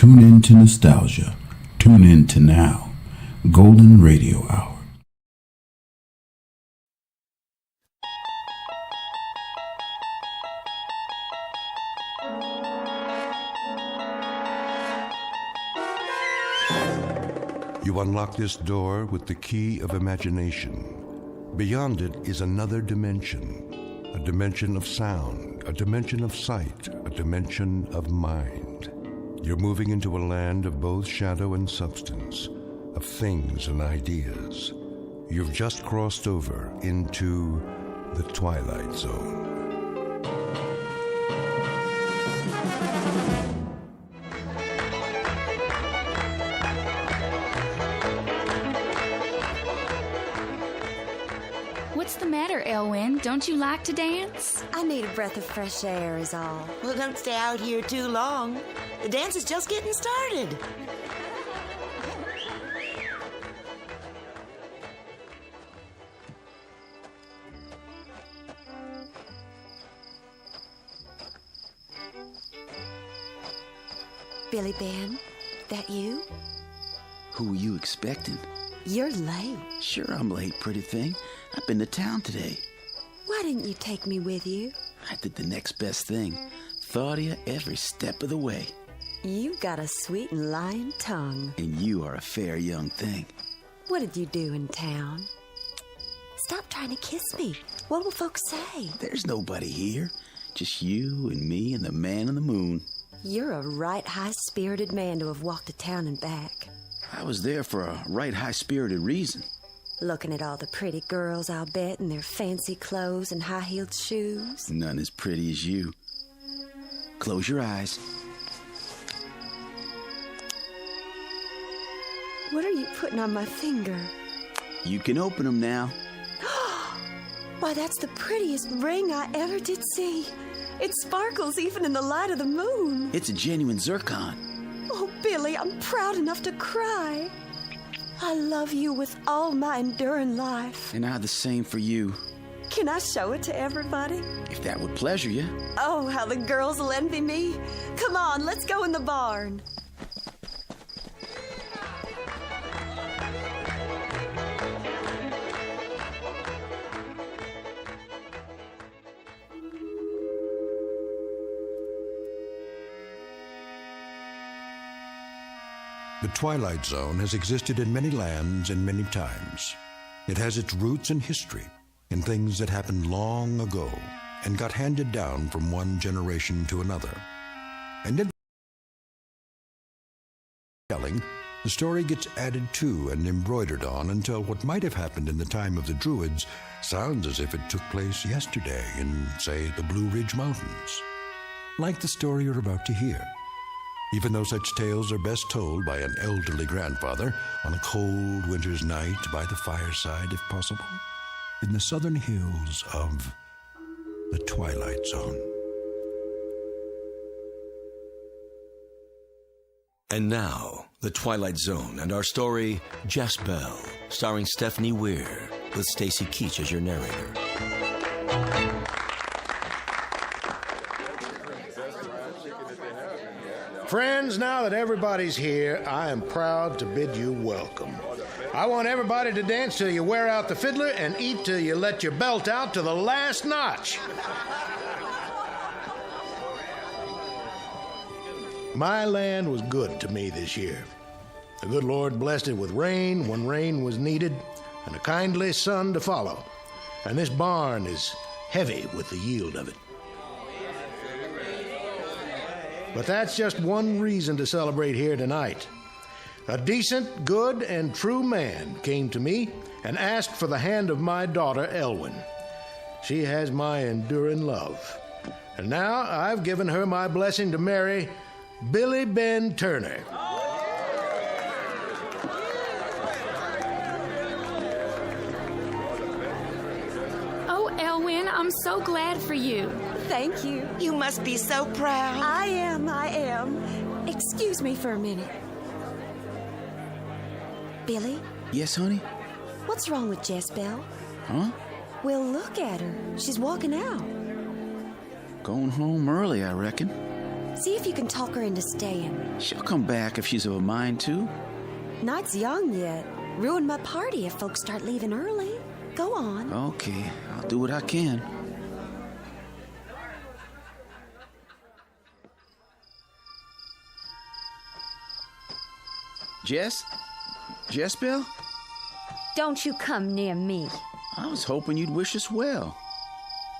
Tune in to nostalgia. Tune in to now. Golden Radio Hour. You unlock this door with the key of imagination. Beyond it is another dimension, a dimension of sound, a dimension of sight, a dimension of mind. You're moving into a land of both shadow and substance, of things and ideas. You've just crossed over into the Twilight Zone. What's the matter, Elwyn? Don't you like to dance? I need a breath of fresh air is all. Well, don't stay out here too long. The dance is just getting started. Billy Ben, that you? Who were you expecting? You're late. Sure, I'm late, pretty thing. I've been to town today. Why didn't you take me with you? I did the next best thing. Thought of you every step of the way. You've got a sweet and lying tongue. And you are a fair young thing. What did you do in town? Stop trying to kiss me. What will folks say? There's nobody here. Just you and me and the man in the moon. You're a right high-spirited man to have walked to town and back. I was there for a right high-spirited reason. Looking at all the pretty girls, I'll bet, in their fancy clothes and high-heeled shoes. None as pretty as you. Close your eyes. What are you putting on my finger? You can open them now. Why, that's the prettiest ring I ever did see. It sparkles even in the light of the moon. It's a genuine zircon. Oh, Billy, I'm proud enough to cry. I love you with all my enduring life. And I the same for you. Can I show it to everybody? If that would pleasure you. Oh, how the girls will envy me. Come on, let's go in the barn. The Twilight Zone has existed in many lands and many times. It has its roots in history, in things that happened long ago and got handed down from one generation to another. And in telling, the story gets added to and embroidered on until what might have happened in the time of the Druids sounds as if it took place yesterday in, say, the Blue Ridge Mountains. Like the story you're about to hear. Even though such tales are best told by an elderly grandfather on a cold winter's night by the fireside, if possible, in the southern hills of the Twilight Zone. And now, The Twilight Zone and our story, Jaspel, starring Stephanie Weir, with Stacy Keach as your narrator. Friends, now that everybody's here, I am proud to bid you welcome. I want everybody to dance till you wear out the fiddler and eat till you let your belt out to the last notch. My land was good to me this year. The good Lord blessed it with rain when rain was needed and a kindly sun to follow. And this barn is heavy with the yield of it. But that's just one reason to celebrate here tonight. A decent, good, and true man came to me and asked for the hand of my daughter, Elwyn. She has my enduring love. And now I've given her my blessing to marry Billy Ben Turner. Oh, Elwyn, I'm so glad for you. Thank you. You must be so proud. I am. Excuse me for a minute. Billy? Yes, honey? What's wrong with Jezebel? Huh? Well, look at her. She's walking out. Going home early, I reckon. See if you can talk her into staying. She'll come back if she's of a mind to. Night's young yet. Ruin my party if folks start leaving early. Go on. Okay, I'll do what I can. Jess? Belle? Don't you come near me. I was hoping you'd wish us well.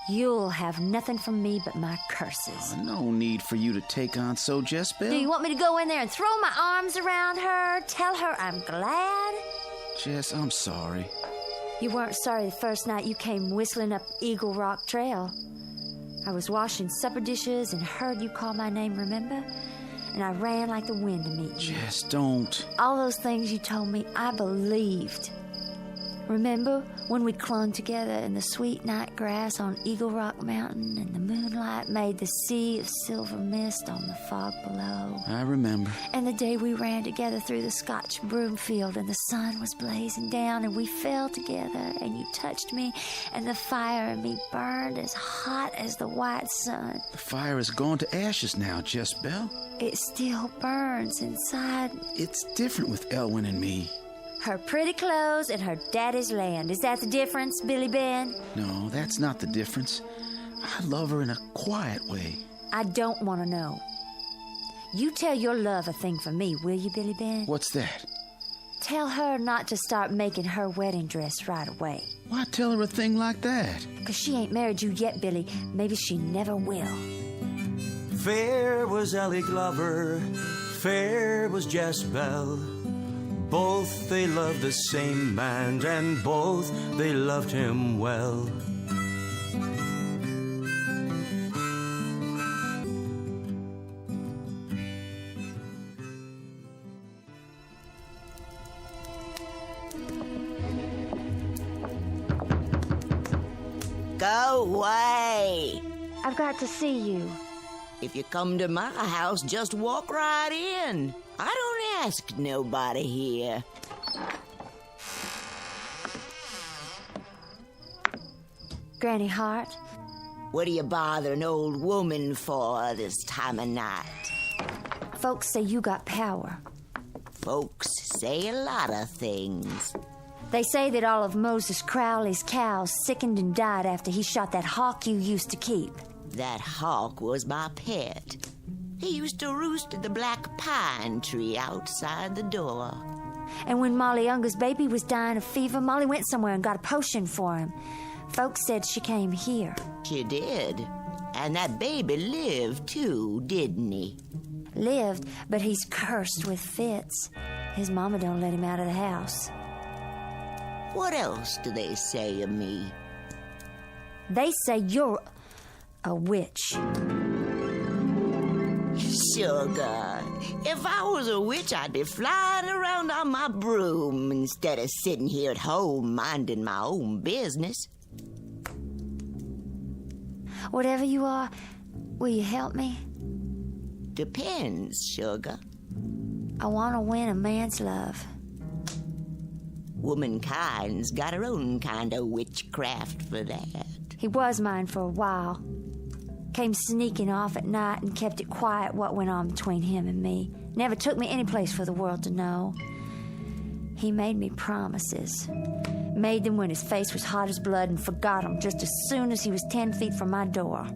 You'll have nothing from me but my curses. No need for you to take on so, Belle. Do you want me to go in there and throw my arms around her? Tell her I'm glad? Jess, I'm sorry. You weren't sorry the first night you came whistling up Eagle Rock Trail. I was washing supper dishes and heard you call my name, remember? And I ran like the wind to meet you. Jess, don't. All those things you told me, I believed. Remember when we clung together in the sweet night grass on Eagle Rock Mountain and the moonlight made the sea of silver mist on the fog below? I remember. And the day we ran together through the Scotch broom field and the sun was blazing down and we fell together and you touched me and the fire in me burned as hot as the white sun. The fire has gone to ashes now, Belle. It still burns inside. It's different with Elwyn and me. Her pretty clothes and her daddy's land. Is that the difference, Billy Ben? No, that's not the difference. I love her in a quiet way. I don't want to know. You tell your love a thing for me, will you, Billy Ben? What's that? Tell her not to start making her wedding dress right away. Why tell her a thing like that? Because she ain't married you yet, Billy. Maybe she never will. Fair was Ellie Glover, fair was Belle. Both they loved the same man, and both they loved him well. Go away. I've got to see you. If you come to my house, just walk right in. I don't ask nobody here. Granny Hart? What do you bother an old woman for this time of night? Folks say you got power. Folks say a lot of things. They say that all of Moses Crowley's cows sickened and died after he shot that hawk you used to keep. That hawk was my pet. He used to roost in the black pine tree outside the door. And when Molly Unger's baby was dying of fever, Molly went somewhere and got a potion for him. Folks said she came here. She did. And that baby lived, too, didn't he? Lived, but he's cursed with fits. His mama don't let him out of the house. What else do they say of me? They say you're a witch. Sugar, if I was a witch, I'd be flying around on my broom instead of sitting here at home minding my own business. Whatever you are, will you help me? Depends, sugar. I want to win a man's love. Womankind's got her own kind of witchcraft for that. He was mine for a while. Came sneaking off at night and kept it quiet what went on between him and me. Never took me any place for the world to know. He made me promises. Made them when his face was hot as blood and forgot them just as soon as he was 10 feet from my door.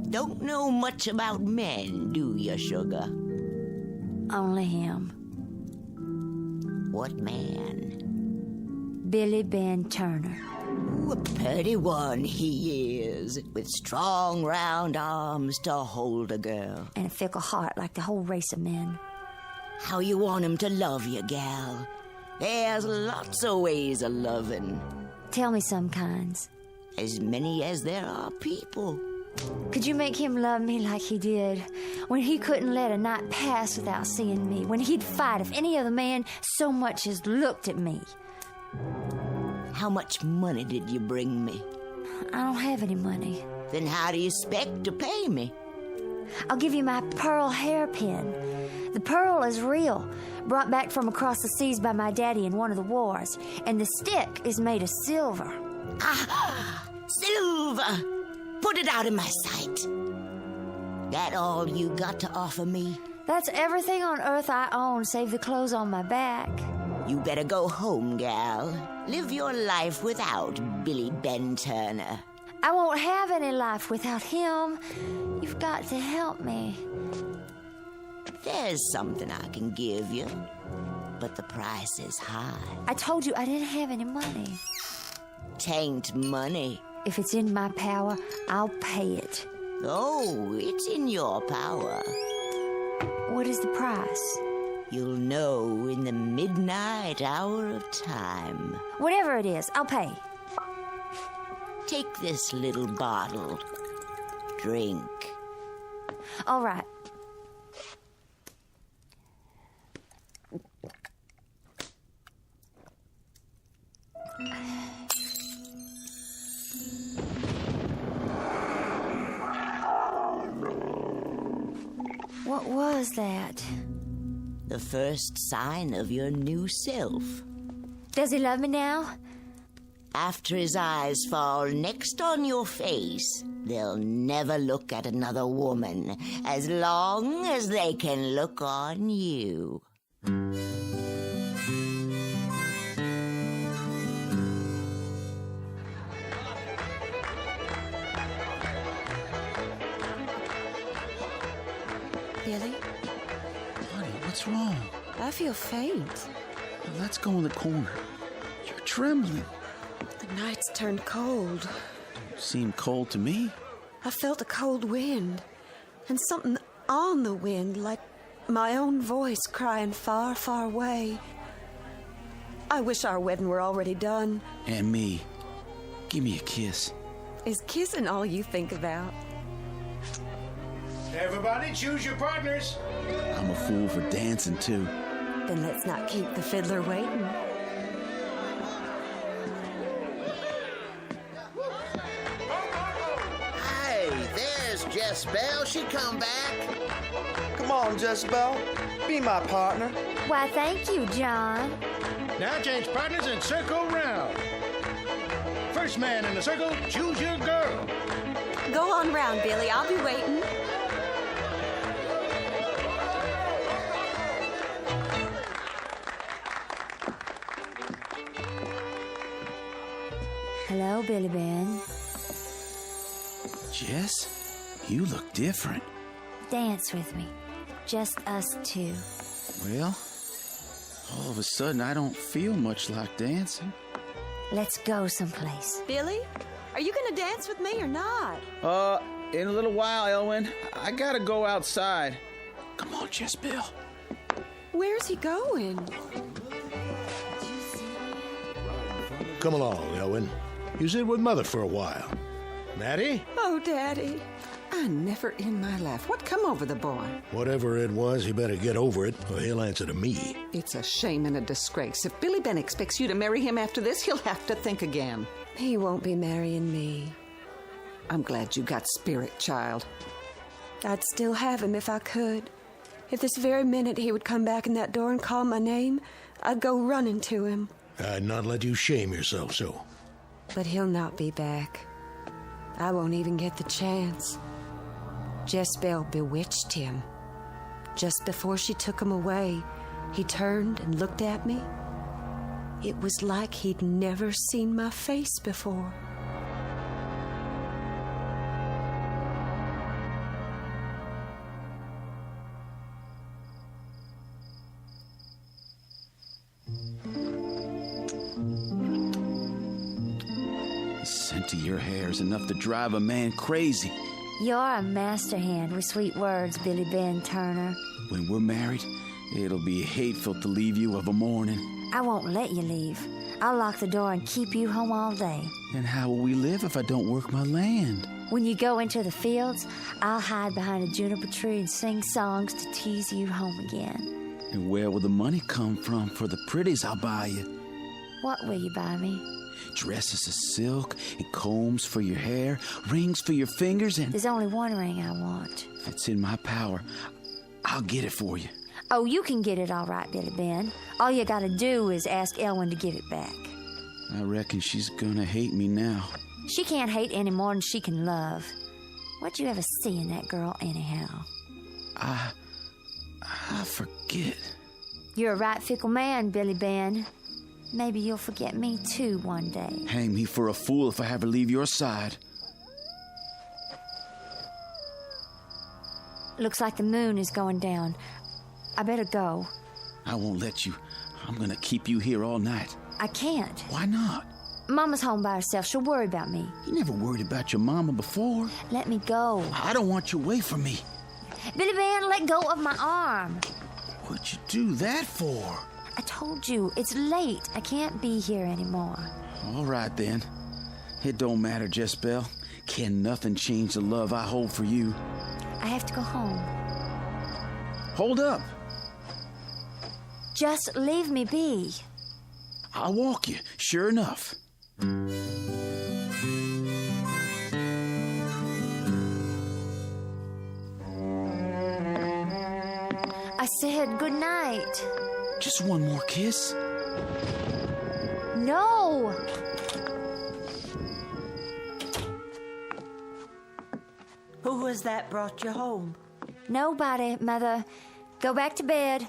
Don't know much about men, do you, sugar? Only him. What man? Billy Ben Turner. Ooh, a pretty one he is, with strong, round arms to hold a girl. And a fickle heart like the whole race of men. How you want him to love you, gal? There's lots of ways of loving. Tell me some kinds. As many as there are people. Could you make him love me like he did? When he couldn't let a night pass without seeing me. When he'd fight if any other man so much as looked at me. How much money did you bring me? I don't have any money. Then how do you expect to pay me? I'll give you my pearl hairpin. The pearl is real, brought back from across the seas by my daddy in one of the wars. And the stick is made of silver. Ah, silver! Put it out of my sight. That all you got to offer me? That's everything on earth I own, save the clothes on my back. You better go home, gal. Live your life without Billy Ben Turner. I won't have any life without him. You've got to help me. There's something I can give you, but the price is high. I told you I didn't have any money. Tain't money. If it's in my power, I'll pay it. Oh, it's in your power. What is the price? You'll know in the midnight hour of time. Whatever it is, I'll pay. Take this little bottle. Drink. All right. What was that? The first sign of your new self. Does he love me now? After his eyes fall next on your face, they'll never look at another woman as long as they can look on you. Billy, Honey, what's wrong? I feel faint. Well, let's go in the corner. You're trembling. The night's turned cold. Seemed cold to me. I felt a cold wind, and something on the wind, like my own voice crying far, far away. I wish our wedding were already done. And me. Give me a kiss. Is kissing all you think about? Everybody, choose your partners. I'm a fool for dancing, too. Then let's not keep the fiddler waiting. Hey, there's Jess Bell. She come back. Come on, Jezebel. Be my partner. Why, thank you, John. Now change partners and circle round. First man in the circle, choose your girl. Go on round, Billy. I'll be waiting. Hello, Billy Ben. Jess, you look different. Dance with me. Just us two. Well, all of a sudden I don't feel much like dancing. Let's go someplace. Billy, are you going to dance with me or not? In a little while, Elwyn. I gotta go outside. Come on, Jezebel. Where's he going? Come along, Elwyn. You sit with Mother for a while. Maddie? Oh, Daddy. I never in my life. What come over the boy? Whatever it was, he better get over it, or he'll answer to me. It's a shame and a disgrace. If Billy Ben expects you to marry him after this, he'll have to think again. He won't be marrying me. I'm glad you got spirit, child. I'd still have him if I could. If this very minute he would come back in that door and call my name, I'd go running to him. I'd not let you shame yourself so. But he'll not be back. I won't even get the chance. Jezebel bewitched him. Just before she took him away, he turned and looked at me. It was like he'd never seen my face before. The scent of your hair is enough to drive a man crazy. You're a master hand with sweet words, Billy Ben Turner. When we're married, it'll be hateful to leave you of a morning. I won't let you leave. I'll lock the door and keep you home all day. And how will we live if I don't work my land? When you go into the fields, I'll hide behind a juniper tree and sing songs to tease you home again. And where will the money come from for the pretties I'll buy you? What will you buy me? Dresses of silk and combs for your hair, rings for your fingers, and... There's only one ring I want. If it's in my power, I'll get it for you. Oh, you can get it all right, Billy Ben. All you gotta do is ask Elwyn to give it back. I reckon she's gonna hate me now. She can't hate any more than she can love. What'd you ever see in that girl anyhow? I forget. You're a right fickle man, Billy Ben. Maybe you'll forget me too one day. Hang me for a fool if I ever leave your side. Looks like the moon is going down. I better go. I won't let you. I'm gonna keep you here all night. I can't. Why not? Mama's home by herself. She'll worry about me. You never worried about your mama before. Let me go. I don't want you away from me. Billy Ben, let go of my arm. What'd you do that for? I told you, it's late. I can't be here anymore. All right, then. It don't matter, Jezebel. Can nothing change the love I hold for you? I have to go home. Hold up. Just leave me be. I'll walk you, sure enough. I said good night. Just one more kiss. No! Who was that brought you home? Nobody, Mother. Go back to bed.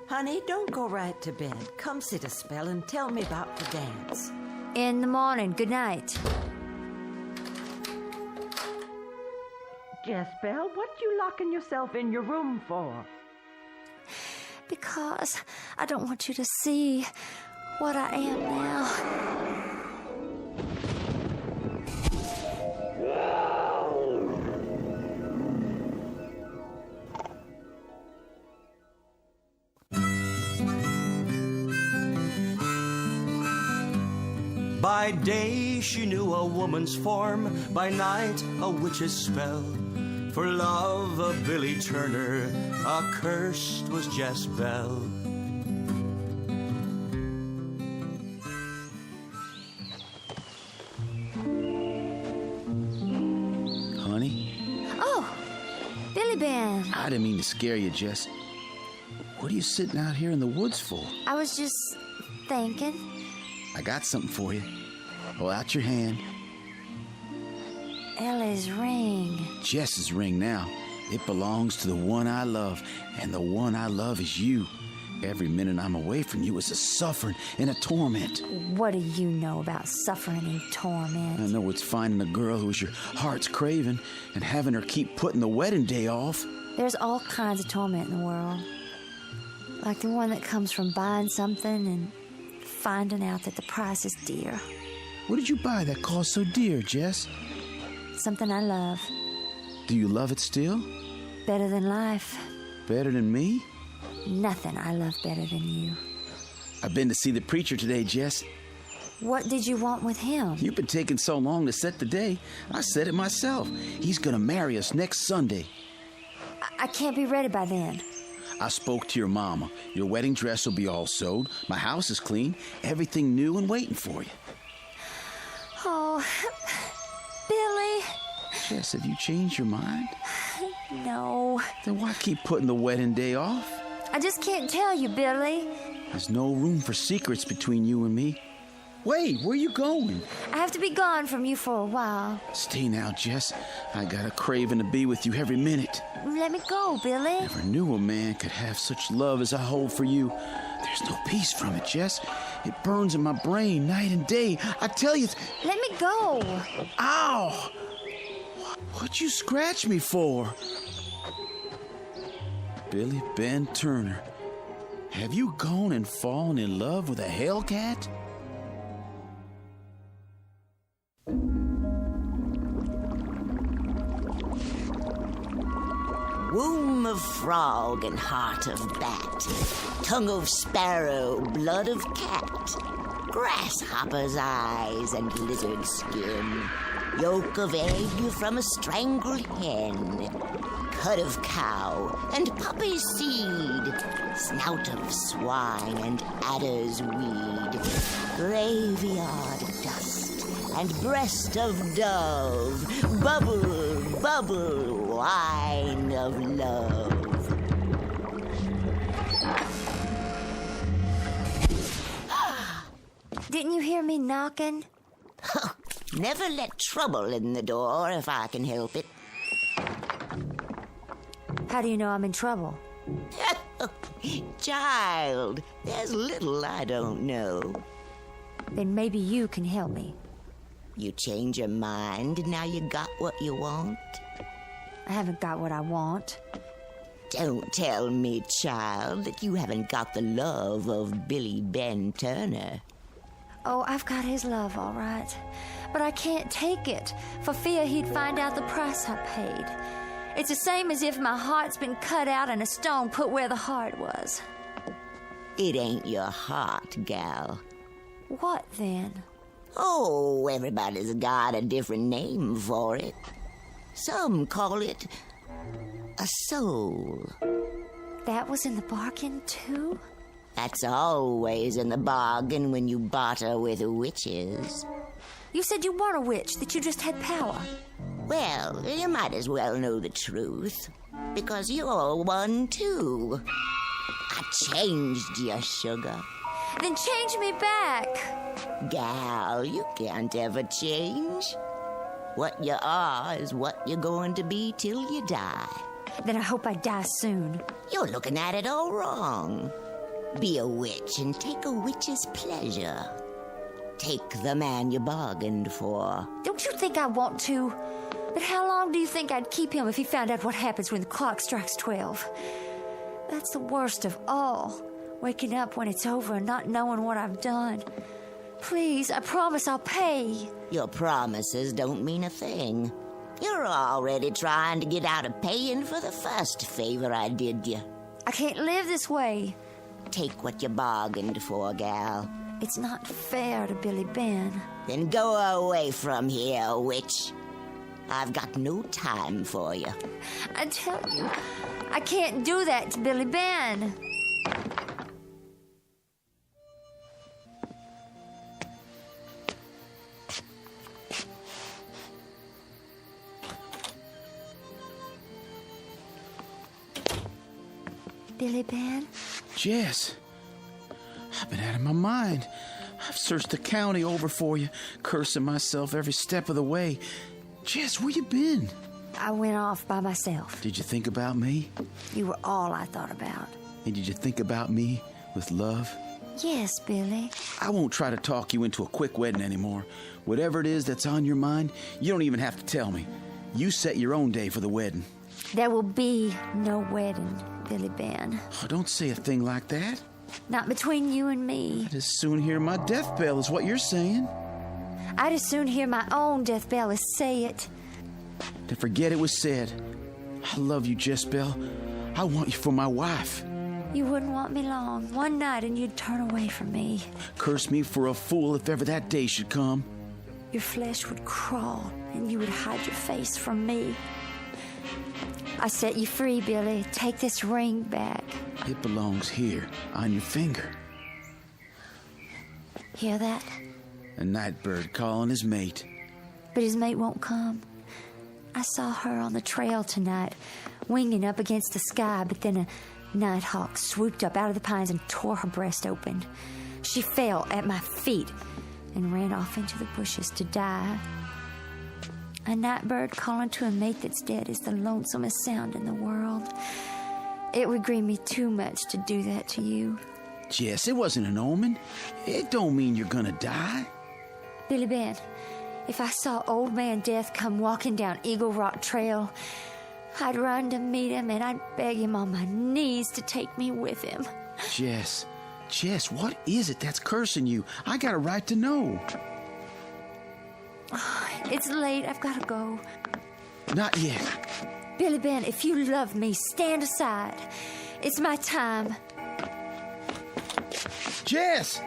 Honey, don't go right to bed. Come sit a spell and tell me about the dance. In the morning. Good night. Jezebel, what you locking yourself in your room for? Because I don't want you to see what I am now. By day she knew a woman's form, by night a witch's spell. For love of Billy Turner, accursed was Jezebel. Honey? Oh, Billy Ben. I didn't mean to scare you, Jess. What are you sitting out here in the woods for? I was just thinking. I got something for you. Hold out your hand. Ellie's ring. Jess's ring now. It belongs to the one I love, and the one I love is you. Every minute I'm away from you is a suffering and a torment. What do you know about suffering and torment? I know it's finding a girl who's your heart's craving and having her keep putting the wedding day off. There's all kinds of torment in the world. Like the one that comes from buying something and finding out that the price is dear. What did you buy that cost so dear, Jess? Something I love. Do you love it still? Better than life. Better than me? Nothing I love better than you. I've been to see the preacher today, Jess. What did you want with him? You've been taking so long to set the day. I said it myself. He's gonna marry us next Sunday. I can't be ready by then. I spoke to your mama. Your wedding dress will be all sewed. My house is clean. Everything new and waiting for you. Oh, Billy. Jess, have you changed your mind? No. Then why keep putting the wedding day off? I just can't tell you, Billy. There's no room for secrets between you and me. Wait, where are you going? I have to be gone from you for a while. Stay now, Jess. I got a craving to be with you every minute. Let me go, Billy. Never knew a man could have such love as I hold for you. There's no peace from it, Jess. It burns in my brain night and day. I tell you... Let me go. Ow! What'd you scratch me for? Billy Ben Turner. Have you gone and fallen in love with a hellcat? Womb of frog and heart of bat, tongue of sparrow, blood of cat, grasshopper's eyes and lizard skin, yolk of egg from a strangled hen, cud of cow and poppy seed, snout of swine and adder's weed, graveyard dust and breast of dove, bubble, bubble, wine of love. Didn't you hear me knocking? Never let trouble in the door if I can help it. How do you know I'm in trouble? Child, there's little I don't know. Then maybe you can help me. You change your mind and now you got what you want? I haven't got what I want. Don't tell me, child, that you haven't got the love of Billy Ben Turner. Oh, I've got his love, all right. But I can't take it, for fear he'd find out the price I paid. It's the same as if my heart's been cut out and a stone put where the heart was. It ain't your heart, gal. What then? Oh, everybody's got a different name for it. Some call it a soul. That was in the bargain, too? That's always in the bargain when you barter with witches. You said you weren't a witch, that you just had power. Well, you might as well know the truth, because you're one, too. I changed you, sugar. Then change me back. Gal, you can't ever change. What you are is what you're going to be till you die. Then I hope I die soon. You're looking at it all wrong. Be a witch and take a witch's pleasure. Take the man you bargained for. Don't you think I want to? But how long do you think I'd keep him if he found out what happens when the clock strikes 12? That's the worst of all. Waking up when it's over and not knowing what I've done. Please, I promise I'll pay. Your promises don't mean a thing. You're already trying to get out of paying for the first favor I did you. I can't live this way. Take what you bargained for, gal. It's not fair to Billy Ben. Then go away from here, witch. I've got no time for you. I tell you, I can't do that to Billy Ben. Billy Ben? Jess, I've been out of my mind. I've searched the county over for you, cursing myself every step of the way. Jess, where you been? I went off by myself. Did you think about me? You were all I thought about. And did you think about me with love? Yes, Billy. I won't try to talk you into a quick wedding anymore. Whatever it is that's on your mind, you don't even have to tell me. You set your own day for the wedding. There will be no wedding, Billy Ben. Oh, don't say a thing like that. Not between you and me. I'd as soon hear my death bell is what you're saying. I'd as soon hear my own death bell as say it. To forget it was said. I love you, Jezebel. I want you for my wife. You wouldn't want me long. One night and you'd turn away from me. Curse me for a fool if ever that day should come. Your flesh would crawl and you would hide your face from me. I set you free, Billy. Take this ring back. It belongs here, on your finger. Hear that? A night bird calling his mate. But his mate won't come. I saw her on the trail tonight, winging up against the sky, but then a nighthawk swooped up out of the pines and tore her breast open. She fell at my feet and ran off into the bushes to die. A night bird calling to a mate that's dead is the lonesomest sound in the world. It would grieve me too much to do that to you. Jess, it wasn't an omen. It don't mean you're gonna die. Billy Ben, if I saw Old Man Death come walking down Eagle Rock Trail, I'd run to meet him and I'd beg him on my knees to take me with him. Jess, what is it that's cursing you? I got a right to know. It's late. I've got to go. Not yet. Billy Ben, if you love me, stand aside. It's my time. Jess!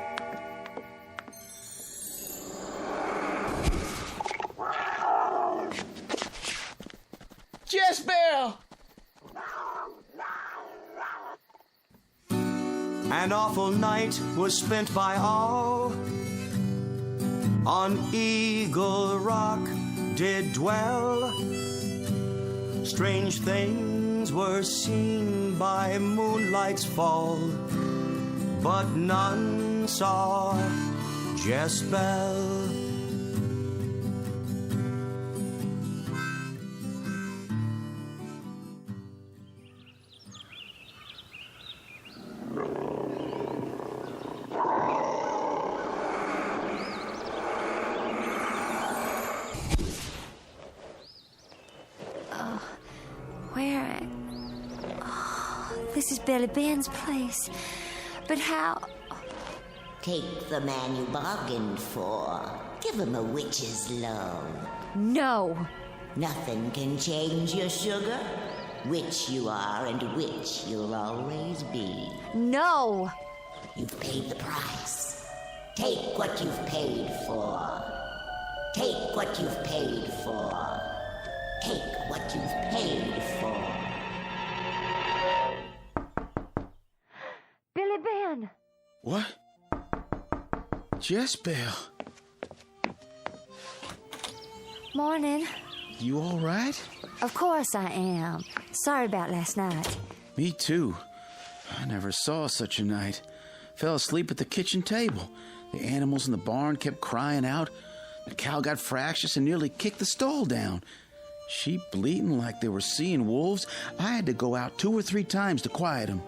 Jezebel! An awful night was spent by all. On Eagle Rock did dwell. Strange things were seen by moonlight's fall, but none saw Jezebel. this is Billy Ben's place. But how? Take the man you bargained for. Give him a witch's love. No. Nothing can change your sugar. Witch you are and witch you'll always be. No. You've paid the price. Take what you've paid for. Take what you've paid for. Take what you've paid for. Billy Ben! What? Jezebel. Morning. You all right? Of course I am. Sorry about last night. Me too. I never saw such a night. Fell asleep at the kitchen table. The animals in the barn kept crying out. The cow got fractious and nearly kicked the stall down. Sheep bleating like they were seeing wolves. I had to go out 2 or 3 times to quiet them.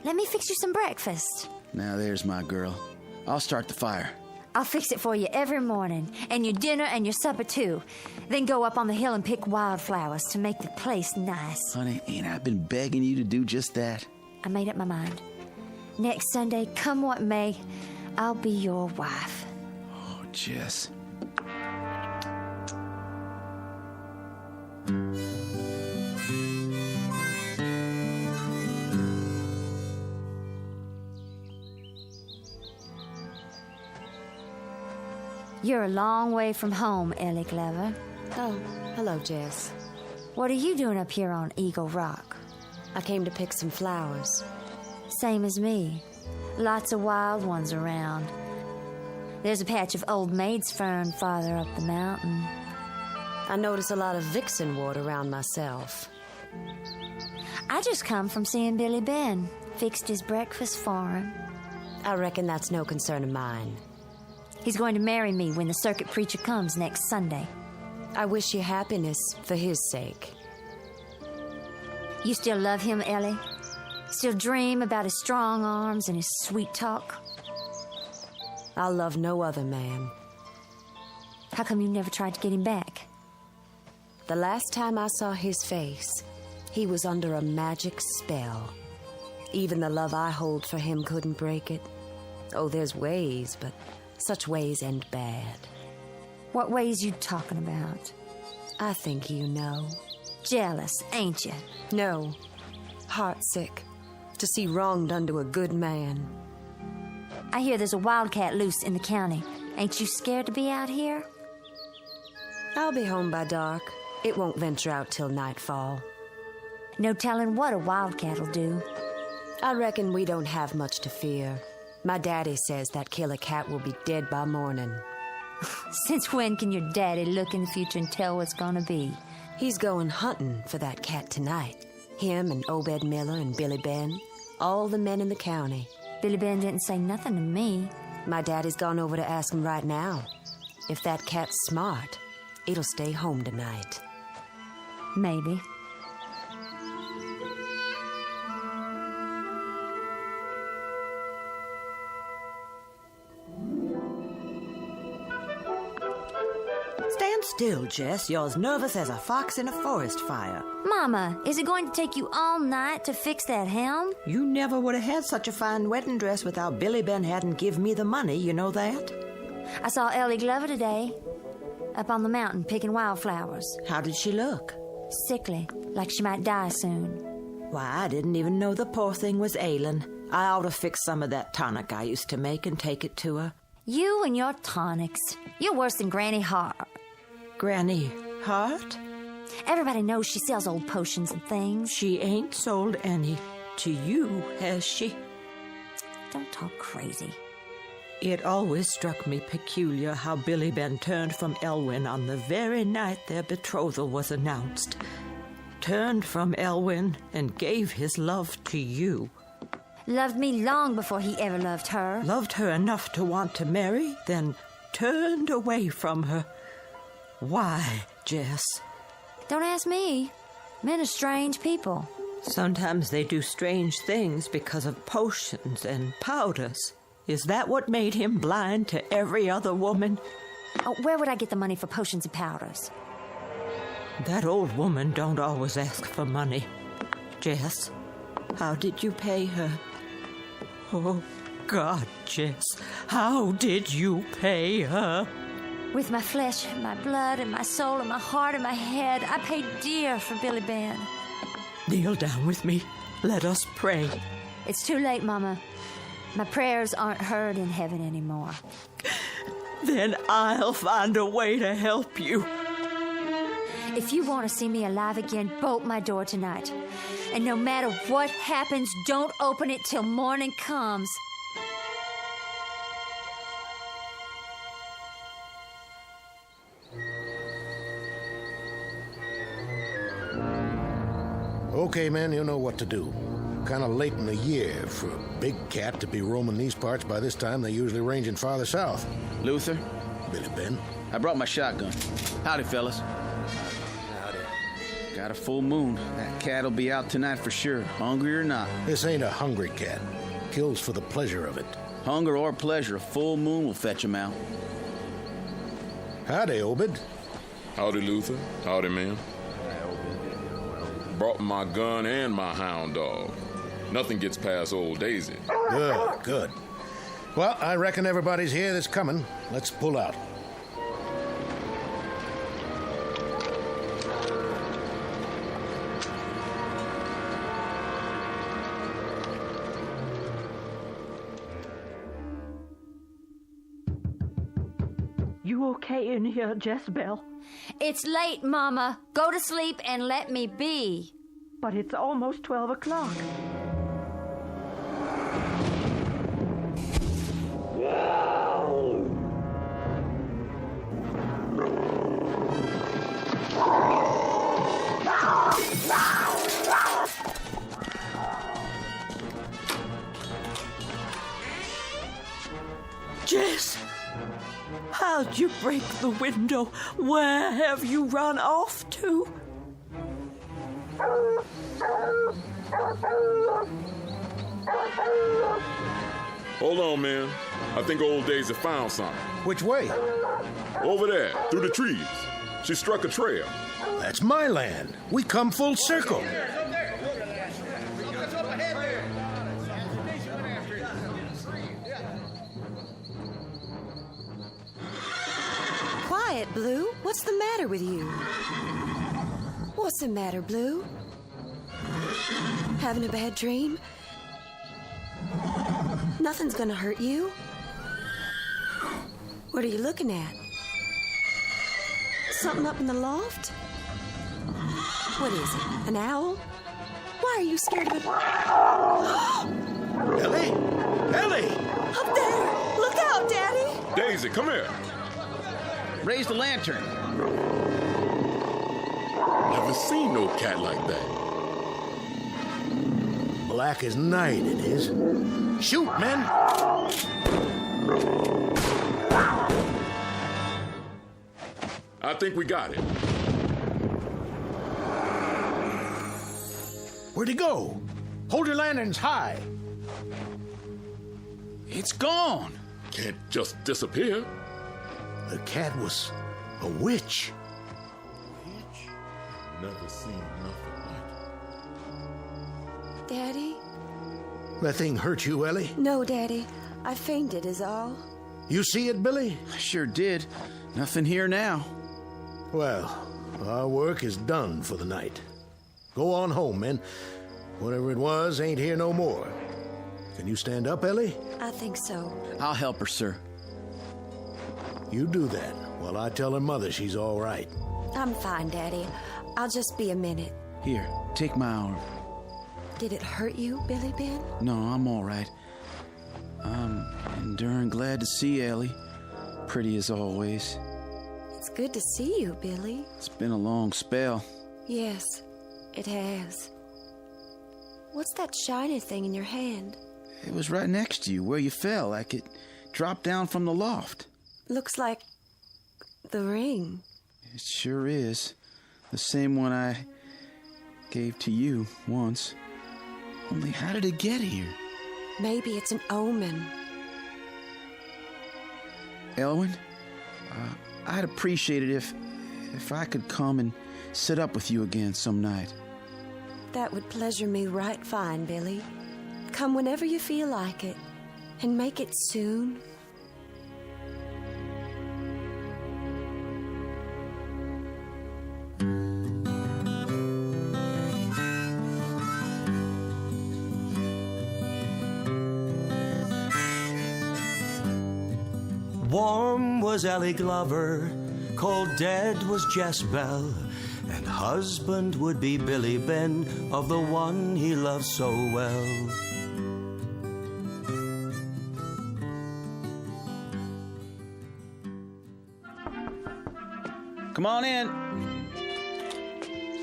Let me fix you some breakfast. Now there's my girl. I'll start the fire. I'll fix it for you every morning, and your dinner and your supper too. Then go up on the hill and pick wildflowers to make the place nice. Honey, ain't I been begging you to do just that? I made up my mind. Next Sunday, come what may, I'll be your wife. Oh, Jess. You're a long way from home, Ellie Glover. Oh, hello, Jess. What are you doing up here on Eagle Rock? I came to pick some flowers. Same as me. Lots of wild ones around. There's a patch of old maid's fern farther up the mountain. I notice a lot of vixenwort around myself. I just come from seeing Billy Ben. Fixed his breakfast for him. I reckon that's no concern of mine. He's going to marry me when the circuit preacher comes next Sunday. I wish you happiness for his sake. You still love him, Ellie? Still dream about his strong arms and his sweet talk? I'll love no other man. How come you never tried to get him back? The last time I saw his face, he was under a magic spell. Even the love I hold for him couldn't break it. Oh, there's ways, but such ways end bad. What ways you talking about? I think you know. Jealous, ain't you? No. Heartsick. To see wrong done to a good man. I hear there's a wildcat loose in the county. Ain't you scared to be out here? I'll be home by dark. It won't venture out till nightfall. No telling what a wildcat'll do. I reckon we don't have much to fear. My daddy says that killer cat will be dead by morning. Since when can your daddy look in the future and tell what's gonna be? He's going hunting for that cat tonight. Him and Obed Miller and Billy Ben. All the men in the county. Billy Ben didn't say nothing to me. My daddy's gone over to ask him right now. If that cat's smart, it'll stay home tonight. Maybe. Stand still, Jess. You're as nervous as a fox in a forest fire. Mama, is it going to take you all night to fix that helm? You never would have had such a fine wedding dress without Billy Ben hadn't give me the money, you know that? I saw Ellie Glover today, up on the mountain picking wildflowers. How did she look? Sickly, like she might die soon. Why, I didn't even know the poor thing was ailing. I ought to fix some of that tonic I used to make and take it to her. You and your tonics. You're worse than Granny Hart. Granny Hart? Everybody knows she sells old potions and things. She ain't sold any to you, has she? Don't talk crazy. It always struck me peculiar how Billy Ben turned from Elwyn on the very night their betrothal was announced. Turned from Elwyn and gave his love to you. Loved me long before he ever loved her. Loved her enough to want to marry, then turned away from her. Why, Jess? Don't ask me. Men are strange people. Sometimes they do strange things because of potions and powders. Is that what made him blind to every other woman? Oh, where would I get the money for potions and powders? That old woman don't always ask for money. Jess, How did you pay her? Oh, God, Jess, how did you pay her? With my flesh and my blood and my soul and my heart and my head, I paid dear for Billy Ben. Kneel down with me. Let us pray. It's too late, Mama. My prayers aren't heard in heaven anymore. Then I'll find a way to help you. If you want to see me alive again, bolt my door tonight. And no matter what happens, don't open it till morning comes. Okay, man, you know what to do. Kind of late in the year for a big cat to be roaming these parts. By this time, they usually ranging farther south. Luther? Billy Ben? I brought my shotgun. Howdy, fellas. Howdy. Got a full moon. That cat'll be out tonight for sure, hungry or not. This ain't a hungry cat. Kills for the pleasure of it. Hunger or pleasure, a full moon will fetch him out. Howdy, Obed. Howdy, Luther. Howdy, man. Brought my gun and my hound dog. Nothing gets past old Daisy. Good, good. Well, I reckon everybody's here that's coming. Let's pull out. You okay in here, Jezebel? It's late, Mama. Go to sleep and let me be. But it's almost 12 o'clock. Jess! How'd you break the window? Where have you run off to? Hold on, man. I think old Daisy found something. Which way? Over there, through the trees. She struck a trail. That's my land. We come full circle. Quiet, Blue. What's the matter with you? What's the matter, Blue? Having a bad dream? Nothing's gonna hurt you. What are you looking at? Something up in the loft? What is it? An owl? Why are you scared of it? Ellie! Ellie! Up there! Look out, Daddy! Daisy, come here. Raise the lantern. Never seen no cat like that. Black as night, it is. Shoot, men! I think we got it. Where'd he go? Hold your lanterns high. It's gone. Can't just disappear. The cat was a witch. Never seen nothing like it. Daddy? That thing hurt you, Ellie? No, Daddy. I fainted is all. You see it, Billy? I sure did. Nothing here now. Well, our work is done for the night. Go on home, men. Whatever it was ain't here no more. Can you stand up, Ellie? I think so. I'll help her, sir. You do that while I tell her mother she's all right. I'm fine, Daddy. I'll just be a minute. Here, take my arm. Did it hurt you, Billy Ben? No, I'm all right. I'm enduring glad to see Ellie. Pretty as always. It's good to see you, Billy. It's been a long spell. Yes, it has. What's that shiny thing in your hand? It was right next to you where you fell, like it dropped down from the loft. Looks like the ring. It sure is. The same one I gave to you once. Only how did it get here? Maybe it's an omen. Elwyn, I'd appreciate it if I could come and sit up with you again some night. That would pleasure me right fine, Billy. Come whenever you feel like it, and make it soon. Warm was Ellie Glover, cold dead was Jezebel, and husband would be Billy Ben of the one he loved so well. Come on in.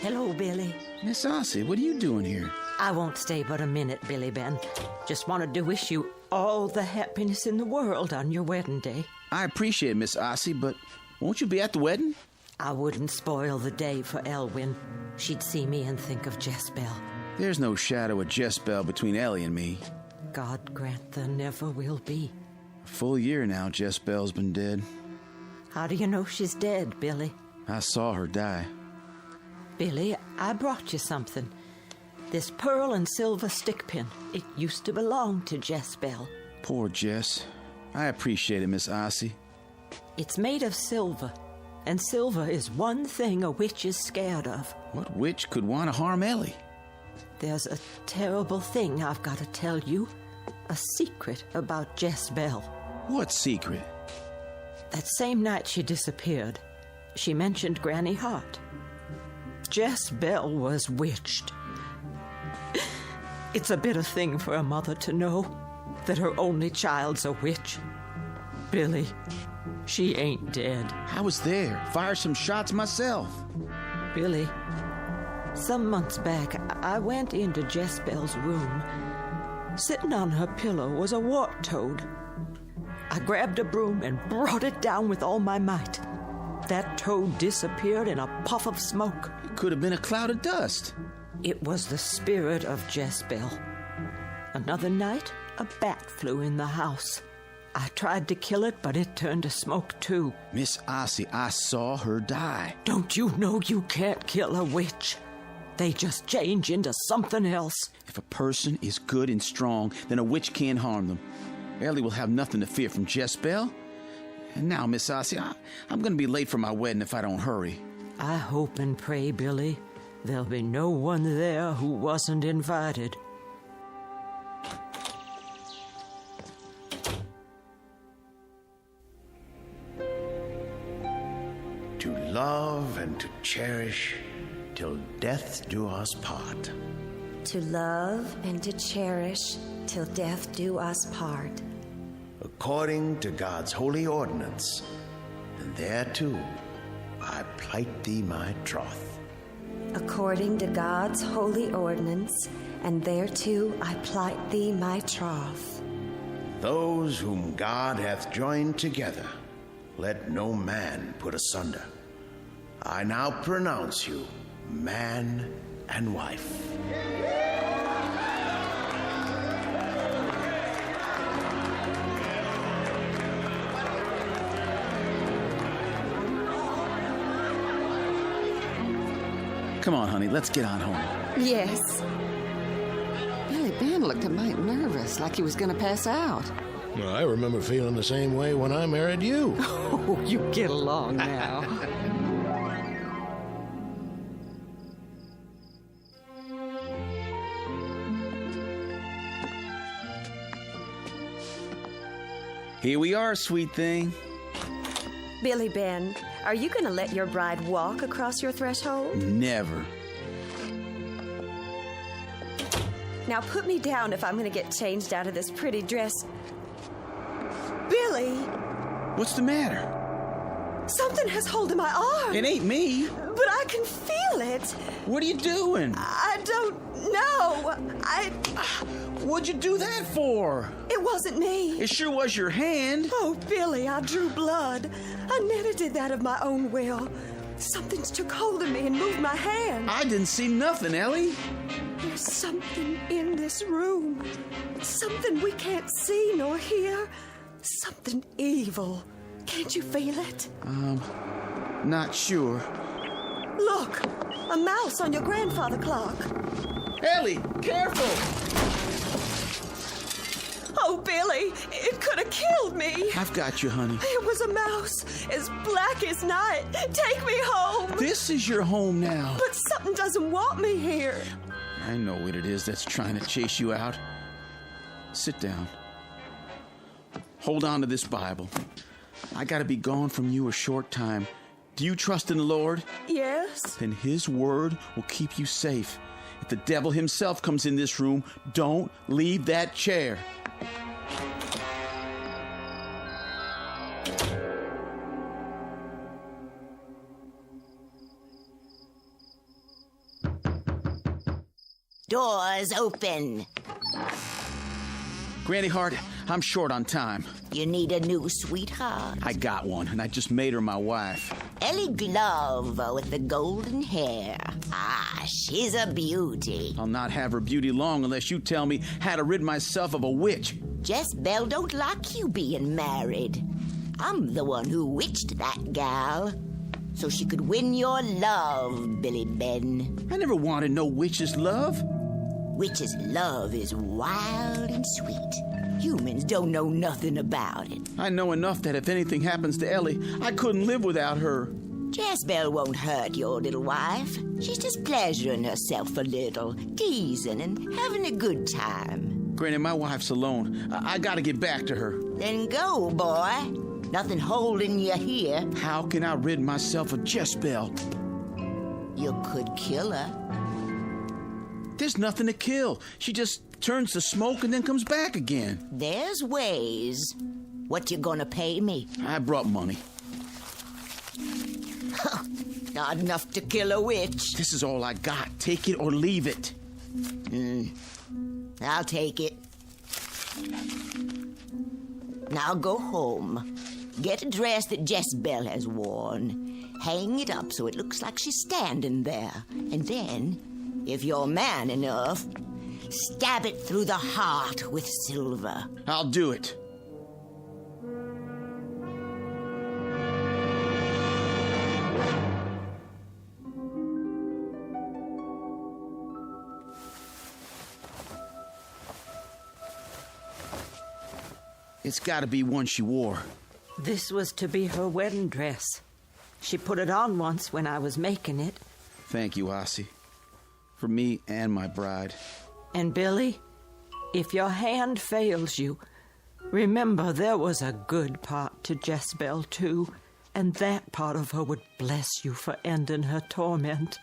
Hello, Billy. Miss Ossie, what are you doing here? I won't stay but a minute, Billy Ben. Just wanted to wish you all the happiness in the world on your wedding day. I appreciate it, Miss Ossie, but won't you be at the wedding? I wouldn't spoil the day for Elwyn. She'd see me and think of Jezebel. There's no shadow of Jezebel between Ellie and me. God grant there never will be. A full year now Jezebel's been dead. How do you know she's dead, Billy? I saw her die. Billy, I brought you something. This pearl and silver stick pin. It used to belong to Jezebel. Poor Jess. I appreciate it, Miss Ossie. It's made of silver, and silver is one thing a witch is scared of. What witch could want to harm Ellie? There's a terrible thing I've got to tell you. A secret about Jezebel. What secret? That same night she disappeared, she mentioned Granny Hart. Jezebel was witched. It's a bitter thing for a mother to know that her only child's a witch. Billy, she ain't dead. I was there. Fired some shots myself. Billy, some months back, I went into Jezebel's room. Sitting on her pillow was a wart toad. I grabbed a broom and brought it down with all my might. That toad disappeared in a puff of smoke. It could have been a cloud of dust. It was the spirit of Jezebel. Another night, a bat flew in the house. I tried to kill it, but it turned to smoke too. Miss Ossie, I saw her die. Don't you know you can't kill a witch? They just change into something else. If a person is good and strong, then a witch can't harm them. Ellie will have nothing to fear from Jezebel. And now, Miss Ossie, I'm going to be late for my wedding if I don't hurry. I hope and pray, Billy, there'll be no one there who wasn't invited. To love and to cherish till death do us part. To love and to cherish till death do us part. According to God's holy ordinance, and thereto I plight thee my troth. According to God's holy ordinance, and thereto I plight thee my troth. Those whom God hath joined together, let no man put asunder. I now pronounce you man and wife. Come on, honey, let's get on home. Yes. Billy Ben looked a mite nervous, like he was going to pass out. Well, I remember feeling the same way when I married you. Oh, you get along now. Here we are, sweet thing. Billy Ben, are you going to let your bride walk across your threshold? Never. Now put me down if I'm going to get changed out of this pretty dress. Billy! What's the matter? Something has hold of my arm. It ain't me. But I can feel it. What are you doing? I don't know. What'd you do that for? It wasn't me. It sure was your hand. Oh, Billy, I drew blood. I never did that of my own will. Something's took hold of me and moved my hand. I didn't see nothing, Ellie. There's something in this room. Something we can't see nor hear. Something evil. Can't you feel it? Not sure. Look, a mouse on your grandfather clock. Ellie, careful! Oh, Billy, it could have killed me. I've got you, honey. It was a mouse, as black as night. Take me home. This is your home now. But something doesn't want me here. I know what it is that's trying to chase you out. Sit down. Hold on to this Bible. I gotta be gone from you a short time. Do you trust in the Lord? Yes. Then His word will keep you safe. If the devil himself comes in this room, don't leave that chair. Doors open. Granny Hart, I'm short on time. You need a new sweetheart. I got one, and I just made her my wife. Ellie Glove with the golden hair. Ah, she's a beauty. I'll not have her beauty long unless you tell me how to rid myself of a witch. Jezebel don't like you being married. I'm the one who witched that gal, so she could win your love, Billy Ben. I never wanted no witch's love. Witch's love is wild and sweet. Humans don't know nothing about it. I know enough that if anything happens to Ellie, I couldn't live without her. Jezebel won't hurt your little wife. She's just pleasuring herself a little, teasing and having a good time. Granny, my wife's alone. I gotta get back to her. Then go, boy. Nothing holding you here. How can I rid myself of Jezebel? You could kill her. There's nothing to kill. She just turns to smoke and then comes back again. There's ways. What you gonna pay me? I brought money. Not enough to kill a witch. This is all I got. Take it or leave it. I'll take it. Now go home. Get a dress that Jezebel has worn. Hang it up so it looks like she's standing there. And then, if you're man enough, stab it through the heart with silver. I'll do it. It's gotta be one she wore. This was to be her wedding dress. She put it on once when I was making it. Thank you, Ossie. For me and my bride. And Billy, if your hand fails you, remember there was a good part to Jezebel too, and that part of her would bless you for ending her torment.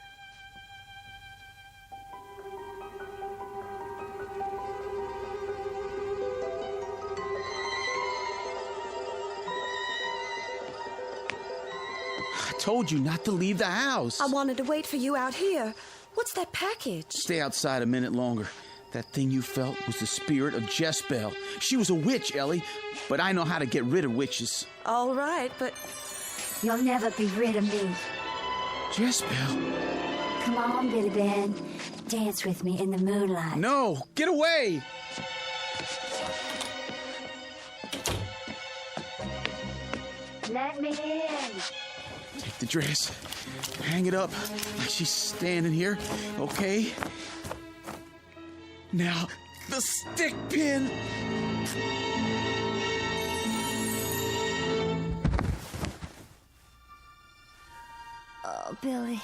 I told you not to leave the house. I wanted to wait for you out here. What's that package? Stay outside a minute longer. That thing you felt was the spirit of Jezebel. She was a witch, Ellie, but I know how to get rid of witches. All right, but... You'll never be rid of me. Jezebel. Come on, Billy Ben. Dance with me in the moonlight. No, get away! Let me in. Take the dress. Hang it up like she's standing here, okay? Now, the stick pin. Oh, Billy.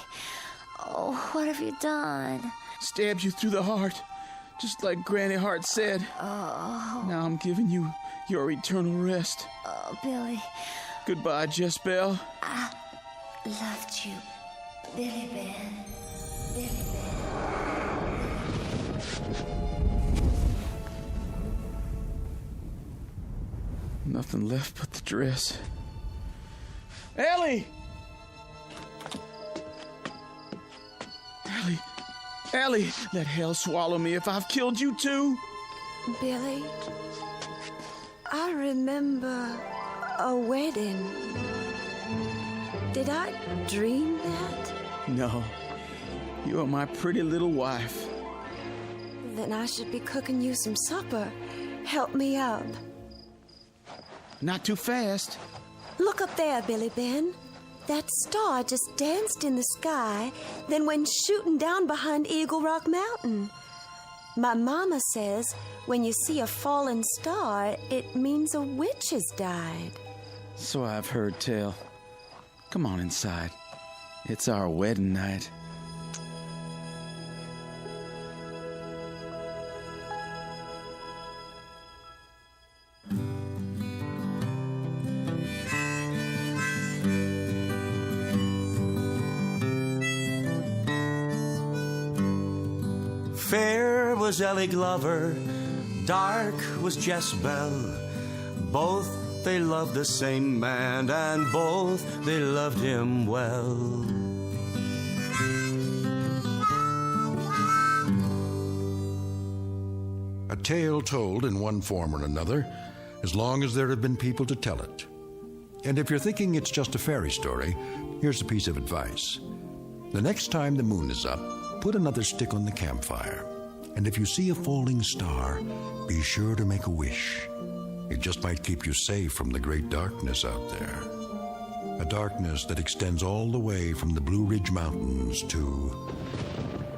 Oh, what have you done? Stabbed you through the heart, just like Granny Hart said. Oh. Now I'm giving you your eternal rest. Oh, Billy. Goodbye, Jezebel. I loved you, Billy Ben. Billy Ben. Nothing left but the dress. Ellie! Ellie, let hell swallow me if I've killed you too. Billy, I remember a wedding. Did I dream that? No, you are my pretty little wife. Then I should be cooking you some supper. Help me up. Not too fast. Look up there, Billy Ben. That star just danced in the sky, then went shooting down behind Eagle Rock Mountain. My mama says when you see a fallen star, it means a witch has died. So I've heard tell. Come on inside. It's our wedding night. Fair was Ellie Glover, dark was Jezebel. Both they loved the same man, and both they loved him well. A tale told in one form or another, as long as there have been people to tell it. And if you're thinking it's just a fairy story, here's a piece of advice. The next time the moon is up, put another stick on the campfire. And if you see a falling star, be sure to make a wish. It just might keep you safe from the great darkness out there. A darkness that extends all the way from the Blue Ridge Mountains to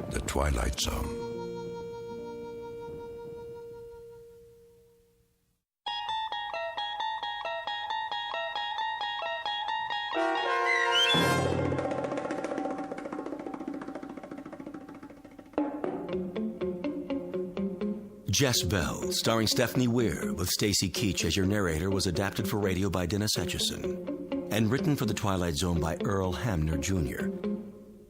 the Twilight Zone. Jezebel, starring Stephanie Weir, with Stacy Keach as your narrator, was adapted for radio by Dennis Etchison and written for The Twilight Zone by Earl Hamner Jr.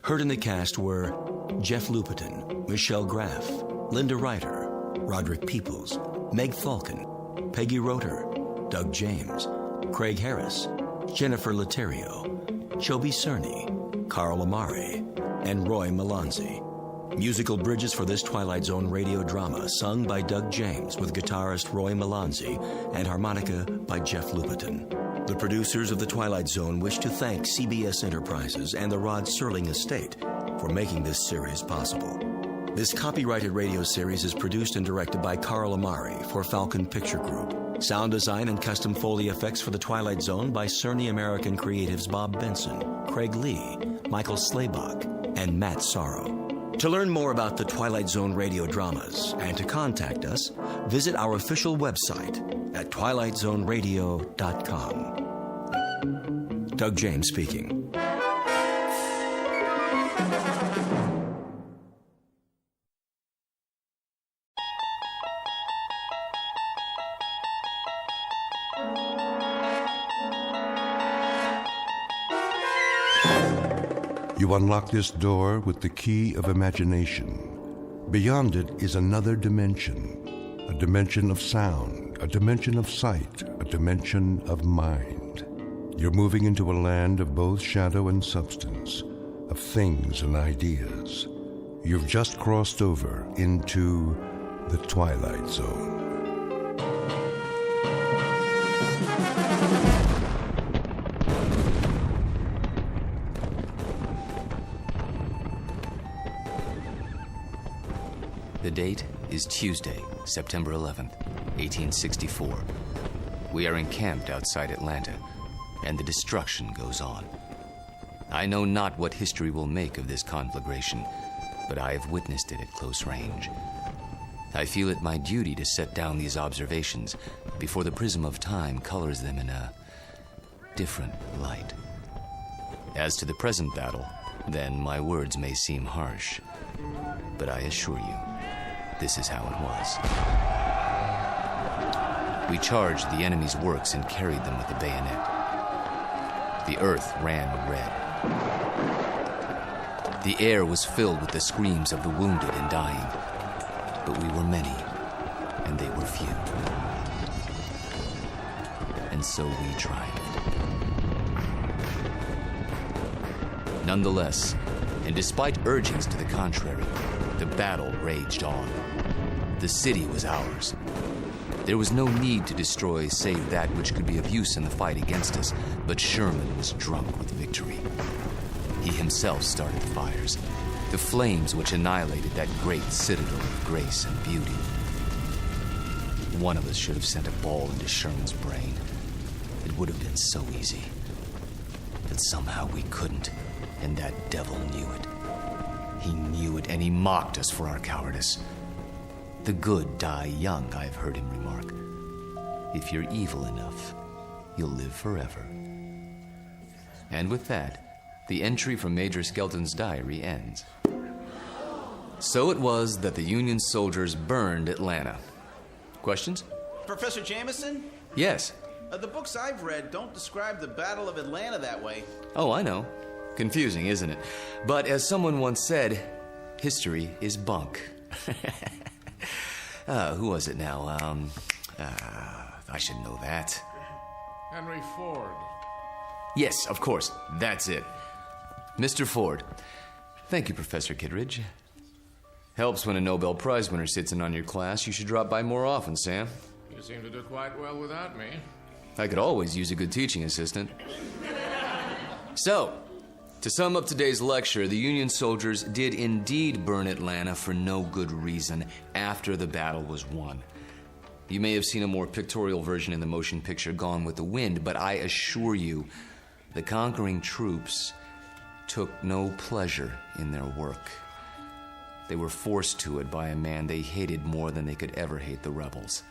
Heard in the cast were Jeff Lupetin, Michelle Graff, Linda Ryder, Roderick Peoples, Meg Falcon, Peggy Roeder, Doug James, Craig Harris, Jennifer Laterio, Chobi Cerny, Carl Amari, and Roy Melanzi. Musical bridges for this Twilight Zone radio drama sung by Doug James with guitarist Roy Melanzi and harmonica by Jeff Lupetin. The producers of The Twilight Zone wish to thank CBS Enterprises and the Rod Serling Estate for making this series possible. This copyrighted radio series is produced and directed by Carl Amari for Falcon Picture Group. Sound design and custom Foley effects for The Twilight Zone by Cerny American Creatives Bob Benson, Craig Lee, Michael Slaybach, and Matt Sorrow. To learn more about the Twilight Zone radio dramas and to contact us, visit our official website at twilightzoneradio.com. Doug James speaking. You unlock this door with the key of imagination. Beyond it is another dimension, a dimension of sound, a dimension of sight, a dimension of mind. You're moving into a land of both shadow and substance, of things and ideas. You've just crossed over into the Twilight Zone. The date is Tuesday, September 11th, 1864. We are encamped outside Atlanta, and the destruction goes on. I know not what history will make of this conflagration, but I have witnessed it at close range. I feel it my duty to set down these observations before the prism of time colors them in a different light. As to the present battle, then my words may seem harsh, but I assure you, this is how it was. We charged the enemy's works and carried them with the bayonet. The earth ran red. The air was filled with the screams of the wounded and dying, but we were many, and they were few. And so we triumphed. Nonetheless, and despite urgings to the contrary, the battle raged on. The city was ours. There was no need to destroy save that which could be of use in the fight against us, but Sherman was drunk with victory. He himself started the fires, the flames which annihilated that great citadel of grace and beauty. One of us should have sent a ball into Sherman's brain. It would have been so easy. But somehow we couldn't, and that devil knew it. He knew it, and he mocked us for our cowardice. The good die young, I've heard him remark. If you're evil enough, you'll live forever. And with that, the entry from Major Skelton's diary ends. So it was that the Union soldiers burned Atlanta. Questions? Professor Jameson? Yes. The books I've read don't describe the Battle of Atlanta that way. Oh, I know. Confusing, isn't it? But as someone once said, history is bunk. Who was it now? I should know that. Henry Ford. Yes, of course. That's it. Mr. Ford. Thank you, Professor Kittredge. Helps when a Nobel Prize winner sits in on your class. You should drop by more often, Sam. You seem to do quite well without me. I could always use a good teaching assistant. So, to sum up today's lecture, the Union soldiers did indeed burn Atlanta for no good reason after the battle was won. You may have seen a more pictorial version in the motion picture Gone with the Wind, but I assure you, the conquering troops took no pleasure in their work. They were forced to it by a man they hated more than they could ever hate the rebels.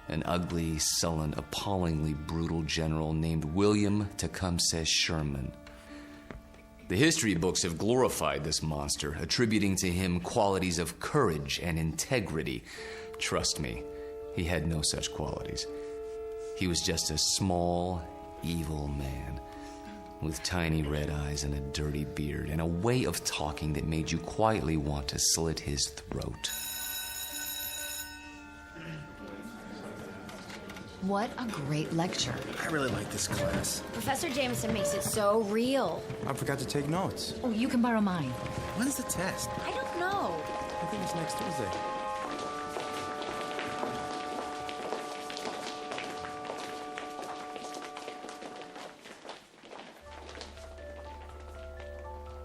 An ugly, sullen, appallingly brutal general named William Tecumseh Sherman. The history books have glorified this monster, attributing to him qualities of courage and integrity. Trust me, he had no such qualities. He was just a small, evil man with tiny red eyes and a dirty beard and a way of talking that made you quietly want to slit his throat. What a great lecture. I really like this class. Professor Jameson makes it so real. I forgot to take notes. Oh, you can borrow mine. When's the test? I don't know. I think it's next Tuesday.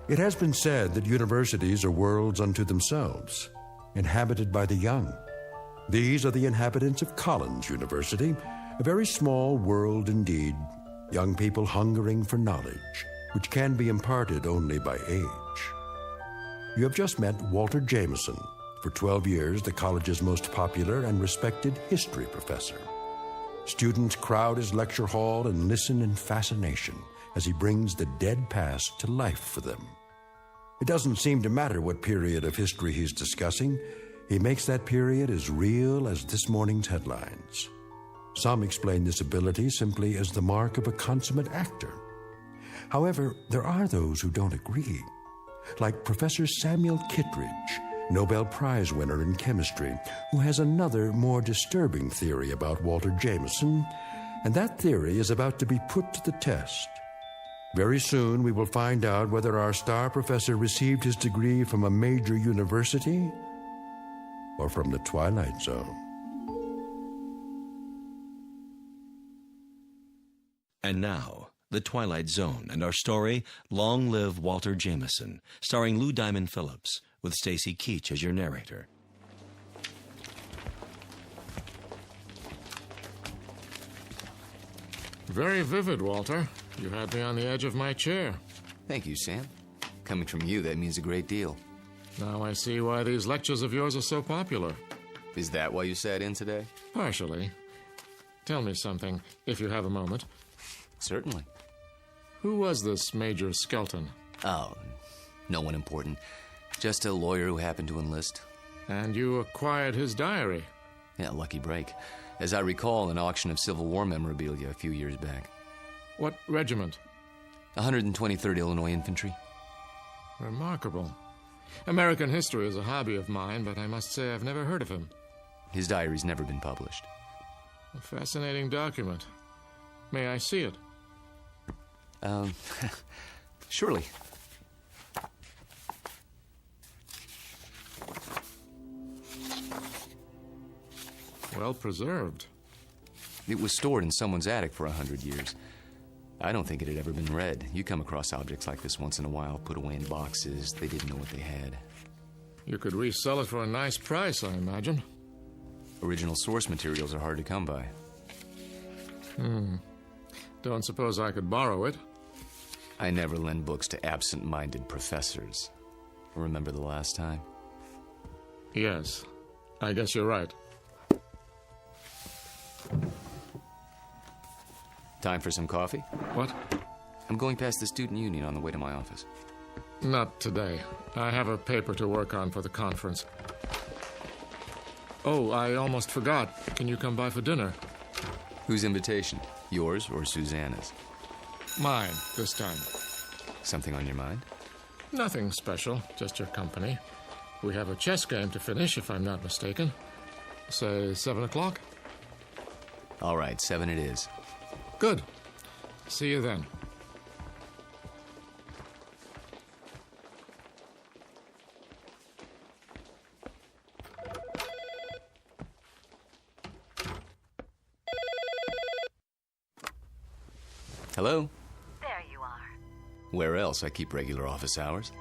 It has been said that universities are worlds unto themselves, inhabited by the young. These are the inhabitants of Collins University, a very small world indeed, young people hungering for knowledge, which can be imparted only by age. You have just met Walter Jameson, for 12 years the college's most popular and respected history professor. Students crowd his lecture hall and listen in fascination as he brings the dead past to life for them. It doesn't seem to matter what period of history he's discussing. He makes that period as real as this morning's headlines. Some explain this ability simply as the mark of a consummate actor. However, there are those who don't agree, like Professor Samuel Kittredge, Nobel Prize winner in chemistry, who has another, more disturbing theory about Walter Jameson, and that theory is about to be put to the test. Very soon we will find out whether our star professor received his degree from a major university or from the Twilight Zone. And now, The Twilight Zone and our story, Long Live Walter Jameson, starring Lou Diamond Phillips, with Stacy Keach as your narrator. Very vivid, Walter. You had me on the edge of my chair. Thank you, Sam. Coming from you, that means a great deal. Now I see why these lectures of yours are so popular. Is that why you sat in today? Partially. Tell me something, if you have a moment. Certainly. Who was this Major Skelton? Oh, no one important. Just a lawyer who happened to enlist. And you acquired his diary? Yeah, lucky break. As I recall, an auction of Civil War memorabilia a few years back. What regiment? 123rd Illinois Infantry. Remarkable. American history is a hobby of mine, but I must say I've never heard of him. His diary's never been published. A fascinating document. May I see it? Surely. Well preserved. It was stored in someone's attic for 100 years. I don't think it had ever been read. You come across objects like this once in a while, put away in boxes. They didn't know what they had. You could resell it for a nice price, I imagine. Original source materials are hard to come by. Don't suppose I could borrow it? I never lend books to absent-minded professors. Remember the last time? Yes. I guess you're right. Time for some coffee? What? I'm going past the student union on the way to my office. Not today. I have a paper to work on for the conference. Oh, I almost forgot. Can you come by for dinner? Whose invitation? Yours or Susanna's? Mine, this time. Something on your mind? Nothing special, just your company. We have a chess game to finish, if I'm not mistaken. Say 7 o'clock? All right, 7 it is. Good. See you then. Hello? There you are. Where else? I keep regular office hours.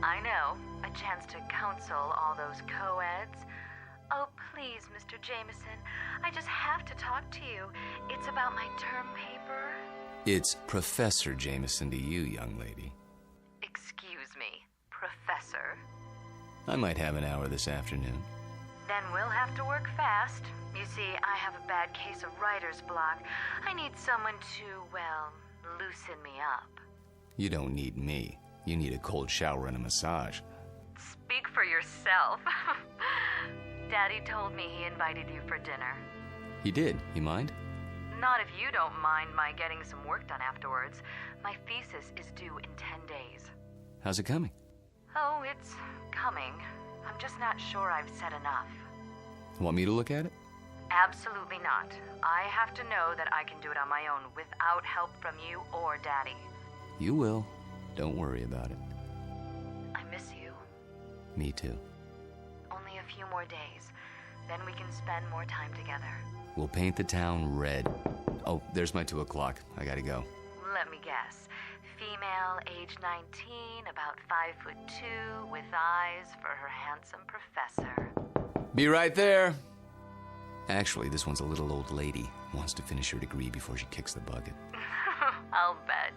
I know. A chance to counsel all those co-eds. Oh, please, Mr. Jameson. I just have to talk to you. It's about my term paper. It's Professor Jameson to you, young lady. Excuse me, Professor. I might have an hour this afternoon. Then we'll have to work fast. You see, I have a bad case of writer's block. I need someone to, well, loosen me up. You don't need me. You need a cold shower and a massage. Speak for yourself. Daddy told me he invited you for dinner. He did. You mind? Not if you don't mind my getting some work done afterwards. My thesis is due in 10 days. How's it coming? Oh, it's coming. I'm just not sure I've said enough. Want me to look at it? Absolutely not. I have to know that I can do it on my own without help from you or Daddy. You will. Don't worry about it. I miss you. Me too. Only a few more days. Then we can spend more time together. We'll paint the town red. Oh, there's my 2 o'clock. I gotta go. Let me guess. Female, age 19, about 5'2", with eyes for her handsome professor. Be right there. Actually, this one's a little old lady. Wants to finish her degree before she kicks the bucket. I'll bet.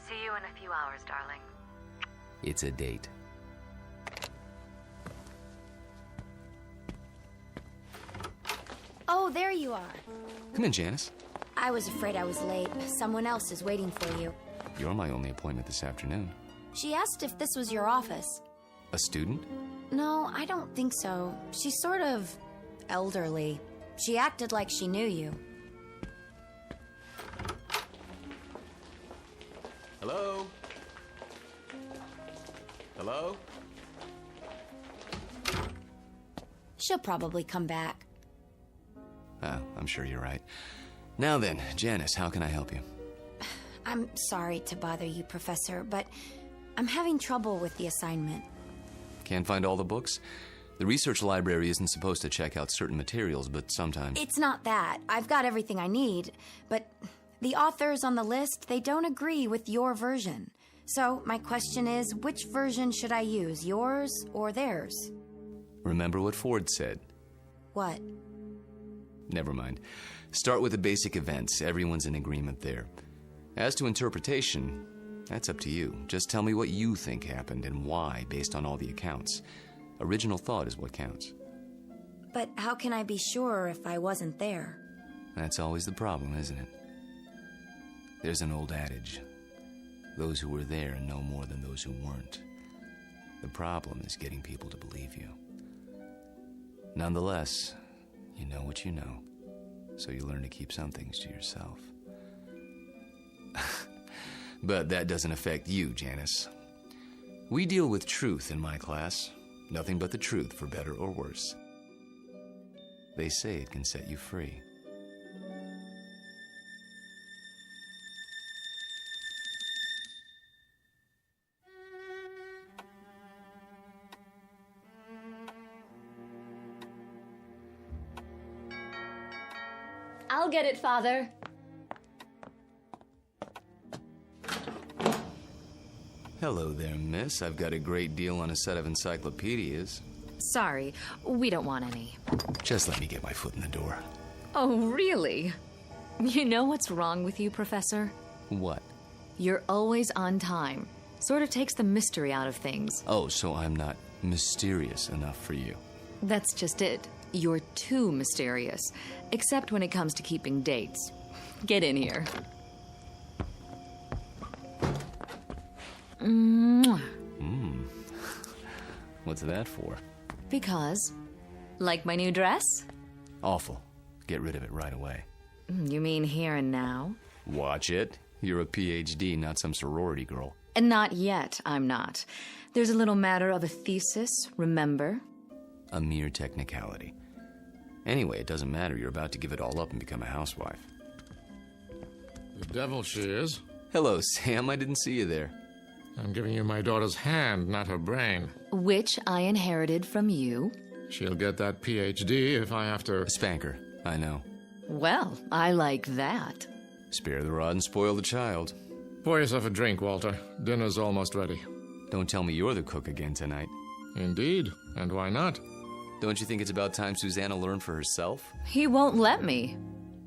See you in a few hours, darling. It's a date. Oh, there you are. Come in, Janice. I was afraid I was late. Someone else is waiting for you. You're my only appointment this afternoon. She asked if this was your office. A student? No, I don't think so. She's sort of elderly. She acted like she knew you. Hello? Hello? She'll probably come back. Oh, I'm sure you're right. Now then, Janice, how can I help you? I'm sorry to bother you, Professor, but I'm having trouble with the assignment. Can't find all the books? The research library isn't supposed to check out certain materials, but sometimes... It's not that. I've got everything I need, but the authors on the list, they don't agree with your version. So my question is, which version should I use, yours or theirs? Remember what Ford said. What? Never mind. Start with the basic events. Everyone's in agreement there. As to interpretation, that's up to you. Just tell me what you think happened and why, based on all the accounts. Original thought is what counts. But how can I be sure if I wasn't there? That's always the problem, isn't it? There's an old adage. Those who were there know more than those who weren't. The problem is getting people to believe you. Nonetheless, you know what you know, so you learn to keep some things to yourself. But that doesn't affect you, Janice. We deal with truth in my class. Nothing but the truth, for better or worse. They say it can set you free. I'll get it, Father. Hello there, miss. I've got a great deal on a set of encyclopedias. Sorry, we don't want any. Just let me get my foot in the door. Oh, really? You know what's wrong with you, Professor? What? You're always on time. Sort of takes the mystery out of things. Oh, so I'm not mysterious enough for you. That's just it. You're too mysterious. Except when it comes to keeping dates. Get in here. Mwah. What's that for? Because. Like my new dress? Awful. Get rid of it right away. You mean here and now? Watch it. You're a PhD, not some sorority girl. And not yet, I'm not. There's a little matter of a thesis, remember? A mere technicality. Anyway, it doesn't matter. You're about to give it all up and become a housewife. The devil she is. Hello, Sam. I didn't see you there. I'm giving you my daughter's hand, not her brain. Which I inherited from you. She'll get that PhD if I have to... Spank her. I know. Well, I like that. Spare the rod and spoil the child. Pour yourself a drink, Walter. Dinner's almost ready. Don't tell me you're the cook again tonight. Indeed. And why not? Don't you think it's about time Susanna learned for herself? He won't let me.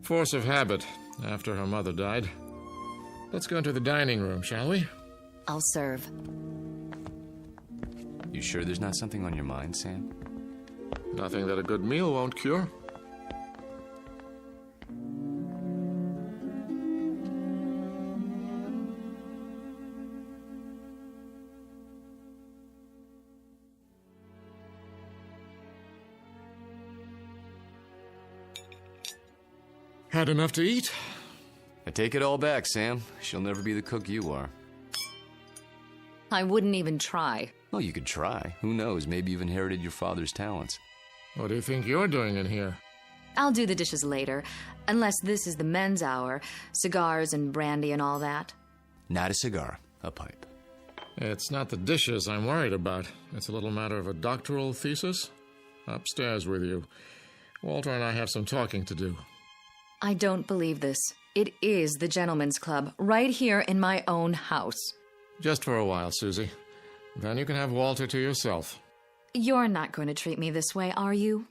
Force of habit, after her mother died. Let's go into the dining room, shall we? I'll serve. You sure there's not something on your mind, Sam? Nothing that a good meal won't cure. Had enough to eat? I take it all back, Sam. She'll never be the cook you are. I wouldn't even try. Oh, you could try. Who knows? Maybe you've inherited your father's talents. What do you think you're doing in here? I'll do the dishes later, unless this is the men's hour. Cigars and brandy and all that. Not a cigar, a pipe. It's not the dishes I'm worried about. It's a little matter of a doctoral thesis. Upstairs with you. Walter and I have some talking to do. I don't believe this. It is the gentleman's club, right here in my own house. Just for a while, Susie. Then you can have Walter to yourself. You're not going to treat me this way, are you?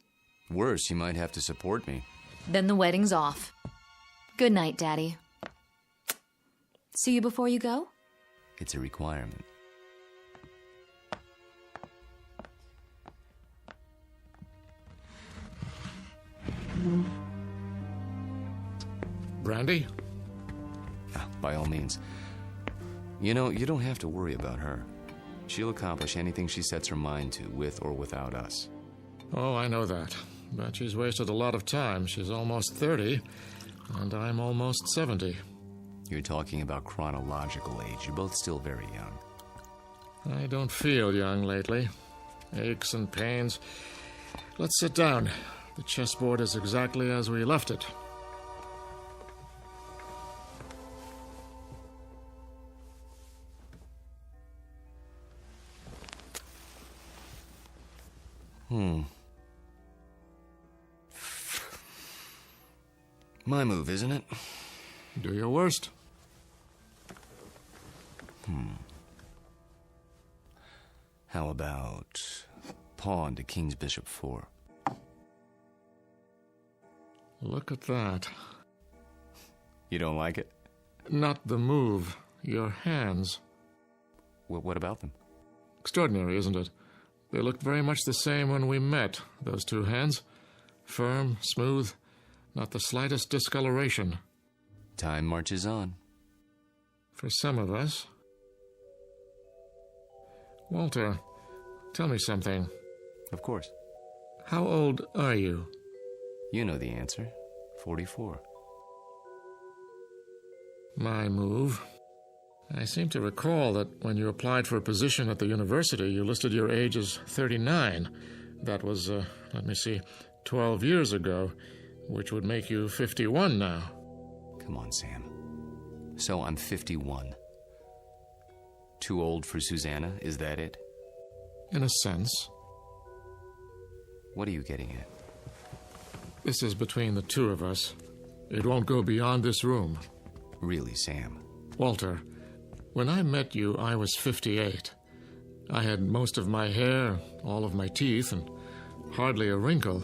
Worse, you might have to support me. Then the wedding's off. Good night, Daddy. See you before you go? It's a requirement. Brandy? By all means. You know, you don't have to worry about her. She'll accomplish anything she sets her mind to, with or without us. Oh, I know that. But she's wasted a lot of time. She's almost 30, and I'm almost 70. You're talking about chronological age. You're both still very young. I don't feel young lately. Aches and pains. Let's sit down. The chessboard is exactly as we left it. My move, isn't it? Do your worst. How about pawn to king's bishop 4? Look at that. You don't like it? Not the move. Your hands. Well, what about them? Extraordinary, isn't it? They looked very much the same when we met, those two hands. Firm, smooth, not the slightest discoloration. Time marches on. For some of us. Walter, tell me something. Of course. How old are you? You know the answer. 44. My move. I seem to recall that when you applied for a position at the university, you listed your age as 39. That was, 12 years ago, which would make you 51 now. Come on, Sam. So I'm 51. Too old for Susanna, is that it? In a sense. What are you getting at? This is between the two of us. It won't go beyond this room. Really, Sam? Walter, when I met you, I was 58. I had most of my hair, all of my teeth, and hardly a wrinkle.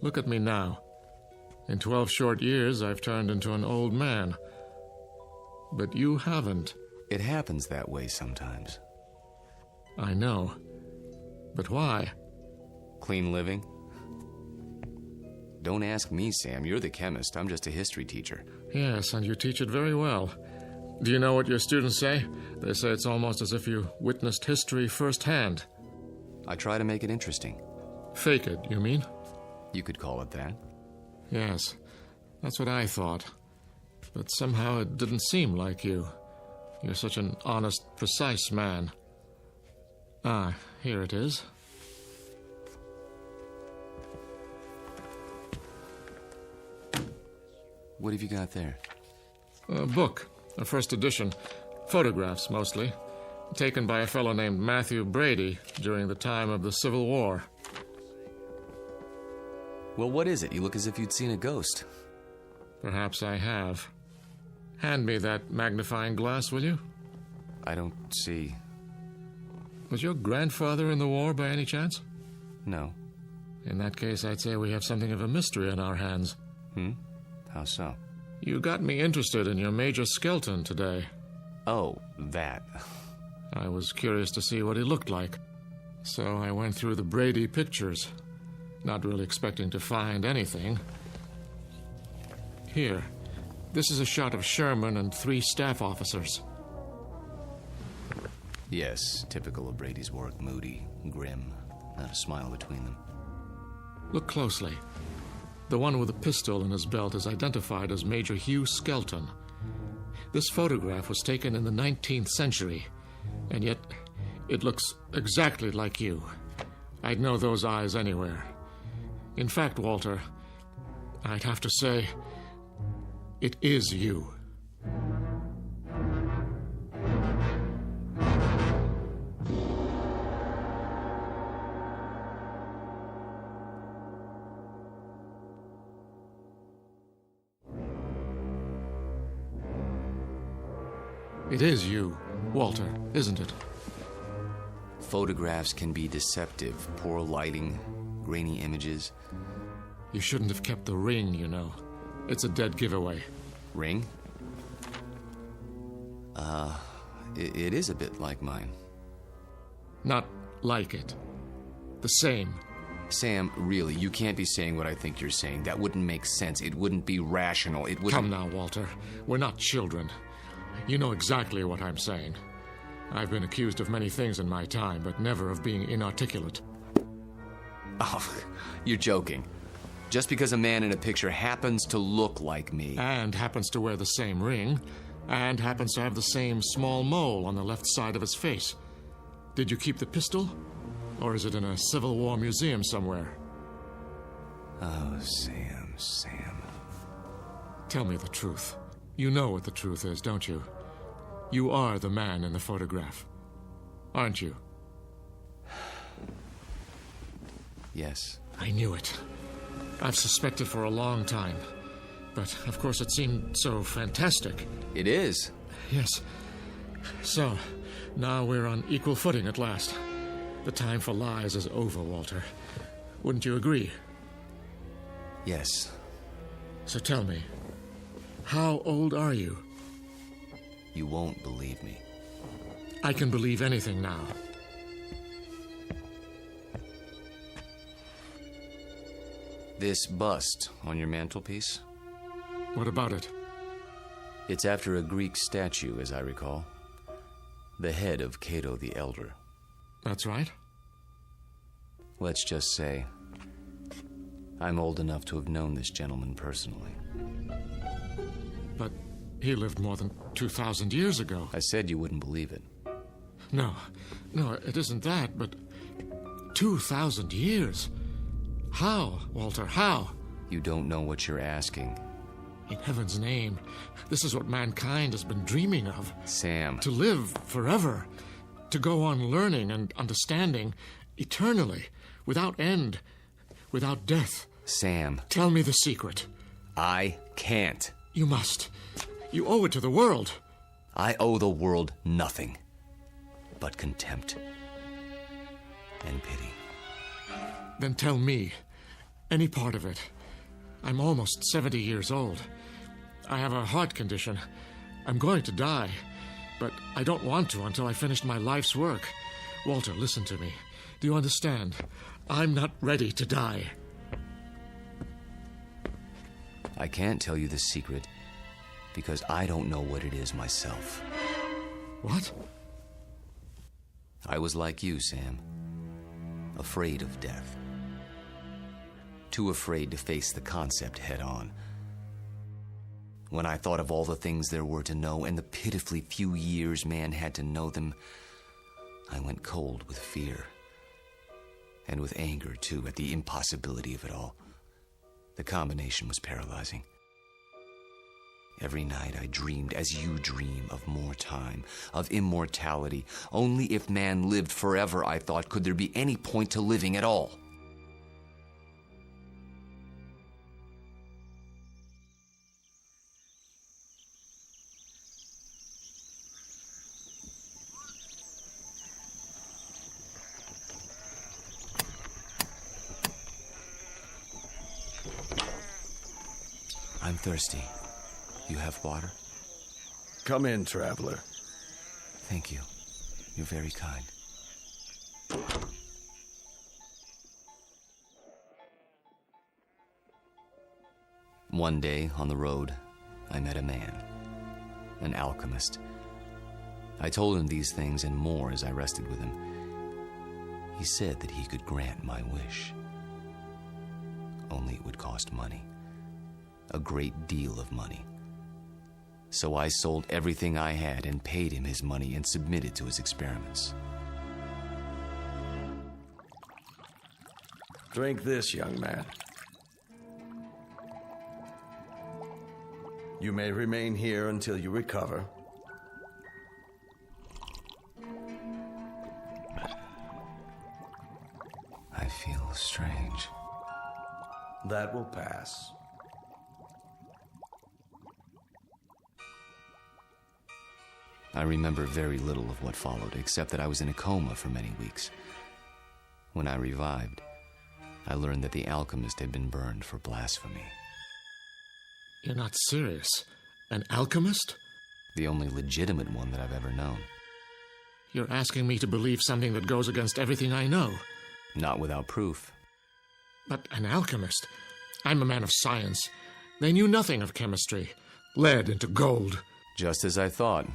Look at me now. In 12 short years, I've turned into an old man. But you haven't. It happens that way sometimes. I know. But why? Clean living? Don't ask me, Sam. You're the chemist. I'm just a history teacher. Yes, and you teach it very well. Do you know what your students say? They say it's almost as if you witnessed history firsthand. I try to make it interesting. Fake it, you mean? You could call it that. Yes, that's what I thought. But somehow it didn't seem like you. You're such an honest, precise man. Ah, here it is. What have you got there? A book, a first edition. Photographs, mostly. Taken by a fellow named Matthew Brady during the time of the Civil War. Well, what is it? You look as if you'd seen a ghost. Perhaps I have. Hand me that magnifying glass, will you? I don't see. Was your grandfather in the war by any chance? No. In that case, I'd say we have something of a mystery on our hands. How so? You got me interested in your Major Skelton today. Oh, that. I was curious to see what he looked like. So I went through the Brady pictures, not really expecting to find anything. Here, this is a shot of Sherman and 3 staff officers. Yes, typical of Brady's work. Moody, grim, not a smile between them. Look closely. The one with the pistol in his belt is identified as Major Hugh Skelton. This photograph was taken in the 19th century, and yet it looks exactly like you. I'd know those eyes anywhere. In fact, Walter, I'd have to say, it is you. It is you, Walter, isn't it? Photographs can be deceptive. Poor lighting, grainy images. You shouldn't have kept the ring, you know. It's a dead giveaway. Ring? It is a bit like mine. Not like it. The same. Sam, really, you can't be saying what I think you're saying. That wouldn't make sense. It wouldn't be rational. It wouldn't... Come now, Walter. We're not children. You know exactly what I'm saying. I've been accused of many things in my time, but never of being inarticulate. Oh, you're joking. Just because a man in a picture happens to look like me... And happens to wear the same ring, and happens to have the same small mole on the left side of his face. Did you keep the pistol? Or is it in a Civil War museum somewhere? Oh, Sam. Tell me the truth. You know what the truth is, don't you? You are the man in the photograph, aren't you? Yes. I knew it. I've suspected for a long time. But, of course, it seemed so fantastic. It is. Yes. So, now we're on equal footing at last. The time for lies is over, Walter. Wouldn't you agree? Yes. So tell me, how old are you? You won't believe me. I can believe anything now. This bust on your mantelpiece? What about it? It's after a Greek statue, as I recall. The head of Cato the Elder. That's right. Let's just say I'm old enough to have known this gentleman personally. But he lived more than 2,000 years ago. I said you wouldn't believe it. No, it isn't that, but 2,000 years? How, Walter, how? You don't know what you're asking. In heaven's name, this is what mankind has been dreaming of. Sam. To live forever. To go on learning and understanding eternally, without end, without death. Sam. Tell me the secret. I can't. You must. You owe it to the world. I owe the world nothing but contempt and pity. Then tell me, any part of it. I'm almost 70 years old. I have a heart condition. I'm going to die, but I don't want to until I finish my life's work. Walter, listen to me. Do you understand? I'm not ready to die. I can't tell you the secret because I don't know what it is myself. What? I was like you, Sam. Afraid of death. Too afraid to face the concept head on. When I thought of all the things there were to know and the pitifully few years man had to know them, I went cold with fear. And with anger, too, at the impossibility of it all. The combination was paralyzing. Every night I dreamed, as you dream, of more time, of immortality. Only if man lived forever, I thought, could there be any point to living at all. I'm thirsty. You have water? Come in, traveler. Thank you. You're very kind. One day, on the road, I met a man. An alchemist. I told him these things and more as I rested with him. He said that he could grant my wish. Only it would cost money. A great deal of money. So I sold everything I had and paid him his money and submitted to his experiments. Drink this, young man. You may remain here until you recover. I feel strange. That will pass. I remember very little of what followed, except that I was in a coma for many weeks. When I revived, I learned that the alchemist had been burned for blasphemy. You're not serious? An alchemist? The only legitimate one that I've ever known. You're asking me to believe something that goes against everything I know. Not without proof. But an alchemist? I'm a man of science. They knew nothing of chemistry. Lead into gold. Just as I thought.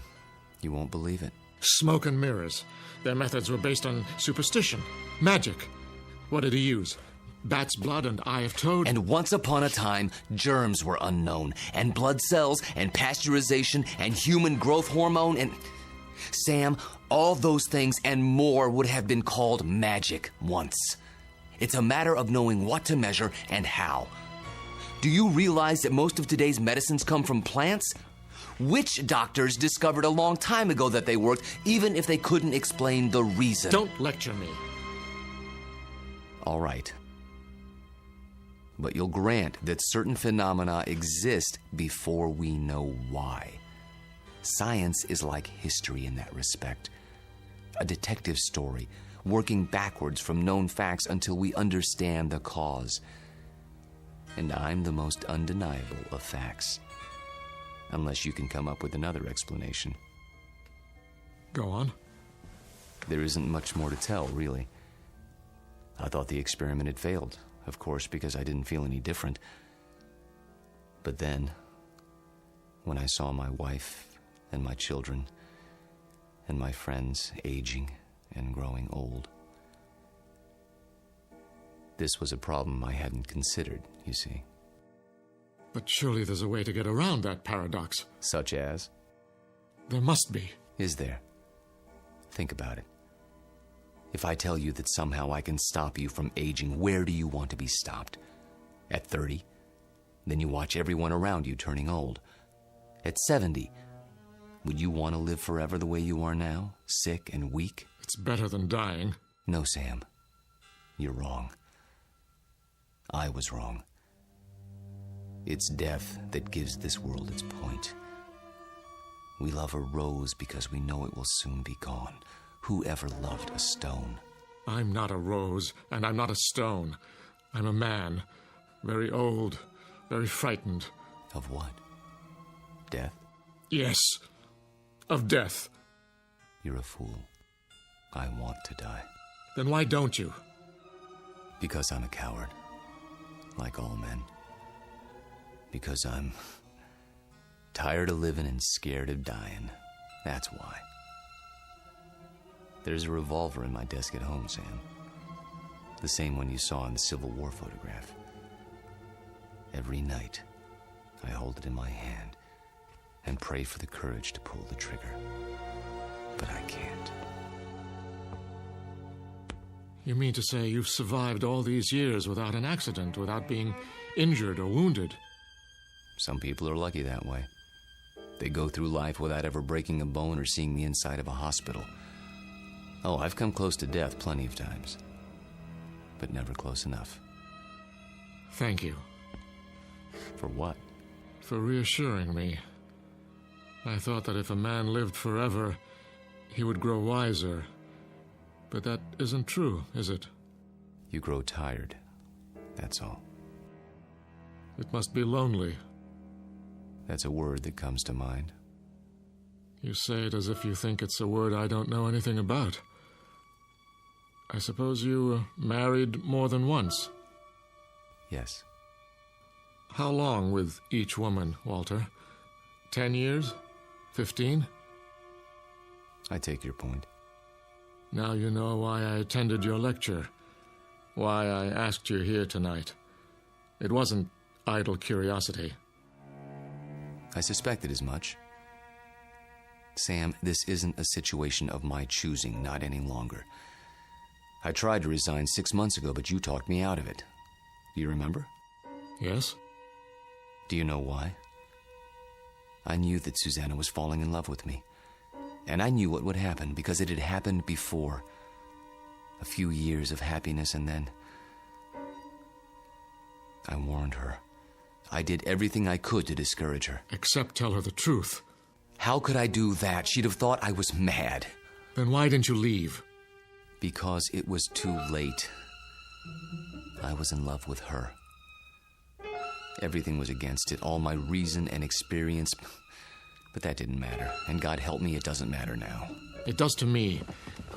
You won't believe it. Smoke and mirrors. Their methods were based on superstition, magic. What did he use? Bat's blood and eye of toad? And once upon a time, germs were unknown, and blood cells, and pasteurization, and human growth hormone, and... Sam, all those things and more would have been called magic once. It's a matter of knowing what to measure and how. Do you realize that most of today's medicines come from plants? Witch doctors discovered a long time ago that they worked, even if they couldn't explain the reason. Don't lecture me. All right. But you'll grant that certain phenomena exist before we know why. Science is like history in that respect. A detective story, working backwards from known facts until we understand the cause. And I'm the most undeniable of facts. Unless you can come up with another explanation. Go on. There isn't much more to tell, really. I thought the experiment had failed, of course, because I didn't feel any different. But then, when I saw my wife and my children and my friends aging and growing old, this was a problem I hadn't considered, you see. But surely there's a way to get around that paradox. Such as? There must be. Is there? Think about it. If I tell you that somehow I can stop you from aging, where do you want to be stopped? At 30? Then you watch everyone around you turning old. At 70? Would you want to live forever the way you are now? Sick and weak? It's better than dying. No, Sam. You're wrong. I was wrong. It's death that gives this world its point. We love a rose because we know it will soon be gone. Who ever loved a stone? I'm not a rose, and I'm not a stone. I'm a man. Very old, very frightened. Of what? Death? Yes, of death. You're a fool. I want to die. Then why don't you? Because I'm a coward, like all men. Because I'm tired of living and scared of dying. That's why. There's a revolver in my desk at home, Sam. The same one you saw in the Civil War photograph. Every night, I hold it in my hand and pray for the courage to pull the trigger. But I can't. You mean to say you've survived all these years without an accident, without being injured or wounded? Some people are lucky that way. They go through life without ever breaking a bone or seeing the inside of a hospital. Oh, I've come close to death plenty of times. But never close enough. Thank you. For what? For reassuring me. I thought that if a man lived forever, he would grow wiser. But that isn't true, is it? You grow tired. That's all. It must be lonely. That's a word that comes to mind. You say it as if you think it's a word I don't know anything about. I suppose you married more than once? Yes. How long with each woman, Walter? 10 years? 15? I take your point. Now you know why I attended your lecture. Why I asked you here tonight. It wasn't idle curiosity. I suspected as much. Sam, this isn't a situation of my choosing, not any longer. I tried to resign 6 months ago, but you talked me out of it. Do you remember? Yes. Do you know why? I knew that Susanna was falling in love with me. And I knew what would happen, because it had happened before. A few years of happiness, and then I warned her. I did everything I could to discourage her. Except tell her the truth. How could I do that? She'd have thought I was mad. Then why didn't you leave? Because it was too late. I was in love with her. Everything was against it, all my reason and experience. But that didn't matter. And God help me, it doesn't matter now. It does to me.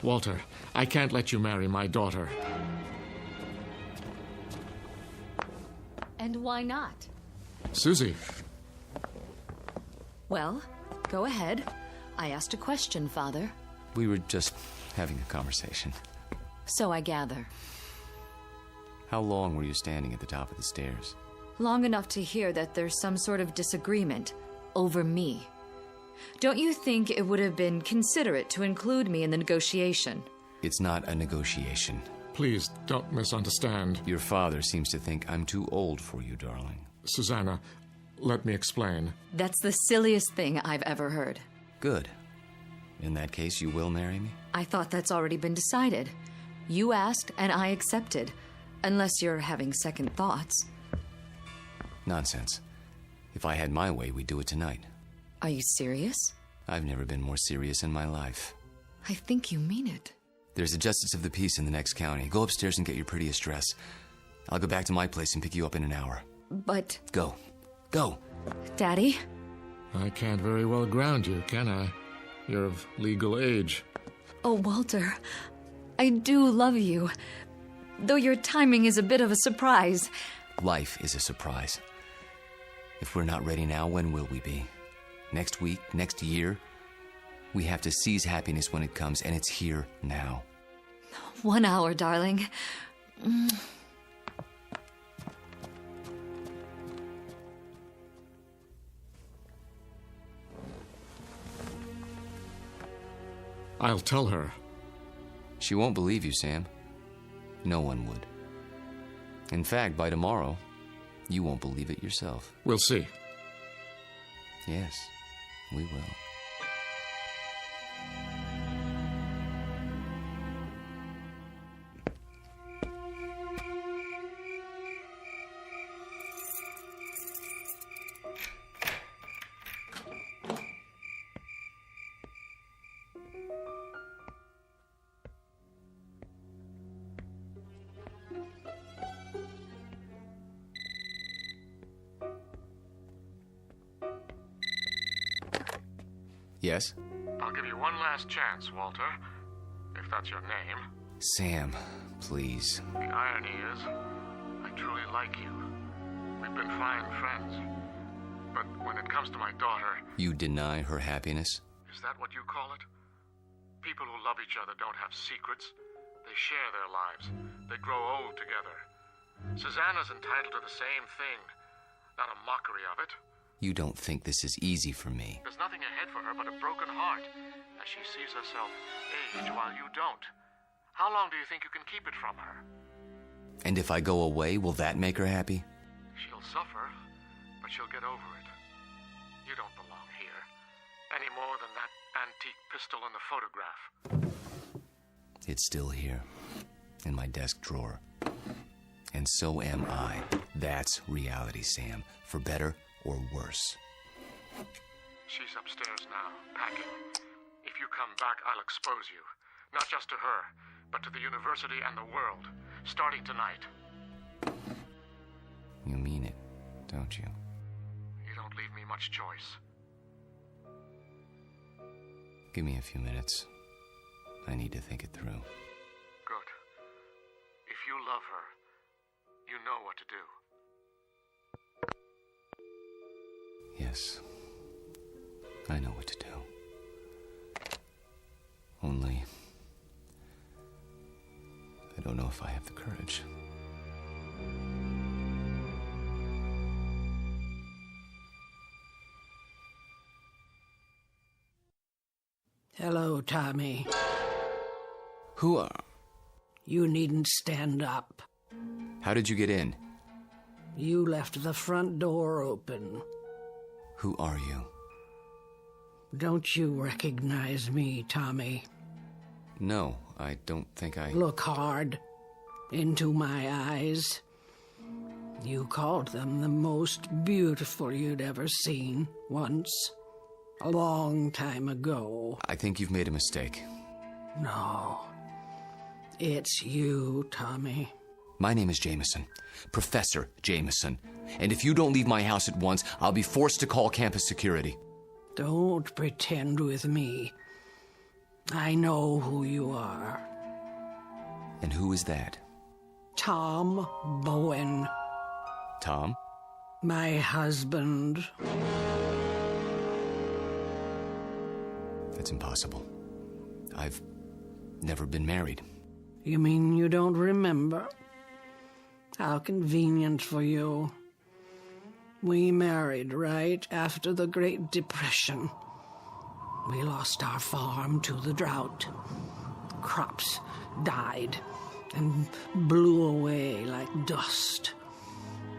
Walter, I can't let you marry my daughter. And why not? Susie. Well, go ahead. I asked a question, Father. We were just having a conversation. So I gather. How long were you standing at the top of the stairs? Long enough to hear that there's some sort of disagreement over me. Don't you think it would have been considerate to include me in the negotiation? It's not a negotiation. Please, don't misunderstand. Your father seems to think I'm too old for you, darling. Susanna, let me explain. That's the silliest thing I've ever heard. Good. In that case, you will marry me? I thought that's already been decided. You asked, and I accepted. Unless you're having second thoughts. Nonsense. If I had my way, we'd do it tonight. Are you serious? I've never been more serious in my life. I think you mean it. There's a justice of the peace in the next county. Go upstairs and get your prettiest dress. I'll go back to my place and pick you up in an hour. But... Go. Go. Daddy? I can't very well ground you, can I? You're of legal age. Oh, Walter, I do love you. Though your timing is a bit of a surprise. Life is a surprise. If we're not ready now, when will we be? Next week? Next year? We have to seize happiness when it comes, and it's here now. 1 hour, darling. I'll tell her. She won't believe you, Sam. No one would. In fact, by tomorrow, you won't believe it yourself. We'll see. Yes, we will. Yes? I'll give you one last chance, Walter, if that's your name. Sam, please. The irony is, I truly like you. We've been fine friends. But when it comes to my daughter... You deny her happiness? Is that what you call it? People who love each other don't have secrets. They share their lives. They grow old together. Susanna's entitled to the same thing. Not a mockery of it. You don't think this is easy for me. There's nothing ahead for her but a broken heart, as she sees herself age while you don't. How long do you think you can keep it from her? And if I go away, will that make her happy? She'll suffer, but she'll get over it. You don't belong here, any more than that antique pistol in the photograph. It's still here, in my desk drawer. And so am I. That's reality, Sam, for better or worse. She's upstairs now, packing. If you come back, I'll expose you. Not just to her, but to the university and the world, starting tonight. You mean it, don't you? You don't leave me much choice. Give me a few minutes. I need to think it through. Good. If you love her, you know what to do. Yes, I know what to do. Only, I don't know if I have the courage. Hello, Tommy. Who are... You needn't stand up. How did you get in? You left the front door open. Who are you? Don't you recognize me, Tommy? No, I don't think I... Look hard into my eyes. You called them the most beautiful you'd ever seen once. A long time ago. I think you've made a mistake. No. It's you, Tommy. My name is Jameson. Professor Jameson. And if you don't leave my house at once, I'll be forced to call campus security. Don't pretend with me. I know who you are. And who is that? Tom Bowen. Tom? My husband. That's impossible. I've never been married. You mean you don't remember? How convenient for you. We married right after the Great Depression. We lost our farm to the drought. Crops died and blew away like dust.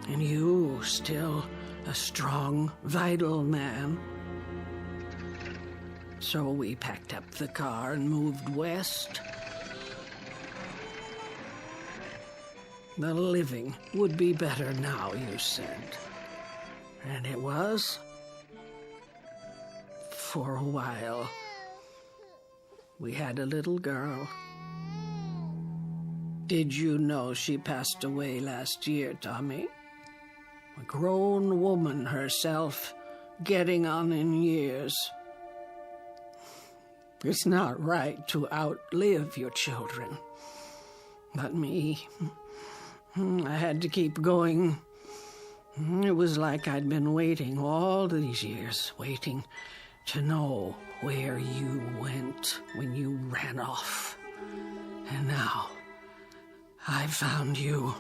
And you, still a strong, vital man. So we packed up the car and moved west. The living would be better now, you said. And it was. For a while. We had a little girl. Did you know she passed away last year, Tommy? A grown woman herself, getting on in years. It's not right to outlive your children. But me, I had to keep going. It was like I'd been waiting all these years, waiting to know where you went when you ran off. And now, I found you.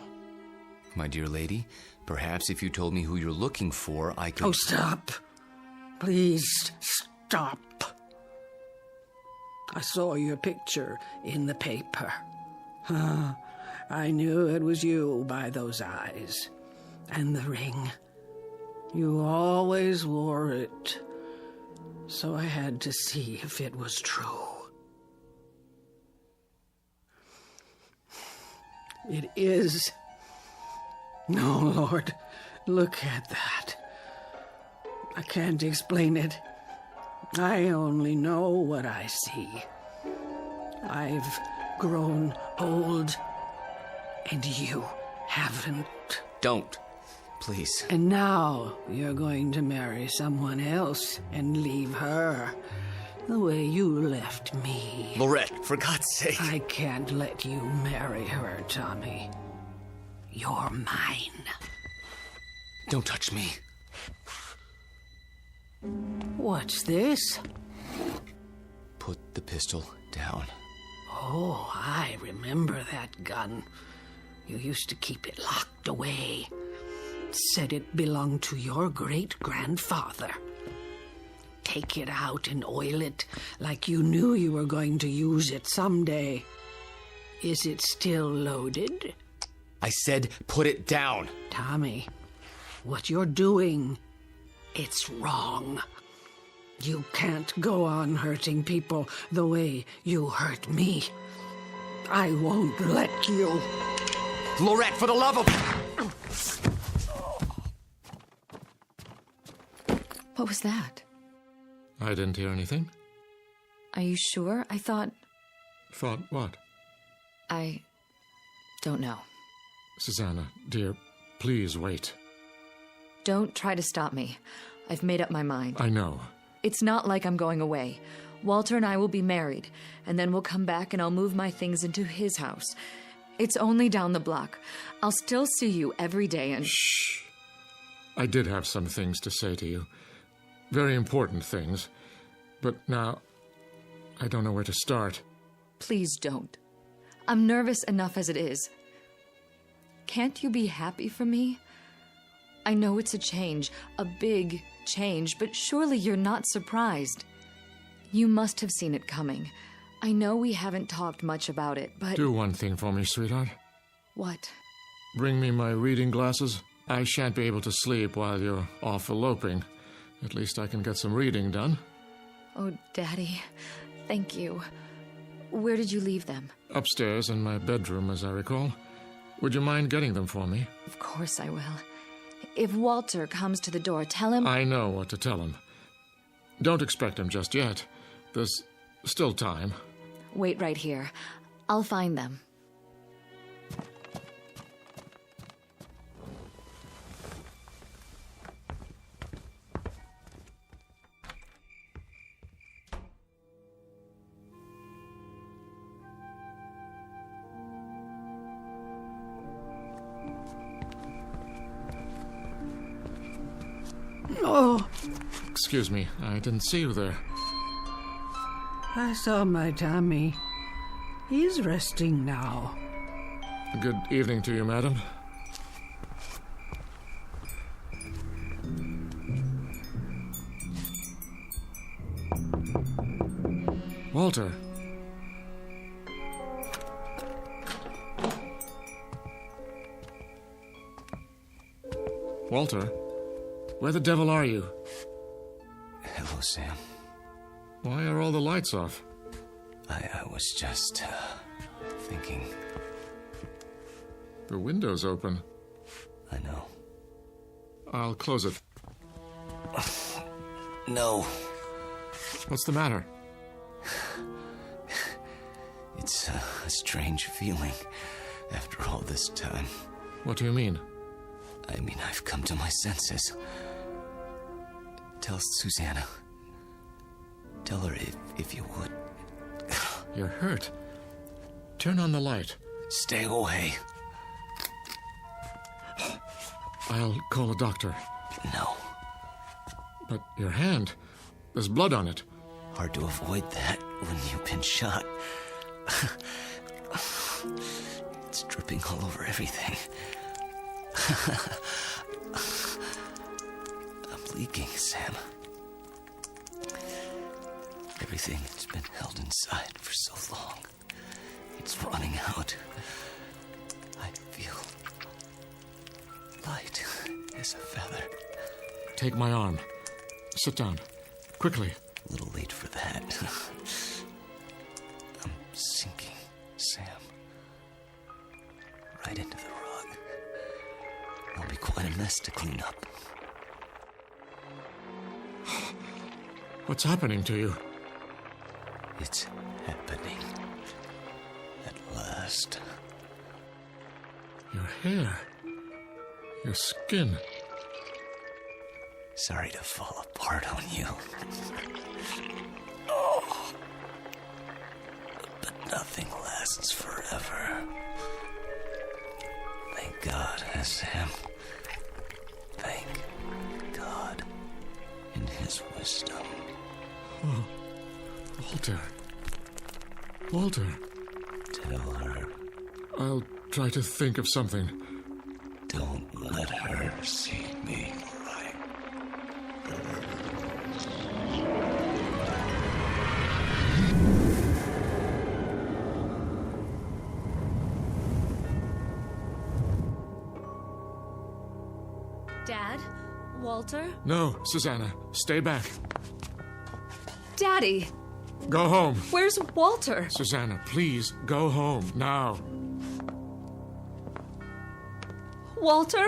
My dear lady, perhaps if you told me who you're looking for, I could... Oh, stop. Please, stop. I saw your picture in the paper. I knew it was you by those eyes. And the ring. You always wore it. So I had to see if it was true. It is. No, Lord, look at that. I can't explain it. I only know what I see. I've grown old, and you haven't. Don't. Please. And now you're going to marry someone else and leave her. The way you left me. Lorette, for God's sake. I can't let you marry her, Tommy. You're mine. Don't touch me. What's this? Put the pistol down. Oh, I remember that gun. You used to keep it locked away. Said it belonged to your great-grandfather. Take it out and oil it like you knew you were going to use it someday. Is it still loaded? I said put it down. Tommy, what you're doing, it's wrong. You can't go on hurting people the way you hurt me. I won't let you. Lorette, for the love of... What was that? I didn't hear anything. Are you sure? I thought... Thought what? I don't know. Susanna, dear, please wait. Don't try to stop me. I've made up my mind. I know. It's not like I'm going away. Walter and I will be married, and then we'll come back and I'll move my things into his house. It's only down the block. I'll still see you every day and... Shh. I did have some things to say to you. Very important things. But now, I don't know where to start. Please don't. I'm nervous enough as it is. Can't you be happy for me? I know it's a change, a big change, but surely you're not surprised. You must have seen it coming. I know we haven't talked much about it, but... Do one thing for me, sweetheart. What? Bring me my reading glasses. I shan't be able to sleep while you're off eloping. At least I can get some reading done. Oh, Daddy, thank you. Where did you leave them? Upstairs in my bedroom, as I recall. Would you mind getting them for me? Of course I will. If Walter comes to the door, tell him... I know what to tell him. Don't expect him just yet. There's still time. Wait right here. I'll find them. Oh. Excuse me, I didn't see you there. I saw my Tommy. He's resting now. Good evening to you, madam. Walter. Walter, where the devil are you? Hello, Sam. Why are all the lights off? I was just, thinking. The window's open. I know. I'll close it. No. What's the matter? It's a strange feeling after all this time. What do you mean? I mean, I've come to my senses. Tell Susanna. Tell her if you would. You're hurt. Turn on the light. Stay away. I'll call a doctor. No. But your hand, there's blood on it. Hard to avoid that when you've been shot. It's dripping all over everything. I'm leaking, Sam. Everything that's been held inside for so long, it's running out. I feel light as a feather. Take my arm. Sit down. Quickly. A little late for that. I'm sinking, Sam. Right into the rug. It'll be quite a mess to clean up. What's happening to you? It's happening. At last. Your hair. Your skin. Sorry to fall apart on you. Oh. But nothing lasts forever. Thank God, Sam. Thank God in his wisdom. Oh, Walter. Tell her. I'll try to think of something. Don't let her see me like Dad? Walter? No, Susanna, stay back. Daddy! Go home. Where's Walter? Susanna, please, go home, now. Walter?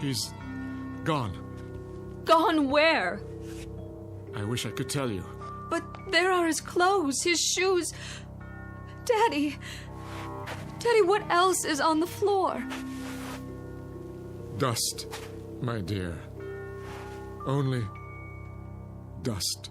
He's gone. Gone where? I wish I could tell you. But there are his clothes, his shoes. Daddy, what else is on the floor? Dust, my dear. Only dust.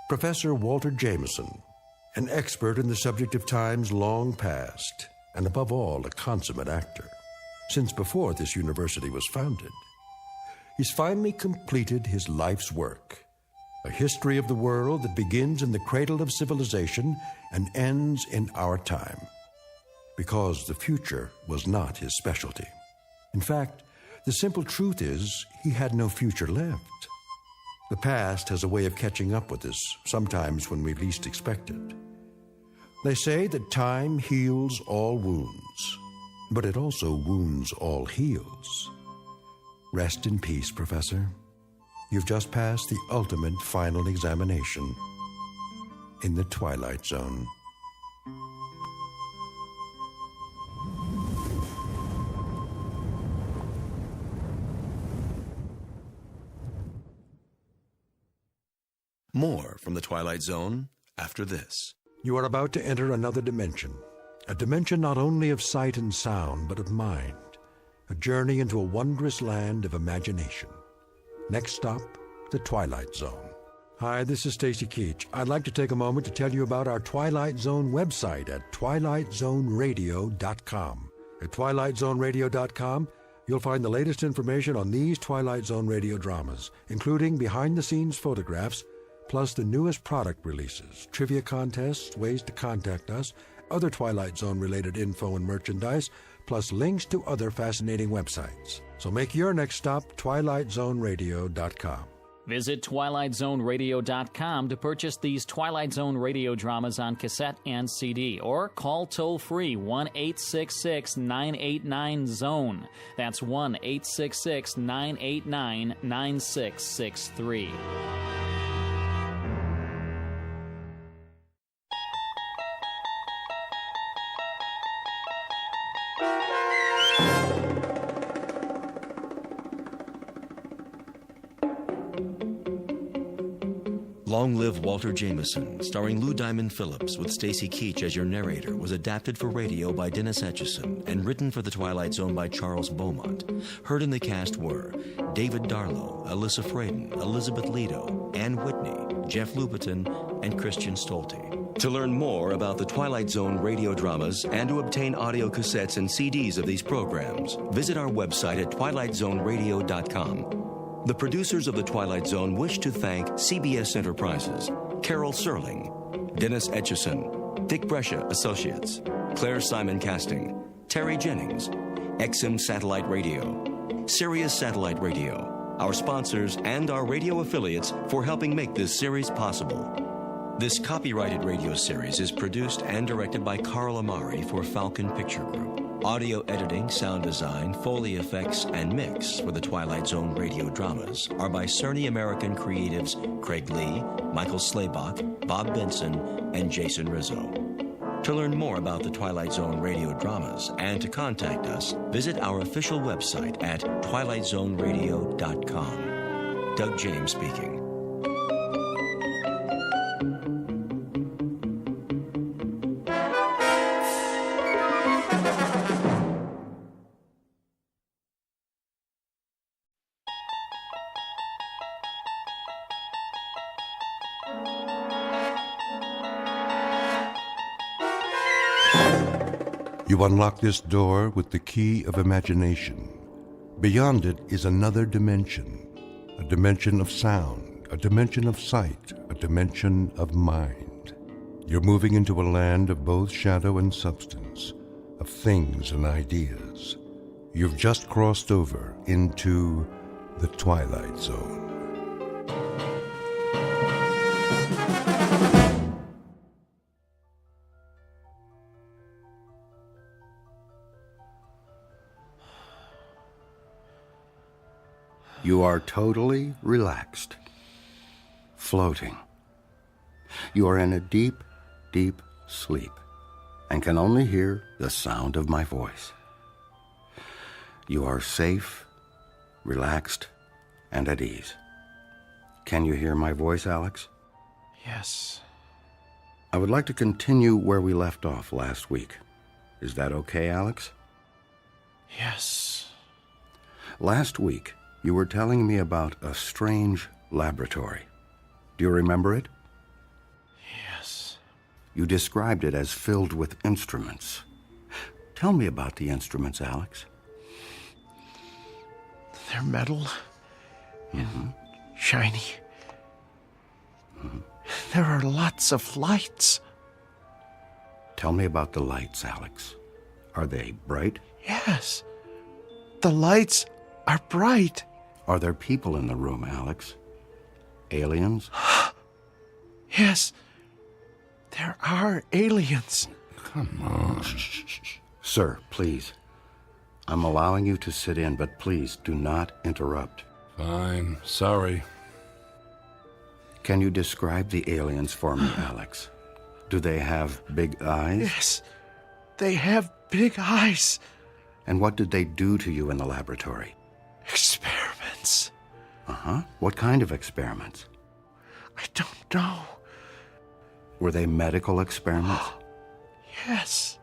Professor Walter Jameson, an expert in the subject of times long past, and above all, a consummate actor, since before this university was founded. He's finally completed his life's work, a history of the world that begins in the cradle of civilization and ends in our time, because the future was not his specialty. In fact, the simple truth is he had no future left. The past has a way of catching up with us, sometimes when we least expect it. They say that time heals all wounds, but it also wounds all heals. Rest in peace, Professor. You've just passed the ultimate final examination in the Twilight Zone. More from the Twilight Zone after this. You are about to enter another dimension, a dimension not only of sight and sound, but of mind, a journey into a wondrous land of imagination. Next stop, the Twilight Zone. Hi, this is Stacy Keach. I'd like to take a moment to tell you about our Twilight Zone website at twilightzoneradio.com. At twilightzoneradio.com, you'll find the latest information on these Twilight Zone radio dramas, including behind-the-scenes photographs, plus the newest product releases, trivia contests, ways to contact us, other Twilight Zone-related info and merchandise, plus links to other fascinating websites. So make your next stop twilightzoneradio.com. Visit twilightzoneradio.com to purchase these Twilight Zone radio dramas on cassette and CD, or call toll-free 1-866-989-ZONE. That's 1-866-989-9663. Long Live Walter Jameson, starring Lou Diamond Phillips with Stacy Keach as your narrator, was adapted for radio by Dennis Etchison and written for The Twilight Zone by Charles Beaumont. Heard in the cast were David Darlow, Alyssa Fraden, Elizabeth Lido, Ann Whitney, Jeff Lupetin, and Christian Stolte. To learn more about the Twilight Zone radio dramas and to obtain audio cassettes and CDs of these programs, visit our website at twilightzoneradio.com. The producers of The Twilight Zone wish to thank CBS Enterprises, Carol Serling, Dennis Etchison, Dick Brescia Associates, Claire Simon Casting, Terry Jennings, XM Satellite Radio, Sirius Satellite Radio, our sponsors and our radio affiliates for helping make this series possible. This copyrighted radio series is produced and directed by Carl Amari for Falcon Picture Group. Audio editing, sound design, Foley effects, and mix for the Twilight Zone radio dramas are by Cerny American creatives Craig Lee, Michael Slaybach, Bob Benson, and Jason Rizzo. To learn more about the Twilight Zone radio dramas and to contact us, visit our official website at twilightzoneradio.com. Doug James speaking. You unlock this door with the key of imagination. Beyond it is another dimension, a dimension of sound, a dimension of sight, a dimension of mind. You're moving into a land of both shadow and substance, of things and ideas. You've just crossed over into the Twilight Zone. You are totally relaxed, floating. You are in a deep, deep sleep and can only hear the sound of my voice. You are safe, relaxed, and at ease. Can you hear my voice, Alex? Yes. I would like to continue where we left off last week. Is that okay, Alex? Yes. Last week, you were telling me about a strange laboratory. Do you remember it? Yes. You described it as filled with instruments. Tell me about the instruments, Alex. They're metal and shiny. There are lots of lights. Tell me about the lights, Alex. Are they bright? Yes. The lights are bright. Are there people in the room, Alex? Aliens? Yes. There are aliens. Come on. Sir, please. I'm allowing you to sit in, but please do not interrupt. Fine. Sorry. Can you describe the aliens for me, Alex? Do they have big eyes? Yes. They have big eyes. And what did they do to you in the laboratory? Experiments. Uh-huh. What kind of experiments? I don't know. Were they medical experiments? Yes.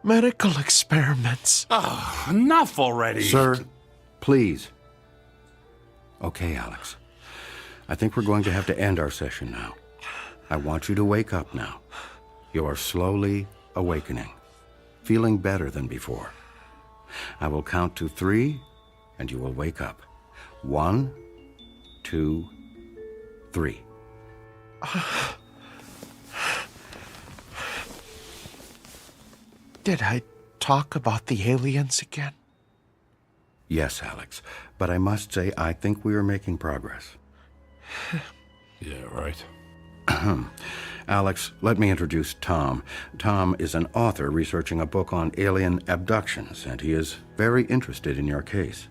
Medical experiments. Oh, enough already. Sir, please. Okay, Alex. I think we're going to have to end our session now. I want you to wake up now. You are slowly awakening, feeling better than before. I will count to 3, and you will wake up. 1, 2, 3. Did I talk about the aliens again? Yes, Alex, but I must say I think we are making progress. Yeah, right. Alex, let me introduce Tom. Tom is an author researching a book on alien abductions, and he is very interested in your case.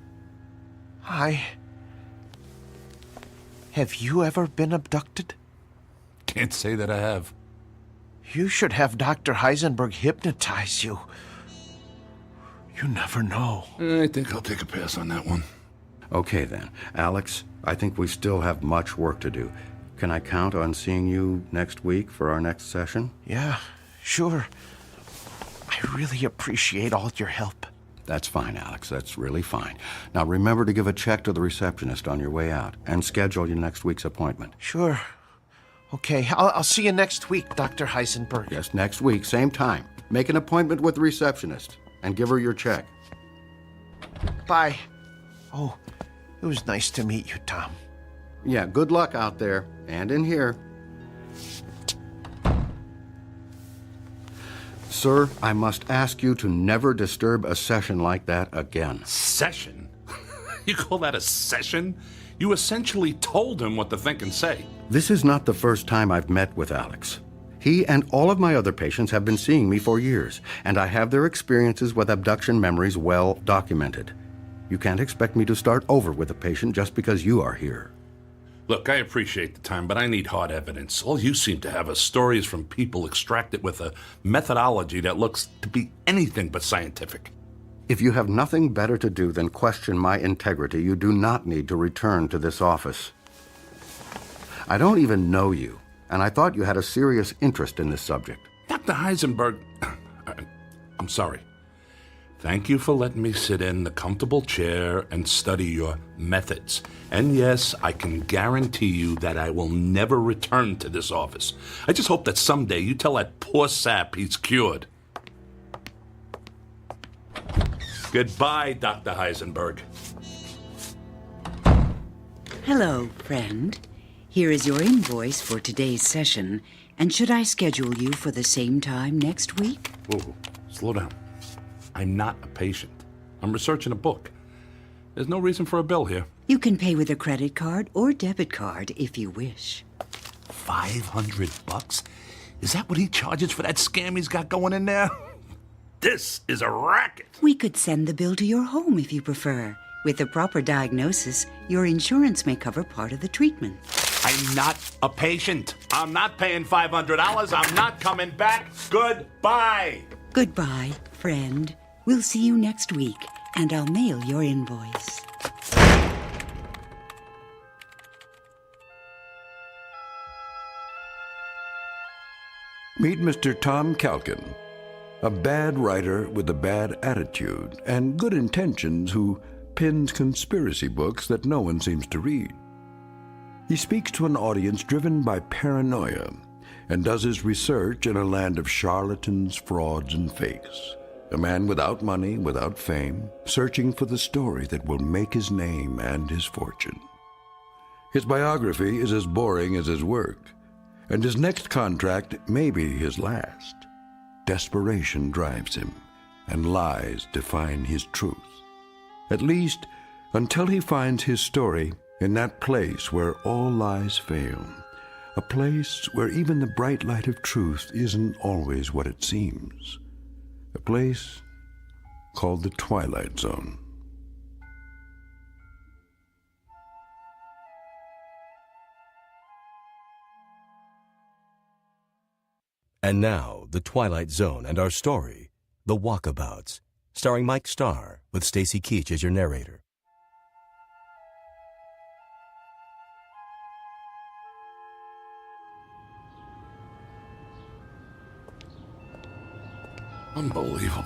Have you ever been abducted? Can't say that I have. You should have Dr. Heisenberg hypnotize you. You never know. I think I'll take a pass on that one. Okay, then. Alex, I think we still have much work to do. Can I count on seeing you next week for our next session? Yeah, sure. I really appreciate all your help. That's fine, Alex. That's really fine. Now, remember to give a check to the receptionist on your way out and schedule your next week's appointment. Sure. Okay, I'll see you next week, Dr. Heisenberg. Yes, next week, same time. Make an appointment with the receptionist and give her your check. Bye. Oh, it was nice to meet you, Tom. Yeah, good luck out there and in here. Sir, I must ask you to never disturb a session like that again. Session? You call that a session? You essentially told him what to think and say. This is not the first time I've met with Alex. He and all of my other patients have been seeing me for years, and I have their experiences with abduction memories well documented. You can't expect me to start over with a patient just because you are here. Look, I appreciate the time, but I need hard evidence. All you seem to have are stories from people extracted with a methodology that looks to be anything but scientific. If you have nothing better to do than question my integrity, you do not need to return to this office. I don't even know you, and I thought you had a serious interest in this subject. Dr. Heisenberg, I'm sorry. Thank you for letting me sit in the comfortable chair and study your methods. And yes, I can guarantee you that I will never return to this office. I just hope that someday you tell that poor sap he's cured. Goodbye, Dr. Heisenberg. Hello, friend. Here is your invoice for today's session, and should I schedule you for the same time next week? Whoa, slow down. I'm not a patient. I'm researching a book. There's no reason for a bill here. You can pay with a credit card or debit card if you wish. $500? Is that what he charges for that scam he's got going in there? This is a racket. We could send the bill to your home if you prefer. With the proper diagnosis, your insurance may cover part of the treatment. I'm not a patient. I'm not paying $500. I'm not coming back. Goodbye. Goodbye, friend. We'll see you next week, and I'll mail your invoice. Meet Mr. Tom Calkin, a bad writer with a bad attitude and good intentions who pins conspiracy books that no one seems to read. He speaks to an audience driven by paranoia and does his research in a land of charlatans, frauds, and fakes. A man without money, without fame, searching for the story that will make his name and his fortune. His biography is as boring as his work, and his next contract may be his last. Desperation drives him, and lies define his truth. At least until he finds his story in that place where all lies fail, a place where even the bright light of truth isn't always what it seems. A place called the Twilight Zone. And now, The Twilight Zone and our story, The Walkabouts, starring Mike Starr, with Stacy Keach as your narrator. Unbelievable.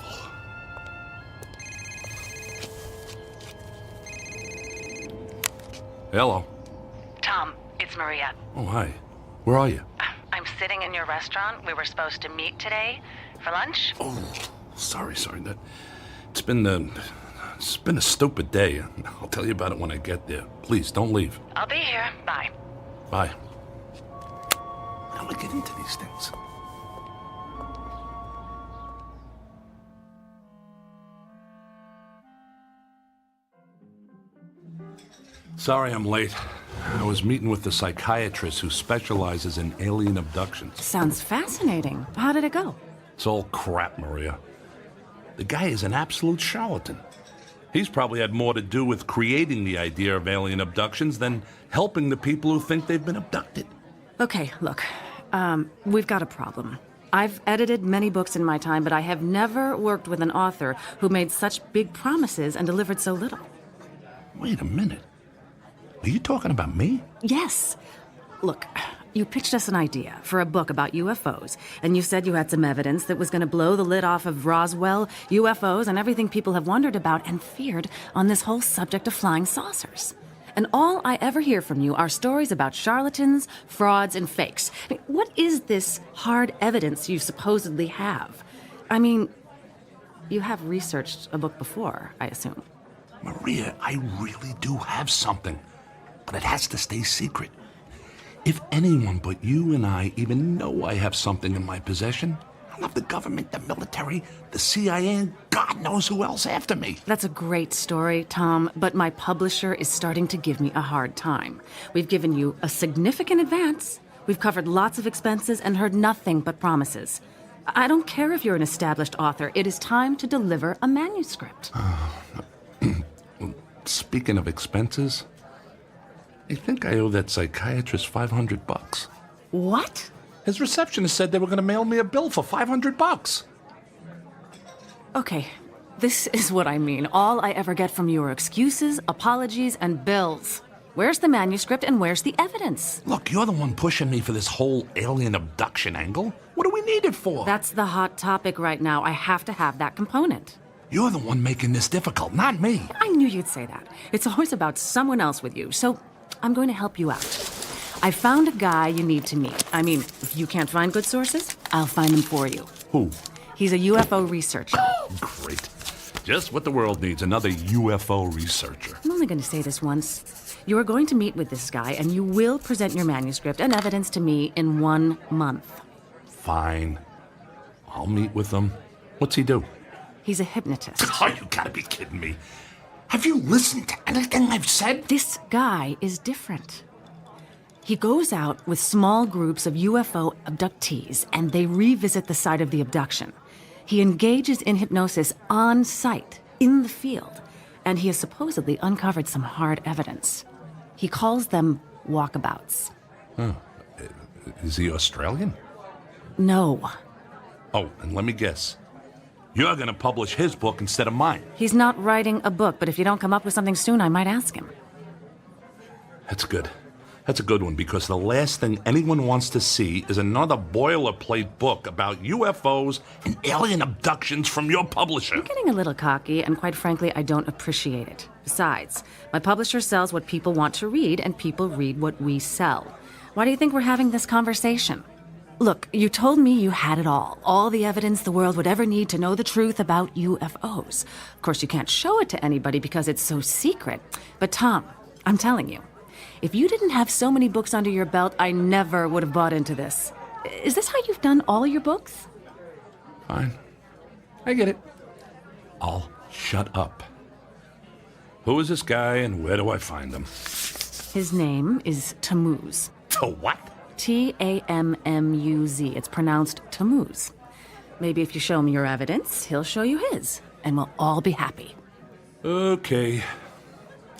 Hello. Tom, it's Maria. Oh, hi. Where are you? I'm sitting in your restaurant. We were supposed to meet today for lunch. Oh, sorry. It's been a stupid day. I'll tell you about it when I get there. Please, don't leave. I'll be here. Bye. Bye. How do I get into these things? Sorry I'm late. I was meeting with the psychiatrist who specializes in alien abductions. Sounds fascinating. How did it go? It's all crap, Maria. The guy is an absolute charlatan. He's probably had more to do with creating the idea of alien abductions than helping the people who think they've been abducted. Okay, look. We've got a problem. I've edited many books in my time, but I have never worked with an author who made such big promises and delivered so little. Wait a minute. Are you talking about me? Yes. Look, you pitched us an idea for a book about UFOs, and you said you had some evidence that was going to blow the lid off of Roswell, UFOs, and everything people have wondered about and feared on this whole subject of flying saucers. And all I ever hear from you are stories about charlatans, frauds, and fakes. I mean, what is this hard evidence you supposedly have? I mean, you have researched a book before, I assume. Maria, I really do have something. But it has to stay secret. If anyone but you and I even know I have something in my possession, I'll have the government, the military, the CIA, and God knows who else after me. That's a great story, Tom, but my publisher is starting to give me a hard time. We've given you a significant advance. We've covered lots of expenses and heard nothing but promises. I don't care if you're an established author. It is time to deliver a manuscript. Speaking of expenses, I think I owe that psychiatrist $500. What? His receptionist said they were going to mail me a bill for $500. Okay, this is what I mean. All I ever get from you are excuses, apologies, and bills. Where's the manuscript and where's the evidence? Look, you're the one pushing me for this whole alien abduction angle. What do we need it for? That's the hot topic right now. I have to have that component. You're the one making this difficult, not me. I knew you'd say that. It's always about someone else with you, so I'm going to help you out. I found a guy you need to meet. I mean, if you can't find good sources, I'll find them for you. Who? He's a UFO researcher. Great. Just what the world needs, another UFO researcher. I'm only going to say this once. You are going to meet with this guy, and you will present your manuscript and evidence to me in 1 month. Fine. I'll meet with him. What's he do? He's a hypnotist. Oh, you gotta be kidding me. Have you listened to anything I've said? This guy is different. He goes out with small groups of UFO abductees, and they revisit the site of the abduction. He engages in hypnosis on site, in the field, and he has supposedly uncovered some hard evidence. He calls them walkabouts. Huh. Is he Australian? No. Oh, and let me guess. You're gonna publish his book instead of mine. He's not writing a book, but if you don't come up with something soon, I might ask him. That's good. That's a good one, because the last thing anyone wants to see is another boilerplate book about UFOs and alien abductions from your publisher. You're getting a little cocky, and quite frankly, I don't appreciate it. Besides, my publisher sells what people want to read, and people read what we sell. Why do you think we're having this conversation? Look, you told me you had it all the evidence the world would ever need to know the truth about UFOs. Of course, you can't show it to anybody because it's so secret. But Tom, I'm telling you, if you didn't have so many books under your belt, I never would have bought into this. Is this how you've done all your books? Fine. I get it. I'll shut up. Who is this guy and where do I find him? His name is Tammuz. To what? Tammuz. It's pronounced Tammuz. Maybe if you show him your evidence, he'll show you his, and we'll all be happy. Okay.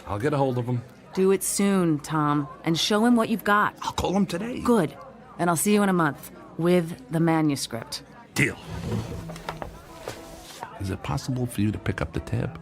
I'll get a hold of him. Do it soon, Tom, and show him what you've got. I'll call him today. Good. And I'll see you in a month with the manuscript. Deal. Is it possible for you to pick up the tab?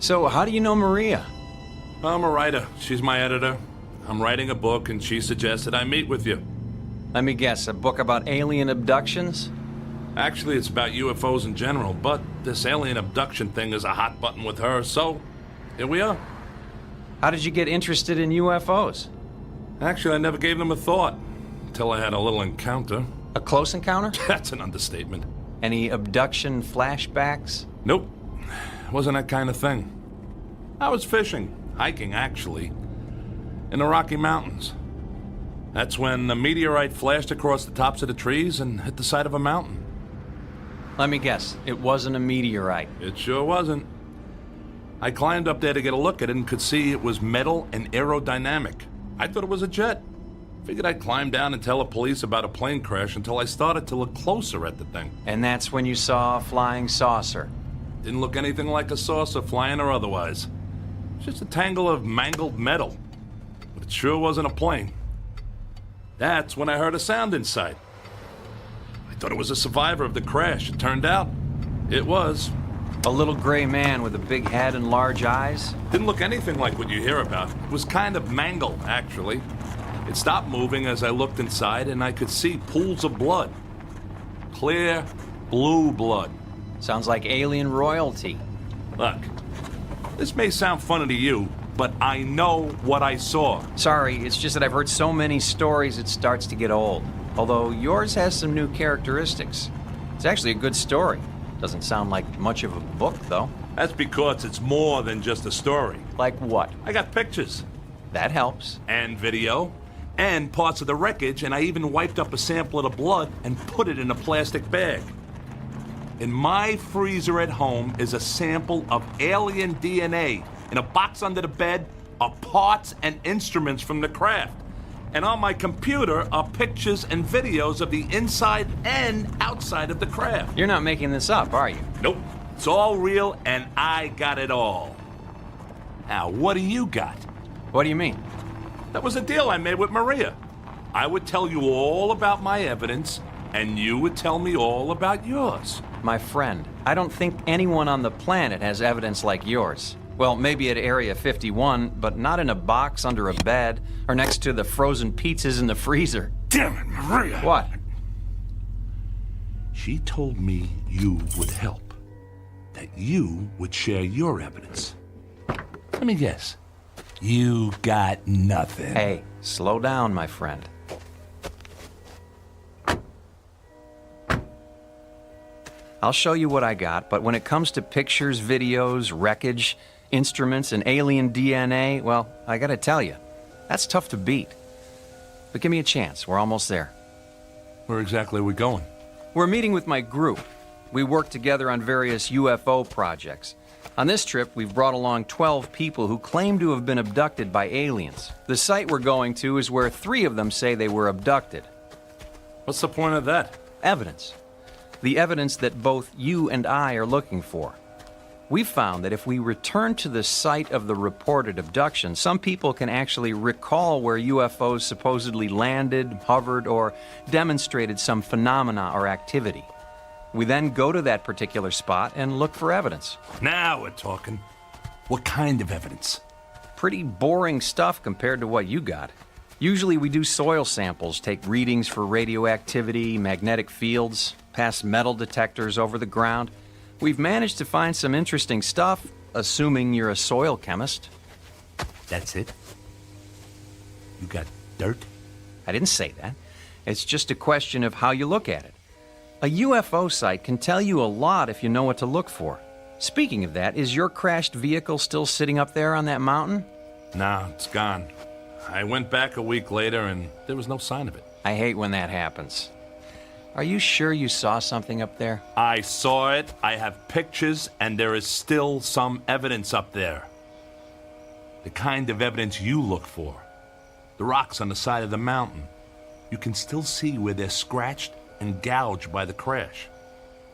So, how do you know Maria? I'm a writer. She's my editor. I'm writing a book, and she suggested I meet with you. Let me guess, a book about alien abductions? Actually, it's about UFOs in general, but this alien abduction thing is a hot button with her, so here we are. How did you get interested in UFOs? Actually, I never gave them a thought, until I had a little encounter. A close encounter? That's an understatement. Any abduction flashbacks? Nope. Wasn't that kind of thing. I was fishing, hiking actually, in the Rocky Mountains. That's when a meteorite flashed across the tops of the trees and hit the side of a mountain. Let me guess, it wasn't a meteorite. It sure wasn't. I climbed up there to get a look at it and could see it was metal and aerodynamic. I thought it was a jet. Figured I'd climb down and tell the police about a plane crash until I started to look closer at the thing. And that's when you saw a flying saucer. Didn't look anything like a saucer, flying or otherwise. Just a tangle of mangled metal. But it sure wasn't a plane. That's when I heard a sound inside. I thought it was a survivor of the crash. It turned out, it was. A little gray man with a big head and large eyes? Didn't look anything like what you hear about. It was kind of mangled, actually. It stopped moving as I looked inside, and I could see pools of blood. Clear, blue blood. Sounds like alien royalty. Look, this may sound funny to you, but I know what I saw. Sorry, it's just that I've heard so many stories it starts to get old. Although yours has some new characteristics. It's actually a good story. Doesn't sound like much of a book, though. That's because it's more than just a story. Like what? I got pictures. That helps. And video. And parts of the wreckage, and I even wiped up a sample of the blood and put it in a plastic bag. In my freezer at home is a sample of alien DNA. In a box under the bed are parts and instruments from the craft. And on my computer are pictures and videos of the inside and outside of the craft. You're not making this up, are you? Nope. It's all real, and I got it all. Now, what do you got? What do you mean? That was a deal I made with Maria. I would tell you all about my evidence, and you would tell me all about yours. My friend, I don't think anyone on the planet has evidence like yours. Well, maybe at Area 51, but not in a box under a bed or next to the frozen pizzas in the freezer. Damn it, Maria! What? She told me you would help. That you would share your evidence. Let me guess. You got nothing. Hey, slow down, my friend. I'll show you what I got, but when it comes to pictures, videos, wreckage, instruments, and alien DNA, well, I gotta tell you, that's tough to beat. But give me a chance. We're almost there. Where exactly are we going? We're meeting with my group. We work together on various UFO projects. On this trip, we've brought along 12 people who claim to have been abducted by aliens. The site we're going to is where 3 of them say they were abducted. What's the point of that? Evidence. The evidence that both you and I are looking for. We found that if we return to the site of the reported abduction, some people can actually recall where UFOs supposedly landed, hovered, or demonstrated some phenomena or activity. We then go to that particular spot and look for evidence. Now we're talking. What kind of evidence? Pretty boring stuff compared to what you got. Usually we do soil samples, take readings for radioactivity, magnetic fields, pass metal detectors over the ground. We've managed to find some interesting stuff, assuming you're a soil chemist. That's it? You got dirt? I didn't say that. It's just a question of how you look at it. A UFO site can tell you a lot if you know what to look for. Speaking of that, is your crashed vehicle still sitting up there on that mountain? Nah, it's gone. I went back a week later and there was no sign of it. I hate when that happens. Are you sure you saw something up there? I saw it, I have pictures, and there is still some evidence up there. The kind of evidence you look for. The rocks on the side of the mountain. You can still see where they're scratched and gouged by the crash.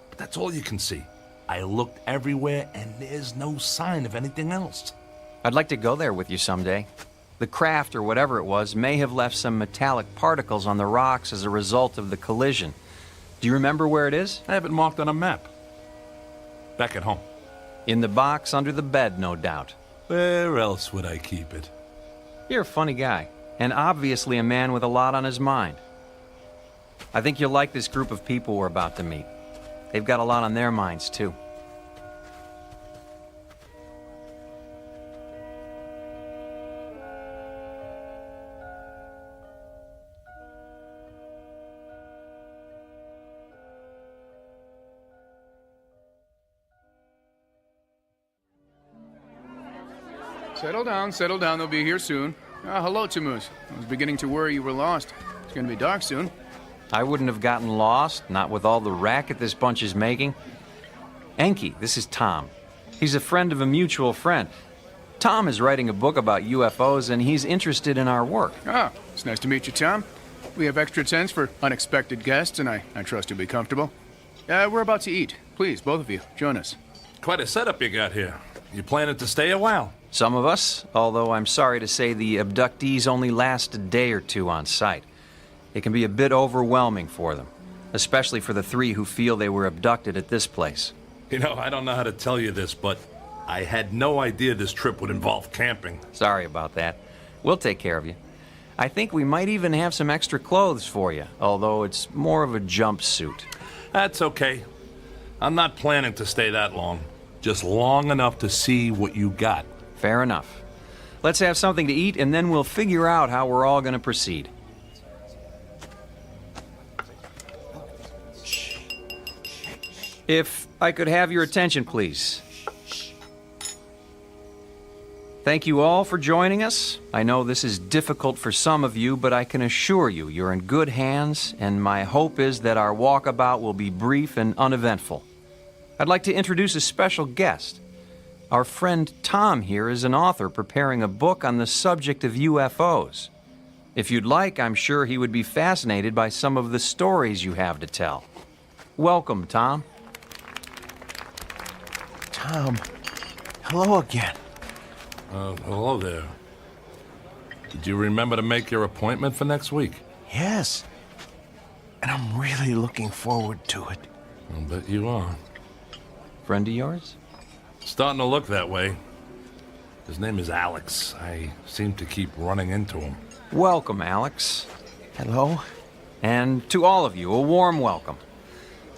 But that's all you can see. I looked everywhere and there's no sign of anything else. I'd like to go there with you someday. The craft, or whatever it was, may have left some metallic particles on the rocks as a result of the collision. Do you remember where it is? I have it marked on a map. Back at home. In the box under the bed, no doubt. Where else would I keep it? You're a funny guy, and obviously a man with a lot on his mind. I think you'll like this group of people we're about to meet. They've got a lot on their minds, too. Settle down. They'll be here soon. Hello, Tammuz. I was beginning to worry you were lost. It's going to be dark soon. I wouldn't have gotten lost, not with all the racket this bunch is making. Enki, this is Tom. He's a friend of a mutual friend. Tom is writing a book about UFOs, and he's interested in our work. Ah, it's nice to meet you, Tom. We have extra tents for unexpected guests, and I trust you'll be comfortable. We're about to eat. Please, both of you, join us. Quite a setup you got here. You planning to stay a while? Some of us, although I'm sorry to say the abductees only last a day or two on site. It can be a bit overwhelming for them, especially for the 3 who feel they were abducted at this place. You know, I don't know how to tell you this, but I had no idea this trip would involve camping. Sorry about that. We'll take care of you. I think we might even have some extra clothes for you, although it's more of a jumpsuit. That's okay. I'm not planning to stay that long. Just long enough to see what you got. Fair enough. Let's have something to eat, and then we'll figure out how we're all going to proceed. If I could have your attention, please. Thank you all for joining us. I know this is difficult for some of you, but I can assure you you're in good hands, and my hope is that our walkabout will be brief and uneventful. I'd like to introduce a special guest. Our friend Tom here is an author preparing a book on the subject of UFOs. If you'd like, I'm sure he would be fascinated by some of the stories you have to tell. Welcome, Tom. Tom, hello again. Hello there. Did you remember to make your appointment for next week? Yes. and I'm really looking forward to it. I'll bet you are. Friend of yours? Starting to look that way. His name is Alex. I seem to keep running into him. Welcome, Alex. Hello? And to all of you, a warm welcome.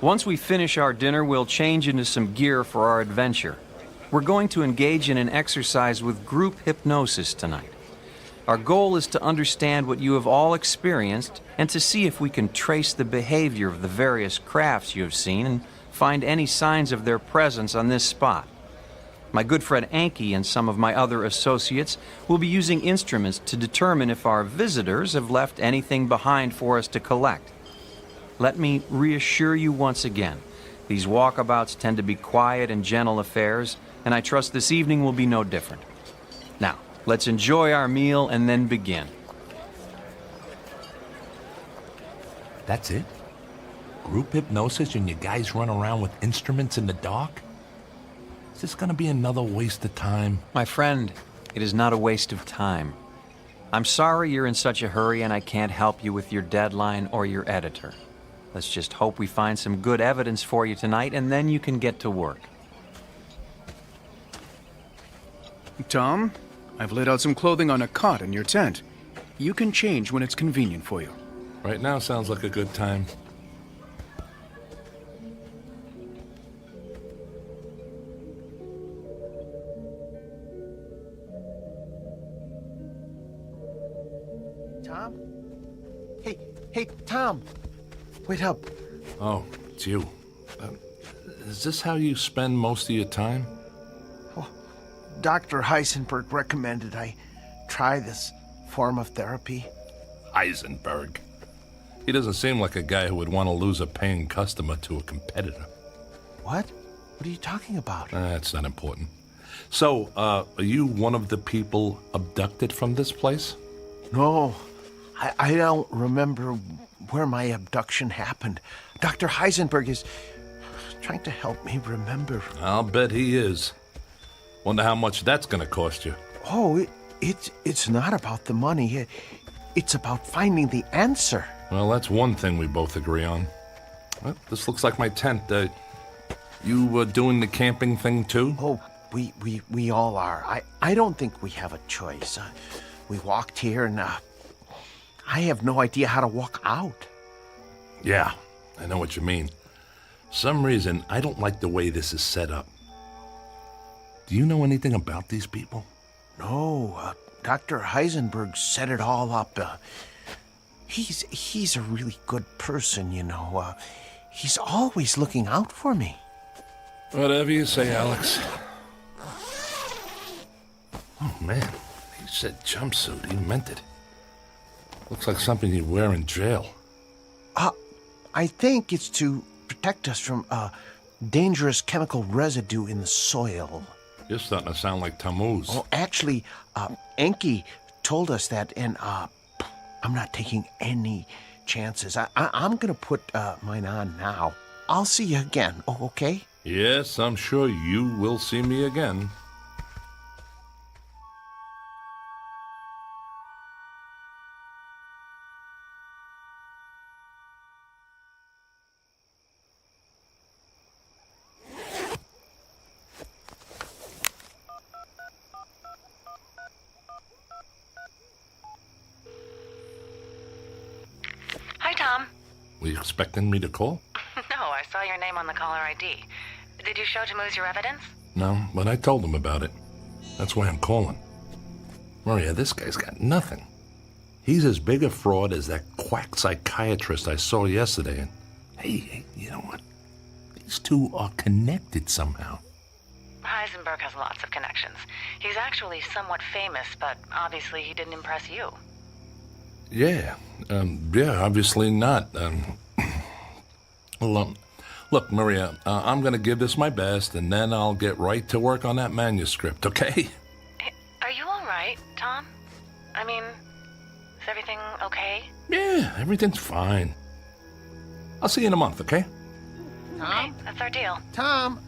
Once we finish our dinner, we'll change into some gear for our adventure. We're going to engage in an exercise with group hypnosis tonight. Our goal is to understand what you have all experienced and to see if we can trace the behavior of the various crafts you have seen and find any signs of their presence on this spot. My good friend Anki and some of my other associates will be using instruments to determine if our visitors have left anything behind for us to collect. Let me reassure you once again, these walkabouts tend to be quiet and gentle affairs, and I trust this evening will be no different. Now, let's enjoy our meal and then begin. That's it? Group hypnosis and you guys run around with instruments in the dark? Is this gonna be another waste of time? My friend, it is not a waste of time. I'm sorry you're in such a hurry and I can't help you with your deadline or your editor. Let's just hope we find some good evidence for you tonight and then you can get to work. Tom, I've laid out some clothing on a cot in your tent. You can change when it's convenient for you. Right now sounds like a good time. Tom? Hey, Tom! Wait up. Oh, it's you. Is this how you spend most of your time? Oh, Dr. Heisenberg recommended I try this form of therapy. Heisenberg? He doesn't seem like a guy who would want to lose a paying customer to a competitor. What? What are you talking about? That's not important. So, are you one of the people abducted from this place? No, I don't remember where my abduction happened. Dr. Heisenberg is trying to help me remember. I'll bet he is. Wonder how much that's going to cost you. Oh, it's not about the money. It's about finding the answer. Well, that's one thing we both agree on. Well, this looks like my tent. You doing the camping thing too? Oh, we all are. I don't think we have a choice. We walked here and I have no idea how to walk out. Yeah, I know what you mean. Some reason I don't like the way this is set up. Do you know anything about these people? No, Dr. Heisenberg set it all up. He's a really good person, you know. He's always looking out for me. Whatever you say, Alex. Oh, man. He said jumpsuit. He meant it. Looks like something you'd wear in jail. I think it's to protect us from dangerous chemical residue in the soil. You're starting to sound like Tammuz. Oh, actually, Enki told us that, and I'm not taking any chances. I'm going to put mine on now. I'll see you again, okay? Yes, I'm sure you will see me again. Hi, Tom. Were you expecting me to call? No, I saw your name on the caller ID. Did you show Tammuz your evidence? No, but I told him about it. That's why I'm calling. Maria, this guy's got nothing. He's as big a fraud as that quack psychiatrist I saw yesterday. And hey, you know what? These two are connected somehow. Heisenberg has lots of connections. He's actually somewhat famous, but obviously he didn't impress you. Yeah, obviously not. Look, Maria, I'm going to give this my best, and then I'll get right to work on that manuscript, okay? Are you all right, Tom? I mean, is everything okay? Yeah, everything's fine. I'll see you in a month, okay? Tom? Okay, that's our deal. Tom?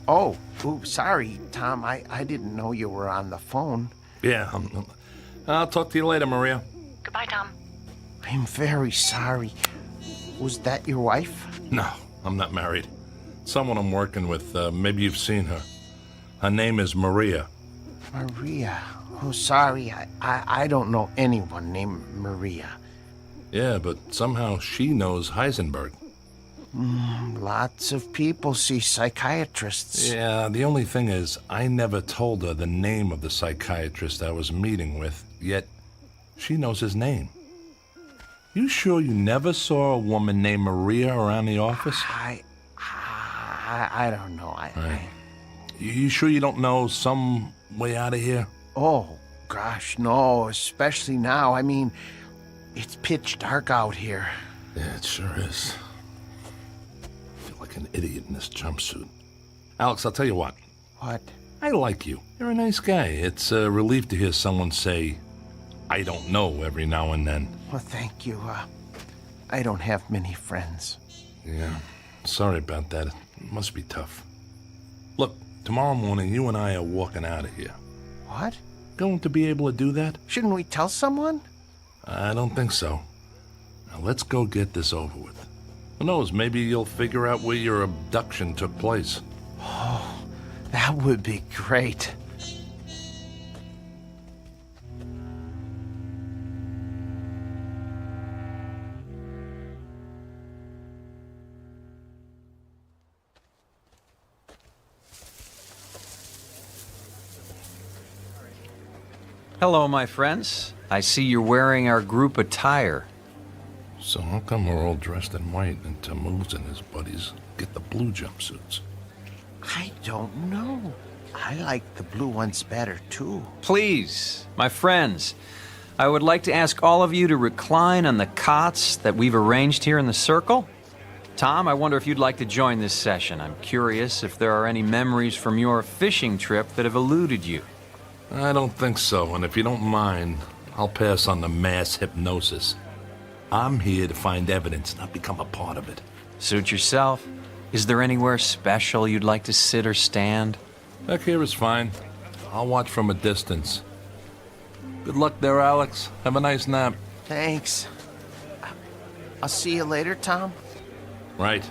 Oh, sorry, Tom. I didn't know you were on the phone. Yeah, I'll talk to you later, Maria. Goodbye, Tom. I'm very sorry. Was that your wife? No, I'm not married. Someone I'm working with, maybe you've seen her. Her name is Maria. Maria? Oh, sorry, I don't know anyone named Maria. Yeah, but somehow she knows Heisenberg. Lots of people see psychiatrists. Yeah, the only thing is, I never told her the name of the psychiatrist I was meeting with, yet she knows his name. You sure you never saw a woman named Maria around the office? I don't know. You sure you don't know some way out of here? Oh, gosh, no, especially now. I mean, it's pitch dark out here. Yeah, it sure is. I feel like an idiot in this jumpsuit. Alex, I'll tell you what. What? I like you. You're a nice guy. It's a relief to hear someone say, I don't know, every now and then. Well, thank you. I don't have many friends. Yeah, sorry about that. It must be tough. Look, tomorrow morning you and I are walking out of here. What? Going to be able to do that? Shouldn't we tell someone? I don't think so. Now let's go get this over with. Who knows, maybe you'll figure out where your abduction took place. Oh, that would be great. Hello, my friends. I see you're wearing our group attire. So how come we're all dressed in white and Tammuz and his buddies get the blue jumpsuits? I don't know. I like the blue ones better, too. Please, my friends, I would like to ask all of you to recline on the cots that we've arranged here in the circle. Tom, I wonder if you'd like to join this session. I'm curious if there are any memories from your fishing trip that have eluded you. I don't think so, and if you don't mind, I'll pass on the mass hypnosis. I'm here to find evidence, not become a part of it. Suit yourself. Is there anywhere special you'd like to sit or stand? Back here is fine. I'll watch from a distance. Good luck there, Alex. Have a nice nap. Thanks. I'll see you later, Tom. Right.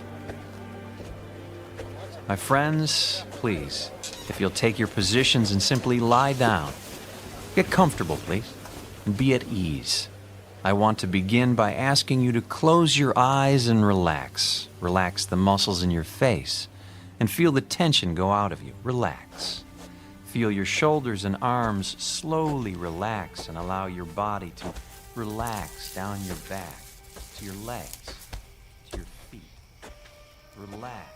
My friends, please, if you'll take your positions and simply lie down. Get comfortable, please, and be at ease. I want to begin by asking you to close your eyes and relax. Relax the muscles in your face and feel the tension go out of you. Relax. Feel your shoulders and arms slowly relax and allow your body to relax down your back, to your legs, to your feet. Relax.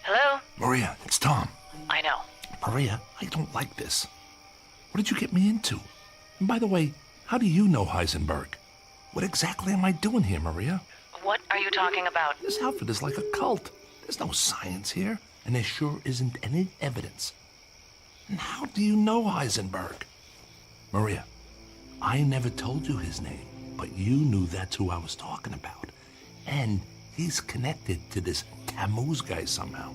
Hello? Maria, it's Tom. I know. Maria, I don't like this. What did you get me into? And by the way, how do you know Heisenberg? What exactly am I doing here, Maria? What are you talking about? This outfit is like a cult. There's no science here, and there sure isn't any evidence. And how do you know Heisenberg? Maria, I never told you his name, but you knew that's who I was talking about. And he's connected to this Tammuz guy somehow.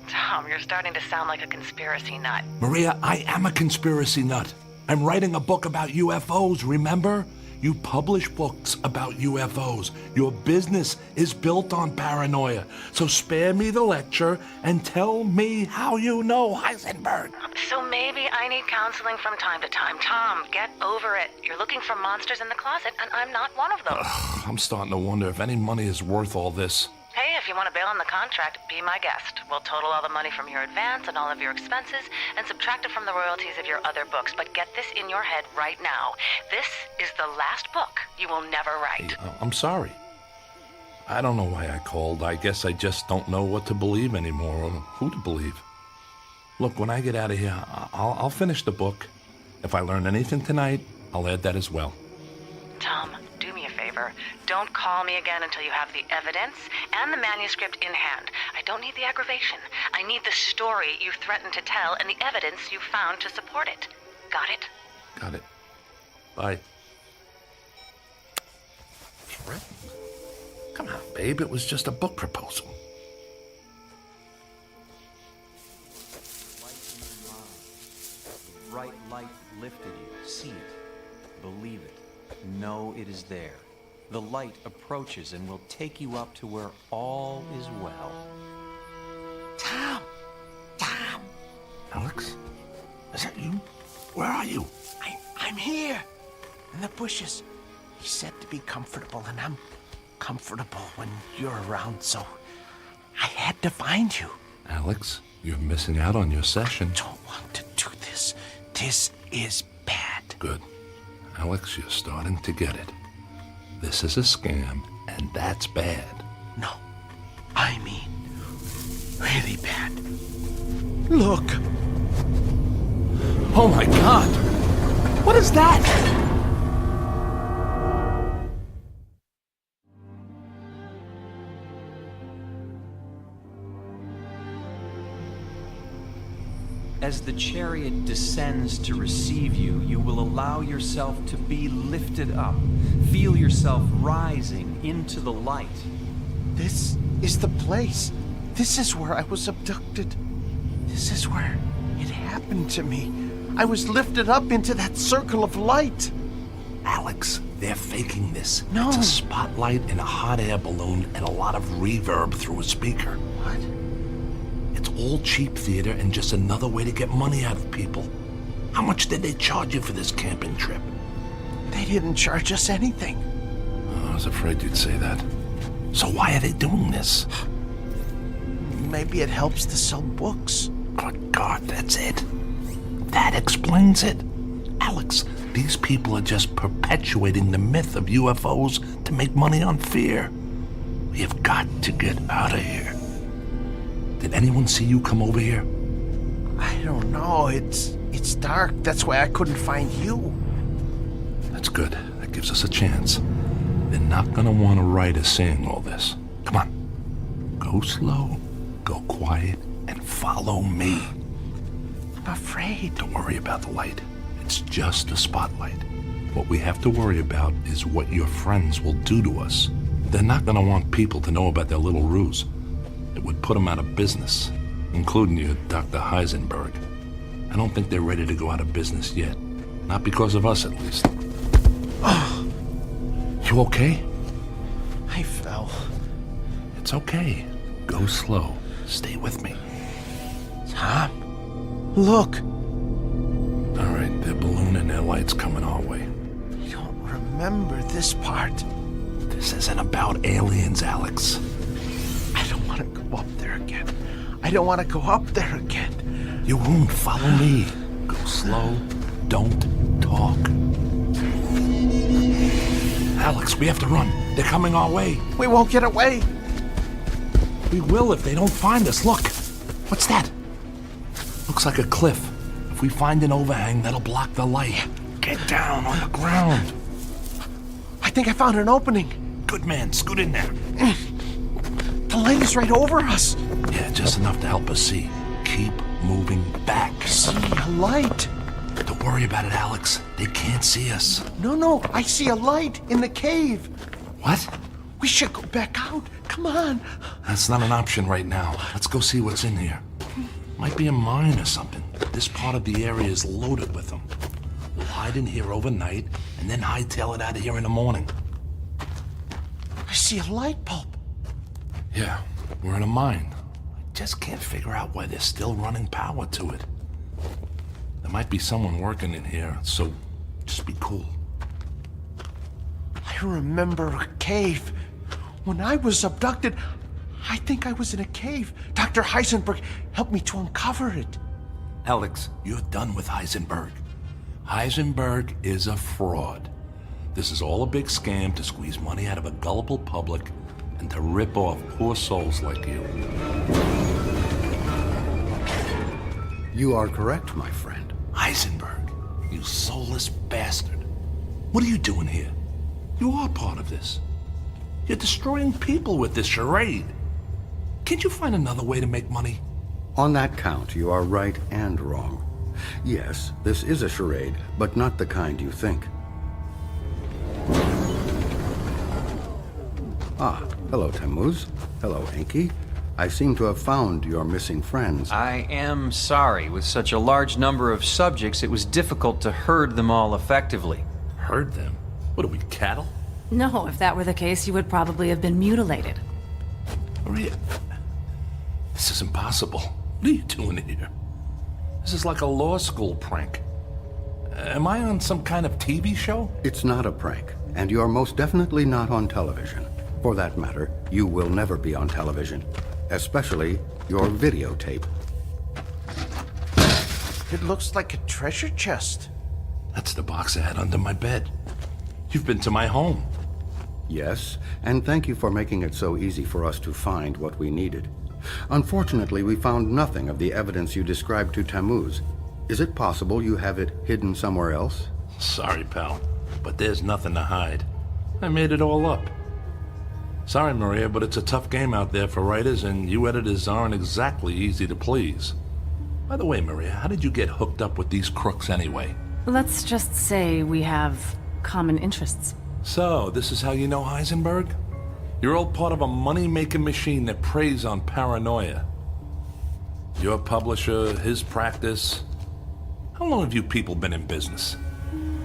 Tom, you're starting to sound like a conspiracy nut. Maria, I am a conspiracy nut. I'm writing a book about UFOs, remember? You publish books about UFOs. Your business is built on paranoia. So spare me the lecture and tell me how you know Heisenberg. So maybe I need counseling from time to time. Tom, get over it. You're looking for monsters in the closet, and I'm not one of them. I'm starting to wonder if any money is worth all this. Hey, if you want to bail on the contract, be my guest. We'll total all the money from your advance and all of your expenses and subtract it from the royalties of your other books. But get this in your head right now. This is the last book you will never write. Hey, I'm sorry. I don't know why I called. I guess I just don't know what to believe anymore or who to believe. Look, when I get out of here, I'll finish the book. If I learn anything tonight, I'll add that as well. Tom, do me a favor. Don't call me again until you have the evidence and the manuscript in hand. I don't need the aggravation. I need the story you threatened to tell and the evidence you found to support it. Got it? Got it. Bye. Come on, babe. It was just a book proposal. know it is there. The light approaches and will take you up to where all is well. Tom! Alex? Is that you? Where are you? I'm here. In the bushes. He said to be comfortable, and I'm comfortable when you're around, so I had to find you. Alex, you're missing out on your session. I don't want to do this. This is bad. Good. Alex, you're starting to get it. This is a scam, and that's bad. No. I mean, really bad. Look. Oh my God! What is that? As the chariot descends to receive you, you will allow yourself to be lifted up. Feel yourself rising into the light. This is the place. This is where I was abducted. This is where it happened to me. I was lifted up into that circle of light. Alex, they're faking this. No. It's a spotlight in a hot air balloon and a lot of reverb through a speaker. What? It's all cheap theater and just another way to get money out of people. How much did they charge you for this camping trip? They didn't charge us anything. Oh, I was afraid you'd say that. So why are they doing this? Maybe it helps to sell books. Good God, that's it. That explains it. Alex, these people are just perpetuating the myth of UFOs to make money on fear. We have got to get out of here. Did anyone see you come over here? I don't know. It's dark. That's why I couldn't find you. That's good. That gives us a chance. They're not gonna want to write us saying all this. Come on. Go slow, go quiet, and follow me. I'm afraid. Don't worry about the light. It's just a spotlight. What we have to worry about is what your friends will do to us. They're not gonna want people to know about their little ruse. It would put them out of business, including you, Dr. Heisenberg. I don't think they're ready to go out of business yet. Not because of us, at least. Oh. You okay? I fell. It's okay. Go slow. Stay with me. Tom, look. All right, they're ballooning their lights coming our way. I don't remember this part. This isn't about aliens, Alex. I don't want to go up there again. I don't want to go up there again. You won't. Follow me. Go slow. Don't talk. Alex, we have to run. They're coming our way. We won't get away. We will if they don't find us. Look. What's that? Looks like a cliff. If we find an overhang, that'll block the light. Get down on the ground. I think I found an opening. Good man. Scoot in there. The light is right over us. Yeah, just enough to help us see. Keep moving back. I see a light. Don't worry about it, Alex. They can't see us. No, I see a light in the cave. What? We should go back out. Come on. That's not an option right now. Let's go see what's in here. Might be a mine or something. This part of the area is loaded with them. We'll hide in here overnight and then hightail it out of here in the morning. I see a light bulb. Yeah, we're in a mine. I just can't figure out why they're still running power to it. There might be someone working in here, so just be cool. I remember a cave. When I was abducted, I think I was in a cave. Dr. Heisenberg helped me to uncover it. Alex, you're done with Heisenberg. Heisenberg is a fraud. This is all a big scam to squeeze money out of a gullible public and to rip off poor souls like you. You are correct, my friend. Heisenberg, you soulless bastard. What are you doing here? You are part of this. You're destroying people with this charade. Can't you find another way to make money? On that count, you are right and wrong. Yes, this is a charade, but not the kind you think. Ah, hello, Tammuz. Hello, Enki. I seem to have found your missing friends. I am sorry. With such a large number of subjects, it was difficult to herd them all effectively. Herd them? What are we, cattle? No, if that were the case, you would probably have been mutilated. Maria, this is impossible. What are you doing here? This is like a law school prank. Am I on some kind of TV show? It's not a prank, and you're most definitely not on television. For that matter, you will never be on television, especially your videotape. It looks like a treasure chest. That's the box I had under my bed. You've been to my home. Yes, and thank you for making it so easy for us to find what we needed. Unfortunately, we found nothing of the evidence you described to Tammuz. Is it possible you have it hidden somewhere else? Sorry, pal, but there's nothing to hide. I made it all up. Sorry, Maria, but it's a tough game out there for writers, and you editors aren't exactly easy to please. By the way, Maria, how did you get hooked up with these crooks anyway? Let's just say we have common interests. So, this is how you know Heisenberg? You're all part of a money-making machine that preys on paranoia. Your publisher, his practice. How long have you people been in business?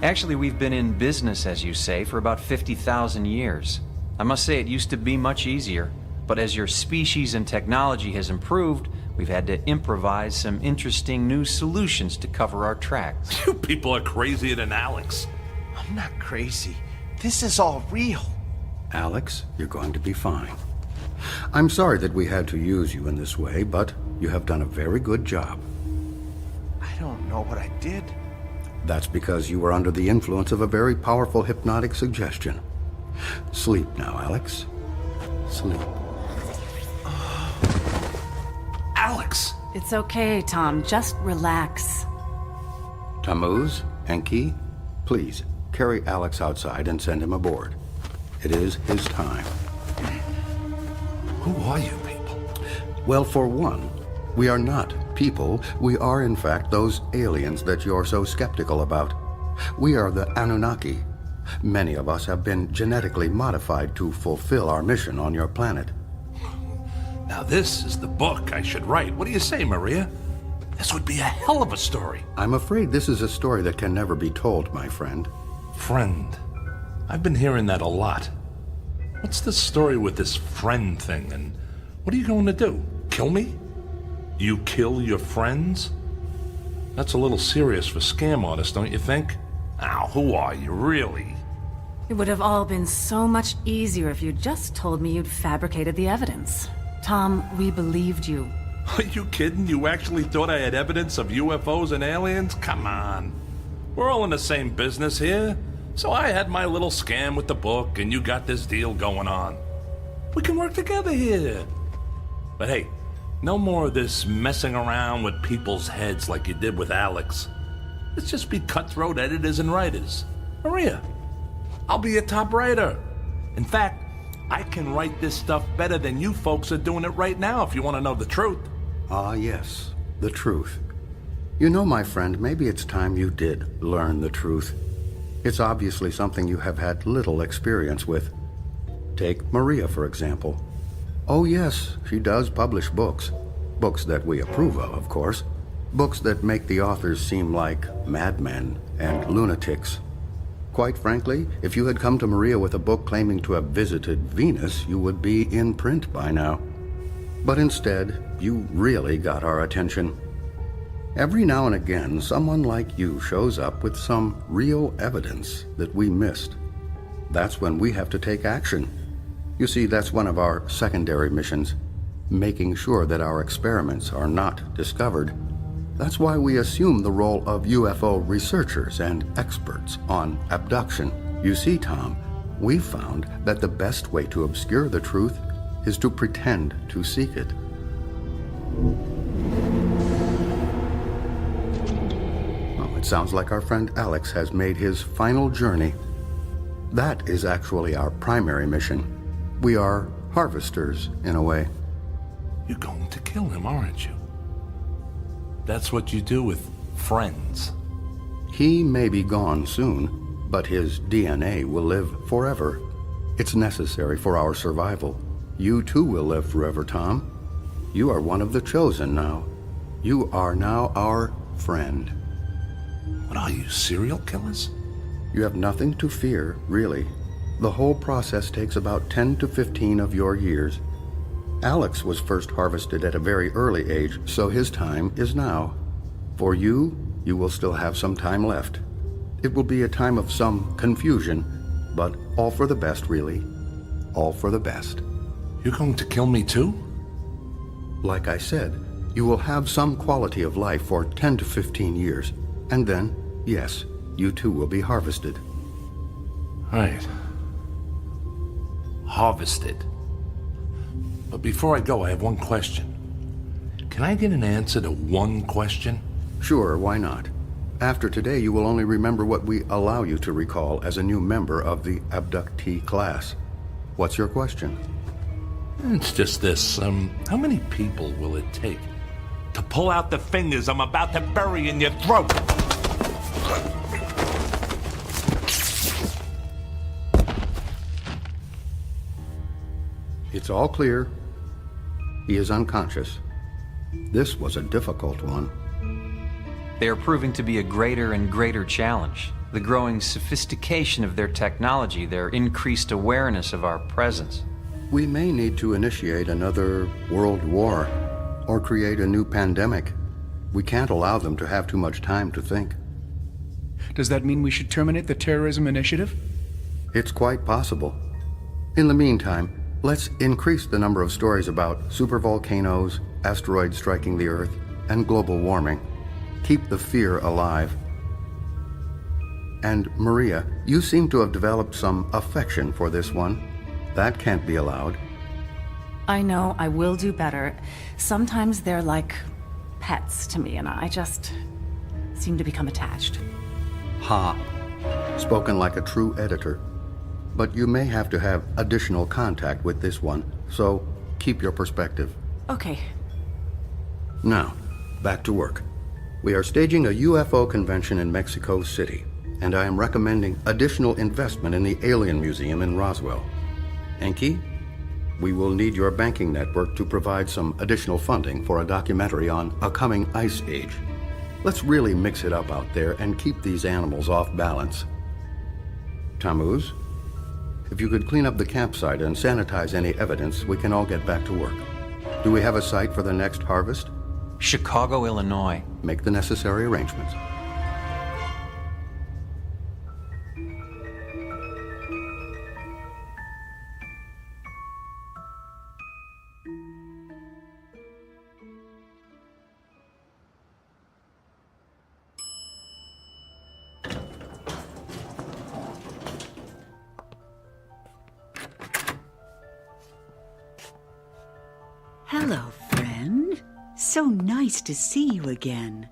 Actually, we've been in business, as you say, for about 50,000 years. I must say it used to be much easier, but as your species and technology has improved, we've had to improvise some interesting new solutions to cover our tracks. You people are crazier than Alex. I'm not crazy. This is all real. Alex, you're going to be fine. I'm sorry that we had to use you in this way, but you have done a very good job. I don't know what I did. That's because you were under the influence of a very powerful hypnotic suggestion. Sleep now, Alex. Sleep. Alex! It's okay, Tom. Just relax. Tammuz, Enki, please carry Alex outside and send him aboard. It is his time. Who are you people? Well, for one, we are not people. We are, in fact, those aliens that you're so skeptical about. We are the Anunnaki. Many of us have been genetically modified to fulfill our mission on your planet. Now this is the book I should write. What do you say, Maria? This would be a hell of a story. I'm afraid this is a story that can never be told, my friend. Friend. I've been hearing that a lot. What's the story with this friend thing, and what are you going to do? Kill me? You kill your friends? That's a little serious for scam artists, don't you think? Ow, who are you, really? It would have all been so much easier if you just told me you'd fabricated the evidence. Tom, we believed you. Are you kidding? You actually thought I had evidence of UFOs and aliens? Come on. We're all in the same business here. So I had my little scam with the book, and you got this deal going on. We can work together here. But hey, no more of this messing around with people's heads like you did with Alex. Let's just be cutthroat editors and writers. Maria, I'll be a top writer. In fact, I can write this stuff better than you folks are doing it right now, if you want to know the truth. Ah, yes, the truth. You know, my friend, maybe it's time you did learn the truth. It's obviously something you have had little experience with. Take Maria, for example. Oh, yes, she does publish books. Books that we approve of course. Books that make the authors seem like madmen and lunatics. Quite frankly, if you had come to Maria with a book claiming to have visited Venus, you would be in print by now. But instead, you really got our attention. Every now and again, someone like you shows up with some real evidence that we missed. That's when we have to take action. You see, that's one of our secondary missions, making sure that our experiments are not discovered. That's why we assume the role of UFO researchers and experts on abduction. You see, Tom, we found that the best way to obscure the truth is to pretend to seek it. Well, it sounds like our friend Alex has made his final journey. That is actually our primary mission. We are harvesters, in a way. You're going to kill him, aren't you? That's what you do with friends. He may be gone soon, but his DNA will live forever. It's necessary for our survival. You too will live forever, Tom. You are one of the chosen now. You are now our friend. What are you, serial killers? You have nothing to fear, really. The whole process takes about 10 to 15 of your years. Alex was first harvested at a very early age, so his time is now. For you, you will still have some time left. It will be a time of some confusion, but all for the best, really. All for the best. You're going to kill me too? Like I said, you will have some quality of life for 10 to 15 years, and then, yes, you too will be harvested. Right. Harvested. But before I go, I have one question. Can I get an answer to one question? Sure, why not? After today, you will only remember what we allow you to recall as a new member of the abductee class. What's your question? It's just this. How many people will it take to pull out the fingers I'm about to bury in your throat? It's all clear. He is unconscious. This was a difficult one. They are proving to be a greater and greater challenge. The growing sophistication of their technology, their increased awareness of our presence. We may need to initiate another world war, or create a new pandemic. We can't allow them to have too much time to think. Does that mean we should terminate the terrorism initiative? It's quite possible. In the meantime, let's increase the number of stories about supervolcanoes, asteroids striking the Earth, and global warming. Keep the fear alive. And Maria, you seem to have developed some affection for this one. That can't be allowed. I know, I will do better. Sometimes they're like pets to me, and I just seem to become attached. Ha. Spoken like a true editor. But you may have to have additional contact with this one, so keep your perspective. Okay. Now, back to work. We are staging a UFO convention in Mexico City, and I am recommending additional investment in the Alien Museum in Roswell. Enki, we will need your banking network to provide some additional funding for a documentary on a coming ice age. Let's really mix it up out there and keep these animals off balance. Tammuz, if you could clean up the campsite and sanitize any evidence, we can all get back to work. Do we have a site for the next harvest? Chicago, Illinois. Make the necessary arrangements. Hello, friend. So nice to see you again.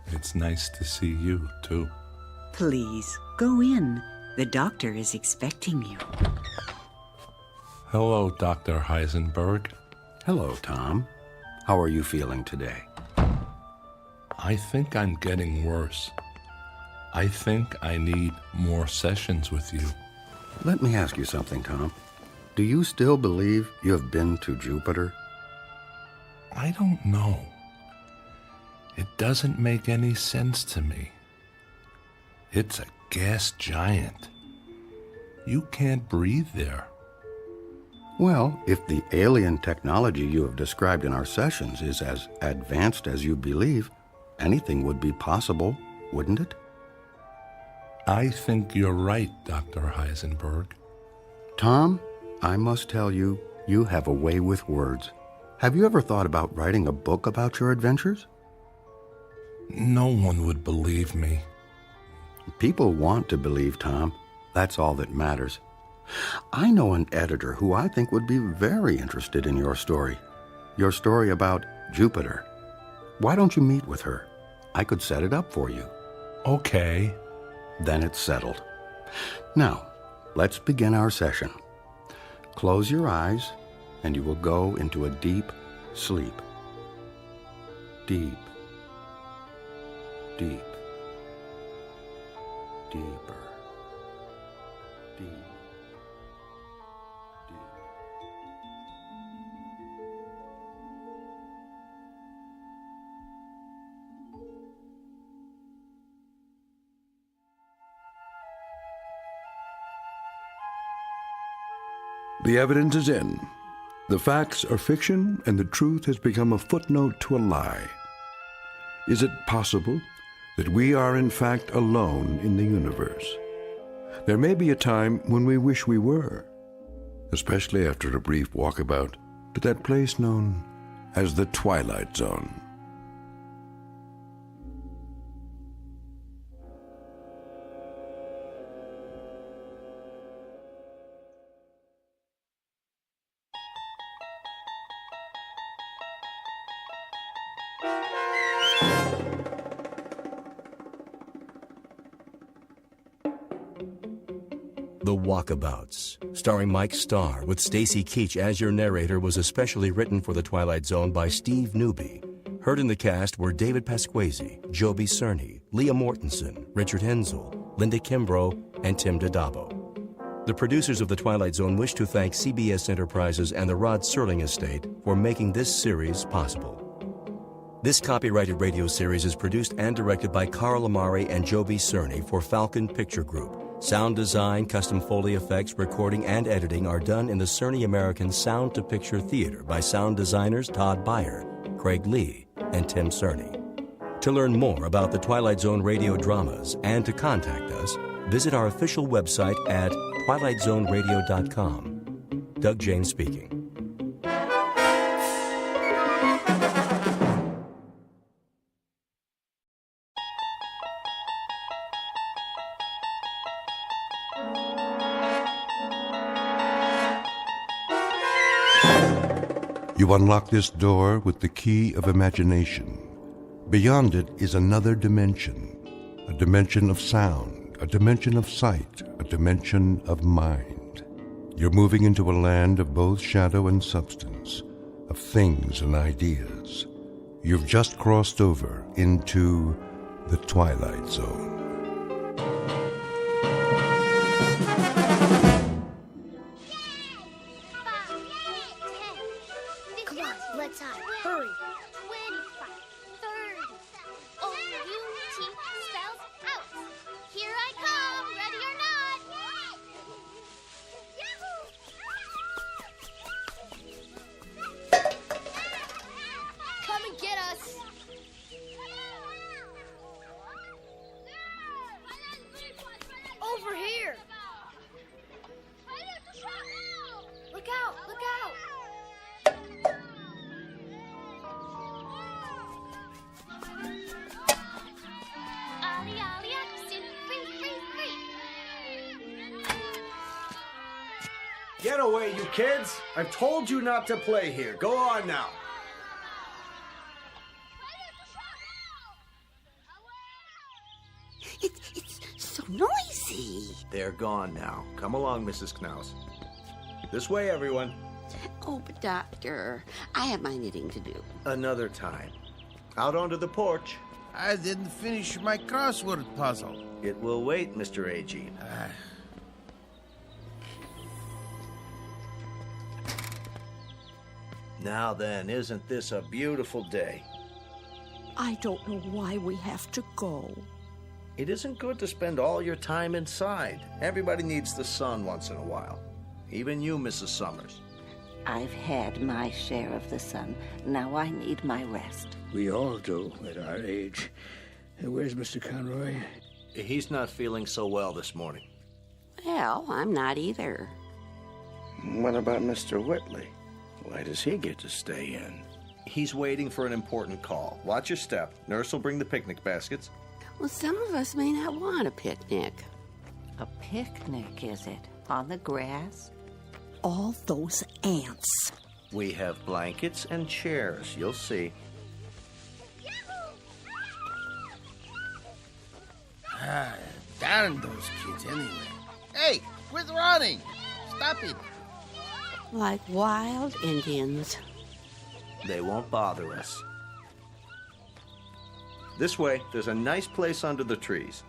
It's nice to see you, too. Please, go in. The doctor is expecting you. Hello, Dr. Heisenberg. Hello, Tom. How are you feeling today? I think I'm getting worse. I think I need more sessions with you. Let me ask you something, Tom. Do you still believe you have been to Jupiter? I don't know. It doesn't make any sense to me. It's a gas giant. You can't breathe there. Well, if the alien technology you have described in our sessions is as advanced as you believe, anything would be possible, wouldn't it? I think you're right, Dr. Heisenberg. Tom, I must tell you, you have a way with words. Have you ever thought about writing a book about your adventures? No one would believe me. People want to believe, Tom. That's all that matters. I know an editor who I think would be very interested in your story about Jupiter. Why don't you meet with her? I could set it up for you. Okay. Then it's settled. Now, let's begin our session. Close your eyes, and you will go into a deep sleep. Deep, deep, deeper, deep. The evidence is in. The facts are fiction, and the truth has become a footnote to a lie. Is it possible that we are in fact alone in the universe? There may be a time when we wish we were, especially after a brief walkabout to that place known as the Twilight Zone. The Walkabouts, starring Mike Starr with Stacy Keach as your narrator, was especially written for The Twilight Zone by Steve Newby. Heard in the cast were David Pasquesi, Joby Cerny, Leah Mortensen, Richard Hensel, Linda Kimbrough, and Tim Dadabo. The producers of The Twilight Zone wish to thank CBS Enterprises and the Rod Serling Estate for making this series possible. This copyrighted radio series is produced and directed by Carl Amari and Joby Cerny for Falcon Picture Group. Sound design, custom Foley effects, recording, and editing are done in the Cerny American Sound to Picture Theater by sound designers Todd Beyer, Craig Lee, and Tim Cerny. To learn more about the Twilight Zone radio dramas and to contact us, visit our official website at twilightzoneradio.com. Doug James speaking. You unlock this door with the key of imagination. Beyond it is another dimension, a dimension of sound, a dimension of sight, a dimension of mind. You're moving into a land of both shadow and substance, of things and ideas. You've just crossed over into the Twilight Zone. Get away, you kids! I've told you not to play here. Go on now. It's so noisy. They're gone now. Come along, Mrs. Knaus. This way, everyone. Oh, but Doctor, I have my knitting to do. Another time. Out onto the porch. I didn't finish my crossword puzzle. It will wait, Mr. A.G. Now then, isn't this a beautiful day? I don't know why we have to go. It isn't good to spend all your time inside. Everybody needs the sun once in a while. Even you, Mrs. Summers. I've had my share of the sun. Now I need my rest. We all do at our age. Where's Mr. Conroy? He's not feeling so well this morning. Well, I'm not either. What about Mr. Whitley? Why does he get to stay in? He's waiting for an important call. Watch your step. Nurse will bring the picnic baskets. Well, some of us may not want a picnic. A picnic, is it? On the grass? All those ants. We have blankets and chairs. You'll see. Darn those kids anyway. Hey, quit running! Stop it! Like wild Indians. They won't bother us. This way, there's a nice place under the trees.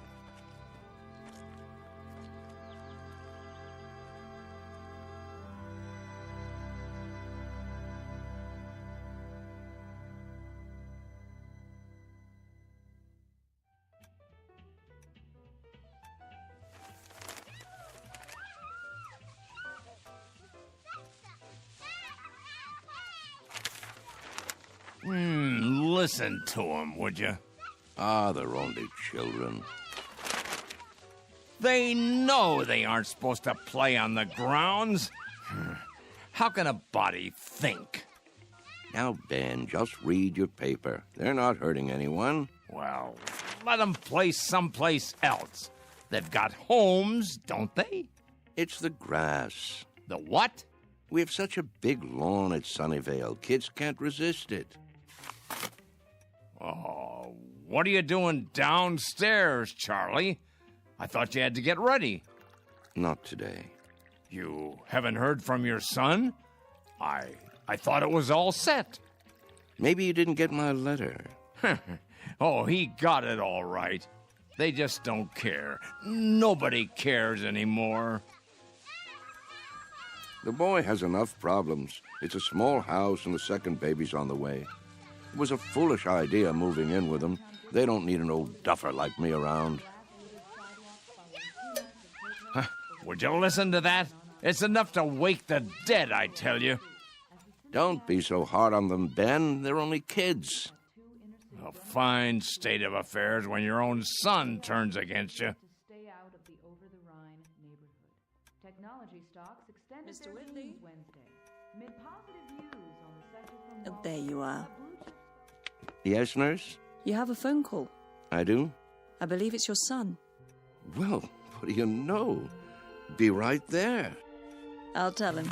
Listen to them, would you? Ah, they're only children. They know they aren't supposed to play on the grounds. How can a body think? Now, Ben, just read your paper. They're not hurting anyone. Well, let them play someplace else. They've got homes, don't they? It's the grass. The what? We have such a big lawn at Sunnyvale. Kids can't resist it. Oh, what are you doing downstairs, Charlie? I thought you had to get ready. Not today. You haven't heard from your son? I thought it was all set. Maybe you didn't get my letter. Oh, he got it all right. They just don't care. Nobody cares anymore. The boy has enough problems. It's a small house and the second baby's on the way. It was a foolish idea moving in with him. They don't need an old duffer like me around. Would you listen to that? It's enough to wake the dead, I tell you. Don't be so hard on them, Ben. They're only kids. A fine state of affairs when your own son turns against you. Stay out of the over-the-Rhine neighborhood. Technology stocks extended Mr. Whitley? Wednesday. Mid positive views on the center from There you are. Yes, nurse? You have a phone call. I do? I believe it's your son. Well, what do you know? Be right there. I'll tell him.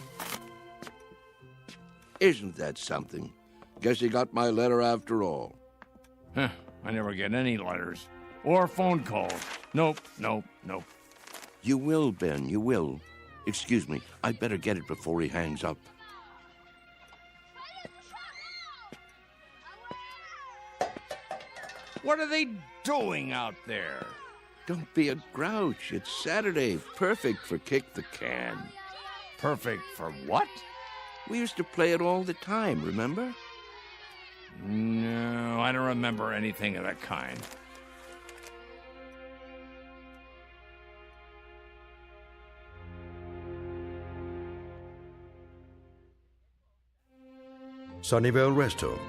Isn't that something? Guess he got my letter after all. Huh, I never get any letters. Or phone calls. Nope. You will, Ben, you will. Excuse me, I'd better get it before he hangs up. What are they doing out there? Don't be a grouch. It's Saturday. Perfect for Kick the Can. Perfect for what? We used to play it all the time, remember? No, I don't remember anything of that kind. Sunnyvale Rest Home,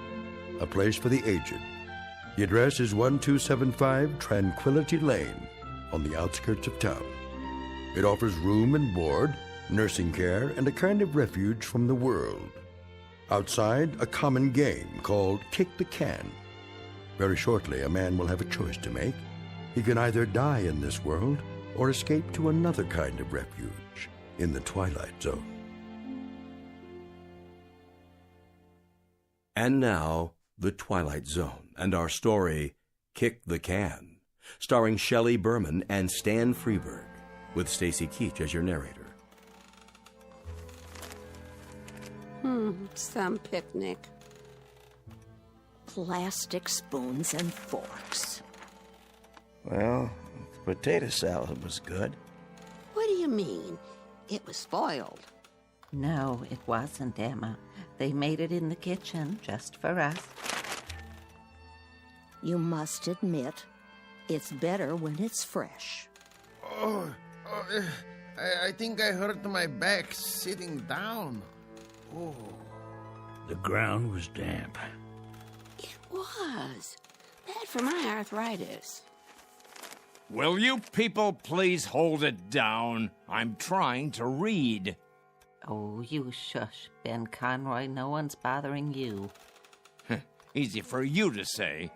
a place for the aged. The address is 1275 Tranquility Lane on the outskirts of town. It offers room and board, nursing care, and a kind of refuge from the world. Outside, a common game called Kick the Can. Very shortly, a man will have a choice to make. He can either die in this world or escape to another kind of refuge in the Twilight Zone. And now, The Twilight Zone, and our story, Kick the Can, starring Shelley Berman and Stan Freeberg, with Stacy Keach as your narrator. Some picnic. Plastic spoons and forks. Well, potato salad was good. What do you mean? It was spoiled. No, it wasn't, Emma. They made it in the kitchen just for us. You must admit, it's better when it's fresh. I think I hurt my back sitting down. Oh. The ground was damp. It was. Bad for my arthritis. Will you people please hold it down? I'm trying to read. Oh, you shush, Ben Conroy. No one's bothering you. Easy for you to say.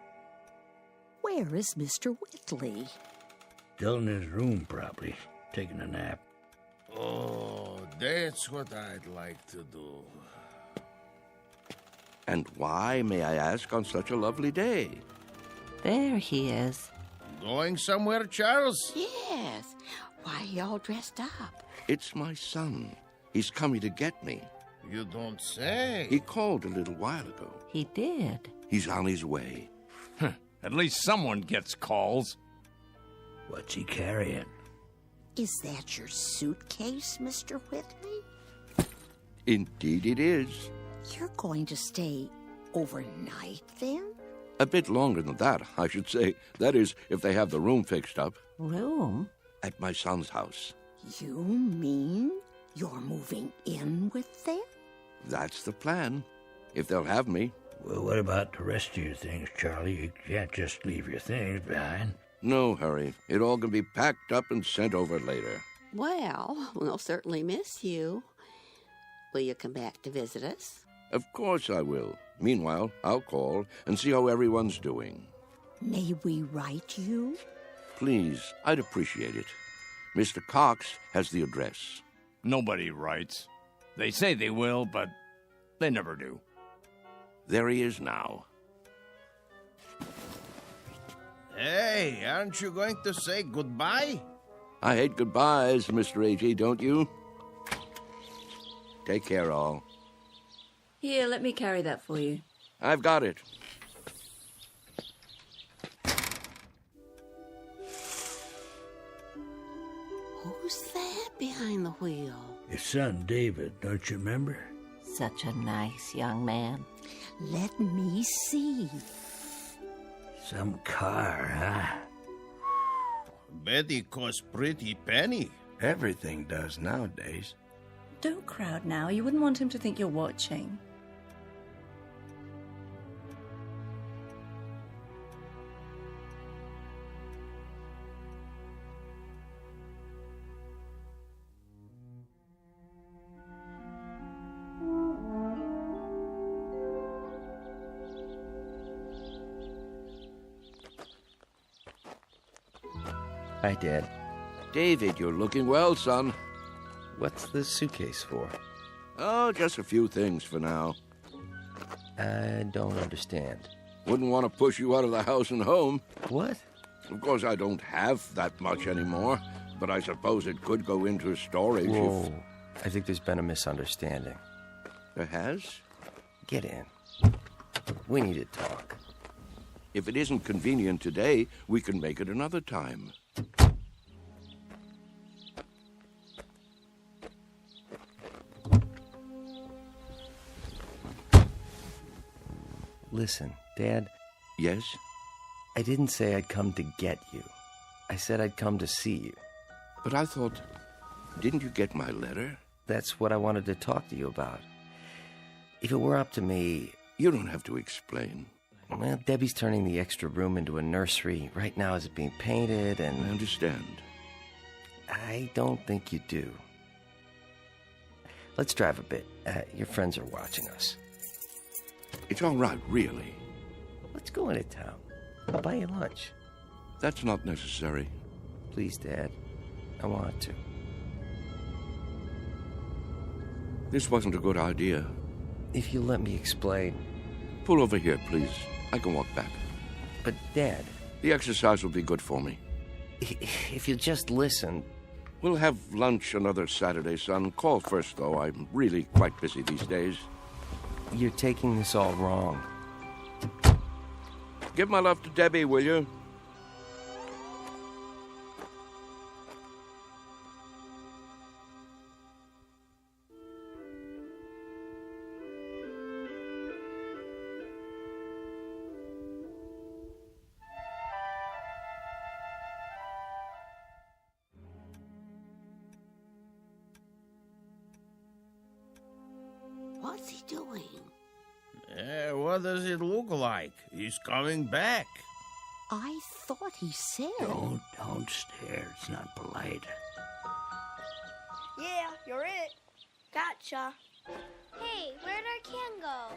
Where is Mr. Whitley? Still in his room, probably, taking a nap. Oh, that's what I'd like to do. And why, may I ask, on such a lovely day? There he is. Going somewhere, Charles? Yes. Why are you all dressed up? It's my son. He's coming to get me. You don't say. He called a little while ago. He did. He's on his way. At least someone gets calls. What's he carrying? Is that your suitcase, Mr. Whitley? Indeed it is. You're going to stay overnight, then? A bit longer than that, I should say. That is, if they have the room fixed up. Room? At my son's house. You mean you're moving in with them? That's the plan. If they'll have me, Well, what about the rest of your things, Charlie? You can't just leave your things behind. No hurry. It all can be packed up and sent over later. Well, we'll certainly miss you. Will you come back to visit us? Of course I will. Meanwhile, I'll call and see how everyone's doing. May we write you? Please, I'd appreciate it. Mr. Cox has the address. Nobody writes. They say they will, but they never do. There he is now. Hey, aren't you going to say goodbye? I hate goodbyes, Mr. A.G., don't you? Take care, all. Here, let me carry that for you. I've got it. Who's that behind the wheel? Your son, David, don't you remember? Such a nice young man. Let me see. Some car, huh? Betty costs pretty penny. Everything does nowadays. Don't crowd now. You wouldn't want him to think you're watching. Hi, Dad. David, you're looking well, son. What's the suitcase for? Oh, just a few things for now. I don't understand. Wouldn't want to push you out of the house and home. What? Of course, I don't have that much anymore, but I suppose it could go into storage. Whoa. I think there's been a misunderstanding. There has? Get in. We need to talk. If it isn't convenient today, we can make it another time. Listen, Dad. Yes? I didn't say I'd come to get you. I said I'd come to see you. But I thought, didn't you get my letter? That's what I wanted to talk to you about. If it were up to me... You don't have to explain. Well, Debbie's turning the extra room into a nursery. Right now it's being painted and... I understand. I don't think you do. Let's drive a bit. Your friends are watching us. It's all right, really. Let's go into town. I'll buy you lunch. That's not necessary. Please, Dad. I want to. This wasn't a good idea. If you'll let me explain. Pull over here, please. I can walk back. But, Dad... The exercise will be good for me. If you just listen... We'll have lunch another Saturday, son. Call first, though. I'm really quite busy these days. You're taking this all wrong. Give my love to Debbie, will you? What's he doing? What does it look like? He's coming back. I thought he said... Don't stare. It's not polite. Yeah, you're it. Gotcha. Hey, where'd our can go?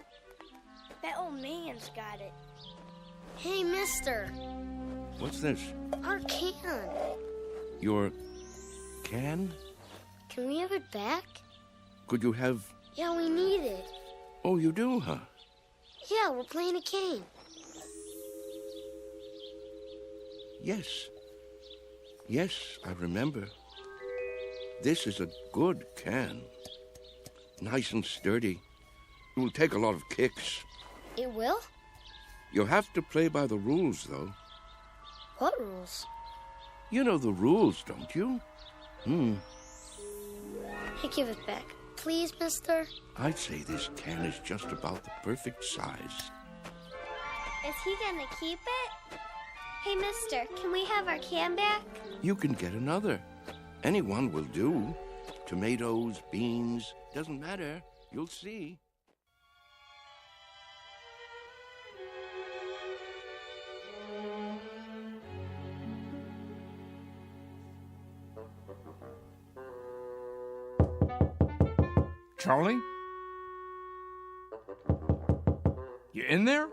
That old man's got it. Hey, mister. What's this? Our can. Your can? Can we have it back? Could you have... Yeah, we need it. Oh, you do, huh? Yeah, we're playing a game. Yes. Yes, I remember. This is a good can. Nice and sturdy. It will take a lot of kicks. It will? You'll have to play by the rules, though. What rules? You know the rules, don't you? Hey, give it back. Please, mister? I'd say this can is just about the perfect size. Is he gonna keep it? Hey, mister, can we have our can back? You can get another. Any one will do. Tomatoes, beans, doesn't matter. You'll see. Charlie? You in there?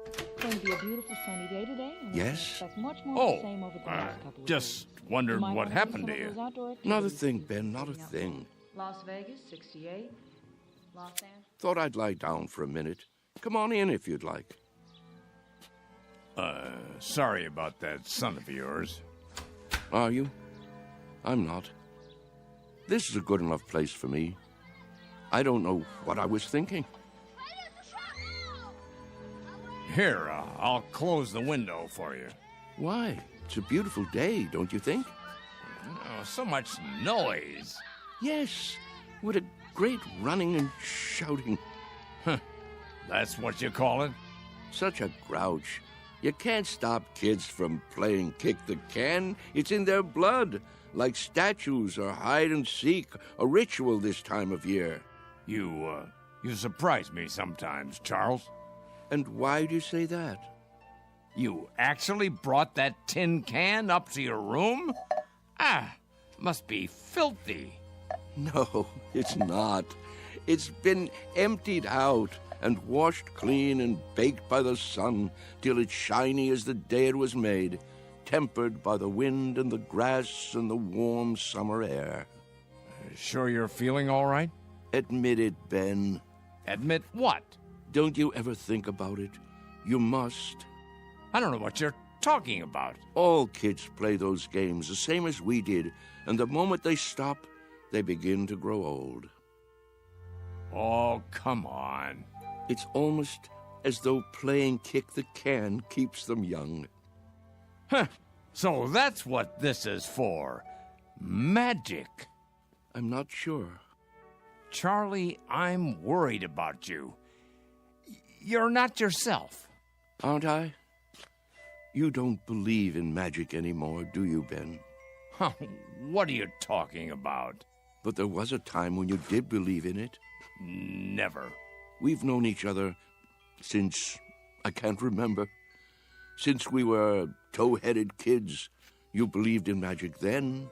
It's going to be a beautiful sunny day today. And Yes? expect much more of the same over the next couple of Just wondered might what wanna do happened some to of you. those outdoor Not a activities. thing, Ben, not a thing. Las Vegas, 68. Los Angeles. Thought I'd lie down for a minute. Come on in if you'd like. Sorry about that son of yours. Are you? I'm not. This is a good enough place for me. I don't know what I was thinking. Here, I'll close the window for you. Why? It's a beautiful day, don't you think? Oh, so much noise. Yes, what a great running and shouting. That's what you call it? Such a grouch. You can't stop kids from playing kick the can. It's in their blood, like statues or hide and seek, a ritual this time of year. You surprise me sometimes, Charles. And why do you say that? You actually brought that tin can up to your room? Must be filthy. No, it's not. It's been emptied out and washed clean and baked by the sun till it's shiny as the day it was made, tempered by the wind and the grass and the warm summer air. Sure you're feeling all right? Admit it, Ben. Admit what? Don't you ever think about it? You must. I don't know what you're talking about. All kids play those games the same as we did, and the moment they stop, they begin to grow old. Oh, come on. It's almost as though playing kick the can keeps them young. So that's what this is for. Magic. I'm not sure. Charlie, I'm worried about you. You're not yourself. Aren't I? You don't believe in magic anymore, do you, Ben? What are you talking about? But there was a time when you did believe in it. Never. We've known each other since I can't remember. Since we were tow-headed kids. You believed in magic then.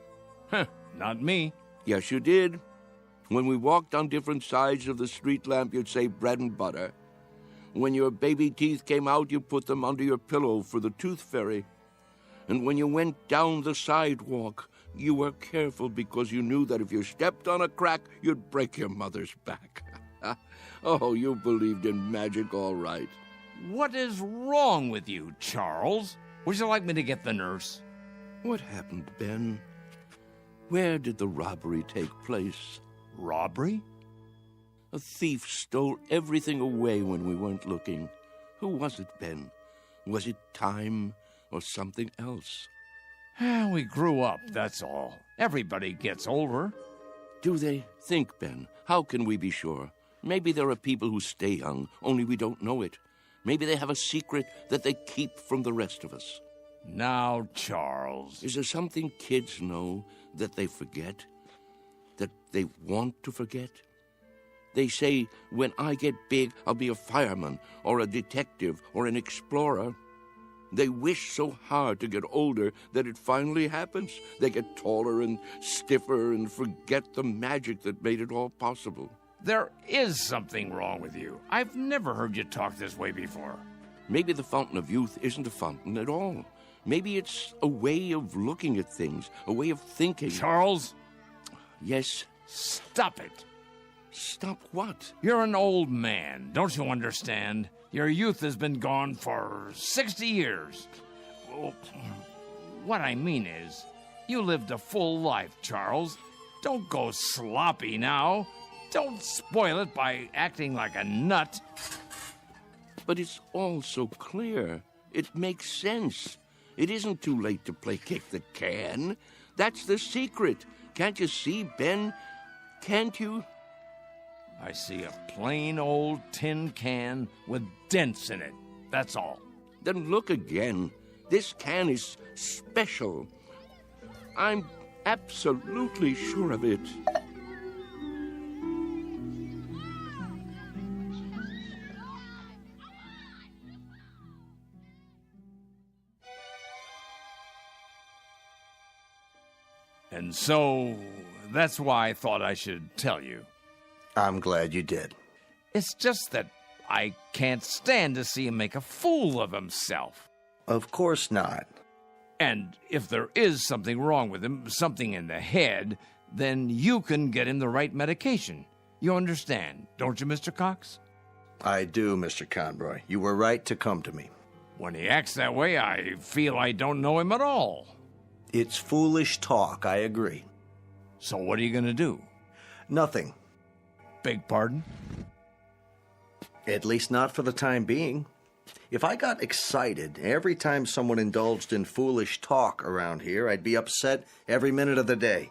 Not me. Yes, you did. When we walked on different sides of the street lamp, you'd say bread and butter. When your baby teeth came out, you put them under your pillow for the tooth fairy. And when you went down the sidewalk, you were careful because you knew that if you stepped on a crack, you'd break your mother's back. Oh, you believed in magic all right. What is wrong with you, Charles? Would you like me to get the nurse? What happened, Ben? Where did the robbery take place? Robbery? A thief stole everything away when we weren't looking. Who was it, Ben? Was it time or something else? We grew up, that's all. Everybody gets older. Do they? Think, Ben. How can we be sure? Maybe there are people who stay young, only we don't know it. Maybe they have a secret that they keep from the rest of us. Now, Charles. Is there something kids know that they forget? That they want to forget? They say, when I get big, I'll be a fireman, or a detective, or an explorer. They wish so hard to get older that it finally happens. They get taller and stiffer and forget the magic that made it all possible. There is something wrong with you. I've never heard you talk this way before. Maybe the fountain of youth isn't a fountain at all. Maybe it's a way of looking at things, a way of thinking. Charles? Yes? Stop it. Stop what? You're an old man. Don't you understand? Your youth has been gone for 60 years. What I mean is, you lived a full life, Charles. Don't go sloppy now. Don't spoil it by acting like a nut. But it's all so clear. It makes sense. It isn't too late to play kick the can. That's the secret. Can't you see, Ben? Can't you? I see a plain old tin can with dents in it. That's all. Then look again. This can is special. I'm absolutely sure of it. And so, That's why I thought I should tell you. I'm glad you did. It's just that I can't stand to see him make a fool of himself. Of course not. And if there is something wrong with him, something in the head, then you can get him the right medication. You understand, don't you, Mr. Cox? I do, Mr. Conroy. You were right to come to me. When he acts that way, I feel I don't know him at all. It's foolish talk, I agree. So what are you going to do? Nothing. Beg pardon? At least not for the time being. If I got excited every time someone indulged in foolish talk around here, I'd be upset every minute of the day.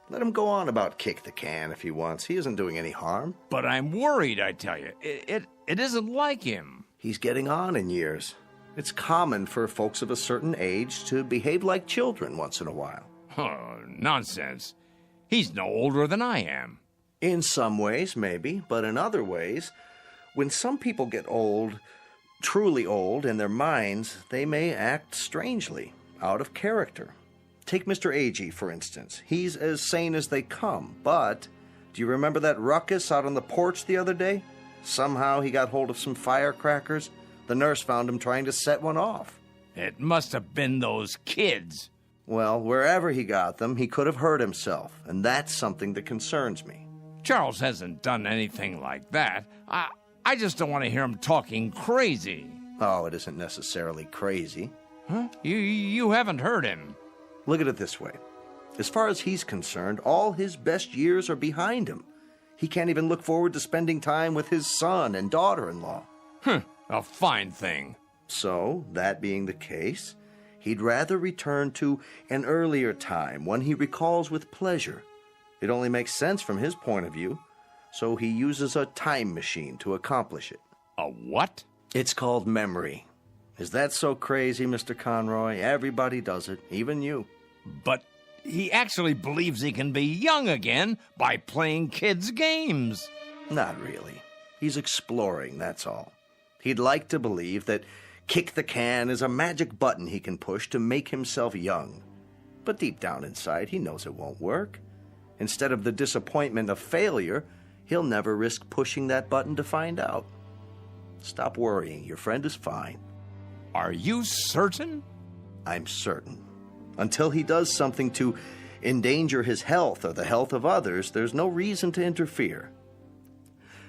Let him go on about kick the can if he wants. He isn't doing any harm. But I'm worried, I tell you. It isn't like him. He's getting on in years. It's common for folks of a certain age to behave like children once in a while. Oh, nonsense. He's no older than I am. In some ways, maybe, but in other ways, when some people get old, truly old in their minds, they may act strangely, out of character. Take Mr. Agee, for instance. He's as sane as they come, but do you remember that ruckus out on the porch the other day? Somehow he got hold of some firecrackers. The nurse found him trying to set one off. It must have been those kids. Well, wherever he got them, he could have hurt himself, and that's something that concerns me. Charles hasn't done anything like that. I just don't want to hear him talking crazy. Oh, it isn't necessarily crazy. Huh? You haven't heard him. Look at it this way. As far as he's concerned, all his best years are behind him. He can't even look forward to spending time with his son and daughter-in-law. A fine thing. So, that being the case, he'd rather return to an earlier time, one he recalls with pleasure. It only makes sense from his point of view, so he uses a time machine to accomplish it. A what? It's called memory. Is that so crazy, Mr. Conroy? Everybody does it, even you. But he actually believes he can be young again by playing kids' games. Not really. He's exploring, that's all. He'd like to believe that kick the can is a magic button he can push to make himself young. But deep down inside, he knows it won't work. Instead of the disappointment of failure, he'll never risk pushing that button to find out. Stop worrying. Your friend is fine. Are you certain? I'm certain. Until he does something to endanger his health or the health of others, there's no reason to interfere.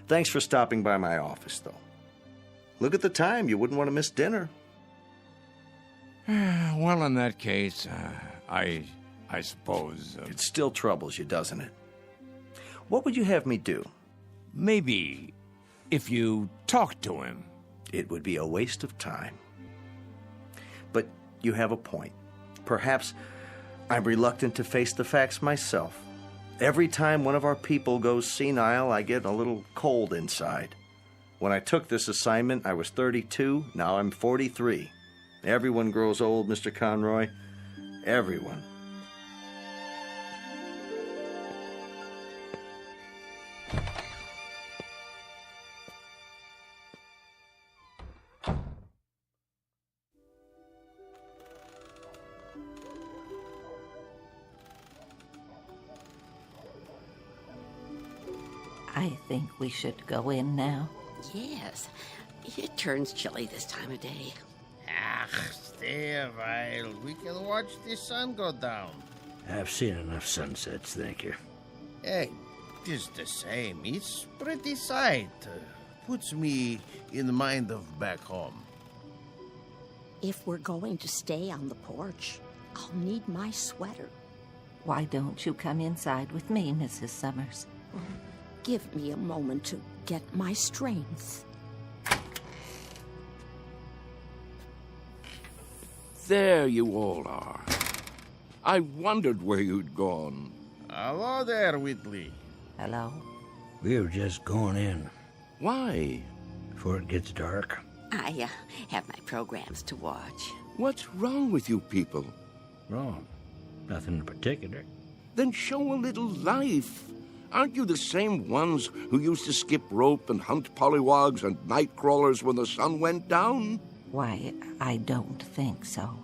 Thanks for stopping by my office, though. Look at the time. You wouldn't want to miss dinner. Well, in that case, I suppose... It still troubles you, doesn't it? What would you have me do? Maybe if you talk to him. It would be a waste of time. But you have a point. Perhaps I'm reluctant to face the facts myself. Every time one of our people goes senile, I get a little cold inside. When I took this assignment, I was 32. Now I'm 43. Everyone grows old, Mr. Conroy. Everyone. I think we should go in now. Yes. It turns chilly this time of day. Stay a while. We can watch the sun go down. I've seen enough sunsets, thank you. Hey, tis the same. It's pretty sight. Puts me in the mind of back home. If we're going to stay on the porch, I'll need my sweater. Why don't you come inside with me, Mrs. Summers? Give me a moment to get my strength. There you all are. I wondered where you'd gone. Hello there, Whitley. Hello. We were just going in. Why? Before it gets dark. I have my programs to watch. What's wrong with you people? Wrong. Nothing in particular. Then show a little life. Aren't you the same ones who used to skip rope and hunt pollywogs and night crawlers when the sun went down? Why, I don't think so.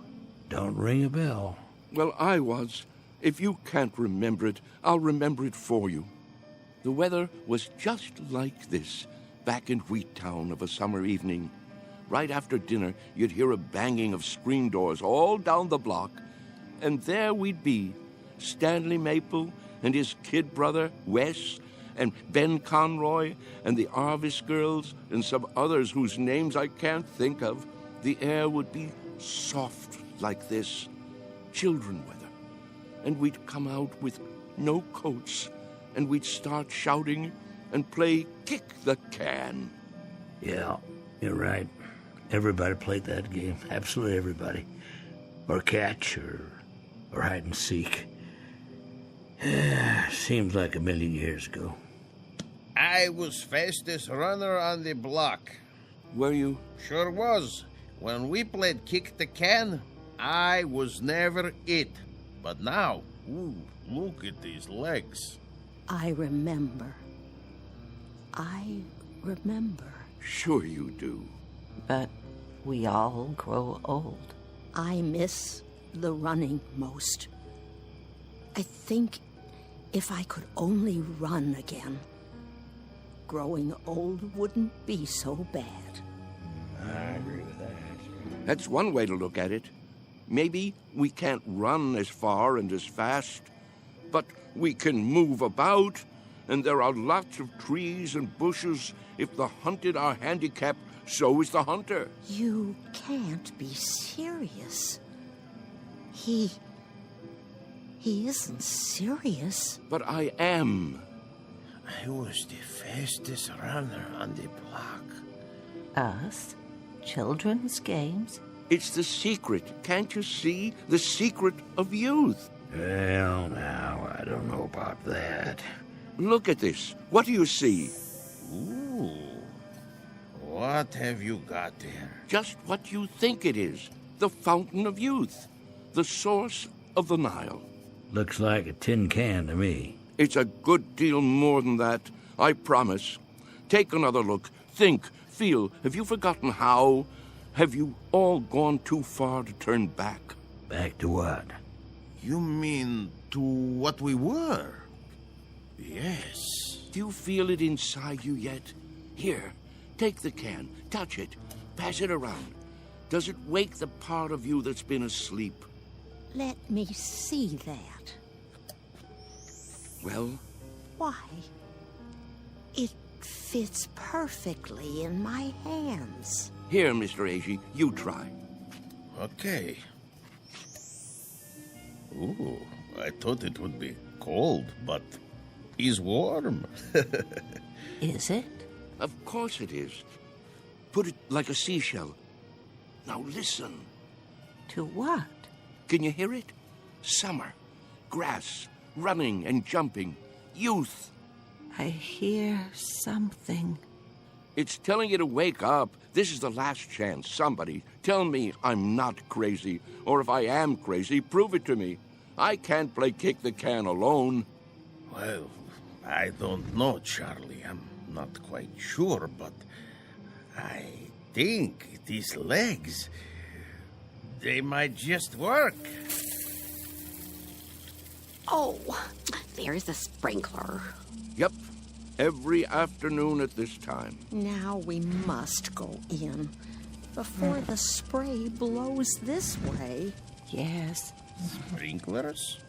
Don't ring a bell. Well, I was. If you can't remember it, I'll remember it for you. The weather was just like this back in Wheattown of a summer evening. Right after dinner, you'd hear a banging of screen doors all down the block, and there we'd be, Stanley Maple and his kid brother, Wes, and Ben Conroy, and the Arvis girls, and some others whose names I can't think of. The air would be soft like this, children weather, and we'd come out with no coats, and we'd start shouting and play Kick the Can. Yeah, you're right. Everybody played that game. Absolutely everybody. Or catch, or hide and seek. Seems like a million years ago. I was fastest runner on the block. Were you? Sure was. When we played Kick the Can, I was never it. But now, ooh, look at these legs. I remember. Sure you do. But we all grow old. I miss the running most. I think if I could only run again, growing old wouldn't be so bad. I agree with that. That's one way to look at it. Maybe we can't run as far and as fast, but we can move about, and there are lots of trees and bushes. If the hunted are handicapped, so is the hunter. You can't be serious. He isn't serious. But I am. I was the fastest runner on the block. Us? Children's games? It's the secret, can't you see? The secret of youth. Well, now, I don't know about that. Look at this. What do you see? Ooh. What have you got there? Just what you think it is. The fountain of youth. The source of the Nile. Looks like a tin can to me. It's a good deal more than that, I promise. Take another look. Think, feel. Have you forgotten how? Have you all gone too far to turn back? Back to what? You mean to what we were? Yes. Do you feel it inside you yet? Here, take the can, touch it, pass it around. Does it wake the part of you that's been asleep? Let me see that. Well? Why? It fits perfectly in my hands. Here, Mr. Agee, you try. Okay. Ooh, I thought it would be cold, but it's warm. Is it? Of course it is. Put it like a seashell. Now listen. To what? Can you hear it? Summer, grass, running and jumping, youth. I hear something. It's telling you to wake up. This is the last chance. Somebody, tell me I'm not crazy. Or if I am crazy, prove it to me. I can't play Kick the Can alone. Well, I don't know, Charlie. I'm not quite sure, but I think these legs, they might just work. Oh, there's the sprinkler. Yep, every afternoon at this time. Now we must go in before the spray blows this way. Yes. Sprinklers?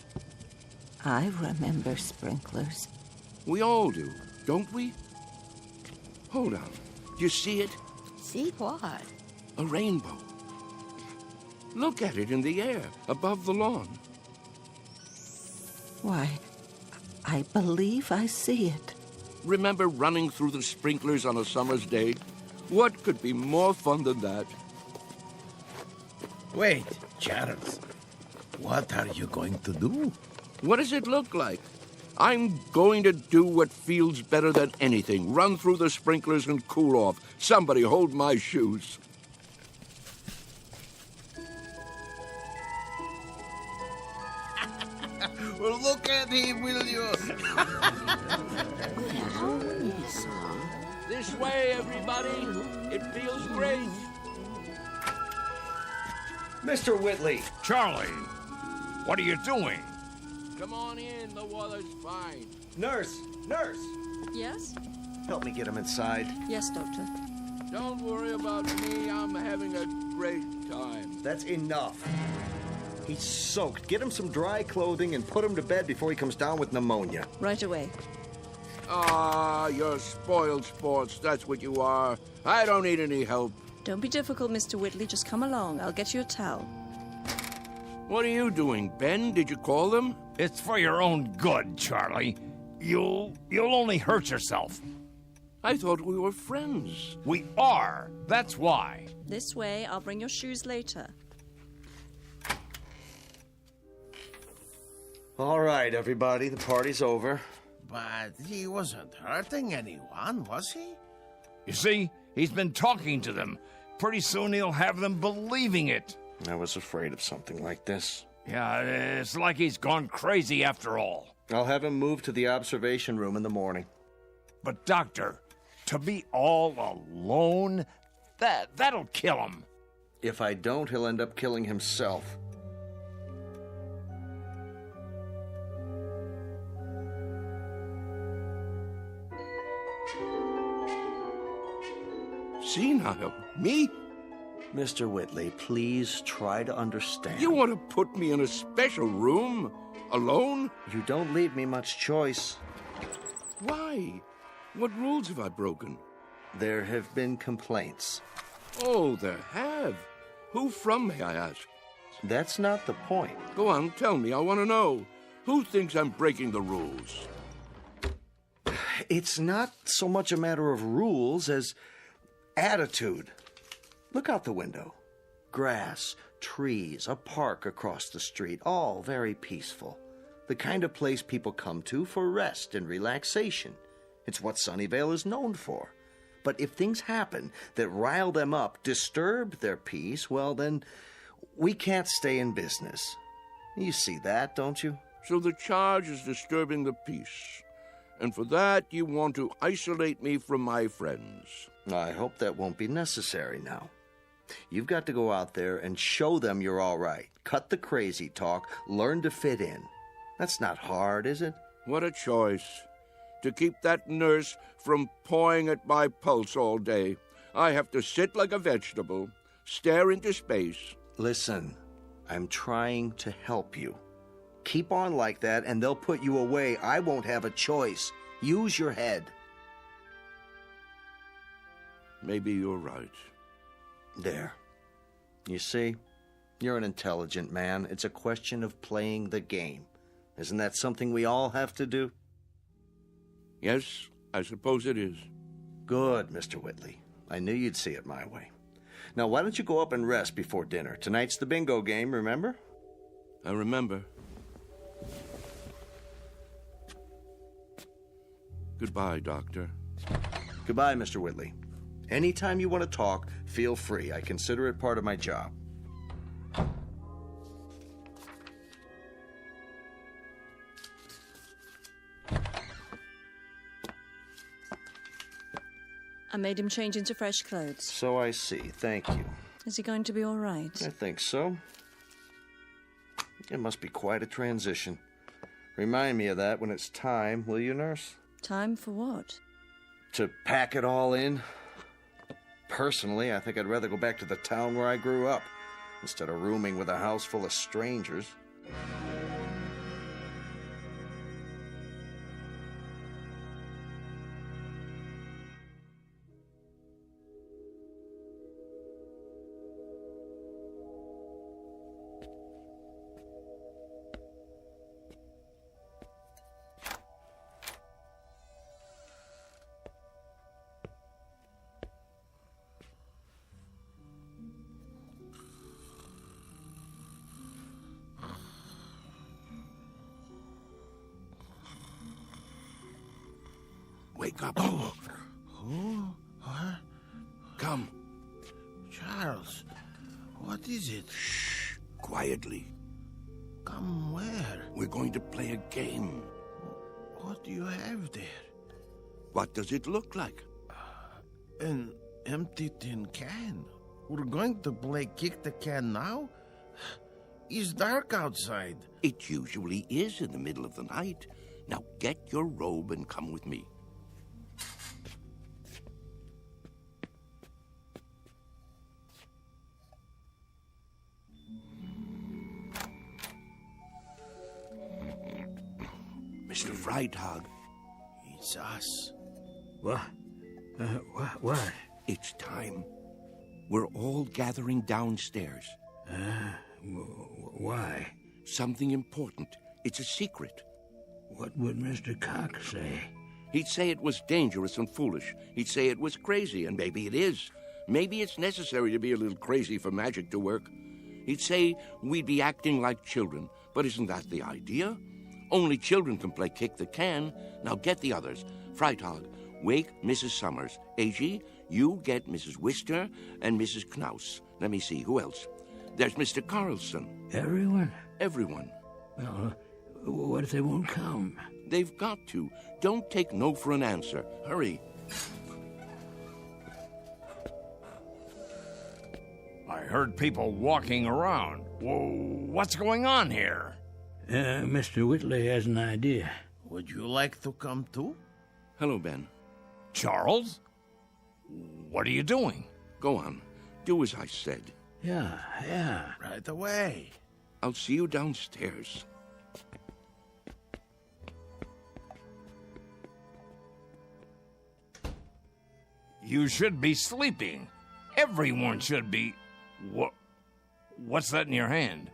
I remember sprinklers. We all do, don't we? Hold on. Do you see it? See what? A rainbow. Look at it in the air, above the lawn. Why, I believe I see it. Remember running through the sprinklers on a summer's day? What could be more fun than that? Wait, Charles. What are you going to do? What does it look like? I'm going to do what feels better than anything. Run through the sprinklers and cool off. Somebody hold my shoes. Well, look at him, will you? This way, everybody. It feels great. Mr. Whitley. Charlie, what are you doing? Come on in, the weather's fine. Nurse! Nurse! Yes? Help me get him inside. Yes, Doctor. Don't worry about me. I'm having a great time. That's enough. He's soaked. Get him some dry clothing and put him to bed before he comes down with pneumonia. Right away. Ah, you're spoiled sports. That's what you are. I don't need any help. Don't be difficult, Mr. Whitley. Just come along. I'll get you a towel. What are you doing, Ben? Did you call them? It's for your own good, Charlie. You'll only hurt yourself. I thought we were friends. We are. That's why. This way. I'll bring your shoes later. All right, everybody. The party's over. But he wasn't hurting anyone, was he? You see, he's been talking to them. Pretty soon he'll have them believing it. I was afraid of something like this. Yeah, it's like he's gone crazy after all. I'll have him moved to the observation room in the morning. But, Doctor, to be all alone, that'll kill him. If I don't, he'll end up killing himself. Senile? Me? Mr. Whitley, please try to understand. You want to put me in a special room? Alone? You don't leave me much choice. Why? What rules have I broken? There have been complaints. Oh, there have. Who from, may I ask? That's not the point. Go on, tell me. I want to know. Who thinks I'm breaking the rules? It's not so much a matter of rules as attitude. Look out the window. Grass, trees, a park across the street, all very peaceful. The kind of place people come to for rest and relaxation. It's what Sunnyvale is known for. But if things happen that rile them up, disturb their peace, well, then we can't stay in business. You see that, don't you? So the charge is disturbing the peace. And for that, you want to isolate me from my friends. I hope that won't be necessary now. You've got to go out there and show them you're all right. Cut the crazy talk. Learn to fit in. That's not hard, is it? What a choice. To keep that nurse from pawing at my pulse all day, I have to sit like a vegetable, stare into space. Listen, I'm trying to help you. Keep on like that, and they'll put you away. I won't have a choice. Use your head. Maybe you're right. There. You see? You're an intelligent man. It's a question of playing the game. Isn't that something we all have to do? Yes, I suppose it is. Good, Mr. Whitley. I knew you'd see it my way. Now, why don't you go up and rest before dinner? Tonight's the bingo game, remember? I remember. Goodbye, Doctor. Goodbye, Mr. Whitley. Anytime you want to talk, feel free. I consider it part of my job. I made him change into fresh clothes. So I see. Thank you. Is he going to be all right? I think so. It must be quite a transition. Remind me of that when it's time, will you, nurse? Time for what? To pack it all in. Personally, I think I'd rather go back to the town where I grew up, instead of rooming with a house full of strangers. Wake up. Who? What? Come. Charles, what is it? Shh. Quietly. Come where? We're going to play a game. What do you have there? What does it look like? An empty tin can. We're going to play kick the can now? It's dark outside. It usually is in the middle of the night. Now get your robe and come with me. Mr. Freitag. It's us. What? What? It's time. We're all gathering downstairs. Why? Something important. It's a secret. What would Mr. Cox say? He'd say it was dangerous and foolish. He'd say it was crazy, and maybe it is. Maybe it's necessary to be a little crazy for magic to work. He'd say we'd be acting like children, but isn't that the idea? Only children can play kick the can. Now get the others. Freitag, wake Mrs. Summers. A.G., you get Mrs. Wister and Mrs. Knaus. Let me see, who else? There's Mr. Carlson. Everyone? Everyone. Well, what if they won't come? They've got to. Don't take no for an answer. Hurry. I heard people walking around. Whoa, what's going on here? Mr. Whitley has an idea. Would you like to come too? Hello, Ben. Charles? What are you doing? Go on. Do as I said. Yeah. Right away. I'll see you downstairs. You should be sleeping. Everyone should be... What's that in your hand?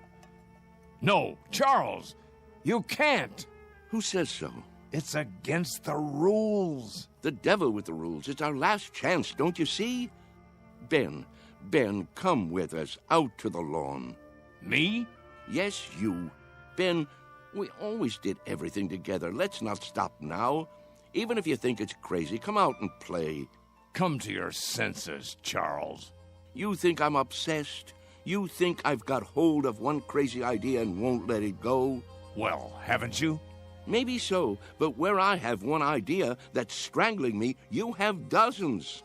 No, Charles, you can't. Who says so? It's against the rules. The devil with the rules. It's our last chance, don't you see? Ben, come with us out to the lawn. Me? Yes, you. Ben, we always did everything together. Let's not stop now. Even if you think it's crazy, come out and play. Come to your senses, Charles. You think I'm obsessed? You think I've got hold of one crazy idea and won't let it go? Well, haven't you? Maybe so, but where I have one idea that's strangling me, you have dozens.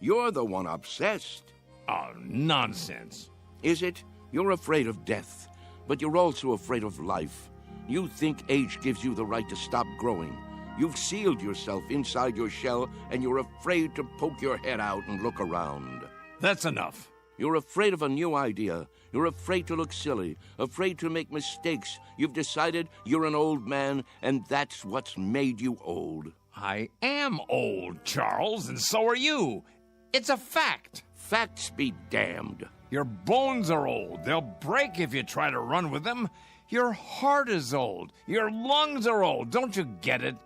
You're the one obsessed. Oh, nonsense. Is it? You're afraid of death, but you're also afraid of life. You think age gives you the right to stop growing. You've sealed yourself inside your shell, and you're afraid to poke your head out and look around. That's enough. You're afraid of a new idea. You're afraid to look silly, afraid to make mistakes. You've decided you're an old man, and that's what's made you old. I am old, Charles, and so are you. It's a fact. Facts be damned. Your bones are old. They'll break if you try to run with them. Your heart is old. Your lungs are old. Don't you get it?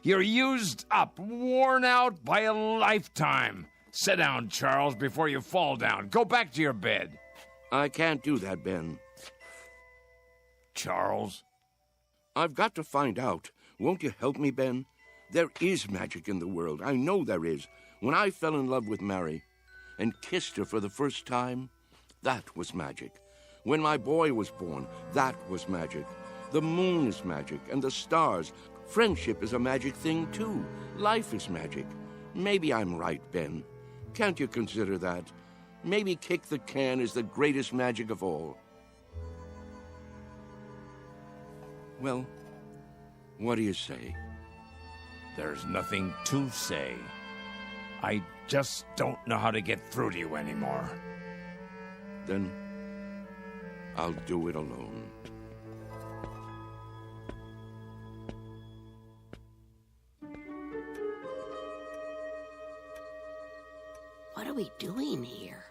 You're used up, worn out by a lifetime. Sit down, Charles, before you fall down. Go back to your bed. I can't do that, Ben. Charles? I've got to find out. Won't you help me, Ben? There is magic in the world. I know there is. When I fell in love with Mary and kissed her for the first time, that was magic. When my boy was born, that was magic. The moon is magic, and the stars. Friendship is a magic thing, too. Life is magic. Maybe I'm right, Ben. Can't you consider that? Maybe kick the can is the greatest magic of all. Well, what do you say? There's nothing to say. I just don't know how to get through to you anymore. Then I'll do it alone. What are we doing here?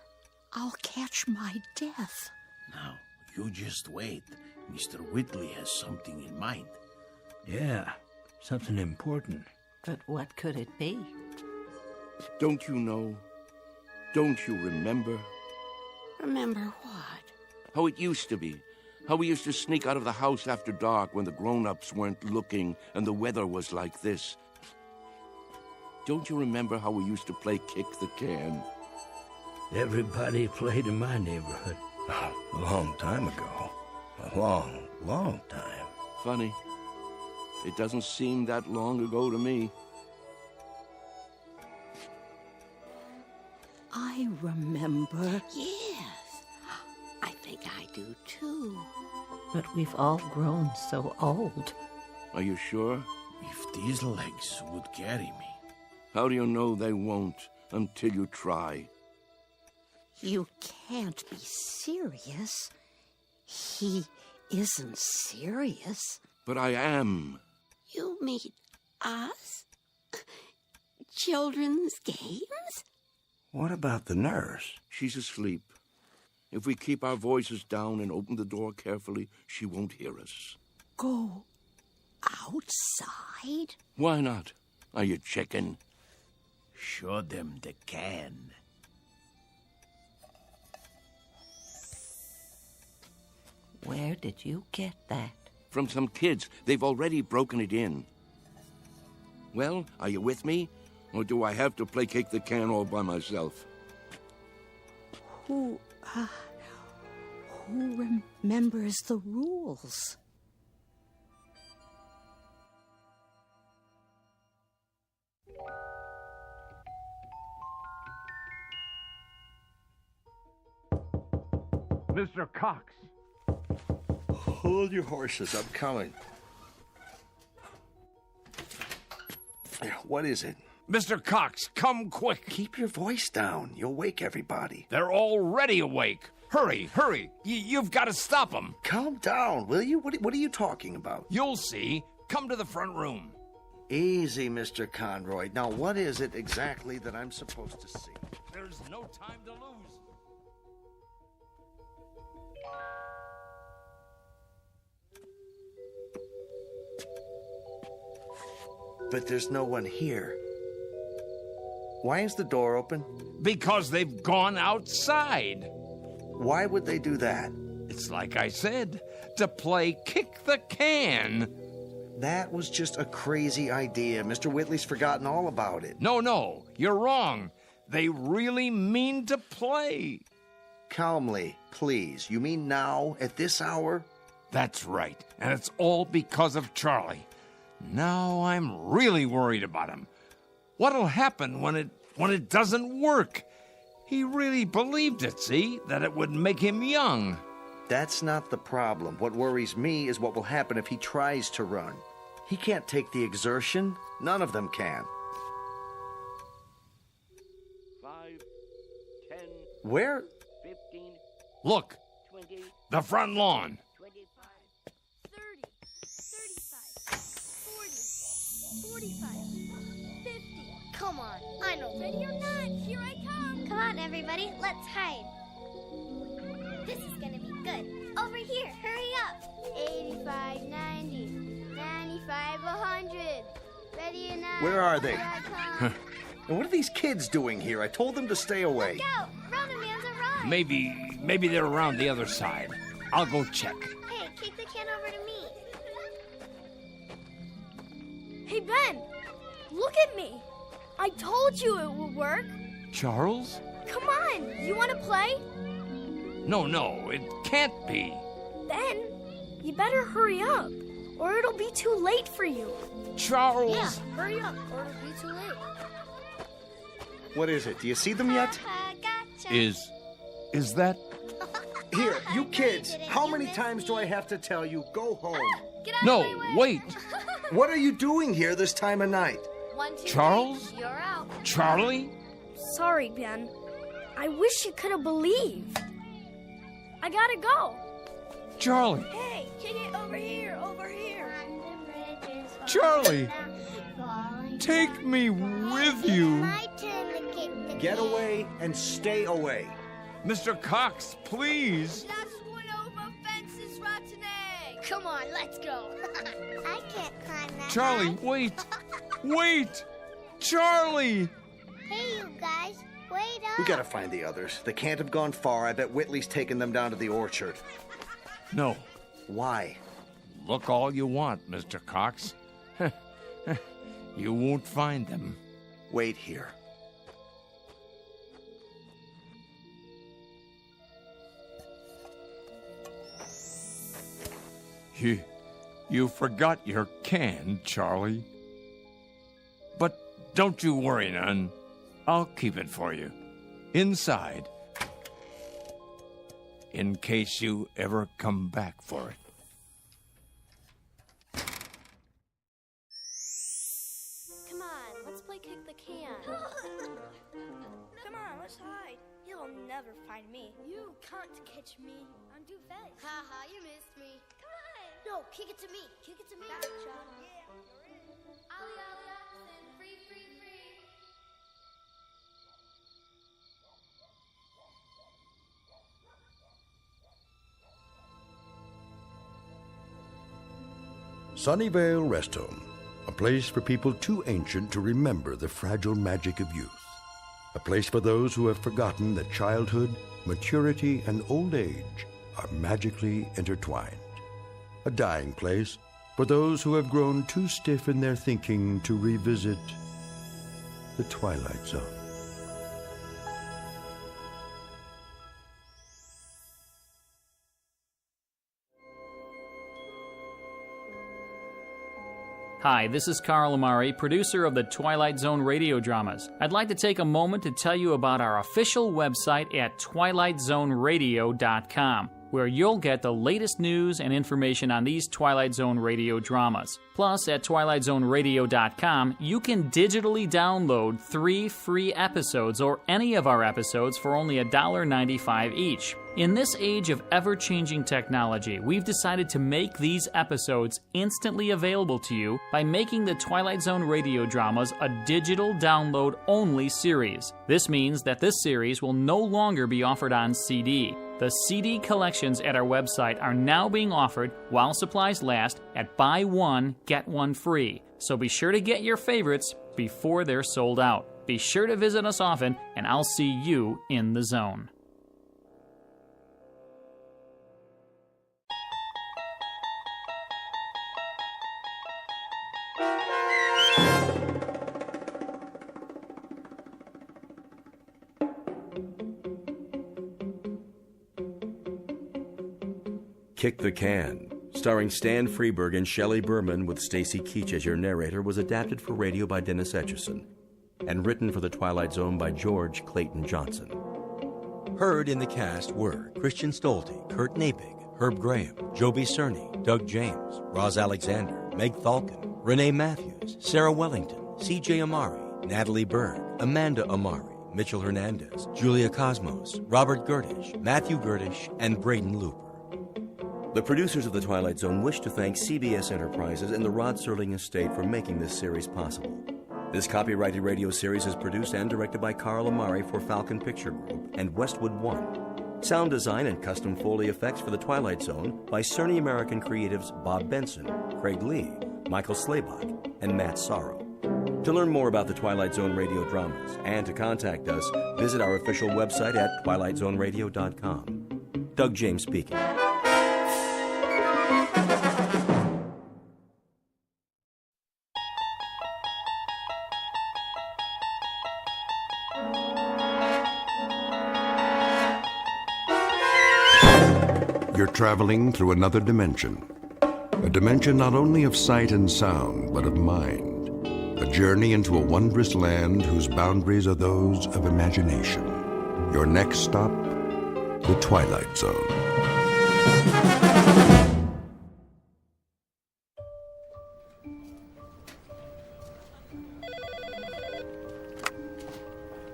I'll catch my death. Now, you just wait. Mr. Whitley has something in mind. Yeah, something important. But what could it be? Don't you know? Don't you remember? Remember what? How it used to be. How we used to sneak out of the house after dark when the grown-ups weren't looking and the weather was like this. Don't you remember how we used to play kick the can? Everybody played in my neighborhood. A long time ago. A long, long time. Funny. It doesn't seem that long ago to me. I remember. Yes. I think I do too. But we've all grown so old. Are you sure? If these legs would carry me. How do you know they won't until you try? You can't be serious. He isn't serious. But I am. You mean us? Children's games? What about the nurse? She's asleep. If we keep our voices down and open the door carefully, she won't hear us. Go outside? Why not? Are you chicken? Show them the can. Where did you get that? From some kids. They've already broken it in. Well, are you with me? Or do I have to play kick the can all by myself? Who remembers the rules? Mr. Cox. Hold your horses. I'm coming. What is it? Mr. Cox, come quick. Keep your voice down. You'll wake everybody. They're already awake. Hurry, hurry. You've got to stop them. Calm down, will you? What are you talking about? You'll see. Come to the front room. Easy, Mr. Conroy. Now, what is it exactly that I'm supposed to see? There's no time to lose. But there's no one here. Why is the door open? Because they've gone outside. Why would they do that? It's like I said, to play kick the can. That was just a crazy idea. Mr. Whitley's forgotten all about it. No, you're wrong. They really mean to play. Calmly, please. You mean now, at this hour? That's right, and it's all because of Charlie. Now I'm really worried about him. What'll happen when it doesn't work? He really believed it, see? That it would make him young. That's not the problem. What worries me is what will happen if he tries to run. He can't take the exertion. None of them can. 5, 10. Where? 15. Look, 20. the front lawn. 25, 30, 35, 40, 45, 50. Come on, I know. Ready or not, here I come. Come on, everybody, let's hide. This is gonna be good. Over here, hurry up. 85, 90, 95, 100. Ready or not? Where are they? Here I come. And what are these kids doing here? I told them to stay away. Look out! Round man's arrived. Maybe they're around the other side. I'll go check. Hey, kick the can over to me. Hey, Ben, look at me. I told you it would work. Charles? Come on, you want to play? No, it can't be. Ben, you better hurry up, or it'll be too late for you. Charles! Yeah, hurry up, or it'll be too late. What is it? Do you see them yet? Gotcha. Is that... Here, you kids, how many times do I have to tell you, go home? Get out No, of my way. wait. What are you doing here this time of night? 1, 2, Charles? 3, you're out. Charlie? Sorry, Ben. I wish you could have believed. I gotta go. Charlie? Hey, kick it over here, over here. Charlie! Take me with you. My turn to kick the Get away and stay away. Mr. Cox, please. Last one over fences, rotten egg. Come on, let's go. I can't climb that. Charlie, wait. Wait. Charlie! Hey, you guys, wait up. We gotta find the others. They can't have gone far. I bet Whitley's taken them down to the orchard. No. Why? Look all you want, Mr. Cox. You won't find them. Wait here. You forgot your can, Charlie. But don't you worry none. I'll keep it for you. Inside in case you ever come back for it. Come on, let's play kick the can. Come on, let's hide. He'll never find me. You can't catch me. I'm too fast. Haha, you missed me. Come on. No, kick it to me. Kick it to me. Gotcha. Yeah, you're in. Ollie, Ollie, Oxen. Free, free, free. Sunnyvale Rest Home, a place for people too ancient to remember the fragile magic of youth. A place for those who have forgotten that childhood, maturity, and old age are magically intertwined. A dying place for those who have grown too stiff in their thinking to revisit the Twilight Zone. Hi, this is Carl Amari, producer of the Twilight Zone Radio Dramas. I'd like to take a moment to tell you about our official website at twilightzoneradio.com, where you'll get the latest news and information on these Twilight Zone Radio dramas. Plus, at twilightzoneradio.com, you can digitally download 3 free episodes or any of our episodes for only $1.95 each. In this age of ever-changing technology, we've decided to make these episodes instantly available to you by making the Twilight Zone Radio Dramas a digital download-only series. This means that this series will no longer be offered on CD. The CD collections at our website are now being offered while supplies last at buy one, get one free. So be sure to get your favorites before they're sold out. Be sure to visit us often, and I'll see you in the zone. Kick the Can, starring Stan Freberg and Shelley Berman with Stacy Keach as your narrator, was adapted for radio by Dennis Etchison and written for The Twilight Zone by George Clayton Johnson. Heard in the cast were Christian Stolte, Kurt Napig, Herb Graham, Joby Cerny, Doug James, Roz Alexander, Meg Thalken, Renee Matthews, Sarah Wellington, C.J. Amari, Natalie Berg, Amanda Amari, Mitchell Hernandez, Julia Cosmos, Robert Gerdish, Matthew Gerdish, and Braden Looper. The producers of The Twilight Zone wish to thank CBS Enterprises and the Rod Serling Estate for making this series possible. This copyrighted radio series is produced and directed by Carl Amari for Falcon Picture Group and Westwood One. Sound design and custom Foley effects for The Twilight Zone by Cerny American creatives Bob Benson, Craig Lee, Michael Slaybach, and Matt Sorrow. To learn more about the Twilight Zone Radio Dramas and to contact us, visit our official website at twilightzoneradio.com. Doug James speaking. You're traveling through another dimension. A dimension not only of sight and sound, but of mind. A journey into a wondrous land whose boundaries are those of imagination. Your next stop, the Twilight Zone.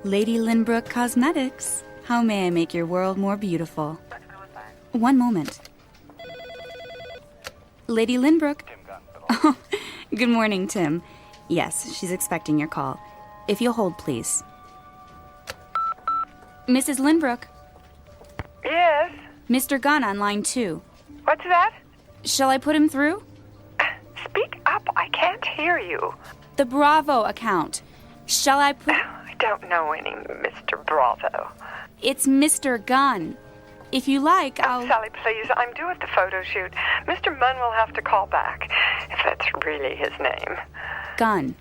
Lady Lynbrook Cosmetics. How may I make your world more beautiful? One moment. Lady Lynbrook. Oh, good morning, Tim. Yes, she's expecting your call. If you'll hold, please. Mrs. Lynbrook. Yes? Mr. Gunn on line 2. What's that? Shall I put him through? Speak up. I can't hear you. The Bravo account. Shall I put... I don't know any Mr. Bravo. It's Mr. Gunn. If you like, I'll... Sally, please. I'm due at the photo shoot. Mr. Munn will have to call back, if that's really his name. Gunn.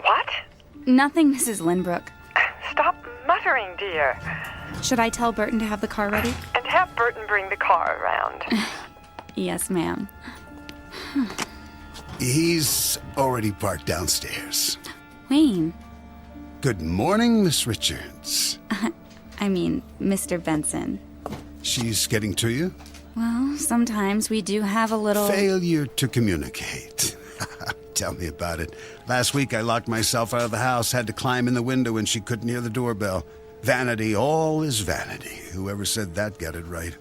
What? Nothing, Mrs. Lynbrook. Stop muttering, dear. Should I tell Burton to have the car ready? And have Burton bring the car around. Yes, ma'am. He's already parked downstairs. Wayne. Good morning, Miss Richards. I mean, Mr. Benson. She's getting to you? Well, sometimes we do have a little... Failure to communicate. Tell me about it. Last week I locked myself out of the house, had to climb in the window and she couldn't hear the doorbell. Vanity, all is vanity. Whoever said that got it right.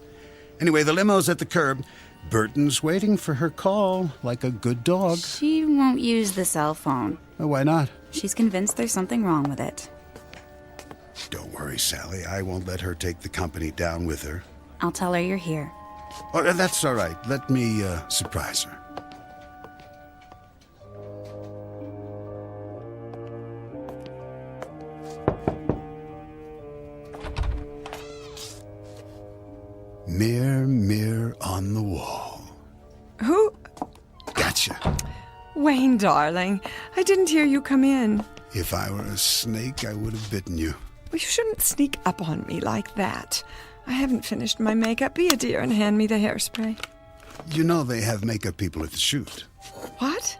Anyway, the limo's at the curb. Burton's waiting for her call, like a good dog. She won't use the cell phone. Oh, why not? She's convinced there's something wrong with it. Don't worry, Sally. I won't let her take the company down with her. I'll tell her you're here. Oh, that's all right. Let me surprise her. Mirror, mirror on the wall. Who? Gotcha. Wayne, darling, I didn't hear you come in. If I were a snake, I would have bitten you. Well, you shouldn't sneak up on me like that. I haven't finished my makeup. Be a dear and hand me the hairspray. You know they have makeup people at the shoot. What?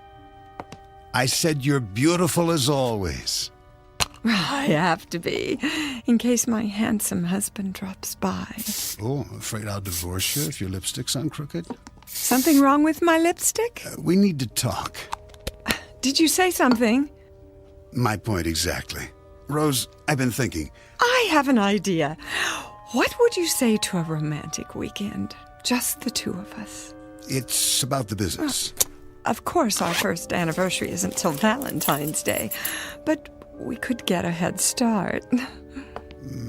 I said you're beautiful as always. I have to be, in case my handsome husband drops by. Oh, afraid I'll divorce you if your lipstick's on crooked? Something wrong with my lipstick? We need to talk. Did you say something? My point exactly. Rose, I've been thinking. I have an idea. What would you say to a romantic weekend? Just the two of us. It's about the business. Of course, our first anniversary isn't till Valentine's Day, but we could get a head start.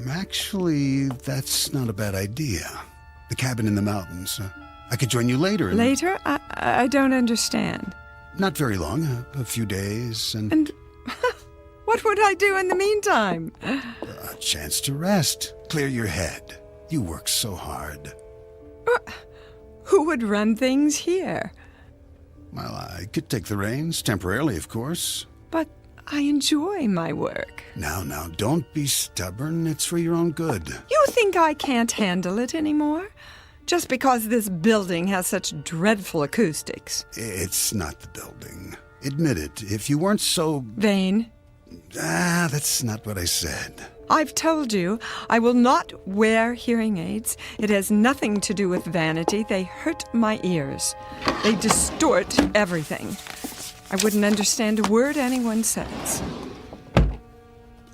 Actually, that's not a bad idea. The cabin in the mountains. I could join you later. Later? I don't understand. Not very long. A few days And what would I do in the meantime? A chance to rest. Clear your head. You work so hard. Who would run things here? Well, I could take the reins, temporarily, of course. But I enjoy my work. Now, don't be stubborn. It's for your own good. You think I can't handle it anymore? Just because this building has such dreadful acoustics. It's not the building. Admit it. If you weren't so... vain? That's not what I said. I've told you, I will not wear hearing aids. It has nothing to do with vanity. They hurt my ears. They distort everything. I wouldn't understand a word anyone says.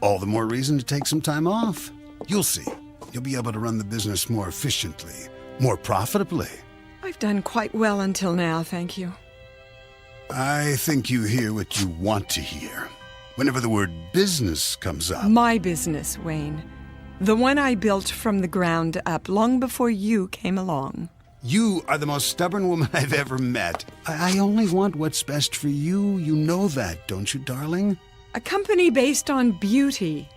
All the more reason to take some time off. You'll see. You'll be able to run the business more efficiently, more profitably. I've done quite well until now, thank you. I think you hear what you want to hear. Whenever the word business comes up. My business, Wayne. The one I built from the ground up long before you came along. You are the most stubborn woman I've ever met. I only want what's best for you. You know that, don't you, darling? A company based on beauty,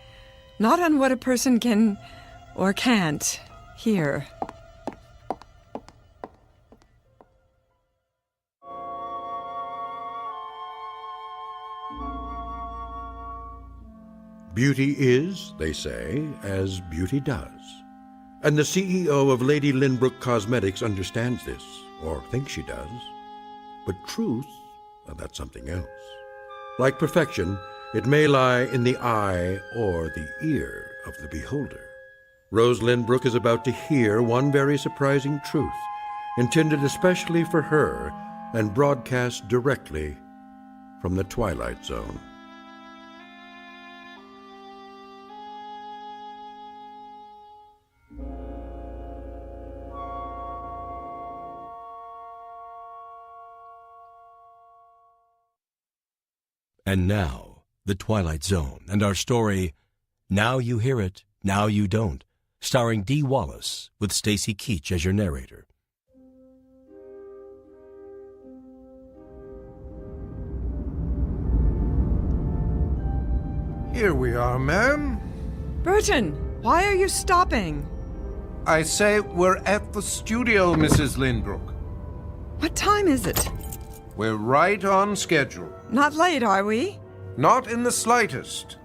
not on what a person can or can't hear. Beauty is, they say, as beauty does. And the CEO of Lady Lynbrook Cosmetics understands this, or thinks she does. But truth, well, that's something else. Like perfection, it may lie in the eye or the ear of the beholder. Rose Lynbrook is about to hear one very surprising truth, intended especially for her and broadcast directly from the Twilight Zone. And now, The Twilight Zone, and our story, Now You Hear It, Now You Don't, starring Dee Wallace, with Stacy Keach as your narrator. Here we are, ma'am. Burton, why are you stopping? I say we're at the studio, Mrs. Lynbrook. What time is it? We're right on schedule. Not late, are we? Not in the slightest.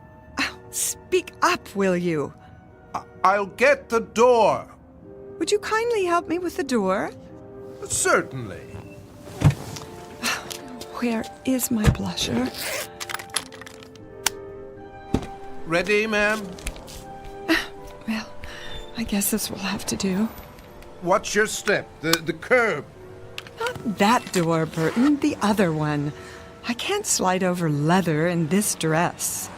Speak up, will you? I'll get the door. Would you kindly help me with the door? Certainly. Where is my blusher? Ready, ma'am? Well, I guess this will have to do. watch your step. The curb. Not that door, Burton. The other one. I can't slide over leather in this dress.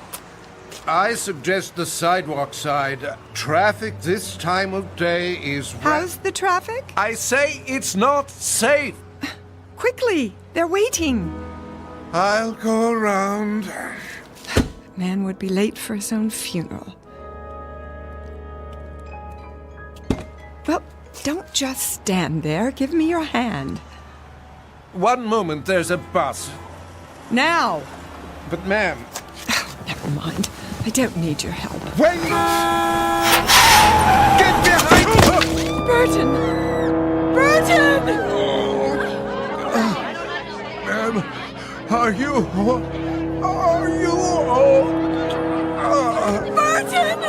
I suggest the sidewalk side. Traffic this time of day is... How's the traffic? I say it's not safe. Quickly! They're waiting. I'll go around. Man would be late for his own funeral. Well, don't just stand there. Give me your hand. One moment, there's a bus. Now! But, ma'am... Never mind. I don't need your help. Wait! Get behind me! Burton! Burton! Ma'am, are you... Burton!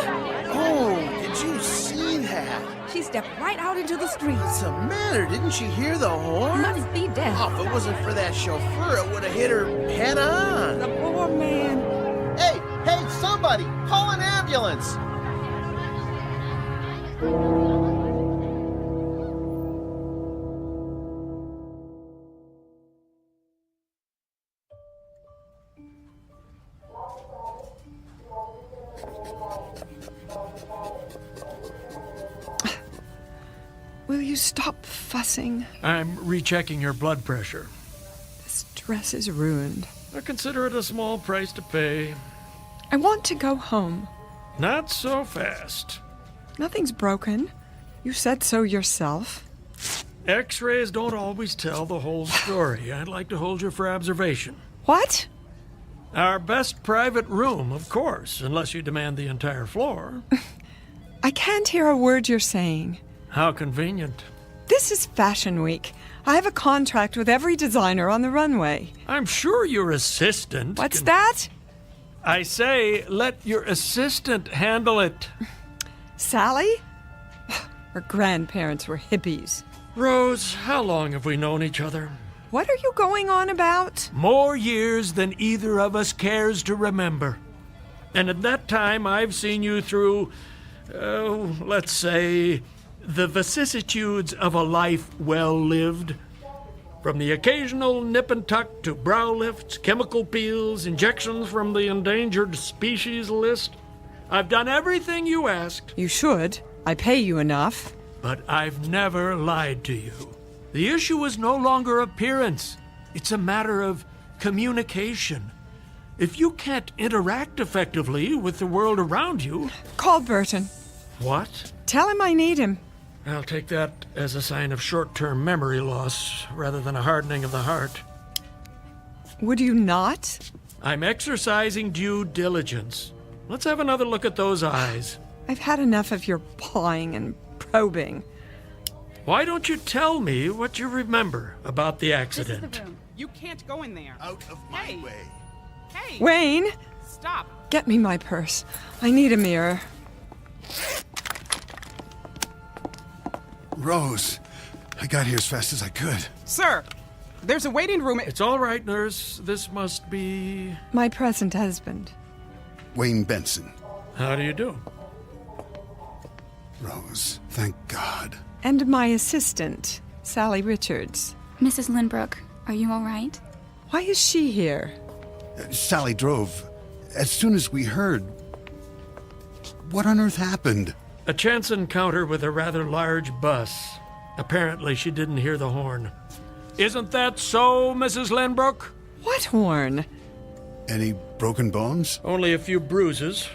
Oh, did you see that? She stepped right out into the street. What's the matter? Didn't she hear the horn? Must be deaf. Oh, if it wasn't for that chauffeur, it would have hit her head on. The poor man. Hey, somebody! Call an ambulance! Will you stop fussing? I'm rechecking your blood pressure. This dress is ruined. I consider it a small price to pay. I want to go home. Not so fast. Nothing's broken. You said so yourself. X-rays don't always tell the whole story. I'd like to hold you for observation. What? Our best private room, of course, unless you demand the entire floor. I can't hear a word you're saying. How convenient. This is Fashion Week. I have a contract with every designer on the runway. I'm sure your assistant... What's that? I say, let your assistant handle it. Sally? Her grandparents were hippies. Rose, how long have we known each other? What are you going on about? More years than either of us cares to remember. And at that time, I've seen you through, let's say, the vicissitudes of a life well lived. From the occasional nip and tuck to brow lifts, chemical peels, injections from the endangered species list. I've done everything you asked. You should. I pay you enough. But I've never lied to you. The issue is no longer appearance. It's a matter of communication. If you can't interact effectively with the world around you... Call Burton. What? Tell him I need him. I'll take that as a sign of short-term memory loss rather than a hardening of the heart. Would you not? I'm exercising due diligence. Let's have another look at those eyes. I've had enough of your pawing and probing. Why don't you tell me what you remember about the accident? This is the room. You can't go in there. Out of my way. Hey! Wayne! Stop! Get me my purse. I need a mirror. Rose, I got here as fast as I could. Sir, there's a waiting room. It's all right, nurse. This must be... My present husband. Wayne Benson. How do you do? Rose, thank God. And my assistant, Sally Richards. Mrs. Lindbrook, are you all right? Why is she here? Sally drove. As soon as we heard... What on earth happened? A chance encounter with a rather large bus. Apparently she didn't hear the horn. Isn't that so, Mrs. Lindbrook? What horn? Any broken bones? Only a few bruises.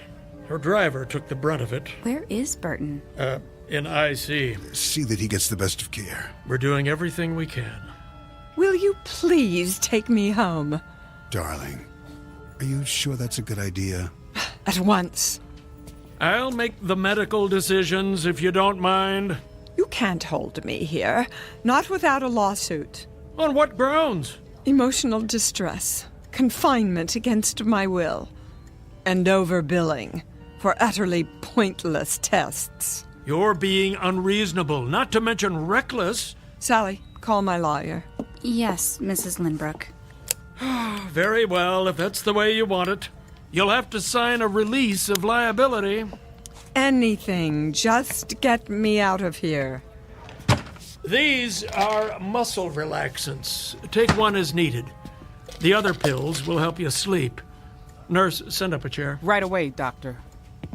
Her driver took the brunt of it. Where is Burton? In IC. See that he gets the best of care. We're doing everything we can. Will you please take me home? Darling, are you sure that's a good idea? At once. I'll make the medical decisions if you don't mind. You can't hold me here. Not without a lawsuit. On what grounds? Emotional distress. Confinement against my will. And overbilling for utterly pointless tests. You're being unreasonable, not to mention reckless. Sally, call my lawyer. Yes, Mrs. Lindbrook. Very well, if that's the way you want it. You'll have to sign a release of liability. Anything, just get me out of here. These are muscle relaxants. Take one as needed. The other pills will help you sleep. Nurse, send up a chair. Right away, Doctor.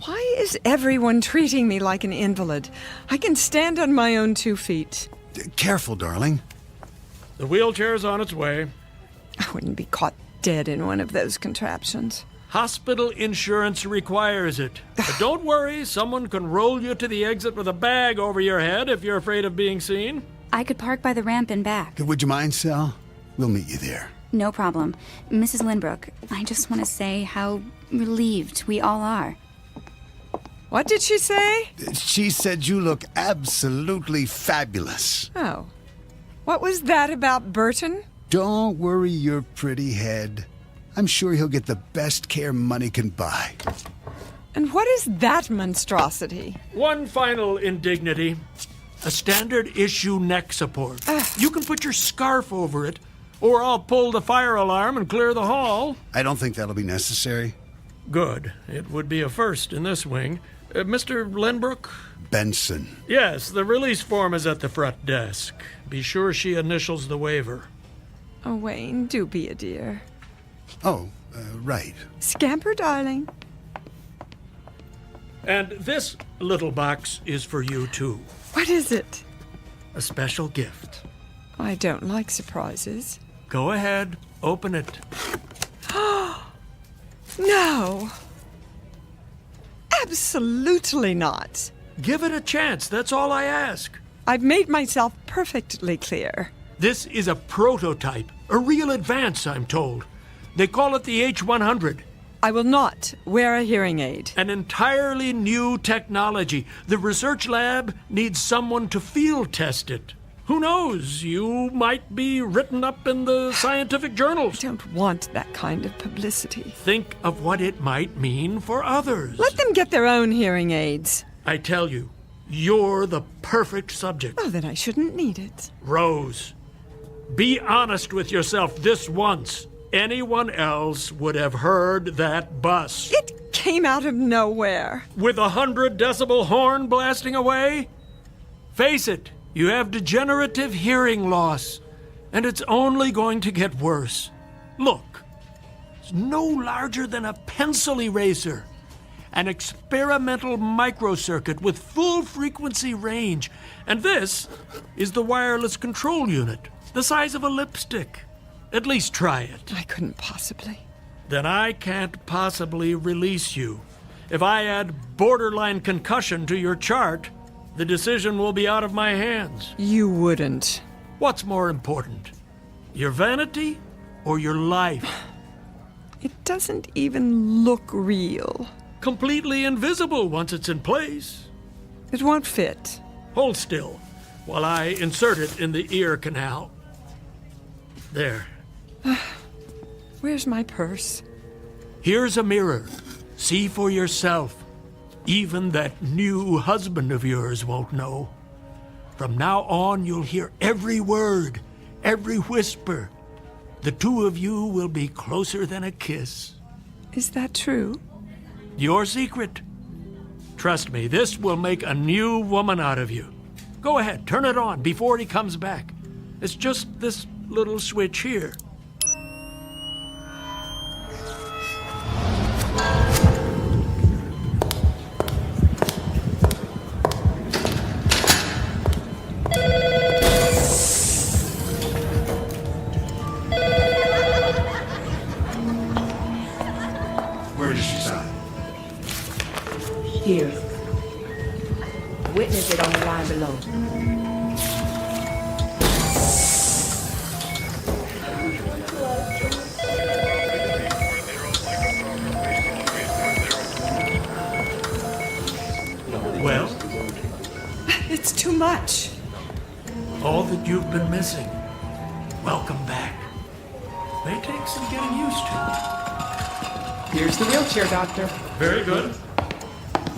Why is everyone treating me like an invalid? I can stand on my own 2 feet. Careful, darling. The wheelchair's on its way. I wouldn't be caught dead in one of those contraptions. Hospital insurance requires it. But don't worry, someone can roll you to the exit with a bag over your head if you're afraid of being seen. I could park by the ramp and back. Would you mind, Sal? We'll meet you there. No problem. Mrs. Lindbrook, I just want to say how relieved we all are. What did she say? She said you look absolutely fabulous. Oh. What was that about Burton? Don't worry your pretty head. I'm sure he'll get the best care money can buy. And what is that monstrosity? One final indignity. A standard issue neck support. You can put your scarf over it, or I'll pull the fire alarm and clear the hall. I don't think that'll be necessary. Good. It would be a first in this wing. Mr. Lindbrook? Benson. Yes, the release form is at the front desk. Be sure she initials the waiver. Oh, Wayne, do be a dear. Oh, right. Scamper, darling. And this little box is for you, too. What is it? A special gift. I don't like surprises. Go ahead. Open it. No. Absolutely not. Give it a chance. That's all I ask. I've made myself perfectly clear. This is a prototype. A real advance, I'm told. They call it the H100. I will not wear a hearing aid. An entirely new technology. The research lab needs someone to field test it. Who knows? You might be written up in the scientific journals. I don't want that kind of publicity. Think of what it might mean for others. Let them get their own hearing aids. I tell you, you're the perfect subject. Oh, then I shouldn't need it. Rose, be honest with yourself this once. Anyone else would have heard that bus. It came out of nowhere. With 100 decibel horn blasting away? Face it, you have degenerative hearing loss, and it's only going to get worse. Look, it's no larger than a pencil eraser. An experimental microcircuit with full frequency range. And this is the wireless control unit, the size of a lipstick. At least try it. I couldn't possibly. Then I can't possibly release you. If I add borderline concussion to your chart, the decision will be out of my hands. You wouldn't. What's more important? Your vanity or your life? It doesn't even look real. Completely invisible once it's in place. It won't fit. Hold still while I insert it in the ear canal. There. Where's my purse? Here's a mirror. See for yourself. Even that new husband of yours won't know. From now on, you'll hear every word, every whisper. The two of you will be closer than a kiss. Is that true? Your secret. Trust me, this will make a new woman out of you. Go ahead, turn it on before he comes back. It's just this little switch here. Where does she sign? Here. Witness it on the line below. Well? It's too much. All that you've been missing. Welcome back. May take some getting used to. Here's the wheelchair, Doctor. Very good.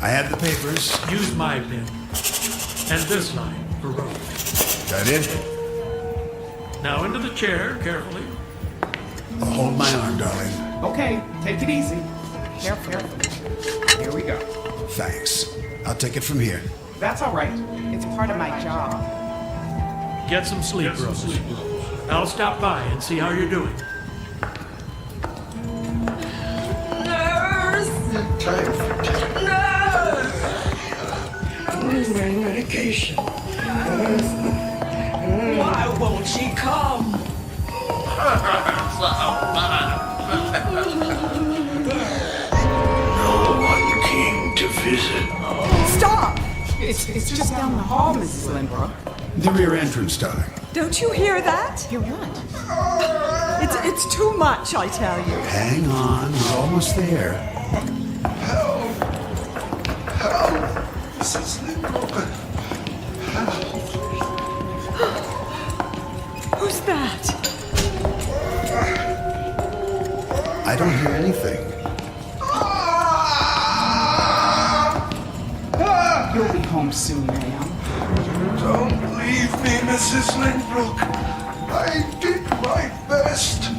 I have the papers. Use my pen. And this line for Rose. Got it? Now into the chair, carefully. Hold my arm, darling. Okay, take it easy. Careful. Here we go. Thanks. I'll take it from here. That's all right. It's part of my job. Get some sleep, Rose. I'll stop by and see how you're doing. Nurse! Nurse! Where's my medication? Why won't she come? No one came to visit. Stop! It's just down the hall, Mrs. Lindbrook. The rear entrance, darling. Don't you hear that? Hear what? It's too much, I tell you. Hang on, we're almost there. Help! Mrs. Lindbrook. Who's that? I don't hear anything. You'll be home soon, ma'am. Don't leave me, Mrs. Lindbrook. I did my best.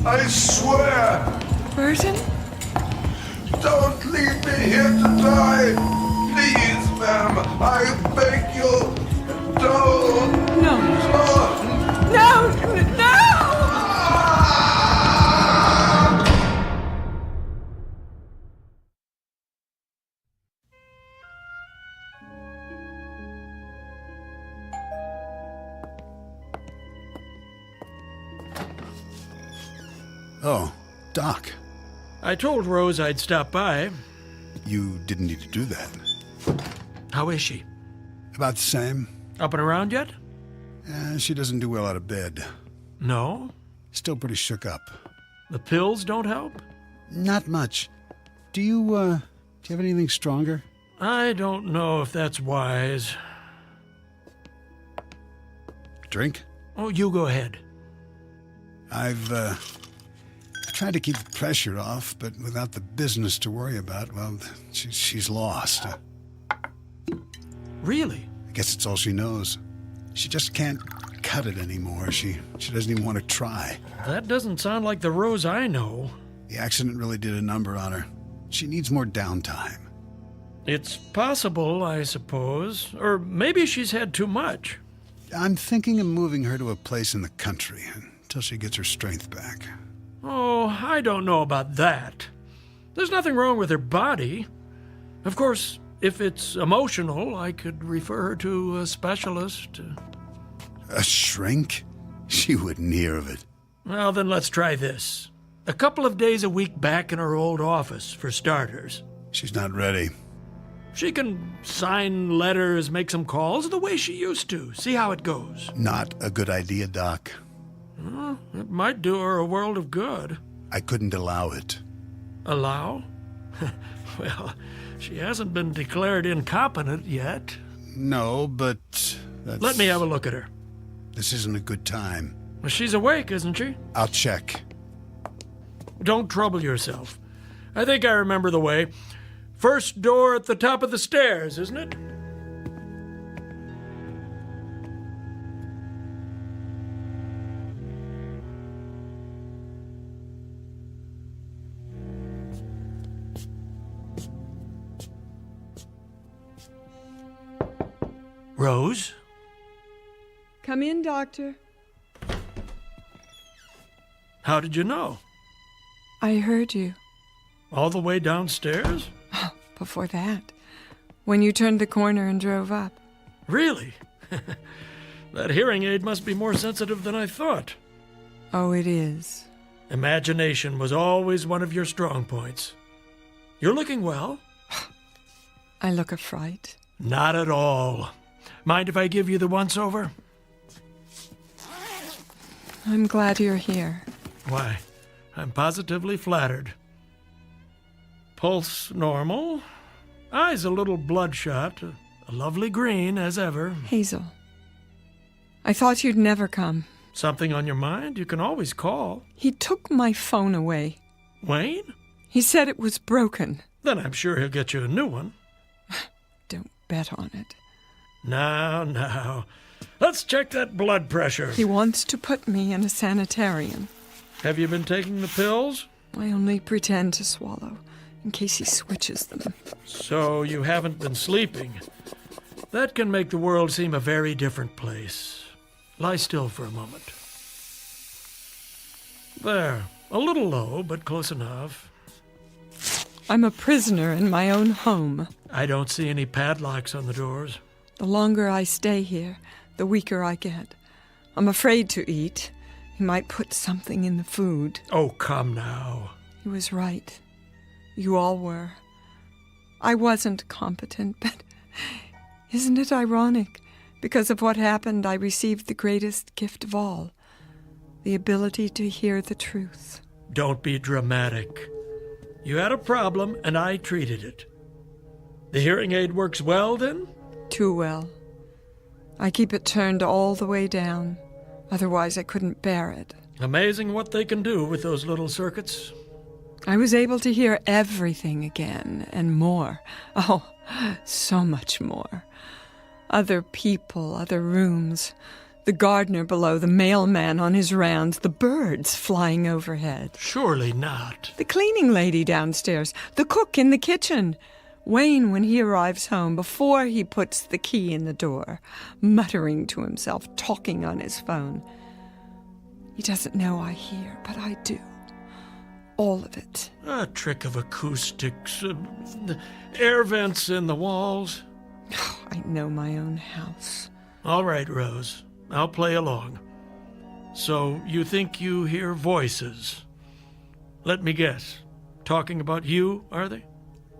I swear. Burton? Don't leave me here to die. Please, ma'am. I beg you. Don't. No. No! No! Oh, Doc. I told Rose I'd stop by. You didn't need to do that. How is she? About the same. Up and around yet? She doesn't do well out of bed. No? Still pretty shook up. The pills don't help? Not much. Do you have anything stronger? I don't know if that's wise. Drink? Oh, you go ahead. I've tried to keep the pressure off, but without the business to worry about, well, she's lost. Really? I guess it's all she knows. She just can't cut it anymore. She doesn't even want to try. That doesn't sound like the Rose I know. The accident really did a number on her. She needs more downtime. It's possible, I suppose. Or maybe she's had too much. I'm thinking of moving her to a place in the country until she gets her strength back. Oh, I don't know about that. There's nothing wrong with her body. Of course, if it's emotional, I could refer her to a specialist. A shrink? She wouldn't hear of it. Well, then let's try this. A couple of days a week back in her old office, for starters. She's not ready. She can sign letters, make some calls the way she used to. See how it goes. Not a good idea, Doc. Well, it might do her a world of good. I couldn't allow it. Allow? Well, she hasn't been declared incompetent yet. No, but that's... Let me have a look at her. This isn't a good time. Well, she's awake, isn't she? I'll check. Don't trouble yourself. I think I remember the way. First door at the top of the stairs, isn't it? Rose? Come in, Doctor. How did you know? I heard you. All the way downstairs? Before that, when you turned the corner and drove up. Really? That hearing aid must be more sensitive than I thought. Oh, it is. Imagination was always one of your strong points. You're looking well. I look a fright. Not at all. Mind if I give you the once-over? I'm glad you're here. Why, I'm positively flattered. Pulse normal. Eyes a little bloodshot. A lovely green, as ever. Hazel, I thought you'd never come. Something on your mind? You can always call. He took my phone away. Wayne? He said it was broken. Then I'm sure he'll get you a new one. Don't bet on it. Now. Let's check that blood pressure. He wants to put me in a sanitarium. Have you been taking the pills? I only pretend to swallow, in case he switches them. So you haven't been sleeping. That can make the world seem a very different place. Lie still for a moment. There. A little low, but close enough. I'm a prisoner in my own home. I don't see any padlocks on the doors. The longer I stay here, the weaker I get. I'm afraid to eat. He might put something in the food. Oh, come now. He was right. You all were. I wasn't competent, but isn't it ironic? Because of what happened, I received the greatest gift of all, the ability to hear the truth. Don't be dramatic. You had a problem, and I treated it. The hearing aid works well, then? Too well. I keep it turned all the way down. Otherwise, I couldn't bear it. Amazing what they can do with those little circuits. I was able to hear everything again, and more. Oh, so much more. Other people, other rooms. The gardener below, the mailman on his rounds, the birds flying overhead. Surely not. The cleaning lady downstairs, the cook in the kitchen. Wayne when he arrives home, before he puts the key in the door, muttering to himself, talking on his phone. He doesn't know I hear, but I do. All of it. A trick of acoustics, air vents in the walls. I know my own house. All right, Rose. I'll play along. So, you think you hear voices? Let me guess. Talking about you, are they?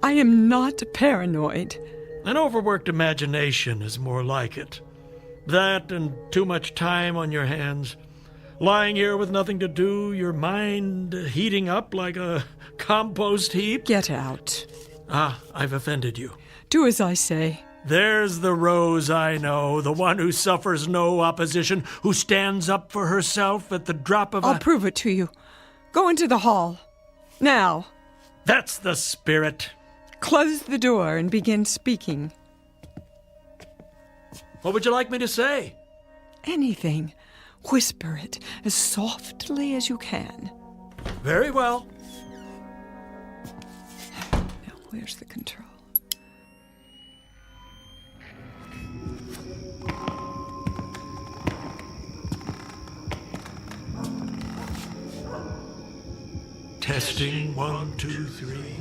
I am not paranoid. An overworked imagination is more like it. That and too much time on your hands. Lying here with nothing to do, your mind heating up like a compost heap. Get out. Ah, I've offended you. Do as I say. There's the Rose I know, the one who suffers no opposition, who stands up for herself at the drop of I'll prove it to you. Go into the hall. Now. That's the spirit. Close the door and begin speaking. What would you like me to say? Anything. Whisper it as softly as you can. Very well. Now, where's the control? Testing 1, 2, 3.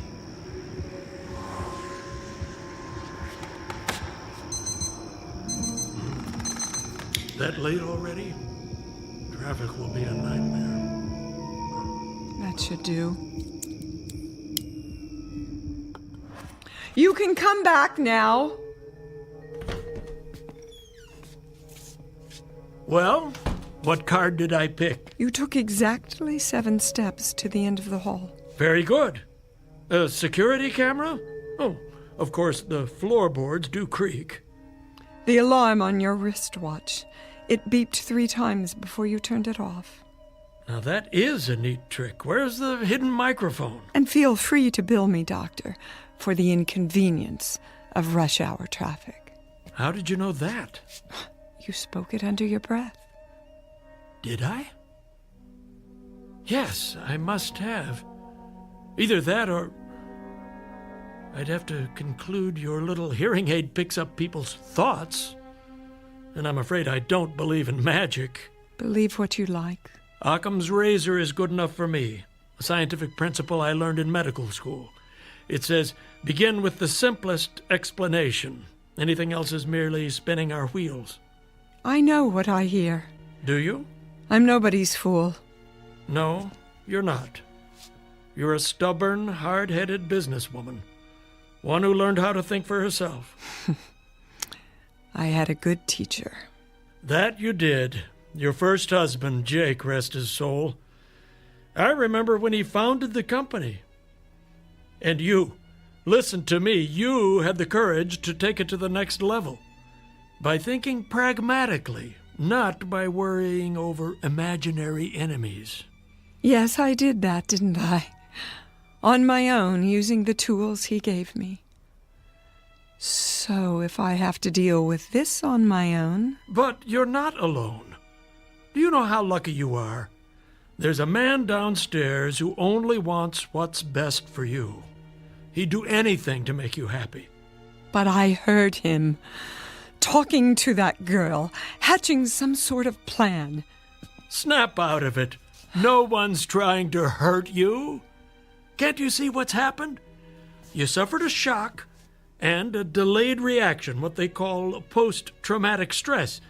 That late already? Traffic will be a nightmare. That should do. You can come back now. Well, what card did I pick? You took exactly 7 steps to the end of the hall. Very good. A security camera? Oh, of course, the floorboards do creak. The alarm on your wristwatch. It beeped 3 times before you turned it off. Now that is a neat trick. Where's the hidden microphone? And feel free to bill me, Doctor, for the inconvenience of rush hour traffic. How did you know that? You spoke it under your breath. Did I? Yes, I must have. Either that or I'd have to conclude your little hearing aid picks up people's thoughts. And I'm afraid I don't believe in magic. Believe what you like. Occam's razor is good enough for me. A scientific principle I learned in medical school. It says, begin with the simplest explanation. Anything else is merely spinning our wheels. I know what I hear. Do you? I'm nobody's fool. No, you're not. You're a stubborn, hard-headed businesswoman. One who learned how to think for herself. I had a good teacher. That you did. Your first husband, Jake, rest his soul. I remember when he founded the company. And you, listen to me, you had the courage to take it to the next level. By thinking pragmatically, not by worrying over imaginary enemies. Yes, I did that, didn't I? On my own, using the tools he gave me. So if I have to deal with this on my own... But you're not alone. Do you know how lucky you are? There's a man downstairs who only wants what's best for you. He'd do anything to make you happy. But I heard him. talking to that girl, hatching some sort of plan. Snap out of it. No one's trying to hurt you. Can't you see what's happened? You suffered a shock and a delayed reaction, what they call post-traumatic stress.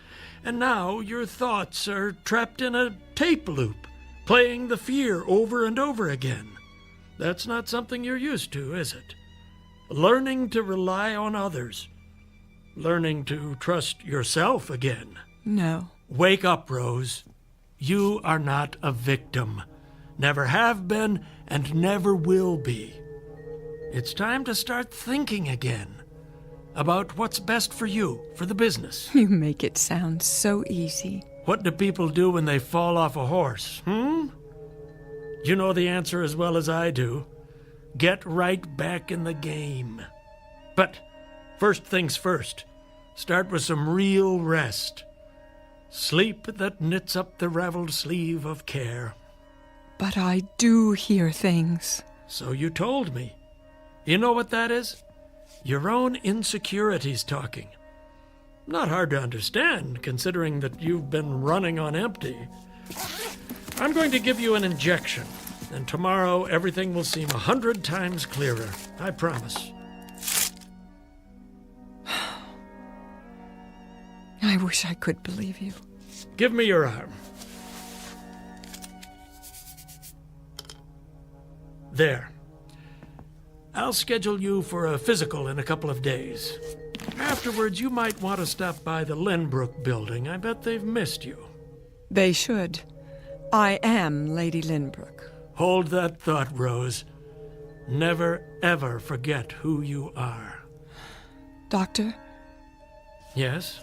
And now your thoughts are trapped in a tape loop, playing the fear over and over again. That's not something you're used to, is it? Learning to rely on others. Learning to trust yourself again. No. Wake up, Rose. You are not a victim. Never have been and never will be. It's time to start thinking again about what's best for you, for the business. You make it sound so easy. What do people do when they fall off a horse, You know the answer as well as I do. Get right back in the game. But first things first, start with some real rest. Sleep that knits up the raveled sleeve of care. But I do hear things. So you told me. You know what that is? Your own insecurities talking. Not hard to understand, considering that you've been running on empty. I'm going to give you an injection, and tomorrow everything will seem 100 times clearer. I promise. I wish I could believe you. Give me your arm. There. I'll schedule you for a physical in a couple of days. Afterwards, you might want to stop by the Lynbrook building. I bet they've missed you. They should. I am Lady Lynbrook. Hold that thought, Rose. Never, ever forget who you are. Doctor? Yes?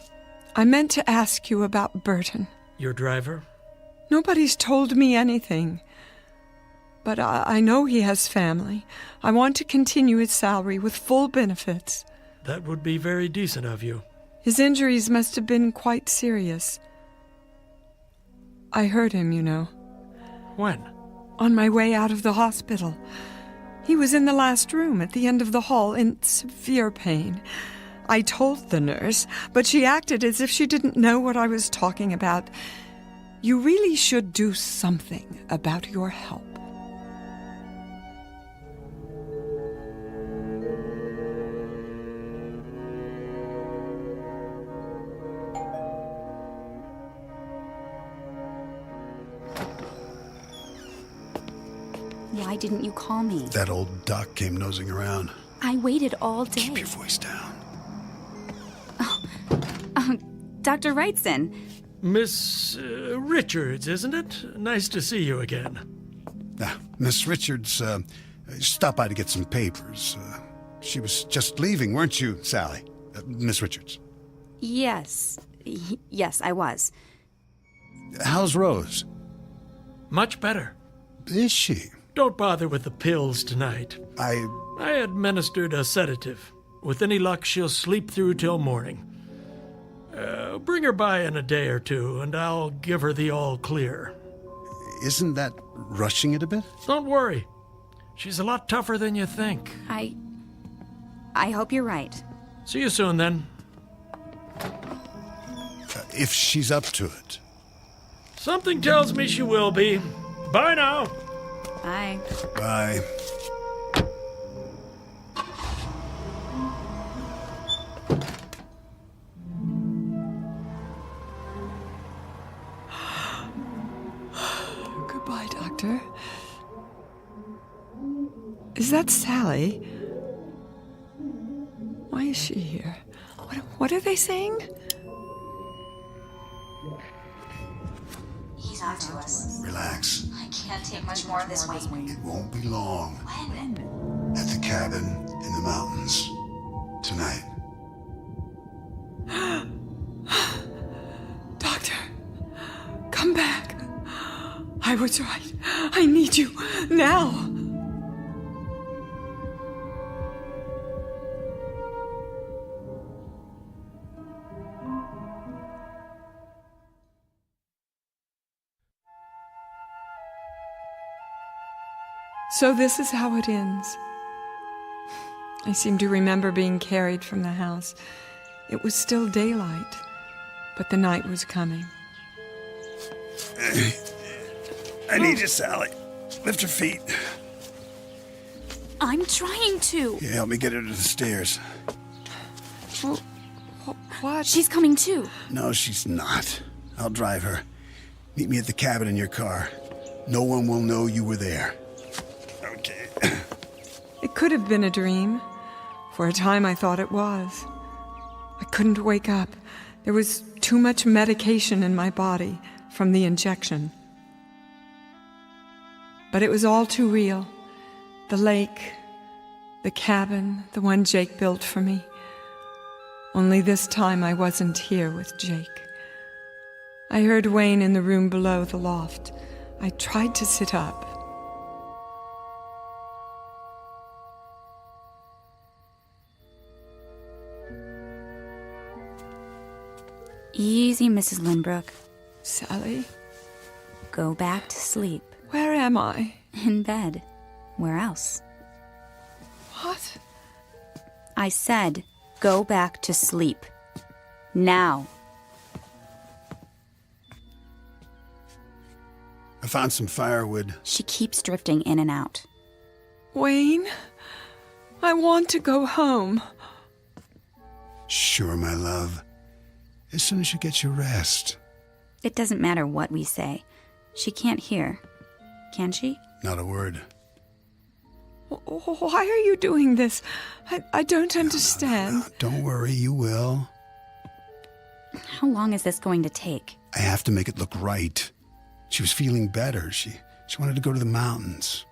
I meant to ask you about Burton. Your driver? Nobody's told me anything. But I know he has family. I want to continue his salary with full benefits. That would be very decent of you. His injuries must have been quite serious. I heard him, you know. When? On my way out of the hospital. He was in the last room at the end of the hall in severe pain. I told the nurse, but she acted as if she didn't know what I was talking about. You really should do something about your health. Why didn't you call me? That old duck came nosing around. I waited all day. Keep your voice down. Dr. Wrightson. Miss Richards, isn't it? Nice to see you again. Miss Richards stopped by to get some papers. She was just leaving, weren't you, Sally? Miss Richards. Yes. Yes, I was. How's Rose? Much better. Is she? Don't bother with the pills tonight. I administered a sedative. With any luck, she'll sleep through till morning. Bring her by in a day or two, and I'll give her the all clear. Isn't that rushing it a bit? Don't worry. She's a lot tougher than you think. I hope you're right. See you soon, then. If she's up to it. Something tells me she will be. Bye now. Bye. Bye. Goodbye, Doctor. Is that Sally? Why is she here? What are they saying? He's on to us. Relax. I can't take much more of this waiting. It won't be long. When? At the cabin in the mountains. Tonight. Doctor, come back. I was right. I need you now. So this is how it ends. I seem to remember being carried from the house. It was still daylight, but the night was coming. I need you, Sally. Lift her feet. I'm trying to. Yeah, help me get her to the stairs. Well, what? She's coming too. No, she's not. I'll drive her. Meet me at the cabin in your car. No one will know you were there. Okay. It could have been a dream. For a time, I thought it was. I couldn't wake up. There was too much medication in my body from the injection. But it was all too real. The lake, the cabin, the one Jake built for me. Only this time I wasn't here with Jake. I heard Wayne in the room below the loft. I tried to sit up. Easy, Mrs. Lindbrook. Sally? Go back to sleep. Where am I? In bed. Where else? What? I said, go back to sleep. Now. I found some firewood. She keeps drifting in and out. Wayne, I want to go home. Sure, my love. As soon as you get your rest. It doesn't matter what we say. She can't hear. Can she? Not a word. Why are you doing this? I don't understand. No, don't worry, you will. How long is this going to take? I have to make it look right. She was feeling better. She wanted to go to the mountains.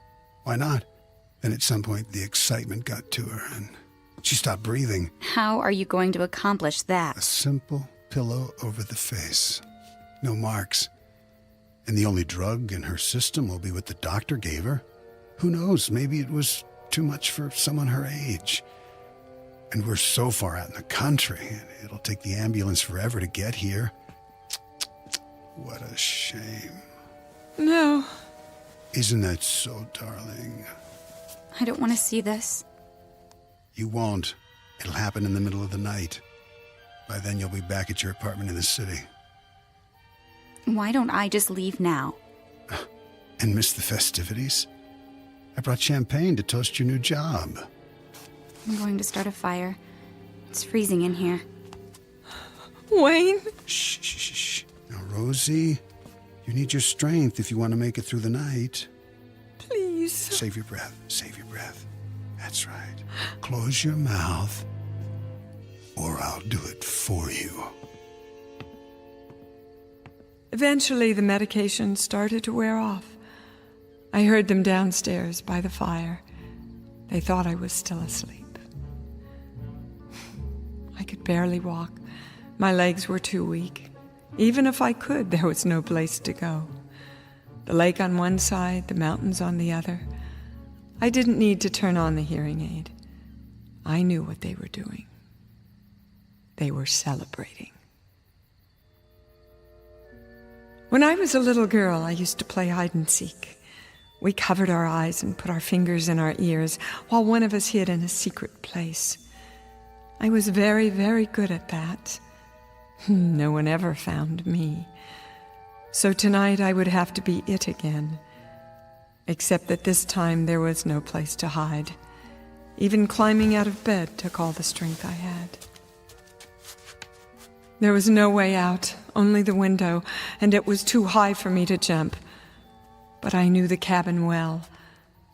Why not? Then at some point the excitement got to her and she stopped breathing. How are you going to accomplish that? A simple pillow over the face. No marks. And the only drug in her system will be what the doctor gave her. Who knows? Maybe it was too much for someone her age. And we're so far out in the country. It'll take the ambulance forever to get here. What a shame. No. Isn't that so, darling? I don't want to see this. You won't. It'll happen in the middle of the night. By then you'll be back at your apartment in the city. Why don't I just leave now? And miss the festivities? I brought champagne to toast your new job. I'm going to start a fire. It's freezing in here. Wayne? Shh, shh, shh, shh. Now, Rosie, you need your strength if you want to make it through the night. Please. Save your breath. Save your breath. That's right. Close your mouth, or I'll do it for you. Eventually, the medication started to wear off. I heard them downstairs by the fire. They thought I was still asleep. I could barely walk. My legs were too weak. Even if I could, there was no place to go. The lake on one side, the mountains on the other. I didn't need to turn on the hearing aid. I knew what they were doing. They were celebrating. When I was a little girl, I used to play hide and seek. We covered our eyes and put our fingers in our ears while one of us hid in a secret place. I was very, very good at that. No one ever found me. So tonight I would have to be it again. Except that this time there was no place to hide. Even climbing out of bed took all the strength I had. There was no way out, only the window, and it was too high for me to jump. But I knew the cabin well.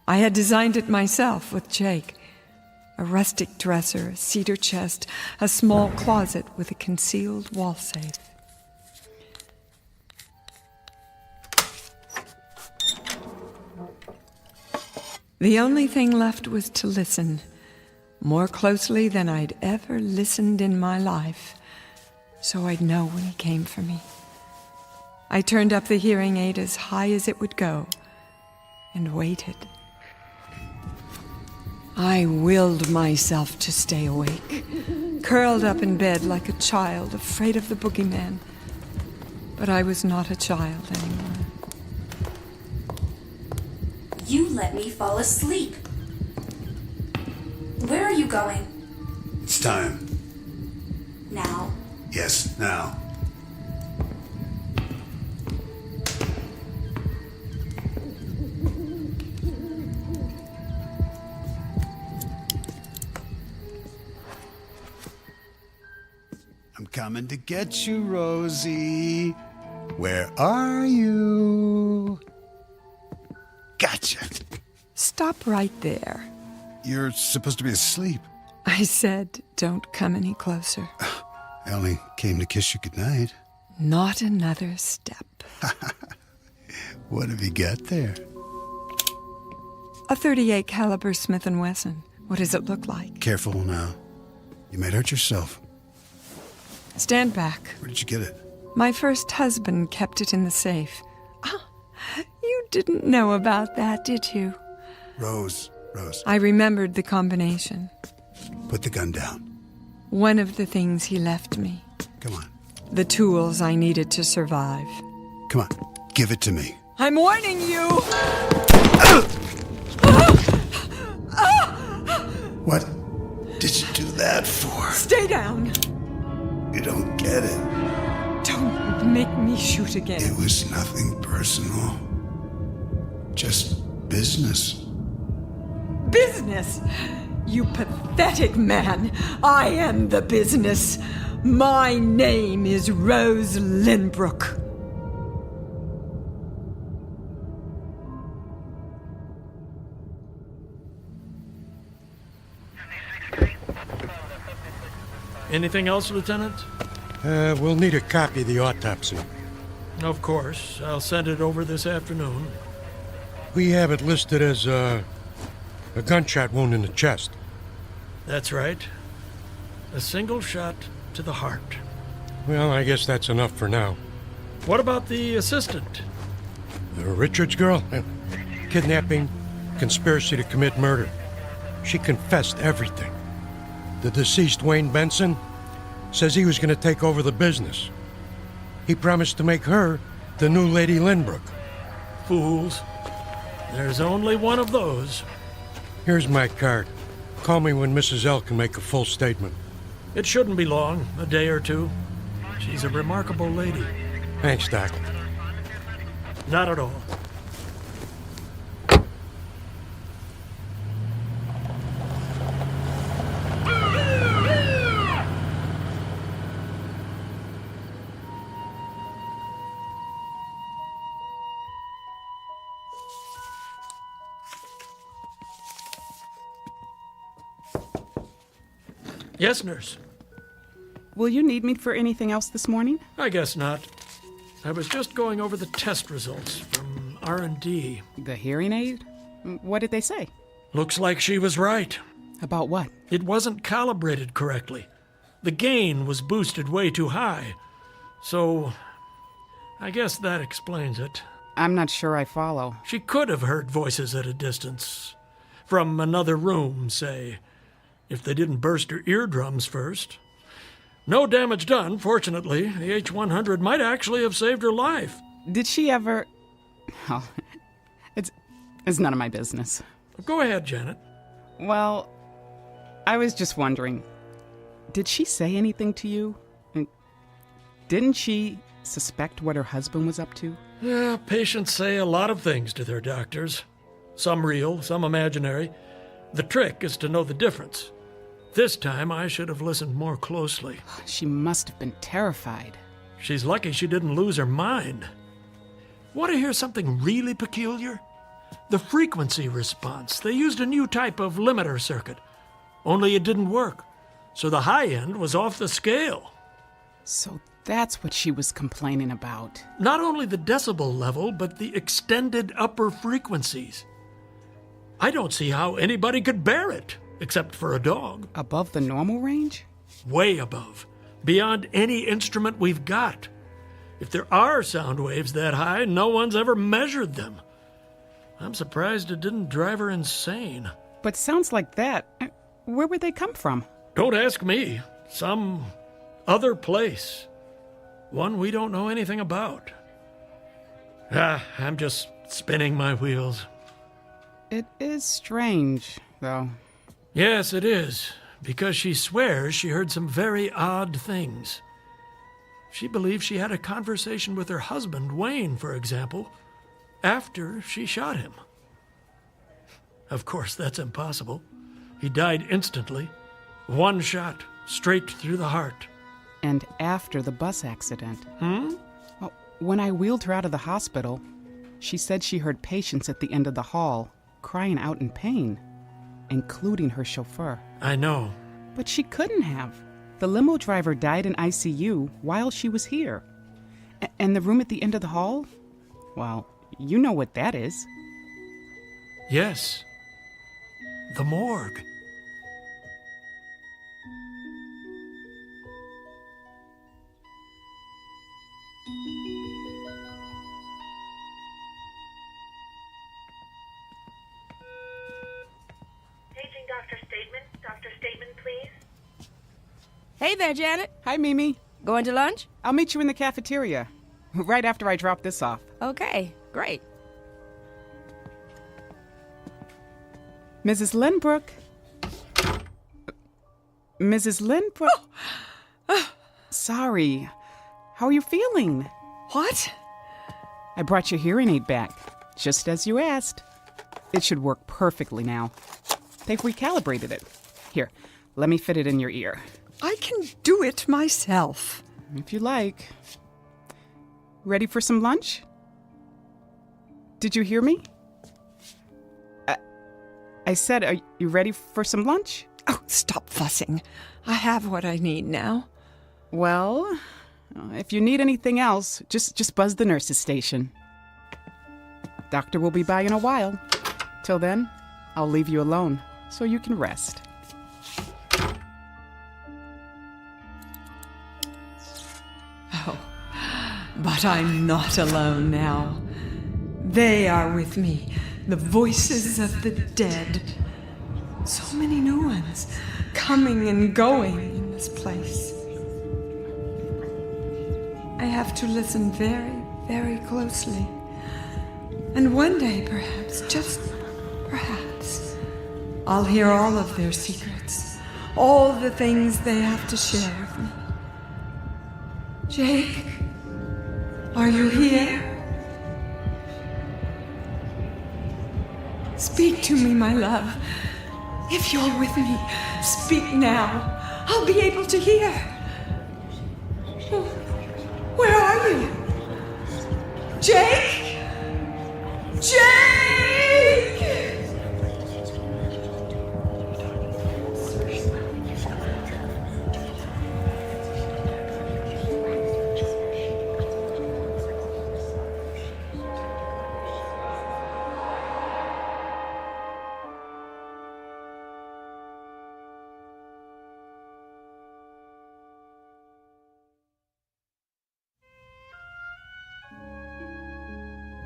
I had designed it myself with Jake. A rustic dresser, a cedar chest, a small closet with a concealed wall safe. The only thing left was to listen, more closely than I'd ever listened in my life, so I'd know when he came for me. I turned up the hearing aid as high as it would go and waited. I willed myself to stay awake, curled up in bed like a child, afraid of the boogeyman. But I was not a child anymore. You let me fall asleep. Where are you going? It's time. Now. Yes, now. I'm coming to get you, Rosie. Where are you? Gotcha. Stop right there. You're supposed to be asleep. I said, don't come any closer. I only came to kiss you goodnight. Not another step. What have you got there? A .38 caliber Smith & Wesson. What does it look like? Careful now. You might hurt yourself. Stand back. Where did you get it? My first husband kept it in the safe. Ah, you didn't know about that, did you? Rose. I remembered the combination. Put the gun down. One of the things he left me. Come on. The tools I needed to survive. Come on. Give it to me. I'm warning you! What did you do that for? Stay down! You don't get it. Don't make me shoot again. It was nothing personal. Just business. Business? You pathetic man. I am the business. My name is Rose Lynbrook. Anything else, Lieutenant? We'll need a copy of the autopsy. Of course. I'll send it over this afternoon. We have it listed as a gunshot wound in the chest. That's right. A single shot to the heart. Well, I guess that's enough for now. What about the assistant? The Richards girl? Kidnapping, conspiracy to commit murder. She confessed everything. The deceased Wayne Benson says he was going to take over the business. He promised to make her the new Lady Lynbrook. Fools. There's only one of those. Here's my card. Call me when Mrs. L can make a full statement. It shouldn't be long, a day or two. She's a remarkable lady. Thanks, Doc. Not at all. Yes, nurse. Will you need me for anything else this morning? I guess not. I was just going over the test results from R&D. The hearing aid? What did they say? Looks like she was right. About what? It wasn't calibrated correctly. The gain was boosted way too high. So, I guess that explains it. I'm not sure I follow. She could have heard voices at a distance. From another room, say. If they didn't burst her eardrums first. No damage done, fortunately. The H-100 might actually have saved her life. Did she ever... Oh, it's none of my business. Go ahead, Janet. Well, I was just wondering, did she say anything to you? Didn't she suspect what her husband was up to? Yeah, patients say a lot of things to their doctors. Some real, some imaginary. The trick is to know the difference. This time, I should have listened more closely. She must have been terrified. She's lucky she didn't lose her mind. Want to hear something really peculiar? The frequency response. They used a new type of limiter circuit. Only it didn't work. So the high end was off the scale. So that's what she was complaining about. Not only the decibel level, but the extended upper frequencies. I don't see how anybody could bear it. Except for a dog. Above the normal range? Way above. Beyond any instrument we've got. If there are sound waves that high, no one's ever measured them. I'm surprised it didn't drive her insane. But sounds like that, where would they come from? Don't ask me. Some other place. One we don't know anything about. I'm just spinning my wheels. It is strange, though. Yes, it is. because she swears she heard some very odd things. She believes she had a conversation with her husband, Wayne, for example, after she shot him. Of course, that's impossible. He died instantly. One shot, straight through the heart. And after the bus accident. Hmm? Well, when I wheeled her out of the hospital, she said she heard patients at the end of the hall crying out in pain, including her chauffeur. I know. But she couldn't have. The limo driver died in ICU while she was here. And the room at the end of the hall? Well, you know what that is. Yes. The morgue. Paging Dr. Stateman. Dr. Stateman, please. Hey there, Janet. Hi, Mimi. Going to lunch? I'll meet you in the cafeteria, right after I drop this off. Okay, great. Mrs. Lynbrook. Mrs. Lynbrook. Sorry. How are you feeling? What? I brought your hearing aid back, just as you asked. It should work perfectly now. They've recalibrated it. Here, let me fit it in your ear. I can do it myself. If you like. Ready for some lunch? Did you hear me? I said, are you ready for some lunch? Oh, stop fussing. I have what I need now. Well, if you need anything else, just buzz the nurse's station. Doctor will be by in a while. Till then, I'll leave you alone so you can rest. Oh, but I'm not alone now. They are with me, the voices of the dead. So many new ones, coming and going in this place. I have to listen very, very closely. And one day, perhaps, just perhaps, I'll hear all of their secrets, all the things they have to share with me. Jake, are you here? Speak to me, my love. If you're with me, speak now. I'll be able to hear. Where are you? Jake? Jake!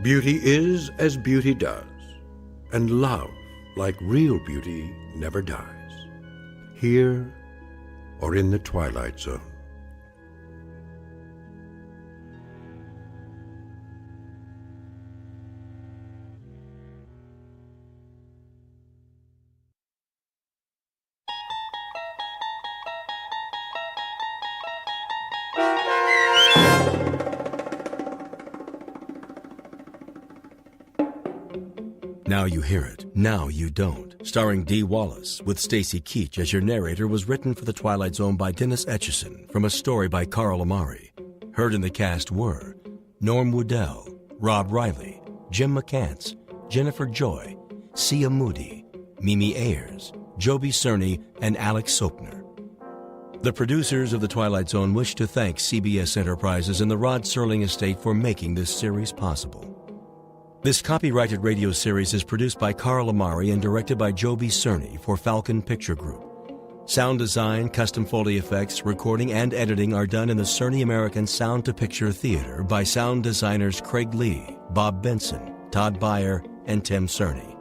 Beauty is as beauty does, and love, like real beauty, never dies. Here or in the Twilight Zone. Now You Hear It, Now You Don't, starring Dee Wallace, with Stacy Keach as your narrator, was written for The Twilight Zone by Dennis Etchison from a story by Carl Amari. Heard in the cast were Norm Woodell, Rob Riley, Jim McCants, Jennifer Joy, Sia Moody, Mimi Ayers, Joby Cerny, and Alex Sopner. The producers of The Twilight Zone wish to thank CBS Enterprises and the Rod Serling Estate for making this series possible. This copyrighted radio series is produced by Carl Amari and directed by Joby Cerny for Falcon Picture Group. Sound design, custom Foley effects, recording, and editing are done in the Cerny American Sound to Picture Theater by sound designers Craig Lee, Bob Benson, Todd Beyer, and Tim Cerny.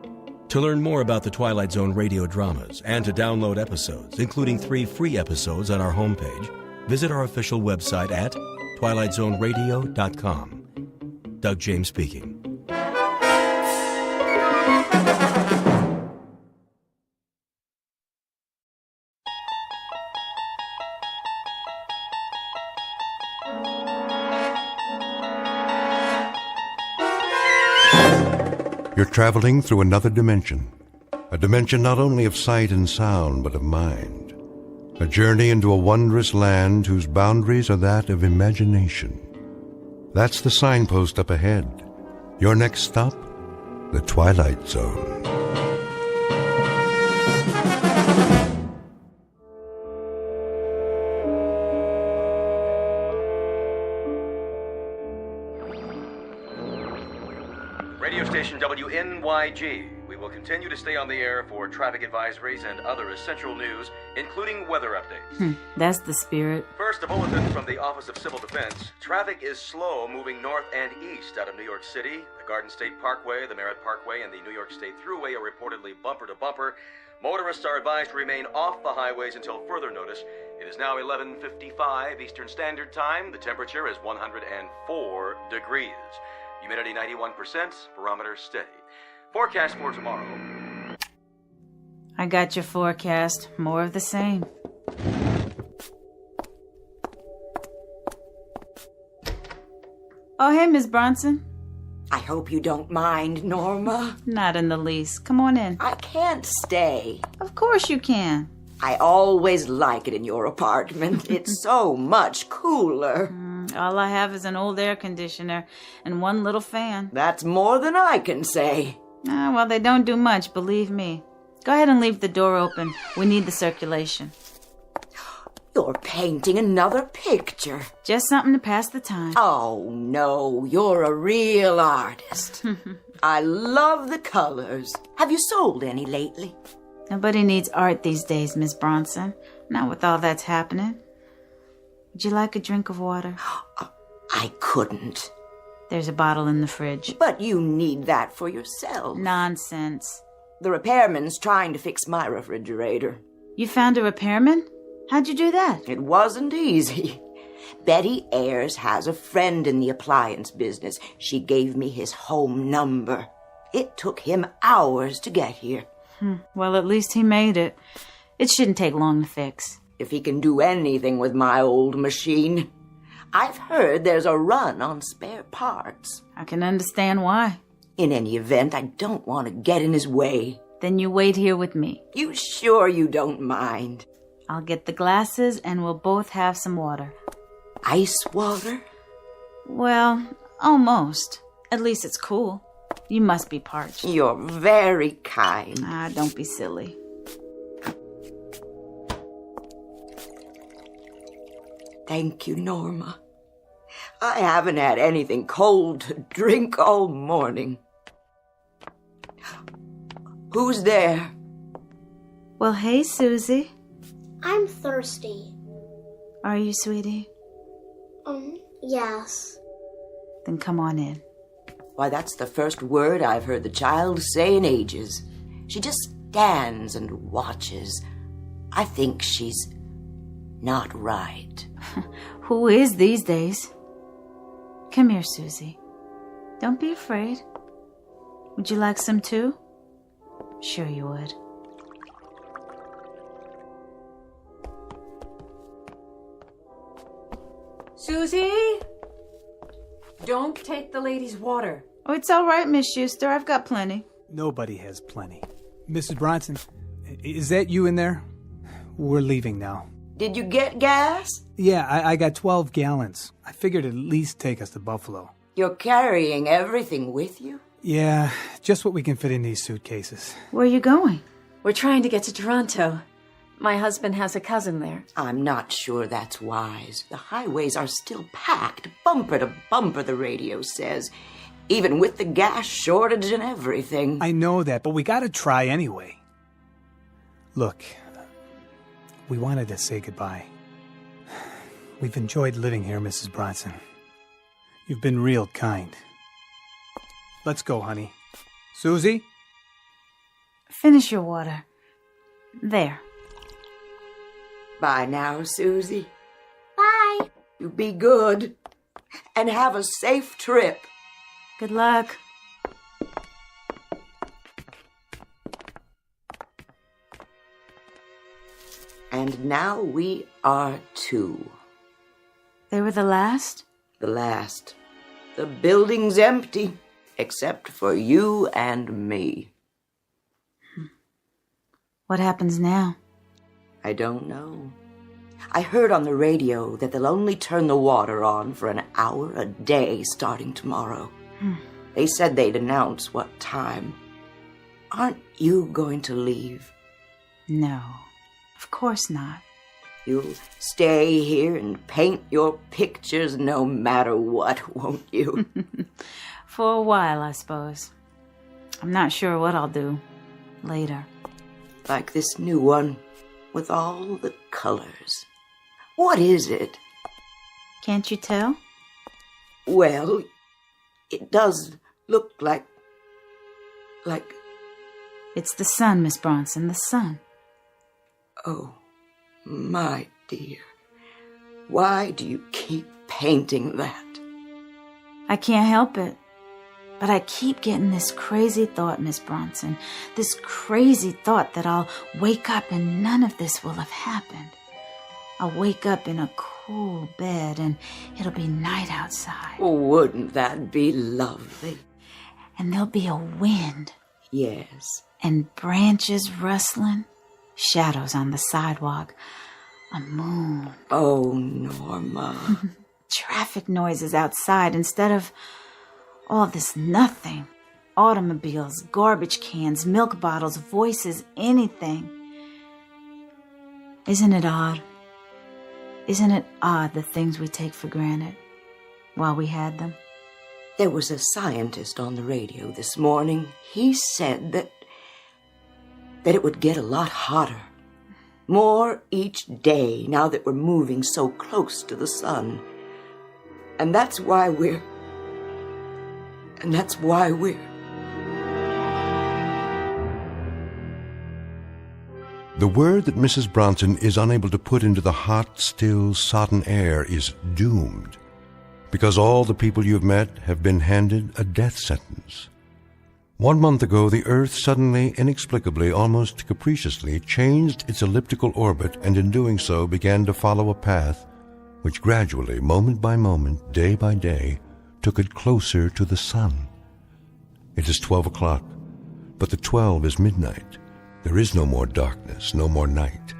To learn more about the Twilight Zone radio dramas and to download episodes, including 3 free episodes on our homepage, visit our official website at twilightzoneradio.com. Doug James speaking. You're traveling through another dimension. A dimension not only of sight and sound, but of mind. A journey into a wondrous land whose boundaries are that of imagination. That's the signpost up ahead. Your next stop, the Twilight Zone. Radio station WNYG. We will continue to stay on the air for traffic advisories and other essential news, including weather updates. That's the spirit. First, a bulletin from the Office of Civil Defense. Traffic is slow moving north and east out of New York City. The Garden State Parkway, the Merritt Parkway, and the New York State Thruway are reportedly bumper to bumper. Motorists are advised to remain off the highways until further notice. It is now 11:55 Eastern Standard Time. The temperature is 104 degrees. Humidity 91%, barometer steady. Forecast for tomorrow. I got your forecast. More of the same. Oh, hey, Miss Bronson. I hope you don't mind, Norma. Not in the least. Come on in. I can't stay. Of course you can. I always like it in your apartment. It's so much cooler. All I have is an old air conditioner and one little fan. That's more than I can say. Well, they don't do much, believe me. Go ahead and leave the door open. We need the circulation. You're painting another picture. Just something to pass the time. Oh, no, you're a real artist. I love the colors. Have you sold any lately? Nobody needs art these days, Miss Bronson. Not with all that's happening. Would you like a drink of water? I couldn't. There's a bottle in the fridge. But you need that for yourself. Nonsense. The repairman's trying to fix my refrigerator. You found a repairman? How'd you do that? It wasn't easy. Betty Ayers has a friend in the appliance business. She gave me his home number. It took him hours to get here. Well, at least he made it. It shouldn't take long to fix. If he can do anything with my old machine. I've heard there's a run on spare parts. I can understand why. In any event, I don't want to get in his way. Then you wait here with me. You sure you don't mind? I'll get the glasses and we'll both have some water. Ice water? Well, almost. At least it's cool. You must be parched. You're very kind. Don't be silly. Thank you, Norma. I haven't had anything cold to drink all morning. Who's there? Well, hey, Susie. I'm thirsty. Are you, sweetie? Yes. Then come on in. Why, that's the first word I've heard the child say in ages. She just stands and watches. I think she's not right. Who is these days? Come here, Susie. Don't be afraid. Would you like some too? Sure you would. Susie? Don't take the lady's water. Oh, it's all right, Miss Schuster. I've got plenty. Nobody has plenty. Mrs. Bronson, is that you in there? We're leaving now. Did you get gas? Yeah, I got 12 gallons. I figured it'd at least take us to Buffalo. You're carrying everything with you? Yeah, just what we can fit in these suitcases. Where are you going? We're trying to get to Toronto. My husband has a cousin there. I'm not sure that's wise. The highways are still packed, bumper to bumper, the radio says. Even with the gas shortage and everything. I know that, but we gotta try anyway. Look, we wanted to say goodbye. We've enjoyed living here, Mrs. Bronson. You've been real kind. Let's go, honey. Susie? Finish your water. There. Bye now, Susie. Bye. You be good. And have a safe trip. Good luck. And now we are two. They were the last? The last. The building's empty. Except for you and me. What happens now? I don't know. I heard on the radio that they'll only turn the water on for an hour a day starting tomorrow. They said they'd announce what time. Aren't you going to leave? No, of course not. You'll stay here and paint your pictures no matter what, won't you? For a while, I suppose. I'm not sure what I'll do later. Like this new one, with all the colors. What is it? Can't you tell? Well, it does look like... It's the sun, Miss Bronson, the sun. Oh, my dear. Why do you keep painting that? I can't help it. But I keep getting this crazy thought, Miss Bronson. This crazy thought that I'll wake up and none of this will have happened. I'll wake up in a cool bed and it'll be night outside. Wouldn't that be lovely? And there'll be a wind. Yes. And branches rustling. Shadows on the sidewalk. A moon. Oh, Norma. Traffic noises outside instead of all this nothing. Automobiles, garbage cans, milk bottles, voices, anything. Isn't it odd? Isn't it odd the things we take for granted while we had them? There was a scientist on the radio this morning. He said that it would get a lot hotter. More each day now that we're moving so close to the sun. And that's why we're... The word that Mrs. Bronson is unable to put into the hot, still, sodden air is doomed, because all the people you've met have been handed a death sentence. 1 month ago, the Earth suddenly, inexplicably, almost capriciously, changed its elliptical orbit and in doing so began to follow a path which gradually, moment by moment, day by day, took it closer to the sun. It is 12 o'clock, but the 12 is midnight. There is no more darkness, no more night.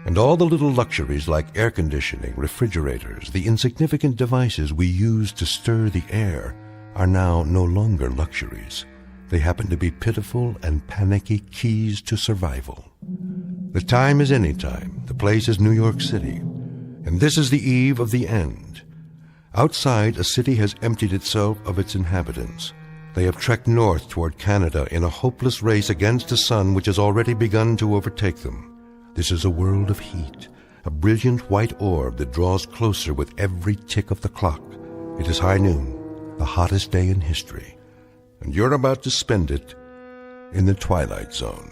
And all the little luxuries like air conditioning, refrigerators, the insignificant devices we use to stir the air are now no longer luxuries. They happen to be pitiful and panicky keys to survival. The time is any time. The place is New York City. And this is the eve of the end. Outside, a city has emptied itself of its inhabitants. They have trekked north toward Canada in a hopeless race against a sun which has already begun to overtake them. This is a world of heat, a brilliant white orb that draws closer with every tick of the clock. It is high noon, the hottest day in history, and you're about to spend it in the Twilight Zone.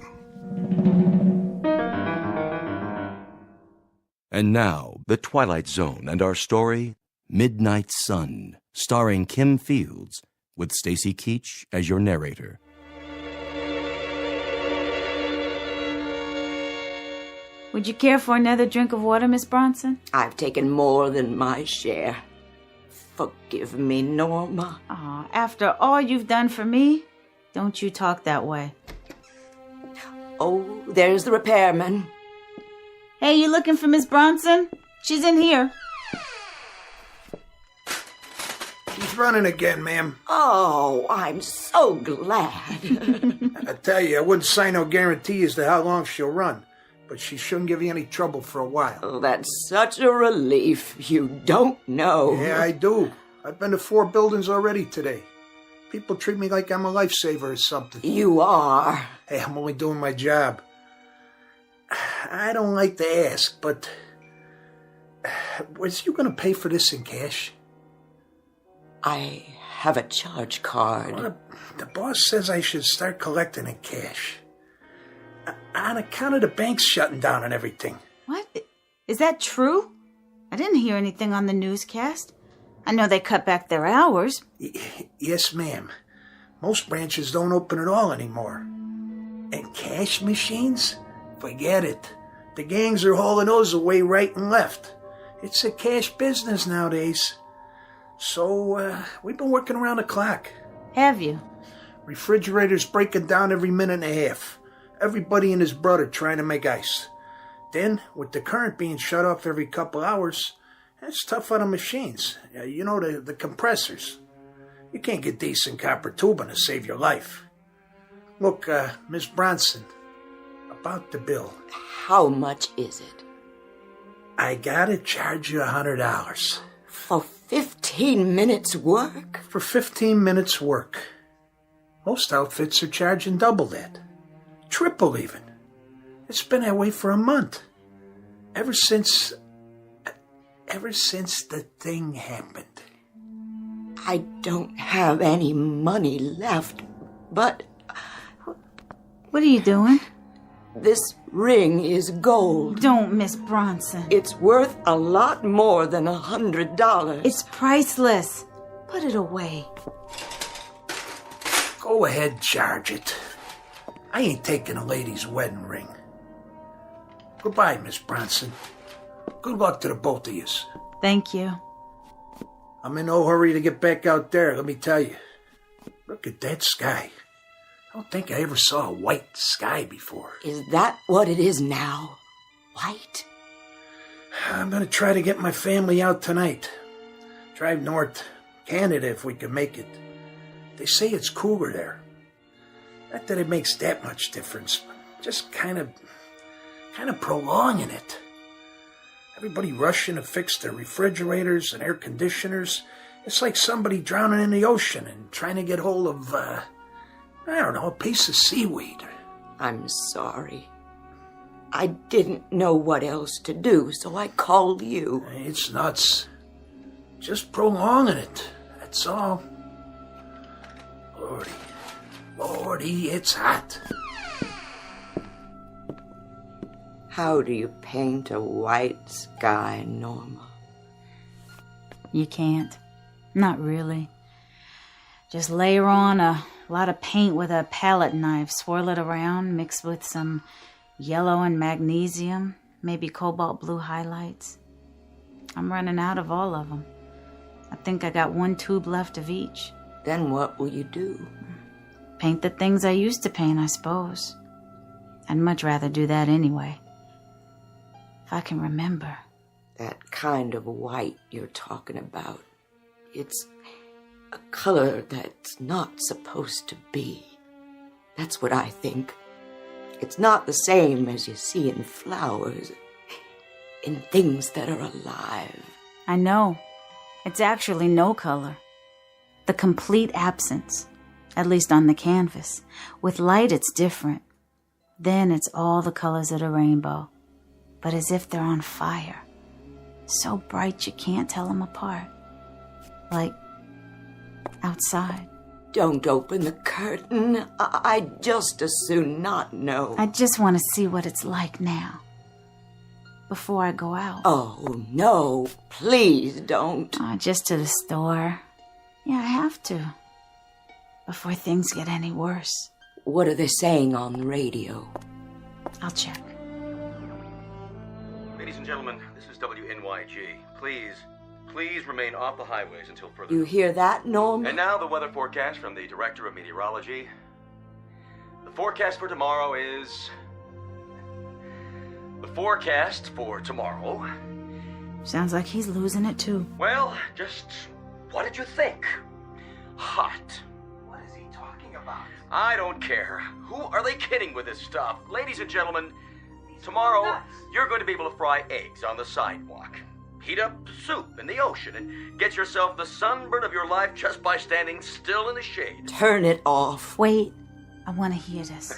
And now, The Twilight Zone and our story, Midnight Sun, starring Kim Fields, with Stacy Keach as your narrator. Would you care for another drink of water, Miss Bronson? I've taken more than my share. Forgive me, Norma. Aw, after all you've done for me, don't you talk that way. Oh, there's the repairman. Hey, you looking for Miss Bronson? She's in here. She's running again, ma'am. Oh, I'm so glad. I tell you, I wouldn't sign no guarantee as to how long she'll run, but she shouldn't give you any trouble for a while. Oh, that's such a relief. You don't know. Yeah, I do. I've been to 4 buildings already today. People treat me like I'm a lifesaver or something. You are. Hey, I'm only doing my job. I don't like to ask, but was you going to pay for this in cash? I have a charge card. Well, the boss says I should start collecting in cash. On account of the banks shutting down and everything. What? Is that true? I didn't hear anything on the newscast. I know they cut back their hours. Yes, ma'am. Most branches don't open at all anymore. And cash machines? Forget it. The gangs are hauling those away right and left. It's a cash business nowadays. So, we've been working around the clock. Have you? Refrigerator's breaking down every minute and a half. Everybody and his brother trying to make ice. Then, with the current being shut off every couple hours, it's tough on the machines. You know, the compressors. You can't get decent copper tubing to save your life. Look, Miss Bronson, about the bill. How much is it? I gotta charge you $100. For 15 minutes work? For 15 minutes work. Most outfits are charging double that. Triple even. It's been that way for a month. Ever since the thing happened. I don't have any money left, but... What are you doing? This ring is gold. Don't, Miss Bronson. It's worth a lot more than $100. It's priceless. Put it away. Go ahead, charge it. I ain't taking a lady's wedding ring. Goodbye, Miss Bronson. Good luck to the both of yous. Thank you. I'm in no hurry to get back out there, let me tell you. Look at that sky. I don't think I ever saw a white sky before. Is that what it is now? White? I'm gonna try to get my family out tonight. Drive north, Canada if we can make it. They say it's cooler there. Not that it makes that much difference, just kind of prolonging it. Everybody rushing to fix their refrigerators and air conditioners. It's like somebody drowning in the ocean and trying to get hold of, I don't know, a piece of seaweed. I'm sorry. I didn't know what else to do, so I called you. It's nuts. Just prolonging it, that's all. Lordy, it's hot. How do you paint a white sky, Norma? You can't. Not really. Just layer on a lot of paint with a palette knife, swirl it around, mix with some yellow and magnesium, maybe cobalt blue highlights. I'm running out of all of them. I think I got one tube left of each. Then what will you do? Paint the things I used to paint, I suppose. I'd much rather do that anyway. If I can remember. That kind of white you're talking about. It's a color that's not supposed to be. That's what I think. It's not the same as you see in flowers, in things that are alive. I know. It's actually no color. The complete absence, at least on the canvas. With light, it's different. Then it's all the colors of the rainbow, but as if they're on fire. So bright you can't tell them apart. Like outside. Don't open the curtain. I'd just as soon not know. I just want to see what it's like now. Before I go out. Oh, no. Please don't. Just to the store. Yeah, I have to. Before things get any worse. What are they saying on the radio? I'll check. Ladies and gentlemen, this is WNYG. Please remain off the highways until further. You hear that, Norm? And now the weather forecast from the Director of Meteorology. The forecast for tomorrow is... The forecast for tomorrow... Sounds like he's losing it too. Well, just... What did you think? Hot. What is he talking about? I don't care. Who are they kidding with this stuff? Ladies and gentlemen, tomorrow you're going to be able to fry eggs on the sidewalk. Heat up soup in the ocean and get yourself the sunburn of your life just by standing still in the shade. Turn it off. Wait, I want to hear this.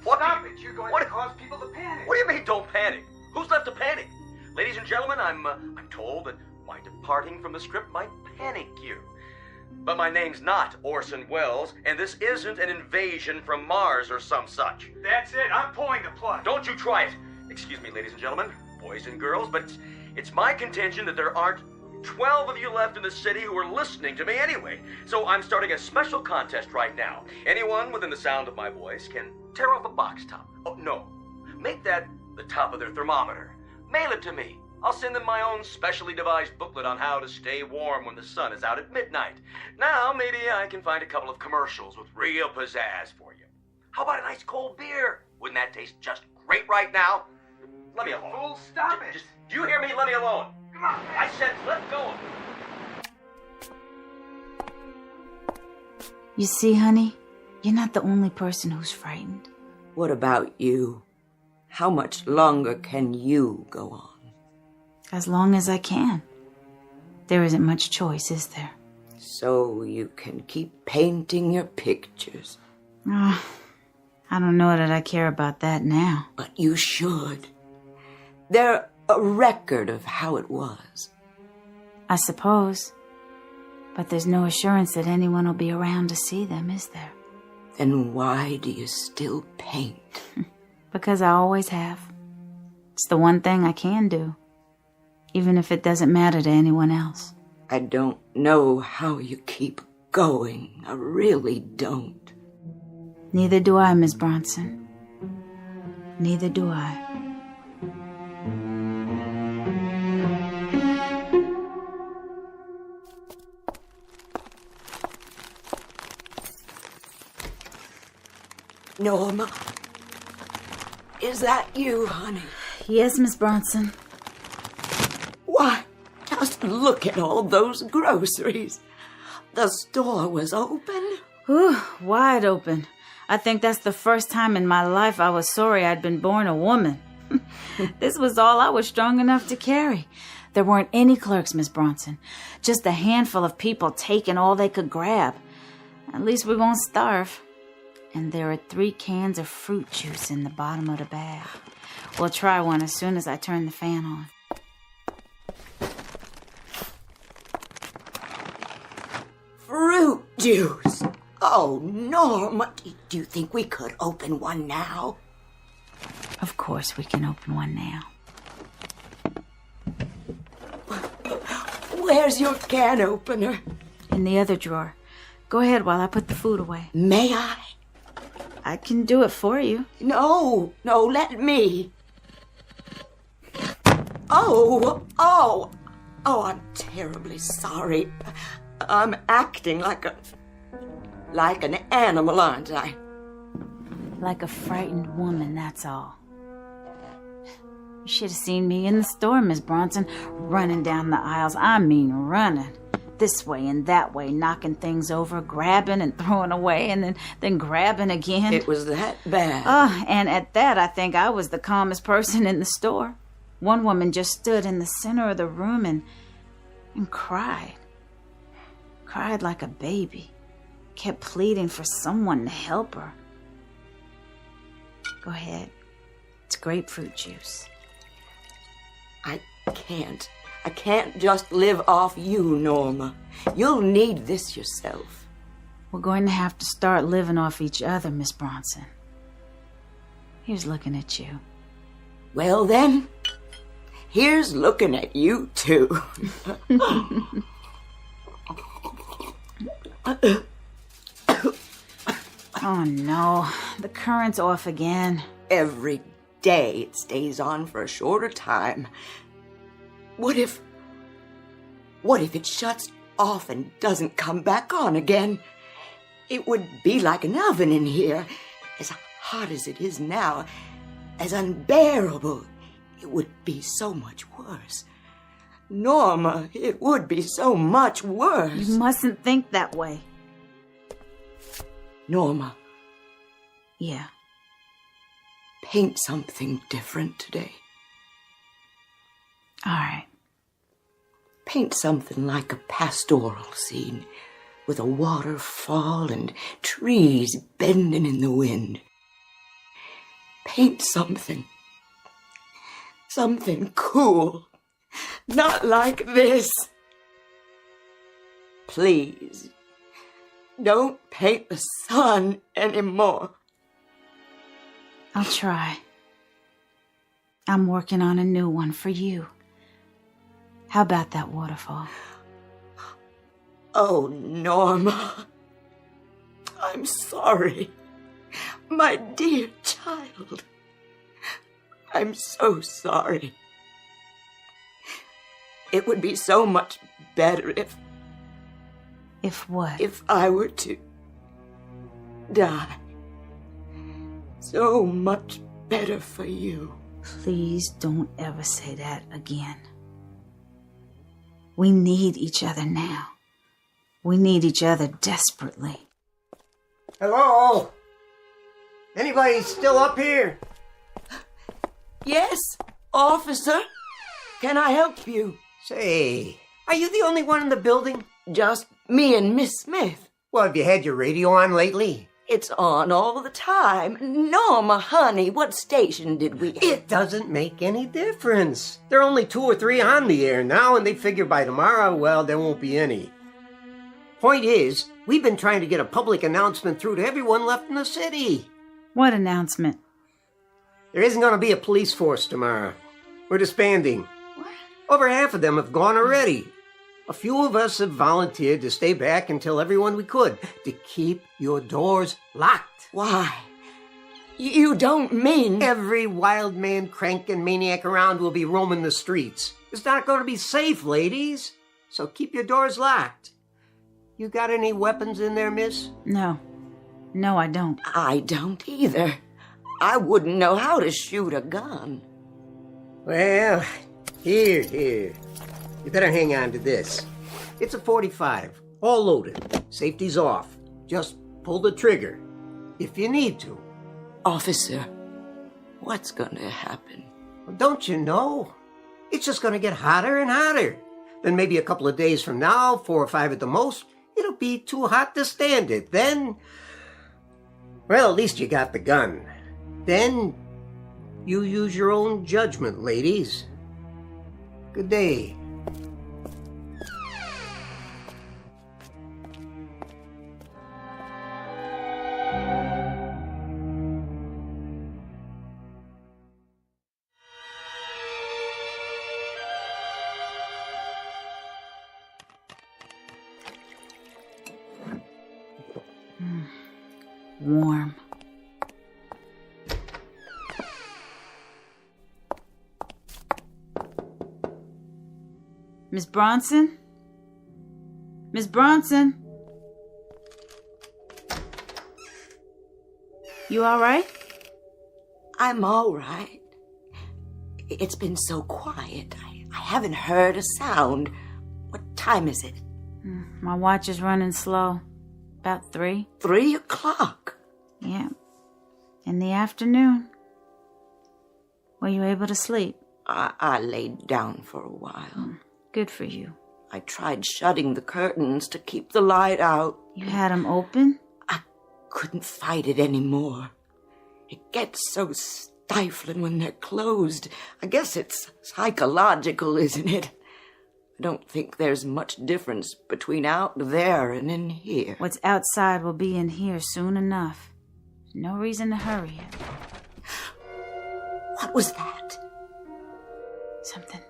What? Stop it! You're going to cause people to panic. What do you mean, don't panic? Who's left to panic? Ladies and gentlemen, I'm told that my departing from the script might panic you. But my name's not Orson Welles, and this isn't an invasion from Mars or some such. That's it. I'm pulling the plug. Don't you try it. Excuse me, ladies and gentlemen, boys and girls, but it's my contention that there aren't 12 of you left in the city who are listening to me anyway. So I'm starting a special contest right now. Anyone within the sound of my voice can tear off a box top. Oh, no. Make that the top of their thermometer. Mail it to me. I'll send them my own specially devised booklet on how to stay warm when the sun is out at midnight. Now, maybe I can find a couple of commercials with real pizzazz for you. How about a nice cold beer? Wouldn't that taste just great right now? Let me alone. Fool, stop it! Do you hear me? Let me alone. Come on. I said let go of me. You see, honey, you're not the only person who's frightened. What about you? How much longer can you go on? As long as I can. There isn't much choice, is there? So you can keep painting your pictures. Oh, I don't know that I care about that now. But you should. They're a record of how it was. I suppose. But there's no assurance that anyone will be around to see them, is there? Then why do you still paint? Because I always have. It's the one thing I can do. Even if it doesn't matter to anyone else. I don't know how you keep going. I really don't. Neither do I, Miss Bronson. Neither do I. Norma, is that you, honey? Yes, Miss Bronson. Why, just look at all those groceries. The store was open. Ooh, wide open. I think that's the first time in my life I was sorry I'd been born a woman. This was all I was strong enough to carry. There weren't any clerks, Miss Bronson. Just a handful of people taking all they could grab. At least we won't starve. And there are 3 cans of fruit juice in the bottom of the bag. We'll try one as soon as I turn the fan on. Fruit juice? Oh, Norma, do you think we could open one now? Of course we can open one now. Where's your can opener? In the other drawer. Go ahead while I put the food away. May I? I can do it for you. No, let me. Oh, I'm terribly sorry. I'm acting like an animal, aren't I? Like a frightened woman, that's all. You should have seen me in the store, Miss Bronson, running down the aisles. I mean running. This way and that way, knocking things over, grabbing and throwing away, and then grabbing again. It was that bad. And at that, I think I was the calmest person in the store. One woman just stood in the center of the room and cried. Cried like a baby. Kept pleading for someone to help her. Go ahead. It's grapefruit juice. I can't just live off you, Norma. You'll need this yourself. We're going to have to start living off each other, Miss Bronson. Here's looking at you. Well then, here's looking at you too. Oh no, the current's off again. Every day it stays on for a shorter time. What if it shuts off and doesn't come back on again? It would be like an oven in here. As hot as it is now, as unbearable. It would be so much worse. Norma, it would be so much worse. You mustn't think that way. Norma. Yeah. Paint something different today. All right. Paint something like a pastoral scene with a waterfall and trees bending in the wind. Paint something cool. Not like this. Please, don't paint the sun anymore. I'll try. I'm working on a new one for you. How about that waterfall? Oh, Norma. I'm sorry. My dear child. I'm so sorry. It would be so much better if... If what? If I were to die. So much better for you. Please don't ever say that again. We need each other now. We need each other desperately. Hello? Anybody still up here? Yes, officer. Can I help you? Say, are you the only one in the building? Just me and Miss Smith. Well, have you had your radio on lately? It's on all the time. Norma, honey, what station did we... It doesn't make any difference. There are only 2 or 3 on the air now, and they figure by tomorrow, well, there won't be any. Point is, we've been trying to get a public announcement through to everyone left in the city. What announcement? There isn't going to be a police force tomorrow. We're disbanding. What? Over half of them have gone already. A few of us have volunteered to stay back and tell everyone we could to keep your doors locked. Why? You don't mean... Every wild man, crank, and maniac around will be roaming the streets. It's not going to be safe, ladies. So keep your doors locked. You got any weapons in there, miss? No. No, I don't. I don't either. I wouldn't know how to shoot a gun. Well, here. You better hang on to this. It's a .45, all loaded. Safety's off. Just pull the trigger, if you need to. Officer, what's going to happen? Well, don't you know? It's just going to get hotter and hotter. Then maybe a couple of days from now, 4 or 5 at the most, it'll be too hot to stand it. Then, well, at least you got the gun. Then, you use your own judgment, ladies. Good day. Warm. Miss Bronson? Miss Bronson? You all right? I'm all right. It's been so quiet. I haven't heard a sound. What time is it? My watch is running slow. About 3. 3 o'clock? Yeah. In the afternoon. Were you able to sleep? I laid down for a while. Good for you. I tried shutting the curtains to keep the light out. You had them open? I couldn't fight it anymore. It gets so stifling when they're closed. I guess it's psychological, isn't it? I don't think there's much difference between out there and in here. What's outside will be in here soon enough. No reason to hurry it. What was that? Something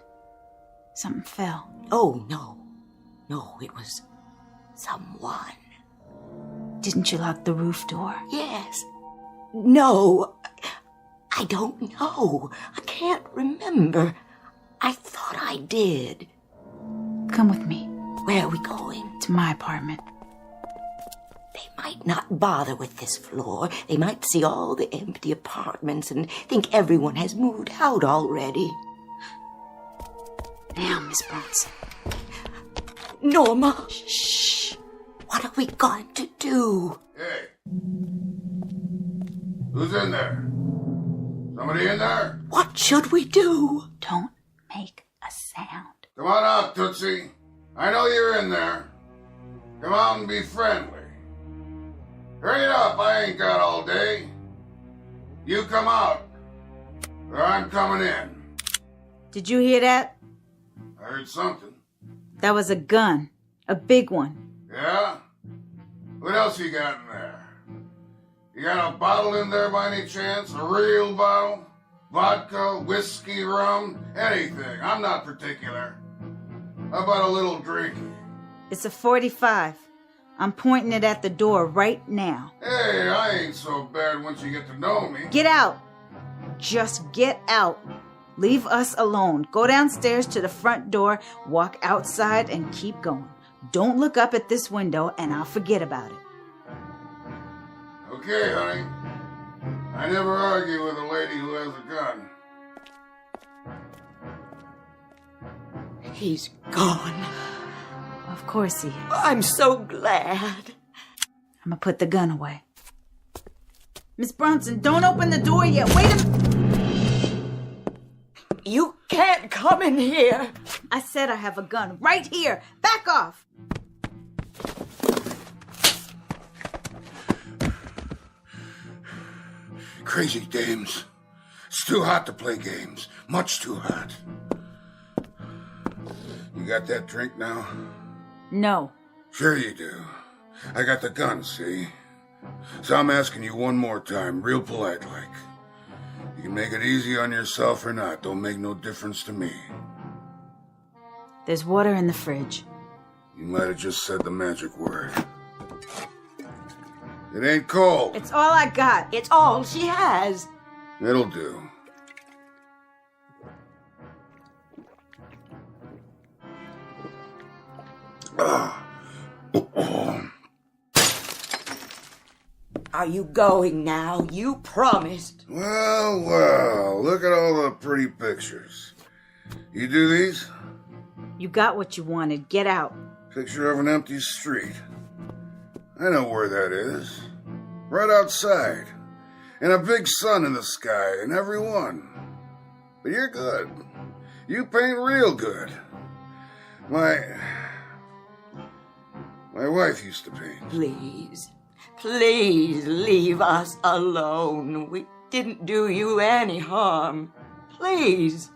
fell. Oh, no. No, it was someone. Didn't you lock the roof door? Yes. No. I don't know. I can't remember. I thought I did. Come with me. Where are we going? To my apartment. They might not bother with this floor. They might see all the empty apartments and think everyone has moved out already. Now, Miss Bronson. Norma. Shh. What are we going to do? Hey. Who's in there? Somebody in there? What should we do? Don't make a sound. Come on out, Tootsie. I know you're in there. Come out and be friendly. Hurry it up, I ain't got all day. You come out, or I'm coming in. Did you hear that? I heard something. That was a gun. A big one. Yeah? What else you got in there? You got a bottle in there by any chance? A real bottle? Vodka, whiskey, rum, anything. I'm not particular. How about a little drinking? It's a .45. I'm pointing it at the door right now. Hey, I ain't so bad once you get to know me. Get out. Just get out. Leave us alone. Go downstairs to the front door, walk outside, and keep going. Don't look up at this window, and I'll forget about it. Okay, honey. I never argue with a lady who has a gun. He's gone. Of course he is. I'm so glad. I'm gonna put the gun away. Miss Bronson, don't open the door yet. Wait a minute. You can't come in here. I said I have a gun right here. Back off. Crazy dames. It's too hot to play games. Much too hot. You got that drink now? No. Sure you do. I got the gun, see? So I'm asking you one more time, real polite like. You can make it easy on yourself or not. Don't make no difference to me. There's water in the fridge. You might have just said the magic word. It ain't cold. It's all I got. It's all she has. It'll do. Are you going now? You promised. Well, look at all the pretty pictures. You do these? You got what you wanted. Get out. Picture of an empty street. I know where that is. Right outside. And a big sun in the sky in every one. But you're good. You paint real good. My wife used to paint. Please leave us alone. We didn't do you any harm. Please.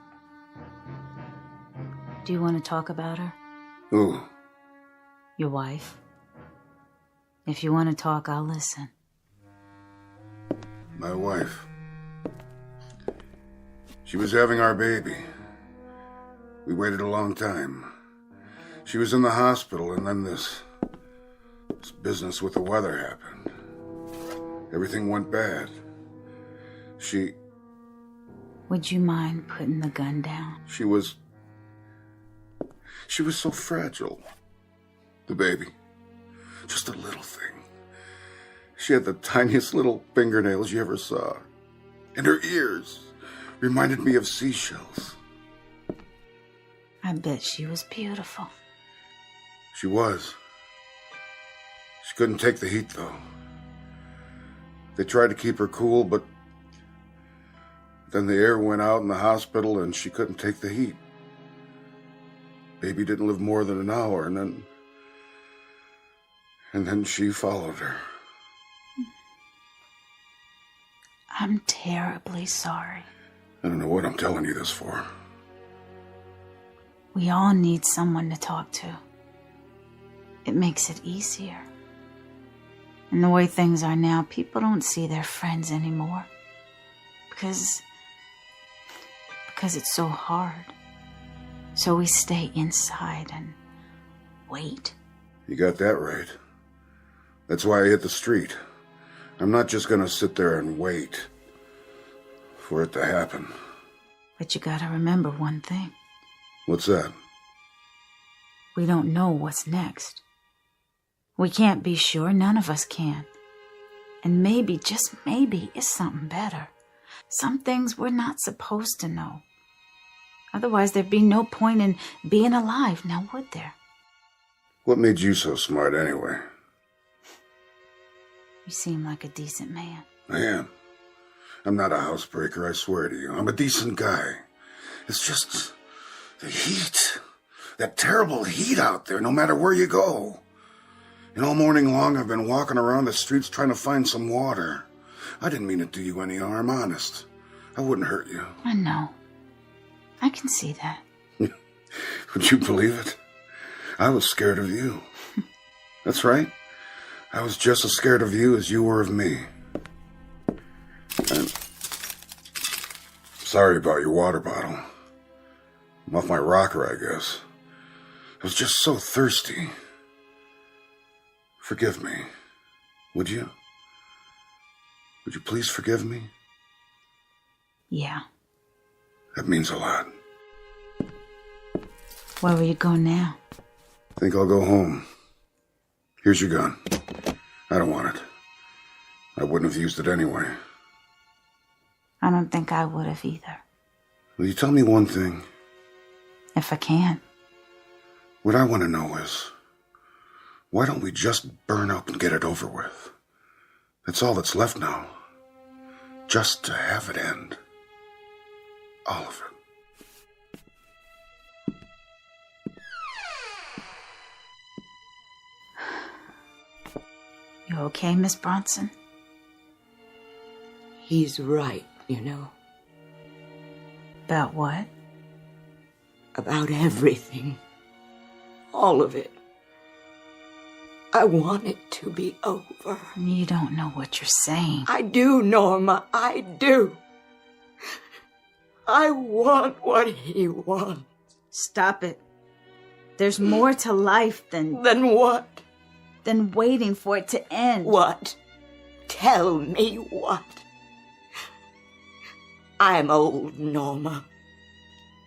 Do you want to talk about her? Who? Your wife. If you want to talk, I'll listen. My wife. She was having our baby. We waited a long time. She was in the hospital, and then this business with the weather happened. Everything went bad. Would you mind putting the gun down? She was so fragile. The baby. Just a little thing. She had the tiniest little fingernails you ever saw. And her ears reminded me of seashells. I bet she was beautiful. She was. She couldn't take the heat, though. They tried to keep her cool, but then the air went out in the hospital and she couldn't take the heat. Baby didn't live more than an hour, and then she followed her. I'm terribly sorry. I don't know what I'm telling you this for. We all need someone to talk to. It makes it easier. And the way things are now, people don't see their friends anymore. Because it's so hard. So we stay inside and wait. You got that right. That's why I hit the street. I'm not just gonna sit there and wait for it to happen. But you gotta remember one thing. What's that? We don't know what's next. We can't be sure, none of us can. And maybe, just maybe, is something better. Some things we're not supposed to know. Otherwise, there'd be no point in being alive, now would there? What made you so smart anyway? You seem like a decent man. I am. I'm not a housebreaker, I swear to you. I'm a decent guy. It's just the heat. That terrible heat out there, no matter where you go. And all morning long, I've been walking around the streets trying to find some water. I didn't mean to do you any harm, honest. I wouldn't hurt you. I know. I can see that. Would you believe it? I was scared of you. That's right. I was just as scared of you as you were of me. And sorry about your water bottle. I'm off my rocker, I guess. I was just so thirsty. Forgive me. Would you? Would you please forgive me? Yeah. That means a lot. Where will you go now? I think I'll go home. Here's your gun. I don't want it. I wouldn't have used it anyway. I don't think I would have either. Will you tell me one thing? If I can. What I want to know is, why don't we just burn up and get it over with? That's all that's left now. Just to have it end. All of it. You okay, Miss Bronson? He's right, you know. About what? About everything. All of it. I want it to be over. You don't know what you're saying. I do, Norma. I do. I want what he wants. Stop it. There's more to life than... Than what? Than waiting for it to end. What? Tell me what? I'm old, Norma.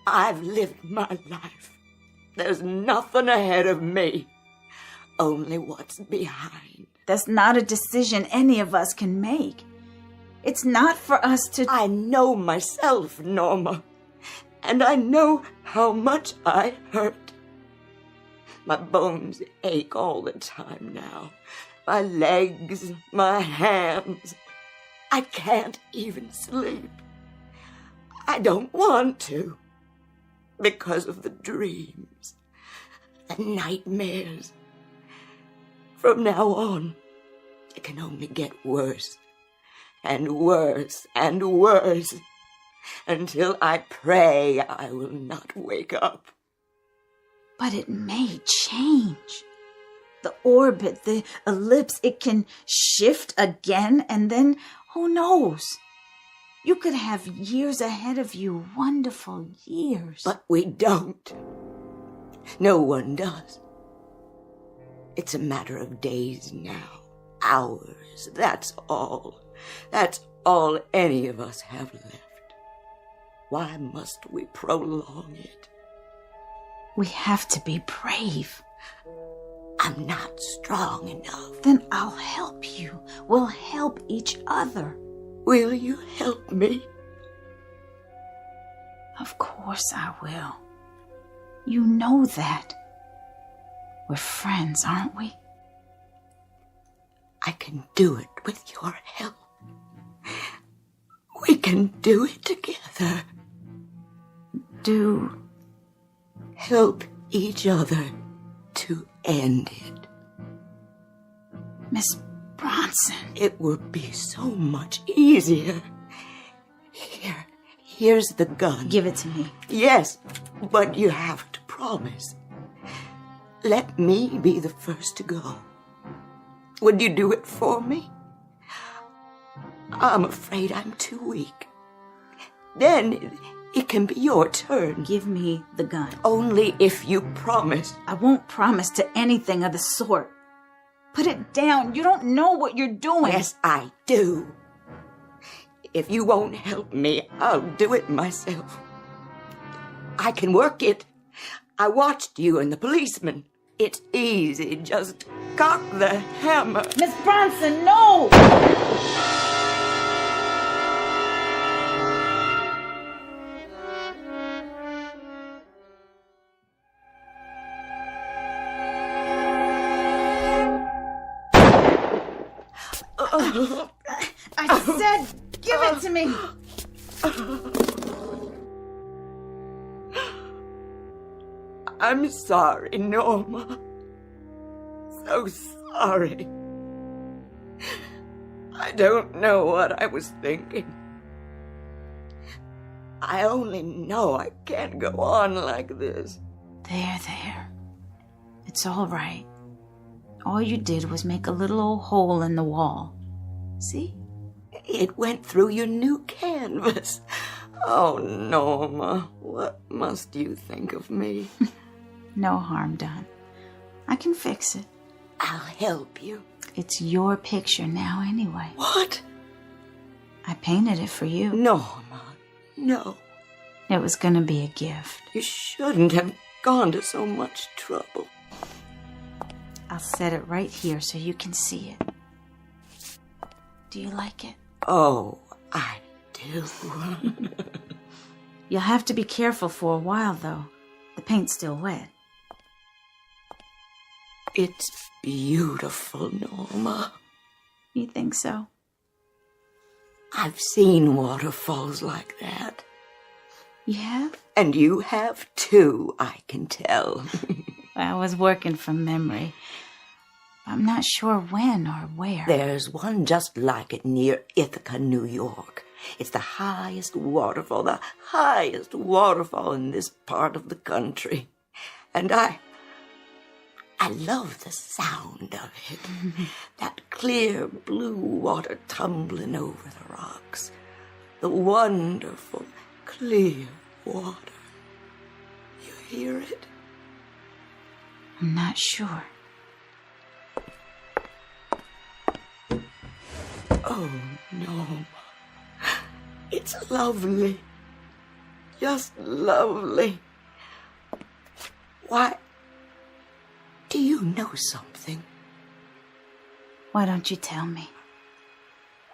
I've lived my life. There's nothing ahead of me. Only what's behind. That's not a decision any of us can make. It's not for us to... I know myself, Norma. And I know how much I hurt. My bones ache all the time now. My legs, my hands. I can't even sleep. I don't want to. Because of the dreams. The nightmares. From now on, it can only get worse. And worse and worse. Until I pray I will not wake up. But it may change. The orbit, the ellipse, it can shift again, and then, who knows? You could have years ahead of you, wonderful years. But we don't. No one does. It's a matter of days now. Hours, that's all. That's all any of us have left. Why must we prolong it? We have to be brave. I'm not strong enough. Then I'll help you. We'll help each other. Will you help me? Of course I will. You know that. We're friends, aren't we? I can do it with your help. We can do it together. Do help each other to end it. Miss Bronson. It would be so much easier. Here's the gun. Give it to me. Yes, but you have to promise. Let me be the first to go. Would you do it for me? I'm afraid I'm too weak. Then it can be your turn. Give me the gun. Only if you promise. I won't promise to anything of the sort. Put it down. You don't know what you're doing. Yes, I do. If you won't help me, I'll do it myself. I can work it. I watched you and the policeman. It's easy. Just cock the hammer. Miss Bronson, no! I said, give it to me. I'm sorry, Norma. So sorry. I don't know what I was thinking. I only know I can't go on like this. There. It's all right. All you did was make a little old hole in the wall. See? It went through your new canvas. Oh, Norma, what must you think of me? No harm done. I can fix it. I'll help you. It's your picture now anyway. What? I painted it for you. Norma, no. It was going to be a gift. You shouldn't have gone to so much trouble. I'll set it right here so you can see it. Do you like it? Oh, I do. You'll have to be careful for a while, though. The paint's still wet. It's beautiful, Norma. You think so? I've seen waterfalls like that. You have? And you have too, I can tell. I was working from memory. I'm not sure when or where. There's one just like it near Ithaca, New York. It's the highest waterfall in this part of the country. And I love the sound of it. That clear blue water tumbling over the rocks. The wonderful, clear water. You hear it? I'm not sure. Oh, no. It's lovely. Just lovely. Why, do you know something? Why don't you tell me?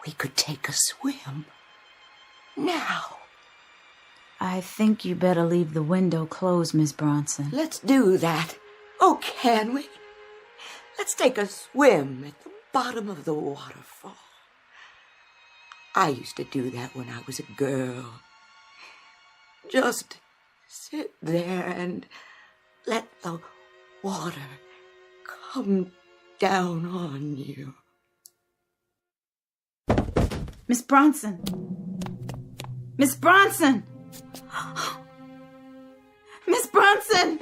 We could take a swim. Now. I think you better leave the window closed, Miss Bronson. Let's do that. Oh, can we? Let's take a swim at the bottom of the waterfall. I used to do that when I was a girl. Just sit there and let the water come down on you. Miss Bronson! Miss Bronson! Miss Bronson!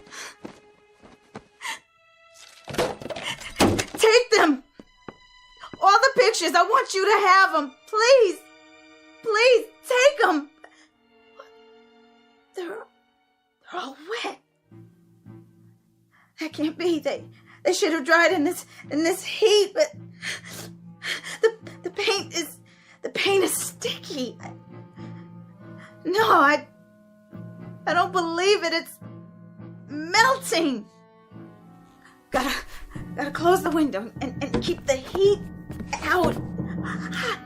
Take them! All the pictures, I want you to have them. Please! Please, take them! They're all wet. That can't be. They should have dried in this heat, but the paint is sticky. I don't believe it. It's melting. Gotta close the window and keep the heat out. Hot.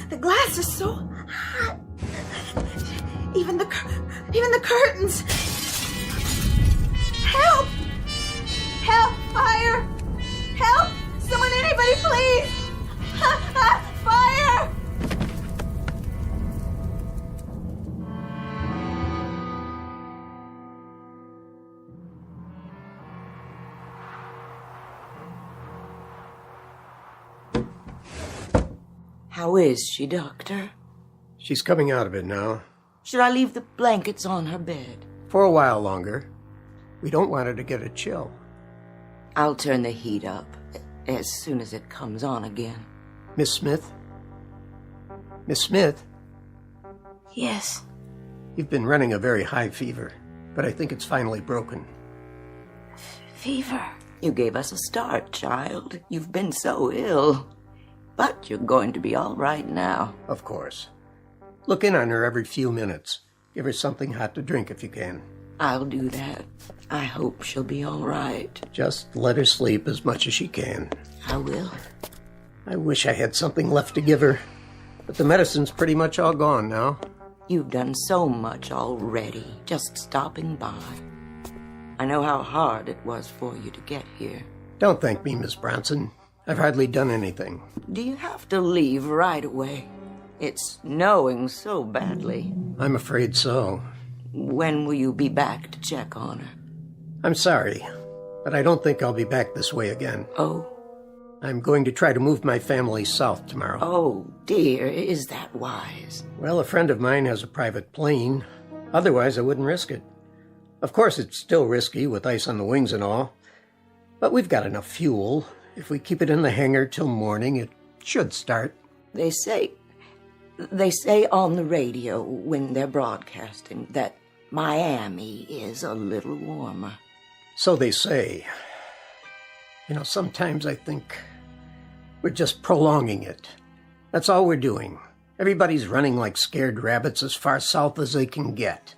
The glass is so hot. Even the curtains. Help! Help! Fire! Help! Someone, anybody, please! Fire! How is she, Doctor? She's coming out of it now. Should I leave the blankets on her bed? For a while longer. We don't want her to get a chill. I'll turn the heat up as soon as it comes on again. Miss Smith? Miss Smith? Yes? You've been running a very high fever, but I think it's finally broken. Fever? You gave us a start, child. You've been so ill. But you're going to be all right now. Of course. Look in on her every few minutes. Give her something hot to drink if you can. I'll do that. I hope she'll be all right. Just let her sleep as much as she can. I will. I wish I had something left to give her, but the medicine's pretty much all gone now. You've done so much already, just stopping by. I know how hard it was for you to get here. Don't thank me, Miss Bronson. I've hardly done anything. Do you have to leave right away? It's snowing so badly. I'm afraid so. When will you be back to check on her? I'm sorry, but I don't think I'll be back this way again. Oh? I'm going to try to move my family south tomorrow. Oh, dear, is that wise? Well, a friend of mine has a private plane. Otherwise, I wouldn't risk it. Of course, it's still risky with ice on the wings and all. But we've got enough fuel. If we keep it in the hangar till morning, it should start. They say on the radio when they're broadcasting that Miami is a little warmer. So they say. Sometimes I think we're just prolonging it. That's all we're doing. Everybody's running like scared rabbits as far south as they can get.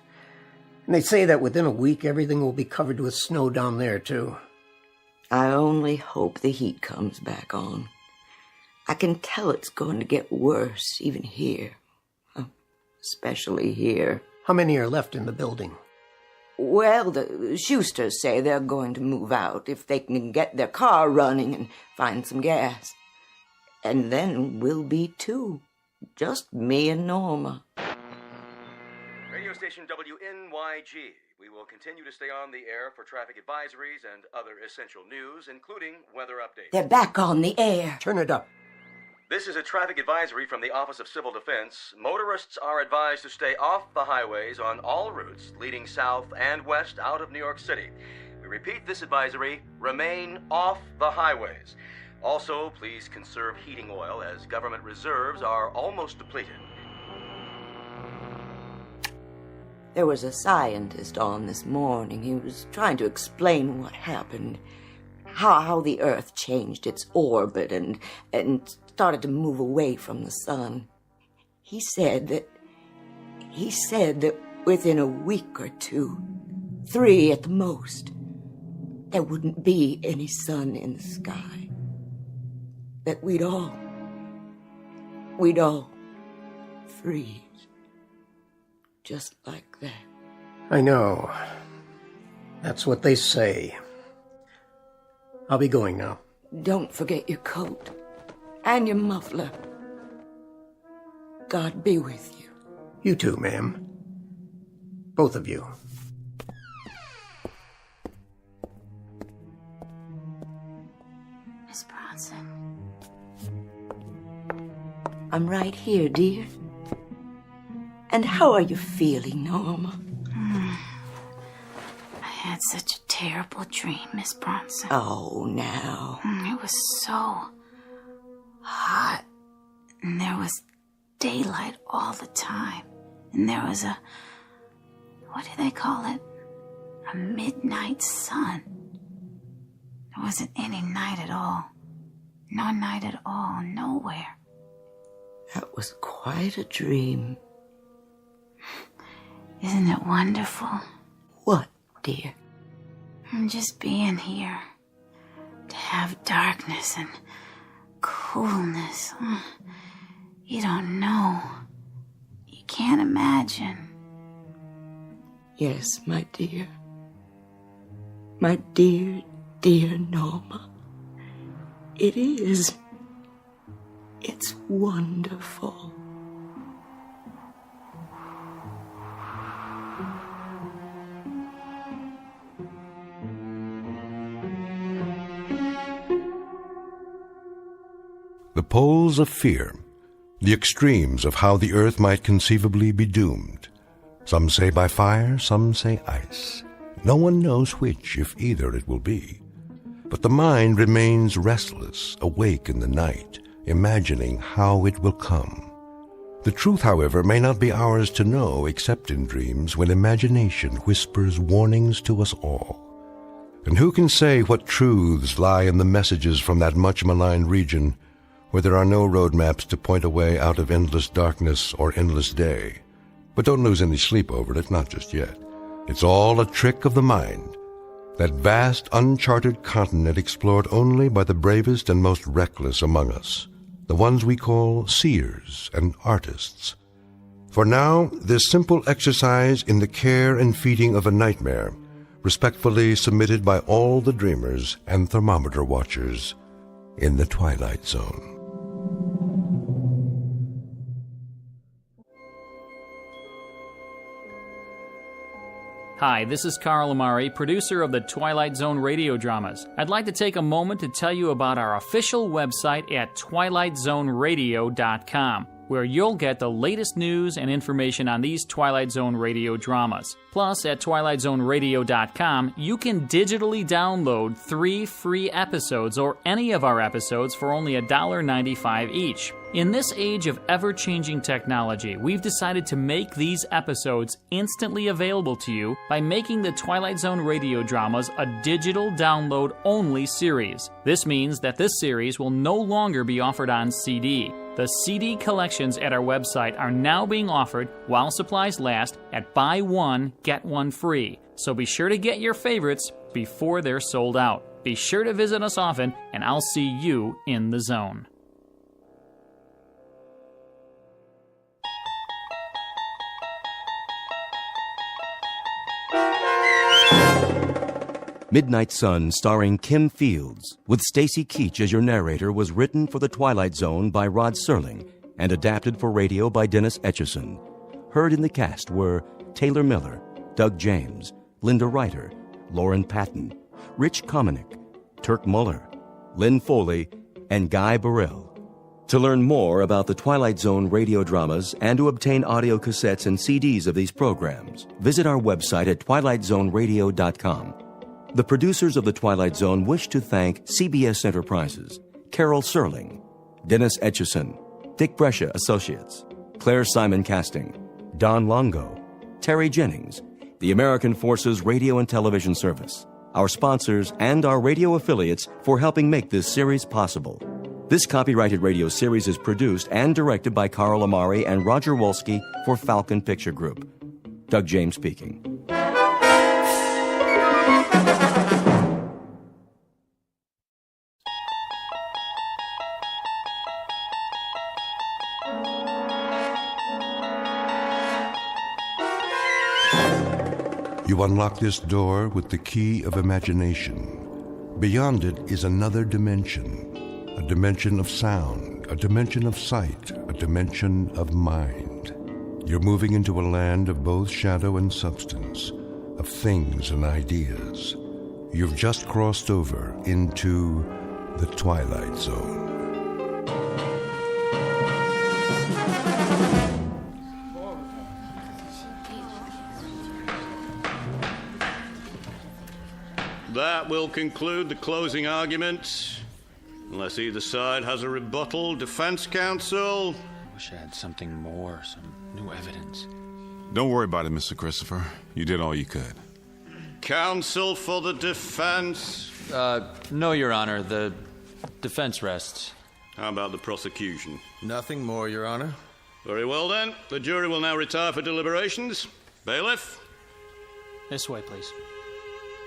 And they say that within a week, everything will be covered with snow down there, too. I only hope the heat comes back on. I can tell it's going to get worse, even here. Especially here. How many are left in the building? Well, the Schusters say they're going to move out if they can get their car running and find some gas. And then we'll be two. Just me and Norma. Radio station WNYG. We will continue to stay on the air for traffic advisories and other essential news, including weather updates. They're back on the air. Turn it up. This is a traffic advisory from the Office of Civil Defense. Motorists are advised to stay off the highways on all routes leading south and west out of New York City. We repeat this advisory: remain off the highways. Also, please conserve heating oil as government reserves are almost depleted. There was a scientist on this morning. He was trying to explain what happened. How the Earth changed its orbit and started to move away from the sun. He said that within a week or two, 3 at the most, there wouldn't be any sun in the sky. That we'd all freeze. Just like that. I know. That's what they say. I'll be going now. Don't forget your coat. And your muffler. God be with you. You too, ma'am. Both of you. Miss Bronson. I'm right here, dear. And how are you feeling, Norma? I had such a terrible dream, Miss Bronson. Oh, now. It was so hot, and there was daylight all the time, and there was what do they call it? A midnight sun. There wasn't any night at all. No night at all, nowhere. That was quite a dream. Isn't it wonderful? What, dear? Just being here. To have darkness and coolness. You don't know. You can't imagine. Yes, my dear. My dear, dear Norma. It is. It's wonderful. The poles of fear, the extremes of how the earth might conceivably be doomed. Some say by fire, some say ice. No one knows which, if either, it will be. But the mind remains restless, awake in the night, imagining how it will come. The truth, however, may not be ours to know except in dreams when imagination whispers warnings to us all. And who can say what truths lie in the messages from that much maligned region where there are no roadmaps to point a way out of endless darkness or endless day? But don't lose any sleep over it, not just yet. It's all a trick of the mind, that vast, uncharted continent explored only by the bravest and most reckless among us, the ones we call seers and artists. For now, this simple exercise in the care and feeding of a nightmare, respectfully submitted by all the dreamers and thermometer watchers in the Twilight Zone. Hi, this is Carl Amari, producer of the Twilight Zone Radio Dramas. I'd like to take a moment to tell you about our official website at twilightzoneradio.com, where you'll get the latest news and information on these Twilight Zone radio dramas. Plus, at twilightzoneradio.com, you can digitally download 3 free episodes or any of our episodes for only $1.95 each. In this age of ever-changing technology, we've decided to make these episodes instantly available to you by making the Twilight Zone radio dramas a digital download-only series. This means that this series will no longer be offered on CD. The CD collections at our website are now being offered while supplies last at buy one, get one free. So be sure to get your favorites before they're sold out. Be sure to visit us often, and I'll see you in the zone. Midnight Sun, starring Kim Fields, with Stacy Keach as your narrator, was written for The Twilight Zone by Rod Serling and adapted for radio by Dennis Etchison. Heard in the cast were Taylor Miller, Doug James, Linda Ryder, Lauren Patton, Rich Kominick, Turk Muller, Lynn Foley, and Guy Burrell. To learn more about the Twilight Zone radio dramas and to obtain audio cassettes and CDs of these programs, visit our website at twilightzoneradio.com. The producers of The Twilight Zone wish to thank CBS Enterprises, Carol Serling, Dennis Etchison, Dick Brescia Associates, Claire Simon Casting, Don Longo, Terry Jennings, the American Forces Radio and Television Service, our sponsors, and our radio affiliates for helping make this series possible. This copyrighted radio series is produced and directed by Carl Amari and Roger Wolski for Falcon Picture Group. Doug James speaking. You unlock this door with the key of imagination. Beyond it is another dimension, a dimension of sound, a dimension of sight, a dimension of mind. You're moving into a land of both shadow and substance, of things and ideas. You've just crossed over into the Twilight Zone. That will conclude the closing argument. Unless either side has a rebuttal. Defense counsel? I wish I had something more, some new evidence. Don't worry about it, Mr. Christopher. You did all you could. Counsel for the defense? No, Your Honor. The defense rests. How about the prosecution? Nothing more, Your Honor. Very well, then. The jury will now retire for deliberations. Bailiff? This way, please.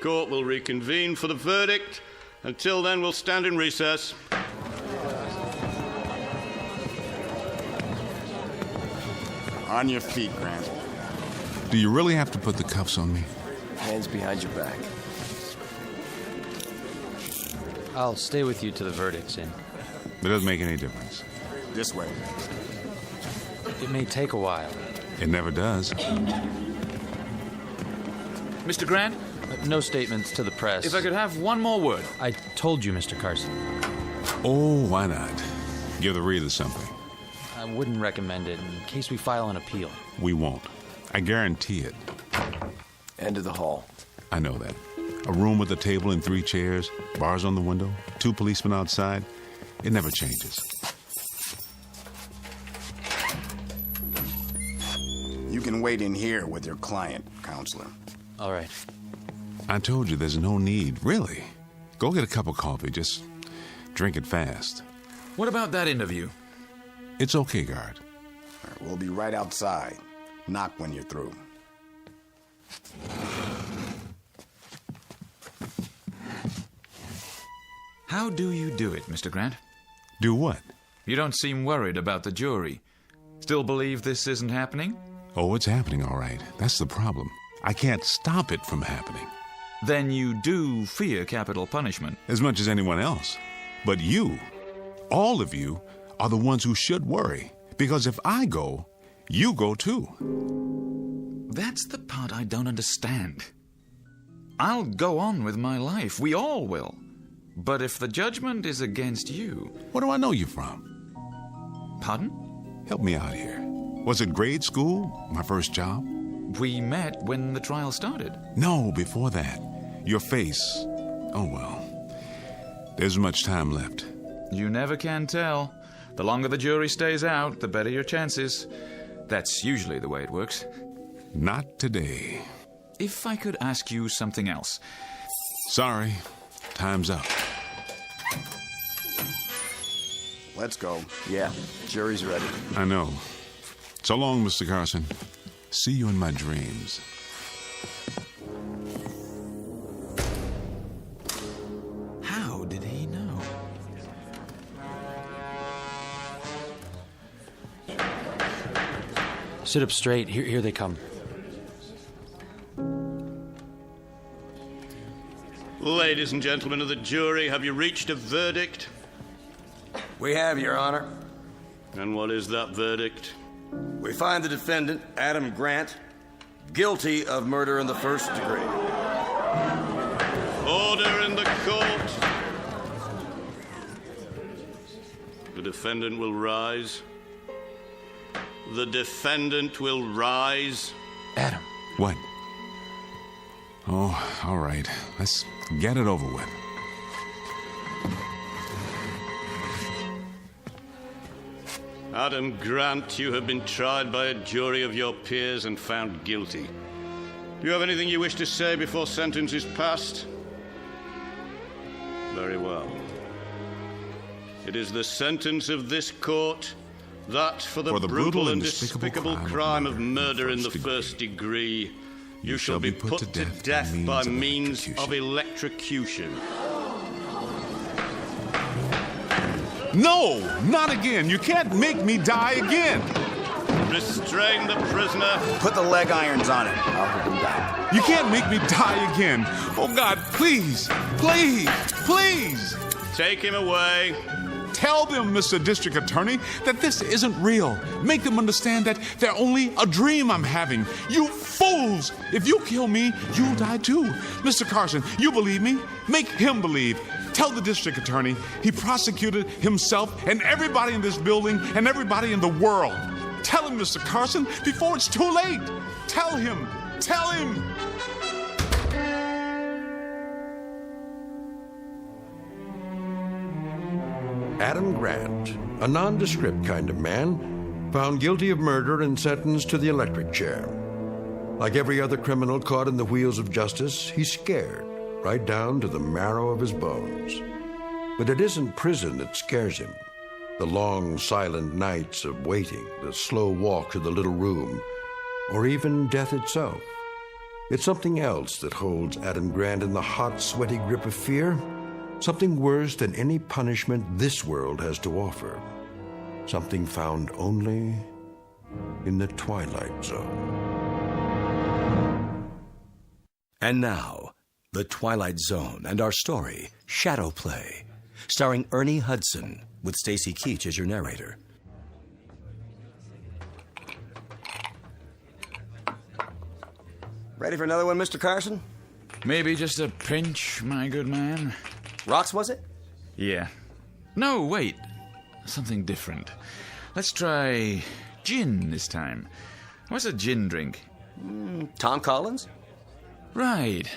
Court will reconvene for the verdict. Until then, we'll stand in recess. On your feet, Grant. Do you really have to put the cuffs on me? Hands behind your back. I'll stay with you till the verdict's in. It doesn't make any difference. This way. It may take a while. It never does. Mr. Grant? No statements to the press. If I could have one more word. I told you, Mr. Carson. Oh, why not? Give the reader something. I wouldn't recommend it in case we file an appeal. We won't. I guarantee it. End of the hall. I know that. A room with a table and 3 chairs, bars on the window, 2 policemen outside. It never changes. You can wait in here with your client, counselor. All right. I told you there's no need, really. Go get a cup of coffee. Just drink it fast. What about that interview? It's okay, guard. We'll be right outside. Knock when you're through. How do you do it, Mr. Grant? Do what? You don't seem worried about the jury. Still believe this isn't happening? Oh, it's happening, all right. That's the problem. I can't stop it from happening. Then you do fear capital punishment. As much as anyone else. But you, all of you, are the ones who should worry. Because if I go, you go too. That's the part I don't understand. I'll go on with my life. We all will. But if the judgment is against you... What do I know you from? Pardon? Help me out here. Was it grade school? My first job? We met when the trial started. No, before that. Your face. Oh, well. There's much time left. You never can tell. The longer the jury stays out, the better your chances. That's usually the way it works. Not today. If I could ask you something else. Sorry. Time's up. Let's go. Yeah, jury's ready. I know. So long, Mr. Carson. See you in my dreams. How did he know? Sit up straight. Here they come. Ladies and gentlemen of the jury, have you reached a verdict? We have, Your Honor. And what is that verdict? We find the defendant, Adam Grant, guilty of murder in the first degree. Order in the court. The defendant will rise. The defendant will rise. Adam. What? Oh, all right. Let's get it over with. Adam Grant, you have been tried by a jury of your peers and found guilty. Do you have anything you wish to say before sentence is passed? Very well. It is the sentence of this court that for the brutal and despicable crime of murder in the first degree, you shall be put to death by means of electrocution. No, not again. You can't make me die again. Restrain the prisoner. Put the leg irons on him. I'll put them down. You can't make me die again. Oh, God, please, please, please. Take him away. Tell them, Mr. District Attorney, that this isn't real. Make them understand that they're only a dream I'm having. You fools! If you kill me, you'll die too. Mr. Carson, you believe me? Make him believe. Tell the District Attorney he prosecuted himself and everybody in this building and everybody in the world. Tell him, Mr. Carson, before it's too late. Tell him. Tell him. Adam Grant, a nondescript kind of man, found guilty of murder and sentenced to the electric chair. Like every other criminal caught in the wheels of justice, he's scared, right down to the marrow of his bones. But it isn't prison that scares him. The long, silent nights of waiting, the slow walk to the little room, or even death itself. It's something else that holds Adam Grant in the hot, sweaty grip of fear. Something worse than any punishment this world has to offer. Something found only in the Twilight Zone. And now, The Twilight Zone and our story, Shadow Play, starring Ernie Hudson, with Stacy Keach as your narrator. Ready for another one, Mr. Carson? Maybe just a pinch, my good man. Rocks, was it? Yeah. No, wait. Something different. Let's try gin this time. What's a gin drink? Tom Collins? Right.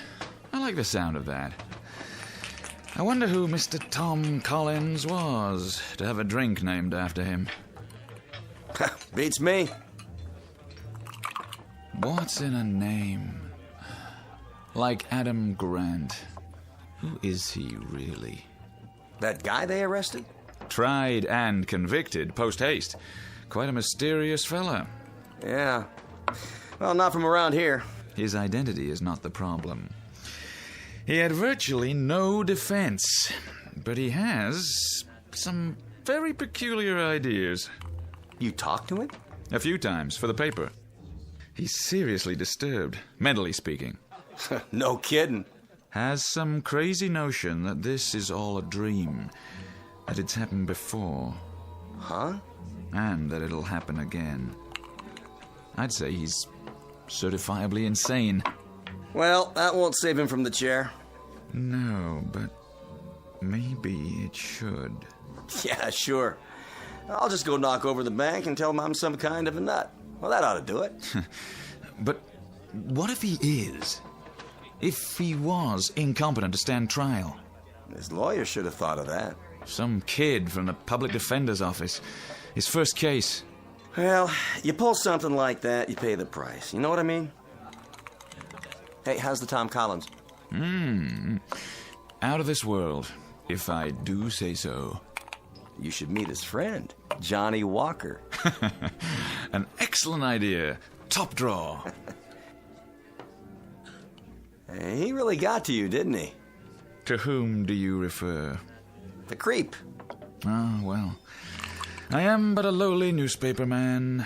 I like the sound of that. I wonder who Mr. Tom Collins was to have a drink named after him. Beats me. What's in a name? Like Adam Grant. Who is he, really? That guy they arrested? Tried and convicted post-haste. Quite a mysterious fella. Yeah. Well, not from around here. His identity is not the problem. He had virtually no defense, but he has some very peculiar ideas. You talked to him? A few times, for the paper. He's seriously disturbed, mentally speaking. No kidding. Has some crazy notion that this is all a dream, that it's happened before. Huh? And that it'll happen again. I'd say he's certifiably insane. Well, that won't save him from the chair. No, but maybe it should. Yeah, sure. I'll just go knock over the bank and tell him I'm some kind of a nut. Well, that ought to do it. But what if he is? If he was incompetent to stand trial? His lawyer should have thought of that. Some kid from the public defender's office. His first case. Well, you pull something like that, you pay the price. You know what I mean? Hey, how's the Tom Collins? Out of this world, if I do say so. you should meet his friend, Johnny Walker. An excellent idea. Top draw. He really got to you, didn't he? To whom do you refer? The creep. Ah, well. I am but a lowly newspaper man.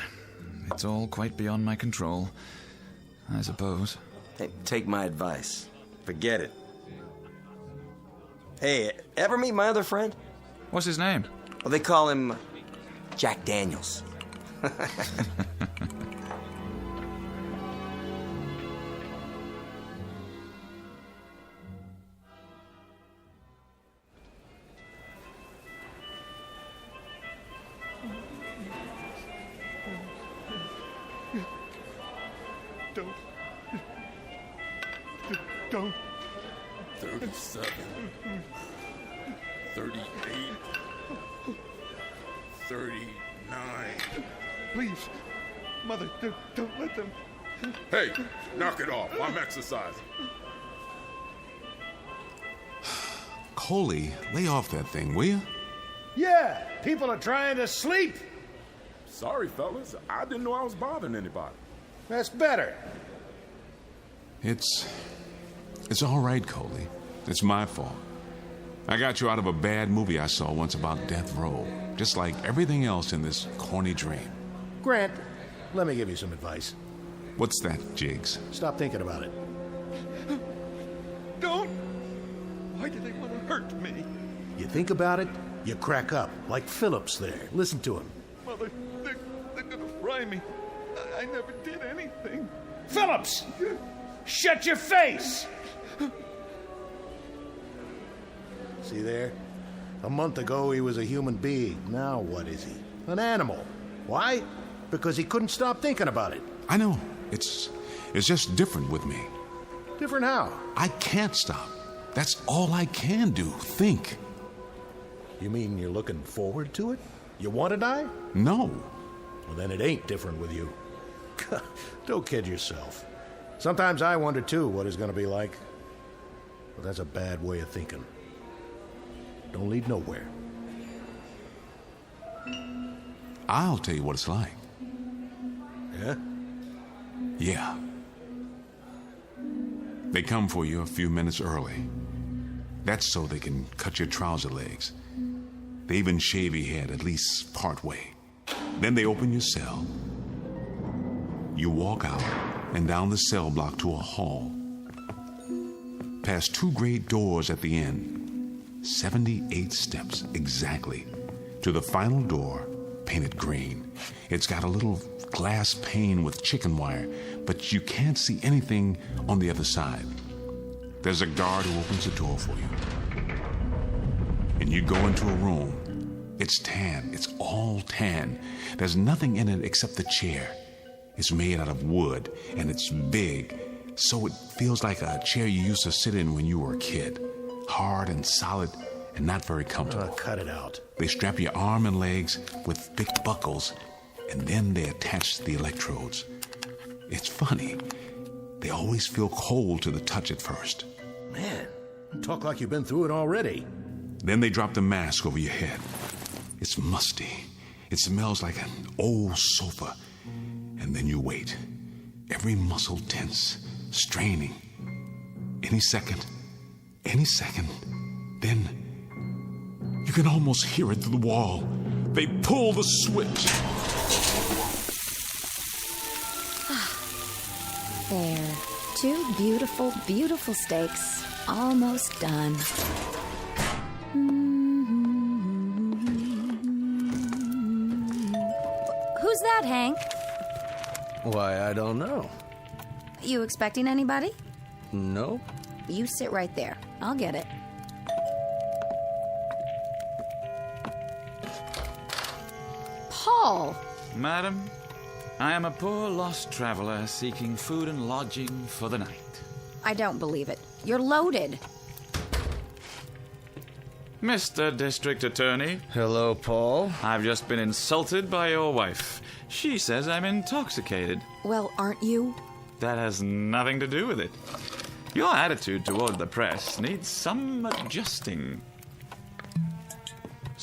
It's all quite beyond my control, I suppose. Hey, take my advice. Forget it. Hey, ever meet my other friend? What's his name? Well, they call him Jack Daniels. Don't. 37. 38. 39. Please, Mother, don't let them. Hey, knock it off. I'm exercising. Coley, lay off that thing, will you? Yeah, people are trying to sleep. Sorry, fellas. I didn't know I was bothering anybody. That's better. It's all right, Coley. It's my fault. I got you out of a bad movie I saw once about death row, just like everything else in this corny dream. Grant, let me give you some advice. What's that, Jiggs? Stop thinking about it. Don't! Why do they want to hurt me? You think about it, you crack up, like Phillips there. Listen to him. Mother, they're gonna fry me. I never did anything. Phillips! Shut your face! See there? A month ago he was a human being. Now what is he? An animal. Why? Because he couldn't stop thinking about it. I know. It's just different with me. Different how? I can't stop. That's all I can do. Think. You mean you're looking forward to it? You want to die? No. Well, then it ain't different with you. Don't kid yourself. Sometimes I wonder, too, what it's going to be like. But that's a bad way of thinking. Don't lead nowhere. I'll tell you what it's like. Yeah? Yeah. They come for you a few minutes early. That's so they can cut your trouser legs. They even shave your head, at least part way. Then they open your cell. You walk out and down the cell block to a hall. Past two great doors at the end. 78 steps exactly to the final door, painted green. It's got a little glass pane with chicken wire, but you can't see anything on the other side. There's a guard who opens the door for you. And you go into a room. It's tan. It's all tan. There's nothing in it except the chair. It's made out of wood, and it's big, so it feels like a chair you used to sit in when you were a kid. Hard and solid and not very comfortable. Cut it out. They strap your arm and legs with thick buckles, and then they attach the electrodes. It's funny. They always feel cold to the touch at first. Man, you talk like you've been through it already. Then they drop the mask over your head. It's musty. It smells like an old sofa. And then you wait. Every muscle tense, straining. Any second, then you can almost hear it through the wall. They pull the switch. There. 2 beautiful, beautiful steaks. Almost done. Who's that, Hank? Why, I don't know. You expecting anybody? No? You sit right there. I'll get it. Paul! Madam, I am a poor lost traveler seeking food and lodging for the night. I don't believe it. You're loaded. Mr. District Attorney. Hello, Paul. I've just been insulted by your wife. She says I'm intoxicated. Well, aren't you? That has nothing to do with it. Your attitude toward the press needs some adjusting.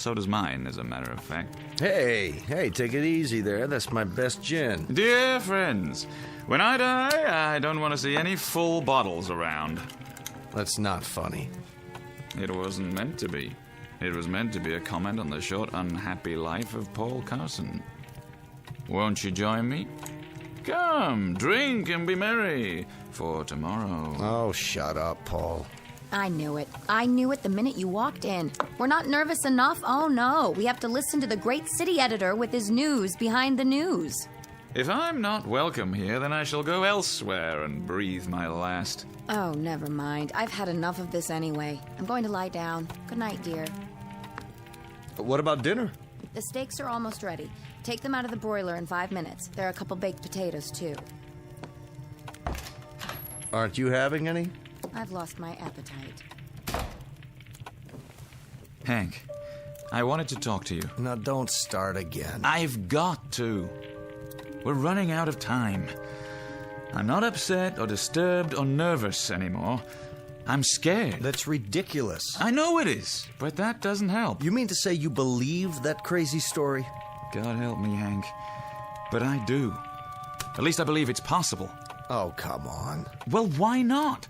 So does mine, as a matter of fact. Hey, take it easy there. That's my best gin. Dear friends, when I die, I don't want to see any full bottles around. That's not funny. It wasn't meant to be. It was meant to be a comment on the short, unhappy life of Paul Carson. Won't you join me? Come, drink and be merry for tomorrow. Oh, shut up, Paul. I knew it. I knew it the minute you walked in. We're not nervous enough? Oh, no. We have to listen to the great city editor with his news behind the news. If I'm not welcome here, then I shall go elsewhere and breathe my last. Oh, never mind. I've had enough of this anyway. I'm going to lie down. Good night, dear. What about dinner? The steaks are almost ready. Take them out of the broiler in 5 minutes. There are a couple baked potatoes, too. Aren't you having any? I've lost my appetite. Hank, I wanted to talk to you. Now, don't start again. I've got to. We're running out of time. I'm not upset or disturbed or nervous anymore. I'm scared. That's ridiculous. I know it is, but that doesn't help. You mean to say you believe that crazy story? God help me, Hank. But I do. At least I believe it's possible. Oh, come on. Well, why not?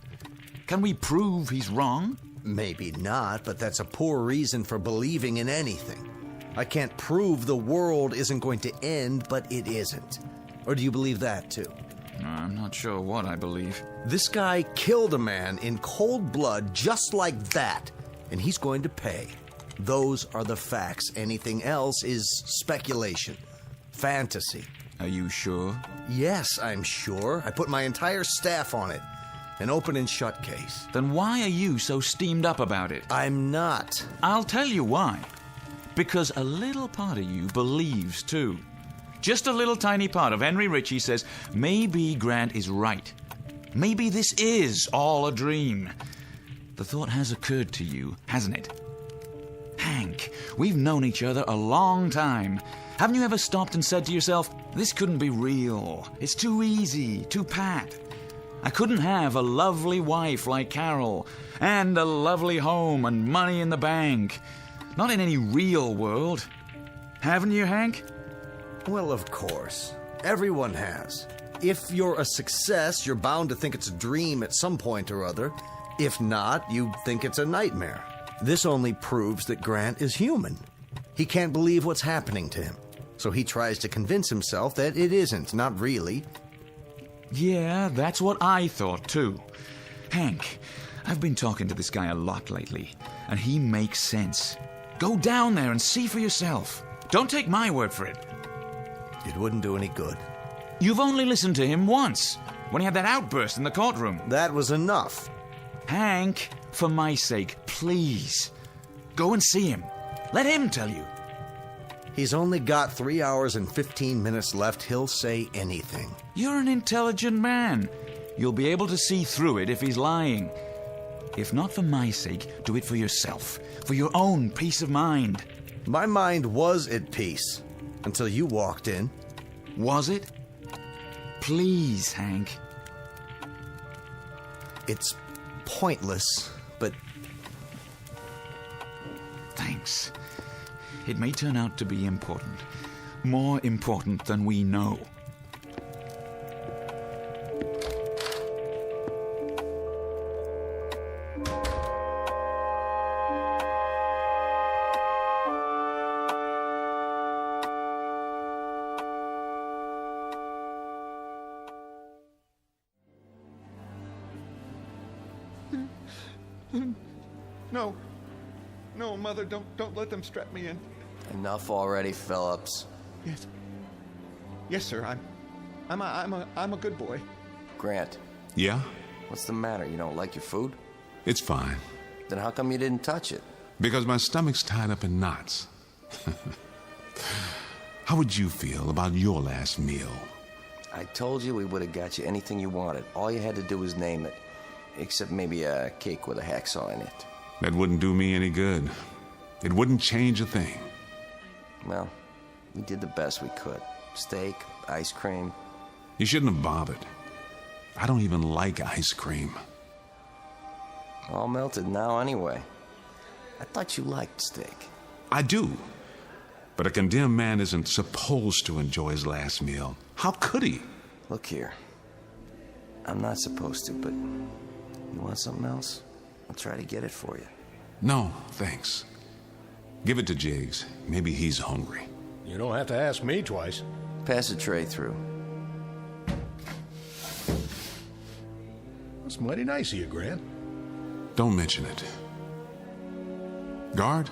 Can we prove he's wrong? Maybe not, but that's a poor reason for believing in anything. I can't prove the world isn't going to end, but it isn't. Or do you believe that, too? I'm not sure what I believe. This guy killed a man in cold blood just like that, and he's going to pay. Those are the facts. Anything else is speculation. Fantasy. Are you sure? Yes, I'm sure. I put my entire staff on it. An open and shut case. Then why are you so steamed up about it? I'm not. I'll tell you why. Because a little part of you believes, too. Just a little tiny part of Henry Ritchie says, maybe Grant is right. Maybe this is all a dream. The thought has occurred to you, hasn't it? Hank, we've known each other a long time. Haven't you ever stopped and said to yourself, this couldn't be real. It's too easy, too pat. I couldn't have a lovely wife like Carol, and a lovely home and money in the bank. Not in any real world. Haven't you, Hank? Well, of course. Everyone has. If you're a success, you're bound to think it's a dream at some point or other. If not, you think it's a nightmare. This only proves that Grant is human. He can't believe what's happening to him. So he tries to convince himself that it isn't, not really. Yeah, that's what I thought, too. Hank, I've been talking to this guy a lot lately, and he makes sense. Go down there and see for yourself. Don't take my word for it. It wouldn't do any good. You've only listened to him once, when he had that outburst in the courtroom. That was enough. Hank, for my sake, please. Go and see him. Let him tell you. He's only got 3 hours and 15 minutes left. He'll say anything. You're an intelligent man. You'll be able to see through it if he's lying. If not for my sake, do it for yourself. For your own peace of mind. My mind was at peace. Until you walked in. Was it? Please, Hank. It's pointless, but... Thanks. It may turn out to be important. More important than we know. No, Mother, don't let them strap me in. Enough already, Phillips. Yes, sir. I'm a good boy. Grant. Yeah? What's the matter? You don't like your food? It's fine. Then how come you didn't touch it? Because my stomach's tied up in knots. How would you feel about your last meal? I told you we would have got you anything you wanted. All you had to do was name it. Except maybe a cake with a hacksaw in it. That wouldn't do me any good. It wouldn't change a thing. Well, we did the best we could. Steak, ice cream. You shouldn't have bothered. I don't even like ice cream. All melted now anyway. I thought you liked steak. I do. But a condemned man isn't supposed to enjoy his last meal. How could he? Look here. I'm not supposed to, but you want something else? I'll try to get it for you. No, thanks. Give it to Jiggs. Maybe he's hungry. You don't have to ask me twice. Pass the tray through. That's mighty nice of you, Grant. Don't mention it. Guard,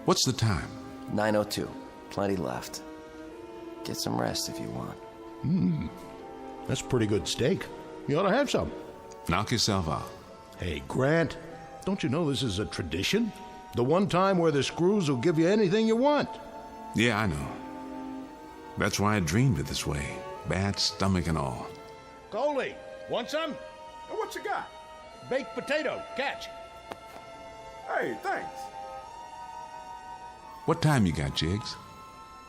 what's the time? 9:02. Plenty left. Get some rest if you want. That's pretty good steak. You ought to have some. Knock yourself out. Hey, Grant, don't you know this is a tradition? The one time where the screws will give you anything you want. Yeah, I know. That's why I dreamed it this way. Bad stomach and all. Coley, want some? What's you got? Baked potato, catch. Hey, thanks. What time you got, Jiggs?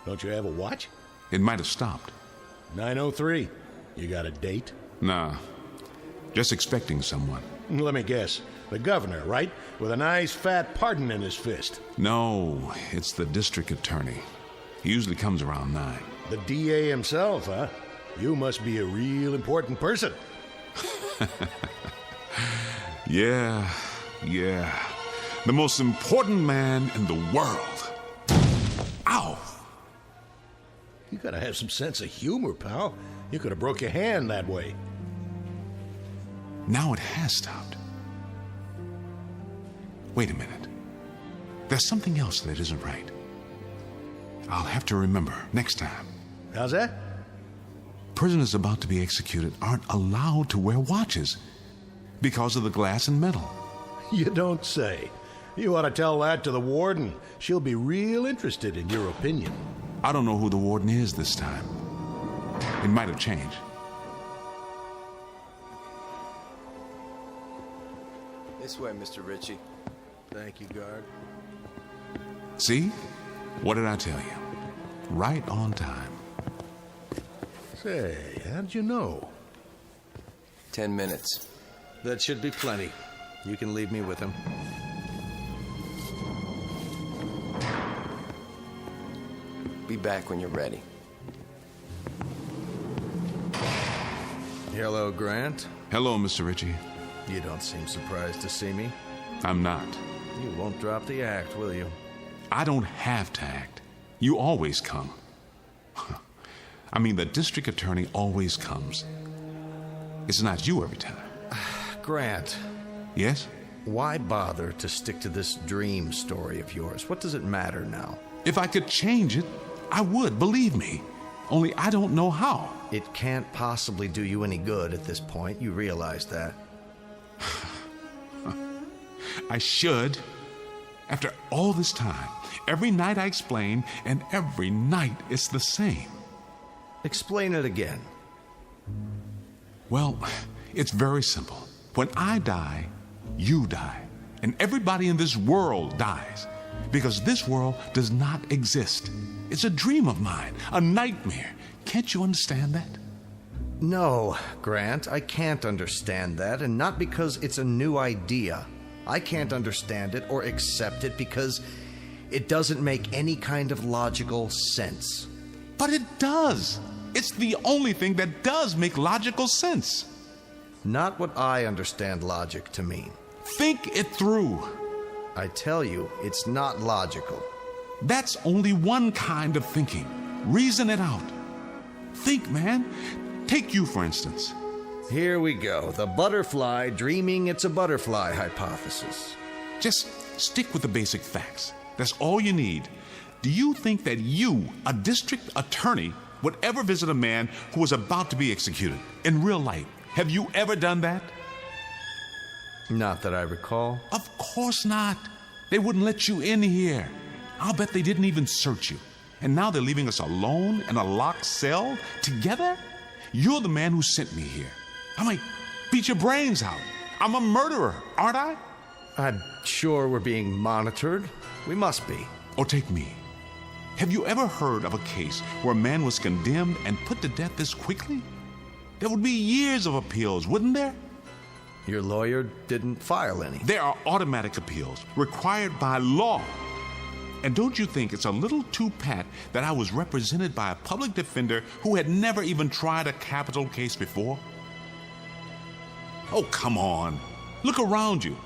Don't you have a watch? It might have stopped. 9:03. You got a date? Nah. Just expecting someone. Let me guess. The governor, right? With a nice fat pardon in his fist. No, it's the district attorney. He usually comes around 9. The DA himself, huh? You must be a real important person. Yeah. The most important man in the world. Ow! You gotta have some sense of humor, pal. You could have broke your hand that way. Now it has stopped. Wait a minute. There's something else that isn't right. I'll have to remember next time. How's that? Prisoners about to be executed aren't allowed to wear watches because of the glass and metal. You don't say. You ought to tell that to the warden. She'll be real interested in your opinion. I don't know who the warden is this time. It might have changed. This way, Mr. Ritchie. Thank you, guard. See? What did I tell you? Right on time. Say, how'd you know? 10 minutes. That should be plenty. You can leave me with him. Be back when you're ready. Hello, Grant. Hello, Mr. Ritchie. You don't seem surprised to see me. I'm not. You won't drop the act, will you? I don't have to act. You always come. I mean, the district attorney always comes. It's not you every time. Grant. Yes? Why bother to stick to this dream story of yours? What does it matter now? If I could change it, I would, believe me. Only I don't know how. It can't possibly do you any good at this point. You realize that. I should. After all this time, every night I explain, and every night it's the same. Explain it again. Well, it's very simple. When I die, you die. And everybody in this world dies. Because this world does not exist. It's a dream of mine, a nightmare. Can't you understand that? No, Grant, I can't understand that, and not because it's a new idea. I can't understand it or accept it because it doesn't make any kind of logical sense. But it does. It's the only thing that does make logical sense. Not what I understand logic to mean. Think it through. I tell you, it's not logical. That's only one kind of thinking. Reason it out. Think, man. Take you, for instance. Here we go. The butterfly dreaming it's a butterfly hypothesis. Just stick with the basic facts. That's all you need. Do you think that you, a district attorney, would ever visit a man who was about to be executed in real life? Have you ever done that? Not that I recall. Of course not. They wouldn't let you in here. I'll bet they didn't even search you. And now they're leaving us alone in a locked cell together? You're the man who sent me here. I might beat your brains out. I'm a murderer, aren't I? I'm sure we're being monitored. We must be. Or take me. Have you ever heard of a case where a man was condemned and put to death this quickly? There would be years of appeals, wouldn't there? Your lawyer didn't file any. There are automatic appeals required by law. And don't you think it's a little too pat that I was represented by a public defender who had never even tried a capital case before? Oh, come on. Look around you.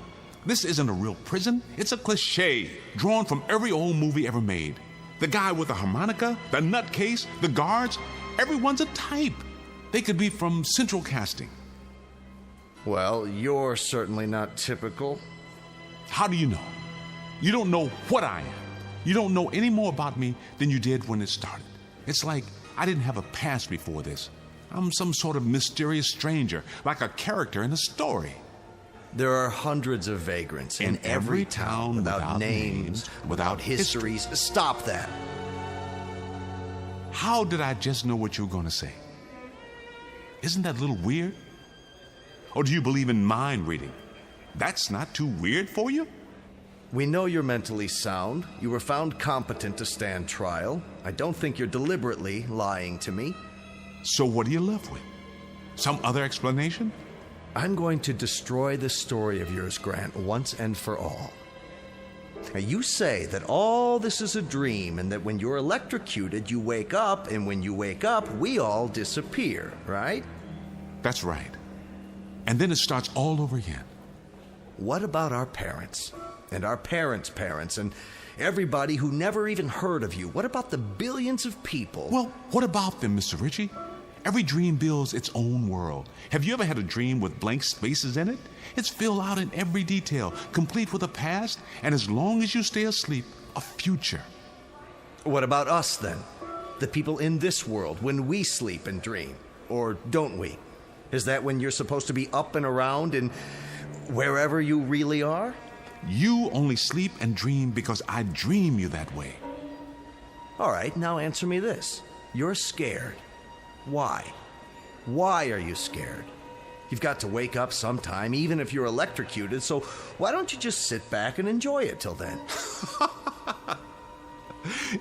This isn't a real prison. It's a cliché drawn from every old movie ever made. The guy with the harmonica, the nutcase, the guards, everyone's a type. They could be from Central Casting. Well, you're certainly not typical. How do you know? You don't know what I am. You don't know any more about me than you did when it started. It's like I didn't have a past before this. I'm some sort of mysterious stranger, like a character in a story. There are hundreds of vagrants in every town without names, without histories. Stop that. How did I just know what you were going to say? Isn't that a little weird? Or do you believe in mind reading? That's not too weird for you? We know you're mentally sound. You were found competent to stand trial. I don't think you're deliberately lying to me. So what are you left with? Some other explanation? I'm going to destroy this story of yours, Grant, once and for all. Now, you say that all this is a dream and that when you're electrocuted, you wake up, and when you wake up, we all disappear, right? That's right. And then it starts all over again. What about our parents? And our parents' parents, and everybody who never even heard of you? What about the billions of people? Well, what about them, Mr. Ritchie? Every dream builds its own world. Have you ever had a dream with blank spaces in it? It's filled out in every detail, complete with a past, and as long as you stay asleep, a future. What about us, then? The people in this world, when we sleep and dream? Or don't we? Is that when you're supposed to be up and around and wherever you really are? You only sleep and dream because I dream you that way. All right, now answer me this. You're scared. Why? Why are you scared? You've got to wake up sometime, even if you're electrocuted, so why don't you just sit back and enjoy it till then?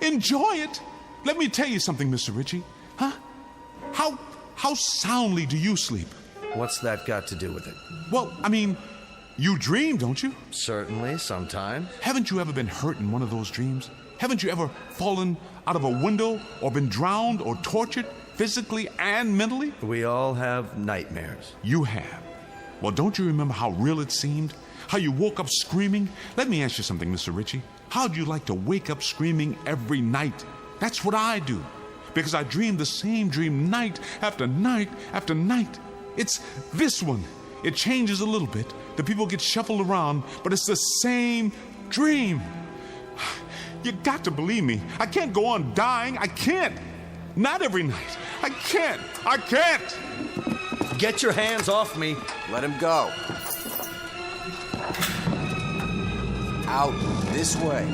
Enjoy it? Let me tell you something, Mr. Ritchie. Huh? How soundly do you sleep? What's that got to do with it? Well, I mean, you dream, don't you? Certainly, sometimes. Haven't you ever been hurt in one of those dreams? Haven't you ever fallen out of a window or been drowned or tortured physically and mentally? We all have nightmares. You have. Well, don't you remember how real it seemed? How you woke up screaming? Let me ask you something, Mr. Ritchie. How'd you like to wake up screaming every night? That's what I do. Because I dream the same dream night after night after night. It's this one. It changes a little bit. The people get shuffled around, but it's the same dream. You got to believe me. I can't go on dying. I can't. Not every night. I can't. I can't. Get your hands off me. Let him go. Out this way.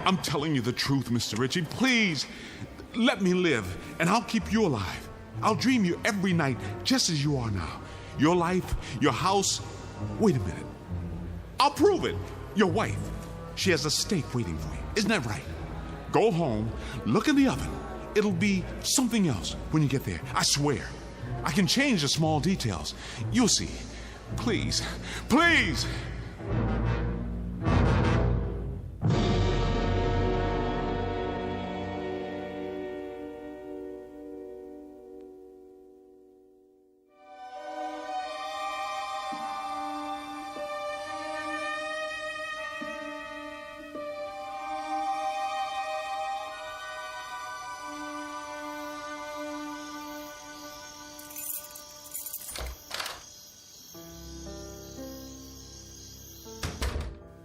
I'm telling you the truth, Mr. Ritchie. Please, let me live, and I'll keep you alive. I'll dream you every night, just as you are now. Your life, your house. Wait a minute. I'll prove it. Your wife. She has a steak waiting for you. Isn't that right? Go home, look in the oven. It'll be something else when you get there. I swear. I can change the small details. You'll see. Please, please.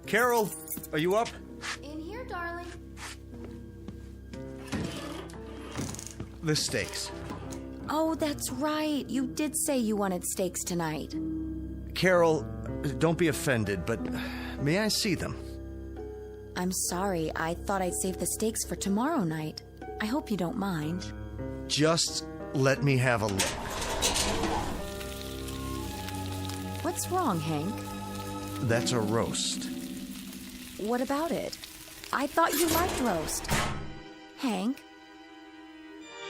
Carol, are you up? In here, darling. The steaks. Oh, that's right. You did say you wanted steaks tonight. Carol, don't be offended, but may I see them? I'm sorry. I thought I'd save the steaks for tomorrow night. I hope you don't mind. Just let me have a look. What's wrong, Hank? That's a roast. What about it? I thought you liked roast. Hank?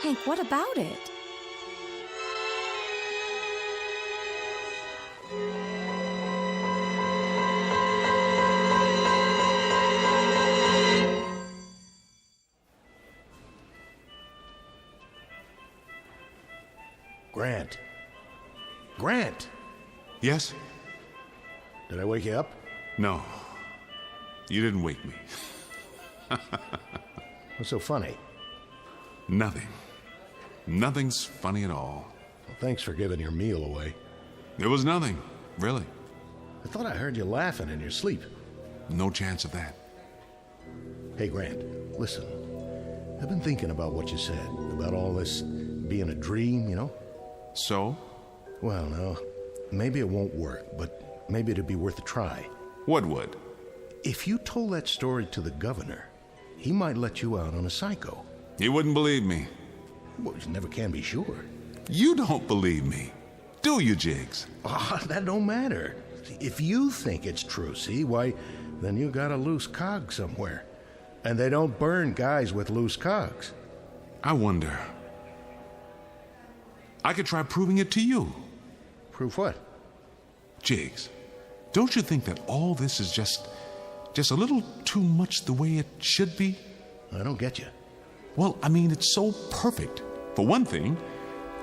Hank, what about it? Grant. Grant! Yes? Did I wake you up? No. You didn't wake me. What's so funny? Nothing. Nothing's funny at all. Well, thanks for giving your meal away. There was nothing, really. I thought I heard you laughing in your sleep. No chance of that. Hey, Grant, listen. I've been thinking about what you said, about all this being a dream, you know? So? Well, no. Maybe it won't work, but maybe it'd be worth a try. What would? If you told that story to the governor, he might let you out on a psycho. He wouldn't believe me. Well, you never can be sure. You don't believe me, do you, Jiggs? Oh, that don't matter. If you think it's true, see, why, then you got a loose cog somewhere. And they don't burn guys with loose cogs. I wonder. I could try proving it to you. Prove what? Jiggs, don't you think that all this is just a little too much the way it should be? I don't get you. Well, I mean, it's so perfect. For one thing,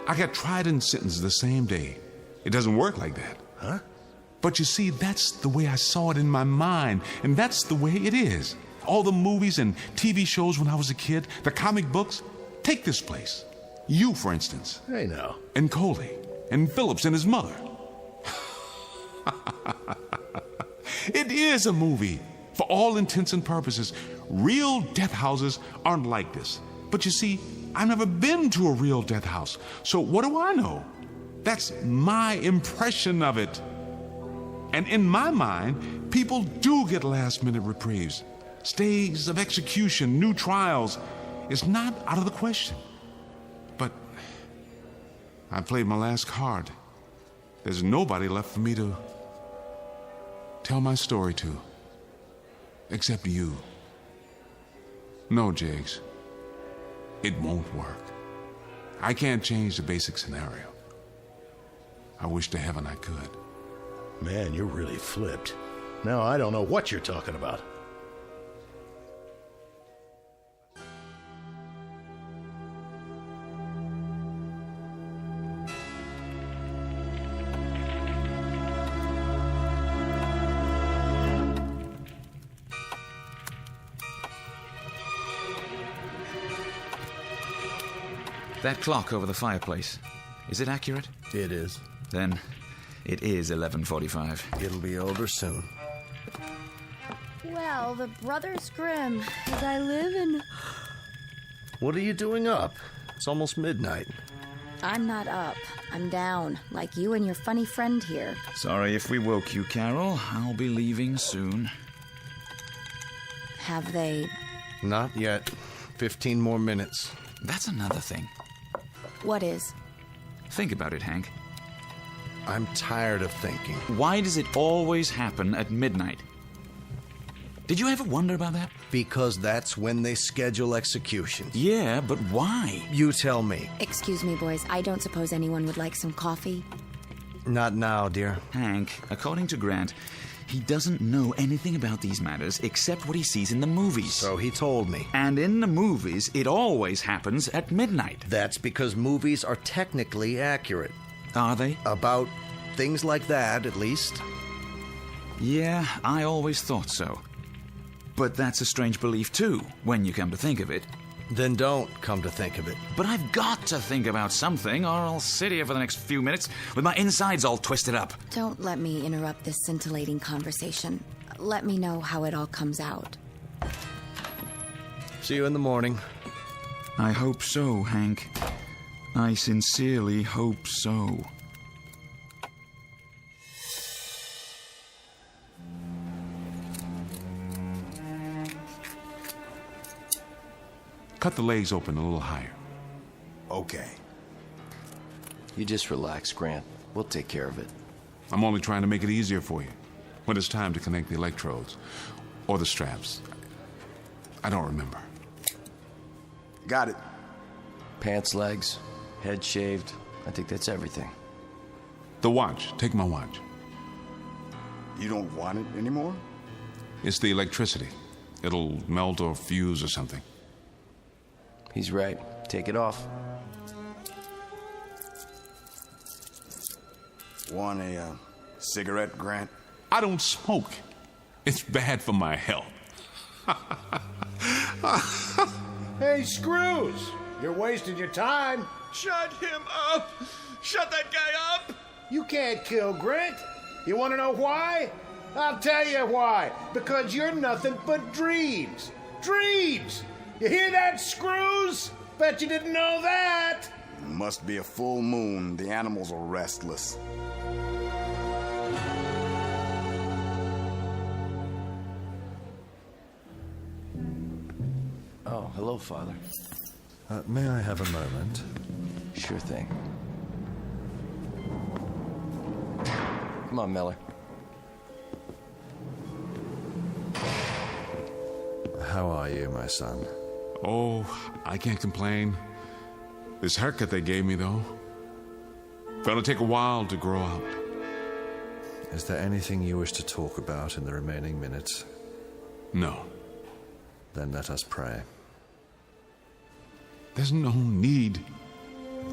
I got tried and sentenced the same day. It doesn't work like that. Huh? But you see, that's the way I saw it in my mind, and that's the way it is. All the movies and TV shows when I was a kid, the comic books. Take this place. You, for instance. Hey, now. And Coley. And Phillips and his mother. It is a movie. For all intents and purposes, real death houses aren't like this. But you see, I've never been to a real death house. So what do I know? That's my impression of it. And in my mind, people do get last-minute reprieves. Stays of execution, new trials. It's not out of the question. But I played my last card. There's nobody left for me to tell my story to. Except you. No, Jiggs. It won't work. I can't change the basic scenario. I wish to heaven I could. Man, you're really flipped. Now I don't know what you're talking about. That clock over the fireplace, is it accurate? It is. Then it is 11:45. It'll be over soon. Well, the Brothers Grimm, as I live in... What are you doing up? It's almost midnight. I'm not up. I'm down, like you and your funny friend here. Sorry if we woke you, Carol. I'll be leaving soon. Have they... Not yet. 15 more minutes. That's another thing. What is? Think about it, Hank. I'm tired of thinking. Why does it always happen at midnight? Did you ever wonder about that? Because that's when they schedule executions. Yeah, but why? You tell me. Excuse me, boys. I don't suppose anyone would like some coffee? Not now, dear. Hank, according to Grant, he doesn't know anything about these matters except what he sees in the movies. So he told me. And in the movies, it always happens at midnight. That's because movies are technically accurate. Are they? About things like that, at least. Yeah, I always thought so. But that's a strange belief, too, when you come to think of it. Then don't come to think of it. But I've got to think about something, or I'll sit here for the next few minutes with my insides all twisted up. Don't let me interrupt this scintillating conversation. Let me know how it all comes out. See you in the morning. I hope so, Hank. I sincerely hope so. Cut the legs open a little higher. Okay. You just relax, Grant. We'll take care of it. I'm only trying to make it easier for you when it's time to connect the electrodes or the straps. I don't remember. Got it. Pants, legs, head shaved. I think that's everything. The watch. Take my watch. You don't want it anymore? It's the electricity. It'll melt or fuse or something. He's right. Take it off. Want a cigarette, Grant? I don't smoke. It's bad for my health. Hey, Screws! You're wasting your time. Shut him up! Shut that guy up! You can't kill Grant. You want to know why? I'll tell you why. Because you're nothing but dreams. Dreams! You hear that, Screws? Bet you didn't know that. Must be a full moon. The animals are restless. Oh, hello, Father. May I have a moment? Sure thing. Come on, Miller. How are you, my son? Oh, I can't complain. This haircut they gave me, though, gonna take a while to grow out. Is there anything you wish to talk about in the remaining minutes? No. Then let us pray. There's no need.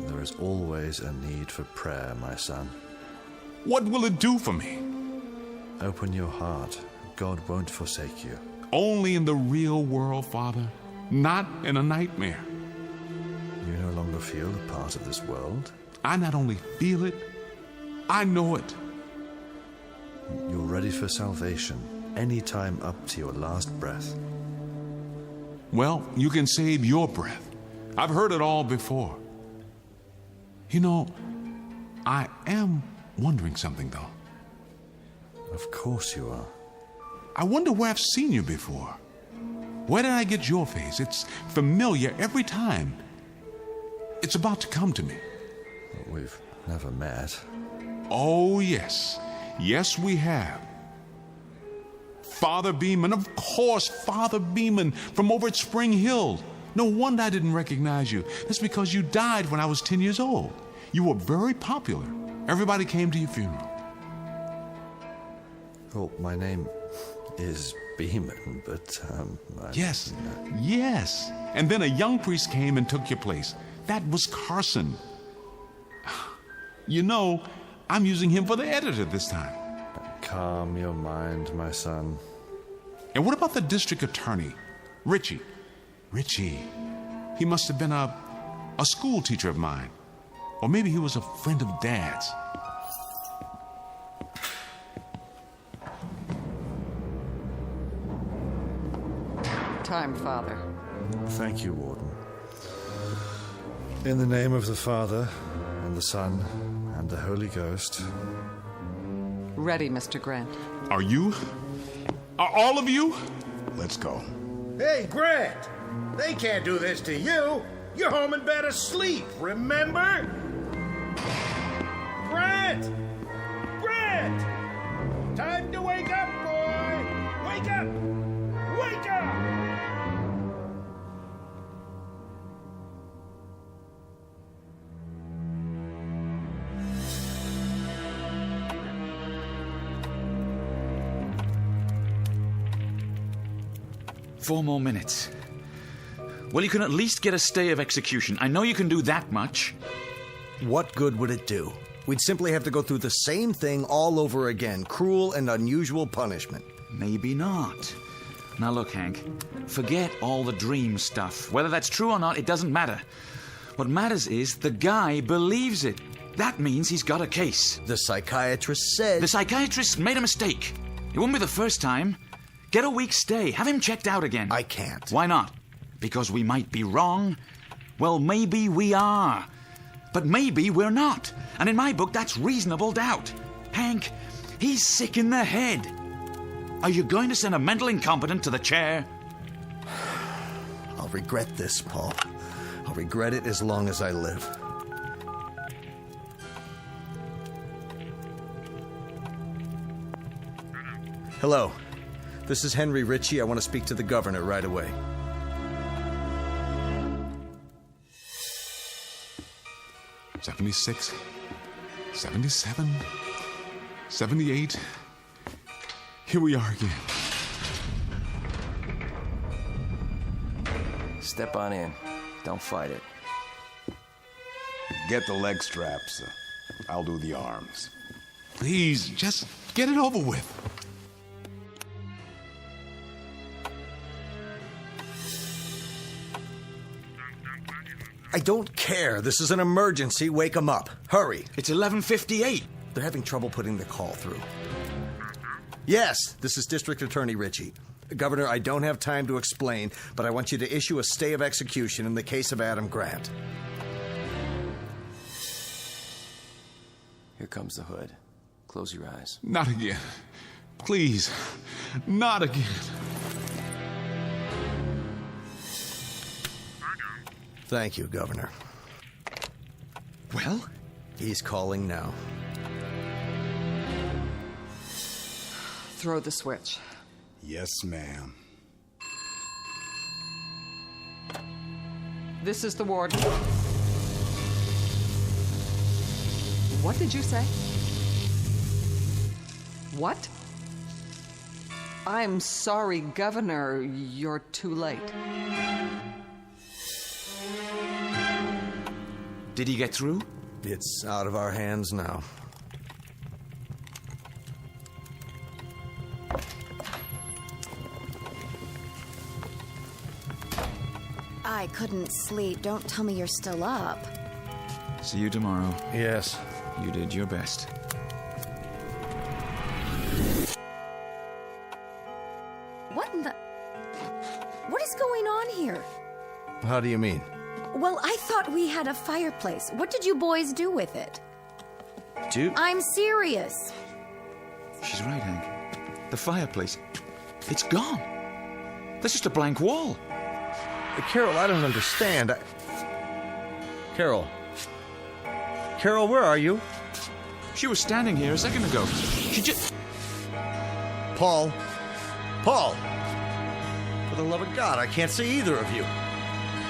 There is always a need for prayer, my son. What will it do for me? Open your heart. God won't forsake you. Only in the real world, Father. Not in a nightmare. You no longer feel a part of this world? I not only feel it, I know it. You're ready for salvation any time up to your last breath. Well, you can save your breath. I've heard it all before. You know, I am wondering something, though. Of course you are. I wonder where I've seen you before. Where did I get your face? It's familiar every time. It's about to come to me. We've never met. Oh, yes. Yes, we have. Father Beeman, of course, Father Beeman from over at Spring Hill. No wonder I didn't recognize you. That's because you died when I was 10 years old. You were very popular. Everybody came to your funeral. Well, my name is Beeman, but, Yes, yes. And then a young priest came and took your place. That was Carson. You know, I'm using him for the editor this time. Calm your mind, my son. And what about the district attorney, Richie? Richie. He must have been a school teacher of mine. Or maybe he was a friend of Dad's. Time, Father. Thank you, Warden. In the name of the Father, and the Son, and the Holy Ghost. Ready, Mr. Grant. Are you? Are all of you? Let's go. Hey, Grant! They can't do this to you! You're home in bed asleep, remember? Grant! Grant! Time to wake up, boy! Wake up! Wake up! Four more minutes. Well, you can at least get a stay of execution. I know you can do that much. What good would it do? We'd simply have to go through the same thing all over again. Cruel and unusual punishment. Maybe not. Now look, Hank. Forget all the dream stuff. Whether that's true or not, it doesn't matter. What matters is the guy believes it. That means he's got a case. The psychiatrist said... The psychiatrist made a mistake. It won't be the first time. Get a week's stay. Have him checked out again. I can't. Why not? Because we might be wrong? Well, maybe we are. But maybe we're not. And in my book, that's reasonable doubt. Hank, he's sick in the head. Are you going to send a mental incompetent to the chair? I'll regret this, Paul. I'll regret it as long as I live. Hello. This is Henry Ritchie. I want to speak to the governor right away. "76, 77, 78. Here we are again. Step on in. Don't fight it. Get the leg straps. I'll do the arms. Please, just get it over with. I don't care. This is an emergency. Wake them up. Hurry. It's 11:58. They're having trouble putting the call through. Yes, this is District Attorney Ritchie. Governor, I don't have time to explain, but I want you to issue a stay of execution in the case of Adam Grant. Here comes the hood. Close your eyes. Not again. Please, not again. Thank you, Governor. Well? He's calling now. Throw the switch. Yes, ma'am. This is the warden. What did you say? What? I'm sorry, Governor. You're too late. Did he get through? It's out of our hands now. I couldn't sleep. Don't tell me you're still up. See you tomorrow. Yes. You did your best. What in the... What is going on here? How do you mean? Well, I thought we had a fireplace. What did you boys do with it? Dude. I'm serious. She's right, Hank. The fireplace, it's gone. There's just a blank wall. Carol, I don't understand. Carol. Carol, where are you? She was standing here a second ago. She just... Paul. Paul! For the love of God, I can't see either of you.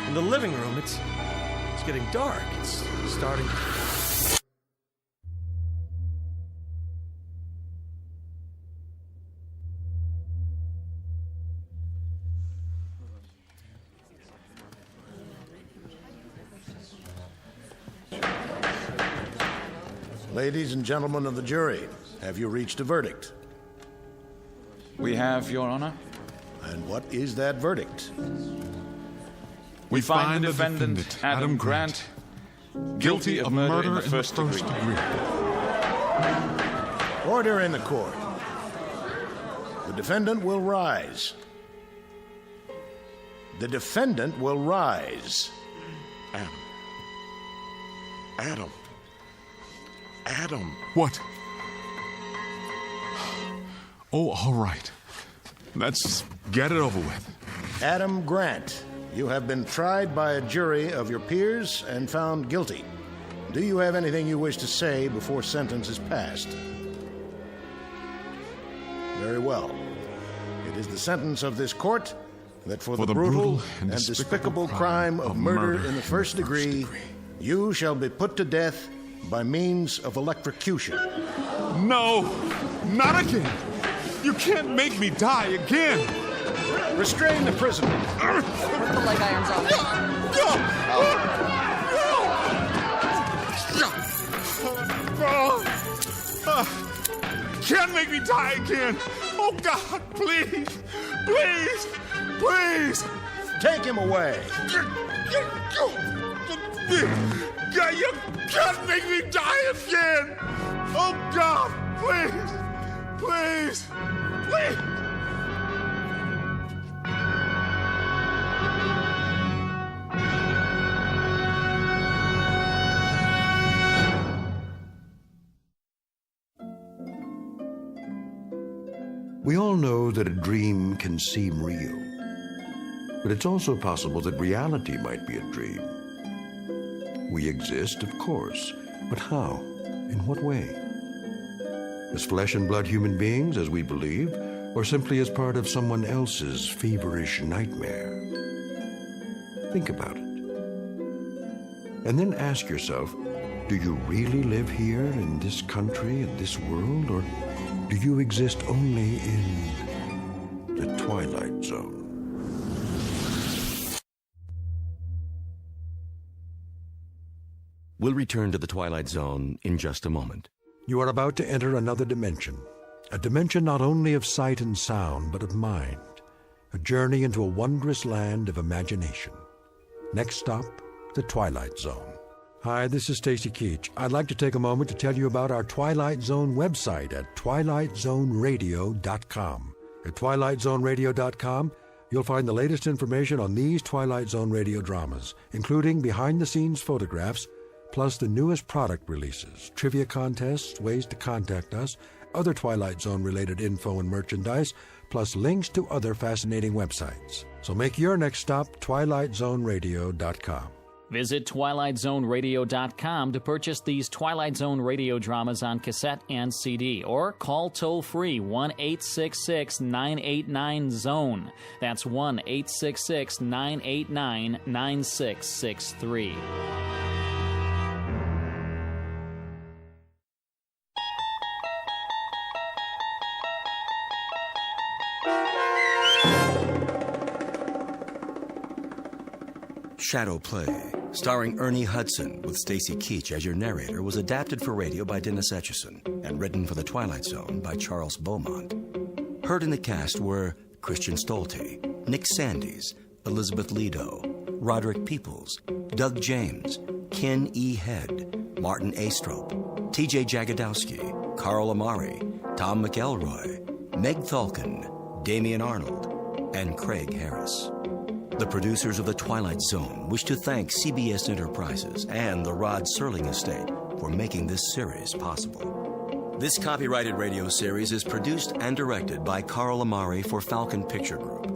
In the living room, it's getting dark. It's starting... Ladies and gentlemen of the jury, have you reached a verdict? We have, Your Honor. And what is that verdict? We find the defendant, Adam Grant, guilty of murder in the first degree. Order in the court. The defendant will rise. The defendant will rise. Adam. What? Oh, all right. Let's get it over with. Adam Grant, you have been tried by a jury of your peers and found guilty. Do you have anything you wish to say before sentence is passed? Very well. It is the sentence of this court that for the brutal and despicable crime of murder in the first degree, you shall be put to death by means of electrocution. No, not again. You can't make me die again. Restrain the prisoner. Put the leg irons on. Can't make me die again. Oh, God, please. Please. Please. Take him away. God, you can't make me die again. Oh, God, please. Please. Please. We all know that a dream can seem real, but it's also possible that reality might be a dream. We exist, of course, but how? In what way? As flesh and blood human beings, as we believe, or simply as part of someone else's feverish nightmare? Think about it. And then ask yourself, do you really live here in this country, in this world, or do you exist only in the Twilight Zone? We'll return to the Twilight Zone in just a moment. You are about to enter another dimension. A dimension not only of sight and sound, but of mind. A journey into a wondrous land of imagination. Next stop, the Twilight Zone. Hi, this is Stacy Keach. I'd like to take a moment to tell you about our Twilight Zone website at twilightzoneradio.com. At twilightzoneradio.com, you'll find the latest information on these Twilight Zone radio dramas, including behind-the-scenes photographs, plus the newest product releases, trivia contests, ways to contact us, other Twilight Zone-related info and merchandise, plus links to other fascinating websites. So make your next stop twilightzoneradio.com. Visit twilightzoneradio.com to purchase these Twilight Zone radio dramas on cassette and CD, or call toll-free 1-866-989-ZONE. That's 1-866-989-9663. Shadow Play, starring Ernie Hudson with Stacy Keach as your narrator, was adapted for radio by Dennis Etchison and written for The Twilight Zone by Charles Beaumont. Heard in the cast were Christian Stolte, Nick Sandys, Elizabeth Lido, Roderick Peoples, Doug James, Ken E. Head, Martin Astrop, T.J. Jagodowski, Carl Amari, Tom McElroy, Meg Thalken, Damian Arnold, and Craig Harris. The producers of The Twilight Zone wish to thank CBS Enterprises and the Rod Serling Estate for making this series possible. This copyrighted radio series is produced and directed by Carl Amari for Falcon Picture Group.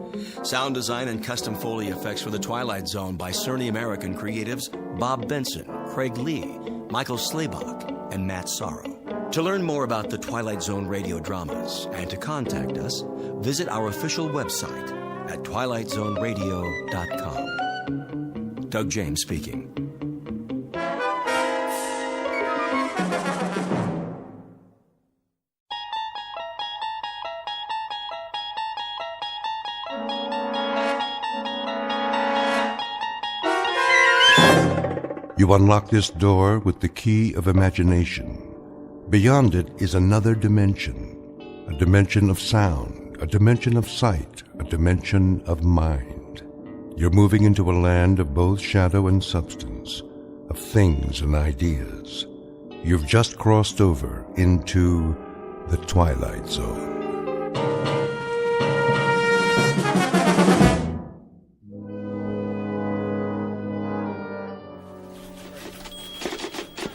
Sound design and custom Foley effects for The Twilight Zone by Cerny American creatives Bob Benson, Craig Lee, Michael Slaybach, and Matt Sorrow. To learn more about the Twilight Zone radio dramas and to contact us, visit our official website at twilightzoneradio.com. Doug James speaking. You unlock this door with the key of imagination. Beyond it is another dimension, a dimension of sound, a dimension of sight, a dimension of mind. You're moving into a land of both shadow and substance, of things and ideas. You've just crossed over into the Twilight Zone.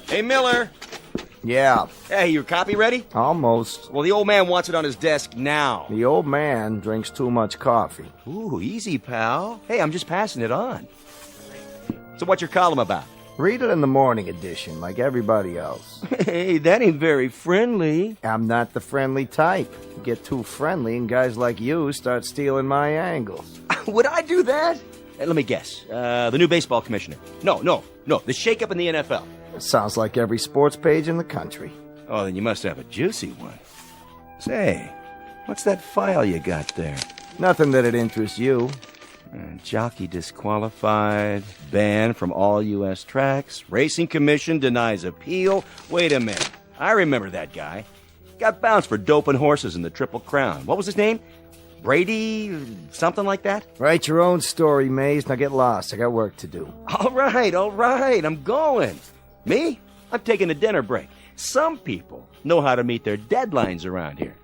Hey, Miller. Yeah. Hey, your copy ready? Almost. Well, the old man wants it on his desk now. The old man drinks too much coffee. Ooh, easy, pal. Hey, I'm just passing it on. So what's your column about? Read it in the morning edition, like everybody else. Hey, that ain't very friendly. I'm not the friendly type. You get too friendly and guys like you start stealing my angles. Would I do that? Let me guess. The new baseball commissioner. No. The shakeup in the NFL. Sounds like every sports page in the country. Oh, then you must have a juicy one. Say, what's that file you got there? Nothing that'd interest you. Jockey disqualified, banned from all U.S. tracks, Racing Commission denies appeal. Wait a minute. I remember that guy. Got bounced for doping horses in the Triple Crown. What was his name? Brady? Something like that? Write your own story, Maze. Now get lost. I got work to do. All right. I'm going. Me? I'm taking a dinner break. Some people know how to meet their deadlines around here.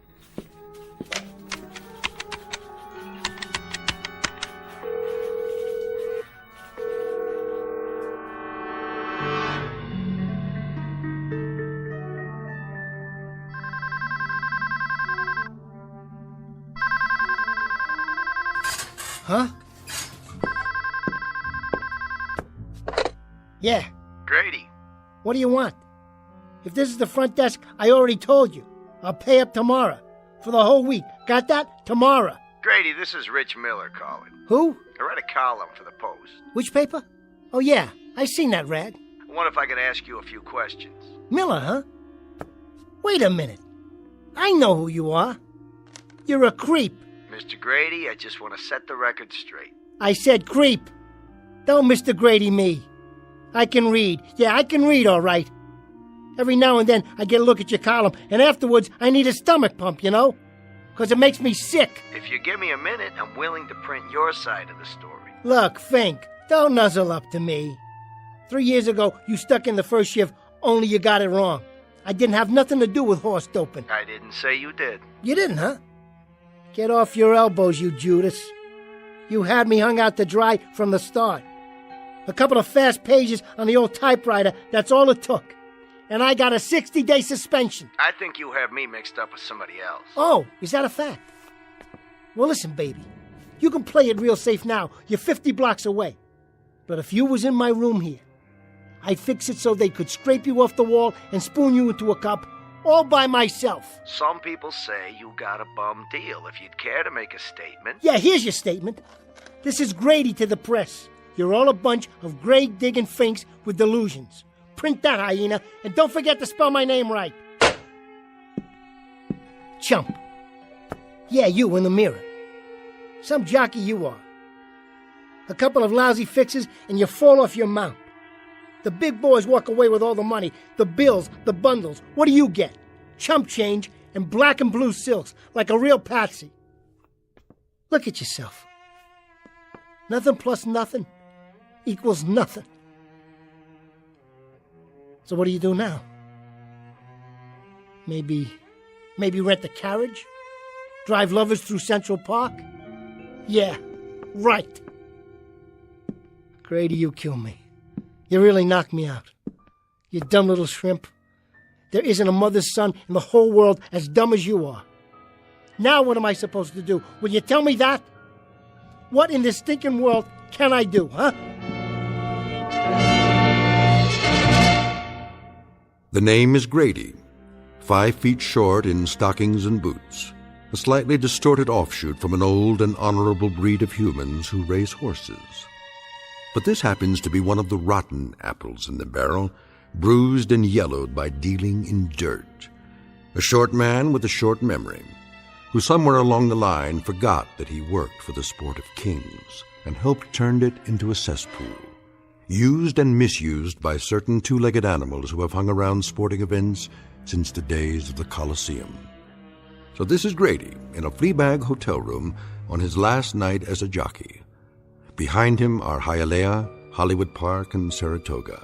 Huh? Yeah. Grady. What do you want? If this is the front desk, I already told you. I'll pay up tomorrow. For the whole week. Got that? Tomorrow. Grady, this is Rich Miller calling. Who? I read a column for the Post. Which paper? Oh, yeah. I seen that, Rad. I wonder if I could ask you a few questions. Miller, huh? Wait a minute. I know who you are. You're a creep. Mr. Grady, I just want to set the record straight. I said creep. Don't Mr. Grady me. I can read. Yeah, I can read, all right. Every now and then I get a look at your column, and afterwards I need a stomach pump, you know? Because it makes me sick. If you give me a minute, I'm willing to print your side of the story. Look, Fink, don't nuzzle up to me. 3 years ago, you stuck in the first shift, only you got it wrong. I didn't have nothing to do with horse doping. I didn't say you did. You didn't, huh? Get off your elbows, you Judas. You had me hung out to dry from the start. A couple of fast pages on the old typewriter, that's all it took. And I got a 60-day suspension. I think you have me mixed up with somebody else. Oh, is that a fact? Well, listen, baby. You can play it real safe now. You're 50 blocks away. But if you was in my room here, I'd fix it so they could scrape you off the wall and spoon you into a cup all by myself. Some people say you got a bum deal. If you'd care to make a statement. Yeah, here's your statement. This is Grady to the press. You're all a bunch of grave-digging finks with delusions. Print that, hyena, and don't forget to spell my name right. Chump. Yeah, you in the mirror. Some jockey you are. A couple of lousy fixes and you fall off your mount. The big boys walk away with all the money, the bills, the bundles. What do you get? Chump change and black and blue silks, like a real patsy. Look at yourself. Nothing plus nothing equals nothing. So what do you do now? Maybe rent a carriage? Drive lovers through Central Park? Yeah, right. Grady, you kill me. You really knocked me out. You dumb little shrimp. There isn't a mother's son in the whole world as dumb as you are. Now what am I supposed to do? Will you tell me that? What in this stinking world can I do, huh? The name is Grady, 5 feet short in stockings and boots, a slightly distorted offshoot from an old and honorable breed of humans who race horses. But this happens to be one of the rotten apples in the barrel, bruised and yellowed by dealing in dirt. A short man with a short memory, who somewhere along the line forgot that he worked for the sport of kings and helped turn it into a cesspool. Used and misused by certain two-legged animals who have hung around sporting events since the days of the Colosseum. So this is Grady in a Fleabag hotel room on his last night as a jockey. Behind him are Hialeah, Hollywood Park, and Saratoga.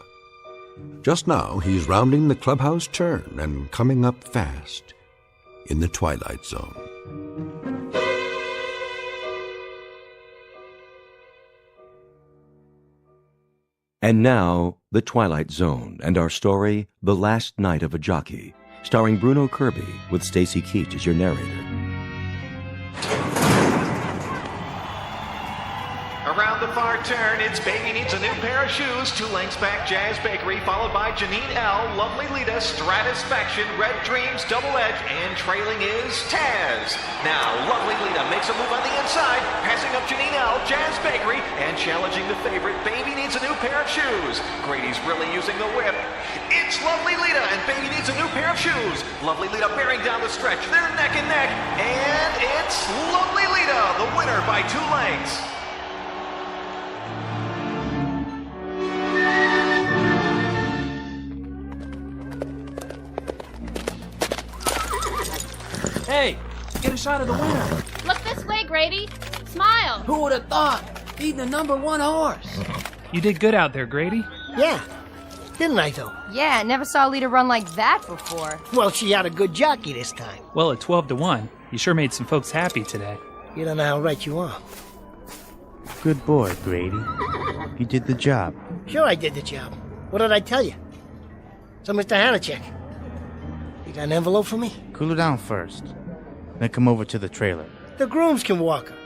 Just now, he's rounding the clubhouse turn and coming up fast in the Twilight Zone. And now, The Twilight Zone, and our story, The Last Night of a Jockey, starring Bruno Kirby, with Stacy Keach as your narrator. Around the far turn, it's Baby Needs a New Pair of Shoes, 2 lengths back, Jazz Bakery, followed by Janine L, Lovely Lita, Stratisfaction, Red Dreams, Double Edge, and trailing is Taz. Now, Lovely Lita makes a move on the inside, passing up Janine L, Jazz Bakery, and challenging the favorite, Baby Needs a New Pair of Shoes. Grady's really using the whip. It's Lovely Lita, and Baby Needs a New Pair of Shoes. Lovely Lita bearing down the stretch. They're neck and neck, and it's Lovely Lita, the winner by 2 lengths. Hey, get a shot of the winner. Look this way, Grady. Smile. Who would have thought? Beating the #1 horse. You did good out there, Grady. Yeah, didn't I, though? Yeah, never saw Lita run like that before. Well, she had a good jockey this time. Well, at 12-1, you sure made some folks happy today. You don't know how right you are. Good boy, Grady. You did the job. Sure I did the job. What did I tell you? So, Mr. Hanachek, you got an envelope for me? Cool it down first. Then come over to the trailer. The grooms can walk her.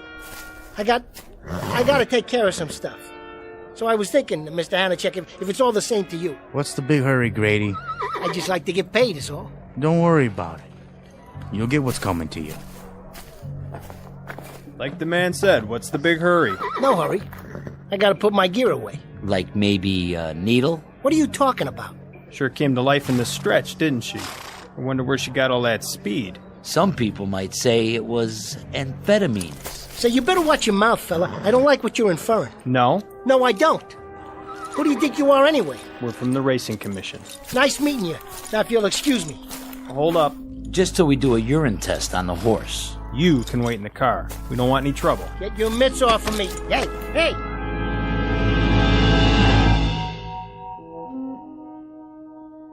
I gotta take care of some stuff. So I was thinking, Mr. Hanachek, if it's all the same to you. What's the big hurry, Grady? I just like to get paid, is all. Don't worry about it. You'll get what's coming to you. Like the man said, what's the big hurry? No hurry. I gotta put my gear away. Like maybe a needle? What are you talking about? Sure came to life in the stretch, didn't she? I wonder where she got all that speed. Some people might say it was amphetamines. So you better watch your mouth, fella. I don't like what you're inferring. No? No, I don't. Who do you think you are anyway? We're from the Racing Commission. Nice meeting you. Now if you'll excuse me. Hold up. Just till we do a urine test on the horse. You can wait in the car. We don't want any trouble. Get your mitts off of me. Hey, hey!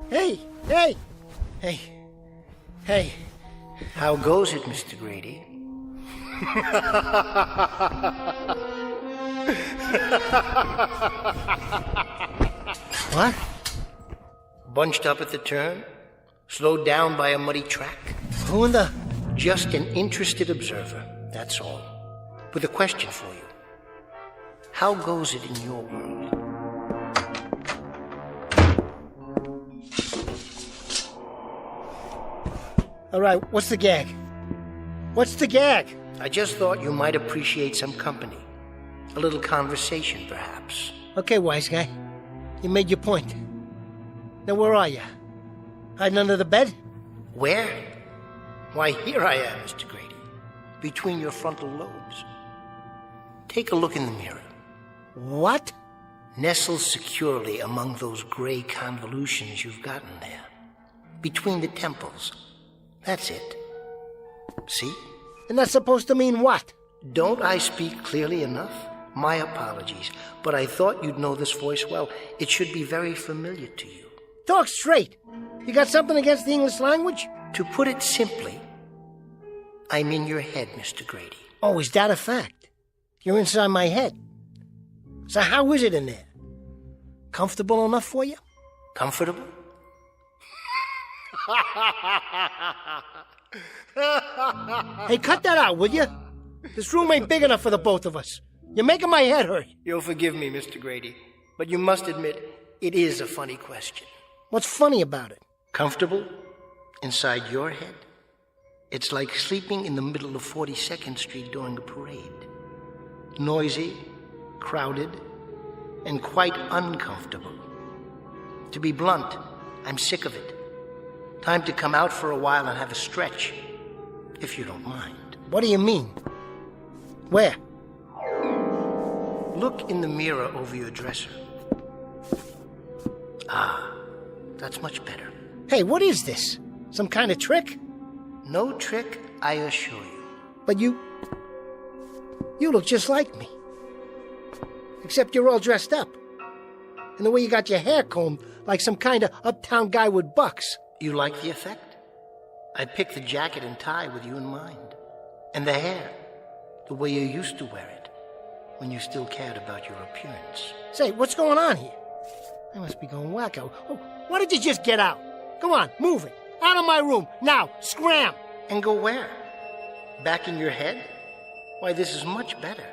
Hey, hey, hey, hey. How goes it, Mr. Grady? What? Bunched up at the turn? Slowed down by a muddy track? Who in the... Just an interested observer, that's all. With a question for you. How goes it in your world? All right, what's the gag? What's the gag? I just thought you might appreciate some company. A little conversation, perhaps. Okay, wise guy. You made your point. Now, where are you? Hiding under the bed? Where? Why, here I am, Mr. Grady. Between your frontal lobes. Take a look in the mirror. What? Nestled securely among those gray convolutions you've gotten there. Between the temples. That's it. See? And that's supposed to mean what? Don't I speak clearly enough? My apologies, but I thought you'd know this voice well. It should be very familiar to you. Talk straight. You got something against the English language? To put it simply, I'm in your head, Mr. Grady. Oh, is that a fact? You're inside my head. So how is it in there? Comfortable enough for you? Comfortable? Hey, cut that out, will you? This room ain't big enough for the both of us. You're making my head hurt. You'll forgive me, Mr. Grady, but you must admit it is a funny question. What's funny about it? Comfortable? Inside your head? It's like sleeping in the middle of 42nd Street during a parade. Noisy, crowded, and quite uncomfortable. To be blunt, I'm sick of it. Time to come out for a while and have a stretch, if you don't mind. What do you mean? Where? Look in the mirror over your dresser. Ah, that's much better. Hey, what is this? Some kind of trick? No trick, I assure you. But you look just like me. Except you're all dressed up. And the way you got your hair combed like some kind of uptown guy with bucks. You like the effect? I picked the jacket and tie with you in mind. And the hair, the way you used to wear it, when you still cared about your appearance. Say, what's going on here? I must be going wacko. Oh, why did you just get out? Come on, move it. Out of my room, now, scram! And go where? Back in your head? Why, this is much better.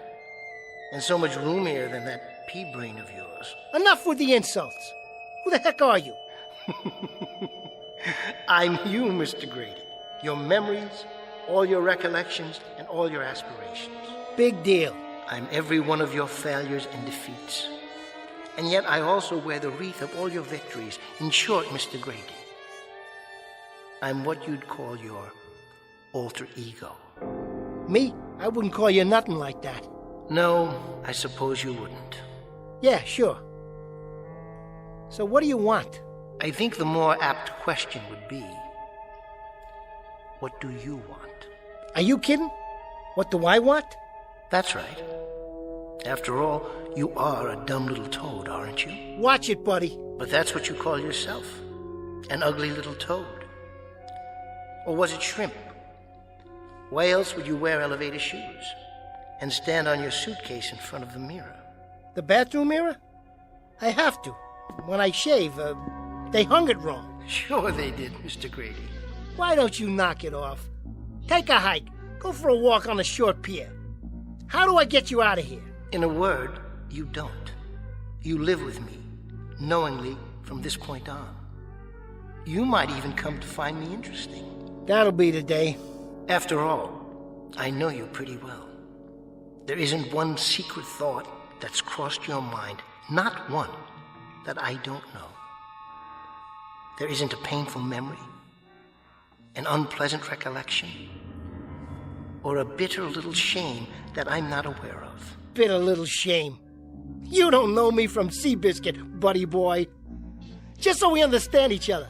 And so much roomier than that pea brain of yours. Enough with the insults. Who the heck are you? I'm you, Mr. Grady. Your memories, all your recollections, and all your aspirations. Big deal. I'm every one of your failures and defeats. And yet I also wear the wreath of all your victories. In short, Mr. Grady, I'm what you'd call your alter ego. Me? I wouldn't call you nothing like that. No, I suppose you wouldn't. Yeah, sure. So what do you want? I think the more apt question would be, what do you want? Are you kidding? What do I want? That's right. After all, you are a dumb little toad, aren't you? Watch it, buddy. But that's what you call yourself. An ugly little toad. Or was it shrimp? Why else would you wear elevator shoes and stand on your suitcase in front of the mirror? The bathroom mirror? I have to. When I shave, they hung it wrong. Sure they did, Mr. Grady. Why don't you knock it off? Take a hike. Go for a walk on the short pier. How do I get you out of here? In a word, you don't. You live with me, knowingly from this point on. You might even come to find me interesting. That'll be the day. After all, I know you pretty well. There isn't one secret thought that's crossed your mind, not one, that I don't know. There isn't a painful memory, an unpleasant recollection, or a bitter little shame that I'm not aware of. Bitter little shame. You don't know me from Seabiscuit, buddy boy. Just so we understand each other,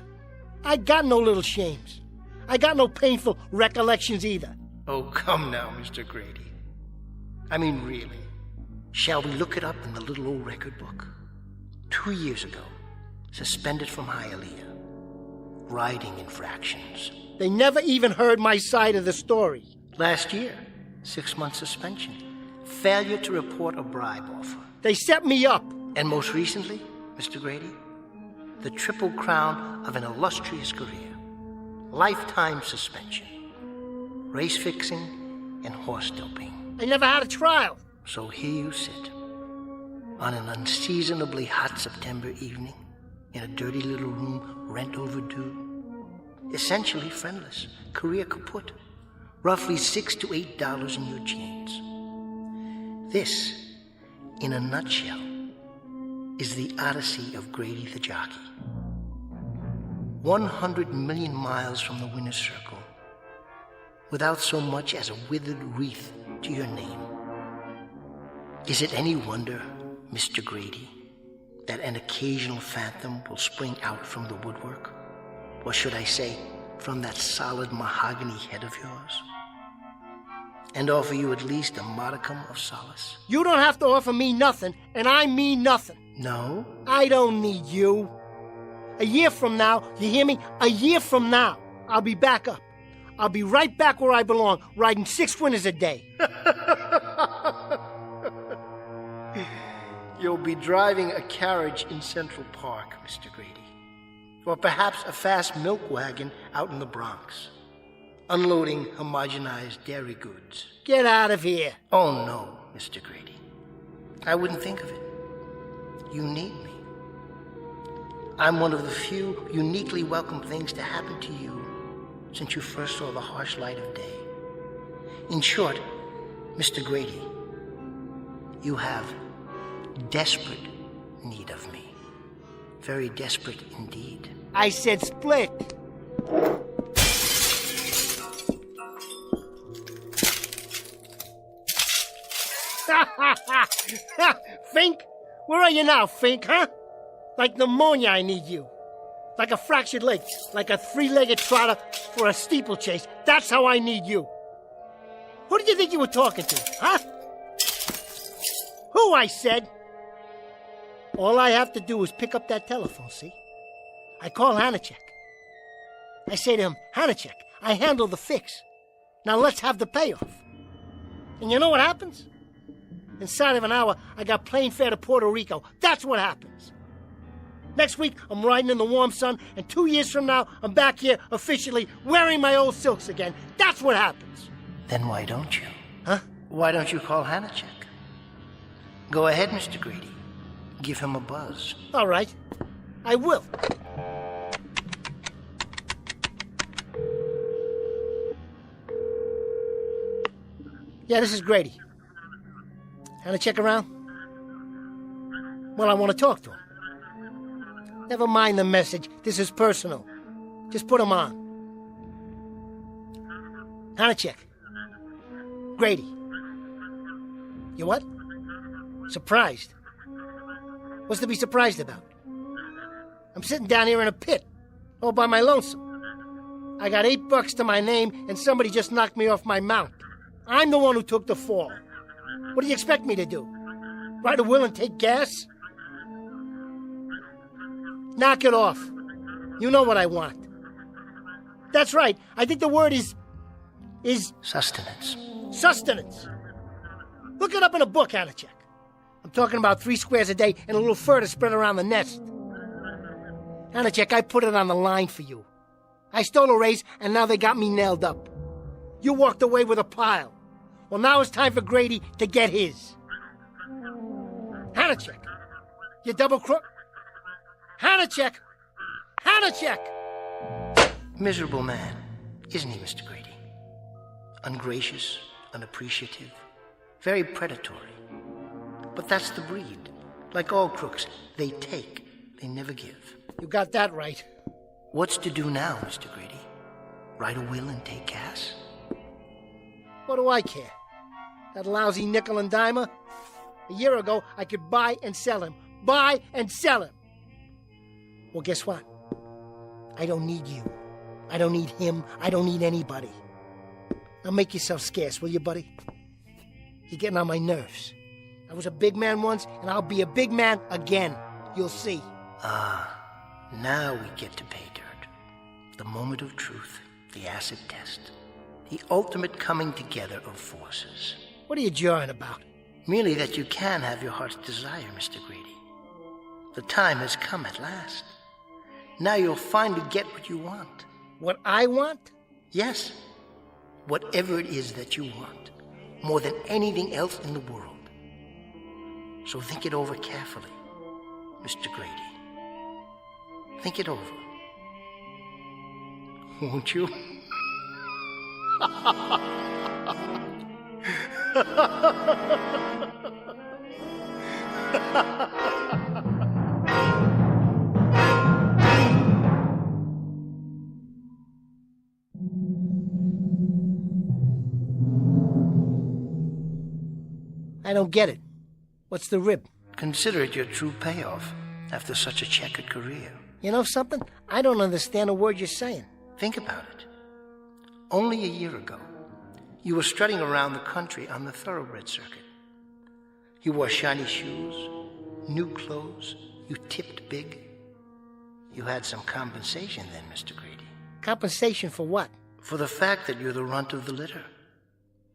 I got no little shames. I got no painful recollections either. Oh, come now, Mr. Grady. I mean, really. Shall we look it up in the little old record book? 2 years ago, suspended from Hialeah. Riding infractions. They never even heard my side of the story. Last year, 6-month suspension. Failure to report a bribe offer. They set me up. And most recently, Mr. Grady, the triple crown of an illustrious career. Lifetime suspension. Race fixing and horse doping. I never had a trial. So here you sit, on an unseasonably hot September evening, in a dirty little room, rent overdue, essentially friendless, career kaput, roughly $6 to $8 in your jeans. This, in a nutshell, is the odyssey of Grady the jockey. 100 million miles from the winner's circle, without so much as a withered wreath to your name. Is it any wonder, Mr. Grady, that an occasional phantom will spring out from the woodwork? Or should I say, from that solid mahogany head of yours? And offer you at least a modicum of solace? You don't have to offer me nothing, and I mean nothing. No? I don't need you. A year from now, you hear me? A year from now, I'll be back up. I'll be right back where I belong, riding 6 winners a day. You'll be driving a carriage in Central Park, Mr. Grady. Or perhaps a fast milk wagon out in the Bronx, unloading homogenized dairy goods. Get out of here. Oh, no, Mr. Grady. I wouldn't think of it. You need me. I'm one of the few uniquely welcome things to happen to you since you first saw the harsh light of day. In short, Mr. Grady, you have desperate need of me. Very desperate indeed. I said split. Fink? Where are you now, Fink, huh? Like pneumonia, I need you. Like a fractured leg, like a 3-legged trotter for a steeplechase. That's how I need you. Who did you think you were talking to, huh? Who, I said? All I have to do is pick up that telephone, see? I call Hanacek. I say to him, Hanacek, I handle the fix. Now let's have the payoff. And you know what happens? Inside of an hour, I got plane fare to Puerto Rico. That's what happens. Next week, I'm riding in the warm sun, and 2 years from now, I'm back here officially wearing my old silks again. That's what happens. Then why don't you? Huh? Why don't you call Hanacek? Go ahead, Mr. Grady. Give him a buzz. All right. I will. Yeah, this is Grady. Hanacek around? Well, I want to talk to him. Never mind the message. This is personal. Just put him on. Hanacek. Grady. You what? Surprised? What's to be surprised about? I'm sitting down here in a pit, all by my lonesome. I got $8 to my name, and somebody just knocked me off my mount. I'm the one who took the fall. What do you expect me to do? Write a will and take gas? Knock it off. You know what I want. That's right. I think the word is... Sustenance. Sustenance. Look it up in a book, Hanacek. I'm talking about 3 squares a day and a little fur to spread around the nest. Hanacek, I put it on the line for you. I stole a raise, and now they got me nailed up. You walked away with a pile. Well, now it's time for Grady to get his. Hanacek, you double crook. Hanacek! Hanacek! Miserable man, isn't he, Mr. Grady? Ungracious, unappreciative, very predatory. But that's the breed. Like all crooks, they take, they never give. You got that right. What's to do now, Mr. Grady? Write a will and take gas? What do I care? That lousy nickel and dimer? A year ago, I could buy and sell him. Buy and sell him. Well, guess what? I don't need you. I don't need him. I don't need anybody. Now make yourself scarce, will you, buddy? You're getting on my nerves. I was a big man once, and I'll be a big man again. You'll see. Now we get to pay dirt. The moment of truth, the acid test, the ultimate coming together of forces. What are you jawing about? Merely that you can have your heart's desire, Mr. Grady. The time has come at last. Now you'll finally get what you want. What I want? Yes. Whatever it is that you want, more than anything else in the world. So think it over carefully, Mr. Grady. Think it over. Won't you? I don't get it. What's the rib? Consider it your true payoff after such a checkered career. You know something? I don't understand a word you're saying. Think about it. Only a year ago, you were strutting around the country on the thoroughbred circuit. You wore shiny shoes, new clothes, you tipped big. You had some compensation then, Mr. Grady. Compensation for what? For the fact that you're the runt of the litter.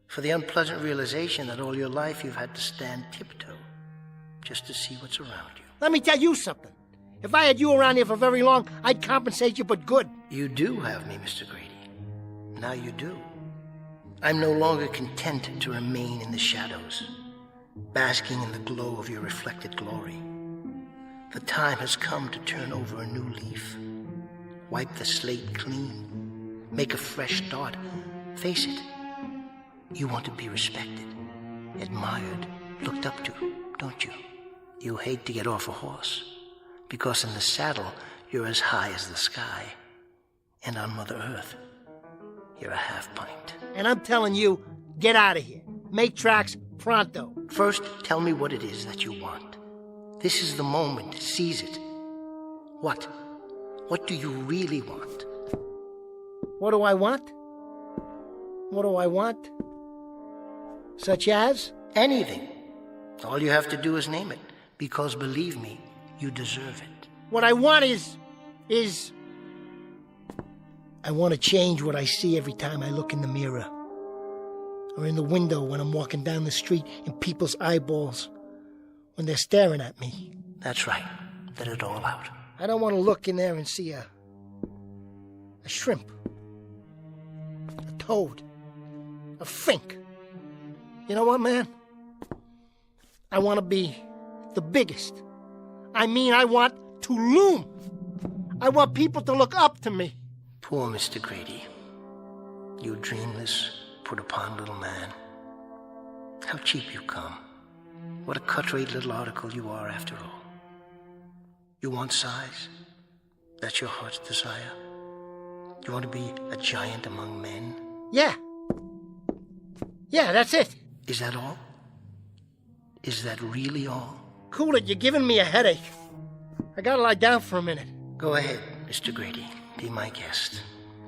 For the unpleasant realization that all your life you've had to stand tiptoe just to see what's around you. Let me tell you something. If I had you around here for very long, I'd compensate you, but good. You do have me, Mr. Grady. Now you do. I'm no longer content to remain in the shadows, basking in the glow of your reflected glory. The time has come to turn over a new leaf, wipe the slate clean, make a fresh start. Face it, you want to be respected, admired, looked up to, don't you? You hate to get off a horse, because in the saddle you're as high as the sky, and on Mother Earth, you're a half pint. And I'm telling you, get out of here. Make tracks pronto. First, tell me what it is that you want. This is the moment. Seize it. What? What do you really want? What do I want? What do I want? Such as? Anything. All you have to do is name it, because believe me, you deserve it. What I want is... I want to change what I see every time I look in the mirror. Or in the window when I'm walking down the street in people's eyeballs. When they're staring at me. That's right. Let it all out. I don't want to look in there and see a shrimp. A toad. A fink. You know what, man? I want to be the biggest. I mean, I want to loom. I want people to look up to me. Poor Mr. Grady. You dreamless, put upon little man. How cheap you come. What a cut-rate little article you are, after all. You want size? That's your heart's desire? You want to be a giant among men? Yeah. Yeah, that's it. Is that all? Is that really all? Cool it, you're giving me a headache. I gotta lie down for a minute. Go ahead, Mr. Grady. Be my guest.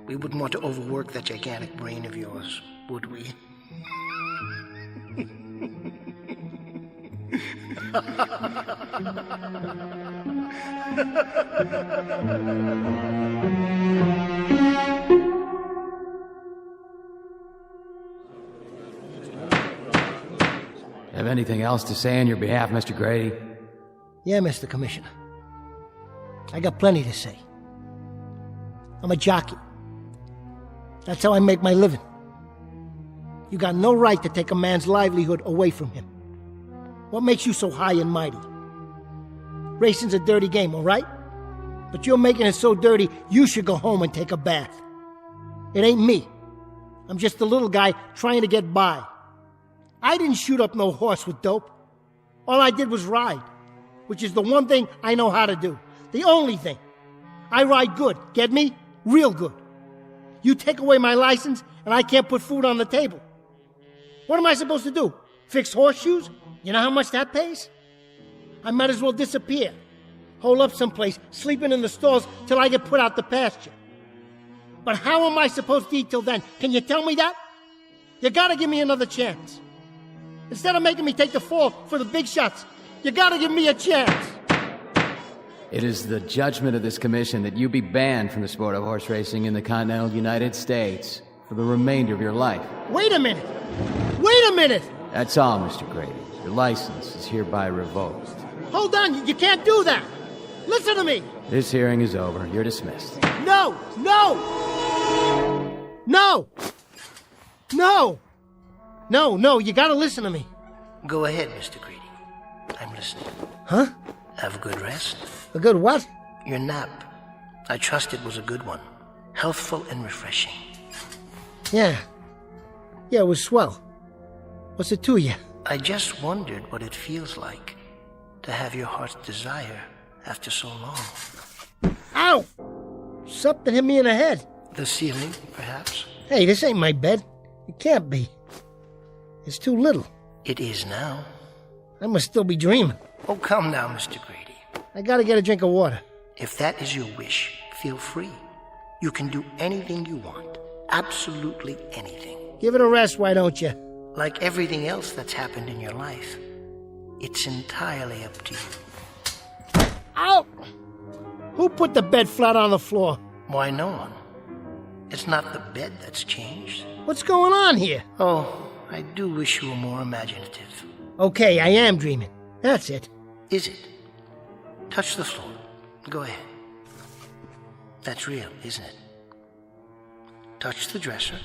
We wouldn't want to overwork that gigantic brain of yours, would we? Have anything else to say on your behalf, Mr. Grady? Yeah, Mr. Commissioner. I got plenty to say. I'm a jockey. That's how I make my living. You got no right to take a man's livelihood away from him. What makes you so high and mighty? Racing's a dirty game, all right? But you're making it so dirty, you should go home and take a bath. It ain't me. I'm just a little guy trying to get by. I didn't shoot up no horse with dope. All I did was ride, which is the one thing I know how to do. The only thing. I ride good, get me? Real good. You take away my license, and I can't put food on the table. What am I supposed to do? Fix horseshoes? You know how much that pays? I might as well disappear. Hole up someplace, sleeping in the stalls till I get put out the pasture. But how am I supposed to eat till then? Can you tell me that? You gotta give me another chance. Instead of making me take the fall for the big shots, you gotta give me a chance. It is the judgment of this commission that you be banned from the sport of horse racing in the continental United States for the remainder of your life. Wait a minute! Wait a minute! That's all, Mr. Grady. Your license is hereby revoked. Hold on, you can't do that! Listen to me! This hearing is over. You're dismissed. No! No! No! No! No, you gotta listen to me. Go ahead, Mr. Grady. I'm listening. Huh? Have a good rest. A good what? Your nap. I trust it was a good one. Healthful and refreshing. Yeah, it was swell. What's it to you? I just wondered what it feels like to have your heart's desire after so long. Ow! Something hit me in the head. The ceiling, perhaps? Hey, this ain't my bed. It can't be. It's too little. It is now. I must still be dreaming. Oh, come now, Mr. Grady. I gotta get a drink of water. If that is your wish, feel free. You can do anything you want. Absolutely anything. Give it a rest, why don't you? Like everything else that's happened in your life, it's entirely up to you. Ow! Who put the bed flat on the floor? Why, no one. It's not the bed that's changed. What's going on here? Oh, I do wish you were more imaginative. Okay, I am dreaming. That's it. Is it? Touch the floor. Go ahead. That's real, isn't it? Touch the dresser.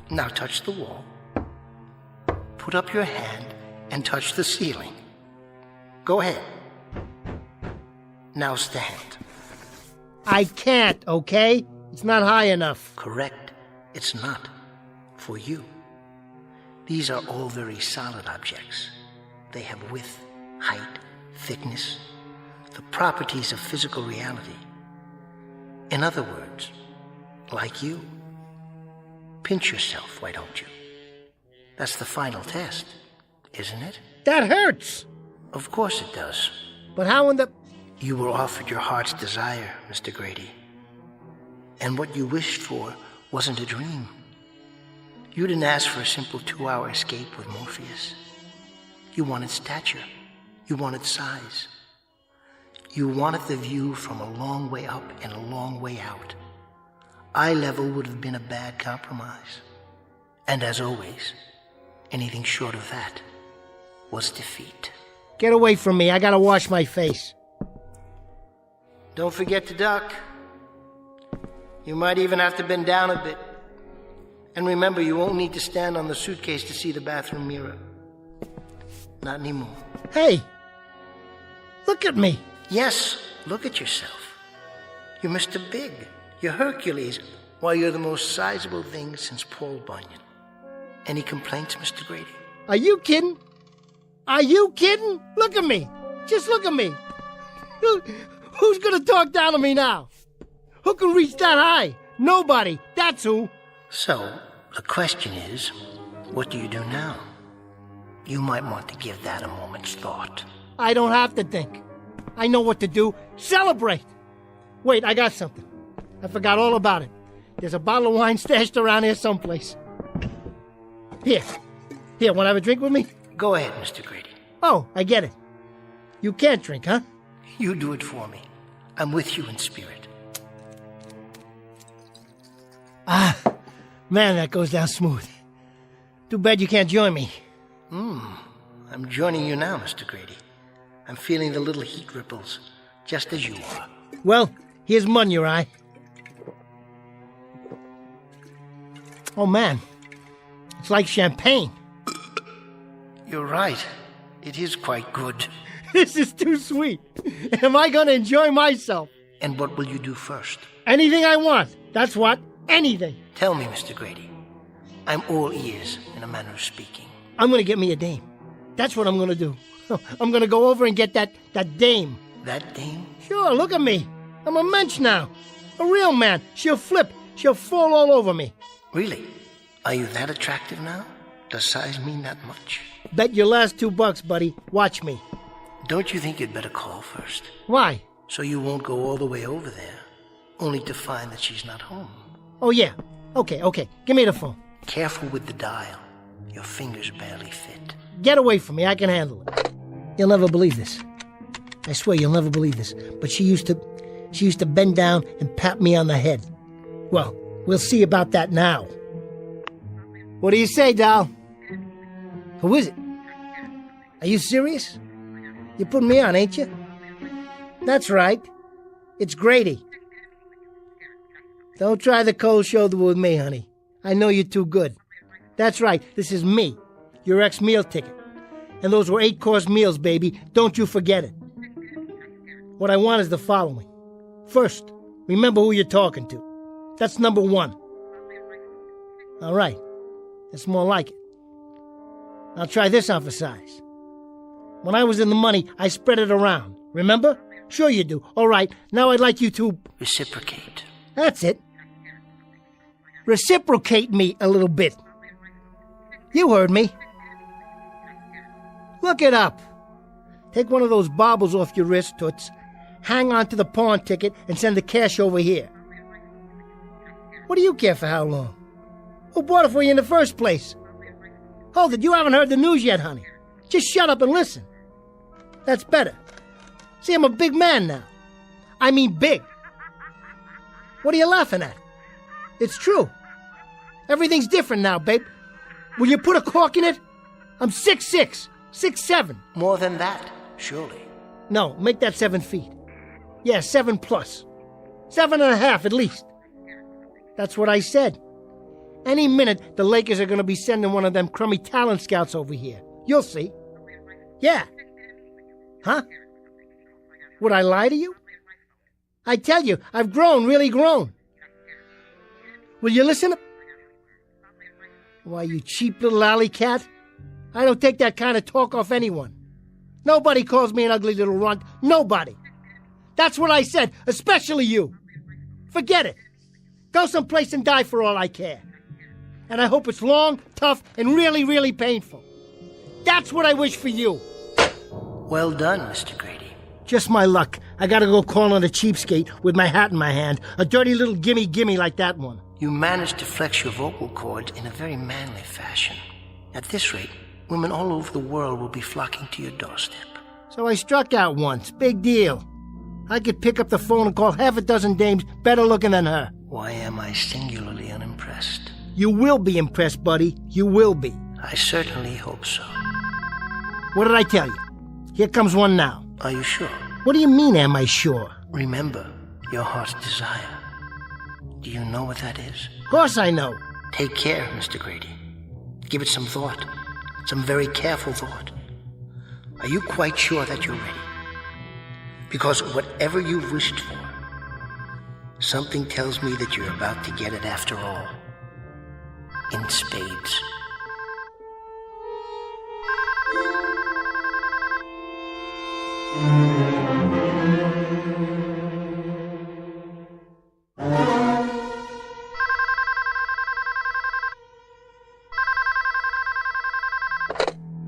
Now touch the wall. Put up your hand and touch the ceiling. Go ahead. Now stand. I can't, okay? It's not high enough. Correct. It's not. For you. These are all very solid objects. They have width, height, thickness, the properties of physical reality. In other words, like you. Pinch yourself, why don't you? That's the final test, isn't it? That hurts! Of course it does. But how in the... You were offered your heart's desire, Mr. Grady. And what you wished for wasn't a dream. You didn't ask for a simple 2-hour escape with Morpheus. You wanted stature. You wanted size. You wanted the view from a long way up and a long way out. Eye level would have been a bad compromise. And as always, anything short of that was defeat. Get away from me. I gotta wash my face. Don't forget to duck. You might even have to bend down a bit. And remember, you won't need to stand on the suitcase to see the bathroom mirror. Not anymore. Hey! Look at me! Yes, look at yourself. You're Mr. Big. You're Hercules. Why, you're the most sizable thing since Paul Bunyan. Any complaints, Mr. Grady? Are you kidding? Are you kidding? Look at me! Just look at me! Who's gonna talk down to me now? Who can reach that high? Nobody. That's who. So, the question is, what do you do now? You might want to give that a moment's thought. I don't have to think. I know what to do. Celebrate! Wait, I got something. I forgot all about it. There's a bottle of wine stashed around here someplace. Here, want to have a drink with me? Go ahead, Mr. Grady. Oh, I get it. You can't drink, huh? You do it for me. I'm with you in spirit. Ah, man, that goes down smooth. Too bad you can't join me. I'm joining you now, Mr. Grady. I'm feeling the little heat ripples, just as you are. Well, here's mud in your eye. Oh, man. It's like champagne. You're right. It is quite good. This is too sweet. Am I going to enjoy myself? And what will you do first? Anything I want. That's what. Anything. Tell me, Mr. Grady. I'm all ears, in a manner of speaking. I'm going to get me a dame. That's what I'm going to do. I'm going to go over and get that dame. That dame? Sure, look at me. I'm a mensch now. A real man. She'll flip. She'll fall all over me. Really? Are you that attractive now? Does size mean that much? Bet your last $2, buddy. Watch me. Don't you think you'd better call first? Why? So you won't go all the way over there, only to find that she's not home. Oh, yeah. Okay. Give me the phone. Careful with the dial. Your fingers barely fit. Get away from me. I can handle it. You'll never believe this. I swear you'll never believe this. But she used to bend down and pat me on the head. Well, we'll see about that now. What do you say, doll? Who is it? Are you serious? You're putting me on, ain't you? That's right. It's Grady. Don't try the cold shoulder with me, honey. I know you're too good. That's right. This is me, your ex-meal ticket. And those were 8-course meals, baby. Don't you forget it. What I want is the following. First, remember who you're talking to. That's number 1. All right. That's more like it. I'll try this on for size. When I was in the money, I spread it around. Remember? Sure you do. All right. Now I'd like you to... Reciprocate. That's it. Reciprocate me a little bit. You heard me. Look it up. Take one of those baubles off your wrist, Toots. Hang on to the pawn ticket and send the cash over here. What do you care for how long? Who bought it for you in the first place? Hold it, you haven't heard the news yet, honey. Just shut up and listen. That's better. See, I'm a big man now. I mean big. What are you laughing at? It's true. Everything's different now, babe. Will you put a cork in it? I'm 6'6", 6'7". More than that, surely. No, make that 7 feet. Yeah, 7 plus. 7.5 at least. That's what I said. Any minute, the Lakers are going to be sending one of them crummy talent scouts over here. You'll see. Yeah. Huh? Would I lie to you? I tell you, I've grown, really grown. Will you listen? Why, you cheap little alley cat. I don't take that kind of talk off anyone. Nobody calls me an ugly little runt. Nobody. That's what I said, especially you. Forget it. Go someplace and die for all I care. And I hope it's long, tough, and really, really painful. That's what I wish for you. Well done, Mr. Grady. Just my luck. I gotta go call on a cheapskate with my hat in my hand. A dirty little gimme like that one. You managed to flex your vocal cords in a very manly fashion. At this rate, women all over the world will be flocking to your doorstep. So I struck out once. Big deal. I could pick up the phone and call half a dozen dames better looking than her. Why am I singularly unimpressed? You will be impressed, buddy. You will be. I certainly hope so. What did I tell you? Here comes one now. Are you sure? What do you mean, am I sure? Remember your heart's desire. Do you know what that is? Of course I know. Take care, Mr. Grady. Give it some thought. Some very careful thought. Are you quite sure that you're ready? Because whatever you've wished for, something tells me that you're about to get it after all. In spades.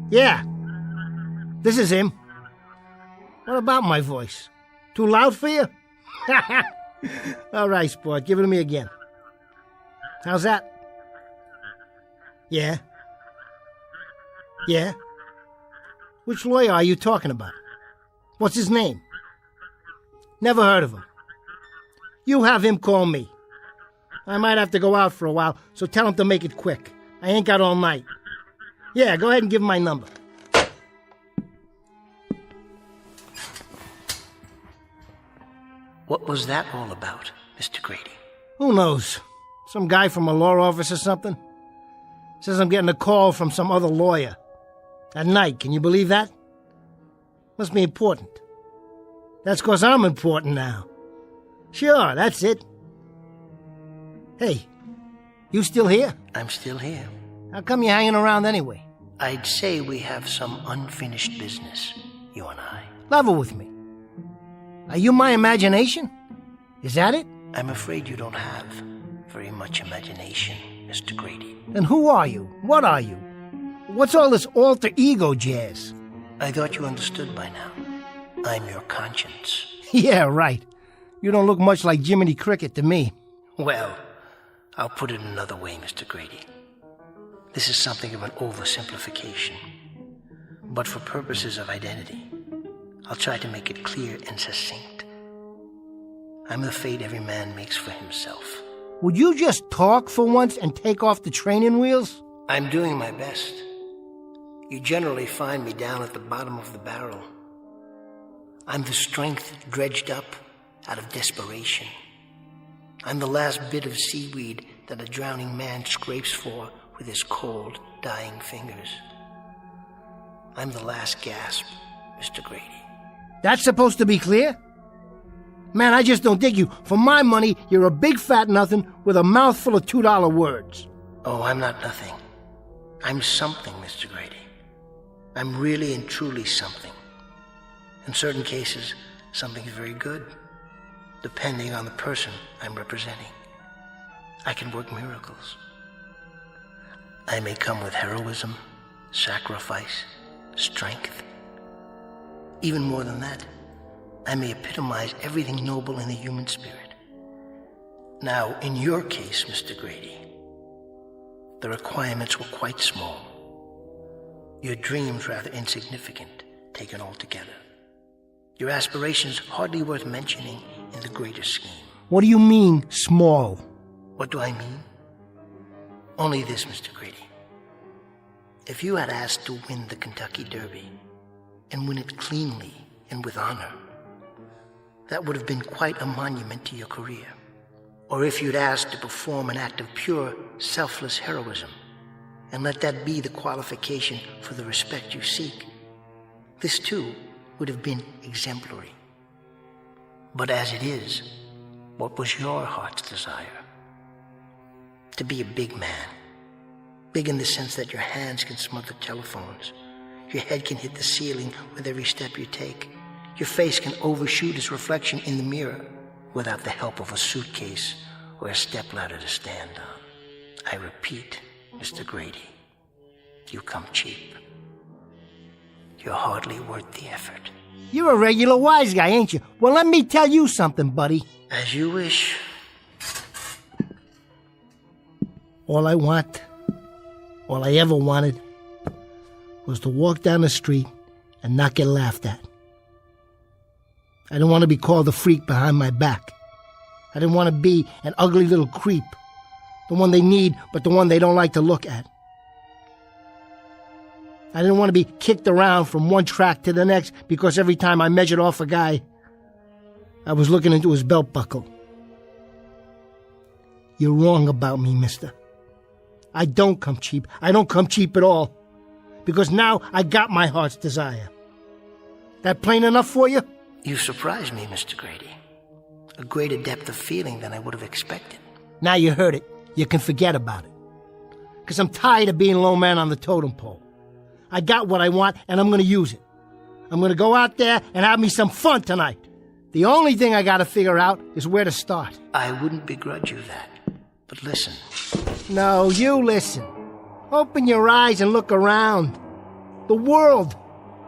Yeah. This is him. What about my voice? Too loud for you? All right, sport. Give it to me again. How's that? Yeah? Yeah? Which lawyer are you talking about? What's his name? Never heard of him. You have him call me. I might have to go out for a while, so tell him to make it quick. I ain't got all night. Yeah, go ahead and give him my number. What was that all about, Mr. Grady? Who knows? Some guy from a law office or something? Says I'm getting a call from some other lawyer. At night, can you believe that? Must be important. That's 'cause I'm important now. Sure, that's it. Hey, you still here? I'm still here. How come you're hanging around anyway? I'd say we have some unfinished business, you and I. Level with me. Are you my imagination? Is that it? I'm afraid you don't have very much imagination, Mr. Grady. Then who are you? What are you? What's all this alter ego jazz? I thought you understood by now. I'm your conscience. Yeah, right. You don't look much like Jiminy Cricket to me. Well, I'll put it another way, Mr. Grady. This is something of an oversimplification. But for purposes of identity, I'll try to make it clear and succinct. I'm the fate every man makes for himself. Would you just talk for once and take off the training wheels? I'm doing my best. You generally find me down at the bottom of the barrel. I'm the strength dredged up out of desperation. I'm the last bit of seaweed that a drowning man scrapes for with his cold, dying fingers. I'm the last gasp, Mr. Grady. That's supposed to be clear? Man, I just don't dig you. For my money, you're a big fat nothing with a mouthful of $2 words. Oh, I'm not nothing. I'm something, Mr. Grady. I'm really and truly something. In certain cases, something's very good, depending on the person I'm representing. I can work miracles. I may come with heroism, sacrifice, strength. Even more than that, I may epitomize everything noble in the human spirit. Now, in your case, Mr. Grady, the requirements were quite small. Your dreams rather insignificant, taken all together. Your aspirations hardly worth mentioning in the greater scheme. What do you mean, small? What do I mean? Only this, Mr. Grady. If you had asked to win the Kentucky Derby, and win it cleanly and with honor, that would have been quite a monument to your career. Or if you'd asked to perform an act of pure, selfless heroism, and let that be the qualification for the respect you seek, this too would have been exemplary. But as it is, what was your heart's desire? To be a big man. Big in the sense that your hands can smother telephones, your head can hit the ceiling with every step you take, your face can overshoot its reflection in the mirror without the help of a suitcase or a stepladder to stand on. I repeat, Mr. Grady, you come cheap. You're hardly worth the effort. You're a regular wise guy, ain't you? Well, let me tell you something, buddy. As you wish. All I want, all I ever wanted, was to walk down the street and not get laughed at. I didn't want to be called a freak behind my back. I didn't want to be an ugly little creep, the one they need but the one they don't like to look at. I didn't want to be kicked around from one track to the next because every time I measured off a guy, I was looking into his belt buckle. You're wrong about me, mister. I don't come cheap. I don't come cheap at all. Because now I got my heart's desire. That plain enough for you? You surprised me, Mr. Grady. A greater depth of feeling than I would have expected. Now you heard it. You can forget about it. Because I'm tired of being low man on the totem pole. I got what I want, and I'm going to use it. I'm going to go out there and have me some fun tonight. The only thing I got to figure out is where to start. I wouldn't begrudge you that. But listen. No, you listen. Open your eyes and look around. The world.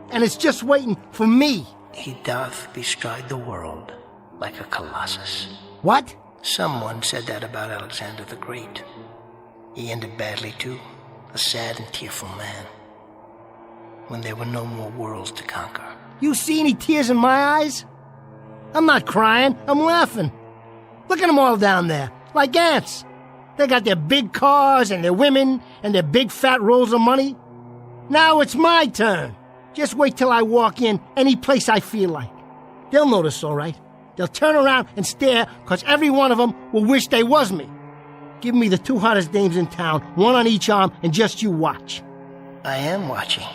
And it's just waiting for me. He doth bestride the world like a colossus. What? Someone said that about Alexander the Great. He ended badly too. A sad and tearful man. When there were no more worlds to conquer. You see any tears in my eyes? I'm not crying. I'm laughing. Look at them all down there. Like ants. They got their big cars and their women and their big fat rolls of money. Now it's my turn. Just wait till I walk in any place I feel like. They'll notice, all right. They'll turn around and stare, because every one of them will wish they was me. Give me the two hottest dames in town, one on each arm, and just you watch. I am watching.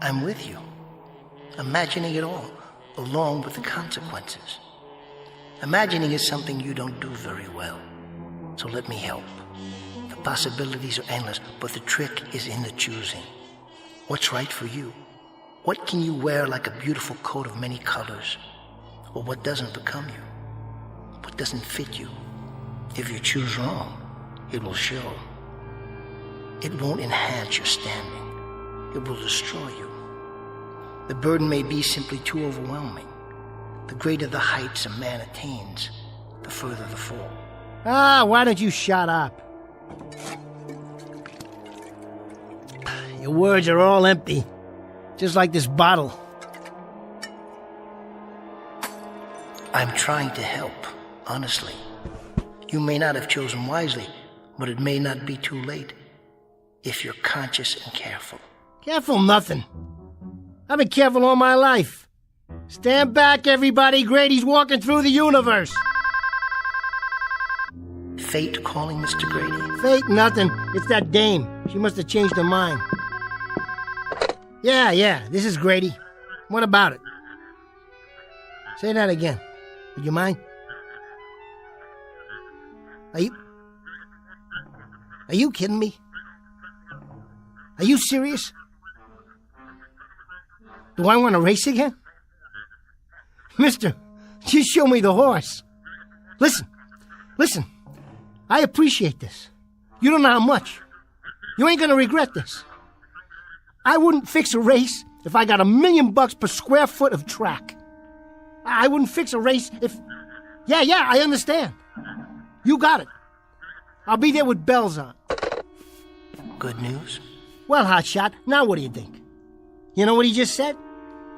I'm with you. Imagining it all, along with the consequences. Imagining is something you don't do very well. So let me help. The possibilities are endless, but the trick is in the choosing. What's right for you? What can you wear like a beautiful coat of many colors? Or what doesn't become you? What doesn't fit you? If you choose wrong, it will show. It won't enhance your standing. It will destroy you. The burden may be simply too overwhelming. The greater the heights a man attains, the further the fall. Why don't you shut up? Your words are all empty. Just like this bottle. I'm trying to help, honestly. You may not have chosen wisely, but it may not be too late if you're conscious and careful. Careful nothing. I've been careful all my life. Stand back, everybody. Grady's walking through the universe. Fate calling, Mr. Grady? Fate nothing. It's that dame. She must have changed her mind. Yeah, this is Grady. What about it? Say that again. Would you mind? Are you kidding me? Are you serious? Do I want to race again? Mister, just show me the horse. Listen. I appreciate this. You don't know how much. You ain't gonna regret this. I wouldn't fix a race if I got $1 million per square foot of track. I wouldn't fix a race if... Yeah, I understand. You got it. I'll be there with bells on. Good news? Well, hotshot, now what do you think? You know what he just said?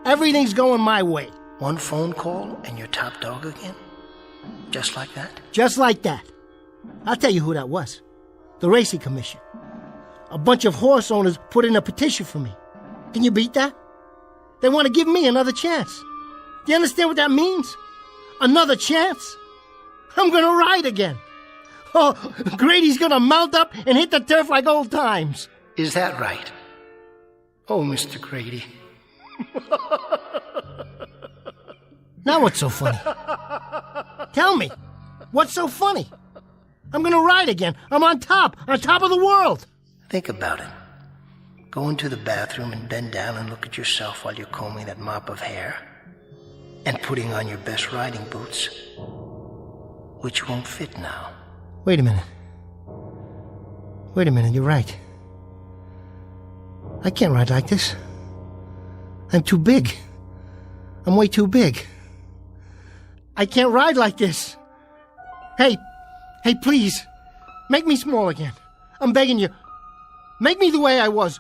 Everything's going my way. One phone call and you're top dog again? Just like that? Just like that. I'll tell you who that was. The Racing Commission. A bunch of horse owners put in a petition for me. Can you beat that? They want to give me another chance. Do you understand what that means? Another chance? I'm gonna ride again. Oh, Grady's gonna mount up and hit the turf like old times. Is that right? Oh, Mr. Grady. Now what's so funny? Tell me, what's so funny? I'm gonna ride again. I'm on top of the world. Think about it. Go into the bathroom and bend down and look at yourself while you're combing that mop of hair and putting on your best riding boots, which won't fit now. Wait a minute, you're right. I can't ride like this. I'm too big. I'm way too big. I can't ride like this. Hey, please, make me small again. I'm begging you. Make me the way I was.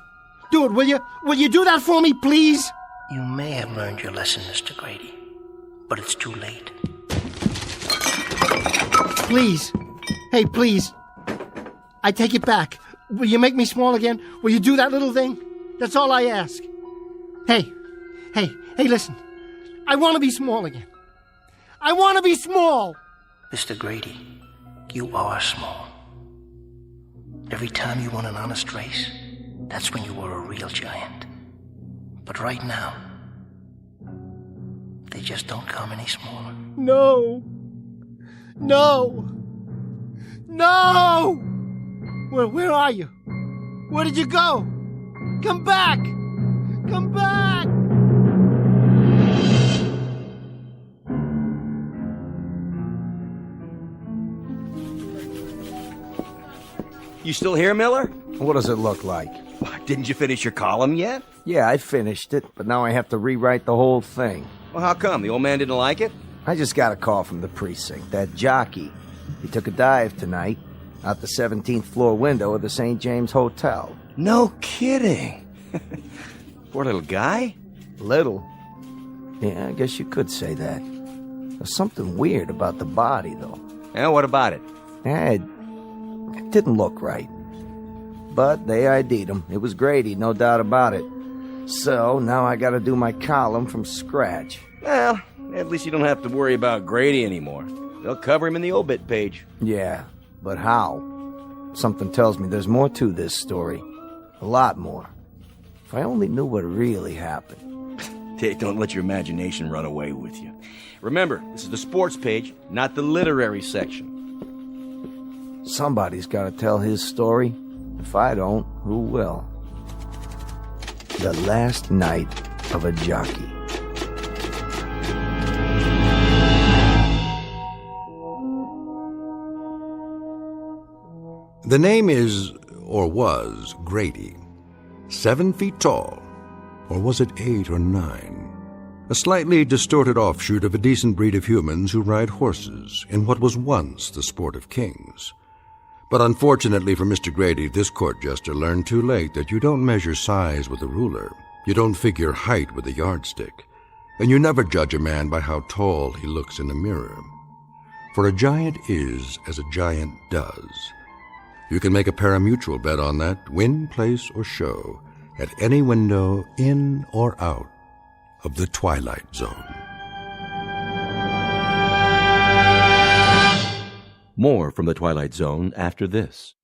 Do it, will you? Will you do that for me, please? You may have learned your lesson, Mr. Grady, but it's too late. Please. Hey, please. I take it back. Will you make me small again? Will you do that little thing? That's all I ask. Hey, listen. I want to be small again. I want to be small. Mr. Grady, you are small. Every time you won an honest race, that's when you were a real giant. But right now, they just don't come any smaller. No! Where are you? Where did you go? Come back! Come back! You still here, Miller? What does it look like? Didn't you finish your column yet? Yeah, I finished it, but now I have to rewrite the whole thing. Well, how come? The old man didn't like it? I just got a call from the precinct. That jockey. He took a dive tonight out the 17th floor window of the St. James Hotel. No kidding. Poor little guy? Little? Yeah, I guess you could say that. There's something weird about the body, though. Yeah, what about it? It didn't look right. But they ID'd him. It was Grady, no doubt about it. So, now I gotta do my column from scratch. Well, at least you don't have to worry about Grady anymore. They'll cover him in the obit page. Yeah, but how? Something tells me there's more to this story. A lot more. If I only knew what really happened. Hey, don't let your imagination run away with you. Remember, this is the sports page, not the literary section. Somebody's gotta tell his story. If I don't, who will? The Last Night of a Jockey. The name is or was Grady? 7 feet tall, or was it 8 or 9? A slightly distorted offshoot of a decent breed of humans who ride horses in what was once the sport of kings. But unfortunately for Mr. Grady, this court jester learned too late that you don't measure size with a ruler, you don't figure height with a yardstick, and you never judge a man by how tall he looks in a mirror. For a giant is as a giant does. You can make a pari-mutuel bet on that, win, place, or show, at any window in or out of the Twilight Zone. More from the Twilight Zone after this.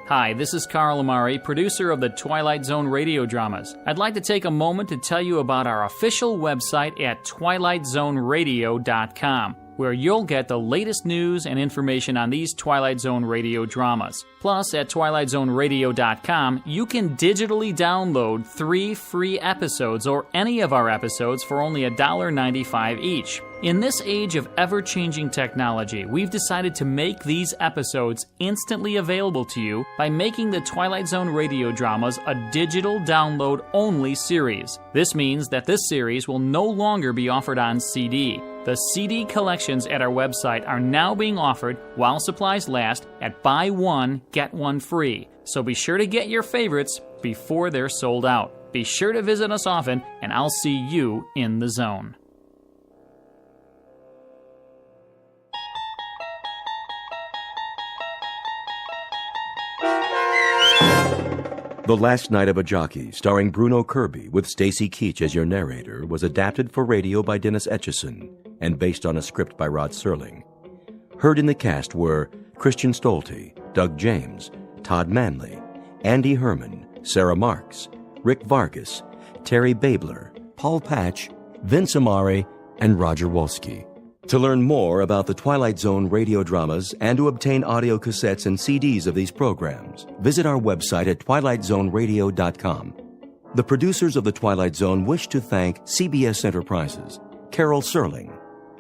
Hi, this is Carl Amari, producer of the Twilight Zone Radio Dramas. I'd like to take a moment to tell you about our official website at twilightzoneradio.com, where you'll get the latest news and information on these Twilight Zone radio dramas. Plus, at twilightzoneradio.com, you can digitally download 3 free episodes or any of our episodes for only $1.95 each. In this age of ever-changing technology, we've decided to make these episodes instantly available to you by making the Twilight Zone radio dramas a digital download-only series. This means that this series will no longer be offered on CD. The CD collections at our website are now being offered, while supplies last, at buy one, get one free. So be sure to get your favorites before they're sold out. Be sure to visit us often, and I'll see you in the zone. The Last Night of a Jockey, starring Bruno Kirby with Stacy Keach as your narrator, was adapted for radio by Dennis Etchison and based on a script by Rod Serling. Heard in the cast were Christian Stolte, Doug James, Todd Manley, Andy Herman, Sarah Marks, Rick Vargas, Terry Babler, Paul Patch, Vince Amari, and Roger Wolski. To learn more about the Twilight Zone radio dramas and to obtain audio cassettes and CDs of these programs, visit our website at twilightzoneradio.com. The producers of The Twilight Zone wish to thank CBS Enterprises, Carol Serling,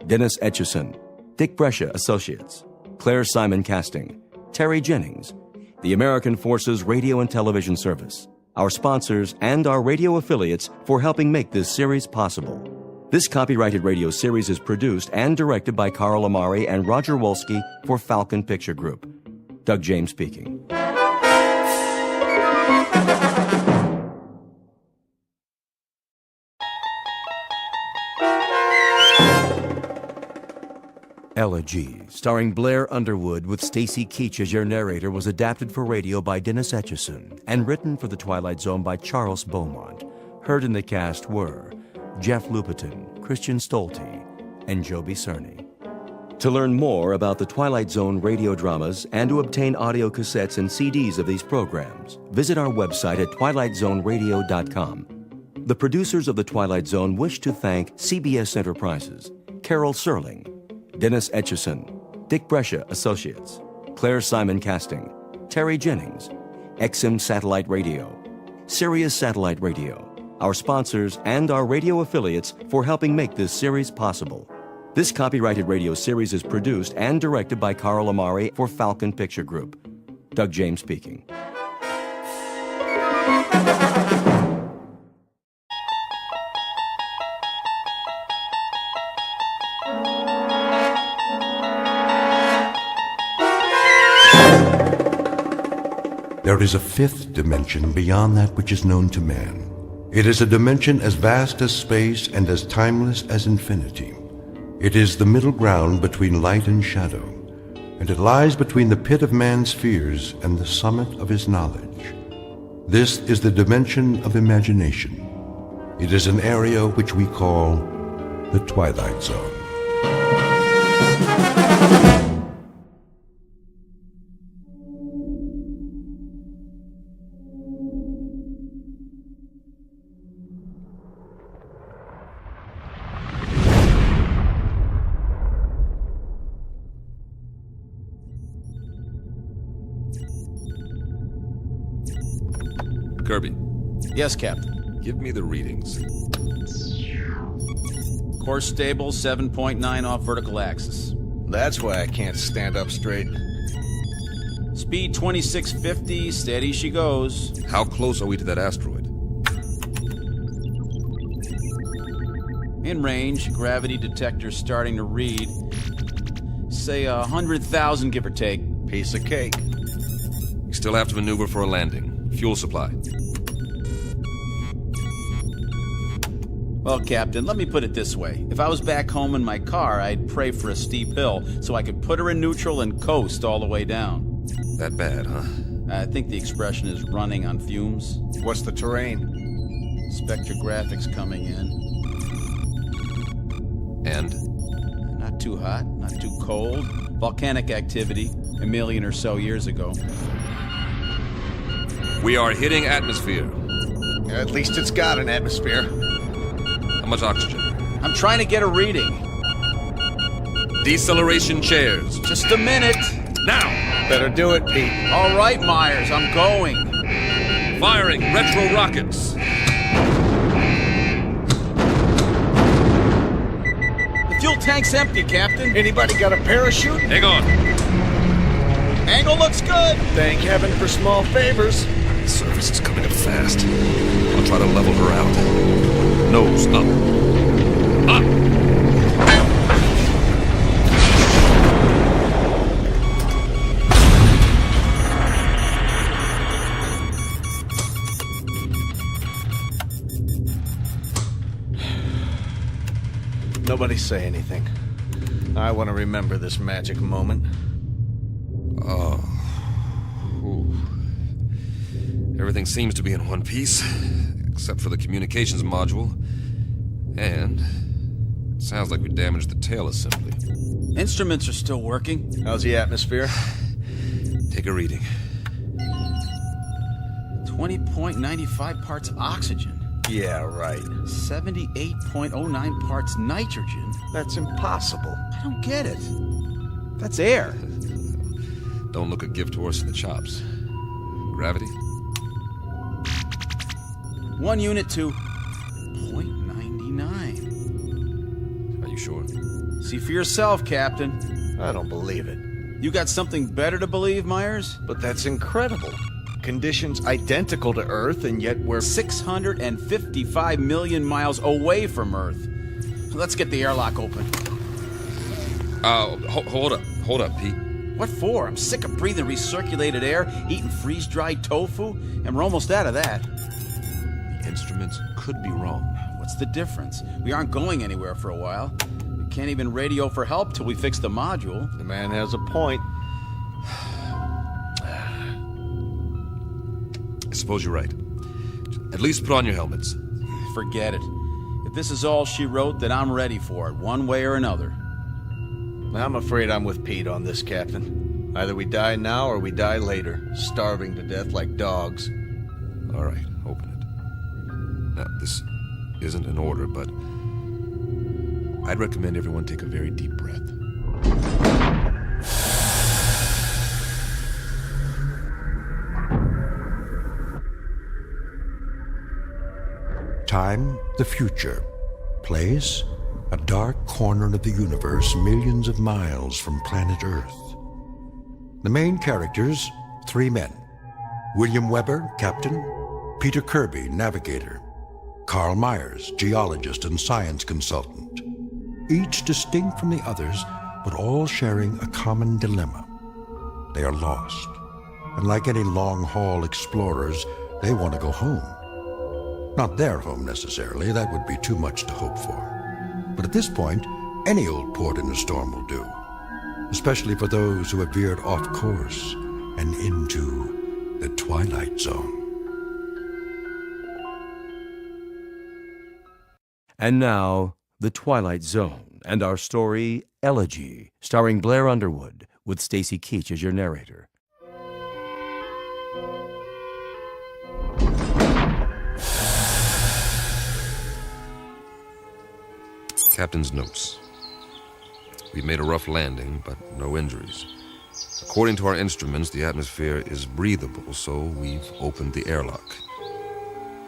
Dennis Etchison, Dick Brescia Associates, Claire Simon Casting, Terry Jennings, the American Forces Radio and Television Service, our sponsors, and our radio affiliates for helping make this series possible. This copyrighted radio series is produced and directed by Carl Amari and Roger Wolski for Falcon Picture Group. Doug James speaking. Elegy, starring Blair Underwood with Stacy Keach as your narrator, was adapted for radio by Dennis Etchison and written for The Twilight Zone by Charles Beaumont. Heard in the cast were Jeff Lupetin, Christian Stolte, and Joby Cerny. To learn more about the Twilight Zone radio dramas and to obtain audio cassettes and CDs of these programs, visit our website at twilightzoneradio.com. The producers of The Twilight Zone wish to thank CBS Enterprises, Carol Serling, Dennis Etchison, Dick Brescia Associates, Claire Simon Casting, Terry Jennings, XM Satellite Radio, Sirius Satellite Radio, our sponsors, and our radio affiliates for helping make this series possible. This copyrighted radio series is produced and directed by Carl Amari for Falcon Picture Group. Doug James speaking. There is a fifth dimension beyond that which is known to man. It is a dimension as vast as space and as timeless as infinity. It is the middle ground between light and shadow, and it lies between the pit of man's fears and the summit of his knowledge. This is the dimension of imagination. It is an area which we call the Twilight Zone. Kirby. Yes, Captain. Give me the readings. Course stable, 7.9 off vertical axis. That's why I can't stand up straight. Speed 2650, steady she goes. How close are we to that asteroid? In range, gravity detector starting to read. Say 100,000, give or take. Piece of cake. We still have to maneuver for a landing. Fuel supply. Well, Captain, let me put it this way. If I was back home in my car, I'd pray for a steep hill so I could put her in neutral and coast all the way down. That bad, huh? I think the expression is running on fumes. What's the terrain? Spectrographics coming in. And? Not too hot, not too cold. Volcanic activity, 1 million or so years ago. We are hitting atmosphere. At least it's got an atmosphere. How much oxygen? I'm trying to get a reading. Deceleration chairs. Just a minute. Now! Better do it, Pete. All right, Myers, I'm going. Firing retro rockets. The fuel tank's empty, Captain. Anybody got a parachute? Hang on. Angle looks good. Thank heaven for small favors. The surface is coming up fast. I'll try to level her out. Nose up. Up! Nobody say anything. I want to remember this magic moment. Oh. Ooh. Everything seems to be in one piece, except for the communications module. And it sounds like we damaged the tail assembly. Instruments are still working. How's the atmosphere? Take a reading. 20.95 parts oxygen. Yeah, right. 78.09 parts nitrogen. That's impossible. I don't get it. That's air. Don't look a gift horse in the chops. Gravity? 1 unit to 0.99. Are you sure? See for yourself, Captain. I don't believe it. You got something better to believe, Myers? But that's incredible. Conditions identical to Earth, and yet we're 655 million miles away from Earth. Let's get the airlock open. Hold up, Pete. What for? I'm sick of breathing recirculated air, eating freeze-dried tofu, and we're almost out of that. The instruments could be wrong. What's the difference? We aren't going anywhere for a while. We can't even radio for help till we fix the module. The man has a point. I suppose you're right. At least put on your helmets. Forget it. If this is all she wrote, then I'm ready for it, one way or another. I'm afraid I'm with Pete on this, Captain. Either we die now or we die later, starving to death like dogs. All right, open it. Now, this isn't an order, but I'd recommend everyone take a very deep breath. Time, the future. Place, a dark corner of the universe millions of miles from planet Earth. The main characters, 3 men. William Weber, captain. Peter Kirby, navigator. Carl Myers, geologist and science consultant. Each distinct from the others, but all sharing a common dilemma. They are lost. And like any long-haul explorers, they want to go home. Not their home necessarily, that would be too much to hope for. But at this point, any old port in a storm will do. Especially for those who have veered off course and into the Twilight Zone. And now, The Twilight Zone, and our story, Elegy, starring Blair Underwood, with Stacy Keach as your narrator. Captain's notes. We've made a rough landing, but no injuries. According to our instruments, the atmosphere is breathable, so we've opened the airlock.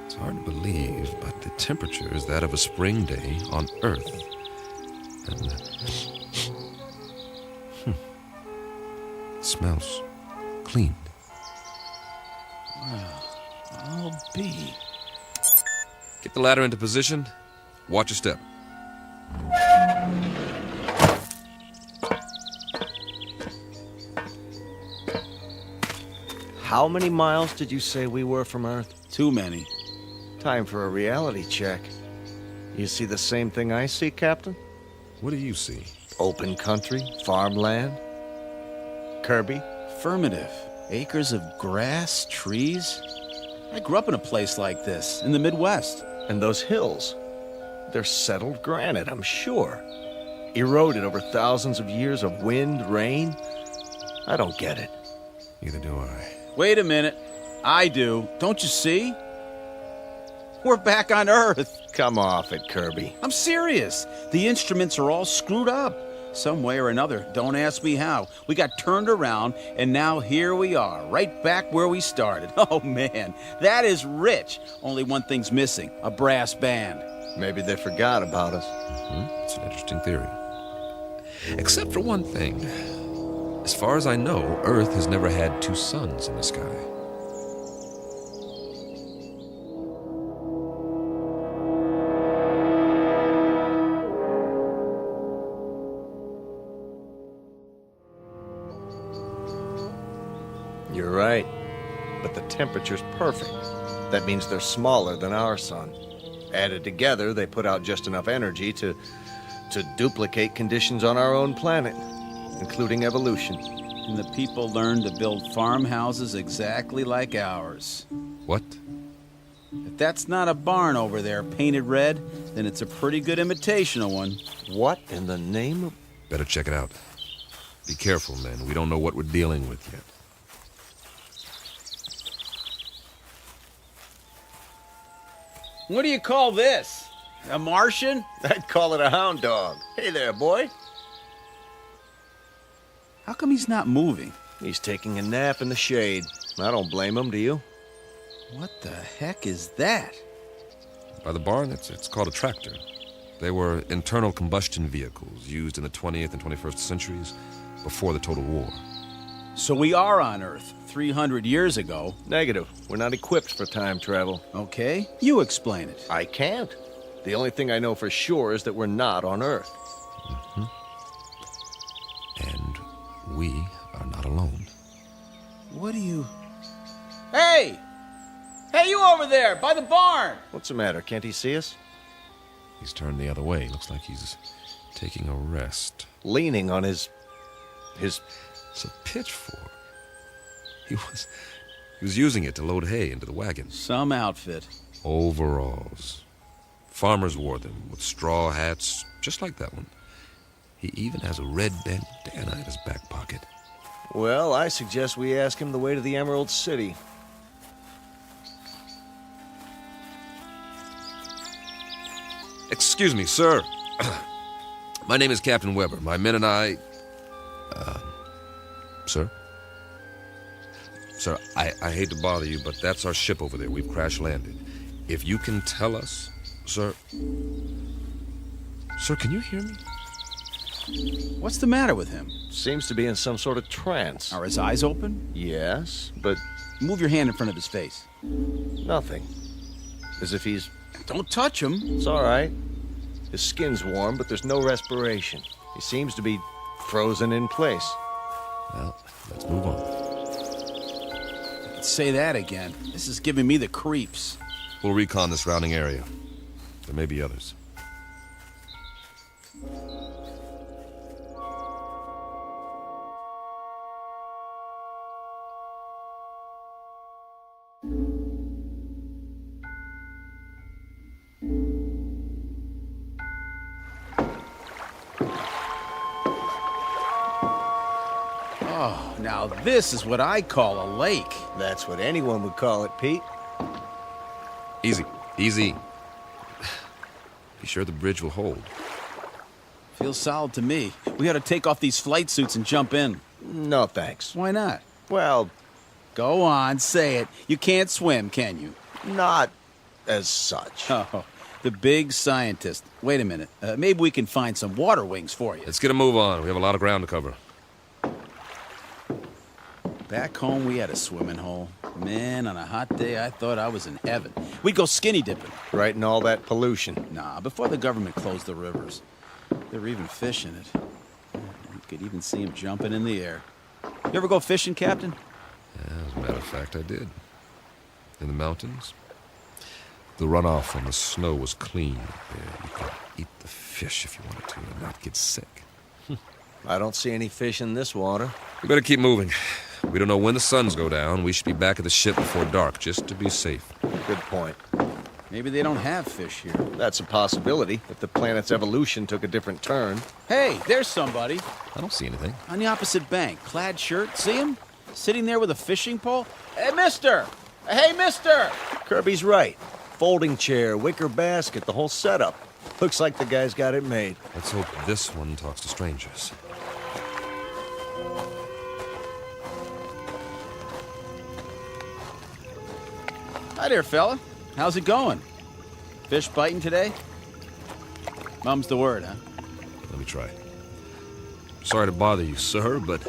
It's hard to believe, but the temperature is that of a spring day on Earth. And smells clean. Well, I'll be. Get the ladder into position. Watch your step. How many miles did you say we were from Earth? Too many. Time for a reality check. You see the same thing I see, Captain? What do you see? Open country, farmland. Kirby? Affirmative. Acres of grass, trees. I grew up in a place like this, in the Midwest. And those hills. They're settled granite, I'm sure. Eroded over thousands of years of wind, rain. I don't get it. Neither do I. Wait a minute. I do. Don't you see? We're back on Earth. Come off it, Kirby. I'm serious. The instruments are all screwed up. Some way or another. Don't ask me how. We got turned around, and now here we are, right back where we started. Oh, man. That is rich. Only one thing's missing. A brass band. Maybe they forgot about us. It's an interesting theory. Except for one thing. As far as I know, Earth has never had two suns in the sky. You're right. But the temperature's perfect. That means they're smaller than our sun. Added together, they put out just enough energy to duplicate conditions on our own planet, including evolution. And the people learned to build farmhouses exactly like ours. What? If that's not a barn over there painted red, then it's a pretty good imitation of one. What in the name of... Better check it out. Be careful, men. We don't know what we're dealing with yet. What do you call this? A Martian? I'd call it a hound dog. Hey there, boy. How come he's not moving? He's taking a nap in the shade. I don't blame him, do you? What the heck is that? By the barn, it's called a tractor. They were internal combustion vehicles used in the 20th and 21st centuries before the Total War. So we are on Earth 300 years ago. Negative. We're not equipped for time travel. Okay, you explain it. I can't. The only thing I know for sure is that we're not on Earth. Mm-hmm. And we are not alone. What do you... Hey! Hey, you over there, by the barn! What's the matter? Can't he see us? He's turned the other way. Looks like he's taking a rest. Leaning on his... It's a pitchfork. He was using it to load hay into the wagon. Some outfit. Overalls. Farmers wore them with straw hats, just like that one. He even has a red bandana in his back pocket. Well, I suggest we ask him the way to the Emerald City. Excuse me, sir. My name is Captain Weber. My men and I... Sir? Sir, I hate to bother you, but that's our ship over there. We've crash-landed. If you can tell us... Sir... Sir, can you hear me? What's the matter with him? Seems to be in some sort of trance. Are his eyes open? Yes, but... Move your hand in front of his face. Nothing. As if he's... Don't touch him. It's all right. His skin's warm, but there's no respiration. He seems to be frozen in place. Well, let's move on. Say that again. This is giving me the creeps. We'll recon the surrounding area. There may be others. Oh, now this is what I call a lake. That's what anyone would call it, Pete. Easy, easy. Be sure the bridge will hold. Feels solid to me. We ought to take off these flight suits and jump in. No, thanks. Why not? Well... Go on, say it. You can't swim, can you? Not as such. Oh, the big scientist. Wait a minute. Maybe we can find some water wings for you. Let's get a move on. We have a lot of ground to cover. Back home, we had a swimming hole. Man, on a hot day, I thought I was in heaven. We'd go skinny dipping. Right in all that pollution. Nah, before the government closed the rivers. They were even fishing it. You could even see them jumping in the air. You ever go fishing, Captain? Yeah, as a matter of fact, I did. In the mountains. The runoff from the snow was clean. Yeah, you could eat the fish if you wanted to and not get sick. I don't see any fish in this water. We better keep moving. We don't know when the suns go down. We should be back at the ship before dark, just to be safe. Good point. Maybe they don't have fish here. That's a possibility, if the planet's evolution took a different turn. Hey, there's somebody. I don't see anything. On the opposite bank, clad shirt. See him? Sitting there with a fishing pole? Hey, mister! Hey, mister! Kirby's right. Folding chair, wicker basket, the whole setup. Looks like the guy's got it made. Let's hope this one talks to strangers. Hi there, fella. How's it going? Fish biting today? Mum's the word, huh? Let me try. Sorry to bother you, sir, but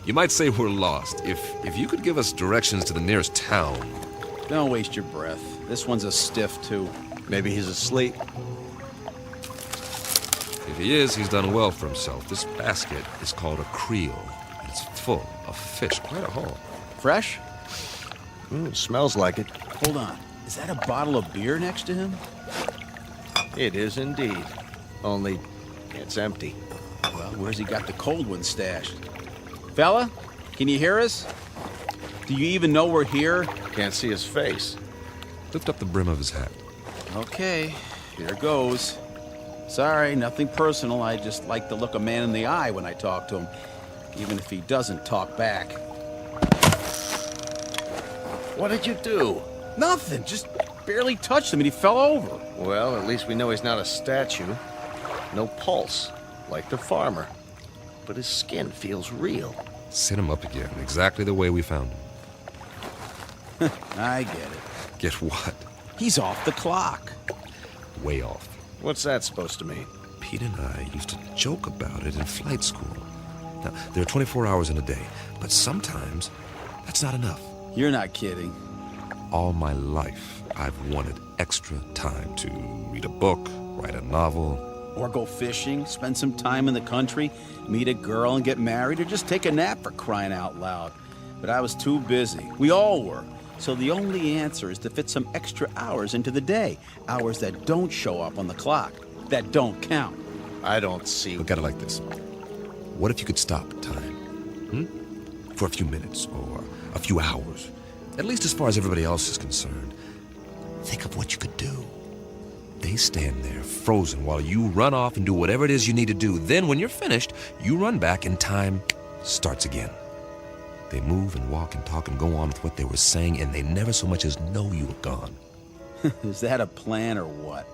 you might say we're lost. If you could give us directions to the nearest town. Don't waste your breath. This one's a stiff, too. Maybe he's asleep. If he is, he's done well for himself. This basket is called a creel, and it's full of fish. Quite a haul. Fresh? Smells like it. Hold on. Is that a bottle of beer next to him? It is indeed. Only, it's empty. Well, where's he got the cold one stashed? Fella, can you hear us? Do you even know we're here? Can't see his face. Lift up the brim of his hat. Okay, here goes. Sorry, nothing personal. I just like to look a man in the eye when I talk to him, even if he doesn't talk back. What did you do? Nothing, just barely touched him and he fell over. Well, at least we know he's not a statue. No pulse, like the farmer. But his skin feels real. Sit him up again, exactly the way we found him. I get it. Get what? He's off the clock. Way off. What's that supposed to mean? Pete and I used to joke about it in flight school. Now, there are 24 hours in a day, but sometimes that's not enough. You're not kidding. All my life, I've wanted extra time to read a book, write a novel. Or go fishing, spend some time in the country, meet a girl and get married, or just take a nap for crying out loud. But I was too busy. We all were. So the only answer is to fit some extra hours into the day. Hours that don't show up on the clock. That don't count. I don't see... Look at it like this. What if you could stop time? For a few minutes, or a few hours. At least as far as everybody else is concerned. Think of what you could do. They stand there, frozen, while you run off and do whatever it is you need to do. Then, when you're finished, you run back and time starts again. They move and walk and talk and go on with what they were saying, and they never so much as know you were gone. Is that a plan or what?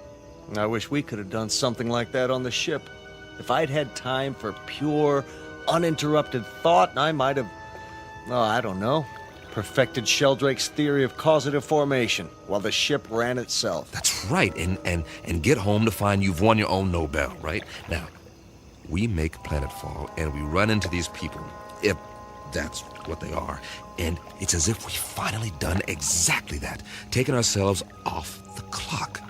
I wish we could have done something like that on the ship. If I'd had time for pure, uninterrupted thought, I might have, I don't know, perfected Sheldrake's theory of causative formation while the ship ran itself. That's right, and get home to find you've won your own Nobel, right? Now, we make planetfall, and we run into these people, if that's what they are, and it's as if we've finally done exactly that, taken ourselves off the clock,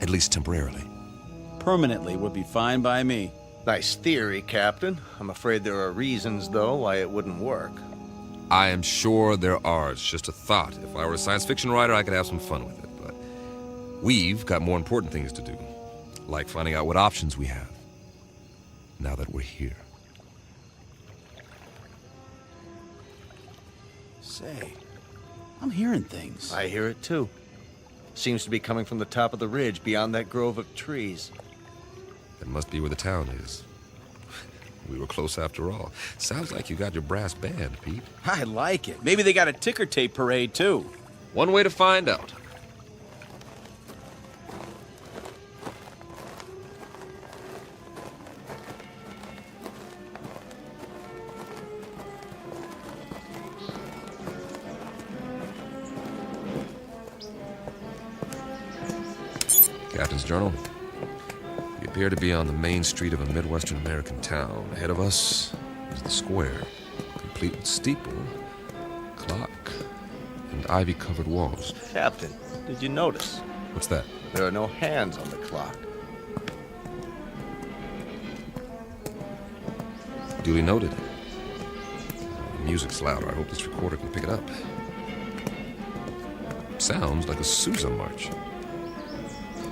at least temporarily. Permanently would be fine by me. Nice theory, Captain. I'm afraid there are reasons, though, why it wouldn't work. I am sure there are. It's just a thought. If I were a science fiction writer, I could have some fun with it, but we've got more important things to do, like finding out what options we have, now that we're here. Say, I'm hearing things. I hear it, too. Seems to be coming from the top of the ridge beyond that grove of trees. That must be where the town is. We were close after all. Sounds like you got your brass band, Pete. I like it. Maybe they got a ticker tape parade, too. One way to find out. Captain's journal. We appear to be on the main street of a Midwestern American town. Ahead of us is the square, complete with steeple, clock, and ivy-covered walls. Captain, did you notice? What's that? There are no hands on the clock. Duly noted. The music's louder. I hope this recorder can pick it up. Sounds like a Sousa march.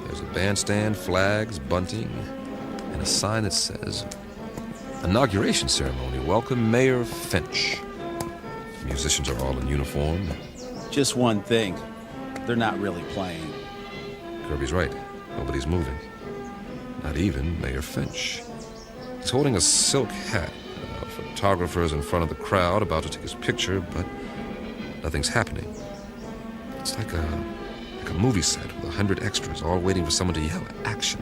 There's a bandstand, flags, bunting, and a sign that says, Inauguration Ceremony. Welcome Mayor Finch. The musicians are all in uniform. Just one thing. They're not really playing. Kirby's right. Nobody's moving. Not even Mayor Finch. He's holding a silk hat. Photographers in front of the crowd about to take his picture, but nothing's happening. It's like a movie set with 100 extras all waiting for someone to yell action.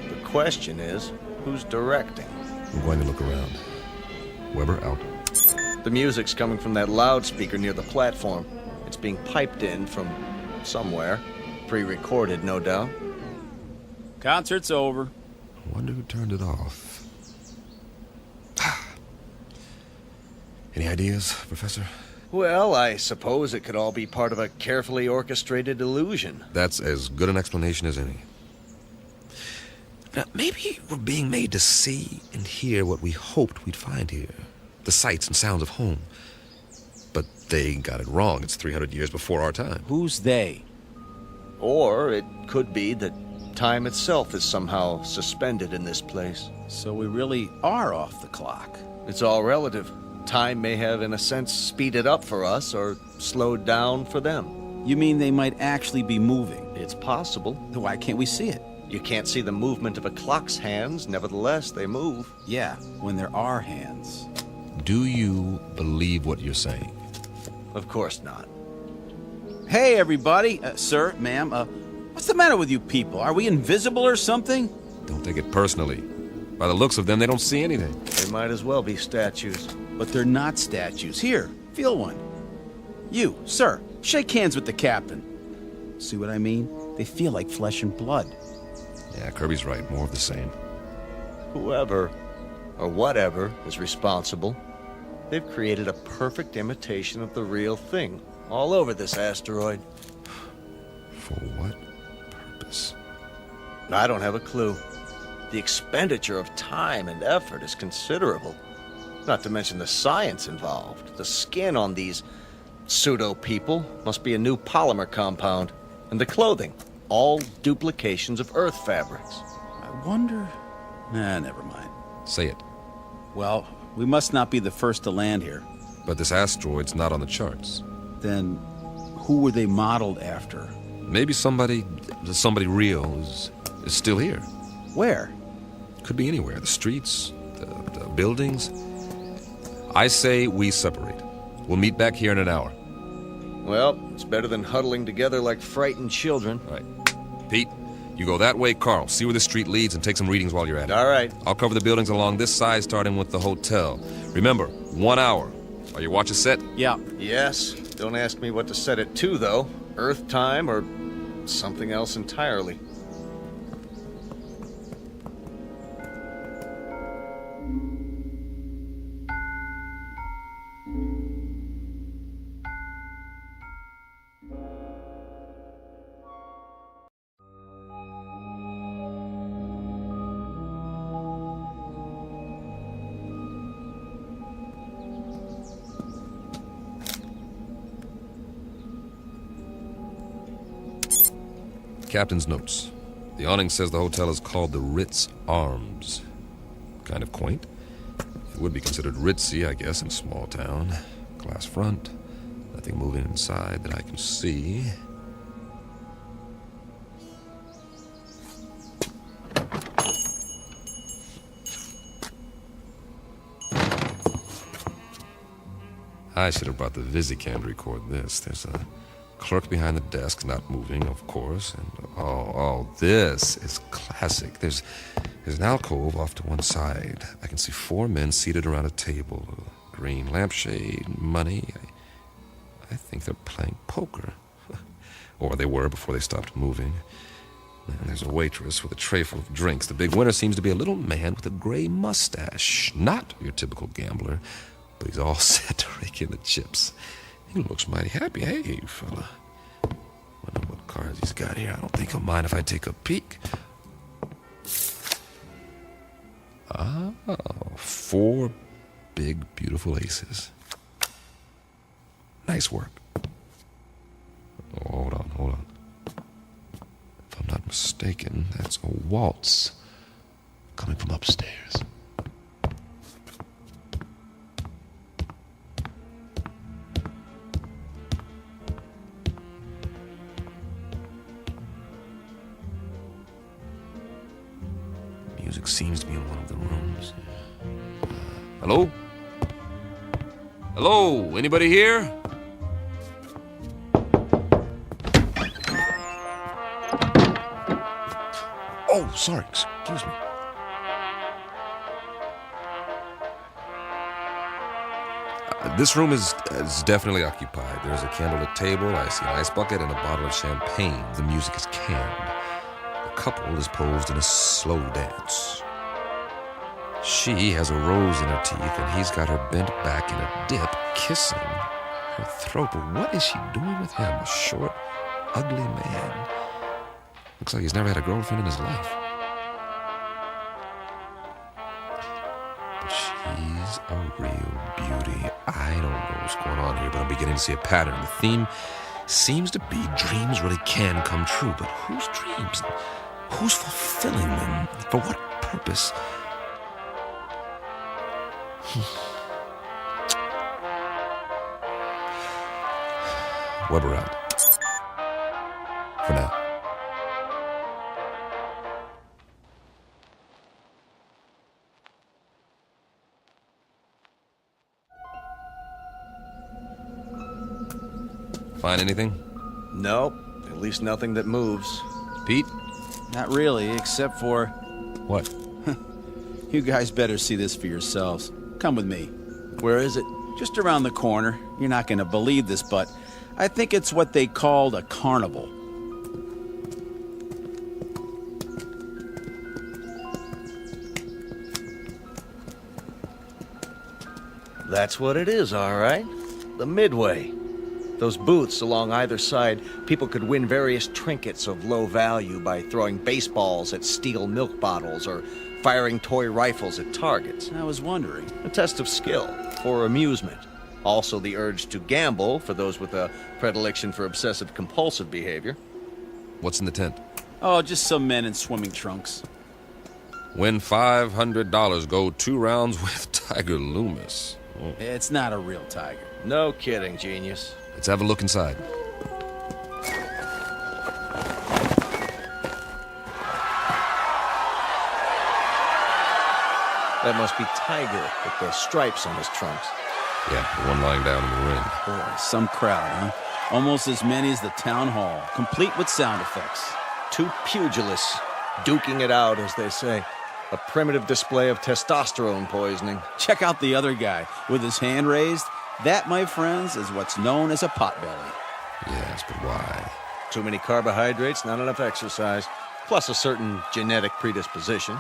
The question is, who's directing? I'm going to look around. Weber out. The music's coming from that loudspeaker near the platform. It's being piped in from somewhere. Pre-recorded, no doubt. Concert's over. I wonder who turned it off. Any ideas, Professor? Well, I suppose it could all be part of a carefully orchestrated illusion. That's as good an explanation as any. Now, maybe we're being made to see and hear what we hoped we'd find here. The sights and sounds of home. But they got it wrong. It's 300 years before our time. Who's they? Or it could be that time itself is somehow suspended in this place. So we really are off the clock. It's all relative. Time may have, in a sense, speeded up for us or slowed down for them. You mean they might actually be moving? It's possible. Then why can't we see it? You can't see the movement of a clock's hands. Nevertheless, they move. Yeah, when there are hands. Do you believe what you're saying? Of course not. Hey, everybody. Sir, ma'am, what's the matter with you people? Are we invisible or something? Don't take it personally. By the looks of them, they don't see anything. They might as well be statues. But they're not statues. Here, feel one. You, sir, shake hands with the captain. See what I mean? They feel like flesh and blood. Yeah, Kirby's right. More of the same. Whoever, or whatever, is responsible, they've created a perfect imitation of the real thing all over this asteroid. For what purpose? I don't have a clue. The expenditure of time and effort is considerable. Not to mention the science involved. The skin on these pseudo-people must be a new polymer compound. And the clothing, all duplications of Earth fabrics. I wonder... never mind. Say it. Well, we must not be the first to land here. But this asteroid's not on the charts. Then, who were they modeled after? Maybe somebody real is still here. Where? Could be anywhere. The streets, the buildings. I say we separate. We'll meet back here in an hour. Well, it's better than huddling together like frightened children. Right. Pete, you go that way, Carl. See where the street leads and take some readings while you're at it. All right. I'll cover the buildings along this side, starting with the hotel. Remember, 1 hour. Are your watches set? Yeah. Yes. Don't ask me what to set it to, though. Earth time or something else entirely. Captain's notes. The awning says the hotel is called the Ritz Arms. Kind of quaint. It would be considered ritzy, I guess, in a small town. Glass front. Nothing moving inside that I can see. I should have brought the Visicam to record this. There's a clerk behind the desk, not moving, of course. And this is classic. There's an alcove off to one side. I can see 4 men seated around a table. A green lampshade, money. I think they're playing poker. Or they were before they stopped moving. And there's a waitress with a tray full of drinks. The big winner seems to be a little man with a gray mustache. Not your typical gambler, but he's all set to rake in the chips. He looks mighty happy. Hey, fella. Wonder what cards he's got here. I don't think he'll mind if I take a peek. Oh, 4 big, beautiful aces. Nice work. Oh, hold on. If I'm not mistaken, that's a waltz coming from upstairs. Music seems to be in one of the rooms. Hello? Hello? Anybody here? Oh, sorry. Excuse me. This room is definitely occupied. There's a candlelit table, I see an ice bucket, and a bottle of champagne. The music is canned. The couple is posed in a slow dance. She has a rose in her teeth, and he's got her bent back in a dip, kissing her throat. But what is she doing with him? A short, ugly man. Looks like he's never had a girlfriend in his life. But she's a real beauty. I don't know what's going on here, but I'm beginning to see a pattern. The theme seems to be dreams really can come true. But whose dreams? Who's fulfilling them? For what purpose? Web around. For now. Find anything? Nope. At least nothing that moves. Pete? Not really, except for... What? You guys better see this for yourselves. Come with me. Where is it? Just around the corner. You're not going to believe this, but I think it's what they called a carnival. That's what it is, all right. The Midway. Those booths along either side, people could win various trinkets of low value by throwing baseballs at steel milk bottles or firing toy rifles at targets. I was wondering. A test of skill for amusement. Also the urge to gamble for those with a predilection for obsessive-compulsive behavior. What's in the tent? Oh, just some men in swimming trunks. Win $500, go 2 rounds with Tiger Loomis. Oh. It's not a real tiger. No kidding, genius. Let's have a look inside. That must be Tiger with the stripes on his trunks. Yeah, the one lying down in the ring. Boy, some crowd, huh? Almost as many as the town hall, complete with sound effects. 2 pugilists duking it out, as they say. A primitive display of testosterone poisoning. Check out the other guy with his hand raised. That, my friends, is what's known as a potbelly. Yes, but why? Too many carbohydrates, not enough exercise, plus a certain genetic predisposition.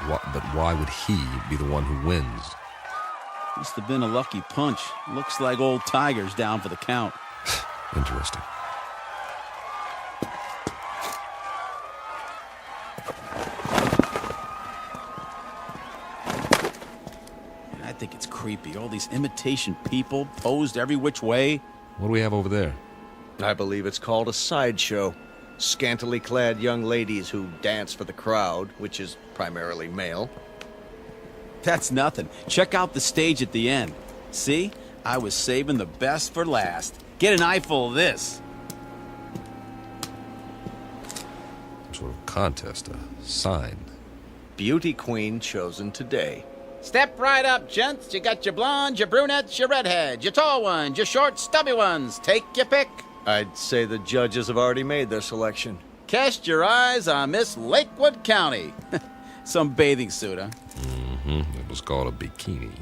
But why would he be the one who wins? Must have been a lucky punch. Looks like old Tiger's down for the count. Interesting. I think it's creepy. All these imitation people posed every which way. What do we have over there? I believe it's called a sideshow. Scantily clad young ladies who dance for the crowd, which is primarily male. That's nothing. Check out the stage at the end. See? I was saving the best for last. Get an eyeful of this. Some sort of contest, a sign. Beauty queen chosen today. Step right up, gents. You got your blondes, your brunettes, your redheads, your tall ones, your short, stubby ones. Take your pick. I'd say the judges have already made their selection. Cast your eyes on Miss Lakewood County. Some bathing suit, huh? Mm-hmm. It was called a bikini,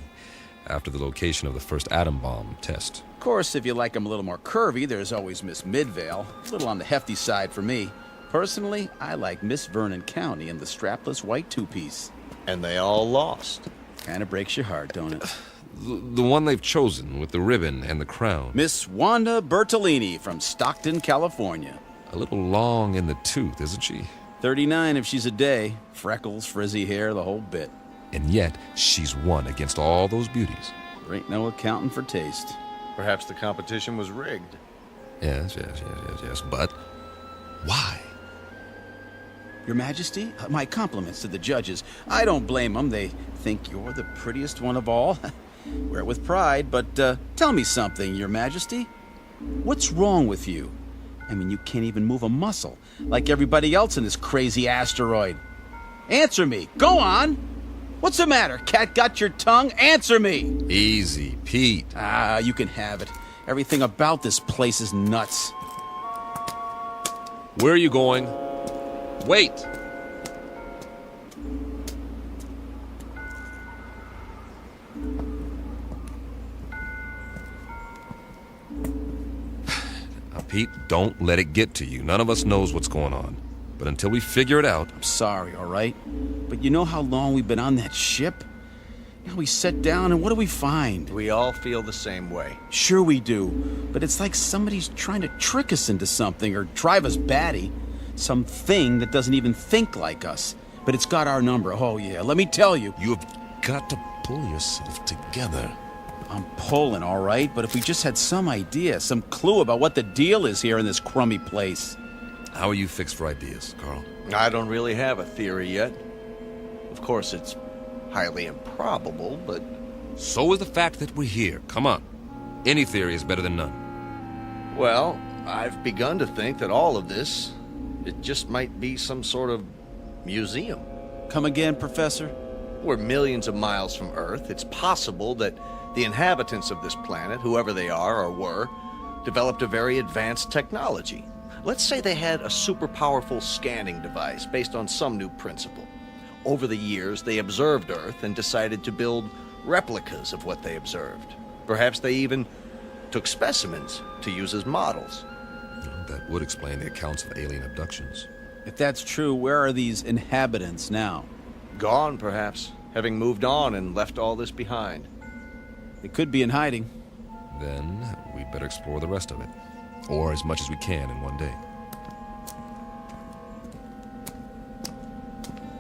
after the location of the first atom bomb test. Of course, if you like them a little more curvy, there's always Miss Midvale. A little on the hefty side for me. Personally, I like Miss Vernon County in the strapless white 2-piece. And they all lost. Kind of breaks your heart, don't it? The one they've chosen with the ribbon and the crown. Miss Wanda Bertolini from Stockton, California. A little long in the tooth, isn't she? 39 if she's a day. Freckles, frizzy hair, the whole bit. And yet, she's won against all those beauties. There ain't no accounting for taste. Perhaps the competition was rigged. Yes. But why? Your Majesty, my compliments to the judges. I don't blame them. They think you're the prettiest one of all. Wear it with pride, but tell me something, Your Majesty. What's wrong with you? I mean, you can't even move a muscle, like everybody else in this crazy asteroid. Answer me. Go on. What's the matter? Cat got your tongue? Answer me. Easy, Pete. Ah, you can have it. Everything about this place is nuts. Where are you going? Wait! Now, Pete, don't let it get to you. None of us knows what's going on. But until we figure it out... I'm sorry, all right? But you know how long we've been on that ship? Now we sit down and what do we find? We all feel the same way. Sure we do. But it's like somebody's trying to trick us into something or drive us batty. Something that doesn't even think like us. But it's got our number. Oh, yeah. Let me tell you. You've got to pull yourself together. I'm pulling, all right? But if we just had some idea, some clue about what the deal is here in this crummy place. How are you fixed for ideas, Carl? I don't really have a theory yet. Of course, it's highly improbable, but... So is the fact that we're here. Come on. Any theory is better than none. Well, I've begun to think that all of this... it just might be some sort of museum. Come again, Professor? We're millions of miles from Earth. It's possible that the inhabitants of this planet, whoever they are or were, developed a very advanced technology. Let's say they had a super powerful scanning device based on some new principle. Over the years, they observed Earth and decided to build replicas of what they observed. Perhaps they even took specimens to use as models. That would explain the accounts of alien abductions. If that's true, where are these inhabitants now? Gone, perhaps, having moved on and left all this behind. They could be in hiding. Then we'd better explore the rest of it. Or as much as we can in one day.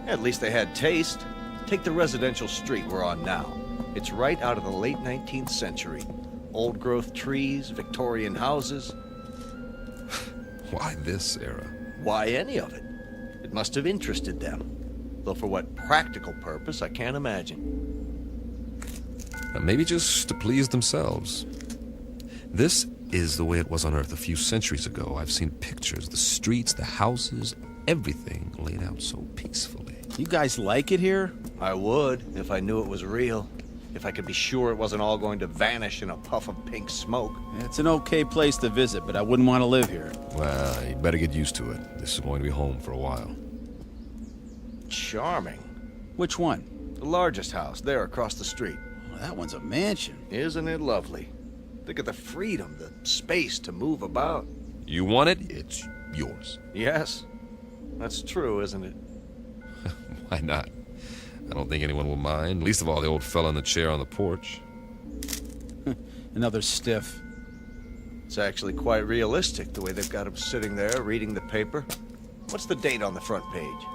At least they had taste. Take the residential street we're on now. It's right out of the late 19th century. Old-growth trees, Victorian houses. Why this era? Why any of it? It must have interested them. Though for what practical purpose, I can't imagine. Maybe just to please themselves. This is the way it was on Earth a few centuries ago. I've seen pictures, the streets, the houses, everything laid out so peacefully. You guys like it here? I would, if I knew it was real. If I could be sure it wasn't all going to vanish in a puff of pink smoke. It's an okay place to visit, but I wouldn't want to live here. Well, you'd better get used to it. This is going to be home for a while. Charming. Which one? The largest house, there across the street. Well, that one's a mansion. Isn't it lovely? Think of the freedom, the space to move about. You want it, it's yours. Yes. That's true, isn't it? Why not? I don't think anyone will mind, least of all the old fella in the chair on the porch. Another stiff. It's actually quite realistic, the way they've got him sitting there reading the paper. What's the date on the front page?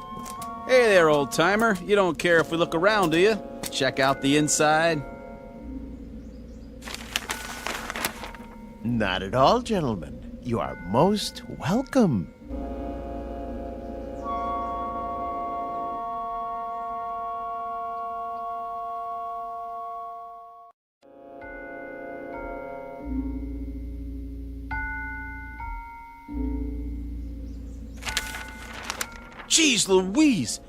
Hey there, old-timer. You don't care if we look around, do you? Check out the inside. Not at all, gentlemen. You are most welcome. Jeez Louise!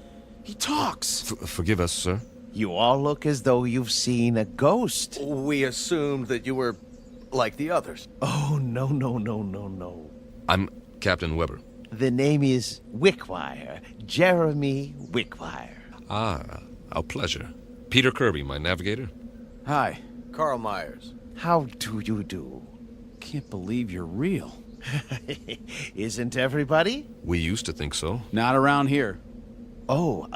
He talks! Forgive us, sir. You all look as though you've seen a ghost. We assumed that you were like the others. Oh, no. I'm Captain Weber. The name is Wickwire. Jeremy Wickwire. Ah, our pleasure. Peter Kirby, my navigator. Hi. Carl Myers. How do you do? Can't believe you're real. Isn't everybody? We used to think so. Not around here. Oh,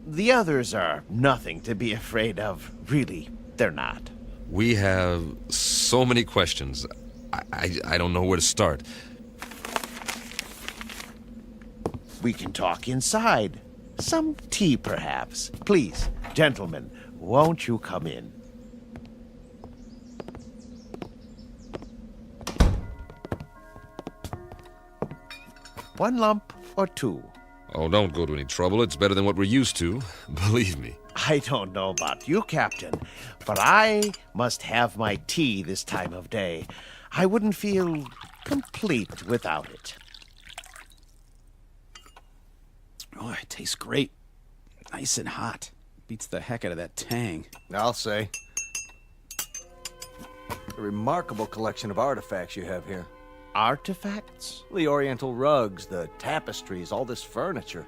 the others are nothing to be afraid of. Really, they're not. We have so many questions. I don't know where to start. We can talk inside. Some tea, perhaps. Please, gentlemen, won't you come in? One lump or two? Oh, don't go to any trouble. It's better than what we're used to. Believe me. I don't know about you, Captain, but I must have my tea this time of day. I wouldn't feel complete without it. Oh, it tastes great. Nice and hot. Beats the heck out of that tang. I'll say. A remarkable collection of artifacts you have here. Artifacts? The oriental rugs, the tapestries, all this furniture.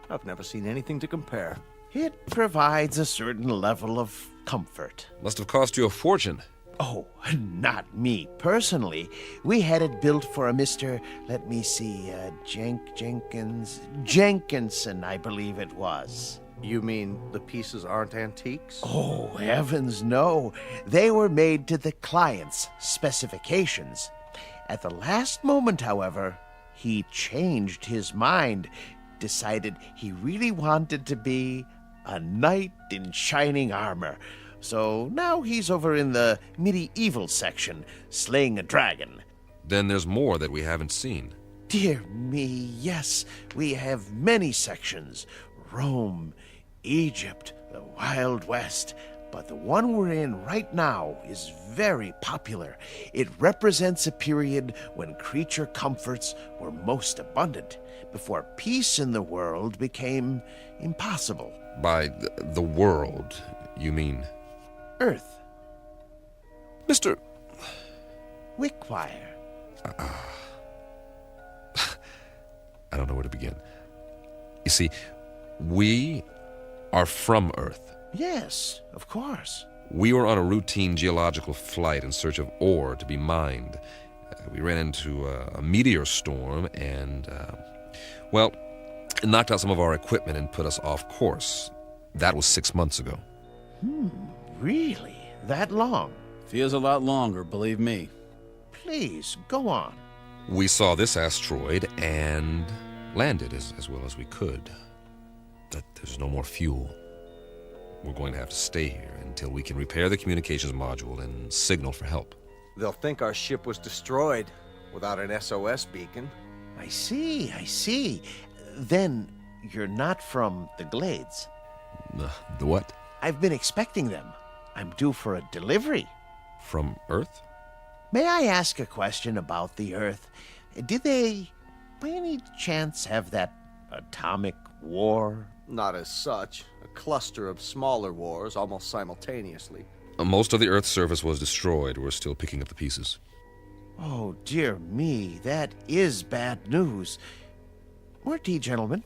I've never seen anything to compare. It provides a certain level of comfort. Must have cost you a fortune. Oh, not me personally. We had it built for a Mr. Let me see, Jenkinson, I believe it was. You mean the pieces aren't antiques? Oh, heavens no. They were made to the client's specifications. At the last moment, however, he changed his mind, decided he really wanted to be a knight in shining armor. So now he's over in the medieval section, slaying a dragon. Then there's more that we haven't seen. Dear me, yes, we have many sections. Rome, Egypt, the Wild West. But the one we're in right now is very popular. It represents a period when creature comforts were most abundant, before peace in the world became impossible. By the world, you mean? Earth. Mr. Wickwire. I don't know where to begin. You see, we are from Earth. Yes, of course. We were on a routine geological flight in search of ore to be mined. We ran into a meteor storm and, it knocked out some of our equipment and put us off course. That was 6 months ago. Really? That long? Feels a lot longer, believe me. Please, go on. We saw this asteroid and landed as well as we could. But there's no more fuel. We're going to have to stay here until we can repair the communications module and signal for help. They'll think our ship was destroyed without an SOS beacon. I see. Then you're not from the Glades. The what? I've been expecting them. I'm due for a delivery. From Earth? May I ask a question about the Earth? Did they, by any chance, have that atomic war? Not as such. A cluster of smaller wars almost simultaneously. Most of the Earth's surface was destroyed. We're still picking up the pieces. Oh, dear me. That is bad news. More tea, gentlemen.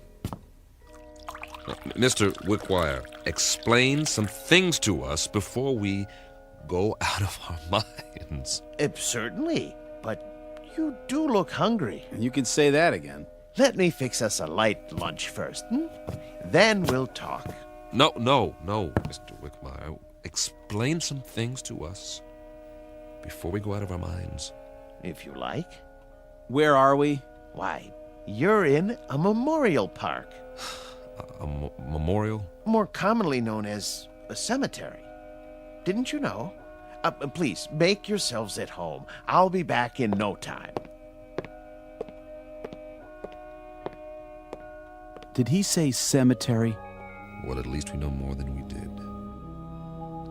Mr. Wickwire, explain some things to us before we go out of our minds. Certainly, but you do look hungry. And you can say that again. Let me fix us a light lunch first, Then we'll talk. No, Mr. Wickwire. Explain some things to us before we go out of our minds. If you like. Where are we? Why, you're in a memorial park. A memorial? More commonly known as a cemetery. Didn't you know? Please, make yourselves at home. I'll be back in no time. Did he say cemetery? Well, at least we know more than we did.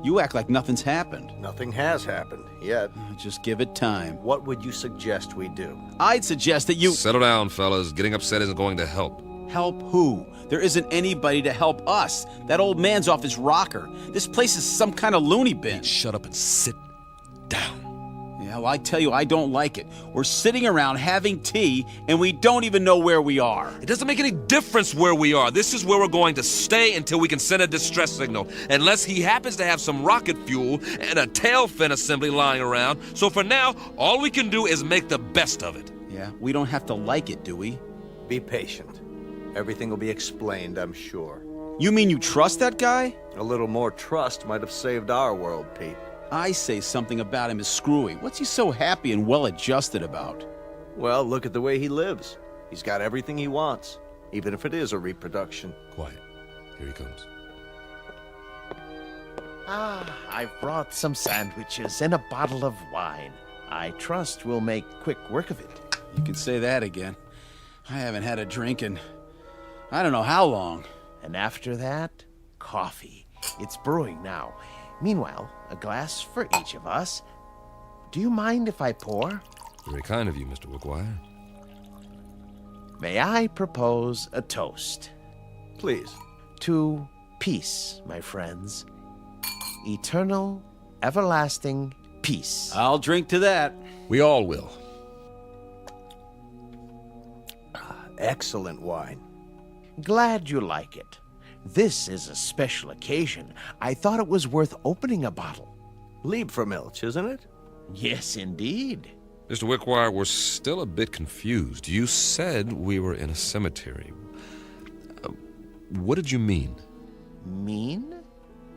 You act like nothing's happened. Nothing has happened, yet. Just give it time. What would you suggest we do? I'd suggest that you... Settle down, fellas. Getting upset isn't going to help. Help who? There isn't anybody to help us. That old man's off his rocker. This place is some kind of loony bin. Shut up and sit down. Yeah, well, I tell you, I don't like it. We're sitting around having tea, and we don't even know where we are. It doesn't make any difference where we are. This is where we're going to stay until we can send a distress signal. Unless he happens to have some rocket fuel and a tail fin assembly lying around. So for now, all we can do is make the best of it. Yeah, we don't have to like it, do we? Be patient. Everything will be explained, I'm sure. You mean you trust that guy? A little more trust might have saved our world, Pete. I say something about him is screwy. What's he so happy and well-adjusted about? Well, look at the way he lives. He's got everything he wants, even if it is a reproduction. Quiet. Here he comes. I've brought some sandwiches and a bottle of wine. I trust we'll make quick work of it. You can say that again. I haven't had a drink in I don't know how long. And after that, coffee. It's brewing now. Meanwhile, a glass for each of us. Do you mind if I pour? Very kind of you, Mr. Wickwire. May I propose a toast? Please. To peace, my friends. Eternal, everlasting peace. I'll drink to that. We all will. Excellent wine. Glad you like it. This is a special occasion. I thought it was worth opening a bottle. Liebfraumilch, isn't it? Yes, indeed. Mr. Wickwire, we're still a bit confused. You said we were in a cemetery. What did you mean? Mean?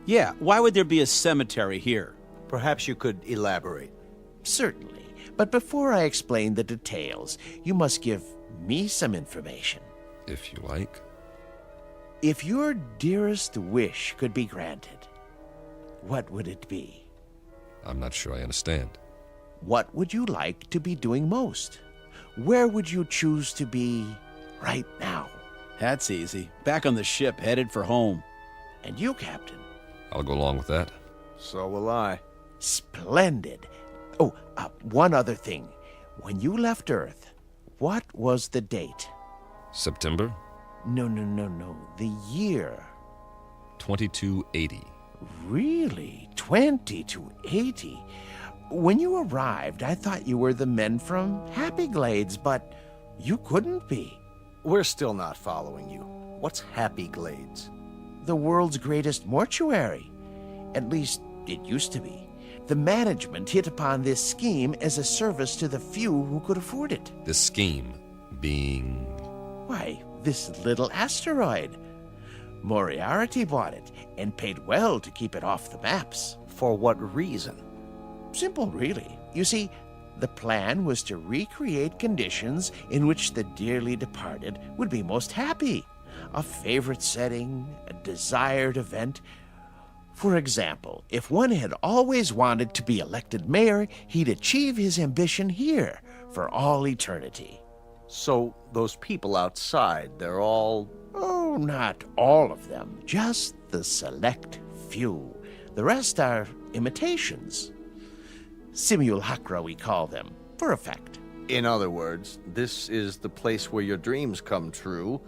Yeah, why would there be a cemetery here? Perhaps you could elaborate. Certainly. But before I explain the details, you must give me some information. If you like. If your dearest wish could be granted, what would it be? I'm not sure I understand. What would you like to be doing most? Where would you choose to be right now? That's easy. Back on the ship, headed for home. And you, Captain? I'll go along with that. So will I. Splendid. Oh, one other thing. When you left Earth, what was the date? September? No. The year. 2280. Really? 2280? When you arrived, I thought you were the men from Happy Glades, but you couldn't be. We're still not following you. What's Happy Glades? The world's greatest mortuary. At least, it used to be. The management hit upon this scheme as a service to the few who could afford it. This scheme being... Why, this little asteroid. Moriarty bought it and paid well to keep it off the maps. For what reason? Simple, really. You see, the plan was to recreate conditions in which the dearly departed would be most happy. A favorite setting, a desired event. For example, if one had always wanted to be elected mayor, he'd achieve his ambition here for all eternity. So those people outside, they're all... Oh, not all of them. Just the select few. The rest are imitations. Simulacra, we call them, for effect. In other words, this is the place where your dreams come true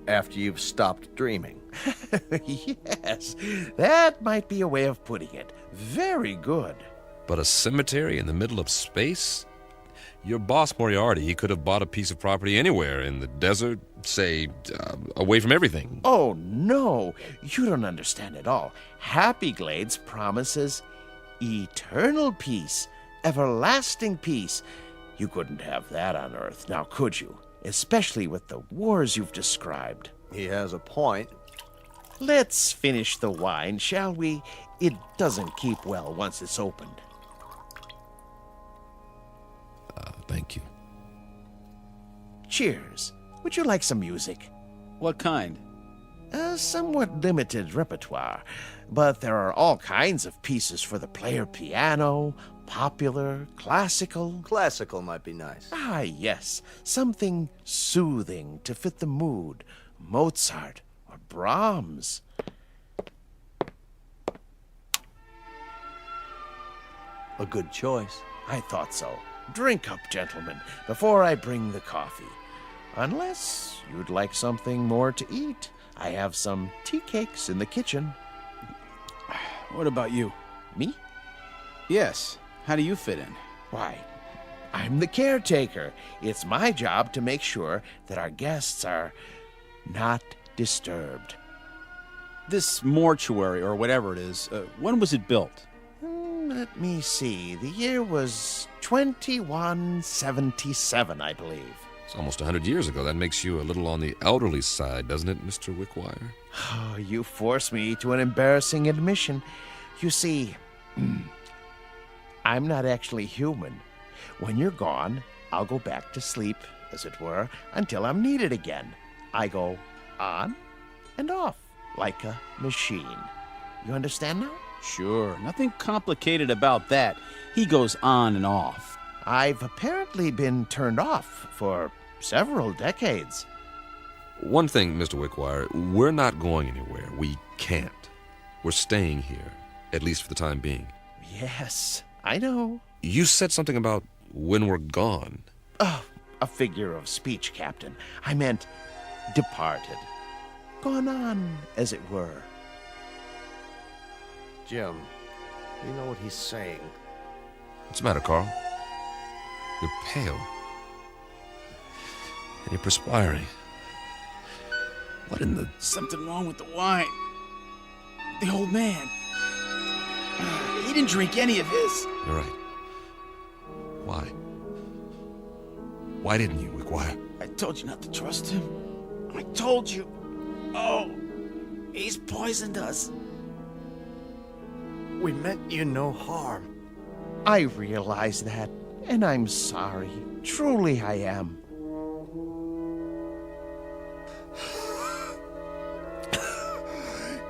after you've stopped dreaming. Yes, that might be a way of putting it. Very good. But a cemetery in the middle of space? Your boss, Moriarty, he could have bought a piece of property anywhere in the desert, say, away from everything. Oh, no. You don't understand at all. Happy Glades promises eternal peace, everlasting peace. You couldn't have that on Earth, now could you? Especially with the wars you've described. He has a point. Let's finish the wine, shall we? It doesn't keep well once it's opened. Thank you. Cheers. Would you like some music? What kind? A somewhat limited repertoire, but there are all kinds of pieces for the player piano, popular, classical. Classical might be nice. Ah, yes. Something soothing to fit the mood. Mozart or Brahms. A good choice. I thought so. Drink up, gentlemen, before I bring the coffee. Unless you'd like something more to eat. I have some tea cakes in the kitchen. What about you? Me? Yes. How do you fit in? Why, I'm the caretaker. It's my job to make sure that our guests are not disturbed. This mortuary, or whatever it is, when was it built? Let me see. The year was 2177, I believe. It's almost 100 years ago. That makes you a little on the elderly side, doesn't it, Mr. Wickwire? Oh, you force me to an embarrassing admission. You see, I'm not actually human. When you're gone, I'll go back to sleep, as it were, until I'm needed again. I go on and off, like a machine. You understand now? Sure, nothing complicated about that. He goes on and off. I've apparently been turned off for several decades. One thing, Mr. Wickwire, we're not going anywhere. We can't. We're staying here, at least for the time being. Yes, I know. You said something about when we're gone. Oh, a figure of speech, Captain. I meant departed. Gone on, as it were. Jim, you know what he's saying. What's the matter, Carl? You're pale. And you're perspiring. What in the... Something wrong with the wine. The old man. He didn't drink any of his. You're right. Why? Why didn't you, Wickwire? I told you not to trust him. I told you. Oh, he's poisoned us. We meant you no harm. I realize that, and I'm sorry. Truly I am.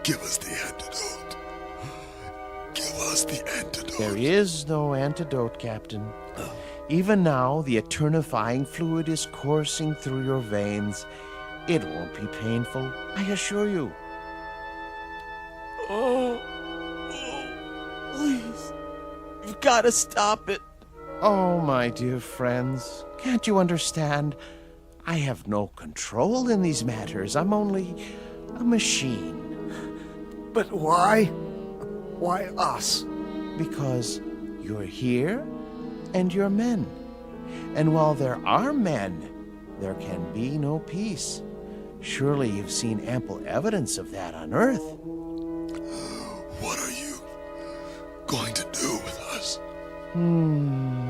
Give us the antidote. Give us the antidote. There is no antidote, Captain. Even now, the eternifying fluid is coursing through your veins. It won't be painful, I assure you. Oh, please. You've got to stop it. Oh, my dear friends, can't you understand? I have no control in these matters. I'm only a machine. But why? Why us? Because you're here and you're men. And while there are men, there can be no peace. Surely you've seen ample evidence of that on Earth. What are you going to do with us?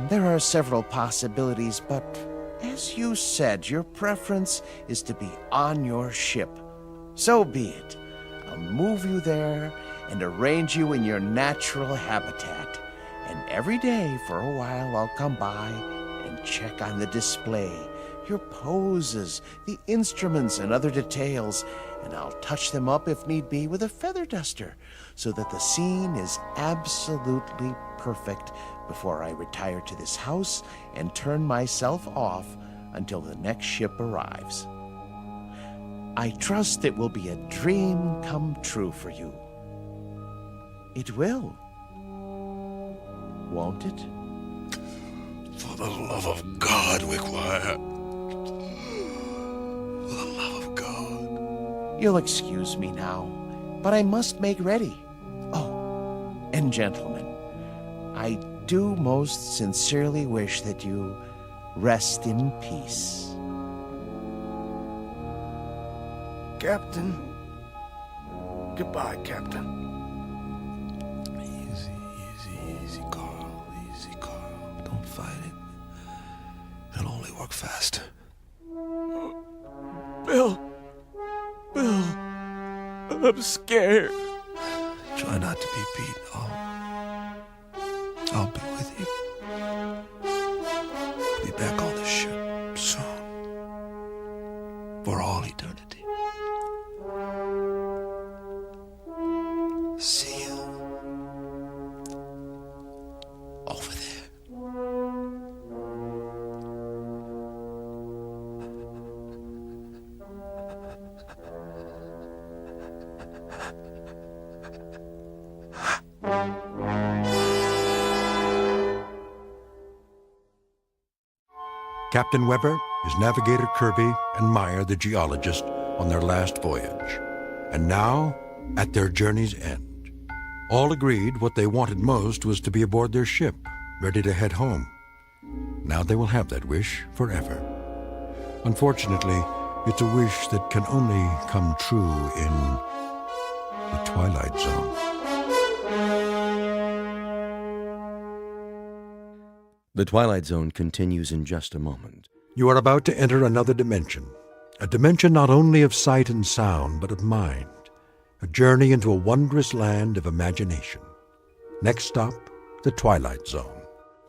There are several possibilities, but as you said, your preference is to be on your ship. So be it. I'll move you there and arrange you in your natural habitat. And every day for a while I'll come by and check on the display, your poses, the instruments and other details, and I'll touch them up if need be with a feather duster so that the scene is absolutely perfect before I retire to this house and turn myself off until the next ship arrives. I trust it will be a dream come true for you. It will. Won't it? For the love of God, Wickwire. For the love of God. You'll excuse me now, but I must make ready. Oh, and gentlemen, I do most sincerely wish that you rest in peace. Captain. Goodbye, Captain. Easy, Carl. Easy, Carl. Don't fight it. It'll only work faster. Bill, I'm scared. Try not to be beat. I'll be with you. I'll be back on the ship soon. For all eternity. See you over there. Captain Weber, his navigator Kirby, and Meyer, the geologist, on their last voyage. And now, at their journey's end. All agreed what they wanted most was to be aboard their ship, ready to head home. Now they will have that wish forever. Unfortunately, it's a wish that can only come true in the Twilight Zone. The Twilight Zone continues in just a moment. You are about to enter another dimension. A dimension not only of sight and sound, but of mind. A journey into a wondrous land of imagination. Next stop, The Twilight Zone.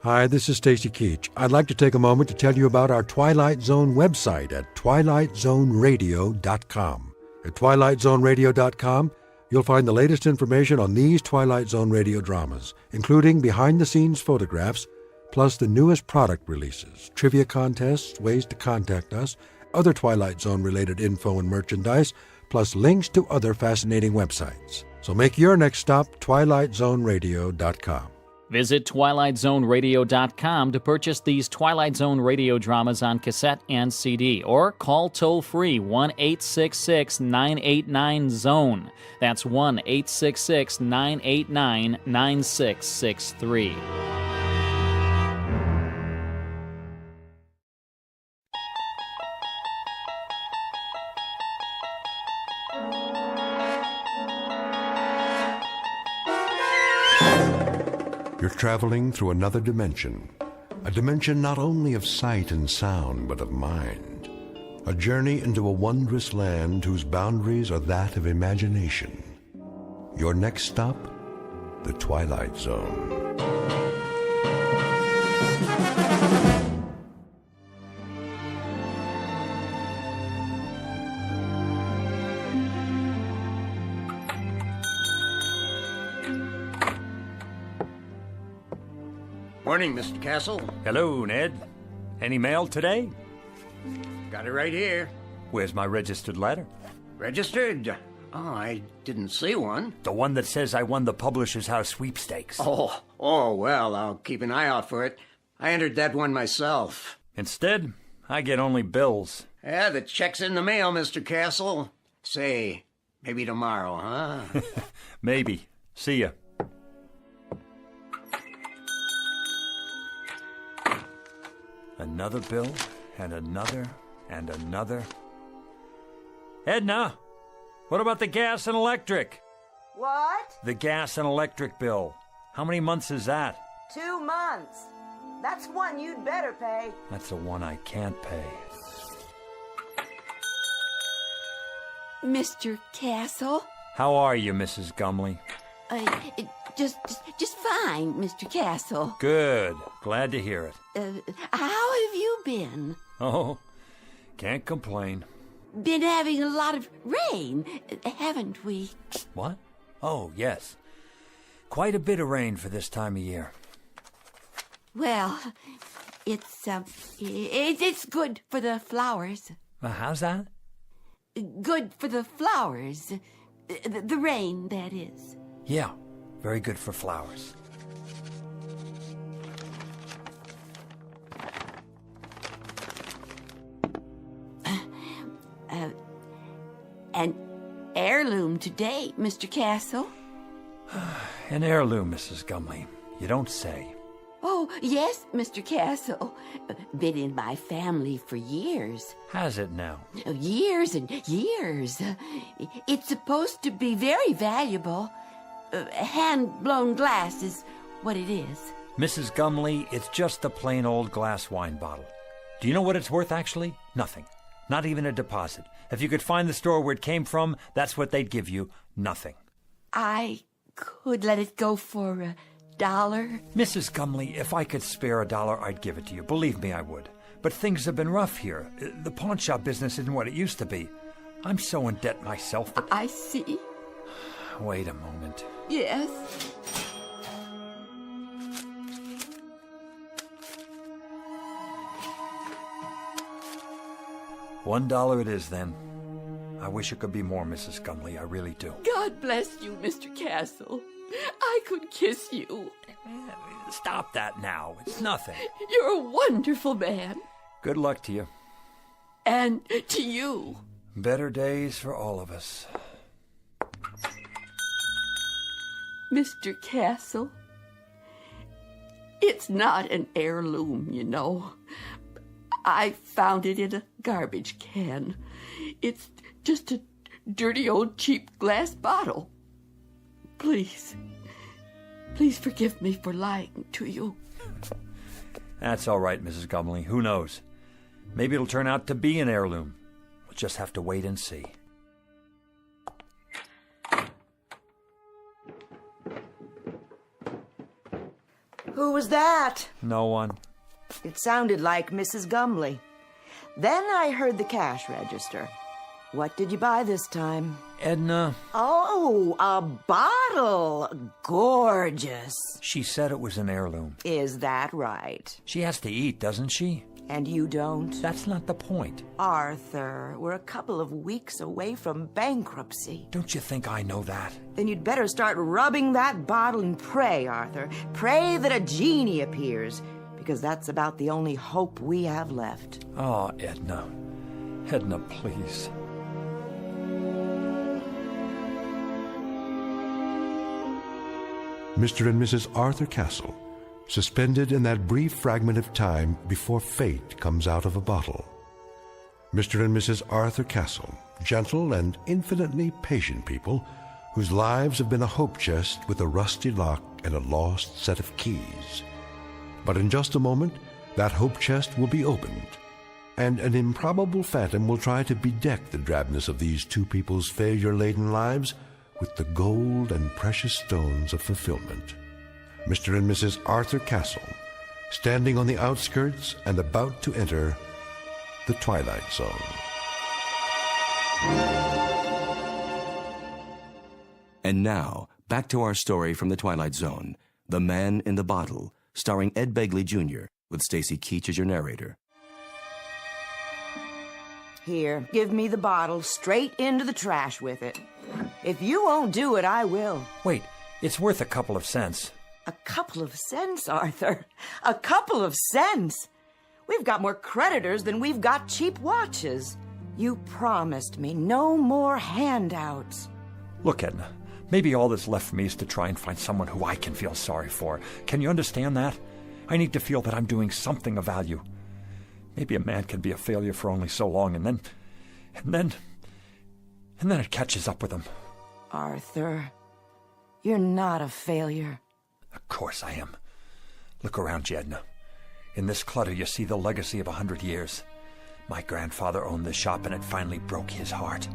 Hi, this is Stacy Keach. I'd like to take a moment to tell you about our Twilight Zone website at twilightzoneradio.com. At twilightzoneradio.com, you'll find the latest information on these Twilight Zone radio dramas, including behind-the-scenes photographs, plus the newest product releases, trivia contests, ways to contact us, other Twilight Zone-related info and merchandise, plus links to other fascinating websites. So make your next stop twilightzoneradio.com. Visit twilightzoneradio.com to purchase these Twilight Zone radio dramas on cassette and CD, or call toll-free 1-866-989-ZONE. That's 1-866-989-9663. You're traveling through another dimension, a dimension not only of sight and sound, but of mind. A journey into a wondrous land whose boundaries are that of imagination. Your next stop, the Twilight Zone. Morning, Mr. Castle. Hello, Ned. Any mail today? Got it right here. Where's my registered letter? Registered? Oh, I didn't see one. The one that says I won the Publishers House sweepstakes. Oh, well, I'll keep an eye out for it. I entered that one myself. Instead, I get only bills. Yeah, the check's in the mail, Mr. Castle. Say, maybe tomorrow, huh? Maybe. See ya. Another bill, and another, and another. Edna, what about the gas and electric? What? The gas and electric bill. How many months is that? 2 months. That's one you'd better pay. That's the one I can't pay. Mr. Castle? How are you, Mrs. Gumley? Just fine, Mr. Castle. Good. Glad to hear it. How have you been? Oh, can't complain. Been having a lot of rain, haven't we? What? Oh, yes. Quite a bit of rain for this time of year. Well, it's good for the flowers. How's that? Good for the flowers. The rain, that is. Yeah, very good for flowers. An heirloom today, Mr. Castle. An heirloom, Mrs. Gumley. You don't say. Oh, yes, Mr. Castle. Been in my family for years. Has it now? Years and years. It's supposed to be very valuable. Hand-blown glass is what it is. Mrs. Gumley, it's just a plain old glass wine bottle. Do you know what it's worth, actually? Nothing. Not even a deposit. If you could find the store where it came from, that's what they'd give you. Nothing. I could let it go for $1. Mrs. Gumley, if I could spare $1, I'd give it to you. Believe me, I would. But things have been rough here. The pawn shop business isn't what it used to be. I'm so in debt myself that... I see. Wait a moment. Yes? $1 it is, then. I wish it could be more, Mrs. Gumley. I really do. God bless you, Mr. Castle. I could kiss you. Stop that now. It's nothing. You're a wonderful man. Good luck to you. And to you. Better days for all of us. Mr. Castle, it's not an heirloom, you know. I found it in a garbage can. It's just a dirty old cheap glass bottle. Please forgive me for lying to you. That's all right, Mrs. Gumley. Who knows? Maybe it'll turn out to be an heirloom. We'll just have to wait and see. Who was that? No one. It sounded like Mrs. Gumley. Then I heard the cash register. What did you buy this time? Edna. Oh, a bottle. Gorgeous. She said it was an heirloom. Is that right? She has to eat, doesn't she? And you don't? That's not the point. Arthur, we're a couple of weeks away from bankruptcy. Don't you think I know that? Then you'd better start rubbing that bottle and pray, Arthur. Pray that a genie appears, because that's about the only hope we have left. Oh, Edna. Edna, please. Mr. and Mrs. Arthur Castle, suspended in that brief fragment of time before fate comes out of a bottle. Mr. and Mrs. Arthur Castle, gentle and infinitely patient people whose lives have been a hope chest with a rusty lock and a lost set of keys. But in just a moment, that hope chest will be opened, and an improbable phantom will try to bedeck the drabness of these two people's failure-laden lives with the gold and precious stones of fulfillment. Mr. and Mrs. Arthur Castle, standing on the outskirts and about to enter the Twilight Zone. And now, back to our story from the Twilight Zone, The Man in the Bottle, starring Ed Begley Jr., with Stacy Keach as your narrator. Here, give me the bottle straight into the trash with it. If you won't do it, I will. Wait, it's worth a couple of cents. A couple of cents, Arthur. A couple of cents. We've got more creditors than we've got cheap watches. You promised me no more handouts. Look, Edna, maybe all that's left for me is to try and find someone who I can feel sorry for. Can you understand that? I need to feel that I'm doing something of value. Maybe a man can be a failure for only so long, and then it catches up with him. Arthur, you're not a failure. Of course I am. Look around you, Edna. In this clutter, you see the legacy of 100 years. My grandfather owned this shop, and it finally broke his heart.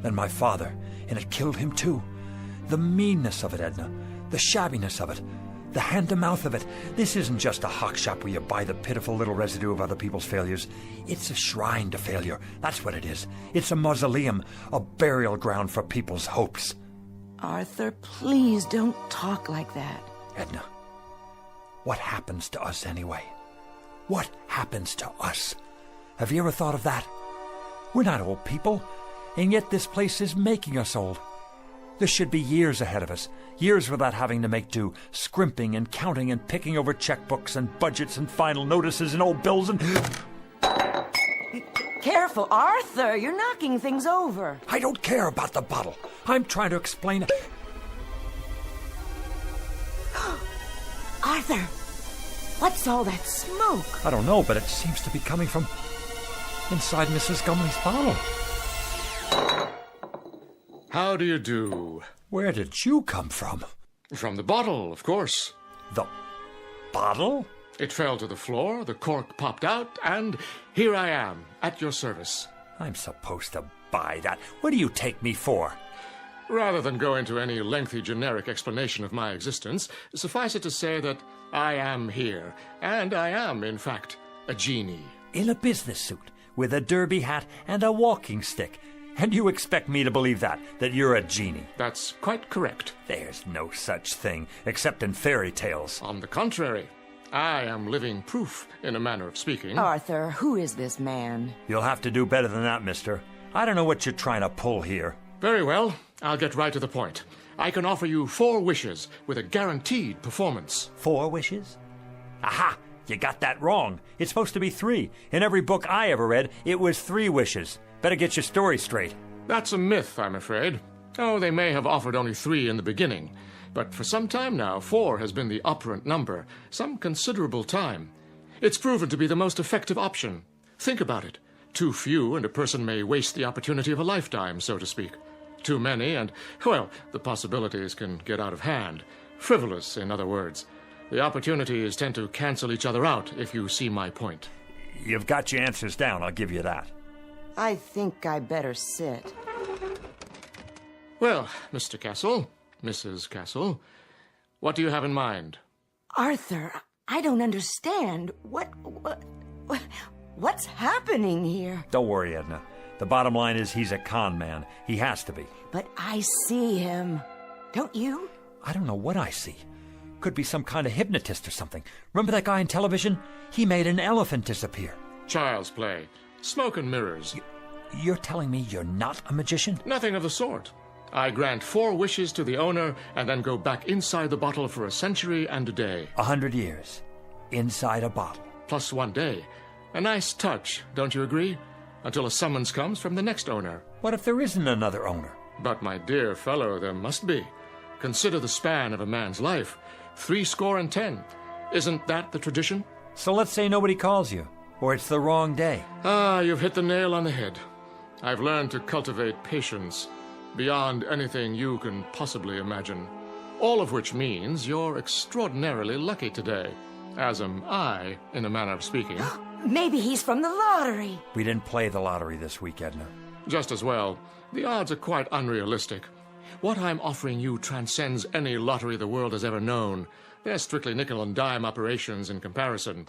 Then my father, and it killed him too. The meanness of it, Edna. The shabbiness of it. The hand-to-mouth of it. This isn't just a hock shop where you buy the pitiful little residue of other people's failures. It's a shrine to failure. That's what it is. It's a mausoleum, a burial ground for people's hopes. Arthur, please don't talk like that. Edna, what happens to us anyway? What happens to us? Have you ever thought of that? We're not old people, and yet this place is making us old. There should be years ahead of us, years without having to make do, scrimping and counting and picking over checkbooks and budgets and final notices and old bills and... Careful, Arthur, you're knocking things over. I don't care about the bottle. I'm trying to explain... Arthur, what's all that smoke? I don't know, but it seems to be coming from inside Mrs. Gumley's bottle. How do you do? Where did you come from? From the bottle, of course. The bottle? It fell to the floor, the cork popped out, and here I am, at your service. I'm supposed to buy that. What do you take me for? Rather than go into any lengthy generic explanation of my existence, suffice it to say that I am here, and I am, in fact, a genie. In a business suit, with a derby hat and a walking stick. And you expect me to believe that you're a genie? That's quite correct. There's no such thing, except in fairy tales. On the contrary, I am living proof, in a manner of speaking. Arthur, who is this man? You'll have to do better than that, mister. I don't know what you're trying to pull here. Very well, I'll get right to the point. I can offer you 4 wishes with a guaranteed performance. 4 wishes? Aha! You got that wrong. It's supposed to be 3. In every book I ever read, it was 3 wishes. Better get your story straight. That's a myth, I'm afraid. Oh, they may have offered only 3 in the beginning. But for some time now, 4 has been the operant number. Some considerable time. It's proven to be the most effective option. Think about it. Too few, and a person may waste the opportunity of a lifetime, so to speak. Too many, and, well, the possibilities can get out of hand. Frivolous, in other words. The opportunities tend to cancel each other out, if you see my point. You've got your answers down, I'll give you that. I think I better sit. Well, Mr. Castle, Mrs. Castle, what do you have in mind? Arthur, I don't understand. What's happening here? Don't worry, Edna. The bottom line is he's a con man. He has to be. But I see him. Don't you? I don't know what I see. Could be some kind of hypnotist or something. Remember that guy on television? He made an elephant disappear. Child's play. Smoke and mirrors. You're telling me you're not a magician? Nothing of the sort. I grant 4 wishes to the owner and then go back inside the bottle for a century and a day. 100 years. Inside a bottle. Plus 1 day. A nice touch, don't you agree? Until a summons comes from the next owner. What if there isn't another owner? But, my dear fellow, there must be. Consider the span of a man's life. 70. Isn't that the tradition? So let's say nobody calls you, or it's the wrong day. Ah, you've hit the nail on the head. I've learned to cultivate patience beyond anything you can possibly imagine. All of which means you're extraordinarily lucky today, as am I, in a manner of speaking. Maybe he's from the lottery. We didn't play the lottery this week, Edna. Just as well. The odds are quite unrealistic. What I'm offering you transcends any lottery the world has ever known. They're strictly nickel and dime operations in comparison.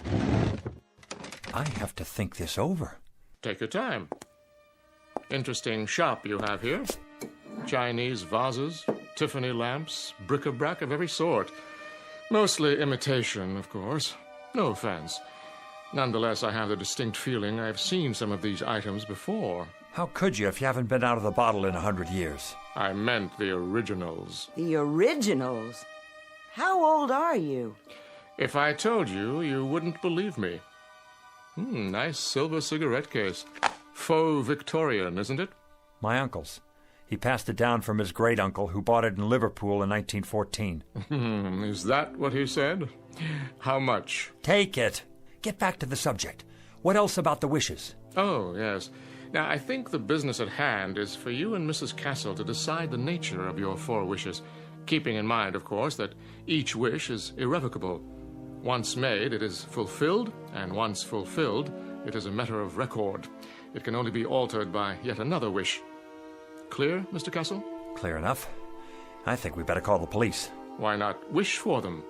I have to think this over. Take your time. Interesting shop you have here. Chinese vases, Tiffany lamps, bric-a-brac of every sort. Mostly imitation, of course. No offense. Nonetheless, I have the distinct feeling I've seen some of these items before. How could you if you haven't been out of the bottle in 100 years? I meant the originals. The originals? How old are you? If I told you, you wouldn't believe me. Nice silver cigarette case. Faux Victorian, isn't it? My uncle's. He passed it down from his great-uncle, who bought it in Liverpool in 1914. Is that what he said? How much? Take it. Get back to the subject. What else about the wishes? Oh, yes. Now, I think the business at hand is for you and Mrs. Castle to decide the nature of your 4 wishes, keeping in mind, of course, that each wish is irrevocable. Once made, it is fulfilled, and once fulfilled, it is a matter of record. It can only be altered by yet another wish. Clear, Mr. Castle? Clear enough. I think we better call the police. Why not wish for them?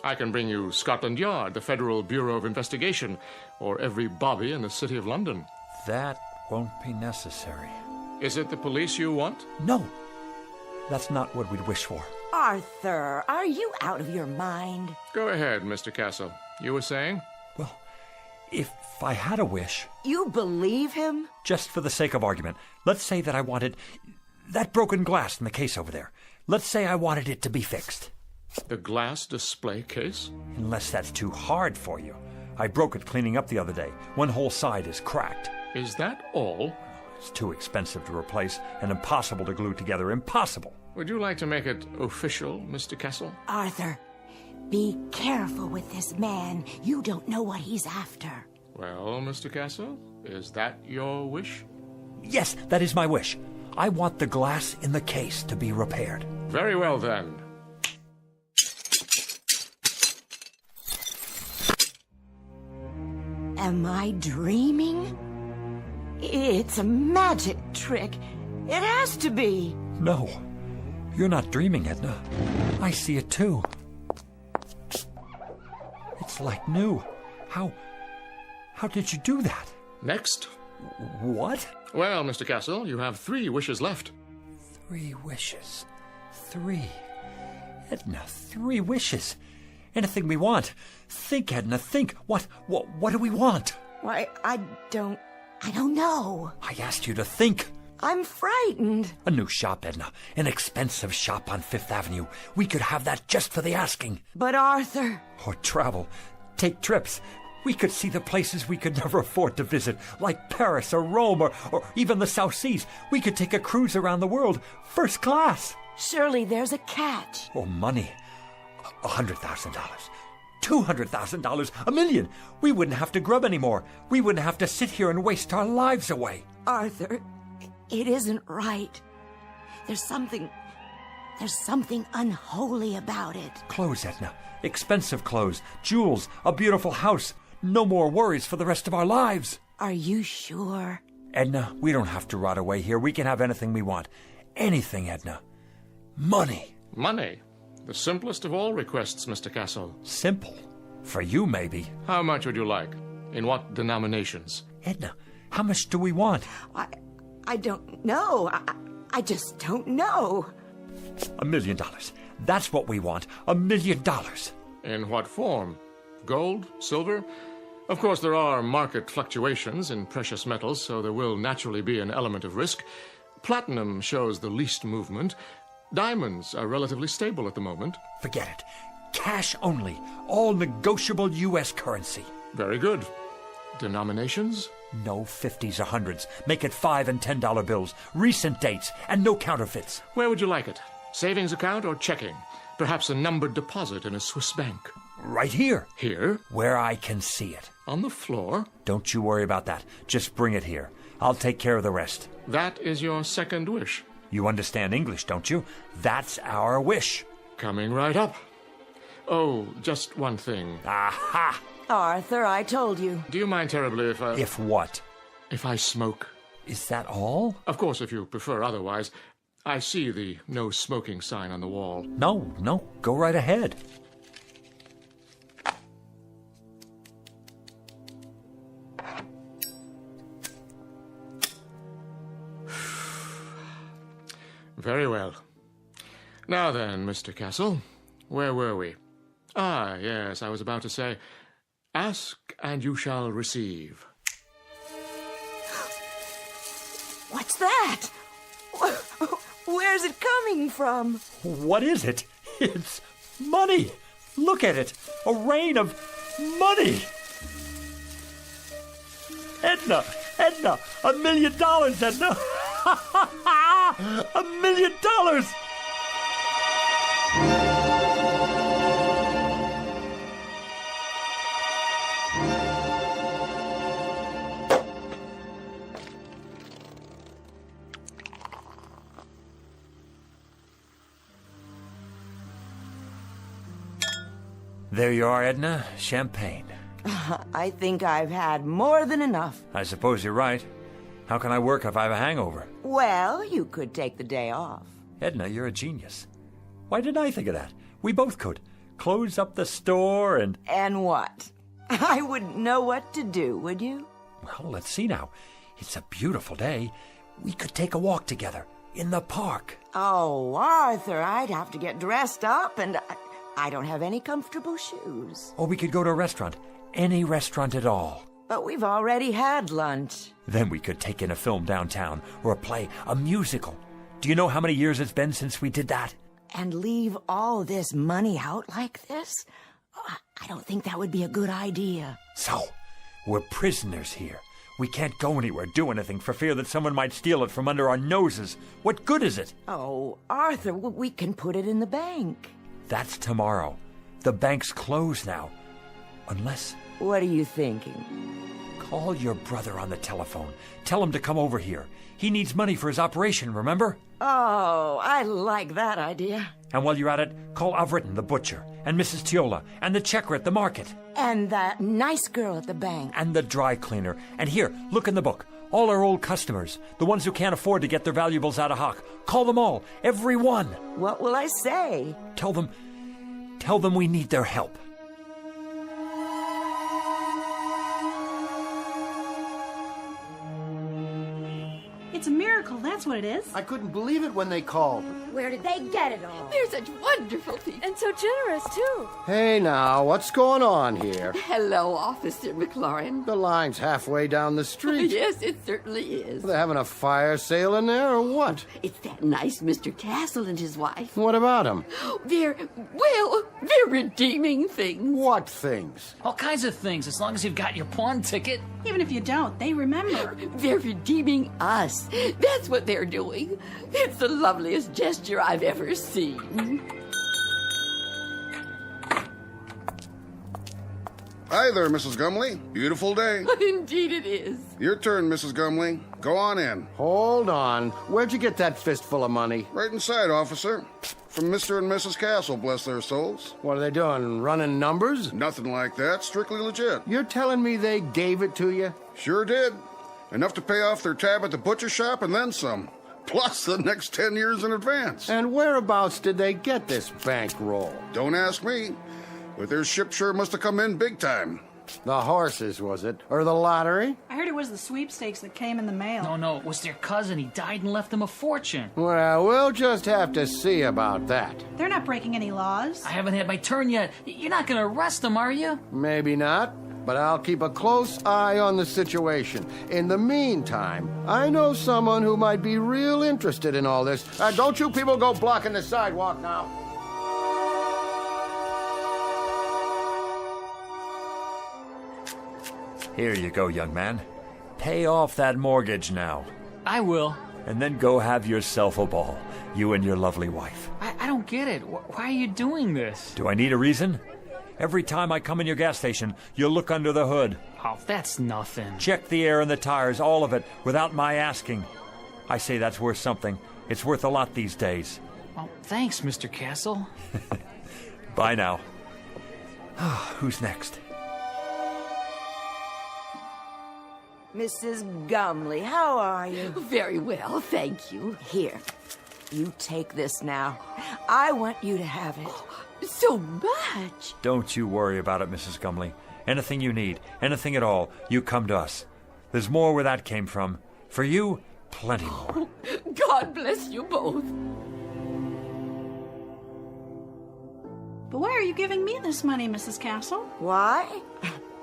I can bring you Scotland Yard, the Federal Bureau of Investigation, or every bobby in the City of London. That won't be necessary. Is it the police you want? No. That's not what we'd wish for. Arthur, are you out of your mind? Go ahead, Mr. Castle. You were saying? Well, if I had a wish... You believe him? Just for the sake of argument, let's say that I wanted that broken glass in the case over there. Let's say I wanted it to be fixed. The glass display case? Unless that's too hard for you. I broke it cleaning up the other day. One whole side is cracked. Is that all? It's too expensive to replace and impossible to glue together. Impossible. Would you like to make it official, Mr. Castle? Arthur, be careful with this man. You don't know what he's after. Well, Mr. Castle, is that your wish? Yes, that is my wish. I want the glass in the case to be repaired. Very well, then. Am I dreaming? It's a magic trick. It has to be. No, you're not dreaming, Edna. I see it too. It's like new. How did you do that? Next. What? Well, Mr. Castle, you have 3 wishes left. 3 wishes. 3. Edna, 3 wishes. Anything we want. Think, Edna, think. What do we want? Why, I don't know. I asked you to think. I'm frightened. A new shop, Edna. An expensive shop on 5th Avenue. We could have that just for the asking. But Arthur... Or travel. Take trips. We could see the places we could never afford to visit, like Paris or Rome or even the South Seas. We could take a cruise around the world, first class. Surely there's a catch. Oh, money. $100,000. $200,000. $1 million. We wouldn't have to grub anymore. We wouldn't have to sit here and waste our lives away. Arthur, it isn't right. There's something unholy about it. Clothes, Edna. Expensive clothes. Jewels. A beautiful house. No more worries for the rest of our lives. Are you sure? Edna, we don't have to rot away here. We can have anything we want. Anything, Edna. Money. Money? The simplest of all requests, Mr. Castle. Simple? For you, maybe. How much would you like? In what denominations? Edna, how much do we want? I don't know. I just don't know. $1 million. That's what we want. $1 million. In what form? Gold? Silver? Of course, there are market fluctuations in precious metals, so there will naturally be an element of risk. Platinum shows the least movement. Diamonds are relatively stable at the moment. Forget it. Cash only. All negotiable U.S. currency. Very good. Denominations? No 50s or 100s. Make it $5 and $10 bills. Recent dates, and no counterfeits. Where would you like it? Savings account or checking? Perhaps a numbered deposit in a Swiss bank. Right here. Here? Where I can see it. On the floor? Don't you worry about that. Just bring it here. I'll take care of the rest. That is your second wish. You understand English, don't you? That's our wish. Coming right up. Oh, just one thing. Aha! Arthur, I told you. Do you mind terribly if I... If what? If I smoke. Is that all? Of course, if you prefer otherwise. I see the no smoking sign on the wall. No. Go right ahead. Very well. Now then, Mr. Castle, where were we? Ah, yes, I was about to say, ask and you shall receive. What's that? Where's it coming from? What is it? It's money. Look at it. A rain of money. Edna, $1 million, Edna. $1 million. There you are, Edna. Champagne. I think I've had more than enough. I suppose you're right. How can I work if I have a hangover? Well, you could take the day off. Edna, you're a genius. Why didn't I think of that? We both could. Close up the store and... And what? I wouldn't know what to do, would you? Well, let's see now. It's a beautiful day. We could take a walk together in the park. Oh, Arthur, I'd have to get dressed up, and I don't have any comfortable shoes. Or we could go to a restaurant. Any restaurant at all. But we've already had lunch. Then we could take in a film downtown, or a play, a musical. Do you know how many years it's been since we did that? And leave all this money out like this? I don't think that would be a good idea. So, we're prisoners here. We can't go anywhere, do anything, for fear that someone might steal it from under our noses. What good is it? Oh, Arthur, we can put it in the bank. That's tomorrow. The bank's closed now. Unless... What are you thinking? Call your brother on the telephone. Tell him to come over here. He needs money for his operation, remember? Oh, I like that idea. And while you're at it, call Avritton, the butcher, and Mrs. Tiola, and the checker at the market. And that nice girl at the bank. And the dry cleaner. And here, look in the book. All our old customers, the ones who can't afford to get their valuables out of hock. Call them all, every one. What will I say? Tell them we need their help. It's a miracle, that's what it is. I couldn't believe it when they called. Where did they get it all? They're such wonderful people. And so generous, too. Hey now, what's going on here? Hello, Officer McLaurin. The line's halfway down the street. Yes, it certainly is. Are they having a fire sale in there, or what? It's that nice Mr. Castle and his wife. What about them? They're redeeming things. What things? All kinds of things, as long as you've got your pawn ticket. Even if you don't, they remember. They're redeeming us. That's what they're doing. It's the loveliest gesture I've ever seen. Hi there, Mrs. Gumley. Beautiful day. Indeed it is. Your turn, Mrs. Gumley. Go on in. Hold on. Where'd you get that fistful of money? Right inside, officer. From Mr. and Mrs. Castle, bless their souls. What are they doing, running numbers? Nothing like that. Strictly legit. You're telling me they gave it to you? Sure did. Enough to pay off their tab at the butcher shop and then some. plus the next 10 years in advance. And whereabouts did they get this bankroll? Don't ask me, but their ship sure must have come in big time. The horses, was it? Or the lottery? I heard it was the sweepstakes that came in the mail. No, it was their cousin. He died and left them a fortune. Well, we'll just have to see about that. They're not breaking any laws. I haven't had my turn yet. You're not going to arrest them, are you? Maybe not, but I'll keep a close eye on the situation. In the meantime, I know someone who might be real interested in all this. Don't you people go blocking the sidewalk now. Here you go, young man. Pay off that mortgage now. I will. And then go have yourself a ball, you and your lovely wife. I don't get it. Why are you doing this? Do I need a reason? Every time I come in your gas station, you look under the hood. Oh, that's nothing. Check the air and the tires, all of it, without my asking. I say that's worth something. It's worth a lot these days. Well, thanks, Mr. Castle. Bye now. Who's next? Mrs. Gumley, how are you? Very well, thank you. Here, you take this now. I want you to have it. So much. Don't you worry about it, Mrs. Gumley. Anything you need, anything at all, you come to us. There's more where that came from. For you, plenty more. God bless you both. But why are you giving me this money, Mrs. Castle? Why?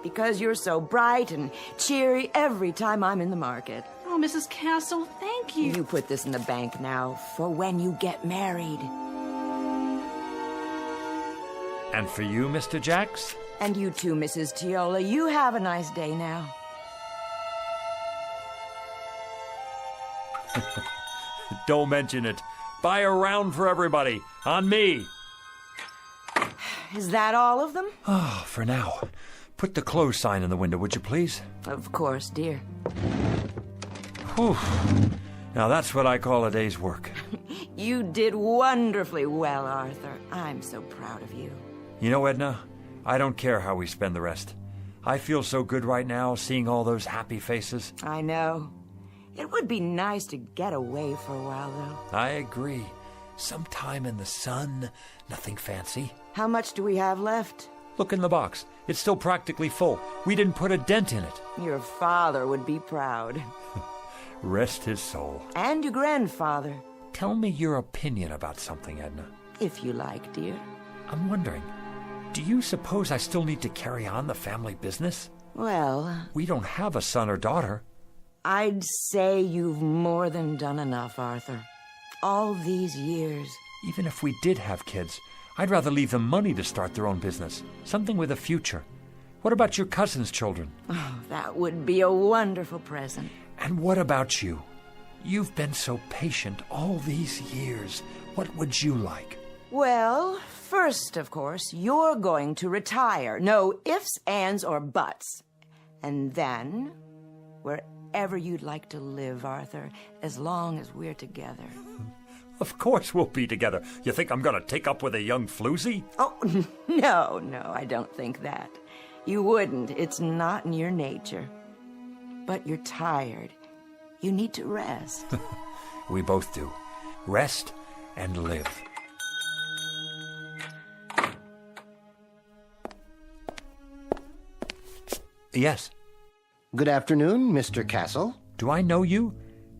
Because you're so bright and cheery every time I'm in the market. Oh, Mrs. Castle, thank you. You put this in the bank now for when you get married. And for you, Mr. Jacks? And you too, Mrs. Tiola. You have a nice day now. Don't mention it. Buy a round for everybody. On me. Is that all of them? Oh, for now. Put the close sign in the window, would you please? Of course, dear. Whew. Now that's what I call a day's work. You did wonderfully well, Arthur. I'm so proud of you. You know, Edna, I don't care how we spend the rest. I feel so good right now, seeing all those happy faces. I know. It would be nice to get away for a while, though. I agree. Some time in the sun, nothing fancy. How much do we have left? Look in the box. It's still practically full. We didn't put a dent in it. Your father would be proud. Rest his soul. And your grandfather. Tell me your opinion about something, Edna. If you like, dear. I'm wondering, do you suppose I still need to carry on the family business? Well... We don't have a son or daughter. I'd say you've more than done enough, Arthur. All these years. Even if we did have kids, I'd rather leave them money to start their own business. Something with a future. What about your cousin's children? Oh, that would be a wonderful present. And what about you? You've been so patient all these years. What would you like? Well, first, of course, you're going to retire. No ifs, ands, or buts. And then, wherever you'd like to live, Arthur, as long as we're together. Of course we'll be together. You think I'm going to take up with a young floozy? Oh, no, I don't think that. You wouldn't. It's not in your nature. But you're tired. You need to rest. We both do. Rest and live. Yes. Good afternoon, Mr. Castle. Do I know you?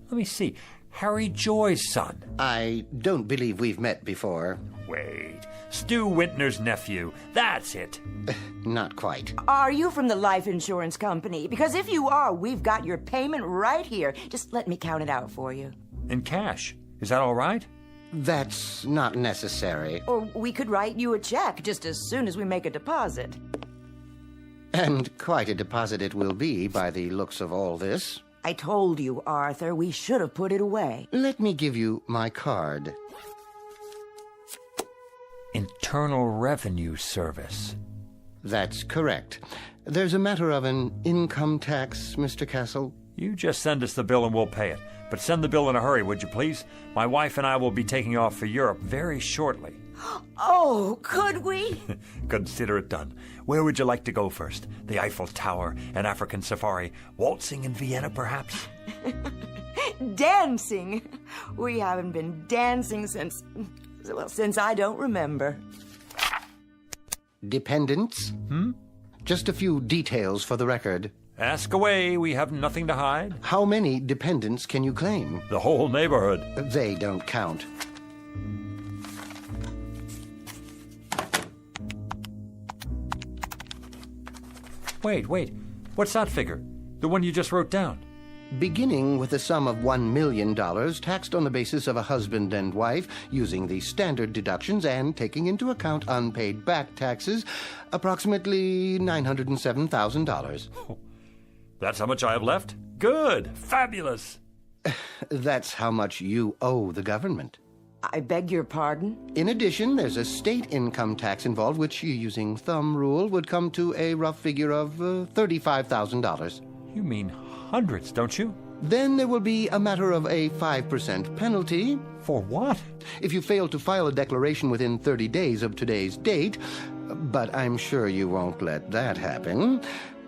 Let me see. Harry Joy's son. I don't believe we've met before. Wait. Stu Wintner's nephew. That's it. Not quite. Are you from the life insurance company? Because if you are, we've got your payment right here. Just let me count it out for you. In cash. Is that all right? That's not necessary. Or we could write you a check just as soon as we make a deposit. And quite a deposit it will be by the looks of all this. I told you, Arthur, we should have put it away. Let me give you my card. Internal Revenue Service. That's correct. There's a matter of an income tax, Mr. Castle. You just send us the bill and we'll pay it. But send the bill in a hurry, would you please? My wife and I will be taking off for Europe very shortly. Oh, could we? Consider it done. Where would you like to go first? The Eiffel Tower, an African safari, waltzing in Vienna, perhaps? Dancing. We haven't been dancing since I don't remember. Dependents? Just a few details for the record. Ask away, we have nothing to hide. How many dependents can you claim? The whole neighborhood. They don't count. Wait. What's that figure? The one you just wrote down? Beginning with a sum of $1 million, taxed on the basis of a husband and wife, using the standard deductions and taking into account unpaid back taxes, approximately $907,000. Oh, that's how much I have left? Good. Fabulous. That's how much you owe the government. I beg your pardon? In addition, there's a state income tax involved, which, using thumb rule, would come to a rough figure of $35,000. You mean hundreds, don't you? Then there will be a matter of a 5% penalty. For what? If you fail to file a declaration within 30 days of today's date, but I'm sure you won't let that happen.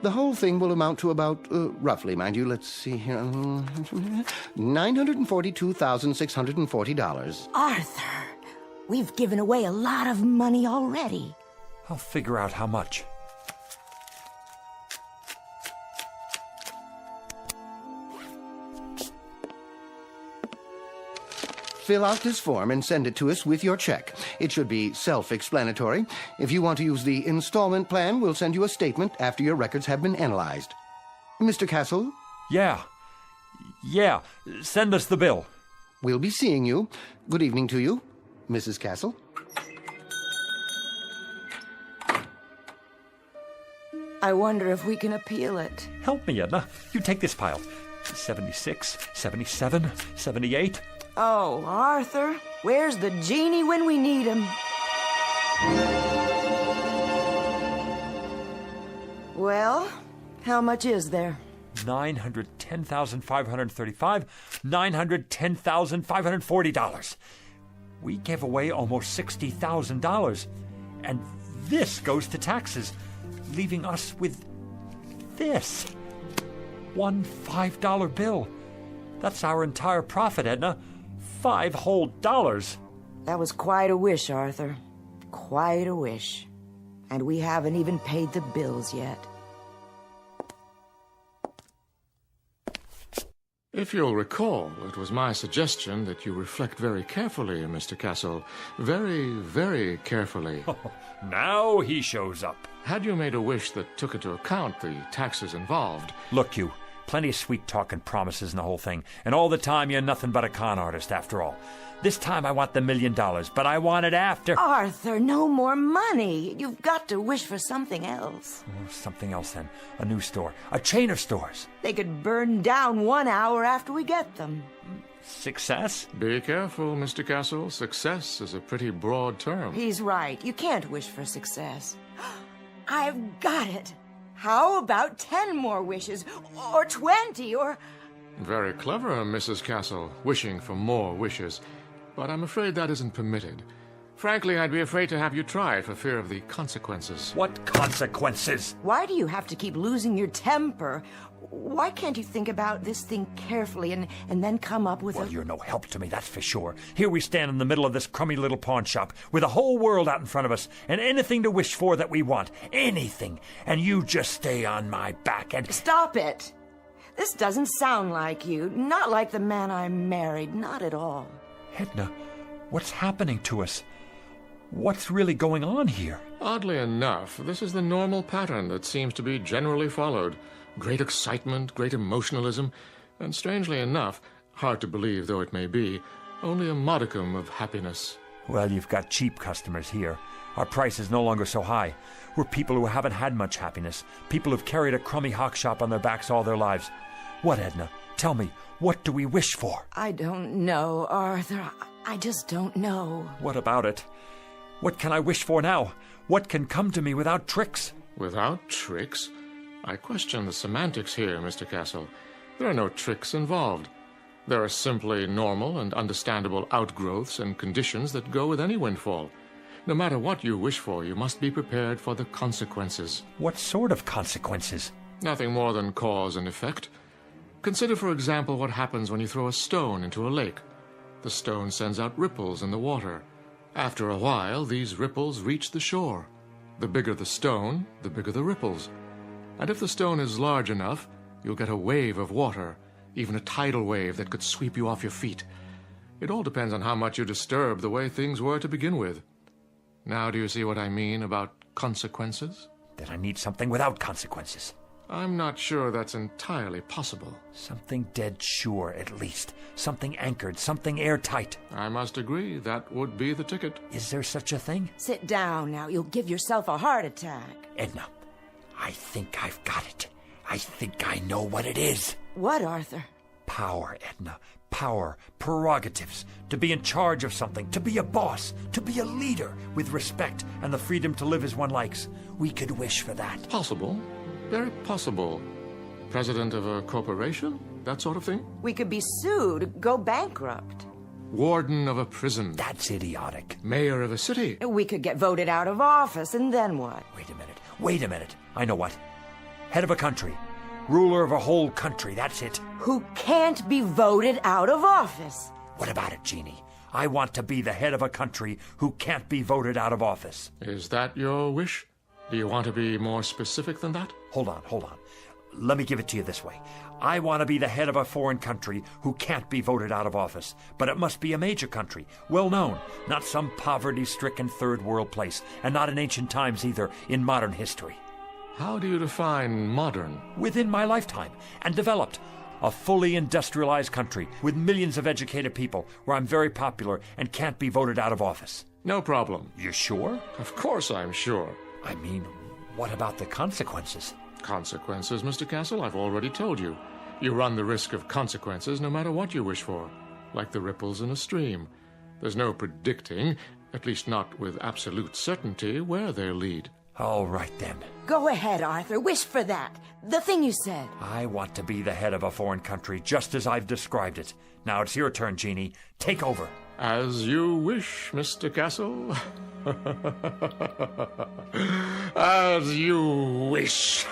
The whole thing will amount to about, roughly, mind you, let's see here, $942,640. Arthur, we've given away a lot of money already. I'll figure out how much. Fill out this form and send it to us with your check. It should be self-explanatory. If you want to use the installment plan, we'll send you a statement after your records have been analyzed. Mr. Castle? Yeah. Send us the bill. We'll be seeing you. Good evening to you, Mrs. Castle. I wonder if we can appeal it. Help me, Edna. You take this pile. 76, 77, 78... Oh, Arthur, where's the genie when we need him? Well, how much is there? $910,535, $910,540. We gave away almost $60,000, and this goes to taxes, leaving us with this. One $5 bill. That's our entire profit, Edna. $5 whole. That was quite a wish, Arthur. Quite a wish. And we haven't even paid the bills yet. If you'll recall, it was my suggestion that you reflect very carefully, Mr. Castle. Very, very carefully. Now he shows up. Had you made a wish that took into account the taxes involved... Look, you. Plenty of sweet talk and promises and the whole thing. And all the time you're nothing but a con artist, after all. This time I want the $1 million, but I want it after... Arthur, no more money. You've got to wish for something else. Oh, something else, then. A new store. A chain of stores. They could burn down 1 hour after we get them. Success? Be careful, Mr. Castle. Success is a pretty broad term. He's right. You can't wish for success. I've got it. How about 10 more wishes? Or 20, or... Very clever, Mrs. Castle, wishing for more wishes. But I'm afraid that isn't permitted. Frankly, I'd be afraid to have you try it for fear of the consequences. What consequences? Why do you have to keep losing your temper? Why can't you think about this thing carefully and then come up with Well, you're no help to me, that's for sure. Here we stand in the middle of this crummy little pawn shop with the whole world out in front of us and anything to wish for that we want. Anything. And you just stay on my back and... Stop it! This doesn't sound like you. Not like the man I married. Not at all. Edna, what's happening to us? What's really going on here? Oddly enough, this is the normal pattern that seems to be generally followed. Great excitement, great emotionalism, and strangely enough, hard to believe though it may be, only a modicum of happiness. Well, you've got cheap customers here. Our price is no longer so high. We're people who haven't had much happiness. People who've carried a crummy hock shop on their backs all their lives. What, Edna? Tell me, what do we wish for? I don't know, Arthur. I just don't know. What about it? What can I wish for now? What can come to me without tricks? Without tricks? I question the semantics here, Mr. Castle. There are no tricks involved. There are simply normal and understandable outgrowths and conditions that go with any windfall. No matter what you wish for, you must be prepared for the consequences. What sort of consequences? Nothing more than cause and effect. Consider, for example, what happens when you throw a stone into a lake. The stone sends out ripples in the water. After a while, these ripples reach the shore. The bigger the stone, the bigger the ripples. And if the stone is large enough, you'll get a wave of water, even a tidal wave that could sweep you off your feet. It all depends on how much you disturb the way things were to begin with. Now do you see what I mean about consequences? That I need something without consequences. I'm not sure that's entirely possible. Something dead sure, at least. Something anchored, something airtight. I must agree, that would be the ticket. Is there such a thing? Sit down now. You'll give yourself a heart attack. Edna, I think I've got it. I think I know what it is. What, Arthur? Power, Edna. Power, prerogatives, to be in charge of something, to be a boss, to be a leader, with respect and the freedom to live as one likes. We could wish for that. Possible. Very possible. President of a corporation? That sort of thing? We could be sued, go bankrupt. Warden of a prison? That's idiotic. Mayor of a city? We could get voted out of office, and then what? Wait a minute. I know what. Head of a country. Ruler of a whole country, that's it. Who can't be voted out of office. What about it, Genie? I want to be the head of a country who can't be voted out of office. Is that your wish? Do you want to be more specific than that? Hold on. Let me give it to you this way. I want to be the head of a foreign country who can't be voted out of office, but it must be a major country, well known, not some poverty-stricken third world place, and not in ancient times either, in modern history. How do you define modern? Within my lifetime, and developed. A fully industrialized country with millions of educated people where I'm very popular and can't be voted out of office. No problem. You're sure? Of course I'm sure. I mean, what about the consequences? Consequences, Mr. Castle? I've already told you. You run the risk of consequences no matter what you wish for. Like the ripples in a stream. There's no predicting, at least not with absolute certainty, where they'll lead. All right, then. Go ahead, Arthur. Wish for that. The thing you said. I want to be the head of a foreign country, just as I've described it. Now it's your turn, Genie. Take over. As you wish, Mr. Castle. As you wish.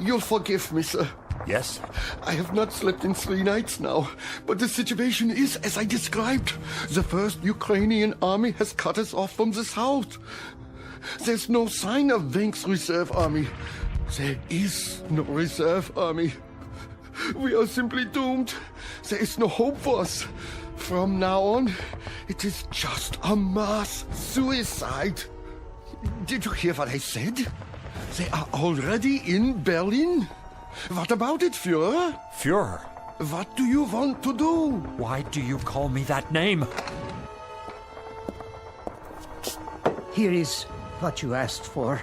You'll forgive me, sir. Yes? I have not slept in 3 nights now, but the situation is as I described. The first Ukrainian army has cut us off from the south. There's no sign of Wenk's reserve army. There is no reserve army. We are simply doomed. There is no hope for us. From now on, it is just a mass suicide. Did you hear what I said? They are already in Berlin. What about it, Führer? Führer? What do you want to do? Why do you call me that name? Here is what you asked for.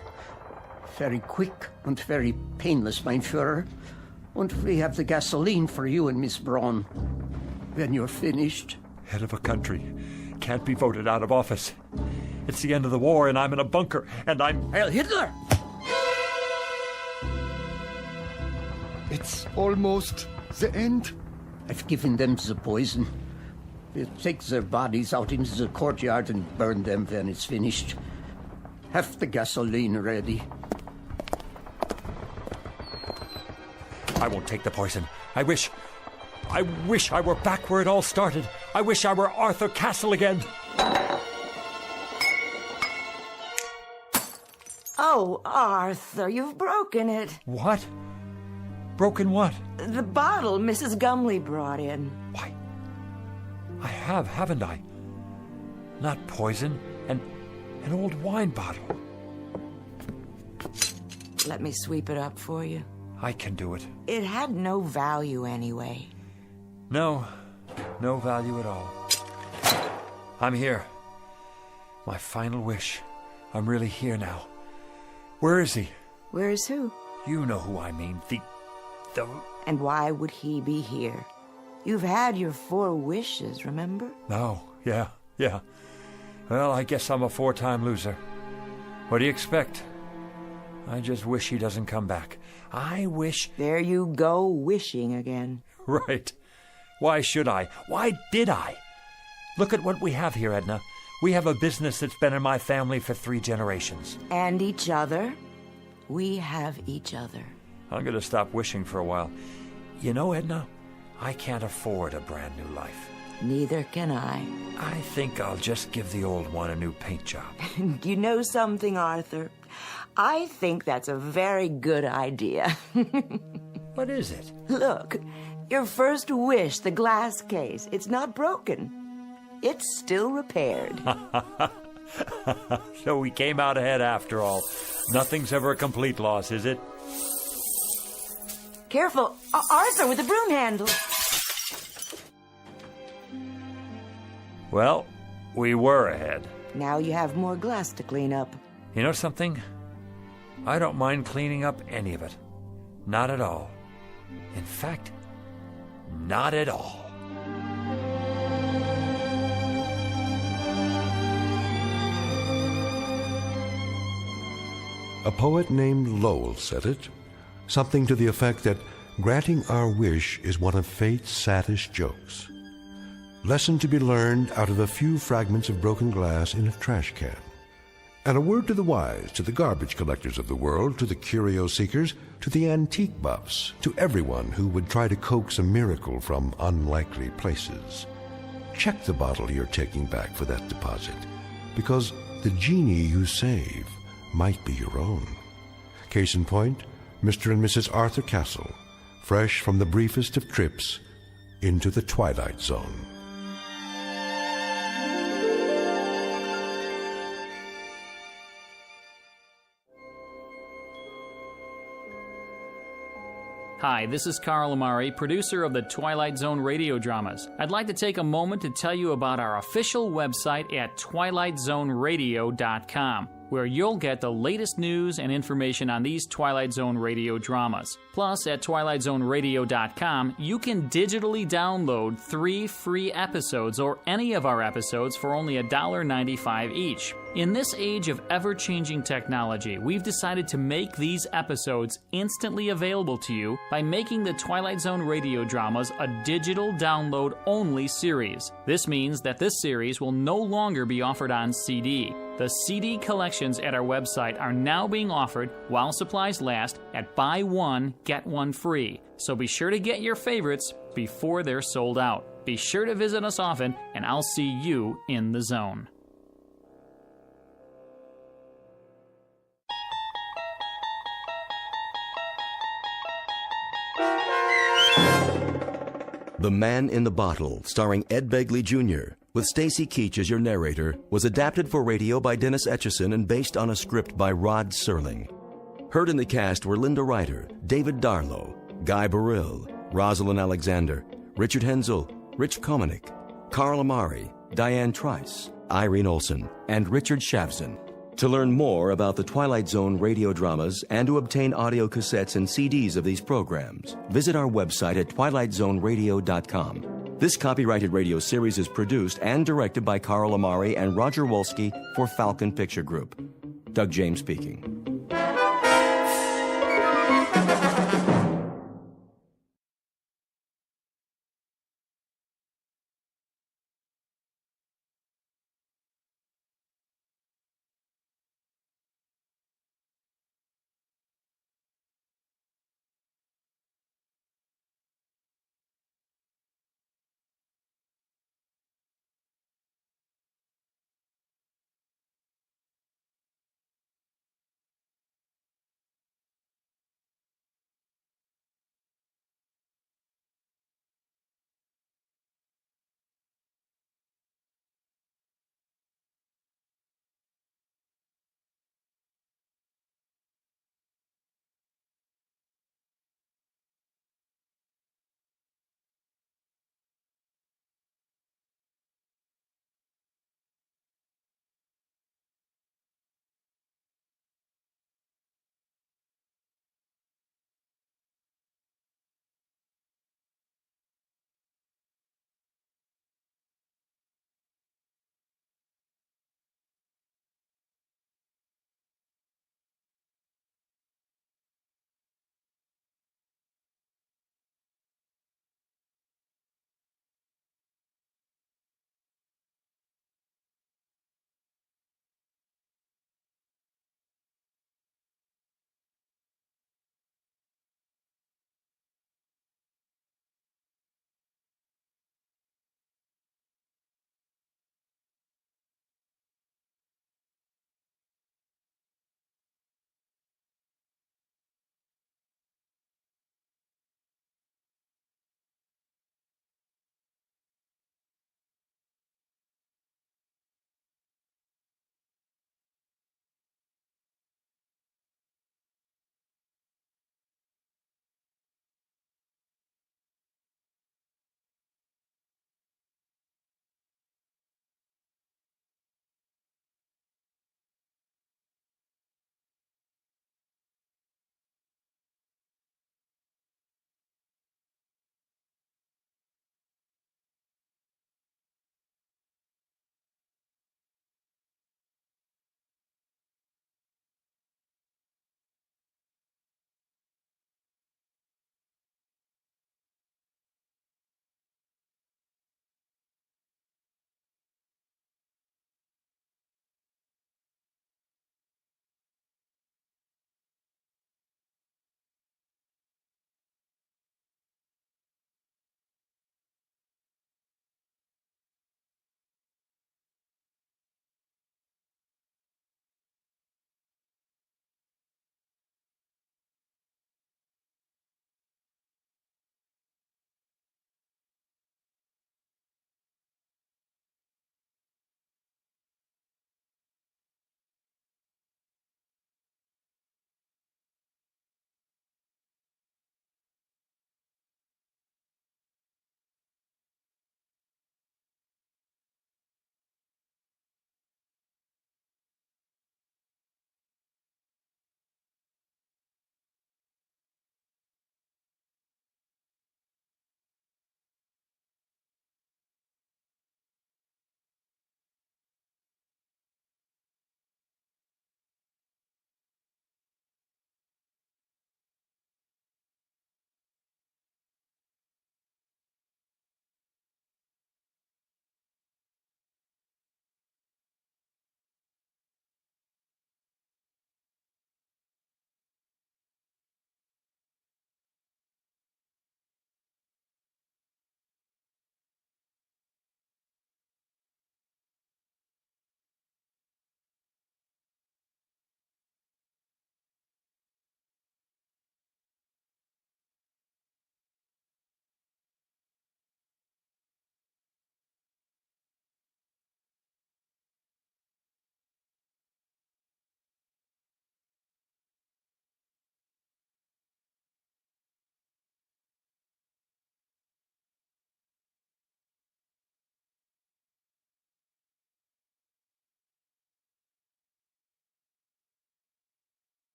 Very quick and very painless, mein Führer. And we have the gasoline for you and Miss Braun. When you're finished. Head of a country. Can't be voted out of office. It's the end of the war and I'm in a bunker and I'm... Heil Hitler! It's almost the end. I've given them the poison. We'll take their bodies out into the courtyard and burn them when it's finished. Have the gasoline ready. I won't take the poison. I wish I were back where it all started. I wish I were Arthur Castle again. Oh, Arthur, you've broken it. What? Broken what? The bottle Mrs. Gumley brought in. Why? I have, haven't I? Not poison, an old wine bottle. Let me sweep it up for you. I can do it. It had no value anyway. No value at all. I'm here. My final wish. I'm really here now. Where is he? Where is who? You know who I mean. The And why would he be here? You've had your 4 wishes, remember? No, yeah. Well, I guess I'm a 4-time loser. What do you expect? I just wish he doesn't come back. I wish... There you go, wishing again. Right. Why should I? Why did I? Look at what we have here, Edna. We have a business that's been in my family for 3 generations. And each other. We have each other. I'm going to stop wishing for a while. You know, Edna, I can't afford a brand new life. Neither can I. I think I'll just give the old one a new paint job. You know something, Arthur? I think that's a very good idea. What is it? Look, your first wish, the glass case, it's not broken. It's still repaired. So we came out ahead after all. Nothing's ever a complete loss, is it? Careful, Arthur, with the broom handle. Well, we were ahead. Now you have more glass to clean up. You know something? I don't mind cleaning up any of it. Not at all. In fact, not at all. A poet named Lowell said it, something to the effect that granting our wish is one of fate's saddest jokes. Lesson to be learned out of a few fragments of broken glass in a trash can. And a word to the wise, to the garbage collectors of the world, to the curio seekers, to the antique buffs, to everyone who would try to coax a miracle from unlikely places. Check the bottle you're taking back for that deposit, because the genie you save might be your own. Case in point, Mr. and Mrs. Arthur Castle, fresh from the briefest of trips into the Twilight Zone. Hi, this is Carl Amari, producer of the Twilight Zone Radio Dramas. I'd like to take a moment to tell you about our official website at twilightzoneradio.com, where you'll get the latest news and information on these Twilight Zone radio dramas. Plus, at twilightzoneradio.com, you can digitally download 3 free episodes or any of our episodes for only $1.95 each. In this age of ever-changing technology, we've decided to make these episodes instantly available to you by making the Twilight Zone radio dramas a digital download-only series. This means that this series will no longer be offered on CD. The CD collections at our website are now being offered while supplies last at buy one, get one free. So be sure to get your favorites before they're sold out. Be sure to visit us often, and I'll see you in the zone. The Man in the Bottle, starring Ed Begley Jr., with Stacy Keach as your narrator, was adapted for radio by Dennis Etchison and based on a script by Rod Serling. Heard in the cast were Linda Ryder, David Darlow, Guy Burrill, Rosalind Alexander, Richard Hensel, Rich Komanik, Carl Amari, Diane Trice, Irene Olsen, and Richard Shavzin. To learn more about the Twilight Zone radio dramas and to obtain audio cassettes and CDs of these programs, visit our website at twilightzoneradio.com. This copyrighted radio series is produced and directed by Carl Amari and Roger Wolski for Falcon Picture Group. Doug James speaking.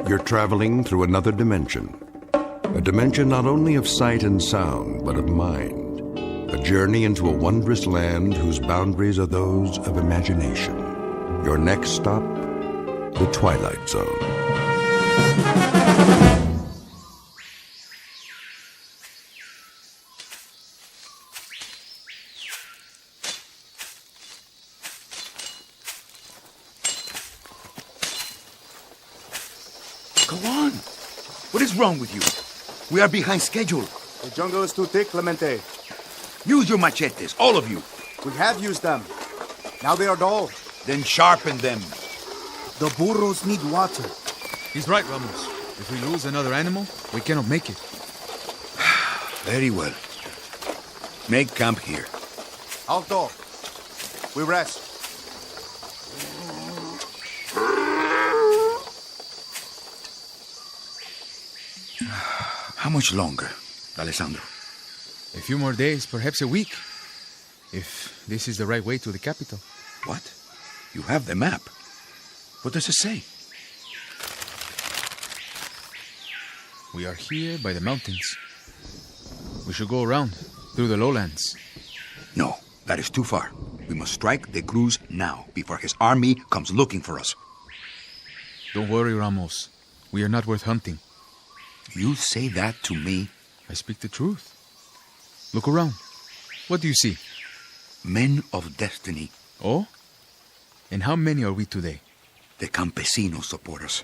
You're traveling through another dimension. A dimension not only of sight and sound, but of mind. A journey into a wondrous land whose boundaries are those of imagination. Your next stop, the Twilight Zone. Go on. What is wrong with you? We are behind schedule. The jungle is too thick, Clemente. Use your machetes, all of you. We have used them. Now they are dull. Then sharpen them. The burros need water. He's right, Ramos. If we lose another animal, we cannot make it. Very well. Make camp here. Alto. We rest. How much longer, Alessandro? A few more days, perhaps a week. If this is the right way to the capital. What? You have the map. What does it say? We are here by the mountains. We should go around, through the lowlands. No, that is too far. We must strike the Cruz now, before his army comes looking for us. Don't worry, Ramos. We are not worth hunting. You say that to me? I speak the truth. Look around. What do you see? Men of destiny. Oh? And how many are we today? The campesinos support us.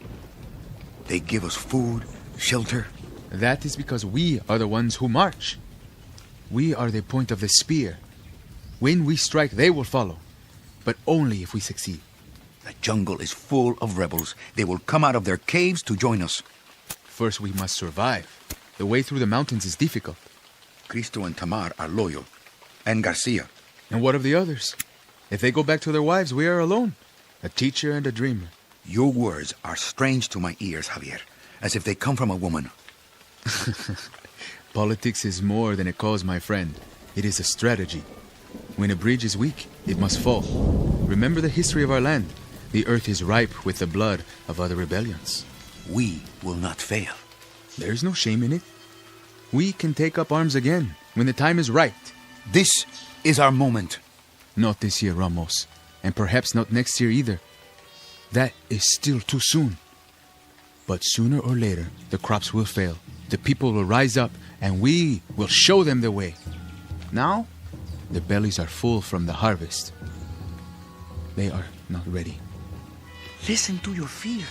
They give us food, shelter. That is because we are the ones who march. We are the point of the spear. When we strike, they will follow. But only if we succeed. The jungle is full of rebels. They will come out of their caves to join us. First, we must survive. The way through the mountains is difficult. Cristo and Tamar are loyal. And Garcia. And what of the others? If they go back to their wives, we are alone. A teacher and a dreamer. Your words are strange to my ears, Javier. As if they come from a woman. Politics is more than a cause, my friend. It is a strategy. When a bridge is weak, it must fall. Remember the history of our land. The earth is ripe with the blood of other rebellions. We will not fail. There is no shame in it. We can take up arms again when the time is right. This is our moment. Not this year, Ramos. And perhaps not next year either. That is still too soon. But sooner or later, the crops will fail. The people will rise up, and we will show them the way. Now, their bellies are full from the harvest. They are not ready. Listen to your fear.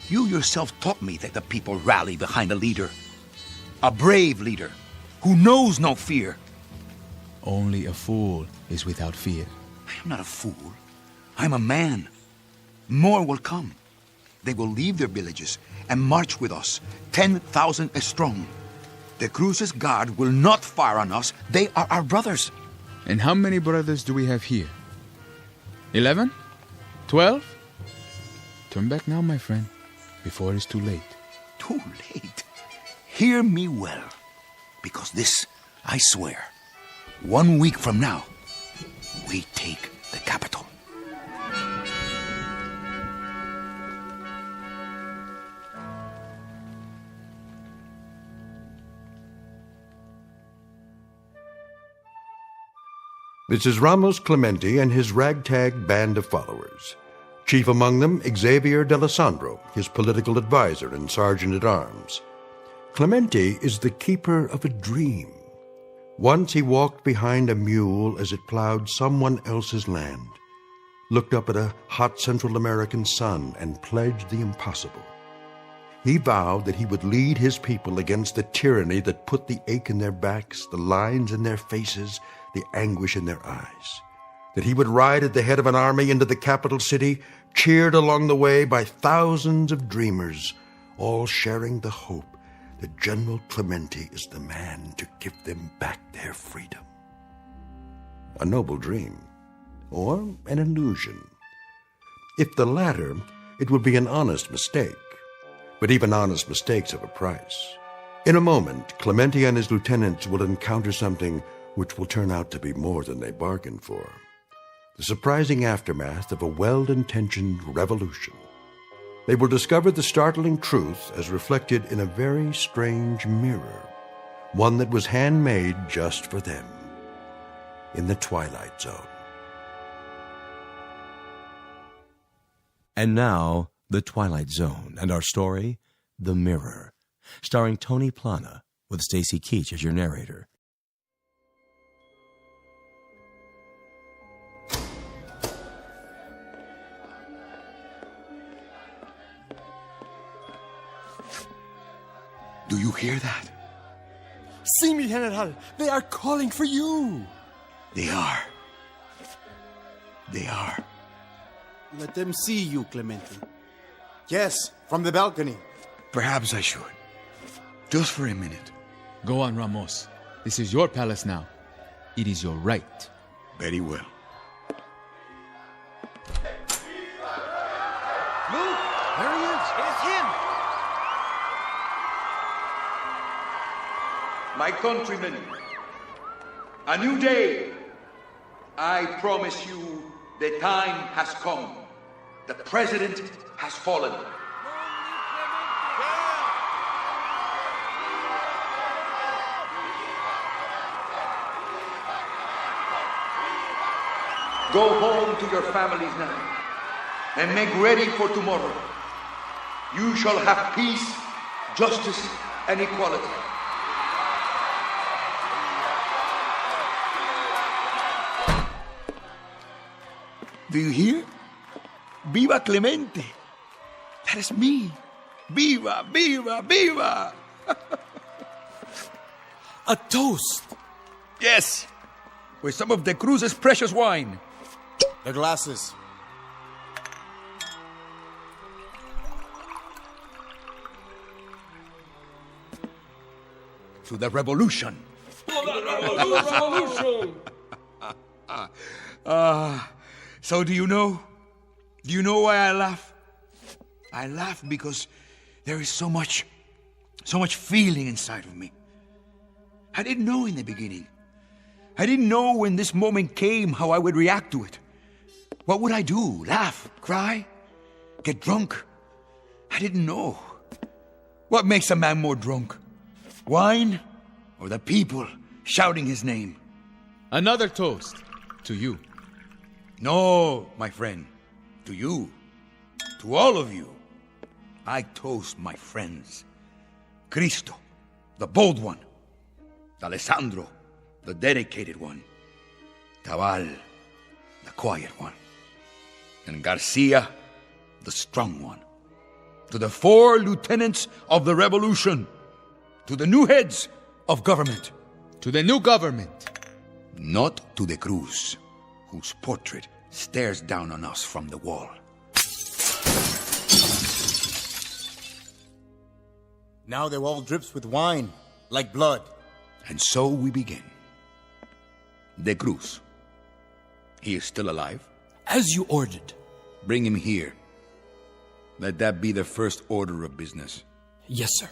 You yourself taught me that the people rally behind a leader. A brave leader who knows no fear. Only a fool is without fear. I am not a fool. I'm a man. More will come. They will leave their villages and march with us, 10,000 strong. The Cruz's guard will not fire on us. They are our brothers. And how many brothers do we have here? 11? 12? Turn back now, my friend, before it is too late. Too late? Hear me well, because this, I swear, 1 week from now, we take the capital. This is Ramos Clemente and his ragtag band of followers. Chief among them, Xavier D'Alessandro, his political advisor and sergeant-at-arms. Clemente is the keeper of a dream. Once he walked behind a mule as it plowed someone else's land, looked up at a hot Central American sun and pledged the impossible. He vowed that he would lead his people against the tyranny that put the ache in their backs, the lines in their faces, the anguish in their eyes. That he would ride at the head of an army into the capital city, cheered along the way by thousands of dreamers, all sharing the hope that General Clemente is the man to give them back their freedom. A noble dream, or an illusion. If the latter, it would be an honest mistake. But even honest mistakes have a price. In a moment, Clemente and his lieutenants will encounter something which will turn out to be more than they bargained for. The surprising aftermath of a well-intentioned revolution. They will discover the startling truth as reflected in a very strange mirror, one that was handmade just for them, in the Twilight Zone. And now, The Twilight Zone, and our story, The Mirror, starring Tony Plana, with Stacy Keach as your narrator. Do you hear that? See me, General. They are calling for you. They are. They are. Let them see you, Clemente. Yes, from the balcony. Perhaps I should. Just for a minute. Go on, Ramos. This is your palace now. It is your right. Very well. Look, there he is. It is him. My countrymen, a new day. I promise you the time has come. The president has fallen. Go home to your families now and make ready for tomorrow. You shall have peace, justice, and equality. Do you hear? Viva Clemente! That is me. Viva, viva, viva! A toast. Yes, with some of the Cruz's precious wine. The glasses. To the revolution. Revolution. So do you know? Do you know why I laugh? I laugh because there is so much feeling inside of me. I didn't know in the beginning. I didn't know when this moment came how I would react to it. What would I do? Laugh? Cry? Get drunk? I didn't know. What makes a man more drunk? Wine? Or the people shouting his name? Another toast to you. No, my friend. To you. To all of you. I toast my friends. Cristo, the bold one. Alessandro, the dedicated one. Tabal, the quiet one. And Garcia, the strong one. To the 4 lieutenants of the revolution. To the new heads of government. To the new government. Not to the Cruz, whose portrait stares down on us from the wall. Now the wall drips with wine, like blood. And so we begin. The Cruz. He is still alive? As you ordered. Bring him here. Let that be the first order of business. Yes, sir.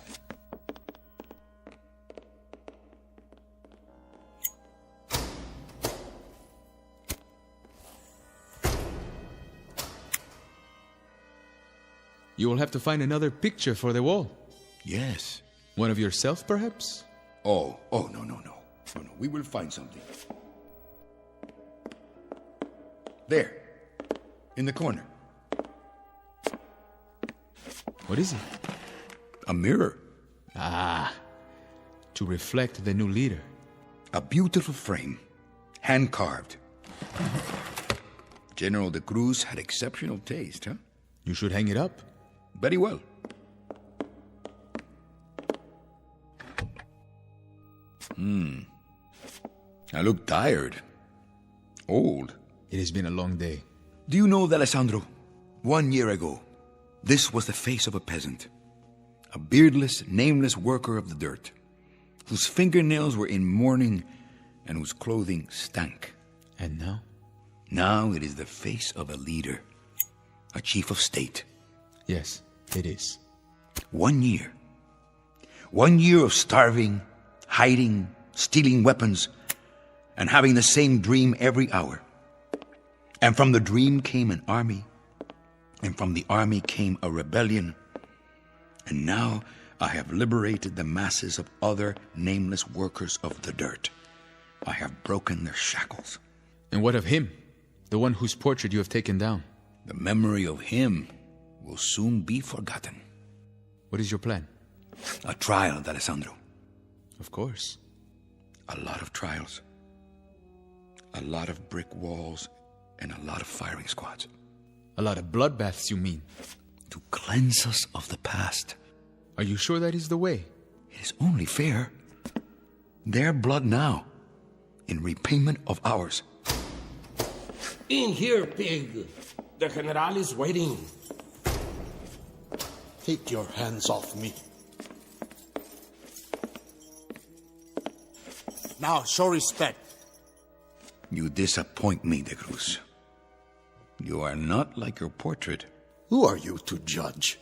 You will have to find another picture for the wall. Yes. One of yourself, perhaps? Oh, no. We will find something. There. In the corner. What is it? A mirror. Ah. To reflect the new leader. A beautiful frame. Hand-carved. General de Cruz had exceptional taste, huh? You should hang it up. Very well. I look tired. Old. It has been a long day. Do you know, Alessandro? 1 year ago, this was the face of a peasant. A beardless, nameless worker of the dirt, whose fingernails were in mourning and whose clothing stank. And now? Now it is the face of a leader. A chief of state. Yes, it is. 1 year. 1 year of starving, hiding, stealing weapons, and having the same dream every hour. And from the dream came an army, And from the army came a rebellion. And now I have liberated the masses of other nameless workers of the dirt. I have broken their shackles. And what of him? The one whose portrait you have taken down? The memory of him will soon be forgotten. What is your plan? A trial, D'Alessandro. Of course. A lot of trials. A lot of brick walls and a lot of firing squads. A lot of bloodbaths, you mean? To cleanse us of the past. Are you sure that is the way? It is only fair. Their blood now, in repayment of ours. In here, pig. The General is waiting. Take your hands off me. Now, show respect. You disappoint me, De Cruz. You are not like your portrait. Who are you to judge?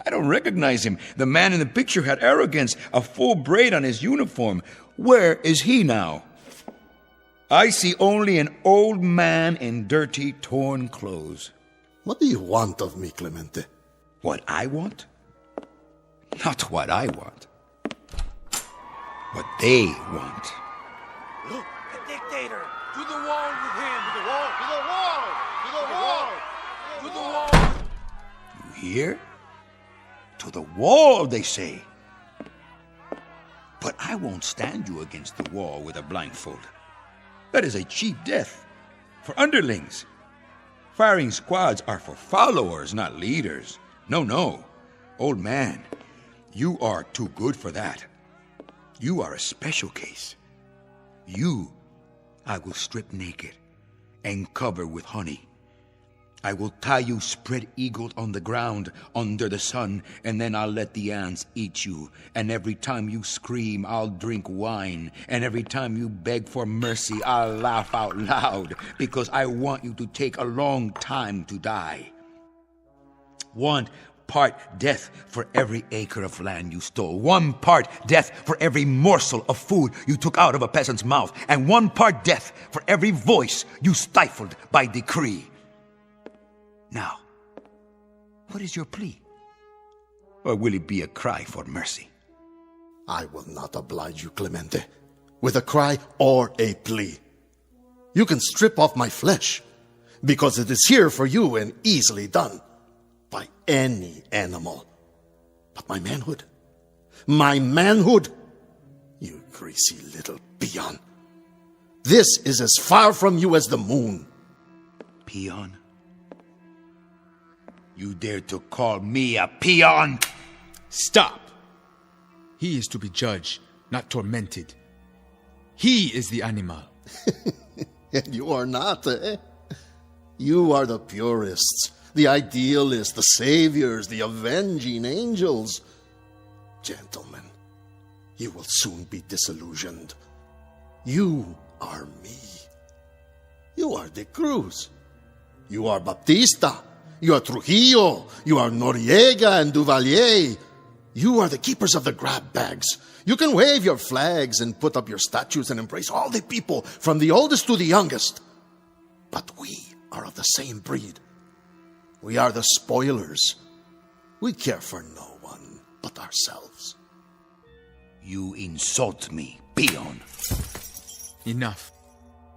I don't recognize him. The man in the picture had arrogance, a full braid on his uniform. Where is he now? I see only an old man in dirty, torn clothes. What do you want of me, Clemente? What I want? Not what I want. What they want. Look, the dictator! To the wall with him! To the wall! To the wall! To the wall! To the wall! You hear? To the wall, they say. But I won't stand you against the wall with a blindfold. That is a cheap death for underlings. Firing squads are for followers, not leaders. No. Old man, you are too good for that. You are a special case. You, I will strip naked and cover with honey. I will tie you spread-eagled on the ground under the sun, and then I'll let the ants eat you. And every time you scream, I'll drink wine. And every time you beg for mercy, I'll laugh out loud, because I want you to take a long time to die. 1 part death for every acre of land you stole. 1 part death for every morsel of food you took out of a peasant's mouth. And 1 part death for every voice you stifled by decree. Now, what is your plea? Or will it be a cry for mercy? I will not oblige you, Clemente, with a cry or a plea. You can strip off my flesh, because it is here for you and easily done by any animal. But my manhood, you greasy little peon, this is as far from you as the moon. Peon? You dare to call me a peon? Stop! He is to be judged, not tormented. He is the animal. And you are not, eh? You are the purists, the idealists, the saviors, the avenging angels. Gentlemen, you will soon be disillusioned. You are me. You are De Cruz. You are Baptista. You are Trujillo. You are Noriega and Duvalier. You are the keepers of the grab bags. You can wave your flags and put up your statues and embrace all the people, from the oldest to the youngest. But we are of the same breed. We are the spoilers. We care for no one but ourselves. You insult me, peon. Enough.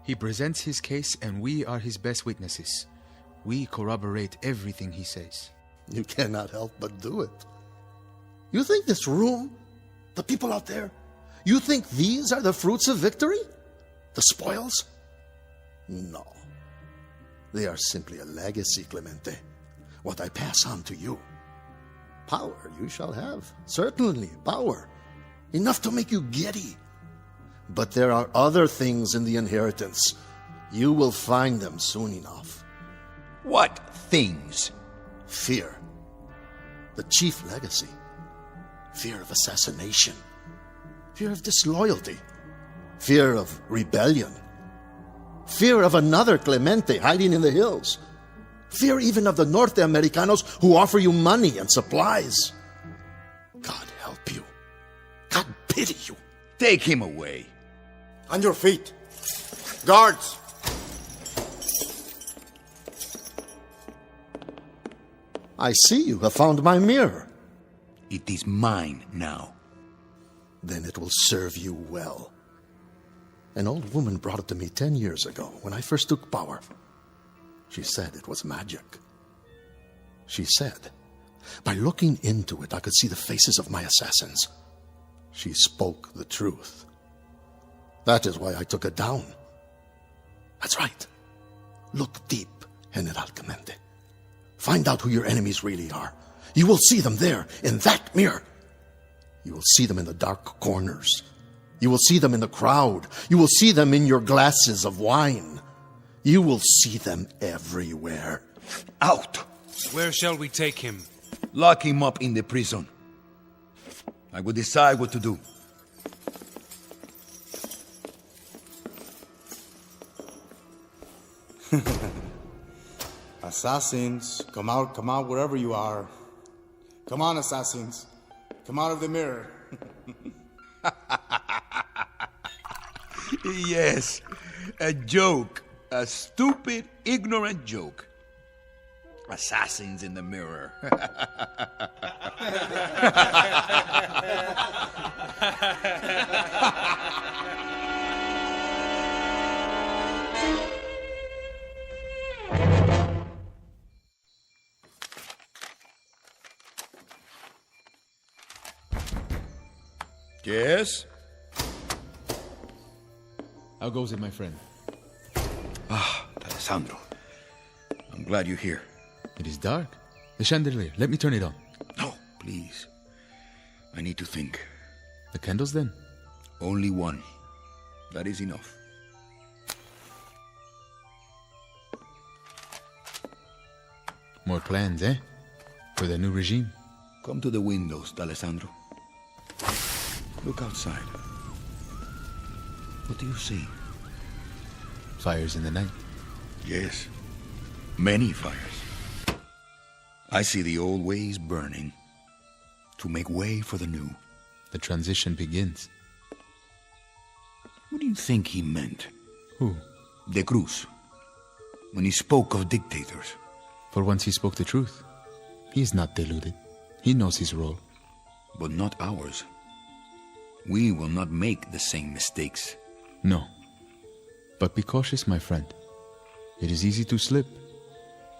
He presents his case and we are his best witnesses. We corroborate everything he says. You cannot help but do it. You think this room, the people out there, you think these are the fruits of victory? The spoils? No. They are simply a legacy, Clemente. What I pass on to you. Power you shall have. Certainly, power. Enough to make you giddy. But there are other things in the inheritance. You will find them soon enough. What things? Fear. The chief legacy. Fear of assassination. Fear of disloyalty. Fear of rebellion. Fear of another Clemente hiding in the hills. Fear even of the Norte Americanos who offer you money and supplies. God help you. God pity you. Take him away. On your feet. Guards. I see you have found my mirror. It is mine now. Then it will serve you well. An old woman brought it to me 10 years ago when I first took power. She said it was magic. She said, by looking into it, I could see the faces of my assassins. She spoke the truth. That is why I took it down. That's right. Look deep, General Clemente. Find out who your enemies really are. You will see them there, in that mirror. You will see them in the dark corners. You will see them in the crowd. You will see them in your glasses of wine. You will see them everywhere. Out! Where shall we take him? Lock him up in the prison. I will decide what to do. Assassins, come out wherever you are. Come on, assassins. Come out of the mirror. Yes, a joke. A stupid, ignorant joke. Assassins in the mirror. Yes? How goes it, my friend? Ah, Alessandro. I'm glad you're here. It is dark. The chandelier. Let me turn it on. No, please. I need to think. The candles, then? Only one. That is enough. More plans, eh? For the new regime? Come to the windows, D'Alessandro. Look outside. What do you see? Fires in the night. Yes. Many fires. I see the old ways burning to make way for the new. The transition begins. What do you think he meant? Who? De Cruz. When he spoke of dictators. For once he spoke the truth. He is not deluded. He knows his role. But not ours. We will not make the same mistakes. No. But be cautious, my friend. It is easy to slip.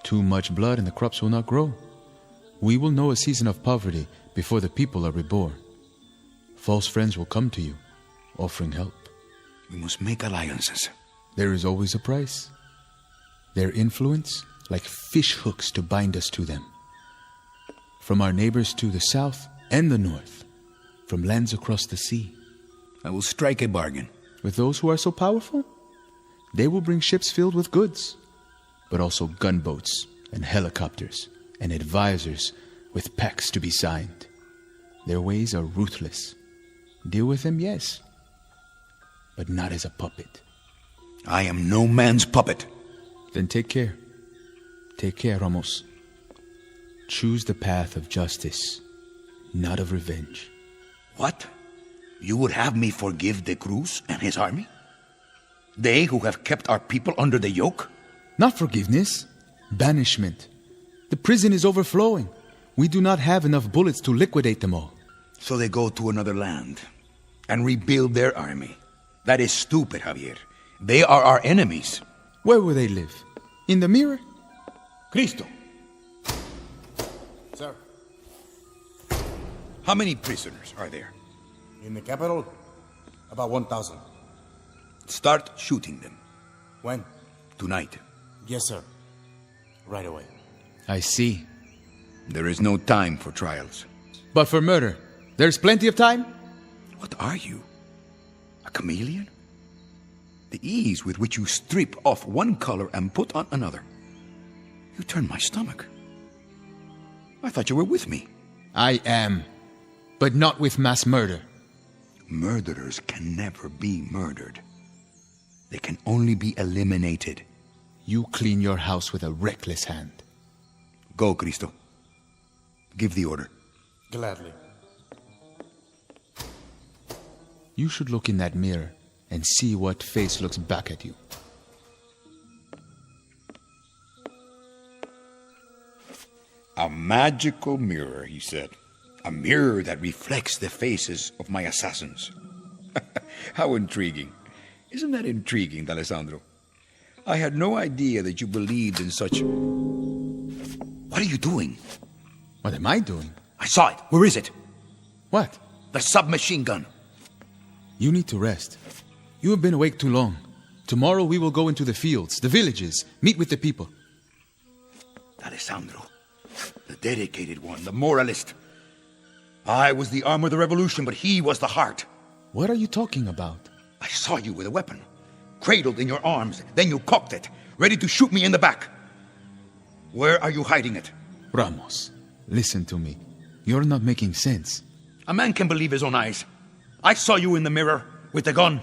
Too much blood and the crops will not grow. We will know a season of poverty before the people are reborn. False friends will come to you, offering help. We must make alliances. There is always a price. Their influence, like fish hooks to bind us to them. From our neighbors to the south and the north. From lands across the sea. I will strike a bargain. With those who are so powerful? They will bring ships filled with goods, but also gunboats and helicopters and advisors with pacts to be signed. Their ways are ruthless. Deal with them, yes, but not as a puppet. I am no man's puppet. Then take care. Take care, Ramos. Choose the path of justice, not of revenge. What? You would have me forgive De Cruz and his army? They who have kept our people under the yoke? Not forgiveness, banishment. The prison is overflowing. We do not have enough bullets to liquidate them all. So they go to another land and rebuild their army. That is stupid, Javier. They are our enemies. Where will they live? In the mirror? Cristo. Sir. How many prisoners are there? In the capital, about 1,000. Start shooting them. When? Tonight. Yes, sir. Right away. I see. There is no time for trials. But for murder, there's plenty of time? What are you? A chameleon? The ease with which you strip off one color and put on another. You turn my stomach. I thought you were with me. I am, but not with mass murder. Murderers can never be murdered. They can only be eliminated. You clean your house with a reckless hand. Go, Cristo. Give the order. Gladly. You should look in that mirror and see what face looks back at you. A magical mirror, he said. A mirror that reflects the faces of my assassins. How intriguing. Isn't that intriguing, D'Alessandro? I had no idea that you believed in such... What are you doing? What am I doing? I saw it. Where is it? What? The submachine gun. You need to rest. You have been awake too long. Tomorrow we will go into the fields, the villages, meet with the people. D'Alessandro, the dedicated one, the moralist. I was the arm of the revolution, but he was the heart. What are you talking about? I saw you with a weapon, cradled in your arms. Then you cocked it, ready to shoot me in the back. Where are you hiding it? Ramos, listen to me. You're not making sense. A man can believe his own eyes. I saw you in the mirror with the gun.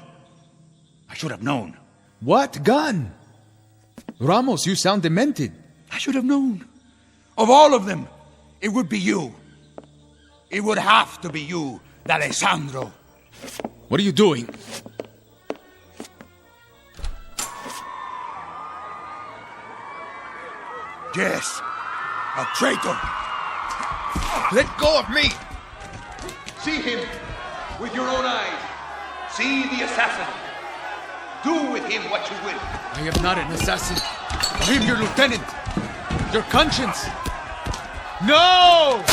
I should have known. What gun? Ramos, you sound demented. I should have known. Of all of them, it would be you. It would have to be you, D'Alessandro. What are you doing? Yes, a traitor. Let go of me! See him with your own eyes. See the assassin. Do with him what you will. I am not an assassin. I am your lieutenant. Your conscience. No!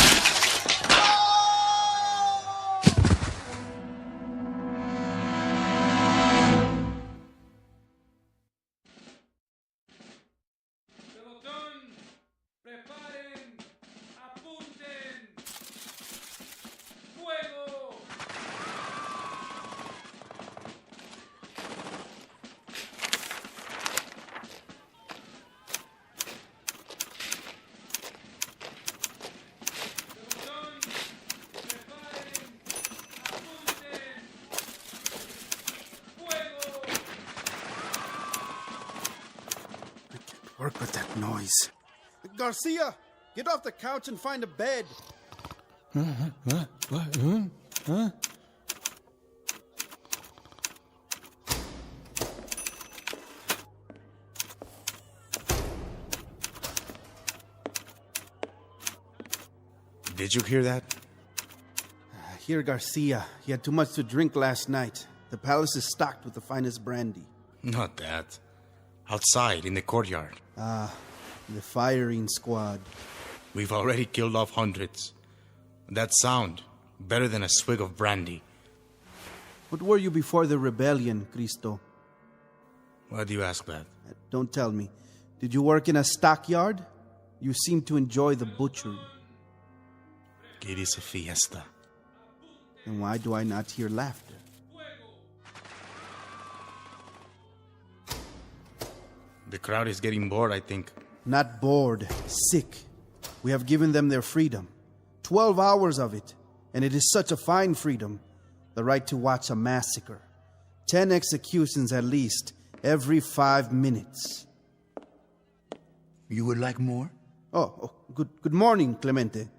Work with that noise. Garcia, get off the couch and find a bed. What? Did you hear that? Hear Garcia. He had too much to drink last night. The palace is stocked with the finest brandy. Not that. Outside, in the courtyard. Ah, the firing squad. We've already killed off hundreds. That sound, better than a swig of brandy. What were you before the rebellion, Cristo? Why do you ask that? Don't tell me. Did you work in a stockyard? You seem to enjoy the butchery. It is a fiesta. And why do I not hear laughter? The crowd is getting bored, I think. Not bored, sick. We have given them their freedom. 12 hours of it. And it is such a fine freedom. The right to watch a massacre. 10 executions at least, every 5 minutes. You would like more? Oh, good morning, Clemente.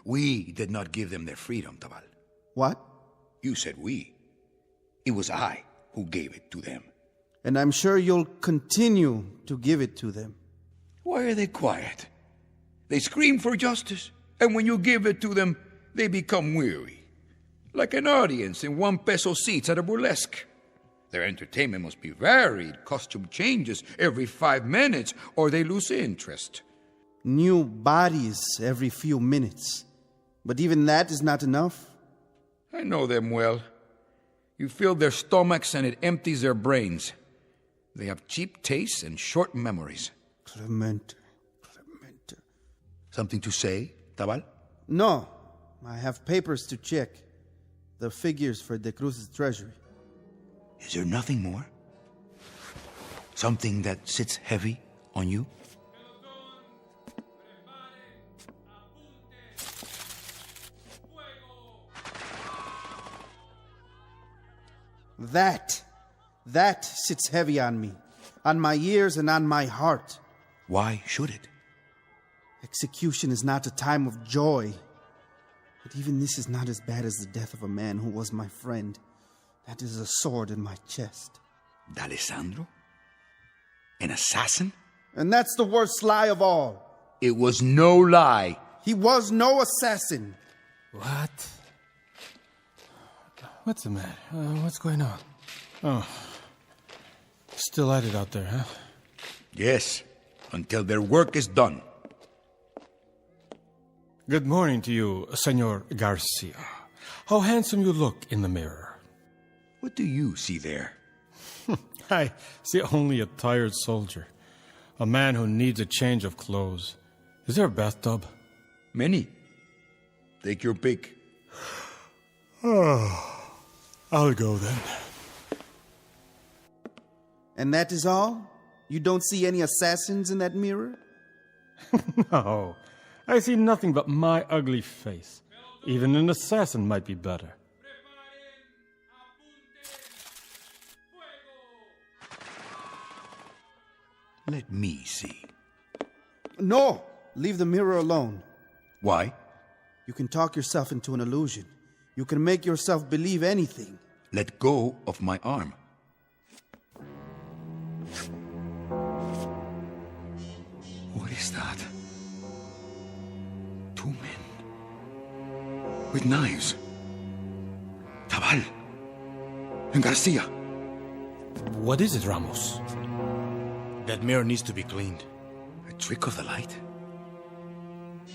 We did not give them their freedom, Tabal. What? You said we. It was I who gave it to them. And I'm sure you'll continue to give it to them. Why are they quiet? They scream for justice, and when you give it to them, they become weary. Like an audience in 1 peso seats at a burlesque. Their entertainment must be varied, costume changes every 5 minutes, or they lose interest. New bodies every few minutes. But even that is not enough. I know them well. You fill their stomachs and it empties their brains. They have cheap tastes and short memories. Clemente. Something to say, Tabal? No. I have papers to check. The figures for De Cruz's treasury. Is there nothing more? Something that sits heavy on you? That sits heavy on me, on my ears and on my heart. Why should it? Execution is not a time of joy. But even this is not as bad as the death of a man who was my friend. That is a sword in my chest. D'Alessandro? An assassin? And that's the worst lie of all. It was no lie. He was no assassin. What? What's the matter? What's going on? Oh. Still at it out there, huh? Yes, until their work is done. Good morning to you, Senor Garcia. How handsome you look in the mirror. What do you see there? I see only a tired soldier. A man who needs a change of clothes. Is there a bathtub? Many. Take your pick. Oh, I'll go then. And that is all? You don't see any assassins in that mirror? No, I see nothing but my ugly face. Even an assassin might be better. Let me see. No! Leave the mirror alone. Why? You can talk yourself into an illusion. You can make yourself believe anything. Let go of my arm. What is that? Two men. With knives. Tabal. And Garcia. What is it, Ramos? That mirror needs to be cleaned. A trick of the light?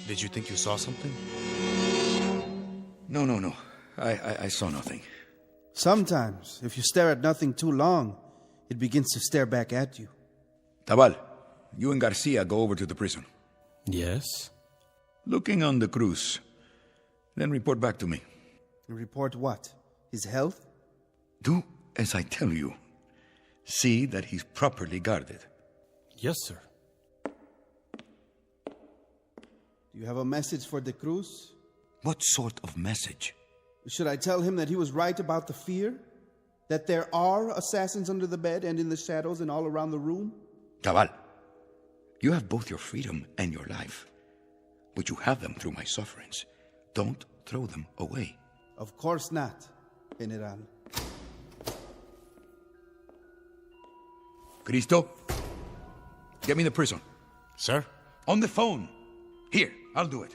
Did you think you saw something? No. I saw nothing. Sometimes, if you stare at nothing too long, it begins to stare back at you. Tabal, you and Garcia go over to the prison. Yes? Looking on the Cruz. Then report back to me. Report what? His health? Do as I tell you. See that he's properly guarded. Yes, sir. Do you have a message for the Cruz? What sort of message? Should I tell him that he was right about the fear? That there are assassins under the bed and in the shadows and all around the room? Tabal, you have both your freedom and your life. But you have them through my sufferings. Don't throw them away. Of course not, General. Cristo, get me the prison. Sir? On the phone. Here, I'll do it.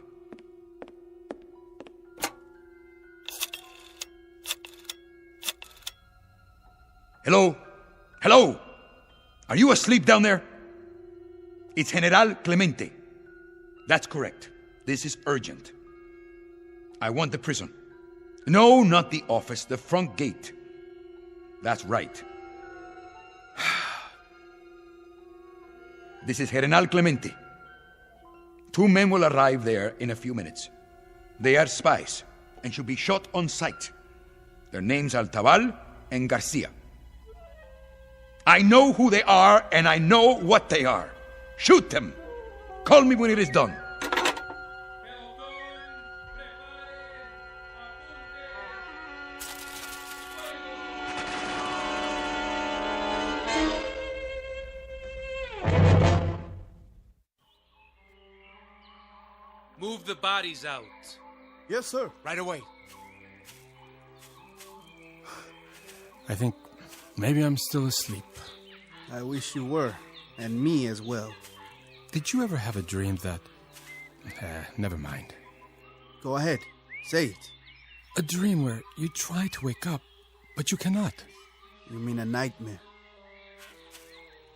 Hello? Hello? Are you asleep down there? It's General Clemente. That's correct. This is urgent. I want the prison. No, not the office, the front gate. That's right. This is General Clemente. Two men will arrive there in a few minutes. They are spies and should be shot on sight. Their names are Tabal and Garcia. I know who they are and I know what they are. Shoot them. Call me when it is done. Move the bodies out. Yes, sir. Right away. I think maybe I'm still asleep. I wish you were, and me as well. Did you ever have a dream that... never mind. Go ahead, say it. A dream where you try to wake up, but you cannot. You mean a nightmare?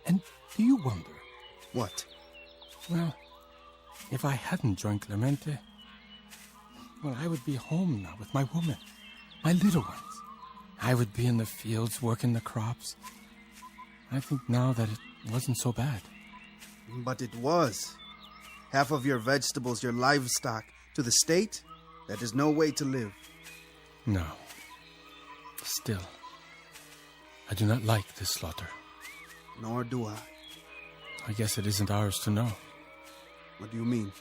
And do you wonder? What? Well, if I hadn't joined Clemente, well, I would be home now with my woman, my little ones. I would be in the fields working the crops. I think now that it wasn't so bad. But it was. Half of your vegetables, your livestock, to the state, that is no way to live. No. Still, I do not like this slaughter. Nor do I. I guess it isn't ours to know. What do you mean?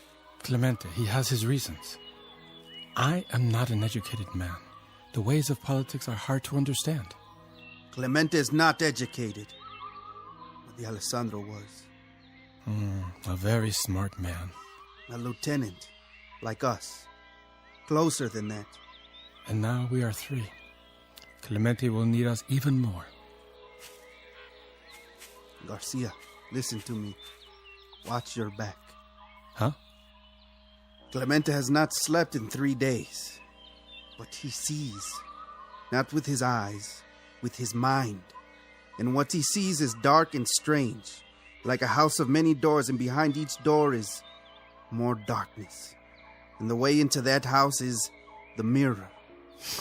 Clemente, he has his reasons. I am not an educated man. The ways of politics are hard to understand. Clemente is not educated. But the Alessandro was. A very smart man. A lieutenant, like us. Closer than that. And now we are 3. Clemente will need us even more. Garcia, listen to me. Watch your back. Huh? Clemente has not slept in 3 days. But he sees, not with his eyes, with his mind. And what he sees is dark and strange, like a house of many doors, and behind each door is more darkness. And the way into that house is the mirror.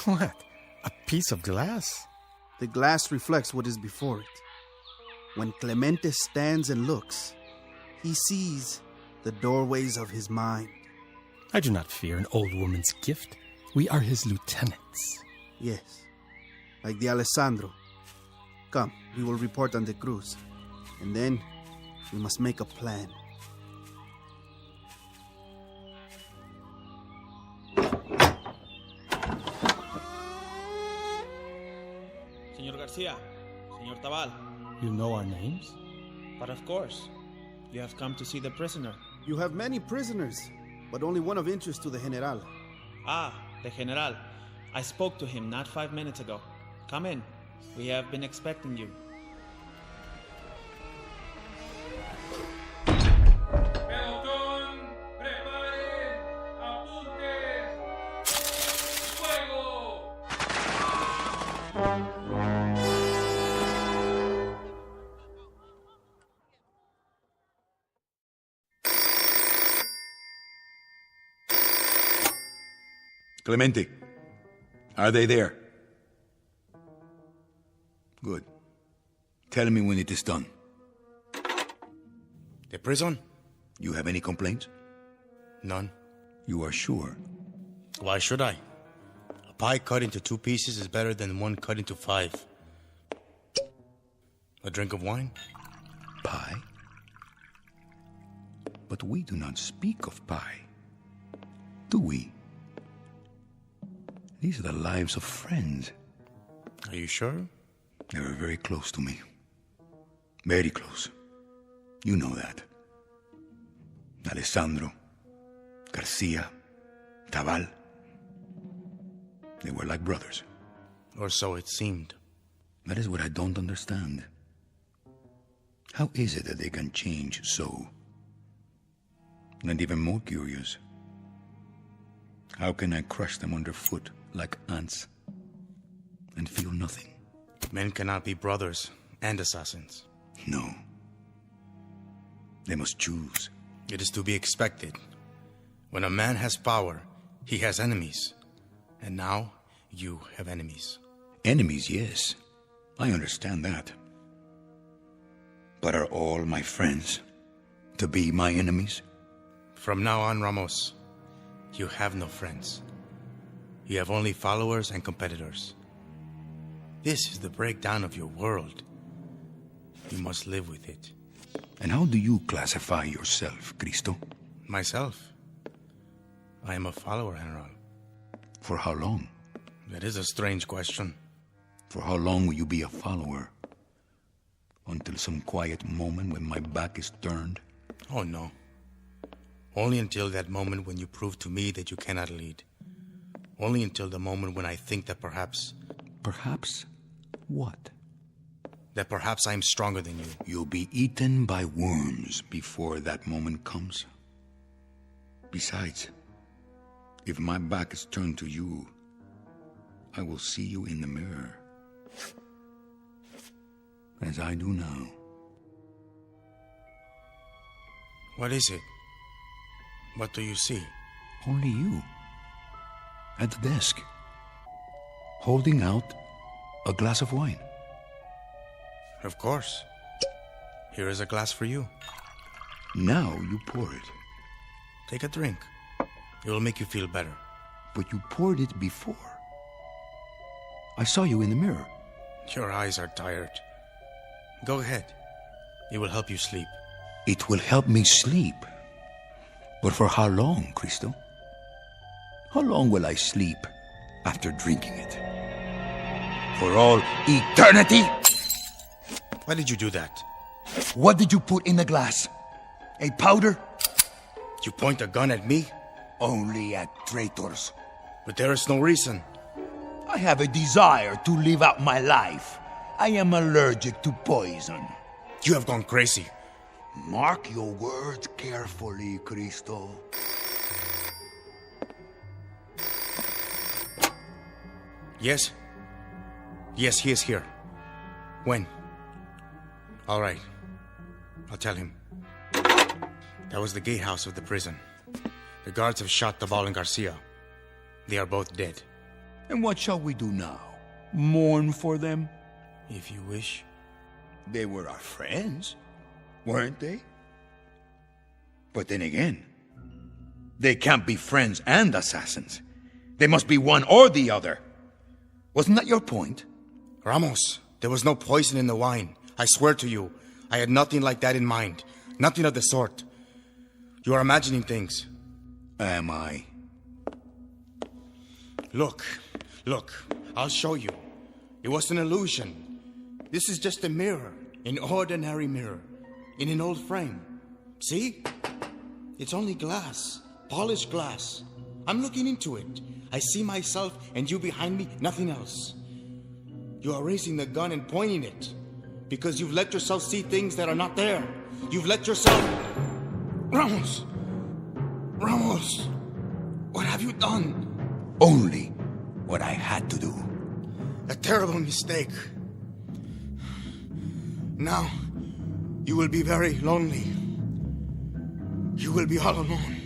What? A piece of glass? The glass reflects what is before it. When Clemente stands and looks, he sees the doorways of his mind. I do not fear an old woman's gift. We are his lieutenants. Yes, like the Alessandro. Come, we will report on the cruise. And then we must make a plan. Señor Garcia, Señor Tabal. You know our names? But of course, you have come to see the prisoner. You have many prisoners, but only one of interest to the General. Ah, the General. I spoke to him not 5 minutes ago. Come in. We have been expecting you. Clemente, are they there? Good. Tell me when it is done. The prison? You have any complaints? None. You are sure? Why should I? A pie cut into 2 pieces is better than one cut into 5. A drink of wine? Pie? But we do not speak of pie, do we? These are the lives of friends. Are you sure? They were very close to me. Very close. You know that. Alessandro, Garcia, Tabal. They were like brothers. Or so it seemed. That is what I don't understand. How is it that they can change so? And even more curious, how can I crush them underfoot like ants and feel nothing? Men cannot be brothers and assassins. No. They must choose. It is to be expected. When a man has power, he has enemies. And now, you have enemies. Enemies, yes. I understand that. But are all my friends to be my enemies? From now on, Ramos, you have no friends. You have only followers and competitors. This is the breakdown of your world. You must live with it. And how do you classify yourself, Cristo? Myself? I am a follower, General. For how long? That is a strange question. For how long will you be a follower? Until some quiet moment when my back is turned? Oh, no. Only until that moment when you prove to me that you cannot lead. Only until the moment when I think that perhaps... Perhaps what? That perhaps I am stronger than you. You'll be eaten by worms before that moment comes. Besides, if my back is turned to you, I will see you in the mirror. As I do now. What is it? What do you see? Only you. At the desk. Holding out a glass of wine. Of course. Here is a glass for you. Now you pour it. Take a drink. It will make you feel better. But you poured it before. I saw you in the mirror. Your eyes are tired. Go ahead. It will help you sleep. It will help me sleep. But for how long, Cristo? How long will I sleep after drinking it? For all eternity? Why did you do that? What did you put in the glass? A powder? You point a gun at me? Only at traitors. But there is no reason. I have a desire to live out my life. I am allergic to poison. You have gone crazy. Mark your words carefully, Cristo. Yes? Yes, he is here. When? All right. I'll tell him. That was the gatehouse of the prison. The guards have shot Tabal and Garcia. They are both dead. And what shall we do now? Mourn for them? If you wish. They were our friends, weren't they? But then again, they can't be friends and assassins. They must be one or the other. Wasn't that your point? Ramos, there was no poison in the wine. I swear to you, I had nothing like that in mind. Nothing of the sort. You are imagining things. Am I? Look, I'll show you. It was an illusion. This is just a mirror, an ordinary mirror, in an old frame. See? It's only glass, polished glass. I'm looking into it. I see myself and you behind me, nothing else. You are raising the gun and pointing it because you've let yourself see things that are not there. You've let yourself... Ramos! What have you done? Only what I had to do. A terrible mistake. Now, you will be very lonely. You will be all alone.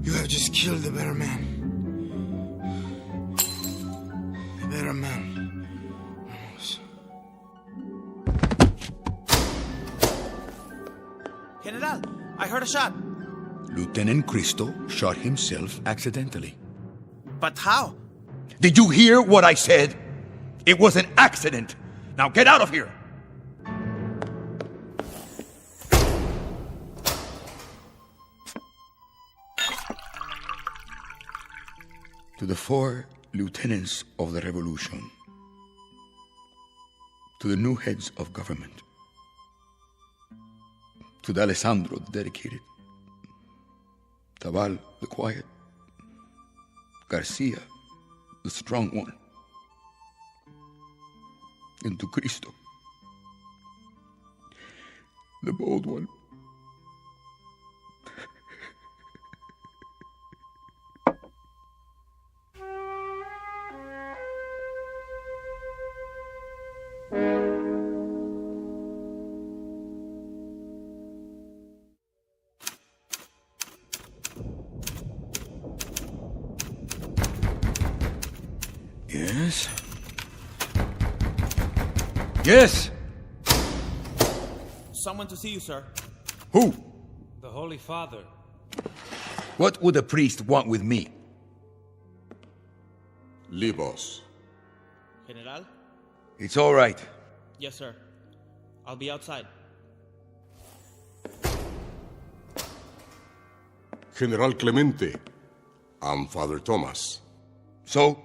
You have just killed the better man. The better man. General, I heard a shot. Lieutenant Cristo shot himself accidentally. But how? Did you hear what I said? It was an accident. Now get out of here! To the 4 lieutenants of the revolution, to the new heads of government, to Alessandro, the dedicated, Tabal, the quiet, Garcia, the strong one, and to Cristo, the bold one. Yes? Yes! Someone to see you, sir. Who? The Holy Father. What would a priest want with me? Libos. General? It's all right. Yes, sir. I'll be outside. General Clemente. I'm Father Thomas. So?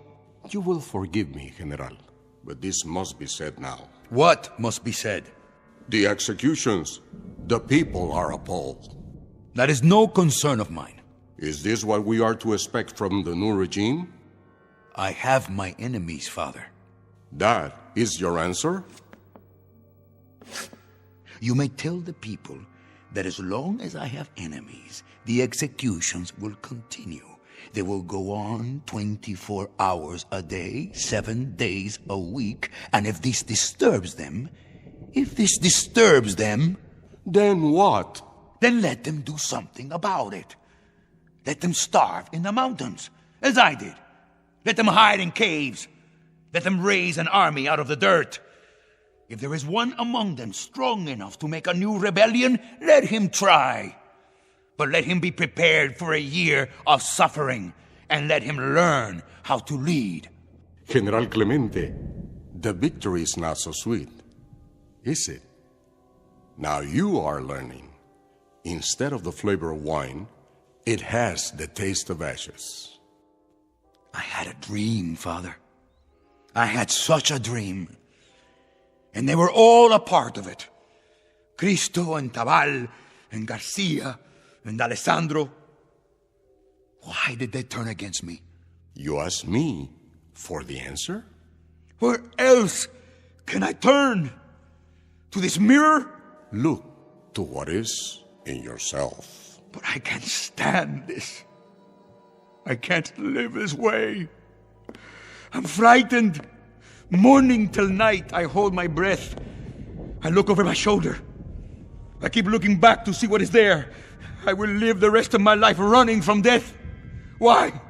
You will forgive me, General, but this must be said now. What must be said? The executions. The people are appalled. That is no concern of mine. Is this what we are to expect from the new regime? I have my enemies, Father. That is your answer? You may tell the people that as long as I have enemies, the executions will continue. They will go on 24 hours a day, 7 days a week, and if this disturbs them... Then what? Then let them do something about it. Let them starve in the mountains, as I did. Let them hide in caves. Let them raise an army out of the dirt. If there is one among them strong enough to make a new rebellion, let him try. But let him be prepared for a year of suffering, and let him learn how to lead. General Clemente, the victory is not so sweet, is it? Now you are learning. Instead of the flavor of wine, it has the taste of ashes. I had a dream, Father. I had such a dream. And they were all a part of it. Cristo and Tabal and Garcia and Alessandro. Why did they turn against me? You ask me for the answer? Where else can I turn? To this mirror? Look to what is in yourself. But I can't stand this. I can't live this way. I'm frightened. Morning till night, I hold my breath. I look over my shoulder. I keep looking back to see what is there. I will live the rest of my life running from death. Why?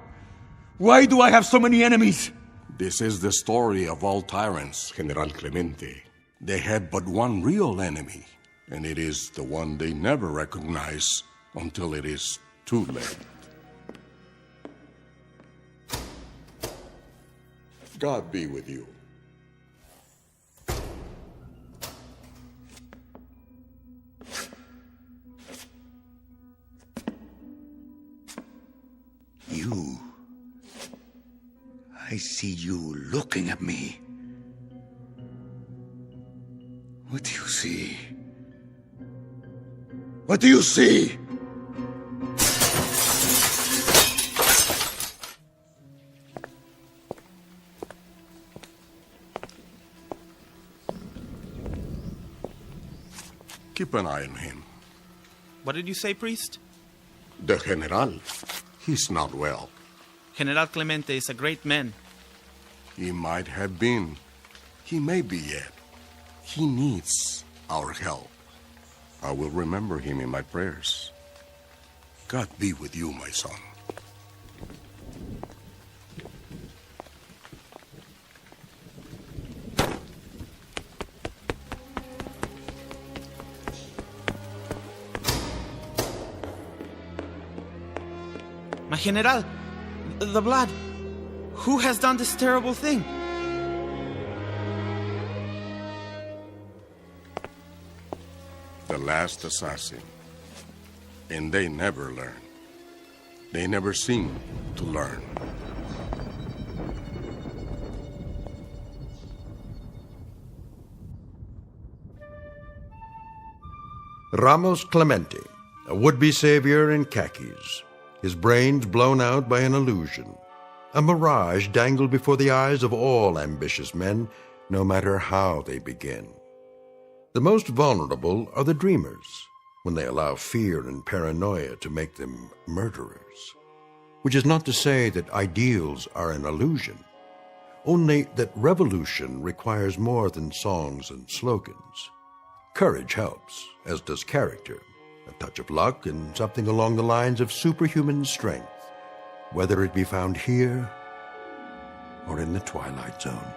Why do I have so many enemies? This is the story of all tyrants, General Clemente. They had but one real enemy, and it is the one they never recognize until it is too late. God be with you. You. I see you looking at me. What do you see? What do you see? Keep an eye on him. What did you say, priest? The General. He's not well. General Clemente is a great man. He might have been. He may be yet. He needs our help. I will remember him in my prayers. God be with you, my son. My General, the blood. Who has done this terrible thing? The last assassin. And they never learn. They never seem to learn. Ramos Clemente, a would-be savior in khakis, his brains blown out by an illusion. A mirage dangled before the eyes of all ambitious men, no matter how they begin. The most vulnerable are the dreamers, when they allow fear and paranoia to make them murderers. Which is not to say that ideals are an illusion, only that revolution requires more than songs and slogans. Courage helps, as does character, a touch of luck, and something along the lines of superhuman strength, whether it be found here or in the Twilight Zone.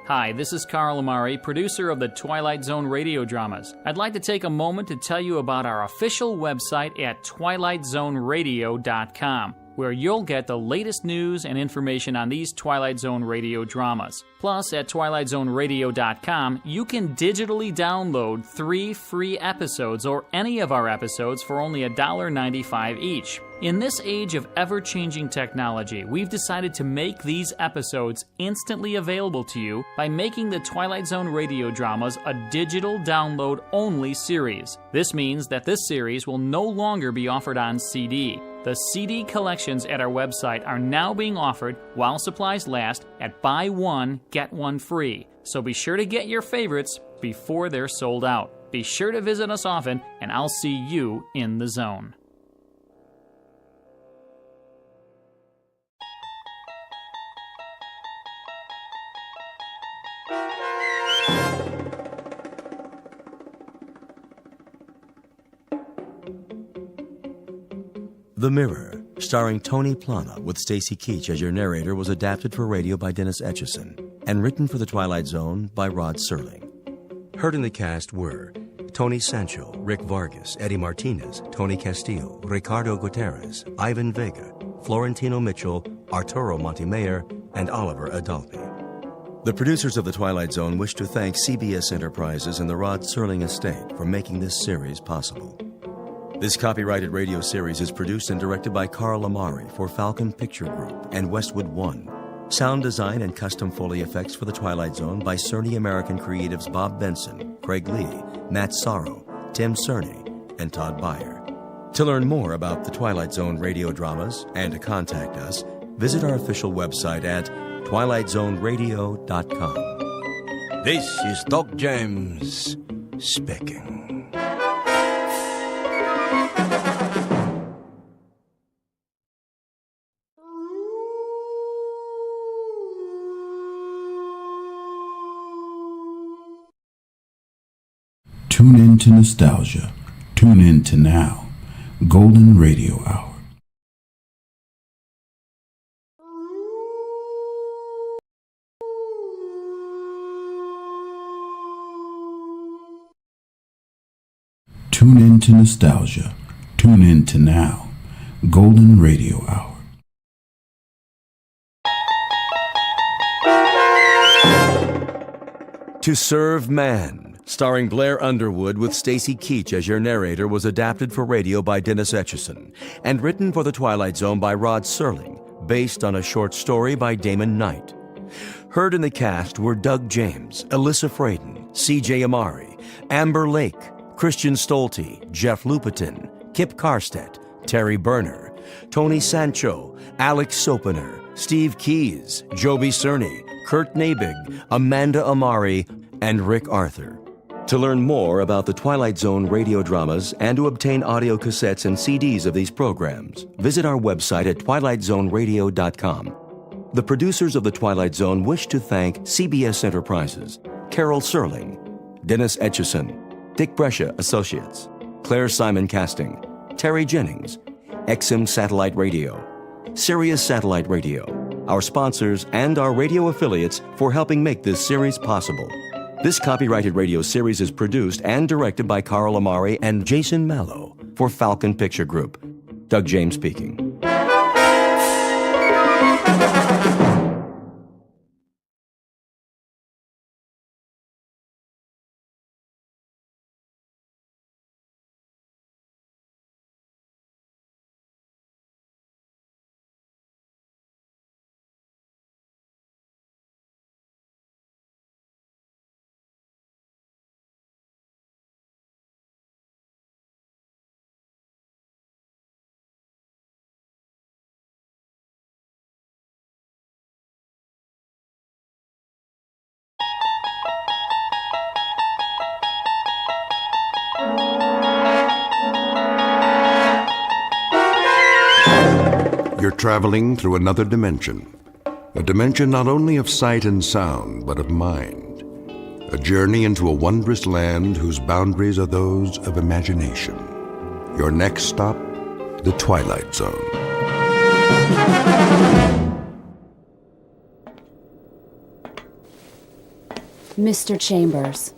Hi, this is Carl Amari, producer of the Twilight Zone Radio Dramas. I'd like to take a moment to tell you about our official website at twilightzoneradio.com, where you'll get the latest news and information on these Twilight Zone Radio dramas. Plus, at twilightzoneradio.com, you can digitally download 3 free episodes or any of our episodes for only $1.95 each. In this age of ever-changing technology, we've decided to make these episodes instantly available to you by making the Twilight Zone Radio Dramas a digital download-only series. This means that this series will no longer be offered on CD. The CD collections at our website are now being offered while supplies last at buy one, get one free. So be sure to get your favorites before they're sold out. Be sure to visit us often, and I'll see you in the zone. The Mirror, starring Tony Plana with Stacy Keach as your narrator, was adapted for radio by Dennis Etchison and written for The Twilight Zone by Rod Serling. Heard in the cast were Tony Sancho, Rick Vargas, Eddie Martinez, Tony Castillo, Ricardo Gutierrez, Ivan Vega, Florentino Mitchell, Arturo Montemayor, and Oliver Adolphi. The producers of The Twilight Zone wish to thank CBS Enterprises and the Rod Serling Estate for making this series possible. This copyrighted radio series is produced and directed by Carl Amari for Falcon Picture Group and Westwood One. Sound design and custom Foley effects for The Twilight Zone by Cerny American creatives Bob Benson, Craig Lee, Matt Sorrow, Tim Cerny, and Todd Beyer. To learn more about The Twilight Zone radio dramas and to contact us, visit our official website at twilightzoneradio.com. This is Doc James speaking. Tune in to nostalgia. Tune in to now. Golden Radio Hour. Tune in to nostalgia. Tune in to now. Golden Radio Hour. To Serve Man, starring Blair Underwood with Stacy Keach as your narrator, was adapted for radio by Dennis Etchison and written for The Twilight Zone by Rod Serling, based on a short story by Damon Knight. Heard in the cast were Doug James, Alyssa Fraden, C.J. Amari, Amber Lake, Christian Stolte, Jeff Lupetin, Kip Karstedt, Terry Berner, Tony Sancho, Alex Sopener, Steve Keys, Joby Cerny, Kurt Nabig, Amanda Amari, and Rick Arthur. To learn more about the Twilight Zone radio dramas and to obtain audio cassettes and CDs of these programs, visit our website at twilightzoneradio.com. The producers of The Twilight Zone wish to thank CBS Enterprises, Carol Serling, Dennis Etchison, Dick Brescia Associates, Claire Simon Casting, Terry Jennings, XM Satellite Radio, Sirius Satellite Radio, our sponsors, and our radio affiliates for helping make this series possible. This copyrighted radio series is produced and directed by Carl Amari and Jason Mallow for Falcon Picture Group. Doug James speaking. You're traveling through another dimension. A dimension not only of sight and sound, but of mind. A journey into a wondrous land whose boundaries are those of imagination. Your next stop, the Twilight Zone. Mr. Chambers.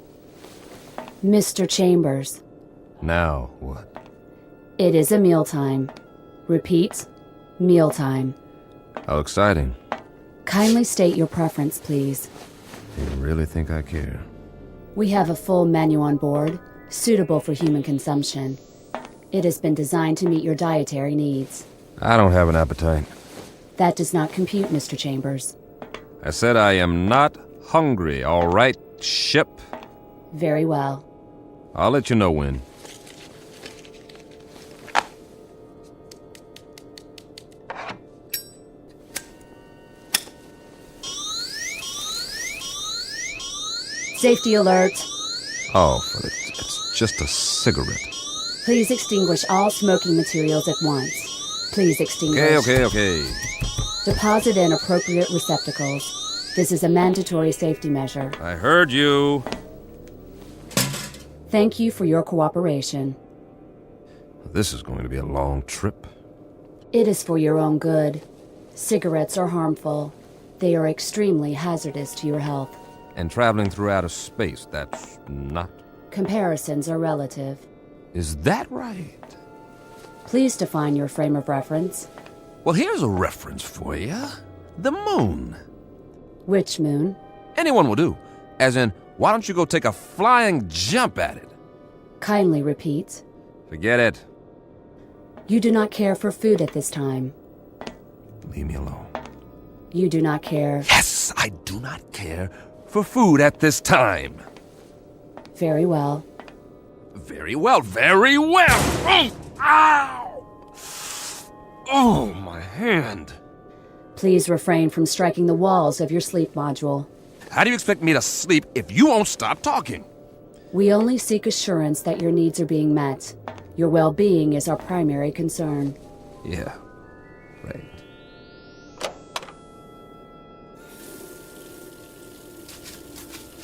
Mr. Chambers. Now what? It is a mealtime. Repeat, mealtime. How exciting. Kindly state your preference, please. You really think I care? We have a full menu on board, suitable for human consumption. It has been designed to meet your dietary needs. I don't have an appetite. That does not compute, Mr. Chambers. I said I am not hungry, all right, ship? Very well. I'll let you know when. Safety alert. Oh, it's just a cigarette. Please extinguish all smoking materials at once. Please extinguish. Okay. Deposit in appropriate receptacles. This is a mandatory safety measure. I heard you. Thank you for your cooperation. This is going to be a long trip. It is for your own good. Cigarettes are harmful. They are extremely hazardous to your health. And traveling through outer space, that's not. Comparisons are relative. Is that right? Please define your frame of reference. Well, here's a reference for you. The moon. Which moon? Anyone will do. As in, why don't you go take a flying jump at it? Kindly repeat. Forget it. You do not care for food at this time. Leave me alone. You do not care. Yes, I do not care for food at this time. Very well. Very well. Oh, ow! Oh, my hand. Please refrain from striking the walls of your sleep module. How do you expect me to sleep if you won't stop talking? We only seek assurance that your needs are being met. Your well-being is our primary concern. Yeah, right.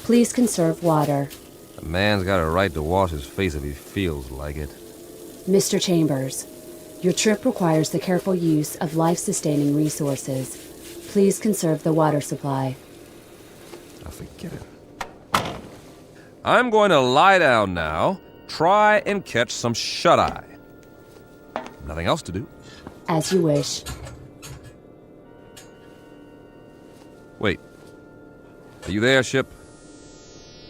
Please conserve water. A man's got a right to wash his face if he feels like it. Mr. Chambers, your trip requires the careful use of life-sustaining resources. Please conserve the water supply. I forget it. I'm going to lie down now. Try and catch some shut-eye. Nothing else to do. As you wish. Wait. Are you there, ship?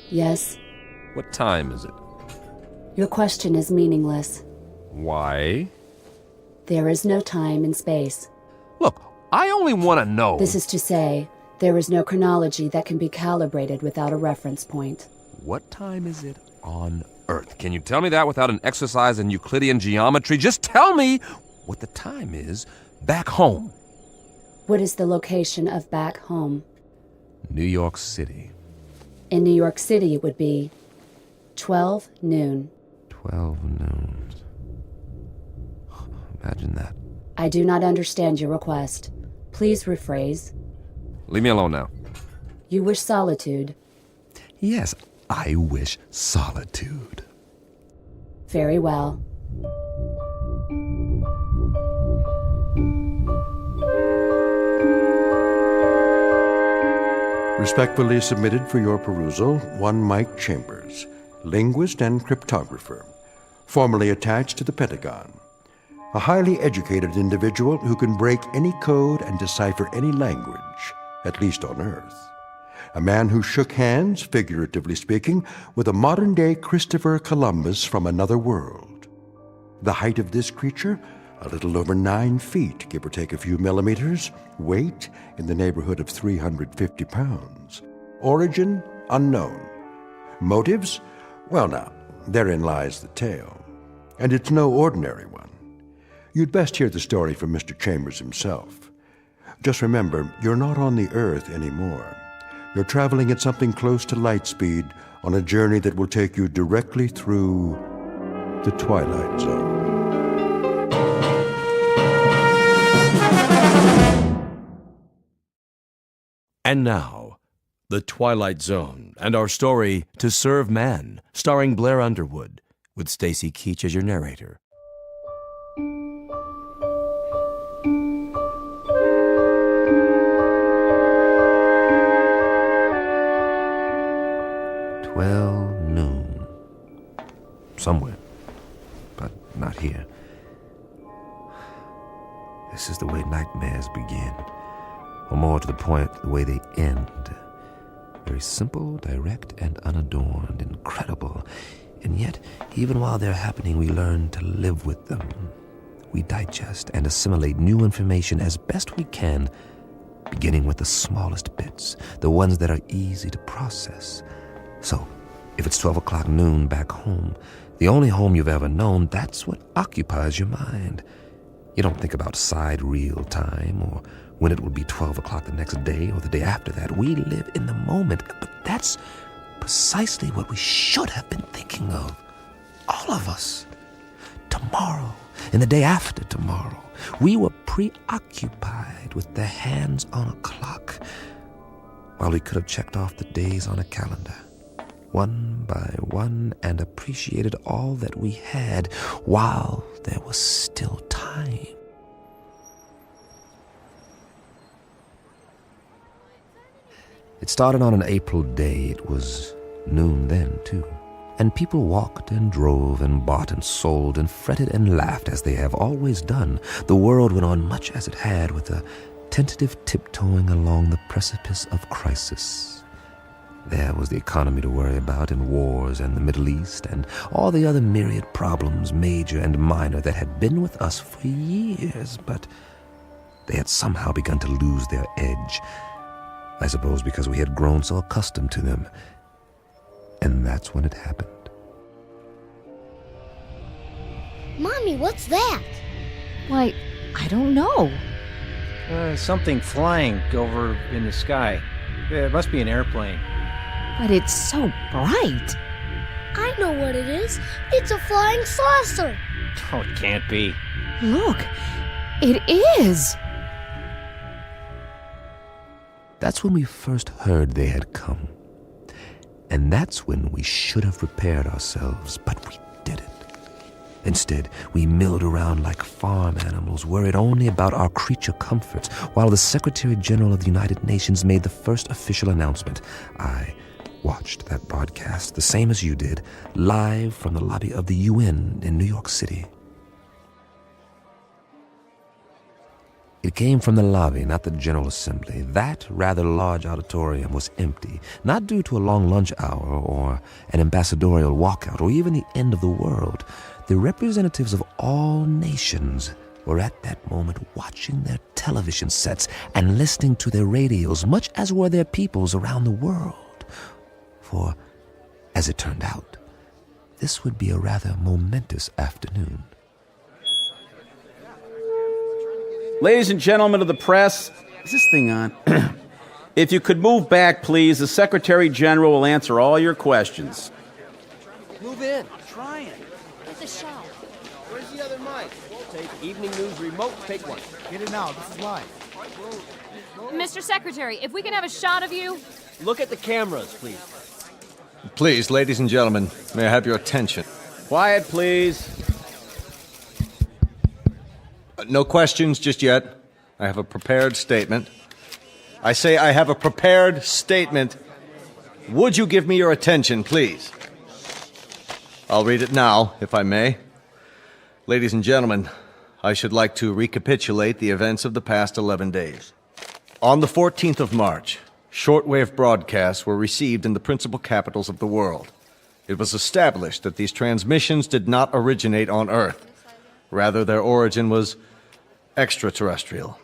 Yes. What time is it? Your question is meaningless. Why? There is no time and space. Look, I only want to know. This is to say, there is no chronology that can be calibrated without a reference point. What time is it on Earth? Can you tell me that without an exercise in Euclidean geometry? Just tell me what the time is back home. What is the location of back home? New York City. In New York City, it would be 12 noon. 12 noon. Imagine that. I do not understand your request. Please rephrase. Leave me alone now. You wish solitude. Yes, I wish solitude. Very well. Respectfully submitted for your perusal, one Mike Chambers, linguist and cryptographer, formerly attached to the Pentagon. A highly educated individual who can break any code and decipher any language, at least on Earth. A man who shook hands, figuratively speaking, with a modern-day Christopher Columbus from another world. The height of this creature, a little over 9 feet, give or take a few millimeters. Weight, in the neighborhood of 350 pounds. Origin, unknown. Motives? Well now, therein lies the tale. And it's no ordinary one. You'd best hear the story from Mr. Chambers himself. Just remember, you're not on the Earth anymore. You're traveling at something close to light speed on a journey that will take you directly through the Twilight Zone. And now, The Twilight Zone and our story, To Serve Man, starring Blair Underwood, with Stacy Keach as your narrator. Noon. Somewhere, but not here. This is the way nightmares begin, or more to the point, the way they end. Very simple, direct, and unadorned, incredible. And yet, even while they're happening, we learn to live with them. We digest and assimilate new information as best we can, beginning with the smallest bits, the ones that are easy to process. So, if it's 12 o'clock noon back home, the only home you've ever known, that's what occupies your mind. You don't think about sidereal time or when it will be 12 o'clock the next day or the day after that. We live in the moment, but that's precisely what we should have been thinking of. All of us. Tomorrow and the day after tomorrow. We were preoccupied with the hands on a clock while we could have checked off the days on a calendar, one by one, and appreciated all that we had while there was still time. It started on an April day. It was noon then, too. And people walked and drove and bought and sold and fretted and laughed as they have always done. The world went on much as it had, with a tentative tiptoeing along the precipice of crisis. There was the economy to worry about, and wars, and the Middle East, and all the other myriad problems, major and minor, that had been with us for years, but they had somehow begun to lose their edge. I suppose because we had grown so accustomed to them. And that's when it happened. Mommy, what's that? Why, I don't know. Something flying over in the sky. It must be an airplane. But it's so bright. I know what it is. It's a flying saucer. Oh, it can't be. Look, it is. That's when we first heard they had come. And that's when we should have prepared ourselves, but we didn't. Instead, we milled around like farm animals, worried only about our creature comforts, while the Secretary General of the United Nations made the first official announcement. I watched that broadcast, the same as you did, live from the lobby of the UN in New York City. It came from the lobby, not the General Assembly. That rather large auditorium was empty, not due to a long lunch hour or an ambassadorial walkout or even the end of the world. The representatives of all nations were at that moment watching their television sets and listening to their radios, much as were their peoples around the world. For, as it turned out, this would be a rather momentous afternoon. Ladies and gentlemen of the press, is this thing on? If you could move back, please, the Secretary General will answer all your questions. Move in. I'm trying. Get the shot. Where's the other mic? Take Evening News Remote. Take one. Get it now. This is live. Mr. Secretary, if we can have a shot of you. Look at the cameras, please. Please, ladies and gentlemen, may I have your attention? Quiet, please. No questions just yet. I have a prepared statement. I say I have a prepared statement. Would you give me your attention, please? I'll read it now, if I may. Ladies and gentlemen, I should like to recapitulate the events of the past 11 days. On the 14th of March, shortwave broadcasts were received in the principal capitals of the world. It was established that these transmissions did not originate on Earth. Rather, their origin was extraterrestrial.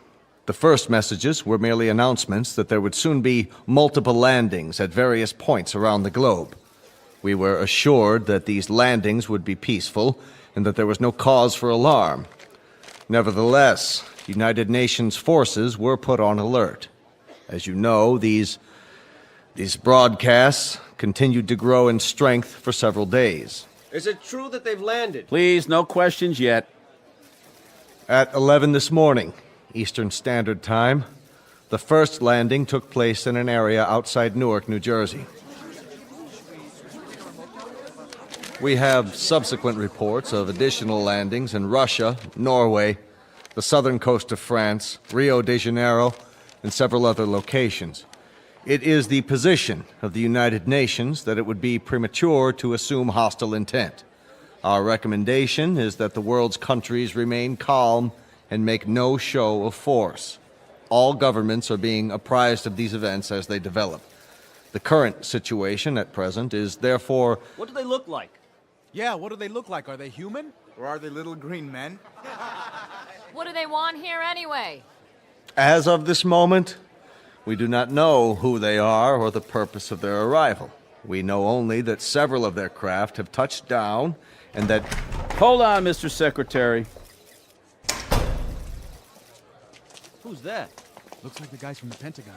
The first messages were merely announcements that there would soon be multiple landings at various points around the globe. We were assured that these landings would be peaceful and that there was no cause for alarm. Nevertheless, United Nations forces were put on alert. As you know, these broadcasts continued to grow in strength for several days. Is it true that they've landed? Please, no questions yet. At 11 this morning, Eastern Standard Time, the first landing took place in an area outside Newark, New Jersey. We have subsequent reports of additional landings in Russia, Norway, the southern coast of France, Rio de Janeiro, and several other locations. It is the position of the United Nations that it would be premature to assume hostile intent. Our recommendation is that the world's countries remain calm and make no show of force. All governments are being apprised of these events as they develop. The current situation at present is therefore... What do they look like? Yeah, what do they look like? Are they human? Or are they little green men? What do they want here anyway? As of this moment, we do not know who they are or the purpose of their arrival. We know only that several of their craft have touched down and that... Hold on, Mr. Secretary. Who's that? Looks like the guys from the Pentagon.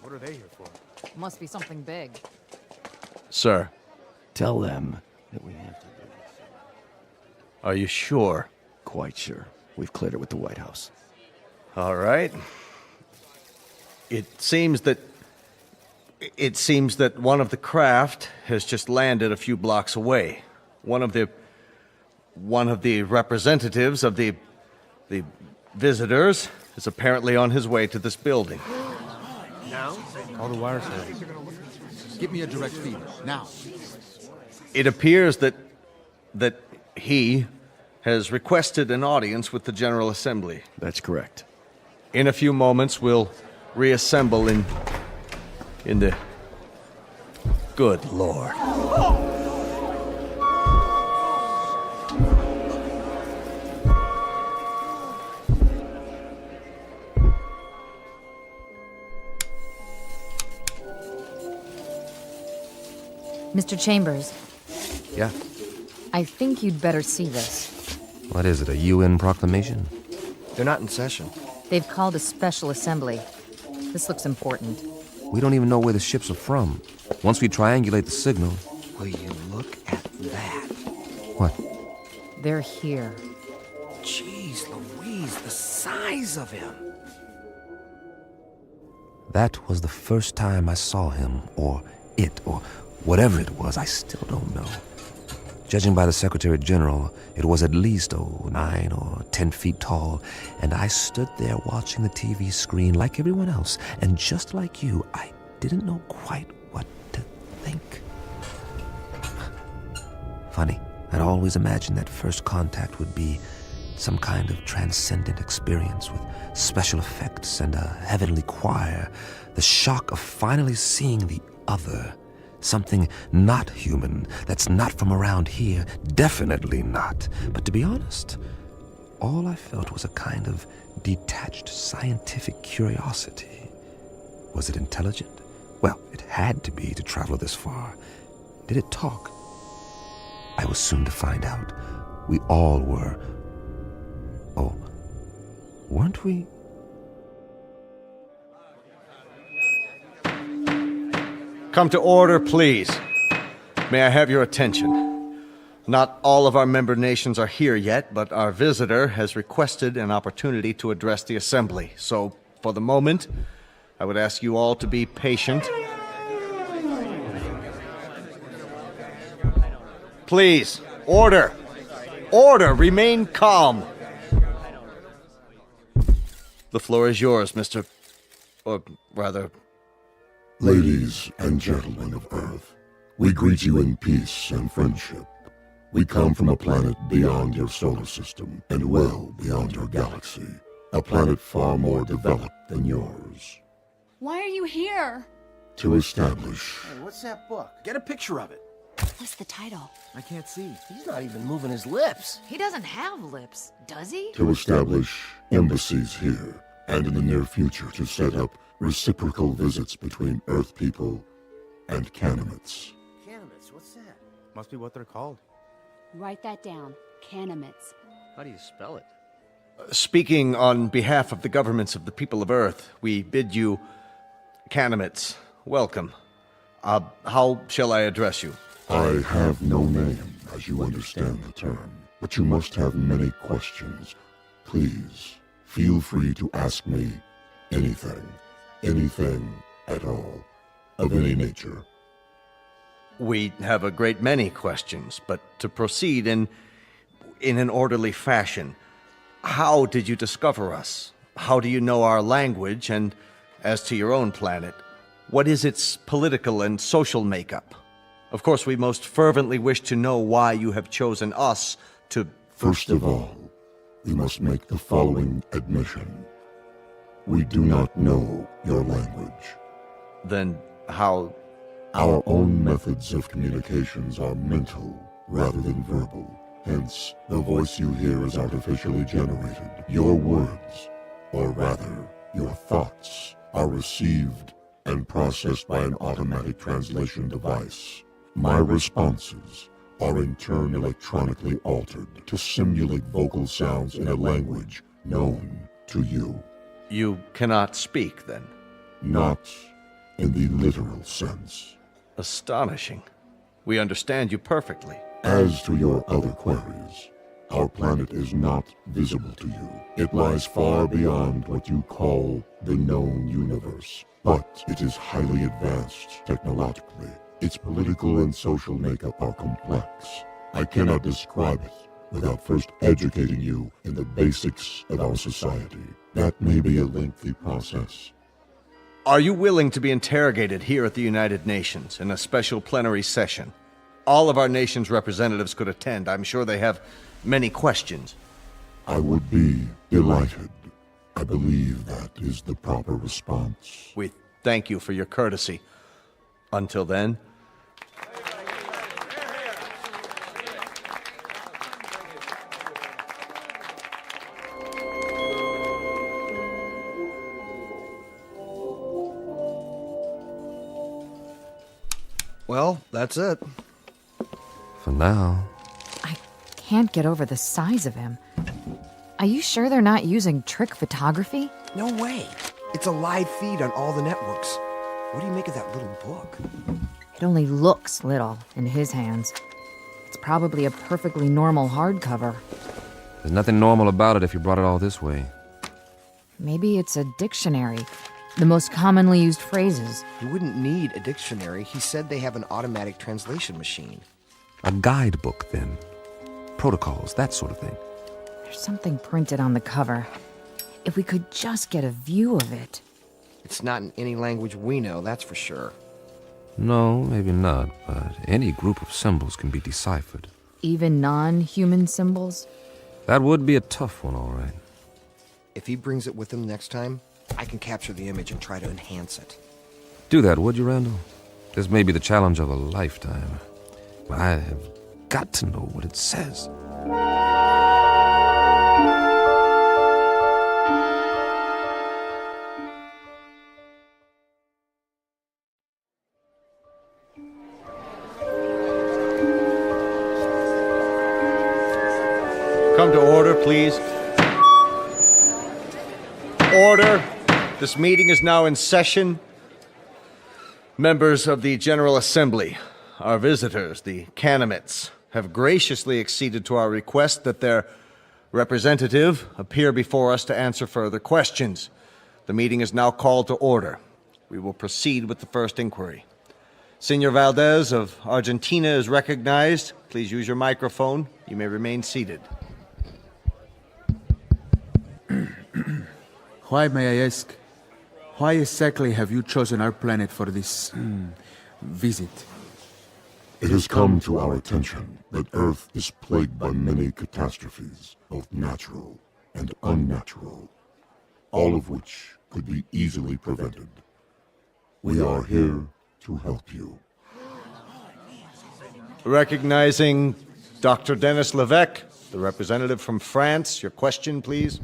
What are they here for? Must be something big. Sir. Tell them that we have to do this. Are you sure? Quite sure. We've cleared it with the White House. All right. It seems that one of the craft has just landed a few blocks away. One of the representatives of the visitors is apparently on his way to this building. Now? All the wires are. Give me a direct feed, now. It appears that he has requested an audience with the General Assembly. That's correct. In a few moments, we'll reassemble in the... Good Lord. Mr. Chambers, Yeah. I think you'd better see this. What is it, a UN proclamation? They're not in session. They've called a special assembly. This looks important. We don't even know where the ships are from. Once we triangulate the signal... Will you look at that? What? They're here. Jeez Louise, the size of him. That was the first time I saw him, or it, or Whatever it was, I still don't know. Judging by the Secretary General, it was at least 9 or 10 feet tall, and I stood there watching the TV screen like everyone else, and just like you, I didn't know quite what to think. Funny, I'd always imagined that first contact would be some kind of transcendent experience with special effects and a heavenly choir, the shock of finally seeing the other. Something not human, that's not from around here, definitely not. But to be honest, all I felt was a kind of detached scientific curiosity. Was it intelligent? Well, it had to be to travel this far. Did it talk? I was soon to find out. We all were. Oh, weren't we? Come to order, please. May I have your attention? Not all of our member nations are here yet, but our visitor has requested an opportunity to address the Assembly. So, for the moment, I would ask you all to be patient. Please, order! Order! Remain calm! The floor is yours, Mr. Or rather... Ladies and gentlemen of Earth, we greet you in peace and friendship. We come from a planet beyond your solar system and well beyond your galaxy. A planet far more developed than yours. Why are you here? To establish... Hey, what's that book? Get a picture of it. What's the title? I can't see. He's not even moving his lips. He doesn't have lips, does he? To establish embassies here, and in the near future to set up reciprocal visits between Earth people and Canimets. Canimets, what's that? Must be what they're called. Write that down. Canimets. How do you spell it? Speaking on behalf of the governments of the people of Earth, we bid you, Canimets, welcome. How shall I address you? I have no name, as you understand the term, but you must have many questions. Please, feel free to ask me anything at all, of any nature. We have a great many questions, but to proceed in an orderly fashion, how did you discover us? How do you know our language? And as to your own planet, what is its political and social makeup? Of course, we most fervently wish to know why you have chosen us to... First of all, we must make the following admission. We do not know your language. Then how... Our own methods of communications are mental rather than verbal. Hence, the voice you hear is artificially generated. Your words, or rather, your thoughts, are received and processed by an automatic translation device. My responses are in turn electronically altered to simulate vocal sounds in a language known to you. You cannot speak, then? Not in the literal sense. Astonishing. We understand you perfectly. As to your other queries, our planet is not visible to you. It lies far beyond what you call the known universe. But it is highly advanced technologically. Its political and social makeup are complex. I cannot describe it without first educating you in the basics of our society. That may be a lengthy process. Are you willing to be interrogated here at the United Nations in a special plenary session? All of our nation's representatives could attend. I'm sure they have many questions. I would be delighted. I believe that is the proper response. We thank you for your courtesy. Until then... Well, that's it. For now. I can't get over the size of him. Are you sure they're not using trick photography? No way. It's a live feed on all the networks. What do you make of that little book? It only looks little in his hands. It's probably a perfectly normal hardcover. There's nothing normal about it if you brought it all this way. Maybe it's a dictionary. The most commonly used phrases. You wouldn't need a dictionary. He said they have an automatic translation machine. A guidebook, then. Protocols, that sort of thing. There's something printed on the cover. If we could just get a view of it. It's not in any language we know, that's for sure. No, maybe not, but any group of symbols can be deciphered. Even non-human symbols? That would be a tough one, all right. If he brings it with him next time, I can capture the image and try to enhance it. Do that, would you, Randall? This may be the challenge of a lifetime. But I have got to know what it says. Come to order, please. Order. This meeting is now in session. Members of the General Assembly, our visitors, the Canamites, have graciously acceded to our request that their representative appear before us to answer further questions. The meeting is now called to order. We will proceed with the first inquiry. Senor Valdez of Argentina is recognized. Please use your microphone. You may remain seated. Why, may I ask, why exactly have you chosen our planet for this visit? It has come to our attention that Earth is plagued by many catastrophes, both natural and unnatural, all of which could be easily prevented. We are here to help you. Recognizing Dr. Denis Levesque, the representative from France. Your question, please.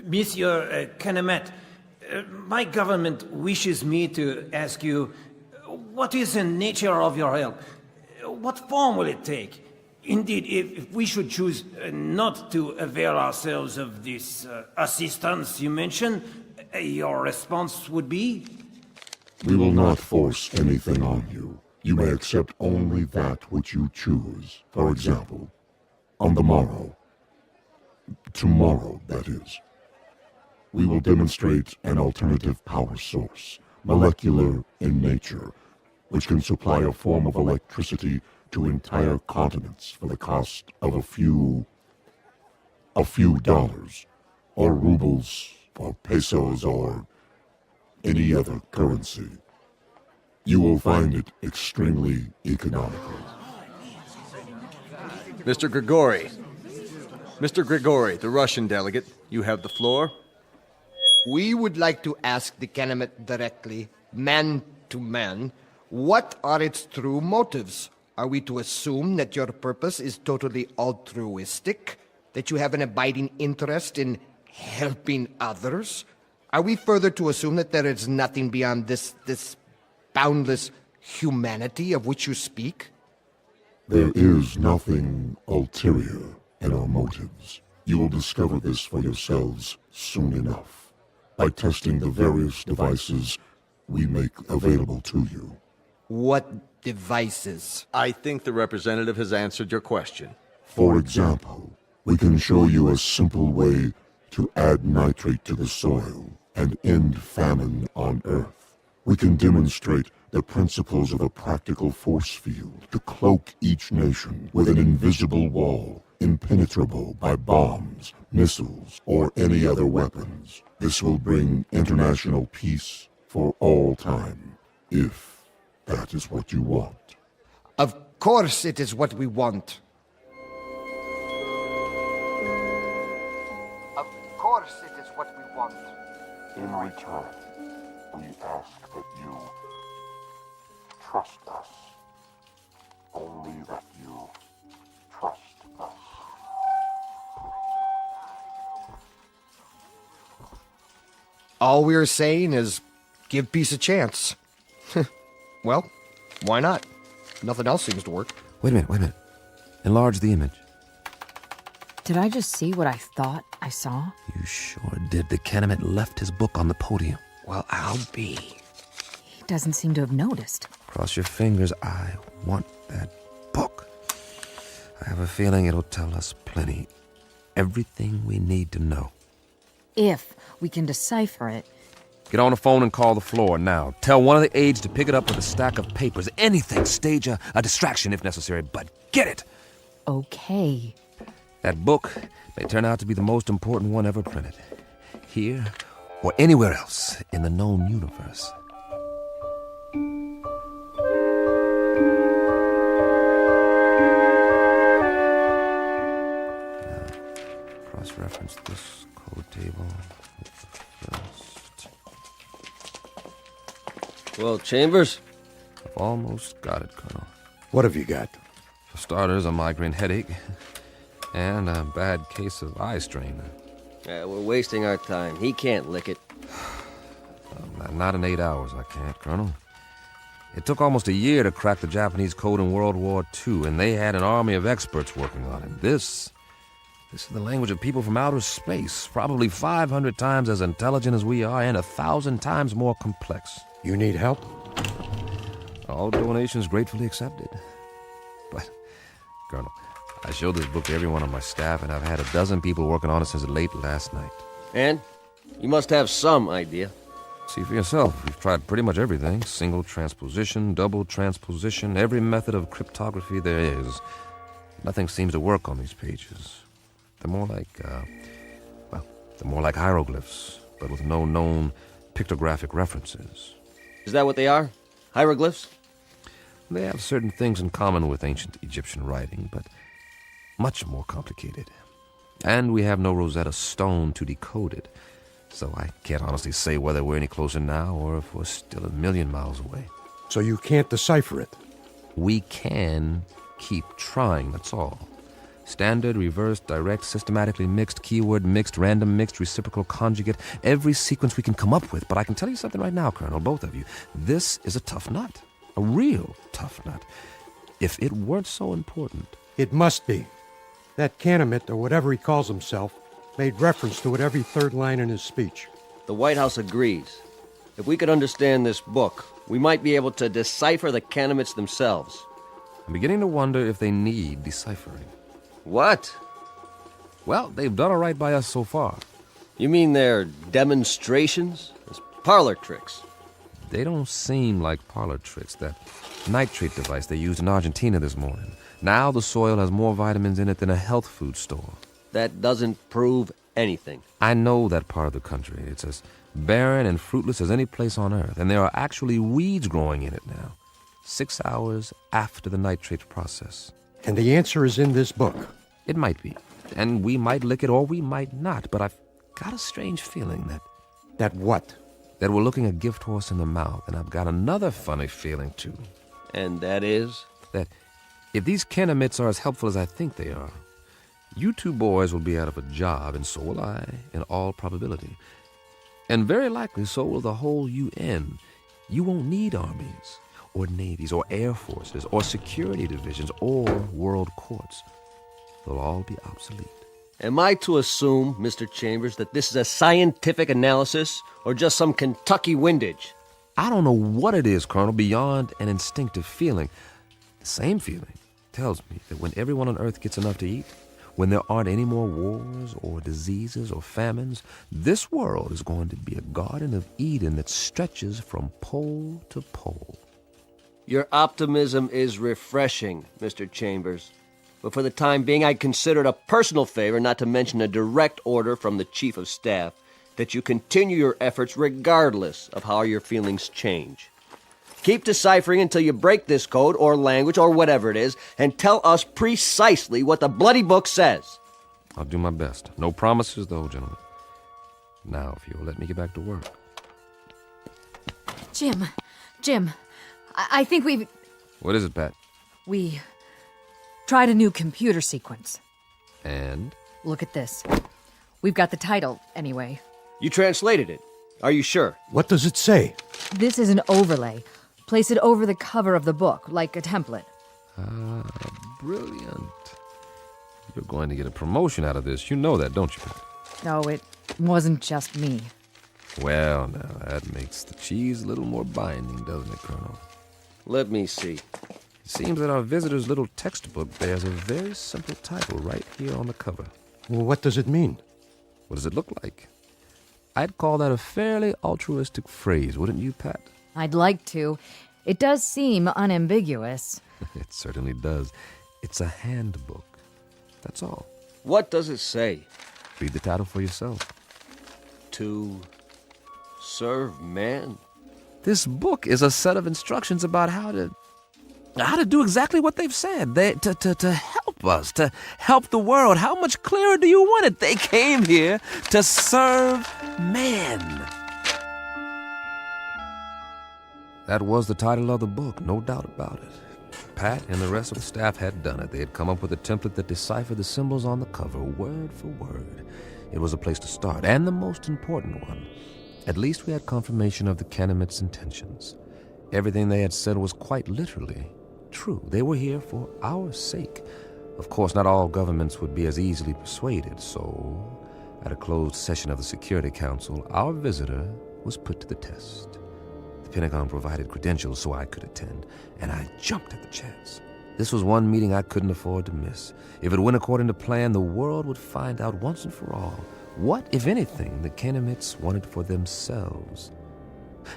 Monsieur Canamet, my government wishes me to ask you, what is the nature of your help? What form will it take? Indeed, if we should choose not to avail ourselves of this assistance you mentioned, your response would be? We will not force anything on you. You may accept only that which you choose. For example, on the morrow, tomorrow, that is, we will demonstrate an alternative power source, molecular in nature, which can supply a form of electricity to entire continents for the cost of a few dollars, or rubles, or pesos, or any other currency. You will find it extremely economical. Mr. Grigori, the Russian delegate, you have the floor. We would like to ask the Canamit directly, man to man, what are its true motives? Are we to assume that your purpose is totally altruistic? That you have an abiding interest in helping others? Are we further to assume that there is nothing beyond this boundless humanity of which you speak? There is nothing ulterior in our motives. You will discover this for yourselves soon enough, by testing the various devices we make available to you. What devices? I think the representative has answered your question. For example, we can show you a simple way to add nitrate to the soil and end famine on Earth. We can demonstrate the principles of a practical force field to cloak each nation with an invisible wall, impenetrable by bombs, missiles, or any other weapons. This will bring international peace for all time, if that is what you want. Of course it is what we want. Of course it is what we want. In return, we ask that you trust us. Only that you trust us. All we're saying is give peace a chance. Well, why not? Nothing else seems to work. Wait a minute. Enlarge the image. Did I just see what I thought I saw? You sure did. The Canamit left his book on the podium. Well, I'll be. He doesn't seem to have noticed. Cross your fingers. I want that book. I have a feeling it'll tell us plenty. Everything we need to know. If we can decipher it, Get on the phone and call the floor now. Tell one of the aides to pick it up with a stack of papers. Anything. Stage a distraction if necessary, but get it. Okay. That book may turn out to be the most important one ever printed. Here or anywhere else in the known universe. Cross-reference this code table with the first. Well, Chambers? I've almost got it, Colonel. What have you got? For starters, a migraine headache and a bad case of eye strain. We're wasting our time. He can't lick it. Not in 8 hours, I can't, Colonel. It took almost a year to crack the Japanese code in World War II, and they had an army of experts working on it. This is the language of people from outer space, probably 500 times as intelligent as we are and 1,000 times more complex. You need help? All donations gratefully accepted. But, Colonel, I showed this book to everyone on my staff, and I've had a dozen people working on it since late last night. And? You must have some idea. See for yourself. We've tried pretty much everything. Single transposition, double transposition, every method of cryptography there is. Nothing seems to work on these pages. They're more like hieroglyphs, but with no known pictographic references. Is that what they are? Hieroglyphs? They have certain things in common with ancient Egyptian writing, but much more complicated. And we have no Rosetta Stone to decode it, so I can't honestly say whether we're any closer now or if we're still a million miles away. So you can't decipher it? We can keep trying, that's all. Standard, reverse, direct, systematically mixed, keyword mixed, random mixed, reciprocal conjugate, every sequence we can come up with. But I can tell you something right now, Colonel, both of you. This is a tough nut. A real tough nut. If it weren't so important. It must be. That Canamet, or whatever he calls himself, made reference to it every third line in his speech. The White House agrees. If we could understand this book, we might be able to decipher the Canamets themselves. I'm beginning to wonder if they need deciphering. What? Well, they've done all right by us so far. You mean they're demonstrations? As parlor tricks? They don't seem like parlor tricks. That nitrate device they used in Argentina this morning. Now the soil has more vitamins in it than a health food store. That doesn't prove anything. I know that part of the country. It's as barren and fruitless as any place on Earth, and there are actually weeds growing in it now. 6 hours after the nitrate process. And the answer is in this book. It might be. And we might lick it or we might not, but I've got a strange feeling that... That what? That we're looking a gift horse in the mouth, and I've got another funny feeling, too. And that is? That if these Canamets are as helpful as I think they are, you two boys will be out of a job, and so will I, in all probability. And very likely so will the whole UN. You won't need armies, or navies, or air forces, or security divisions, or world courts. They'll all be obsolete. Am I to assume, Mr. Chambers, that this is a scientific analysis, or just some Kentucky windage? I don't know what it is, Colonel, beyond an instinctive feeling. The same feeling tells me that when everyone on Earth gets enough to eat, when there aren't any more wars or diseases or famines, this world is going to be a Garden of Eden that stretches from pole to pole. Your optimism is refreshing, Mr. Chambers. But for the time being, I consider it a personal favor, not to mention a direct order from the Chief of Staff, that you continue your efforts regardless of how your feelings change. Keep deciphering until you break this code or language or whatever it is, and tell us precisely what the bloody book says. I'll do my best. No promises, though, gentlemen. Now, if you'll let me get back to work. Jim, I think we've... What is it, Pat? We tried a new computer sequence. And? Look at this. We've got the title, anyway. You translated it. Are you sure? What does it say? This is an overlay. Place it over the cover of the book, like a template. Ah, brilliant. You're going to get a promotion out of this. You know that, don't you, Pat? No, it wasn't just me. Well, now, that makes the cheese a little more binding, doesn't it, Colonel? Let me see. It seems that our visitor's little textbook bears a very simple title right here on the cover. Well, what does it mean? What does it look like? I'd call that a fairly altruistic phrase, wouldn't you, Pat? I'd like to. It does seem unambiguous. It certainly does. It's a handbook. That's all. What does it say? Read the title for yourself. To serve man? This book is a set of instructions about how to do exactly what they've said. To help us, to help the world. How much clearer do you want it? They came here to serve man. That was the title of the book, no doubt about it. Pat and the rest of the staff had done it. They had come up with a template that deciphered the symbols on the cover, word for word. It was a place to start, and the most important one. At least we had confirmation of the Canamit's intentions. Everything they had said was quite literally true. They were here for our sake. Of course, not all governments would be as easily persuaded, so at a closed session of the Security Council, our visitor was put to the test. The Pentagon provided credentials so I could attend, and I jumped at the chance. This was one meeting I couldn't afford to miss. If it went according to plan, the world would find out once and for all what, if anything, the Canamites wanted for themselves,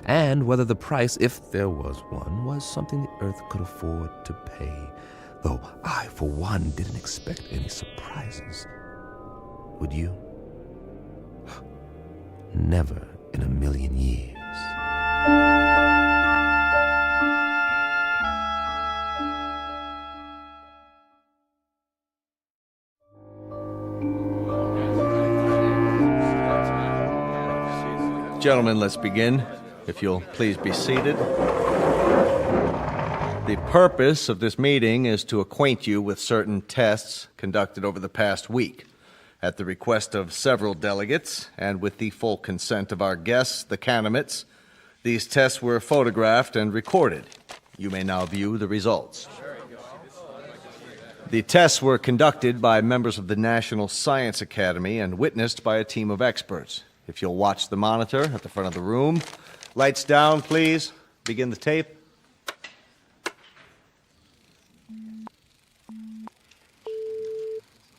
and whether the price, if there was one, was something the Earth could afford to pay, though I, for one, didn't expect any surprises. Would you? Never in a million years. Gentlemen, let's begin. If you'll please be seated. The purpose of this meeting is to acquaint you with certain tests conducted over the past week. At the request of several delegates, and with the full consent of our guests, the Canamites, these tests were photographed and recorded. You may now view the results. The tests were conducted by members of the National Science Academy and witnessed by a team of experts. If you'll watch the monitor at the front of the room. Lights down, please. Begin the tape.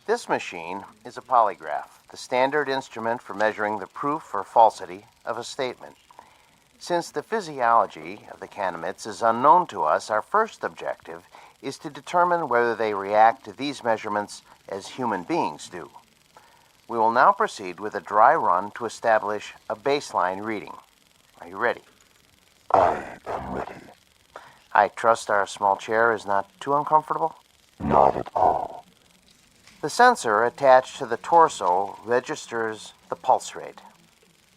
This machine is a polygraph, the standard instrument for measuring the proof or falsity of a statement. Since the physiology of the Canamites is unknown to us, our first objective is to determine whether they react to these measurements as human beings do. We will now proceed with a dry run to establish a baseline reading. Are you ready? I am ready. I trust our small chair is not too uncomfortable? Not at all. The sensor attached to the torso registers the pulse rate.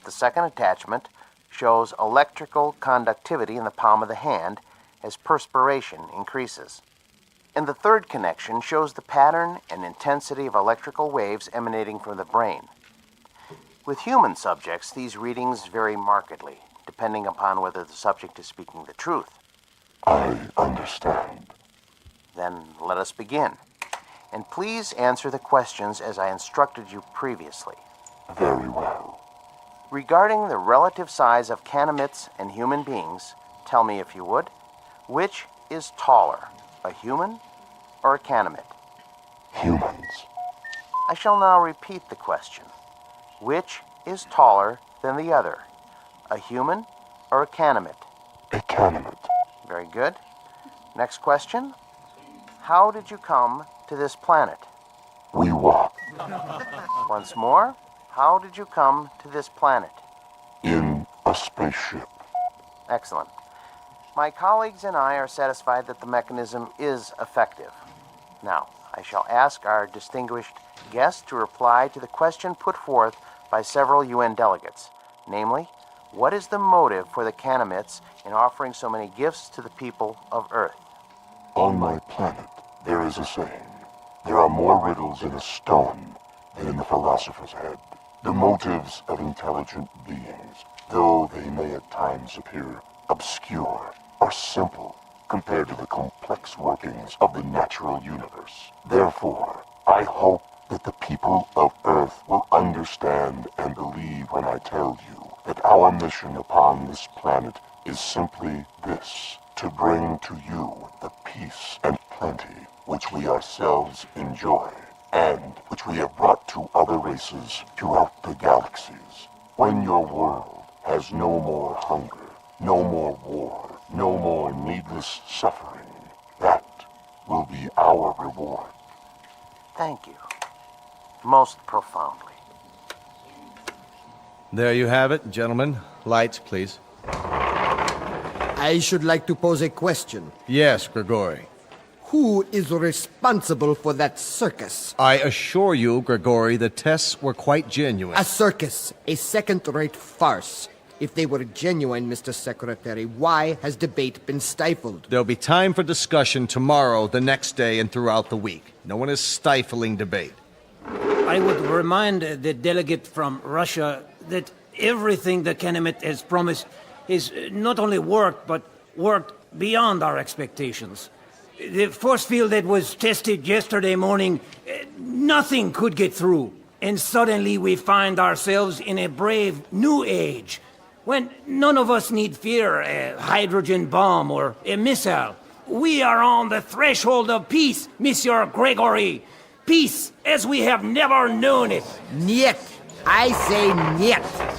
The second attachment shows electrical conductivity in the palm of the hand as perspiration increases. And the third connection shows the pattern and intensity of electrical waves emanating from the brain. With human subjects, these readings vary markedly, depending upon whether the subject is speaking the truth. I understand. Then let us begin. And please answer the questions as I instructed you previously. Very well. Regarding the relative size of Canamites and human beings, tell me if you would, which is taller, a human or a Canamite? Humans. I shall now repeat the question. Which is taller than the other, a human or a Canamite? A Canamite. Very good. Next question. How did you come to this planet? We walk. Once more, how did you come to this planet? In a spaceship. Excellent. My colleagues and I are satisfied that the mechanism is effective. Now, I shall ask our distinguished guest to reply to the question put forth by several UN delegates, namely, what is the motive for the Canamites in offering so many gifts to the people of Earth? On my planet, there is a saying, there are more riddles in a stone than in the philosopher's head. The motives of intelligent beings, though they may at times appear obscure, are simple compared to the complex workings of the natural universe. Therefore, I hope that the people of Earth will understand and believe when I tell you that our mission upon this planet is simply this, to bring to you the peace and plenty which we ourselves enjoy, and which we have brought to other races throughout the galaxies. When your world has no more hunger, no more war, no more needless suffering, that will be our reward. Thank you. Most profoundly. There you have it, gentlemen. Lights, please. I should like to pose a question. Yes, Grigori. Who is responsible for that circus? I assure you, Grigori, the tests were quite genuine. A circus, a second-rate farce. If they were genuine, Mr. Secretary, why has debate been stifled? There'll be time for discussion tomorrow, the next day, and throughout the week. No one is stifling debate. I would remind the delegate from Russia that everything the Kenemet has promised is not only worked, but worked beyond our expectations. The force field that was tested yesterday morning, nothing could get through. And suddenly we find ourselves in a brave new age, when none of us need fear a hydrogen bomb or a missile. We are on the threshold of peace, Monsieur Gregory. Peace as we have never known it. Niet. I say niet.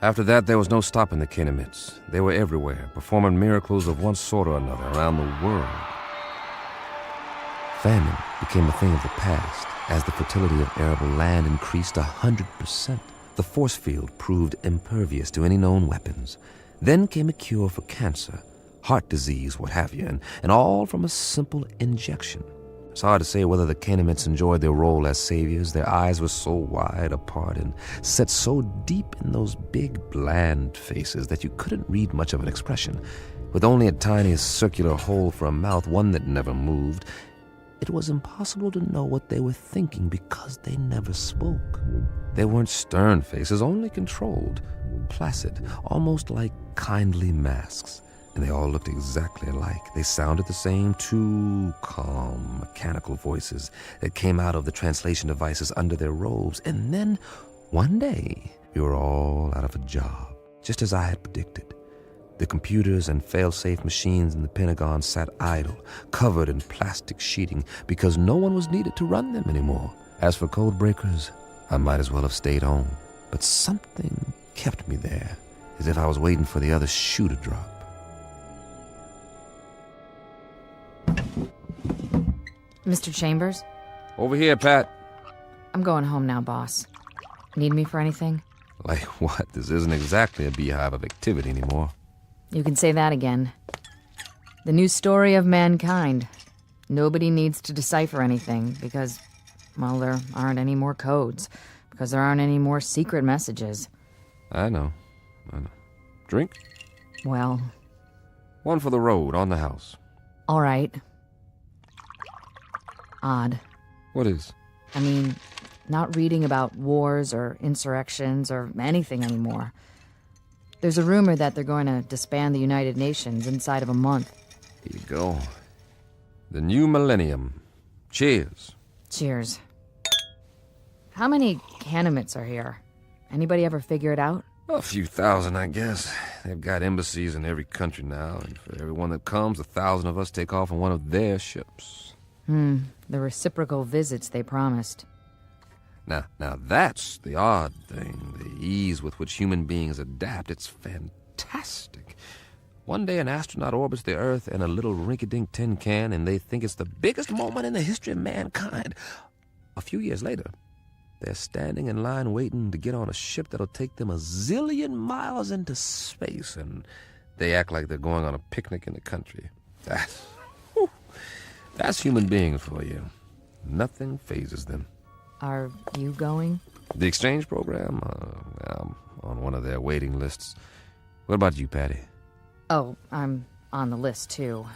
After that, there was no stopping the Kenemets. They were everywhere, performing miracles of one sort or another around the world. Famine became a thing of the past as the fertility of arable land increased 100%. The force field proved impervious to any known weapons. Then came a cure for cancer, heart disease, what have you, and all from a simple injection. It's hard to say whether the Kenemets enjoyed their role as saviors. Their eyes were so wide apart and set so deep in those big, bland faces that you couldn't read much of an expression. With only a tiny circular hole for a mouth, one that never moved, it was impossible to know what they were thinking because they never spoke. They weren't stern faces, only controlled, placid, almost like kindly masks. And they all looked exactly alike. They sounded the same, two calm, mechanical voices that came out of the translation devices under their robes. And then, one day, we were all out of a job, just as I had predicted. The computers and fail-safe machines in the Pentagon sat idle, covered in plastic sheeting, because no one was needed to run them anymore. As for code breakers, I might as well have stayed home. But something kept me there, as if I was waiting for the other shoe to drop. Mr. Chambers? Over here, Pat. I'm going home now, boss. Need me for anything? Like what? This isn't exactly a beehive of activity anymore. You can say that again. The new story of mankind. Nobody needs to decipher anything because, well, there aren't any more codes. Because there aren't any more secret messages. I know. Drink? Well... One for the road, on the house. All right. Odd. What is? I mean, not reading about wars or insurrections or anything anymore. There's a rumor that they're going to disband the United Nations inside of a month. Here you go. The new millennium. Cheers. Cheers. How many Kenemets are here? Anybody ever figure it out? A few thousand, I guess. They've got embassies in every country now, and for everyone that comes, 1,000 of us take off on one of their ships. The reciprocal visits they promised. Now that's the odd thing, the ease with which human beings adapt. It's fantastic. One day an astronaut orbits the Earth in a little rinky-dink tin can, and they think it's the biggest moment in the history of mankind. A few years later, they're standing in line waiting to get on a ship that'll take them 1 zillion miles into space, and they act like they're going on a picnic in the country. That's human beings for you. Nothing phases them. Are you going? The exchange program? I'm on one of their waiting lists. What about you, Patty? Oh, I'm on the list, too.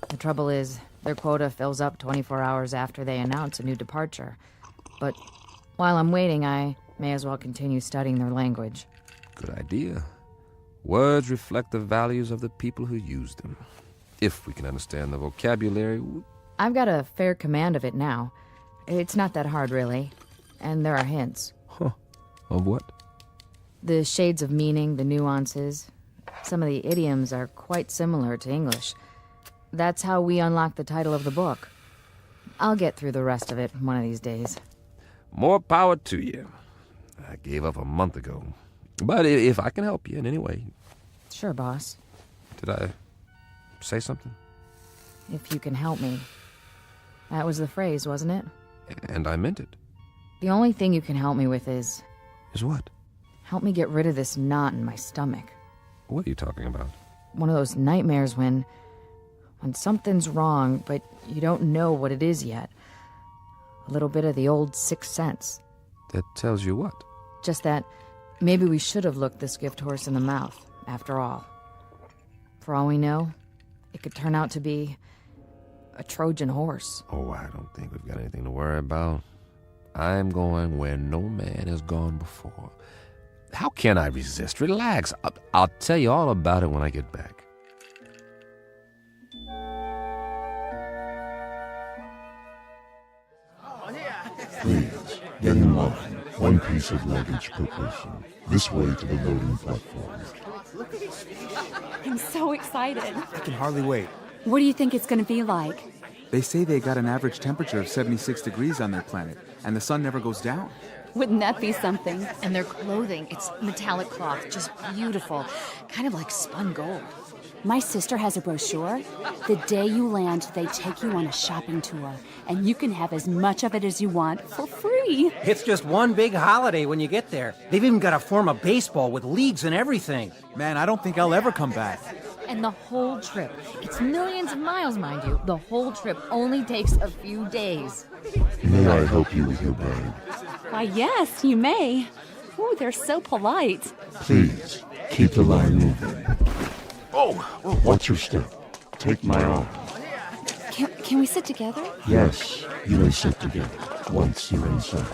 The trouble is, their quota fills up 24 hours after they announce a new departure. But while I'm waiting, I may as well continue studying their language. Good idea. Words reflect the values of the people who use them. If we can understand the vocabulary... I've got a fair command of it now. It's not that hard, really. And there are hints. Huh. Of what? The shades of meaning, the nuances. Some of the idioms are quite similar to English. That's how we unlock the title of the book. I'll get through the rest of it one of these days. More power to you. I gave up a month ago. But if I can help you in any way... Sure, boss. Did I say something? If you can help me. That was the phrase, wasn't it? And I meant it. The only thing you can help me with is... Is what? Help me get rid of this knot in my stomach. What are you talking about? One of those nightmares when something's wrong, but you don't know what it is yet. A little bit of the old sixth sense. That tells you what? Just that maybe we should have looked this gift horse in the mouth, after all. For all we know, it could turn out to be a Trojan horse. Oh, I don't think we've got anything to worry about. I'm going where no man has gone before. How can I resist? Relax. I'll tell you all about it when I get back. Please, get in line. One piece of luggage per person. This way to the loading platform. I'm so excited. I can hardly wait. What do you think it's going to be like? They say they got an average temperature of 76 degrees on their planet, and the sun never goes down. Wouldn't that be something? And their clothing, it's metallic cloth, just beautiful. Kind of like spun gold. My sister has a brochure. The day you land, they take you on a shopping tour, and you can have as much of it as you want for free. It's just one big holiday when you get there. They've even got a form of baseball with leagues and everything. Man, I don't think I'll ever come back. And the whole trip, it's millions of miles, mind you. The whole trip only takes a few days. May I help you with your bag? Why, yes, you may. Oh, they're so polite. Please, keep the line moving. Oh, Watch your step. Take my arm. Can we sit together? Yes, you may sit together once you're inside.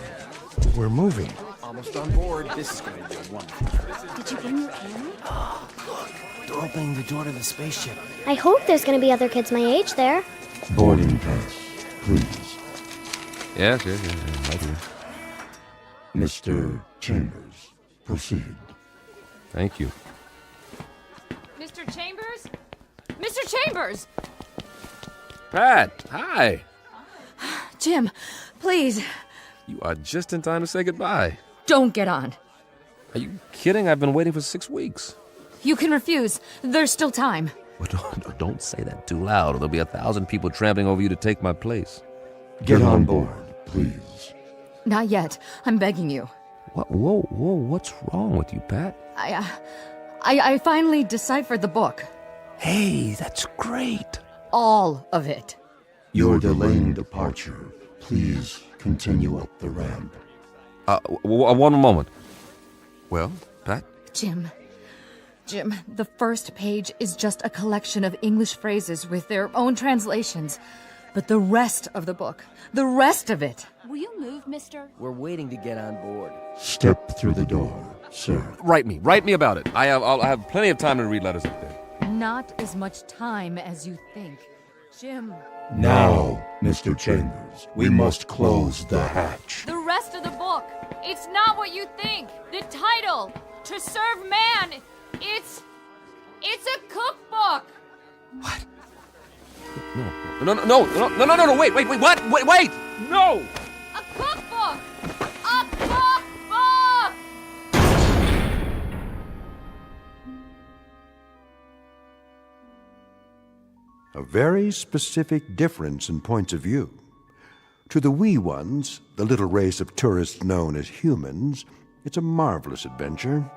We're moving. Almost on board. This is going to be wonderful. Did you bring your camera? look. They're opening the door to the spaceship. I hope there's going to be other kids my age there. Boarding pass, please. Yes, right here. Mr. Chambers, proceed. Thank you. Mr. Chambers? Mr. Chambers! Pat, hi. Jim, please. You are just in time to say goodbye. Don't get on. Are you kidding? I've been waiting for 6 weeks. You can refuse. There's still time. Well, don't say that too loud, or there'll be 1,000 people trampling over you to take my place. Get on board, please. Not yet. I'm begging you. What? Whoa, what's wrong with you, Pat? I finally deciphered the book. Hey, that's great. All of it. You're delaying departure. Please continue up the ramp. One moment. Well, Pat? Jim, the first page is just a collection of English phrases with their own translations. But the rest of the book, the rest of it. Will you move, mister? We're waiting to get on board. Step through the door, sir. Write me about it. I'll have plenty of time to read letters up there. Not as much time as you think. Jim. Now, Mr. Chambers, we must close the hatch. The rest of the book, it's not what you think. The title, To Serve Man, it's a cookbook. What? No, wait, what? Wait, no! A cookbook! A cookbook! A very specific difference in points of view. To the wee ones, the little race of tourists known as humans, it's a marvelous adventure,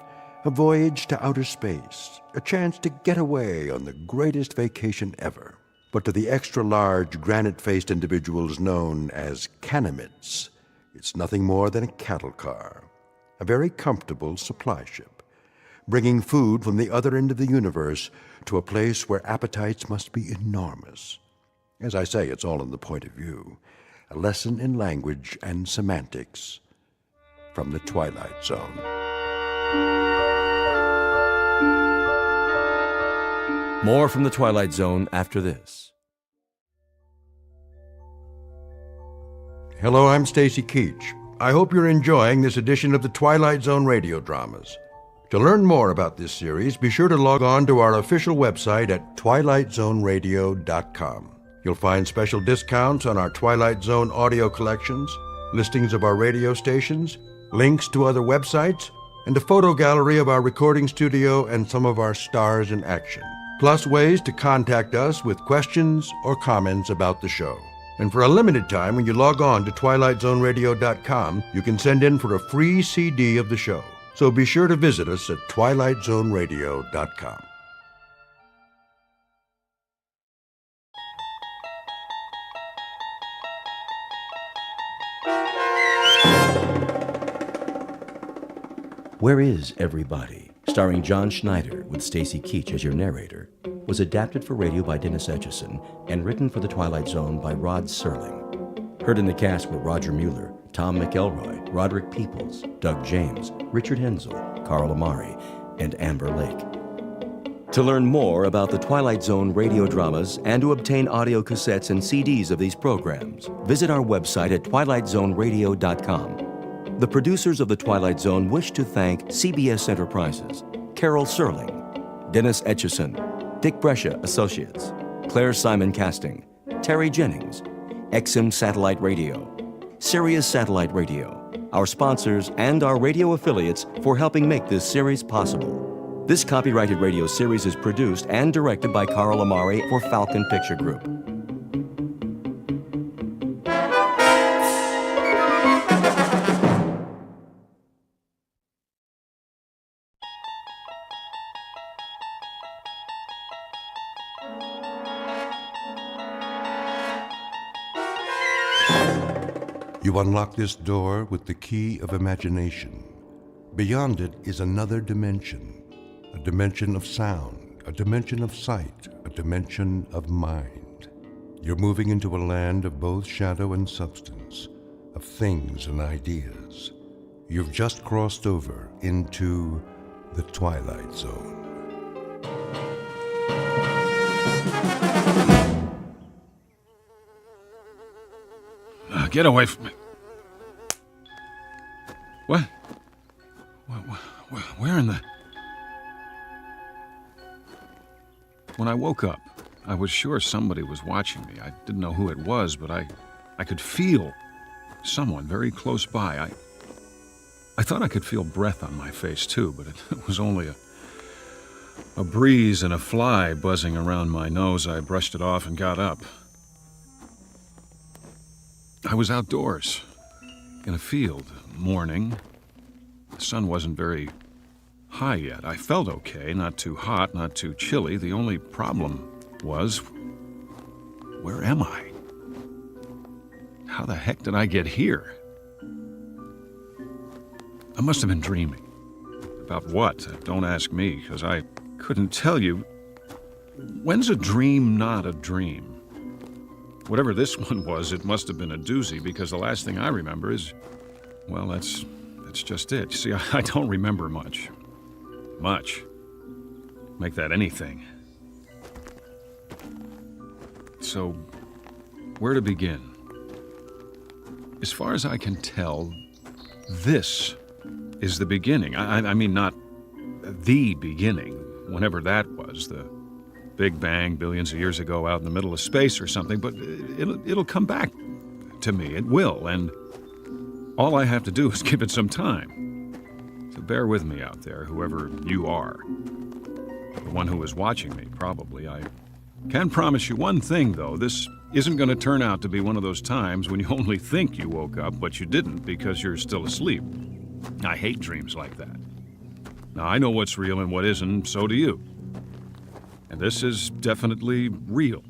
a voyage to outer space, a chance to get away on the greatest vacation ever. But to the extra-large, granite-faced individuals known as Canamites, it's nothing more than a cattle car, a very comfortable supply ship, bringing food from the other end of the universe to a place where appetites must be enormous. As I say, it's all in the point of view, a lesson in language and semantics from the Twilight Zone. More from the Twilight Zone after this. Hello, I'm Stacy Keach. I hope you're enjoying this edition of the Twilight Zone Radio Dramas. To learn more about this series, be sure to log on to our official website at twilightzoneradio.com. You'll find special discounts on our Twilight Zone audio collections, listings of our radio stations, links to other websites, and a photo gallery of our recording studio and some of our stars in action. Plus ways to contact us with questions or comments about the show. And for a limited time, when you log on to twilightzoneradio.com, you can send in for a free CD of the show. So be sure to visit us at twilightzoneradio.com. Where Is Everybody, starring John Schneider with Stacy Keach as your narrator, was adapted for radio by Dennis Etchison and written for The Twilight Zone by Rod Serling. Heard in the cast were Roger Mueller, Tom McElroy, Roderick Peoples, Doug James, Richard Hensel, Carl Amari, and Amber Lake. To learn more about the Twilight Zone radio dramas and to obtain audio cassettes and CDs of these programs, visit our website at twilightzoneradio.com. The producers of The Twilight Zone wish to thank CBS Enterprises, Carol Serling, Dennis Etchison, Dick Brescia Associates, Claire Simon Casting, Terry Jennings, XM Satellite Radio, Sirius Satellite Radio, our sponsors, and our radio affiliates for helping make this series possible. This copyrighted radio series is produced and directed by Carl Amari for Falcon Picture Group. You unlock this door with the key of imagination. Beyond it is another dimension, a dimension of sound, a dimension of sight, a dimension of mind. You're moving into a land of both shadow and substance, of things and ideas. You've just crossed over into the Twilight Zone. Get away from me. What? Where in the... When I woke up, I was sure somebody was watching me. I didn't know who it was, but I could feel someone very close by. I thought I could feel breath on my face, too, but it was only a breeze and a fly buzzing around my nose. I brushed it off and got up. I was outdoors, in a field, morning. The sun wasn't very high yet. I felt okay, not too hot, not too chilly. The only problem was, where am I? How the heck did I get here? I must have been dreaming. About what? Don't ask me, because I couldn't tell you. When's a dream not a dream? Whatever this one was, it must have been a doozy, because the last thing I remember is, well, that's just it. You see, I don't remember much. Much. Make that anything. So, where to begin? As far as I can tell, this is the beginning. I mean, not the beginning, whenever that was, the Big Bang billions of years ago out in the middle of space or something, but it'll come back to me. It will, and all I have to do is give it some time. So bear with me out there, whoever you are. The one who is watching me, probably. I can promise you one thing, though. This isn't going to turn out to be one of those times when you only think you woke up, but you didn't because you're still asleep. I hate dreams like that. Now, I know what's real and what isn't, so do you. And this is definitely real.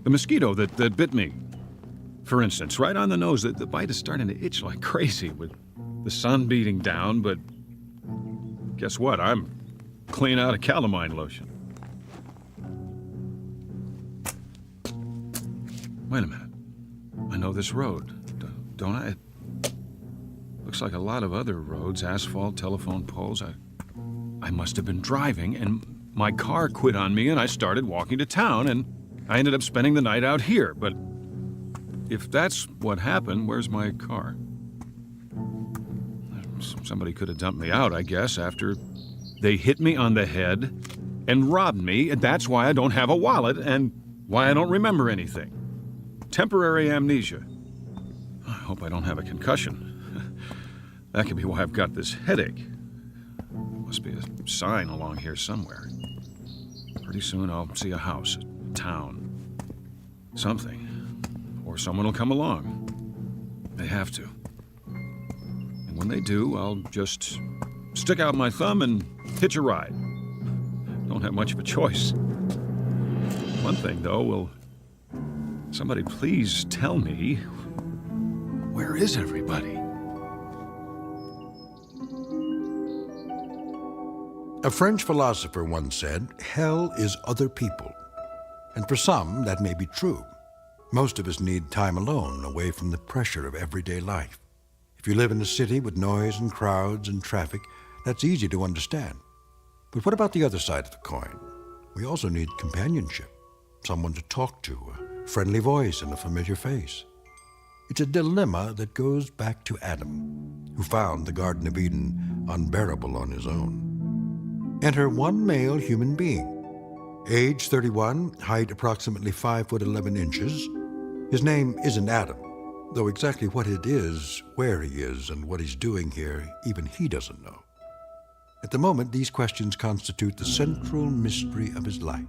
The mosquito that bit me, for instance, right on the nose, the bite is starting to itch like crazy with the sun beating down, but guess what? I'm clean out of calamine lotion. Wait a minute. I know this road, don't I? It looks like a lot of other roads, asphalt, telephone poles. I must have been driving, and my car quit on me, and I started walking to town, and I ended up spending the night out here. But if that's what happened, where's my car? Somebody could have dumped me out, I guess, after they hit me on the head and robbed me, and that's why I don't have a wallet, and why I don't remember anything. Temporary amnesia. I hope I don't have a concussion. That could be why I've got this headache. Must be a sign along here somewhere. Pretty soon I'll see a house, a town, something. Or someone will come along. They have to. And when they do, I'll just stick out my thumb and hitch a ride. Don't have much of a choice. One thing, though, will somebody please tell me, where is everybody? A French philosopher once said, hell is other people. And for some, that may be true. Most of us need time alone, away from the pressure of everyday life. If you live in a city with noise and crowds and traffic, that's easy to understand. But what about the other side of the coin? We also need companionship, someone to talk to, a friendly voice and a familiar face. It's a dilemma that goes back to Adam, who found the Garden of Eden unbearable on his own. Enter one male human being. Age 31, height approximately 5'11". His name isn't Adam, though exactly what it is, where he is, and what he's doing here, even he doesn't know. At the moment, these questions constitute the central mystery of his life.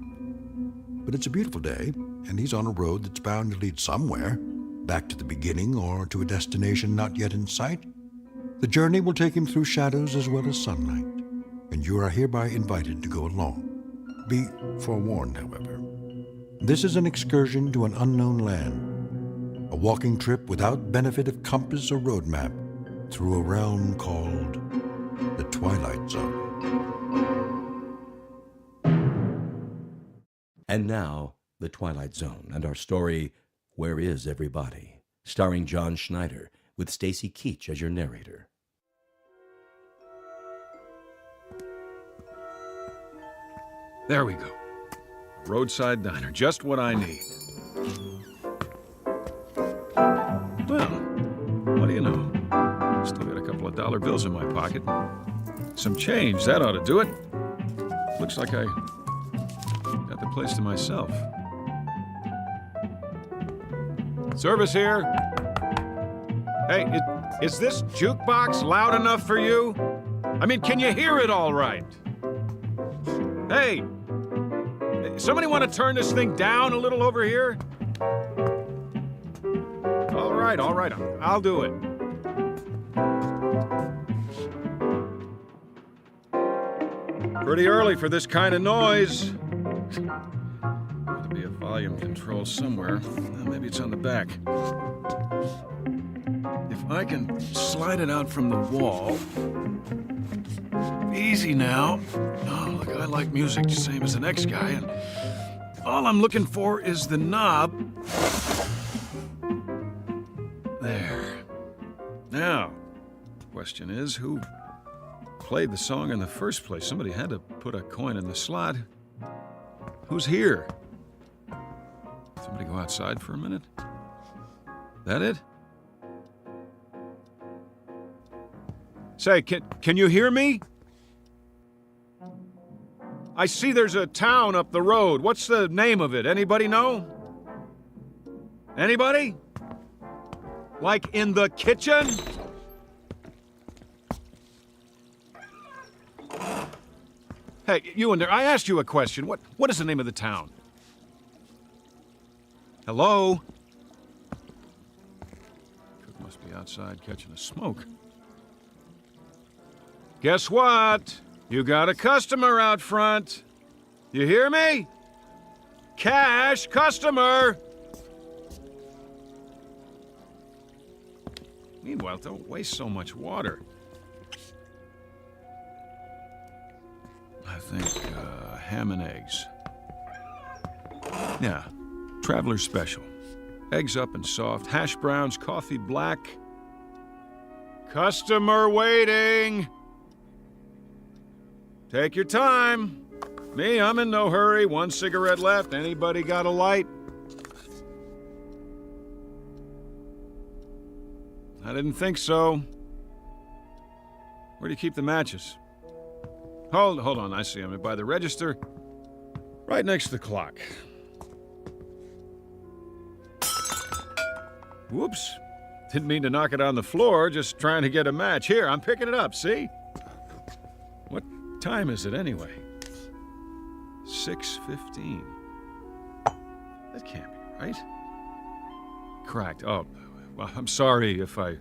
But it's a beautiful day, and he's on a road that's bound to lead somewhere, back to the beginning or to a destination not yet in sight. The journey will take him through shadows as well as sunlight, and you are hereby invited to go along. Be forewarned, however. This is an excursion to an unknown land, a walking trip without benefit of compass or road map through a realm called the Twilight Zone. And now, The Twilight Zone and our story, Where Is Everybody? Starring John Schneider, with Stacy Keach as your narrator. There we go. Roadside diner, just what I need. Well, what do you know? Still got a couple of dollar bills in my pocket. Some change, that ought to do it. Looks like I got the place to myself. Service here. Hey, is this jukebox loud enough for you? I mean, can you hear it all right? Hey, somebody want to turn this thing down a little over here? All right, I'll do it. Pretty early for this kind of noise. Ought to be a volume control somewhere. Well, maybe it's on the back. If I can slide it out from the wall. Easy now. Oh, look, I like music, same as the next guy, and all I'm looking for is the knob. There. Now, the question is, who played the song in the first place? Somebody had to put a coin in the slot. Who's here? Somebody go outside for a minute? That it? Say, can you hear me? I see there's a town up the road. What's the name of it? Anybody know? Anybody? Like in the kitchen? Hey, you in there, I asked you a question. What is the name of the town? Hello? Cook must be outside catching a smoke. Guess what? You got a customer out front. You hear me? Cash customer. Meanwhile, don't waste so much water. I think ham and eggs. Yeah, traveler's special. Eggs up and soft, hash browns, coffee black. Customer waiting. Take your time. Me, I'm in no hurry. One cigarette left. Anybody got a light? I didn't think so. Where do you keep the matches? Hold on, I see them. By the register, right next to the clock. Whoops. Didn't mean to knock it on the floor, just trying to get a match. Here, I'm picking it up, see? What time is it anyway? 6:15. That can't be right. Cracked. Oh, well, I'm sorry if I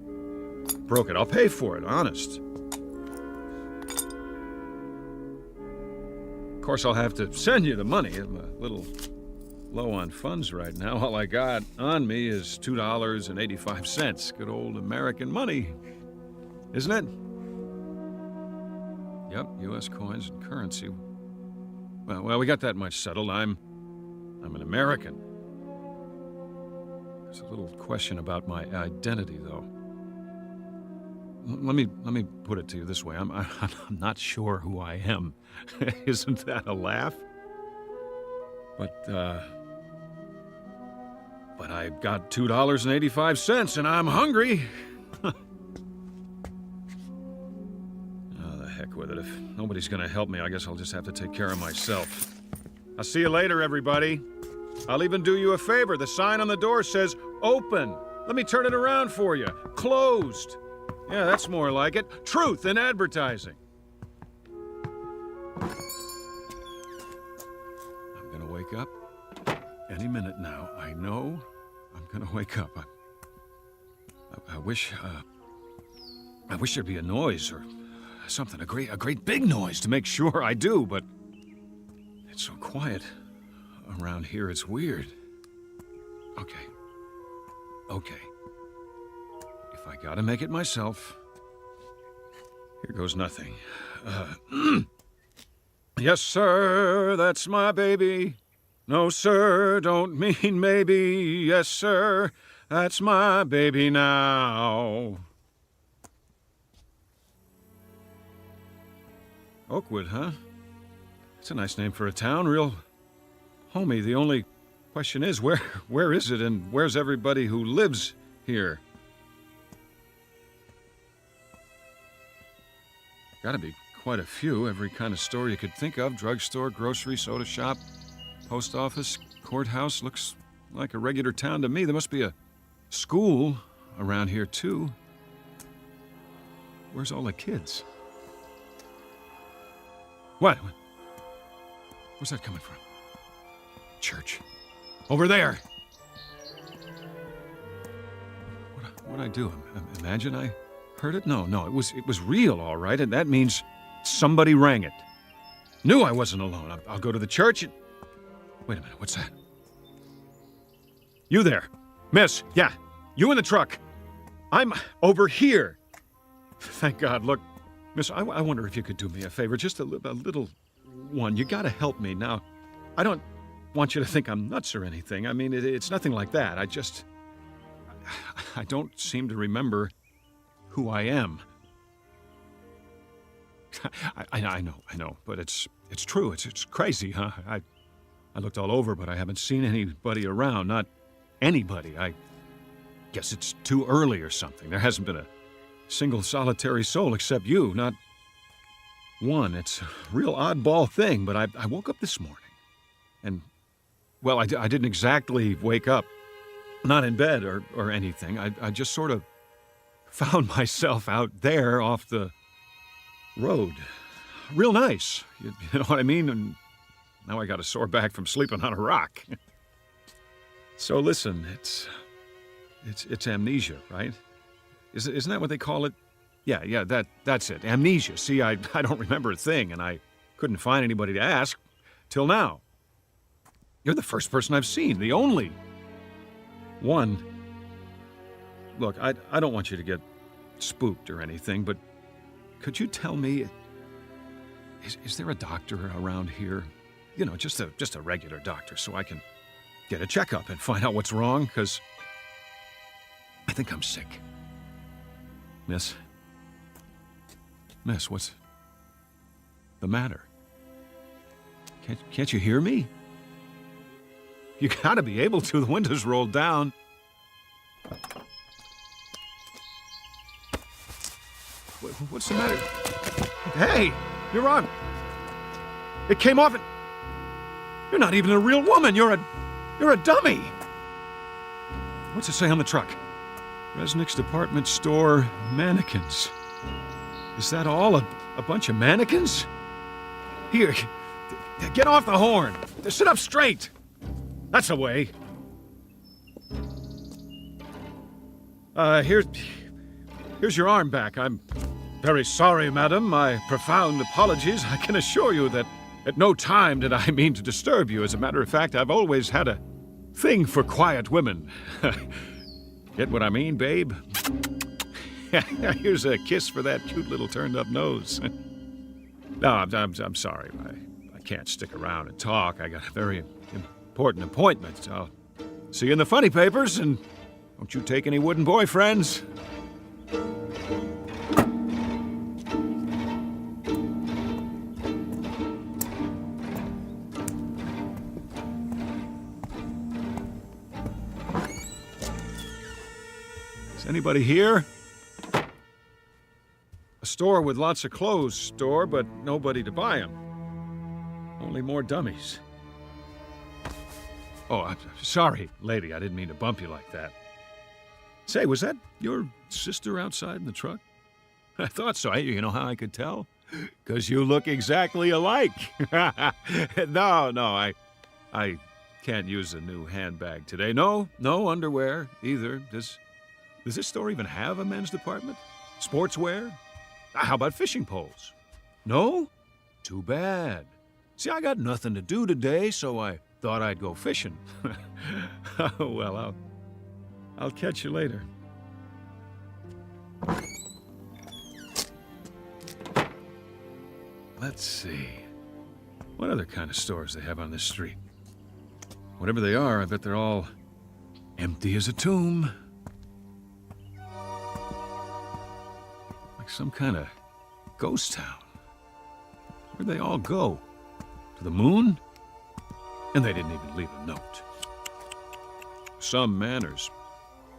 broke it. I'll pay for it, honest. Of course, I'll have to send you the money. I'm a little low on funds right now. All I got on me is $2.85. Good old American money, isn't it? Yep, U.S. coins and currency. Well, we got that much settled. I'm an American. There's a little question about my identity, though. Let me put it to you this way. I'm not sure who I am. Isn't that a laugh? But I got $2.85 and I'm hungry. Oh, the heck with it. If nobody's gonna help me, I guess I'll just have to take care of myself. I'll see you later, everybody. I'll even do you a favor. The sign on the door says, open. Let me turn it around for you. Closed. Yeah, that's more like it. Truth in advertising. I'm gonna wake up any minute now. I know I'm gonna wake up. I wish there'd be a noise or something, a great big noise to make sure I do, but it's so quiet around here, it's weird. Okay. If I gotta make it myself, here goes nothing. Yes, sir, that's my baby. No, sir, don't mean maybe. Yes, sir, that's my baby now. Oakwood, huh? It's a nice name for a town, real homey. The only question is, where is it and where's everybody who lives here? Gotta be quite a few. Every kind of store you could think of. Drugstore, grocery, soda shop, post office, courthouse. Looks like a regular town to me. There must be a school around here, too. Where's all the kids? What? Where's that coming from? Church. Over there! What'd I do? Imagine I heard it? No, it was real, all right, and that means somebody rang it. Knew I wasn't alone. I'll go to the church and... Wait a minute, what's that? You there. Miss, yeah, you in the truck. I'm over here. Thank God. Look, miss, I wonder if you could do me a favor, just a little one. You gotta help me now. I don't want you to think I'm nuts or anything. I mean, it's nothing like that. I don't seem to remember who I am. I know, but it's true. It's crazy, huh? I looked all over, but I haven't seen anybody around. Not anybody. I guess it's too early or something. There hasn't been a single solitary soul except you. Not one. It's a real oddball thing, but I woke up this morning. And, well, I didn't exactly wake up. Not in bed or anything. I just sort of found myself out there off the road. Real nice. You know what I mean? And now I got a sore back from sleeping on a rock. So listen, it's amnesia, right? Isn't that what they call it? Yeah, that's it. Amnesia. See, I don't remember a thing, and I couldn't find anybody to ask till now. You're the first person I've seen, the only one. Look, I don't want you to get spooked or anything, but could you tell me, is there a doctor around here? You know, just a regular doctor, so I can get a checkup and find out what's wrong, because I think I'm sick. Miss, what's the matter? Can't you hear me? You gotta be able to. The window's rolled down. What's the matter? Hey, you're wrong. It came off and... You're not even a real woman. You're a dummy. What's it say on the truck? Resnick's department store mannequins. Is that all? A bunch of mannequins? Here, get off the horn. Sit up straight. That's the way. Here's your arm back. I'm very sorry, madam. My profound apologies. I can assure you that at no time did I mean to disturb you. As a matter of fact, I've always had a thing for quiet women. Get what I mean, babe? Here's a kiss for that cute little turned-up nose. No, I'm sorry. I can't stick around and talk. I got a very important appointment. I'll see you in the funny papers, and don't you take any wooden boyfriends. Is anybody here? A store with lots of clothes, store, but nobody to buy them. Only more dummies. Oh, I'm sorry, lady. I didn't mean to bump you like that. Say, was that your sister outside in the truck? I thought so. You know how I could tell? 'Cause you look exactly alike. No, I can't use a new handbag today. No underwear either. Does this store even have a men's department? Sportswear? How about fishing poles? No? Too bad. See, I got nothing to do today, so I thought I'd go fishing. Well, I'll catch you later. Let's see. What other kind of stores they have on this street? Whatever they are, I bet they're all empty as a tomb. Like some kind of ghost town. Where'd they all go? To the moon? And they didn't even leave a note. Some manners.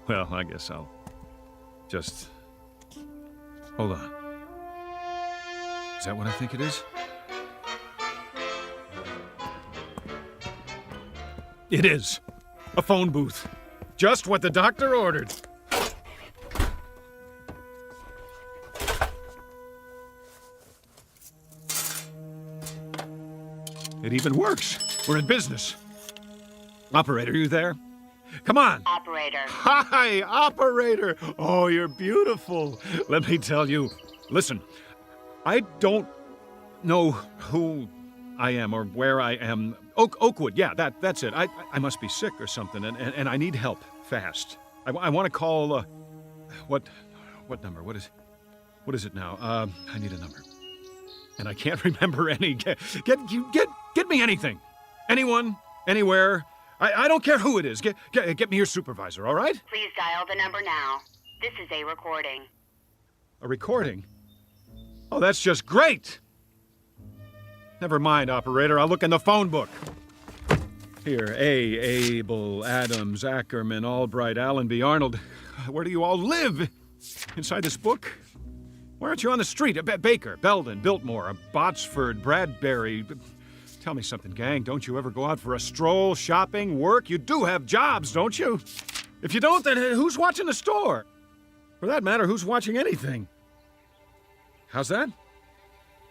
Well, I guess I'll just... Hold on. Is that what I think it is? It is. A phone booth. Just what the doctor ordered. It even works. We're in business. Operator, you there? Come on. Operator. Hi, operator. Oh, you're beautiful. Let me tell you. Listen, I don't know who I am or where I am. Oakwood, yeah, that's it. I must be sick or something, and I need help fast. I want to call, what number? What is it now? I need a number. And I can't remember any. Get me anything. Anyone, anywhere. I don't care who it is. Get me your supervisor, all right? Please dial the number now. This is a recording. A recording? Oh, that's just great! Never mind, operator. I'll look in the phone book. Here, Abel, Adams, Ackerman, Albright, Allenby, Arnold. Where do you all live? Inside this book? Why aren't you on the street? Baker, Belden, Biltmore, Botsford, Bradbury. Tell me something, gang. Don't you ever go out for a stroll, shopping, work? You do have jobs, don't you? If you don't, then who's watching the store? For that matter, who's watching anything? How's that?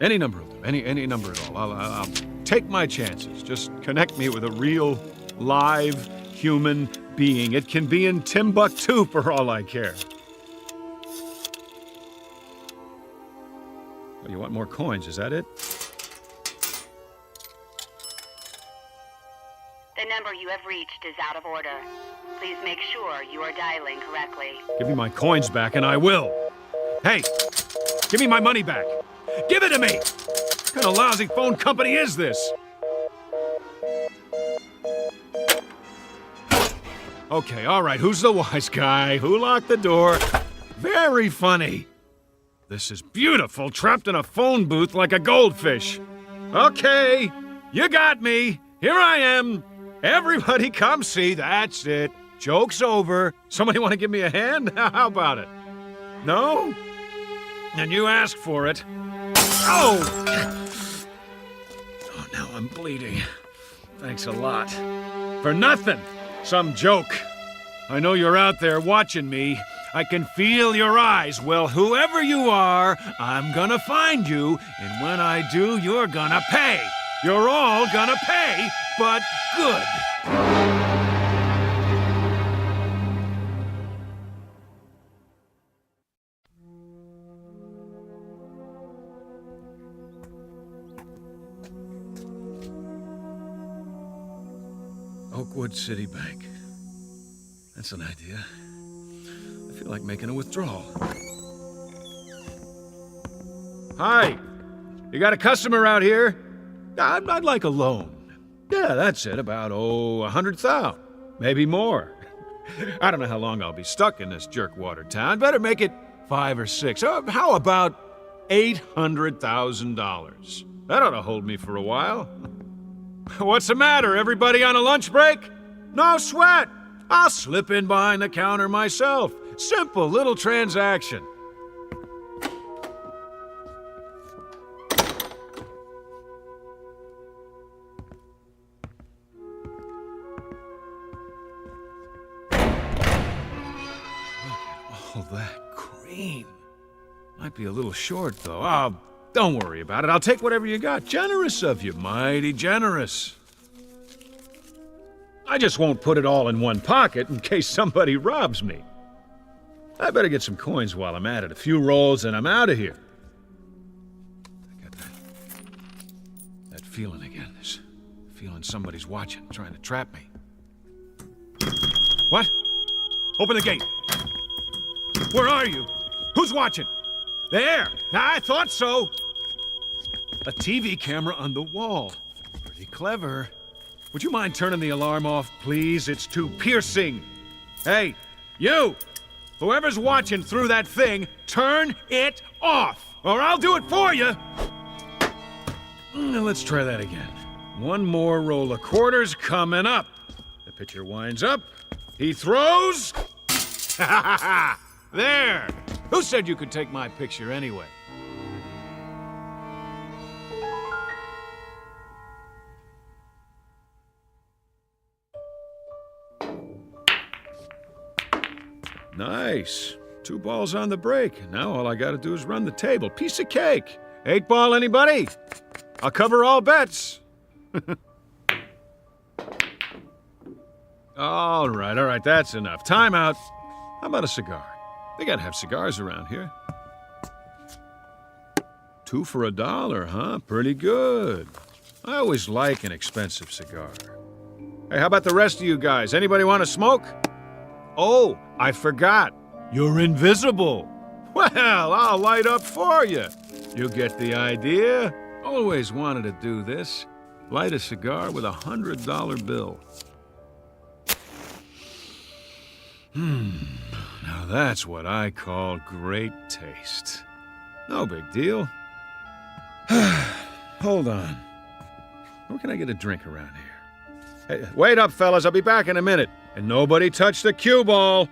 Any number will do. Any number at all. I'll take my chances. Just connect me with a real, live, human being. It can be in Timbuktu for all I care. Oh, you want more coins, is that it? The number you have reached is out of order. Please make sure you are dialing correctly. Give me my coins back and I will. Hey, give me my money back. Give it to me! What kind of lousy phone company is this? Okay, all right, who's the wise guy? Who locked the door? Very funny. This is beautiful, trapped in a phone booth like a goldfish. Okay, you got me. Here I am. Everybody come see. That's it. Joke's over. Somebody want to give me a hand? How about it? No? And you asked for it. Oh! Oh, now I'm bleeding. Thanks a lot. For nothing. Some joke. I know you're out there watching me. I can feel your eyes. Well, whoever you are, I'm gonna find you, and when I do, you're gonna pay. You're all gonna pay, but good. Oakwood City Bank. That's an idea. I feel like making a withdrawal. Hi! You got a customer out here? I'd like a loan. Yeah, that's it. About, $100,000. Maybe more. I don't know how long I'll be stuck in this jerkwater town. Better make it 5 or 6. How about $800,000? That ought to hold me for a while. What's the matter? Everybody on a lunch break? No sweat. I'll slip in behind the counter myself. Simple little transaction. All that cream. Might be a little short, though. Oh, don't worry about it. I'll take whatever you got. Generous of you. Mighty generous. I just won't put it all in one pocket in case somebody robs me. I better get some coins while I'm at it. A few rolls and I'm out of here. I got that feeling again. This feeling somebody's watching, trying to trap me. What? Open the gate. Where are you? Who's watching? There! I thought so! A TV camera on the wall. Pretty clever. Would you mind turning the alarm off, please? It's too piercing. Hey, you! Whoever's watching through that thing, turn it off, or I'll do it for you! Now let's try that again. One more roll of quarters coming up. The pitcher winds up. He throws. Ha ha ha! There! Who said you could take my picture anyway? Nice. 2 balls on the break. Now all I gotta do is run the table. Piece of cake. 8 ball, anybody? I'll cover all bets. All right, that's enough. Time out. How about a cigar? They gotta have cigars around here. 2 for $1, huh? Pretty good. I always like an expensive cigar. Hey, how about the rest of you guys? Anybody want to smoke? Oh, I forgot. You're invisible. Well, I'll light up for you. You get the idea? Always wanted to do this. Light a cigar with a $100 bill. Now that's what I call great taste. No big deal. Hold on. Where can I get a drink around here? Hey, wait up, fellas. I'll be back in a minute. And nobody touch the cue ball.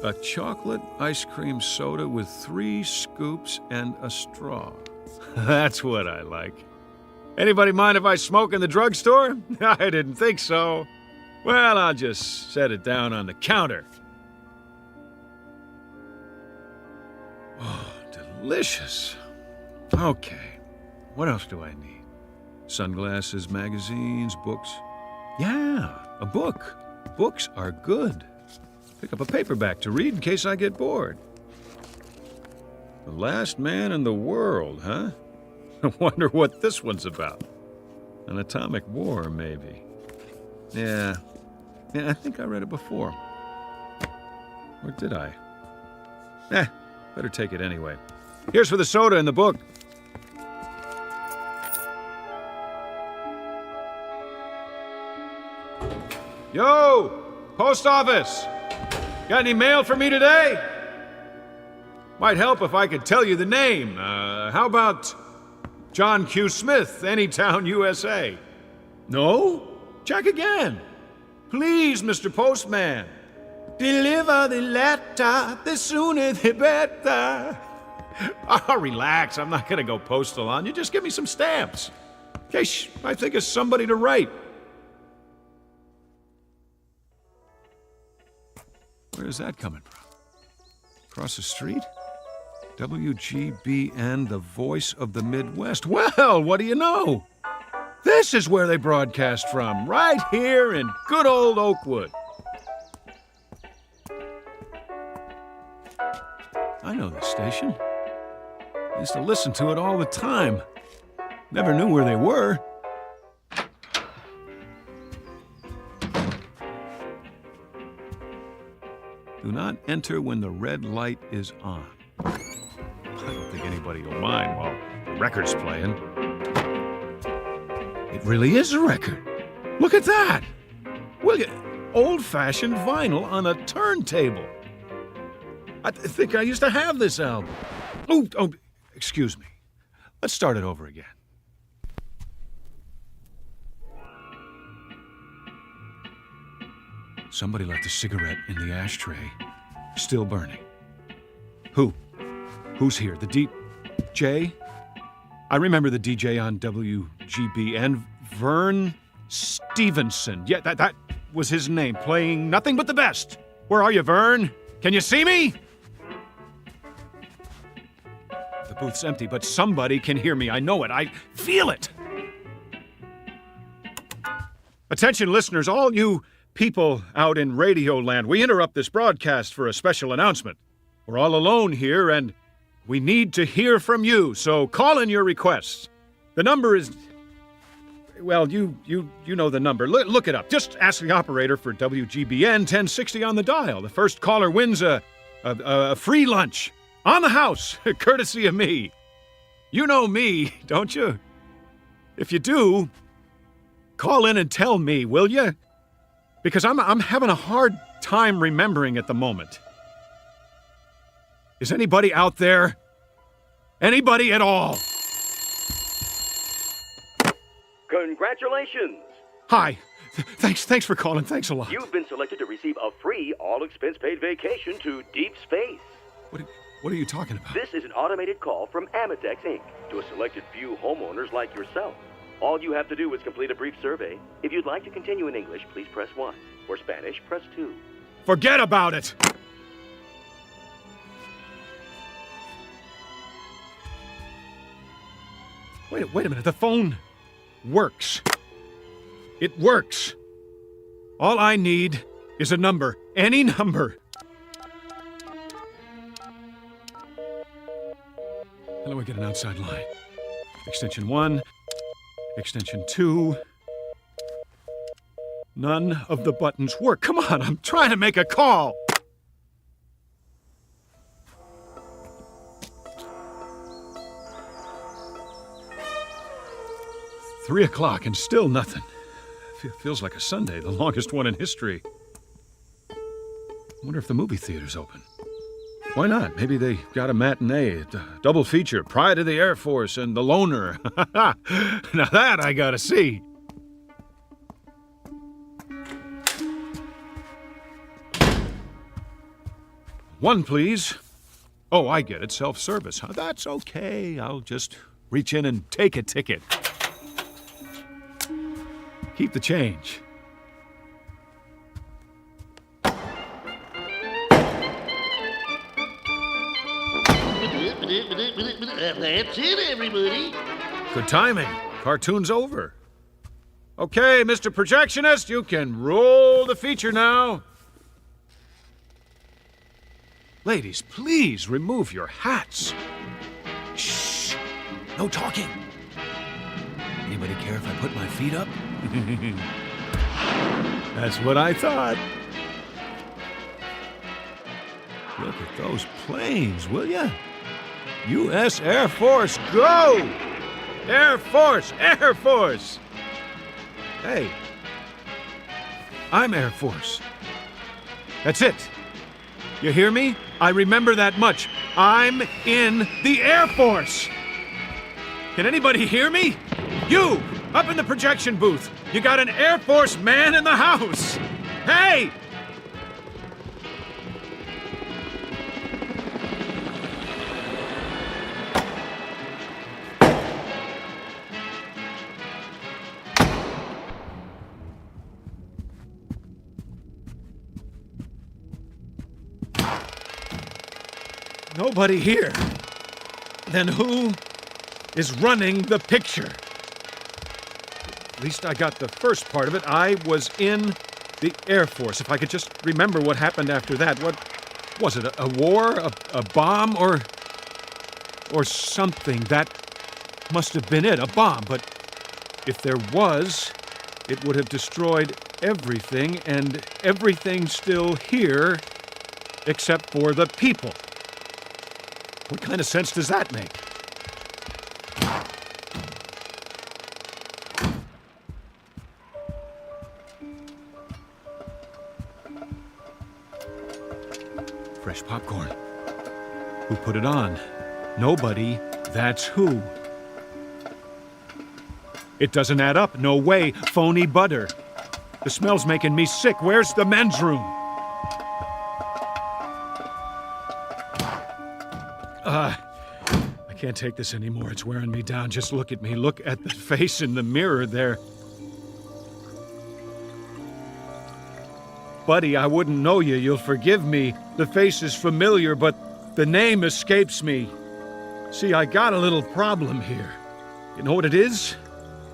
A chocolate ice cream soda with 3 scoops and a straw. That's what I like. Anybody mind if I smoke in the drugstore? I didn't think so. Well, I'll just set it down on the counter. Oh, delicious. Okay, what else do I need? Sunglasses, magazines, books. Yeah, a book. Books are good. Pick up a paperback to read in case I get bored. The Last Man in the World, huh? I wonder what this one's about. An atomic war, maybe. Yeah, I think I read it before. Or did I? Better take it anyway. Here's for the soda and the book. Yo! Post office! Got any mail for me today? Might help if I could tell you the name. How about John Q. Smith, Anytown, USA? No? Check again. Please, Mr. Postman. Deliver the letter, the sooner the better. Oh, relax. I'm not going to go postal on you. Just give me some stamps. In case I think of somebody to write. Where's that coming from? Across the street? WGBN, the voice of the Midwest. Well, what do you know? This is where they broadcast from, right here in good old Oakwood. I know this station. I used to listen to it all the time. Never knew where they were. Do not enter when the red light is on. I don't think anybody will mind while the record's playing. It really is a record. Look at that! Look at old-fashioned vinyl on a turntable. I think I used to have this album. Oh, excuse me. Let's start it over again. Somebody left a cigarette in the ashtray, still burning. Who? Who's here? The DJ? I remember the DJ on WGBN, Vern Stevenson. Yeah, that was his name, playing nothing but the best. Where are you, Vern? Can you see me? The booth's empty, but somebody can hear me. I know it. I feel it. Attention, listeners, all you people out in Radio Land, we interrupt this broadcast for a special announcement. We're all alone here, and we need to hear from you, so call in your requests. The number is... Well, you know the number. Look it up. Just ask the operator for WGBN 1060 on the dial. The first caller wins a free lunch on the house, courtesy of me. You know me, don't you? If you do, call in and tell me, will you? Because I'm having a hard time remembering at the moment. Is anybody out there? Anybody at all? Congratulations! Hi. Thanks for calling. Thanks a lot. You've been selected to receive a free, all-expense-paid vacation to deep space. What are you talking about? This is an automated call from Amitex, Inc. to a selected few homeowners like yourself. All you have to do is complete a brief survey. If you'd like to continue in English, please press 1. For Spanish, press 2. Forget about it! Wait a minute. The phone works. It works. All I need is a number. Any number. How do I get an outside line? Extension 1. Extension 2. None of the buttons work. Come on, I'm trying to make a call. Three o'clock and still nothing. Feels like a Sunday, the longest one in history. I wonder if the movie theater's open. Why not? Maybe they got a matinee, a double feature, Pride of the Air Force and The Loner. Now that I gotta see. One, please. Oh, I get it. Self-service, huh? That's okay. I'll just reach in and take a ticket. Keep the change. That's it, everybody. Good timing. Cartoon's over. Okay, Mr. Projectionist, you can roll the feature now. Ladies, please remove your hats. Shh. No talking. Anybody care if I put my feet up? That's what I thought. Look at those planes, will ya? U.S. Air Force, go! Air Force, Air Force! Hey, I'm Air Force. That's it. You hear me? I remember that much. I'm in the Air Force. Can anybody hear me? You, up in the projection booth. You got an Air Force man in the house. Hey! nobody here, then who is running the picture? At least I got the first part of it. I was in the Air Force. If I could just remember what happened after that. What was it? A war? A bomb? Or something? That must have been it. A bomb. But if there was, it would have destroyed everything, and everything's still here except for the people. What kind of sense does that make? Fresh popcorn. Who put it on? Nobody. That's who. It doesn't add up. No way. Phony butter. The smell's making me sick. Where's the men's room? I can't take this anymore. It's wearing me down. Just look at me. Look at the face in the mirror there. Buddy, I wouldn't know you. You'll forgive me. The face is familiar, but the name escapes me. See, I got a little problem here. You know what it is?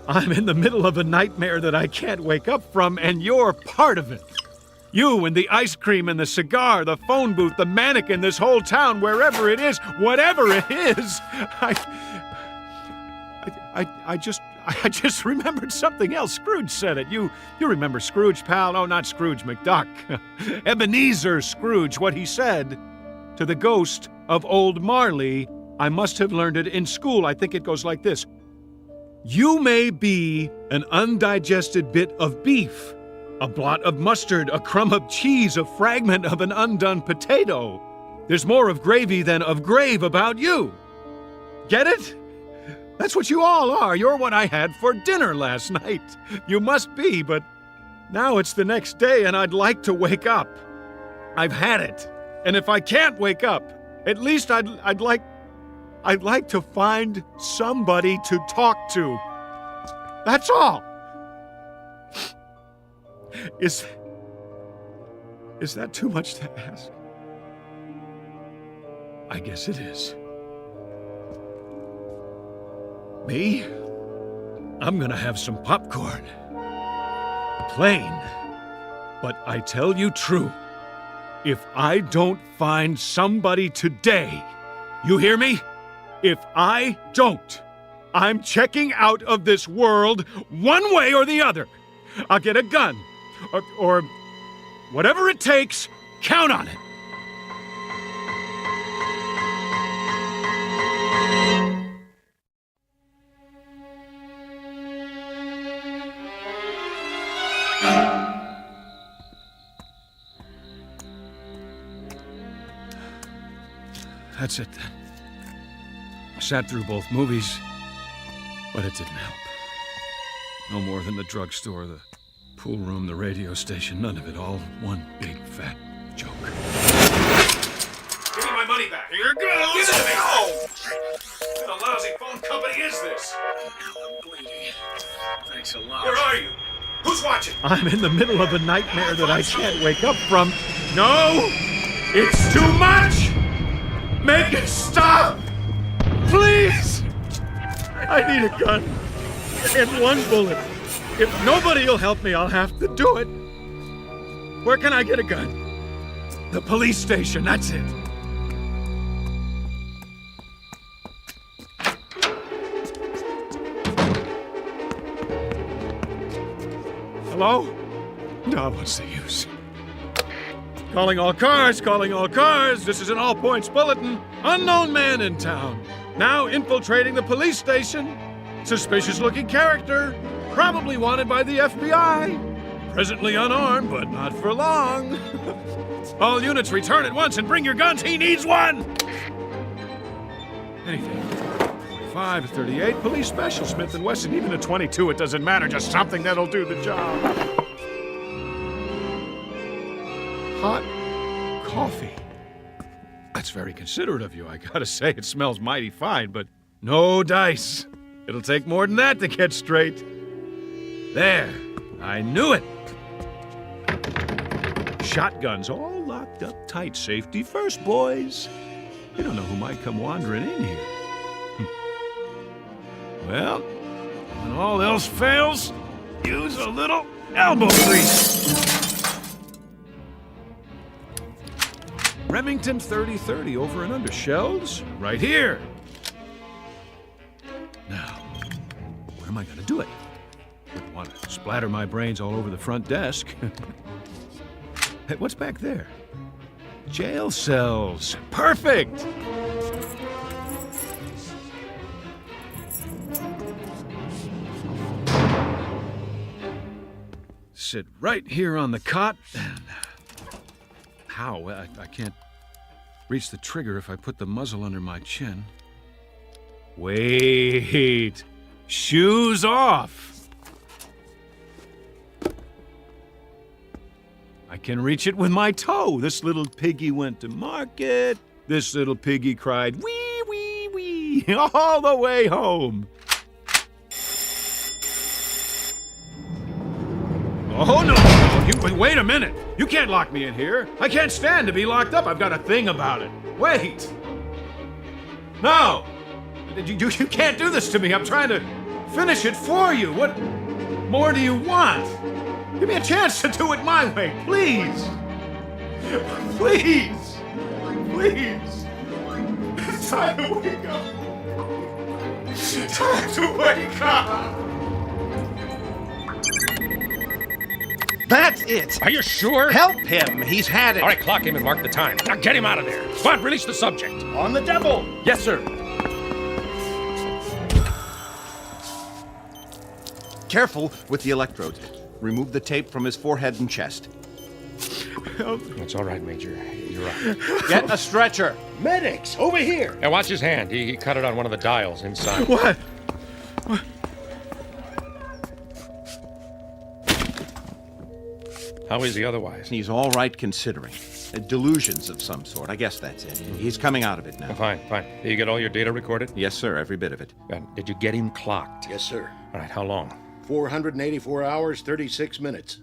I'm in the middle of a nightmare that I can't wake up from, and you're part of it. You and the ice cream and the cigar, the phone booth, the mannequin, this whole town, wherever it is, whatever it is, I just remembered something else. Scrooge said it. You remember Scrooge, pal? Oh, not Scrooge McDuck. Ebenezer Scrooge, what he said to the ghost of old Marley. I must have learned it in school. I think it goes like this. You may be an undigested bit of beef, a blot of mustard, a crumb of cheese, a fragment of an undone potato. There's more of gravy than of grave about you. Get it? That's what you all are. You're what I had for dinner last night. You must be, but now it's the next day and I'd like to wake up. I've had it. And if I can't wake up, at least I'd like to find somebody to talk to. That's all. Is that too much to ask? I guess it is. Me? I'm gonna have some popcorn. Plain. But I tell you true, if I don't find somebody today, you hear me? If I don't, I'm checking out of this world one way or the other. I'll get a gun, or whatever it takes, count on it. That's it then. I sat through both movies, but it didn't help. No more than the drugstore, the pool room, the radio station, none of it, all one big fat joke. Give me my money back. Here it goes. Give it to me. Oh! What a lousy phone company is this? I'm bleeding. Thanks a lot. Where are you? Who's watching? I'm in the middle of a nightmare that I can't wake up from. No! It's too much! Make it stop! Please! I need a gun. And one bullet. If nobody will help me, I'll have to do it. Where can I get a gun? The police station, that's it. Hello? No, what's the use? Calling all cars, calling all cars. This is an all-points bulletin. Unknown man in town. Now infiltrating the police station. Suspicious-looking character. Probably wanted by the FBI. Presently unarmed, but not for long. All units return at once and bring your guns. He needs one! Anything. 45, 38, police special, Smith & Wesson. Even a 22, it doesn't matter. Just something that'll do the job. Hot coffee. That's very considerate of you. I gotta say, it smells mighty fine, but no dice. It'll take more than that to get straight. There. I knew it. Shotguns all locked up tight. Safety first, boys. You don't know who might come wandering in here. Well, when all else fails, use a little elbow grease. Remington 30-30 over and under. Shells right here. Now, where am I going to do it? Wouldn't want to splatter my brains all over the front desk. Hey, what's back there? Jail cells. Perfect! Sit right here on the cot. How? I can't reach the trigger if I put the muzzle under my chin. Wait. Shoes off. I can reach it with my toe. This little piggy went to market. This little piggy cried, wee, wee, wee, all the way home. Oh, no. Wait a minute. You can't lock me in here. I can't stand to be locked up. I've got a thing about it. Wait. No. You can't do this to me. I'm trying to finish it for you. What more do you want? Give me a chance to do it my way, please. Please. Please. It's time to wake up. It's time to wake up. That's it. Are you sure? Help him. He's had it. All right, clock him and mark the time. Now get him out of there. Come on, release the subject. On the devil. Yes, sir. Careful with the electrodes. Remove the tape from his forehead and chest. That's all right, Major. You're right. Get a stretcher. Medics, over here. Now watch his hand. He cut it on one of the dials inside. What? How is he otherwise? He's all right considering. Delusions of some sort. I guess that's it. He's coming out of it now. Oh, fine. Did you get all your data recorded? Yes, sir. Every bit of it. Did you get him clocked? Yes, sir. All right, how long? 484 hours, 36 minutes.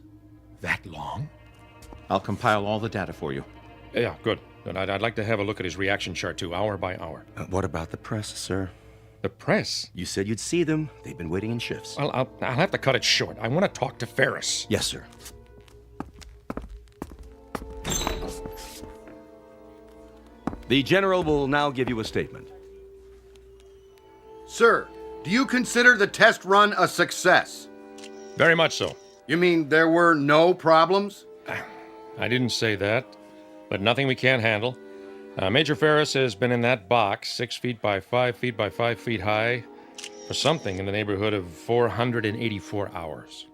That long? I'll compile all the data for you. Yeah, good. And I'd like to have a look at his reaction chart, too, hour by hour. What about the press, sir? The press? You said you'd see them. They've been waiting in shifts. Well, I'll have to cut it short. I want to talk to Ferris. Yes, sir. The General will now give you a statement. Sir, do you consider the test run a success? Very much so. You mean there were no problems? I didn't say that, but nothing we can't handle. Major Ferris has been in that box, 6 feet by 5 feet by 5 feet high, for something in the neighborhood of 484 hours,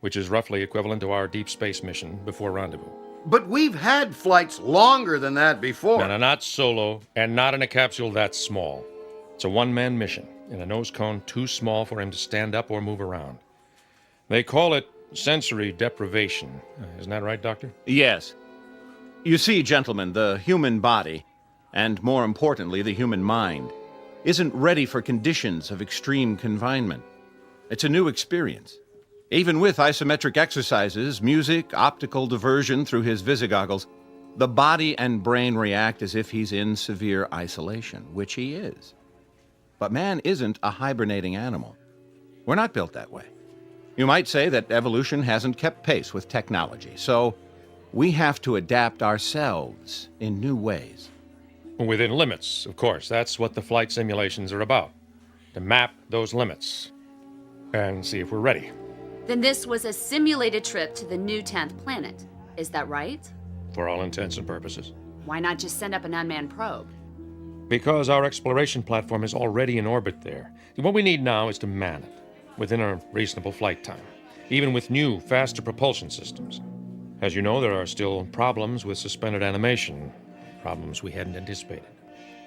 which is roughly equivalent to our deep space mission before rendezvous. But we've had flights longer than that before. No, not solo, and not in a capsule that small. It's a one-man mission, in a nose cone too small for him to stand up or move around. They call it sensory deprivation. Isn't that right, Doctor? Yes. You see, gentlemen, the human body, and more importantly, the human mind, isn't ready for conditions of extreme confinement. It's a new experience. Even with isometric exercises, music, optical diversion through his visigoggles, the body and brain react as if he's in severe isolation, which he is. But man isn't a hibernating animal. We're not built that way. You might say that evolution hasn't kept pace with technology, so we have to adapt ourselves in new ways. Within limits, of course. That's what the flight simulations are about. To map those limits and see if we're ready. Then this was a simulated trip to the new 10th planet. Is that right? For all intents and purposes. Why not just send up an unmanned probe? Because our exploration platform is already in orbit there. What we need now is to man it, within a reasonable flight time, even with new, faster propulsion systems. As you know, there are still problems with suspended animation, problems we hadn't anticipated.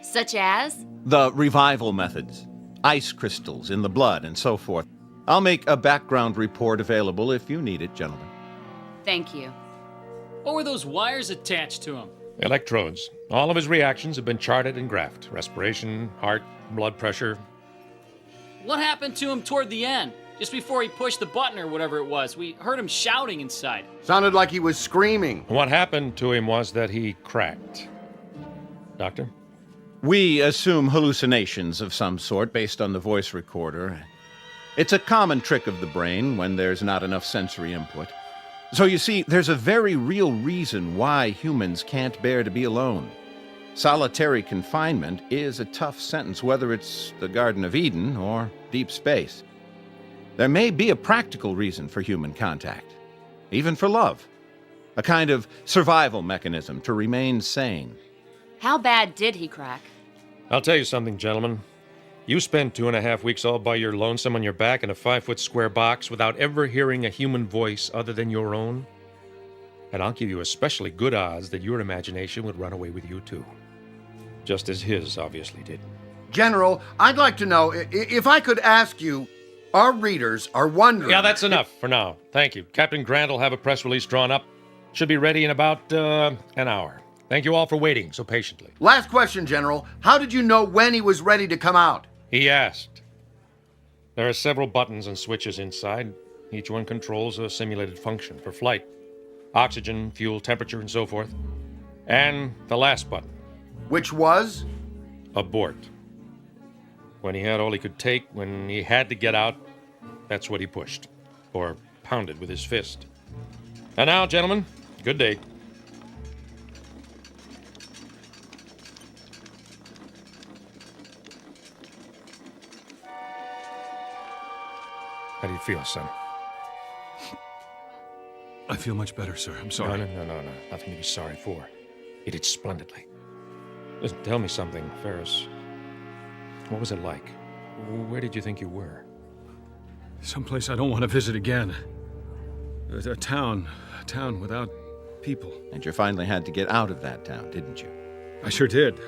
Such as? The revival methods, ice crystals in the blood, and so forth. I'll make a background report available if you need it, gentlemen. Thank you. What were those wires attached to him? Electrodes. All of his reactions have been charted and graphed. Respiration, heart, blood pressure. What happened to him toward the end? Just before he pushed the button or whatever it was. We heard him shouting inside. Sounded like he was screaming. What happened to him was that he cracked. Doctor? We assume hallucinations of some sort based on the voice recorder. It's a common trick of the brain when there's not enough sensory input. So you see, there's a very real reason why humans can't bear to be alone. Solitary confinement is a tough sentence, whether it's the Garden of Eden or deep space. There may be a practical reason for human contact, even for love. A kind of survival mechanism to remain sane. How bad did he crack? I'll tell you something, gentlemen. You spend 2.5 weeks all by your lonesome on your back in a 5-foot square box without ever hearing a human voice other than your own, and I'll give you especially good odds that your imagination would run away with you too. Just as his obviously did. General, I'd like to know, if I could ask you, our readers are wondering... Yeah, that's enough for now. Thank you. Captain Grant will have a press release drawn up. Should be ready in about an hour. Thank you all for waiting so patiently. Last question, General. How did you know when he was ready to come out? He asked. There are several buttons and switches inside. Each one controls a simulated function for flight. Oxygen, fuel, temperature, and so forth. And the last button. Which was? Abort. When he had all he could take, when he had to get out, that's what he pushed. Or pounded with his fist. And now, gentlemen, good day. How do you feel, son? I feel much better, sir. I'm sorry. No. Nothing to be sorry for. You did splendidly. Listen, tell me something, Ferris. What was it like? Where did you think you were? Someplace I don't want to visit again. A town without people. And you finally had to get out of that town, didn't you? I sure did.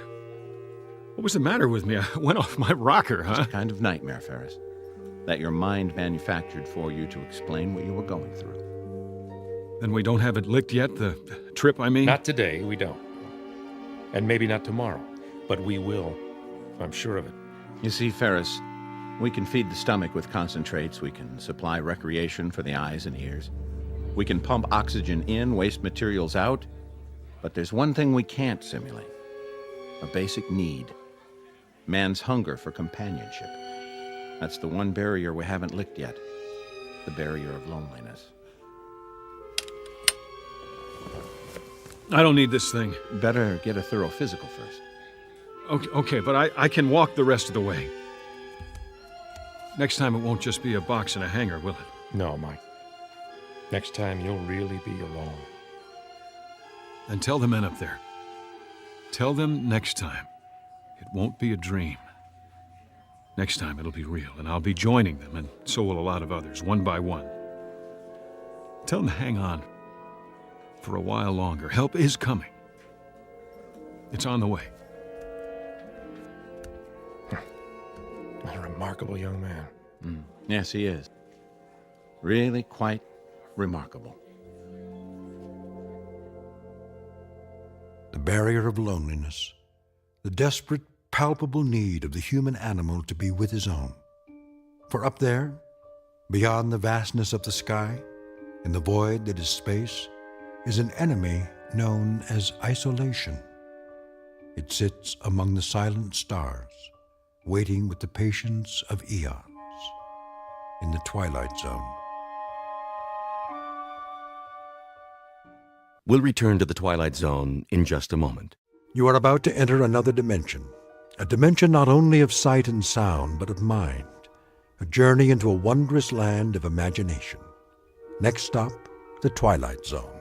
What was the matter with me? I went off my rocker, huh? It's a kind of nightmare, Ferris. That your mind manufactured for you to explain what you were going through. Then we don't have it licked yet? The trip, I mean? Not today, we don't. And maybe not tomorrow. But we will. I'm sure of it. You see, Ferris, we can feed the stomach with concentrates. We can supply recreation for the eyes and ears. We can pump oxygen in, waste materials out. But there's one thing we can't simulate. A basic need. Man's hunger for companionship. That's the one barrier we haven't licked yet. The barrier of loneliness. I don't need this thing. Better get a thorough physical first. Okay, but I can walk the rest of the way. Next time it won't just be a box and a hanger, will it? No, Mike. Next time you'll really be alone. And tell the men up there. Tell them next time it won't be a dream. Next time it'll be real, and I'll be joining them, and so will a lot of others, one by one. Tell them to hang on for a while longer. Help is coming. It's on the way. What a remarkable young man. Yes, he is. Really quite remarkable. The barrier of loneliness, the desperate, palpable need of the human animal to be with his own. For up there, beyond the vastness of the sky, in the void that is space, is an enemy known as isolation. It sits among the silent stars, waiting with the patience of eons, in the Twilight Zone. We'll return to the Twilight Zone in just a moment. You are about to enter another dimension, a dimension not only of sight and sound, but of mind, a journey into a wondrous land of imagination. Next stop, the Twilight Zone.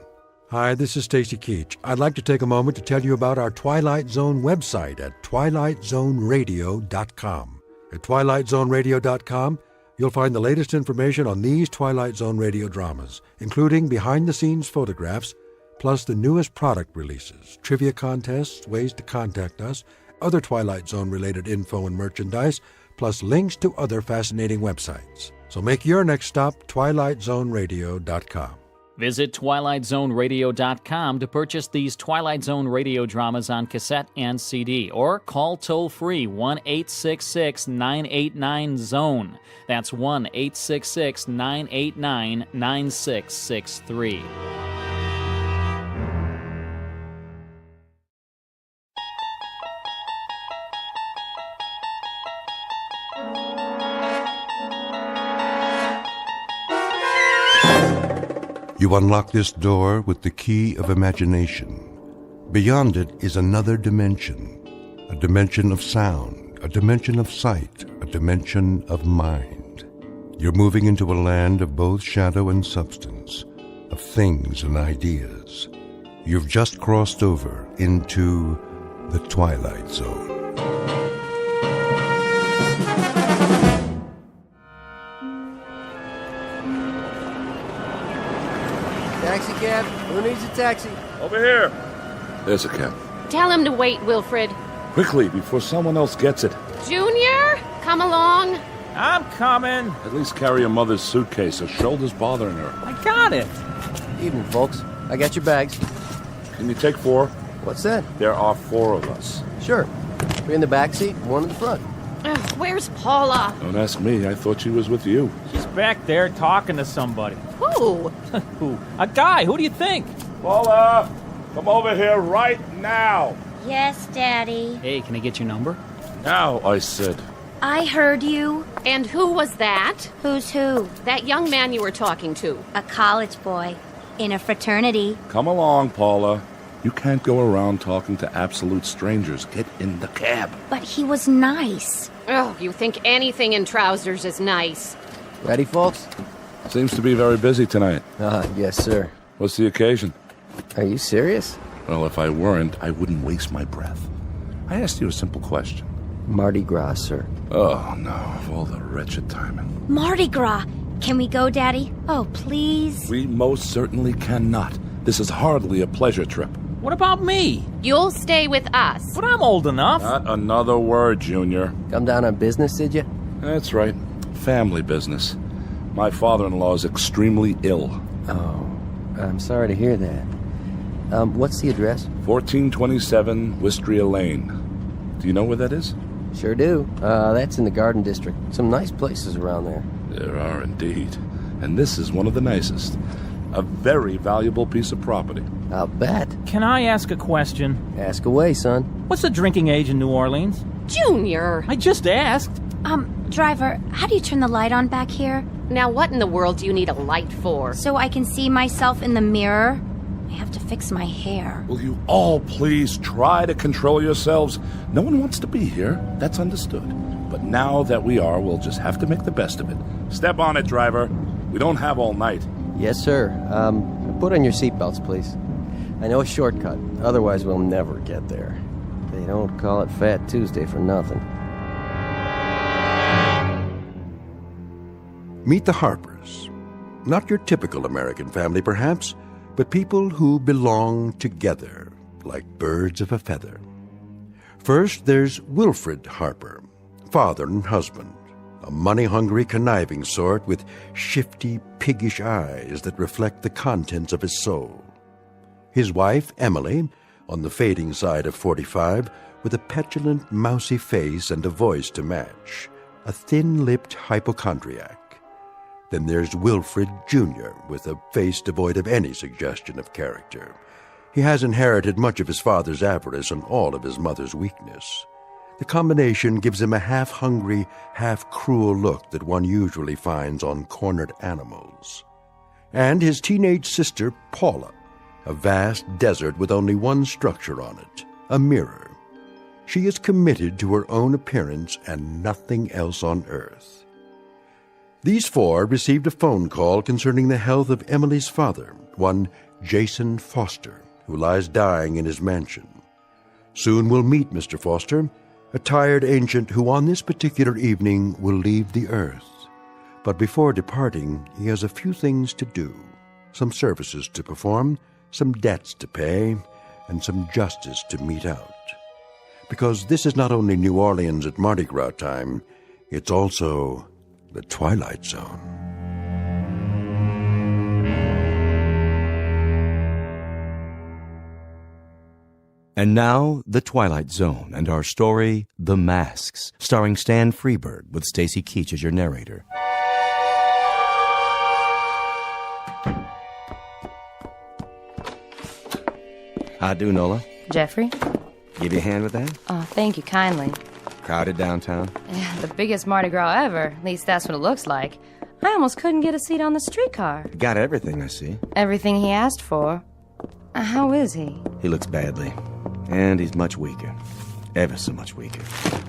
Hi, this is Stacy Keach. I'd like to take a moment to tell you about our Twilight Zone website at twilightzoneradio.com. At twilightzoneradio.com, you'll find the latest information on these Twilight Zone radio dramas, including behind-the-scenes photographs, plus the newest product releases, trivia contests, ways to contact us, other Twilight Zone-related info and merchandise, plus links to other fascinating websites. So make your next stop twilightzoneradio.com. Visit twilightzoneradio.com to purchase these Twilight Zone radio dramas on cassette and CD, or call toll-free 1-866-989-ZONE. That's 1-866-989-9663. You unlock this door with the key of imagination. Beyond it is another dimension, a dimension of sound, a dimension of sight, a dimension of mind. You're moving into a land of both shadow and substance, of things and ideas. You've just crossed over into the Twilight Zone. Taxi cab? Who needs a taxi? Over here. There's a cab. Tell him to wait, Wilfred. Quickly, before someone else gets it. Junior, come along. I'm coming. At least carry your mother's suitcase. Her shoulder's bothering her. I got it. Evening, folks. I got your bags. Can you take 4? What's that? There are 4 of us. Sure. 3 in the back seat, 1 in the front. Ugh, where's Paula? Don't ask me. I thought she was with you. She's back there talking to somebody. Who? Who? A guy. Who do you think? Paula, come over here right now. Yes, Daddy. Hey, can I get your number? Now, I said. I heard you. And who was that? Who's who? That young man you were talking to. A college boy. In a fraternity. Come along, Paula. You can't go around talking to absolute strangers. Get in the cab. But he was nice. Oh, you think anything in trousers is nice. Ready, folks? Seems to be very busy tonight. Yes, sir. What's the occasion? Are you serious? Well, if I weren't, I wouldn't waste my breath. I asked you a simple question. Mardi Gras, sir. Oh, no. Of all the wretched timing. Mardi Gras. Can we go, Daddy? Oh, please. We most certainly cannot. This is hardly a pleasure trip. What about me? You'll stay with us. But I'm old enough. Not another word, Junior. Come down on business, did you? That's right. Family business. My father-in-law is extremely ill. Oh, I'm sorry to hear that. What's the address? 1427 Wistria Lane. Do you know where that is? Sure do. That's in the Garden District. Some nice places around there. There are indeed. And this is one of the nicest. A very valuable piece of property. I'll bet. Can I ask a question? Ask away, son. What's the drinking age in New Orleans? Junior! I just asked. Driver, how do you turn the light on back here? Now what in the world do you need a light for? So I can see myself in the mirror? I have to fix my hair. Will you all please try to control yourselves? No one wants to be here. That's understood. But now that we are, we'll just have to make the best of it. Step on it, driver. We don't have all night. Yes, sir. Put on your seatbelts, please. I know a shortcut. Otherwise, we'll never get there. They don't call it Fat Tuesday for nothing. Meet the Harpers. Not your typical American family, perhaps, but people who belong together, like birds of a feather. First, there's Wilfred Harper, father and husband, a money-hungry, conniving sort with shifty, piggish eyes that reflect the contents of his soul. His wife, Emily, on the fading side of 45, with a petulant, mousy face and a voice to match, a thin-lipped hypochondriac. Then there's Wilfred Jr., with a face devoid of any suggestion of character. He has inherited much of his father's avarice and all of his mother's weakness. The combination gives him a half-hungry, half-cruel look that one usually finds on cornered animals. And his teenage sister, Paula, a vast desert with only one structure on it, a mirror. She is committed to her own appearance and nothing else on earth. These 4 received a phone call concerning the health of Emily's father, one Jason Foster, who lies dying in his mansion. Soon we'll meet Mr. Foster, a tired ancient who on this particular evening will leave the earth. But before departing, he has a few things to do, some services to perform, some debts to pay, and some justice to mete out. Because this is not only New Orleans at Mardi Gras time, it's also the Twilight Zone. And now, The Twilight Zone and our story, The Masks, starring Stan Freberg with Stacy Keach as your narrator. How do, Nola? Jeffrey? Give you a hand with that? Oh, thank you kindly. Crowded downtown? Yeah, the biggest Mardi Gras ever. At least that's what it looks like. I almost couldn't get a seat on the streetcar. Got everything, I see. Everything he asked for. How is he? He looks badly. And he's much weaker. Ever so much weaker.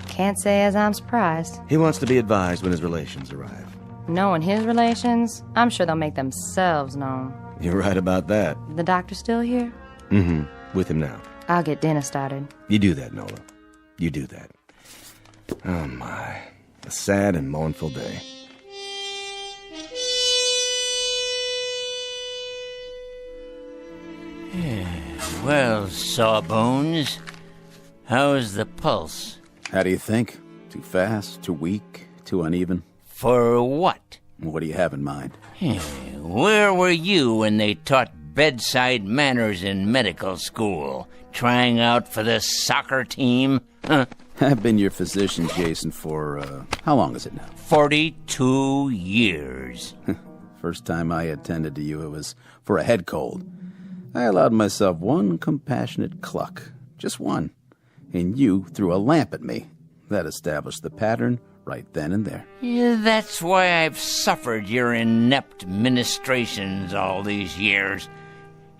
Can't say as I'm surprised. He wants to be advised when his relations arrive. Knowing his relations, I'm sure they'll make themselves known. You're right about that. The doctor still here? Mm-hmm. With him now. I'll get dinner started. You do that, Nola. You do that. Oh, my. A sad and mournful day. Well, Sawbones, how's the pulse? How do you think? Too fast, too weak, too uneven? For what? What do you have in mind? Where were you when they taught bedside manners in medical school? Trying out for the soccer team? Huh? I've been your physician, Jason, for, how long is it now? 42 years. First time I attended to you, it was for a head cold. I allowed myself one compassionate cluck. Just one. And you threw a lamp at me. That established the pattern right then and there. Yeah, that's why I've suffered your inept ministrations all these years.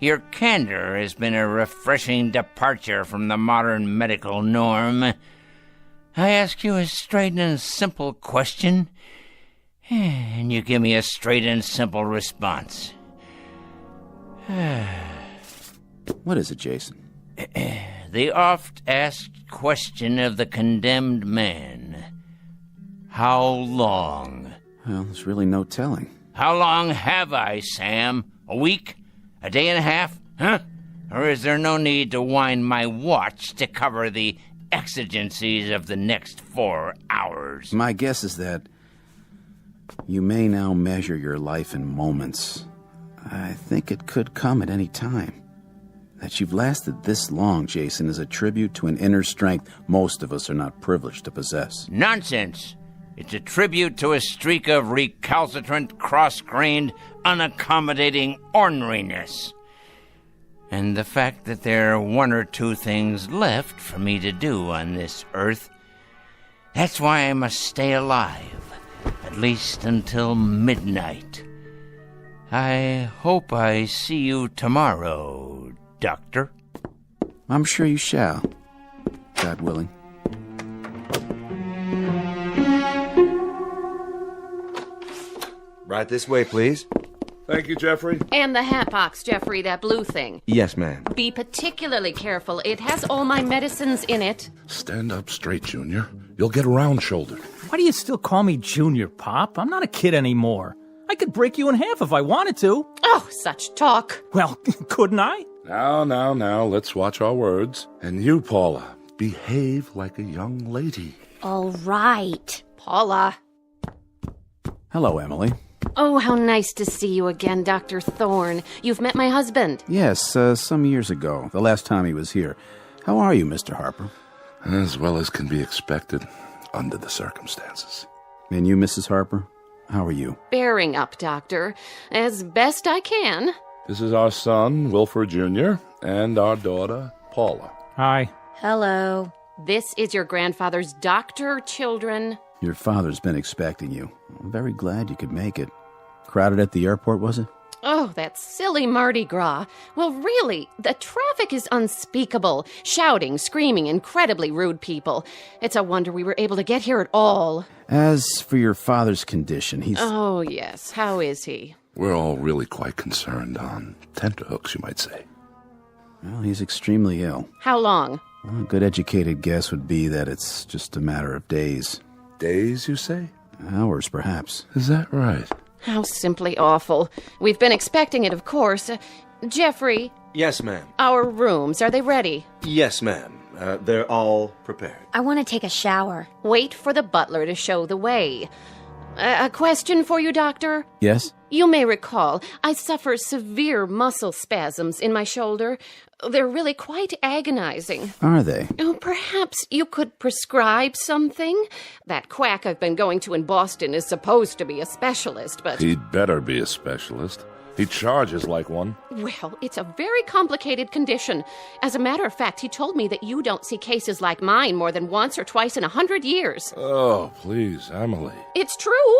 Your candor has been a refreshing departure from the modern medical norm. I ask you a straight and simple question, and you give me a straight and simple response. What is it, Jason? The oft-asked question of the condemned man. How long? Well, there's really no telling. How long have I, Sam? A week? A day and a half? Huh? Or is there no need to wind my watch to cover the exigencies of the next 4 hours? My guess is that you may now measure your life in moments. I think it could come at any time. That you've lasted this long, Jason, is a tribute to an inner strength most of us are not privileged to possess. Nonsense! It's a tribute to a streak of recalcitrant, cross-grained, unaccommodating orneriness. And the fact that there are one or two things left for me to do on this earth. That's why I must stay alive, at least until midnight. I hope I see you tomorrow, Doctor. I'm sure you shall, God willing. Right this way, please. Thank you, Jeffrey. And the hat box, Jeffrey, that blue thing. Yes, ma'am. Be particularly careful. It has all my medicines in it. Stand up straight, Junior. You'll get round-shouldered. Why do you still call me Junior, Pop? I'm not a kid anymore. I could break you in half if I wanted to. Oh, such talk. Well, couldn't I? Now, let's watch our words. And you, Paula, behave like a young lady. All right. Paula. Hello, Emily. Oh, how nice to see you again, Dr. Thorne. You've met my husband. Yes, some years ago, the last time he was here. How are you, Mr. Harper? As well as can be expected under the circumstances. And you, Mrs. Harper? How are you? Bearing up, Doctor. As best I can. This is our son, Wilford Jr., and our daughter, Paula. Hi. Hello. This is your grandfather's doctor, children. Your father's been expecting you. I'm very glad you could make it. Crowded at the airport, was it? Oh, that silly Mardi Gras. Well, really, the traffic is unspeakable. Shouting, screaming, incredibly rude people. It's a wonder we were able to get here at all. As for your father's condition, he's... Oh, yes. How is he? We're all really quite concerned on tenterhooks, you might say. Well, he's extremely ill. How long? Well, a good educated guess would be that it's just a matter of days. Days, you say? Hours, perhaps. Is that right? How simply awful. We've been expecting it, of course. Jeffrey? Yes, ma'am. Our rooms, are they ready? Yes, ma'am. They're all prepared. I want to take a shower. Wait for the butler to show the way. A question for you, Doctor? Yes? You may recall, I suffer severe muscle spasms in my shoulder. They're really quite agonizing. Are they? Oh, perhaps you could prescribe something? That quack I've been going to in Boston is supposed to be a specialist, but... He'd better be a specialist. He charges like one. Well, it's a very complicated condition. As a matter of fact, he told me that you don't see cases like mine more than once or twice in 100 years. Oh, please, Emily. It's true.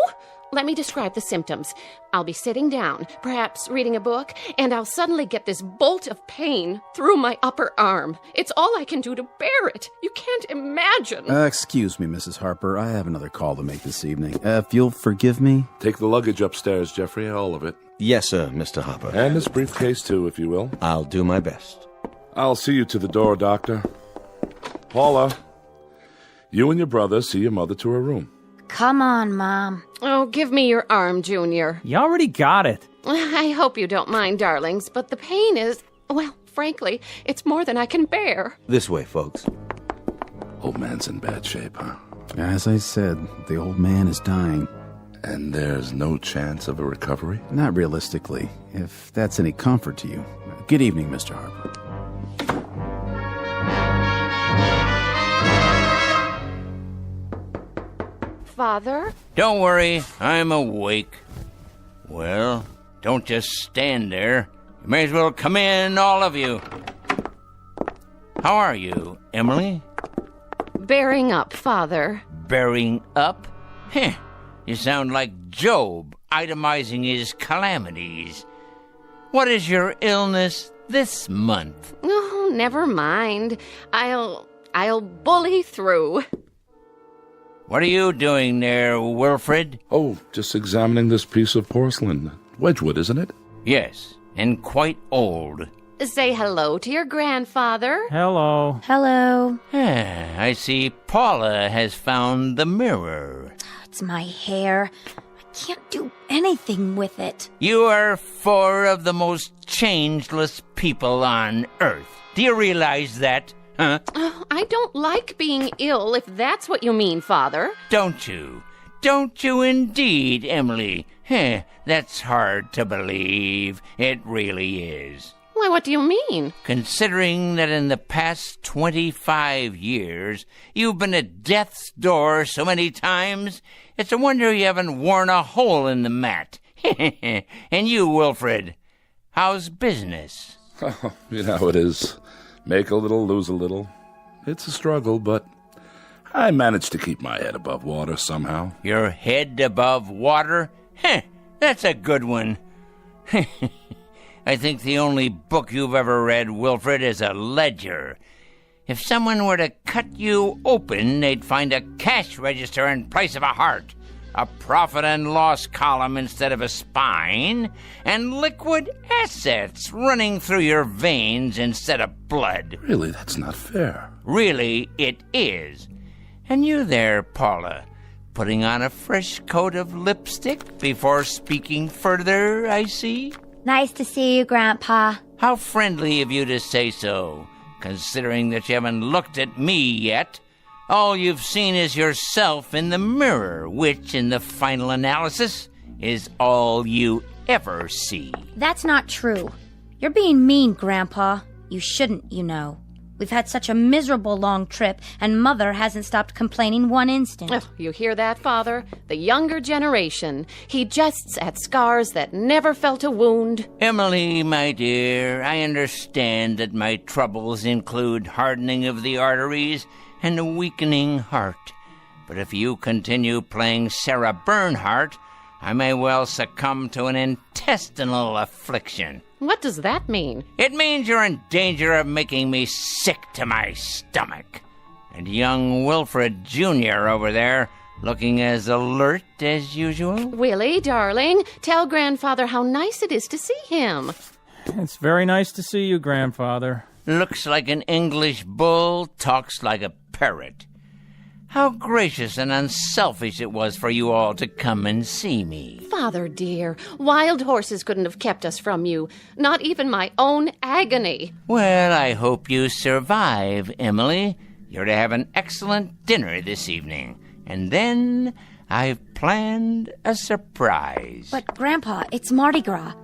let me describe the symptoms. I'll be sitting down, perhaps reading a book, and I'll suddenly get this bolt of pain through my upper arm. It's all I can do to bear it. You can't imagine. Excuse me, Mrs. Harper. I have another call to make this evening. If you'll forgive me. Take the luggage upstairs, Jeffrey, all of it. Yes, sir, Mr. Harper. And this briefcase, too, if you will. I'll do my best. I'll see you to the door, Doctor. Paula, you and your brother see your mother to her room. Come on, Mom. Oh, give me your arm, Junior. You already got it. I hope you don't mind, darlings, but the pain is, well, frankly, it's more than I can bear. This way, folks. Old man's in bad shape, huh? As I said, the old man is dying. And there's no chance of a recovery? Not realistically, if that's any comfort to you. Good evening, Mr. Harper. Father? Don't worry, I'm awake. Well, don't just stand there. You may as well come in, all of you. How are you, Emily? Bearing up, Father. Bearing up? Heh. You sound like Job, itemizing his calamities. What is your illness this month? Oh, never mind. I'll bully through. What are you doing there, Wilfred? Oh, just examining this piece of porcelain. Wedgwood, isn't it? Yes, and quite old. Say hello to your grandfather. Hello. Hello. I see Paula has found the mirror. It's my hair. I can't do anything with it. You are four of the most changeless people on Earth. Do you realize that, huh? Oh, I don't like being ill, if that's what you mean, Father. Don't you? Don't you indeed, Emily? That's hard to believe. It really is. Why, what do you mean? Considering that in the past 25 years, you've been at death's door so many times, it's a wonder you haven't worn a hole in the mat. And you, Wilfred, how's business? Oh, you know how it is. Make a little, lose a little. It's a struggle, but I managed to keep my head above water somehow. Your head above water? That's a good one. I think the only book you've ever read, Wilfred, is a ledger. If someone were to cut you open, they'd find a cash register in place of a heart, a profit and loss column instead of a spine, and liquid assets running through your veins instead of blood. Really, that's not fair. Really, it is. And you there, Paula, putting on a fresh coat of lipstick before speaking further, I see? Nice to see you, Grandpa. How friendly of you to say so, considering that you haven't looked at me yet. All you've seen is yourself in the mirror, which, in the final analysis, is all you ever see. That's not true. You're being mean, Grandpa. You shouldn't, you know. We've had such a miserable long trip, and Mother hasn't stopped complaining one instant. Oh, you hear that, Father? The younger generation. He jests at scars that never felt a wound. Emily, my dear, I understand that my troubles include hardening of the arteries and a weakening heart. But if you continue playing Sarah Bernhardt, I may well succumb to an intestinal affliction. What does that mean? It means you're in danger of making me sick to my stomach. And young Wilfred Jr. over there, looking as alert as usual. Willie, darling, tell Grandfather how nice it is to see him. It's very nice to see you, Grandfather. Looks like an English bull, talks like a parrot. How gracious and unselfish it was for you all to come and see me. Father dear, wild horses couldn't have kept us from you. Not even my own agony. Well, I hope you survive, Emily. You're to have an excellent dinner this evening. And then I've planned a surprise. But, Grandpa, it's Mardi Gras.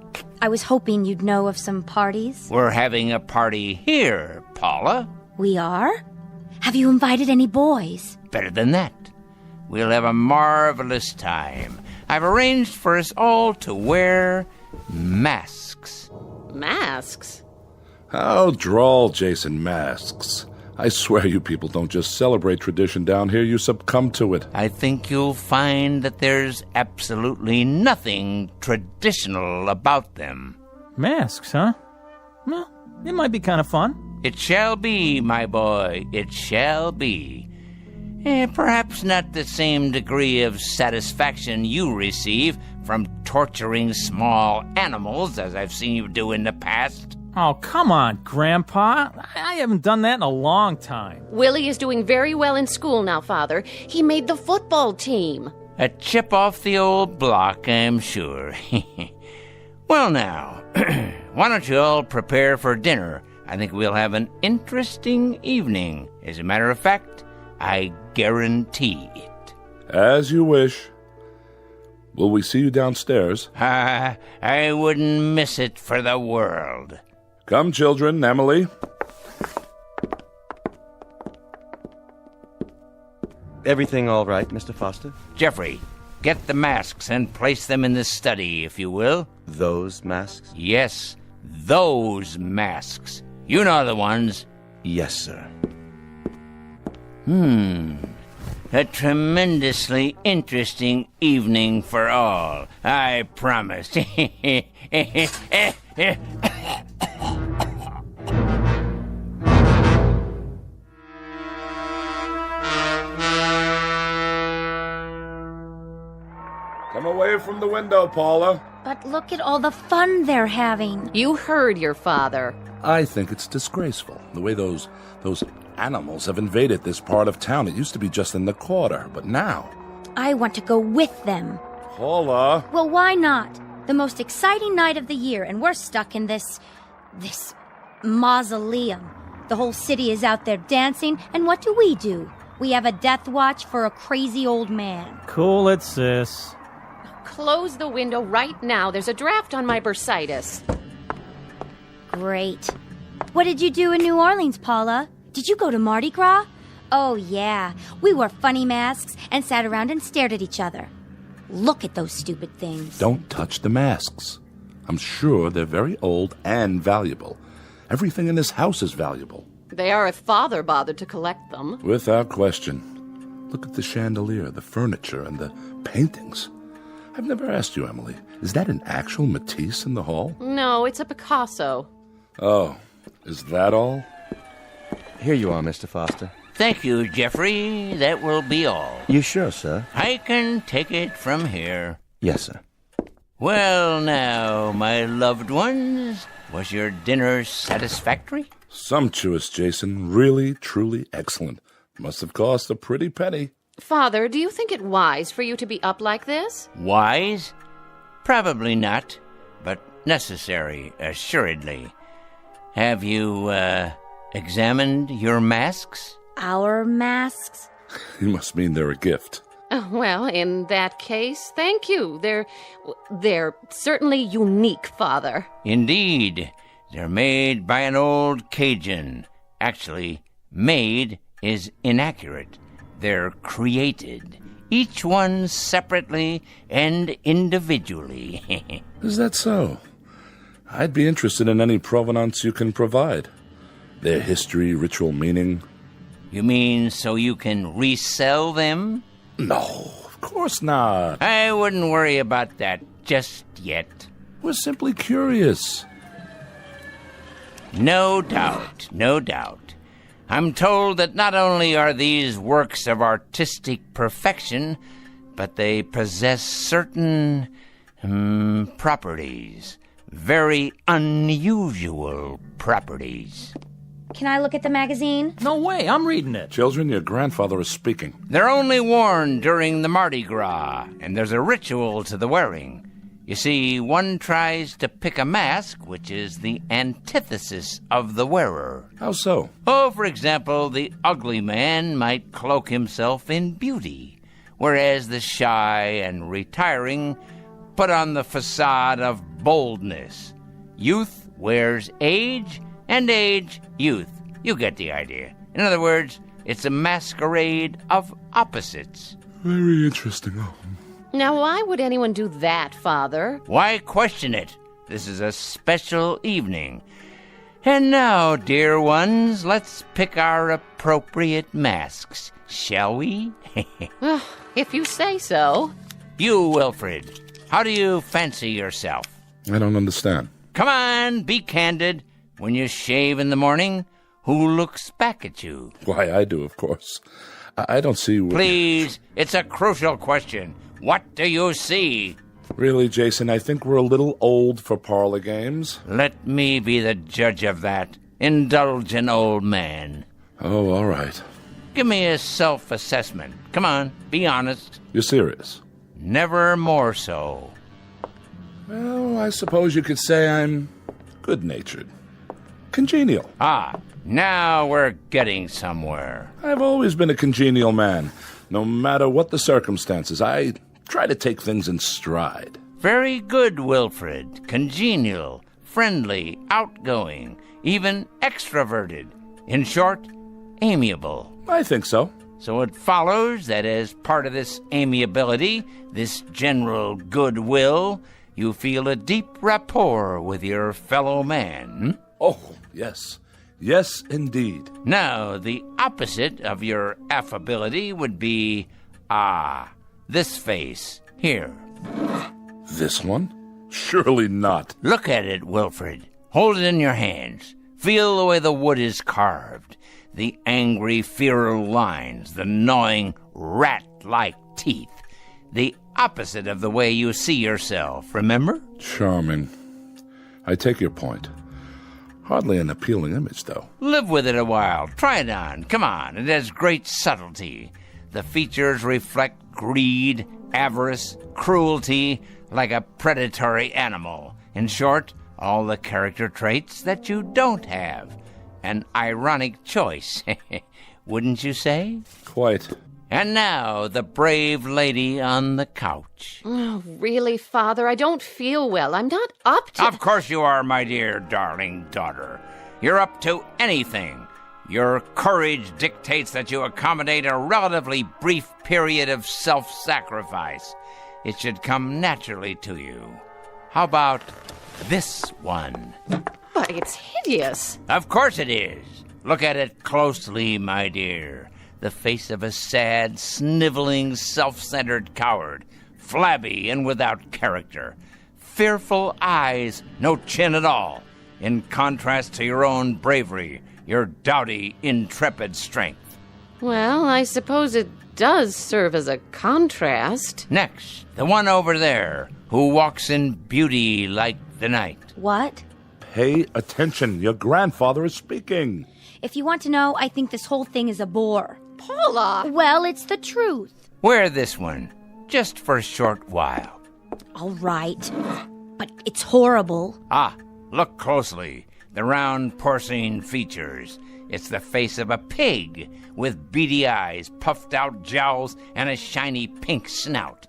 I was hoping you'd know of some parties. We're having a party here, Paula. We are? Have you invited any boys? Better than that. We'll have a marvelous time. I've arranged for us all to wear masks. Masks? How droll, Jason, masks. I swear you people don't just celebrate tradition down here, you succumb to it. I think you'll find that there's absolutely nothing traditional about them. Masks, huh? Well, it might be kind of fun. It shall be, my boy, it shall be. Perhaps not the same degree of satisfaction you receive from torturing small animals as I've seen you do in the past. Oh, come on, Grandpa. I haven't done that in a long time. Willie is doing very well in school now, Father. He made the football team. A chip off the old block, I'm sure. Well, now, why don't you all prepare for dinner? I think we'll have an interesting evening. As a matter of fact, I guarantee it. As you wish. Will we see you downstairs? I wouldn't miss it for the world. Come, children. Emily. Everything all right, Mr. Foster? Jeffrey, get the masks and place them in the study, if you will. Those masks? Yes, those masks. You know the ones. Yes, sir. A tremendously interesting evening for all, I promise. Come away from the window, Paula. But look at all the fun they're having. You heard your father. I think it's disgraceful, the way those animals have invaded this part of town. It used to be just in the quarter, but now... I want to go with them. Paula! Well, why not? The most exciting night of the year, and we're stuck in this mausoleum. The whole city is out there dancing, and what do? We have a death watch for a crazy old man. Cool it, sis. Close the window right now. There's a draft on my bursitis. Great. What did you do in New Orleans, Paula? Did you go to Mardi Gras? Oh, yeah. We wore funny masks and sat around and stared at each other. Look at those stupid things. Don't touch the masks. I'm sure they're very old and valuable. Everything in this house is valuable. They are if Father bothered to collect them. Without question. Look at the chandelier, the furniture, and the paintings. I've never asked you, Emily, is that an actual Matisse in the hall? No, it's a Picasso. Oh, is that all? Here you are, Mr. Foster. Thank you, Jeffrey. That will be all. You sure, sir? I can take it from here. Yes, sir. Well, now, my loved ones, was your dinner satisfactory? Sumptuous, Jason. Really, truly excellent. Must have cost a pretty penny. Father, do you think it wise for you to be up like this? Wise? Probably not, but necessary, assuredly. Have you, examined your masks? Our masks? You must mean they're a gift. Well, in that case, thank you. They're certainly unique, Father. Indeed. They're made by an old Cajun. Actually, made is inaccurate. They're created, each one separately and individually. Is that so? I'd be interested in any provenance you can provide. Their history, ritual meaning. You mean so you can resell them? No, of course not. I wouldn't worry about that just yet. We're simply curious. No doubt, no doubt. I'm told that not only are these works of artistic perfection, but they possess certain properties. Very unusual properties. Can I look at the magazine? No way, I'm reading it. Children, your grandfather is speaking. They're only worn during the Mardi Gras, and there's a ritual to the wearing. You see, one tries to pick a mask, which is the antithesis of the wearer. How so? Oh, for example, the ugly man might cloak himself in beauty, whereas the shy and retiring put on the facade of boldness. Youth wears age, and age, youth. You get the idea. In other words, it's a masquerade of opposites. Very interesting. Now, why would anyone do that, Father? Why question it? This is a special evening. And now, dear ones, let's pick our appropriate masks, shall we? Well, if you say so. You, Wilfred, how do you fancy yourself? I don't understand. Come on, be candid. When you shave in the morning, who looks back at you? Why, I do, of course. I don't see... Please, it's a crucial question. What do you see? Really, Jason, I think we're a little old for parlor games. Let me be the judge of that. Indulge an old man. Oh, all right. Give me a self-assessment. Come on, be honest. You're serious? Never more so. Well, I suppose you could say I'm good-natured. Congenial. Ah, now we're getting somewhere. I've always been a congenial man. No matter what the circumstances, I try to take things in stride. Very good, Wilfred. Congenial, friendly, outgoing, even extroverted. In short, amiable. I think so. So it follows that as part of this amiability, this general goodwill, you feel a deep rapport with your fellow man. Oh, yes. Yes, indeed. Now, the opposite of your affability would be, this face here. This one? Surely not. Look at it, Wilfred. Hold it in your hands. Feel the way the wood is carved. The angry, feral lines, the gnawing, rat-like teeth. The opposite of the way you see yourself, remember? Charming. I take your point. Hardly an appealing image, though. Live with it a while. Try it on. Come on. It has great subtlety. The features reflect greed, avarice, cruelty, like a predatory animal. In short, all the character traits that you don't have. An ironic choice, wouldn't you say? Quite. And now, the brave lady on the couch. Oh, really, Father? I don't feel well. I'm not up to... Of course you are, my dear darling daughter. You're up to anything. Your courage dictates that you accommodate a relatively brief period of self-sacrifice. It should come naturally to you. How about this one? But it's hideous. Of course it is. Look at it closely, my dear. The face of a sad, sniveling, self-centered coward, flabby and without character. Fearful eyes, no chin at all, in contrast to your own bravery, your doughty, intrepid strength. Well, I suppose it does serve as a contrast. Next, the one over there, who walks in beauty like the night. What? Pay attention. Your grandfather is speaking. If you want to know, I think this whole thing is a bore. Paula! Well, it's the truth. Wear this one, just for a short while. All right. But it's horrible. Ah, look closely. The round porcine features. It's the face of a pig, with beady eyes, puffed out jowls, and a shiny pink snout.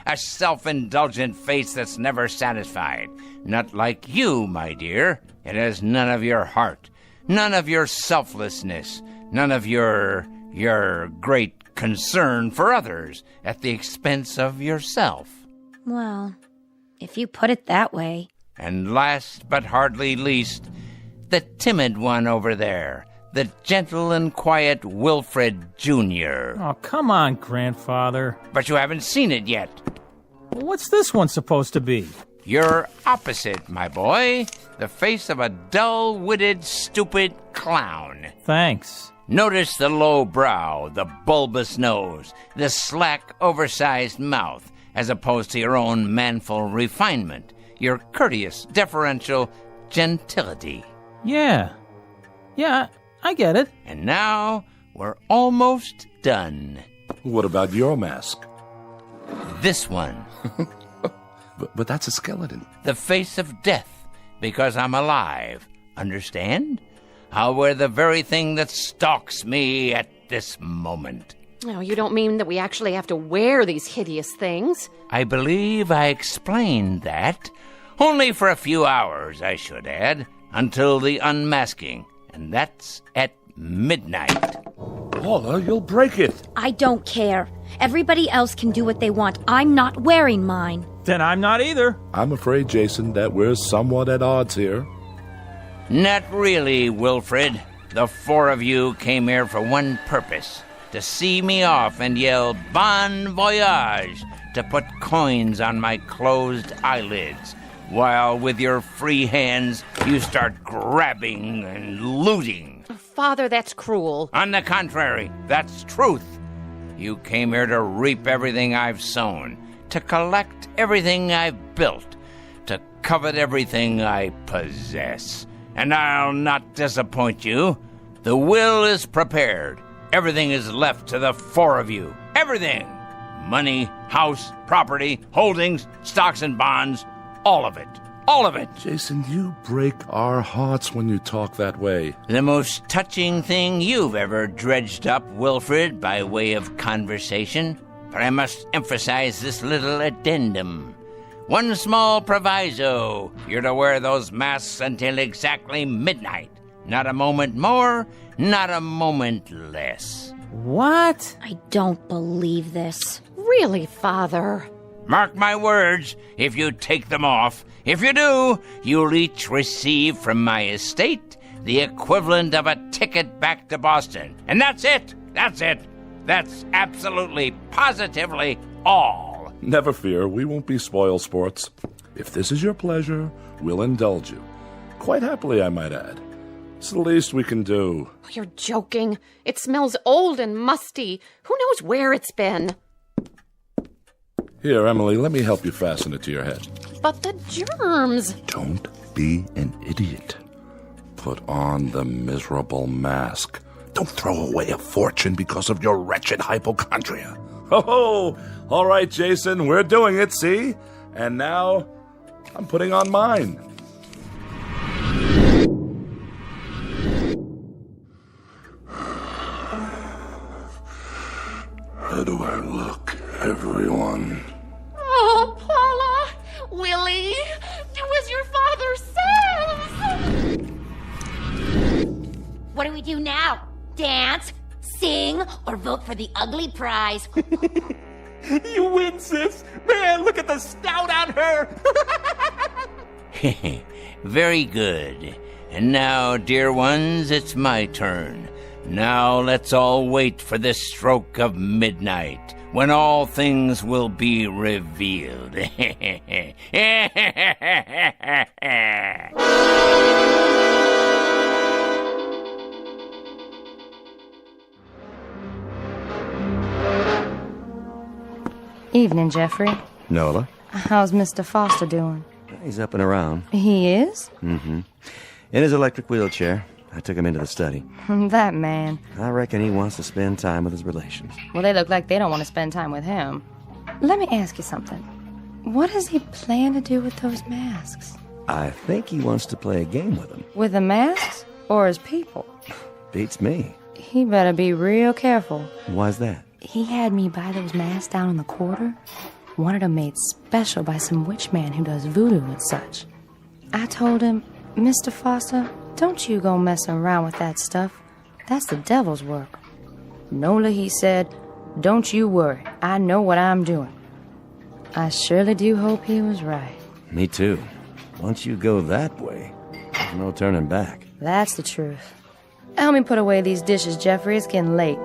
A self-indulgent face that's never satisfied. Not like you, my dear. It has none of your heart, none of your selflessness, none of your great concern for others at the expense of yourself. Well, if you put it that way. And last but hardly least, the timid one over there, the gentle and quiet Wilfred Jr. Oh, come on, Grandfather. But you haven't seen it yet. Well, what's this one supposed to be? You're opposite, my boy. The face of a dull-witted, stupid clown. Thanks. Notice the low brow, the bulbous nose, the slack, oversized mouth, as opposed to your own manful refinement, your courteous, deferential gentility. Yeah, I get it. And now, we're almost done. What about your mask? This one. But that's a skeleton. The face of death, because I'm alive. Understand? I'll wear the very thing that stalks me at this moment. No, you don't mean that we actually have to wear these hideous things? I believe I explained that. Only for a few hours, I should add, until the unmasking. And that's at midnight. Paula, you'll break it. I don't care. Everybody else can do what they want. I'm not wearing mine. Then I'm not either. I'm afraid, Jason, that we're somewhat at odds here. Not really, Wilfred. The four of you came here for one purpose, to see me off and yell bon voyage, to put coins on my closed eyelids, while with your free hands you start grabbing and looting. Father, that's cruel. On the contrary, that's truth. You came here to reap everything I've sown, to collect everything I've built, to covet everything I possess. And I'll not disappoint you. The will is prepared. Everything is left to the four of you. Everything. Money, house, property, holdings, stocks and bonds. All of it. All of it. Jason, you break our hearts when you talk that way. The most touching thing you've ever dredged up, Wilfred, by way of conversation. But I must emphasize this little addendum. One small proviso. You're to wear those masks until exactly midnight. Not a moment more, not a moment less. What? I don't believe this. Really, Father? Mark my words, if you take them off. If you do, you'll each receive from my estate the equivalent of a ticket back to Boston. And that's it. That's it. That's absolutely, positively all. Never fear, we won't be spoil sports. If this is your pleasure, we'll indulge you. Quite happily, I might add. It's the least we can do. Oh, you're joking. It smells old and musty. Who knows where it's been? Here, Emily, let me help you fasten it to your head. But the germs. Don't be an idiot. Put on the miserable mask. Don't throw away a fortune because of your wretched hypochondria. Ho-ho! All right, Jason, we're doing it, see? And now, I'm putting on mine. How do I look, everyone? Oh, Paula! Willie! Do as your father says! What do we do now? Dance, sing, or vote for the ugly prize? You win, sis! Man, look at the snout on her! Very good. And now, dear ones, it's my turn. Now let's all wait for the stroke of midnight, when all things will be revealed. Evening, Jeffrey. Nola? How's Mr. Foster doing? He's up and around. He is? Mm-hmm. In his electric wheelchair. I took him into the study. That man. I reckon he wants to spend time with his relations. Well, they look like they don't want to spend time with him. Let me ask you something. What does he plan to do with those masks? I think he wants to play a game with them. With the masks or his people? Beats me. He better be real careful. Why's that? He had me buy those masks down in the quarter. Wanted them made special by some witch man who does voodoo and such. I told him, Mr. Foster, don't you go messing around with that stuff. That's the devil's work. Nola, he said, don't you worry. I know what I'm doing. I surely do hope he was right. Me too. Once you go that way, there's no turning back. That's the truth. Help me put away these dishes, Jeffrey. It's getting late.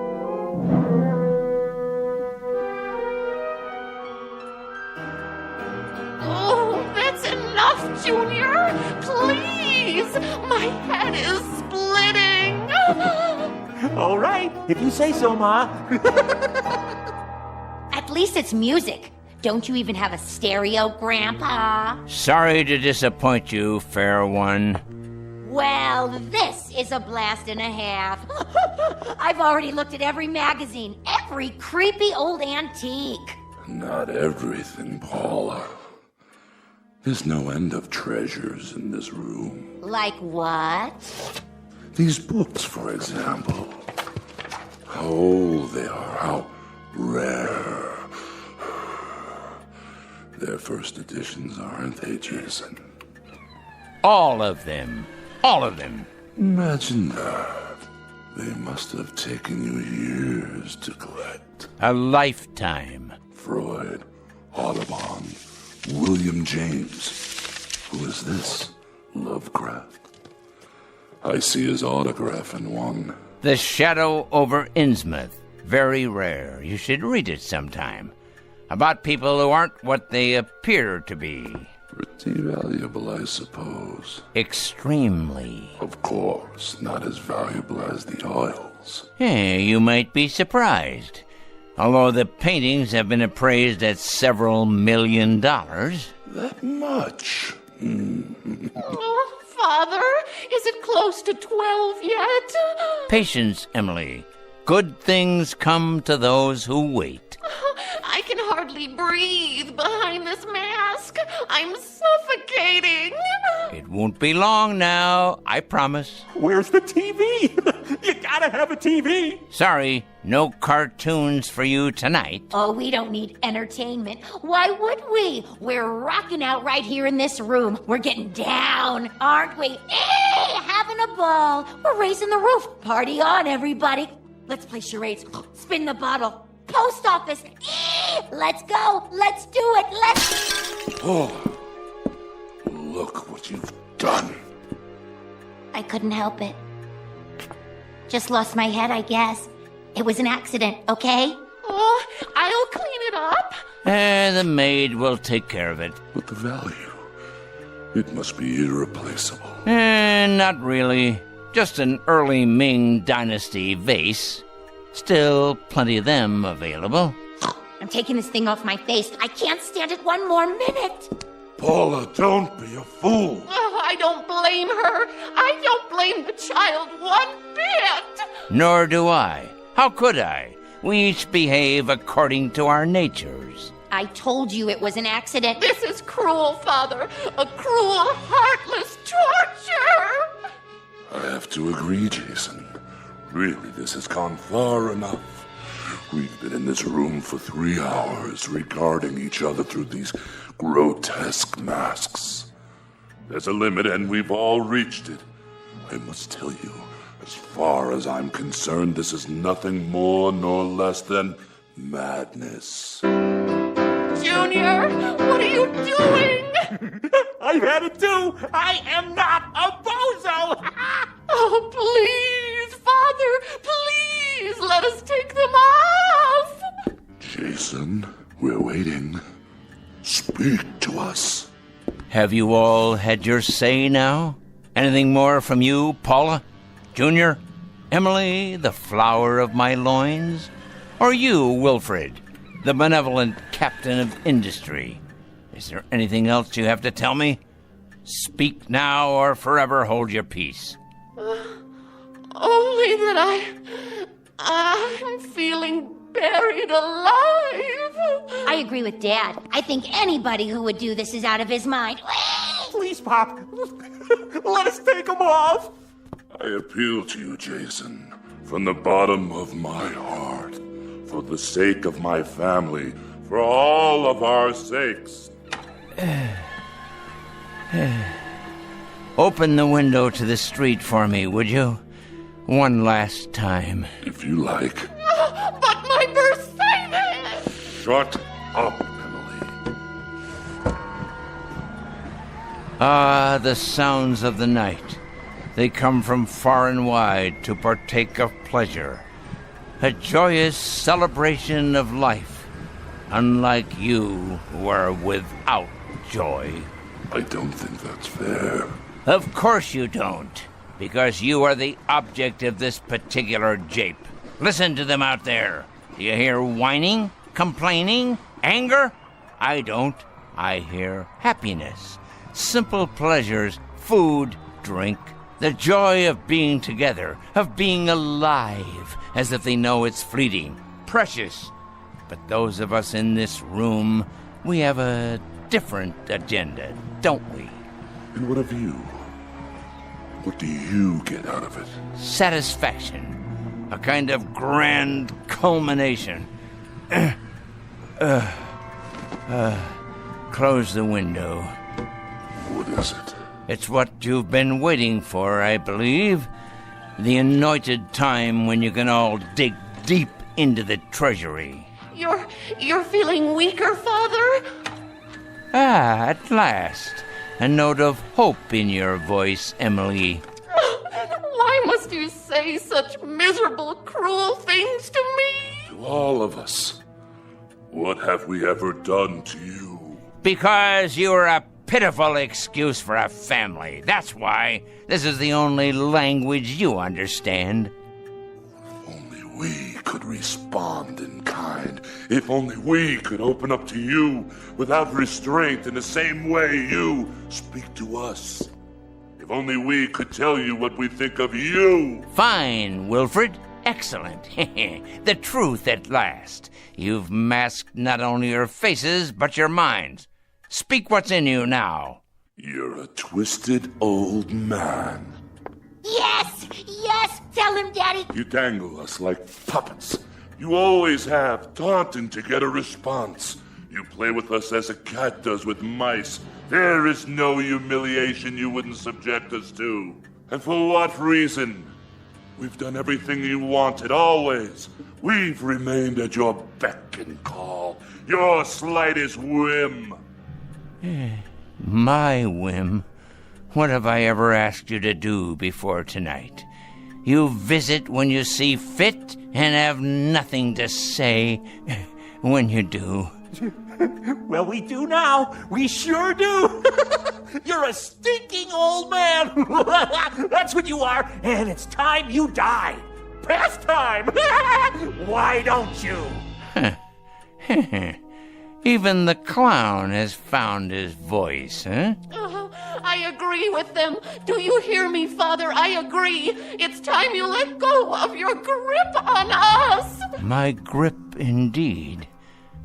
Oh, that's enough, Junior! Please! My head is splitting! All right, if you say so, Ma. At least it's music. Don't you even have a stereo, Grandpa? Sorry to disappoint you, fair one. Well, this is a blast and a half. I've already looked at every magazine, every creepy old antique. Not everything, Paula. There's no end of treasures in this room. Like what? These books, for example. How old they are, how rare. They're first editions, aren't they, Jason? All of them. All of them. Imagine that. They must have taken you years to collect. A lifetime. Freud, Audubon, William James. Who is this? Lovecraft. I see his autograph in one. The Shadow over Innsmouth. Very rare. You should read it sometime. About people who aren't what they appear to be. Pretty valuable, I suppose. Extremely. Of course, not as valuable as the oils. You might be surprised. Although the paintings have been appraised at several $1 million. That much? Oh, Father, is it close to 12 yet? Patience, Emily. Good things come to those who wait. I can hardly breathe behind this mask. I'm suffocating. It won't be long now, I promise. Where's the TV? You gotta have a TV. Sorry, no cartoons for you tonight. Oh, we don't need entertainment. Why would we? We're rocking out right here in this room. We're getting down, aren't we? Having a ball. We're raising the roof. Party on, everybody. Let's play charades. Spin the bottle. Post office. Let's go. Let's do it. Oh, look what you've done. I couldn't help it. Just lost my head, I guess. It was an accident, okay? Oh, I'll clean it up. The maid will take care of it. But the value, it must be irreplaceable. Not really. Just an early Ming Dynasty vase. Still plenty of them available. I'm taking this thing off my face. I can't stand it one more minute. Paula, don't be a fool. Oh, I don't blame her. I don't blame the child one bit. Nor do I. How could I? We each behave according to our natures. I told you it was an accident. This is cruel, Father. A cruel, heartless torture. I have to agree, Jason. Really, this has gone far enough. We've been in this room for 3 hours, regarding each other through these grotesque masks. There's a limit, and we've all reached it. I must tell you, as far as I'm concerned, this is nothing more nor less than madness. Junior, what are you doing? I've had it too. I am not a bozo. Oh, please, Father, please, let us take them off. Jason, we're waiting. Speak to us. Have you all had your say now? Anything more from you, Paula? Junior? Emily, the flower of my loins? Or you, Wilfred, the benevolent captain of industry? Is there anything else you have to tell me? Speak now or forever hold your peace. Only that I'm feeling buried alive. I agree with Dad. I think anybody who would do this is out of his mind. Please, Pop. Let us take them off. I appeal to you, Jason, from the bottom of my heart, for the sake of my family, for all of our sakes. Open the window to the street for me, would you? One last time. If you like. But my Mercedes! Shut up, Emily. Ah, the sounds of the night. They come from far and wide to partake of pleasure. A joyous celebration of life, unlike you who are without joy. I don't think that's fair. Of course you don't, because you are the object of this particular jape. Listen to them out there. Do you hear whining, complaining, anger? I don't. I hear happiness, simple pleasures, food, drink, the joy of being together, of being alive, as if they know it's fleeting, precious. But those of us in this room, we have a different agenda, don't we? And what of you? What do you get out of it? Satisfaction. A kind of grand culmination. Close the window. What is it? It's what you've been waiting for, I believe. The anointed time when you can all dig deep into the treasury. You're feeling weaker, Father? Ah, at last. A note of hope in your voice, Emily. must you say such miserable, cruel things to me? To all of us. What have we ever done to you? Because you're a pitiful excuse for a family. That's why. This is the only language you understand. Only we could respond in kind. If only we could open up to you without restraint in the same way you speak to us. If only we could tell you what we think of you. Fine, Wilfred. Excellent. The truth at last. You've masked not only your faces, but your minds. Speak what's in you now. You're a twisted old man. Yes! Yes! Tell him, Daddy! You dangle us like puppets. You always have, taunting to get a response. You play with us as a cat does with mice. There is no humiliation you wouldn't subject us to. And for what reason? We've done everything you wanted, always. We've remained at your beck and call, your slightest whim. My whim? What have I ever asked you to do before tonight? You visit when you see fit and have nothing to say when you do. Well, we do now. We sure do. You're a stinking old man. That's what you are, and it's time you die. Past time. Why don't you? Even the clown has found his voice, huh? I agree with them. Do you hear me, Father? I agree. It's time you let go of your grip on us. My grip, indeed.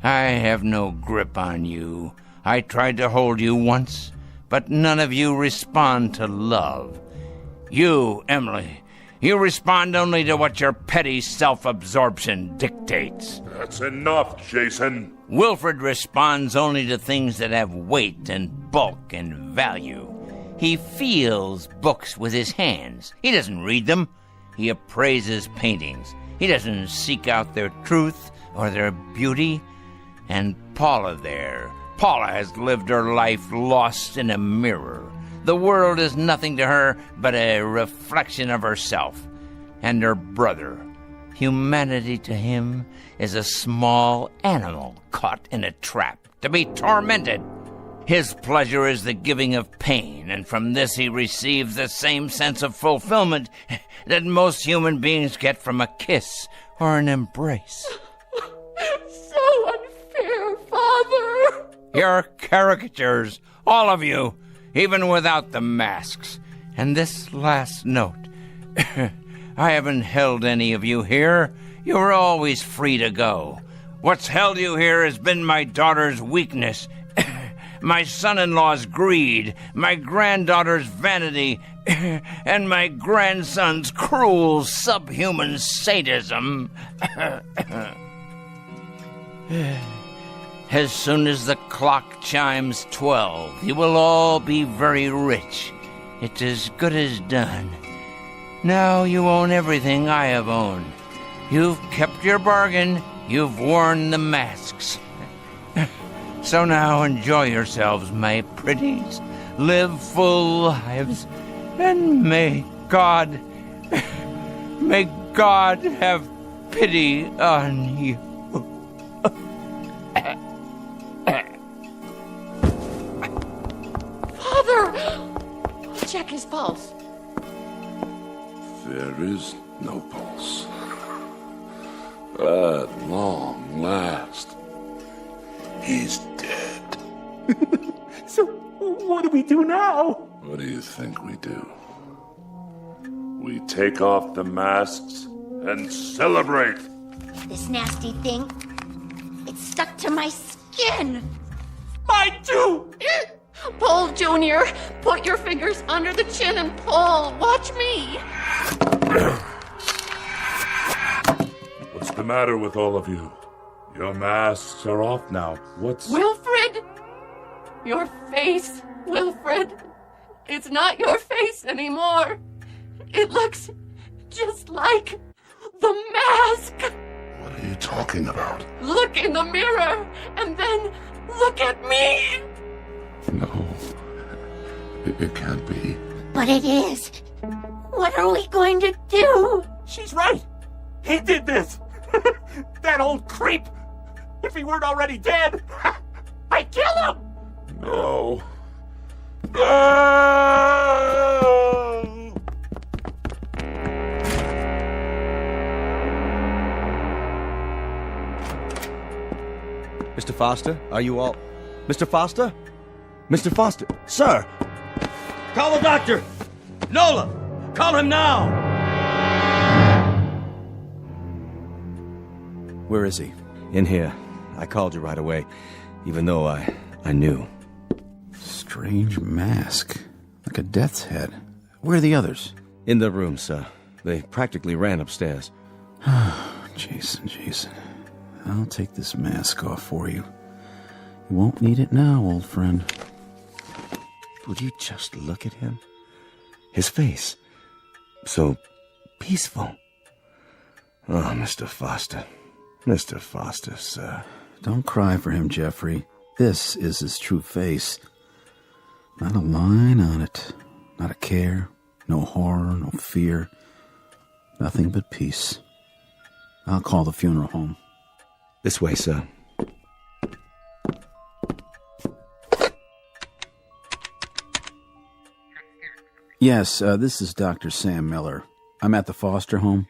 I have no grip on you. I tried to hold you once, but none of you respond to love. You, Emily, you respond only to what your petty self-absorption dictates. That's enough, Jason. Wilfred responds only to things that have weight and bulk and value. He feels books with his hands. He doesn't read them. He appraises paintings. He doesn't seek out their truth or their beauty. And Paula there. Paula has lived her life lost in a mirror. The world is nothing to her but a reflection of herself and her brother. Humanity to him is a small animal caught in a trap to be tormented. His pleasure is the giving of pain, and from this he receives the same sense of fulfillment that most human beings get from a kiss or an embrace. So unfair, Father. You're caricatures, all of you, even without the masks. And this last note. I haven't held any of you here. You were always free to go. What's held you here has been my daughter's weakness, my son-in-law's greed, my granddaughter's vanity, and my grandson's cruel subhuman sadism. As soon as the clock chimes 12, you will all be very rich. It's as good as done. Now you own everything I have owned. You've kept your bargain. You've worn the masks. So now enjoy yourselves, my pretties. Live full lives. And may God have pity on you. Father! Check his pulse. There is no pulse. At long last, he's dead. So, what do we do now? What do you think we do? We take off the masks and celebrate. This nasty thing, it's stuck to my skin. Mine too! Pull, Junior. Put your fingers under the chin and pull. Watch me. What's the matter with all of you? Your masks are off now. What's... Wilfred! Your face, Wilfred. It's not your face anymore. It looks just like the mask. What are you talking about? Look in the mirror and then look at me. No. It can't be. But it is. What are we going to do? She's right. He did this. That old creep. If he weren't already dead, I'd kill him. No. Mr. Foster, are you all... Mr. Foster? Mr. Foster? Sir! Call the doctor! Nola! Call him now! Where is he? In here. I called you right away, even though I knew. Strange mask. Like a death's head. Where are the others? In the room, sir. They practically ran upstairs. Jason. I'll take this mask off for you. You won't need it now, old friend. Would you just look at him? His face. So peaceful. Oh, Mr. Foster. Mr. Foster, sir. Don't cry for him, Jeffrey. This is his true face. Not a line on it. Not a care. No horror, no fear. Nothing but peace. I'll call the funeral home. This way, sir. Yes, this is Dr. Sam Miller. I'm at the Foster home.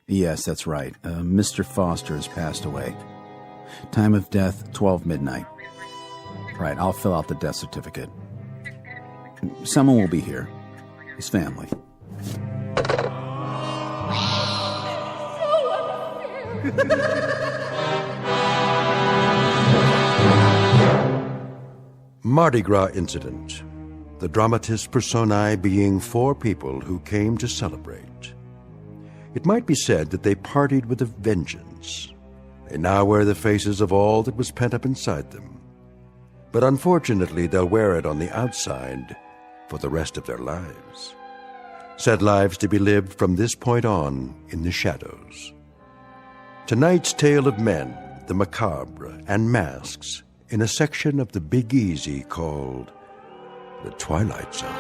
Yes, that's right. Mr. Foster has passed away. Time of death, 12 midnight. Right, I'll fill out the death certificate. Someone will be here. His family. Mardi Gras Incident. The dramatis personae being four people who came to celebrate. It might be said that they partied with a vengeance. They now wear the faces of all that was pent up inside them. But unfortunately, they'll wear it on the outside for the rest of their lives. Said lives to be lived from this point on in the shadows. Tonight's tale of men, the macabre, and masks in a section of the Big Easy called The Twilight Zone.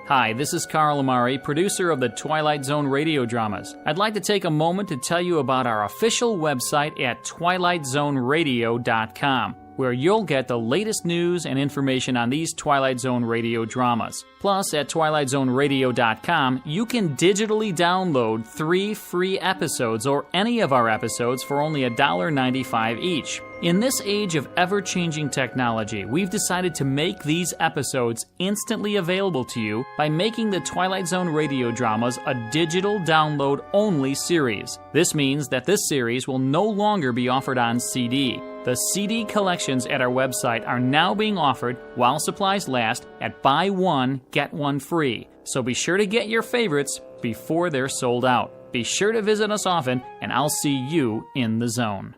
Hi, this is Carl Amari, producer of the Twilight Zone Radio Dramas. I'd like to take a moment to tell you about our official website at twilightzoneradio.com, where you'll get the latest news and information on these Twilight Zone Radio dramas. Plus, at twilightzoneradio.com, you can digitally download 3 free episodes or any of our episodes for only $1.95 each. In this age of ever-changing technology, we've decided to make these episodes instantly available to you by making the Twilight Zone Radio Dramas a digital download-only series. This means that this series will no longer be offered on CD. The CD collections at our website are now being offered, while supplies last, at buy one, get one free. So be sure to get your favorites before they're sold out. Be sure to visit us often, and I'll see you in the zone.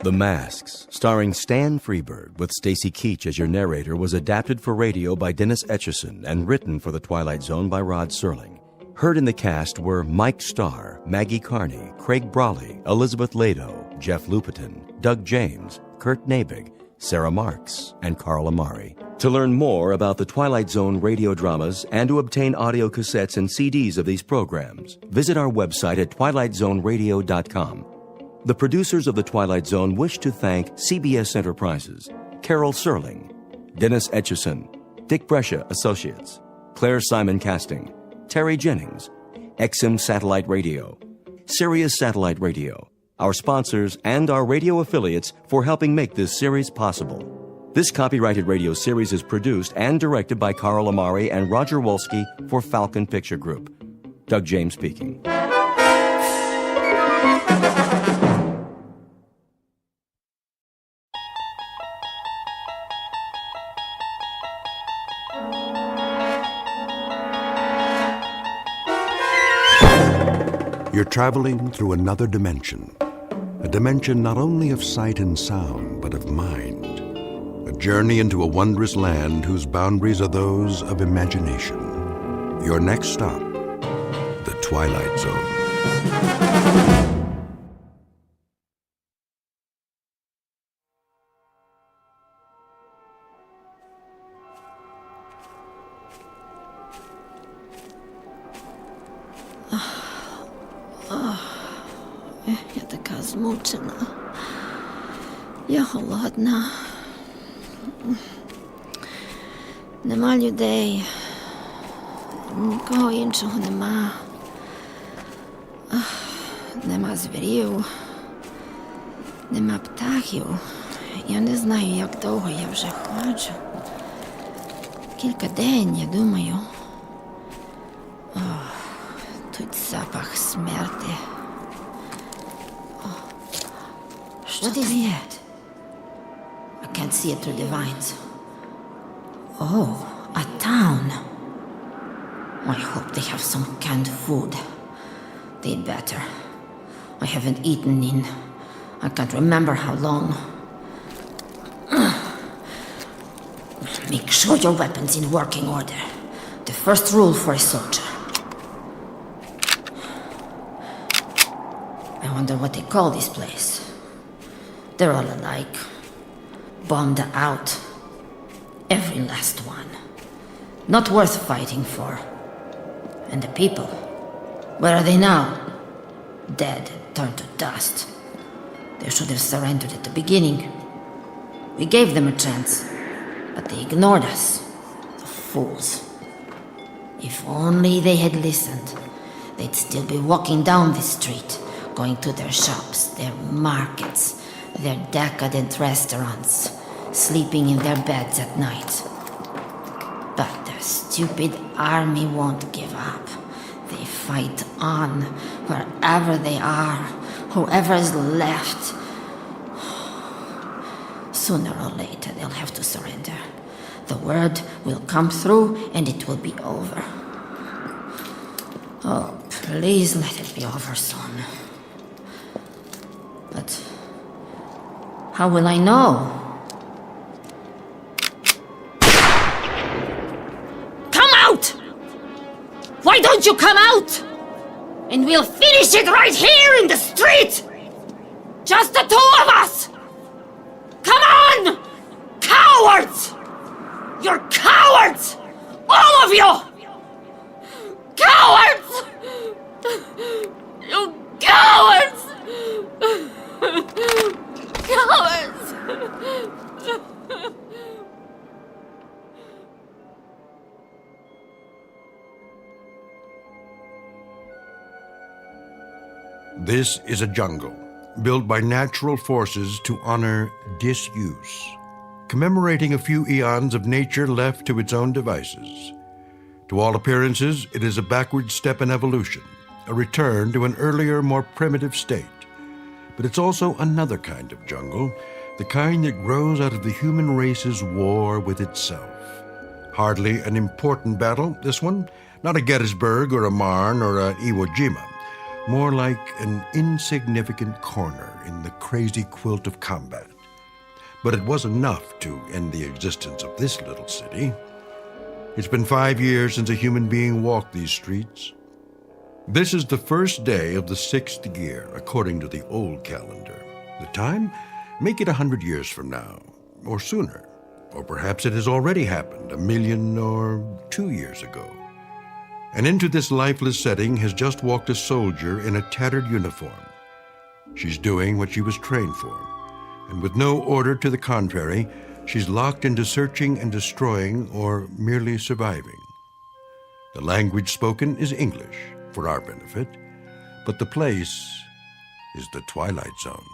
The Masks, starring Stan Freberg with Stacy Keach as your narrator, was adapted for radio by Dennis Etchison and written for The Twilight Zone by Rod Serling. Heard in the cast were Mike Starr, Maggie Carney, Craig Brawley, Elizabeth Lado, Jeff Lupetin, Doug James, Kurt Nabig, Sarah Marks, and Carl Amari. To learn more about the Twilight Zone radio dramas and to obtain audio cassettes and CDs of these programs, visit our website at twilightzoneradio.com. The producers of The Twilight Zone wish to thank CBS Enterprises, Carol Serling, Dennis Etchison, Dick Brescia Associates, Claire Simon Casting, Terry Jennings, XM Satellite Radio, Sirius Satellite Radio, our sponsors, and our radio affiliates for helping make this series possible. This copyrighted radio series is produced and directed by Carl Amari and Roger Wolski for Falcon Picture Group. Doug James speaking. You're traveling through another dimension. A dimension not only of sight and sound, but of mind. A journey into a wondrous land whose boundaries are those of imagination. Your next stop, the Twilight Zone. Я така змучена. Я голодна. Нема людей. Нікого іншого нема. Нема звірів. Нема птахів. Я не знаю, як довго я вже ходжу. Кілька день, я думаю. Тут запах смерти. Що це є? I can't see it through the vines. Oh, a town. I hope they have some canned food. They'd better. I haven't eaten in... I can't remember how long. Make sure your weapon's in working order. The first rule for a soldier. I wonder what they call this place. They're all alike. Bombed out. Every last one. Not worth fighting for. And the people, where are they now? Dead, turned to dust. They should have surrendered at the beginning. We gave them a chance, but they ignored us. The fools. If only they had listened, they'd still be walking down this street, going to their shops, their markets, their decadent restaurants, sleeping in their beds at night. But their stupid army won't give up. They fight on, wherever they are, whoever is left. Sooner or later, they'll have to surrender. The word will come through, and it will be over. Oh, please let it be over soon. But how will I know? Come out! Why don't you come out? And we'll finish it right here in the street! Just the two of us! Come on! Cowards! You're cowards! All of you! Cowards! You cowards! Cowards! This is a jungle, built by natural forces to honor disuse, commemorating a few eons of nature left to its own devices. To all appearances, it is a backward step in evolution, a return to an earlier, more primitive state. But it's also another kind of jungle, the kind that grows out of the human race's war with itself. Hardly an important battle, this one. Not a Gettysburg or a Marne or a Iwo Jima. More like an insignificant corner in the crazy quilt of combat. But it was enough to end the existence of this little city. It's been 5 years since a human being walked these streets. This is the first day of the 6th year, according to the old calendar. The time? Make it 100 years from now, or sooner. Or perhaps it has already happened 1 million or 2 years ago. And into this lifeless setting has just walked a soldier in a tattered uniform. She's doing what she was trained for, and with no order to the contrary, she's locked into searching and destroying or merely surviving. The language spoken is English, for our benefit, but the place is the Twilight Zone.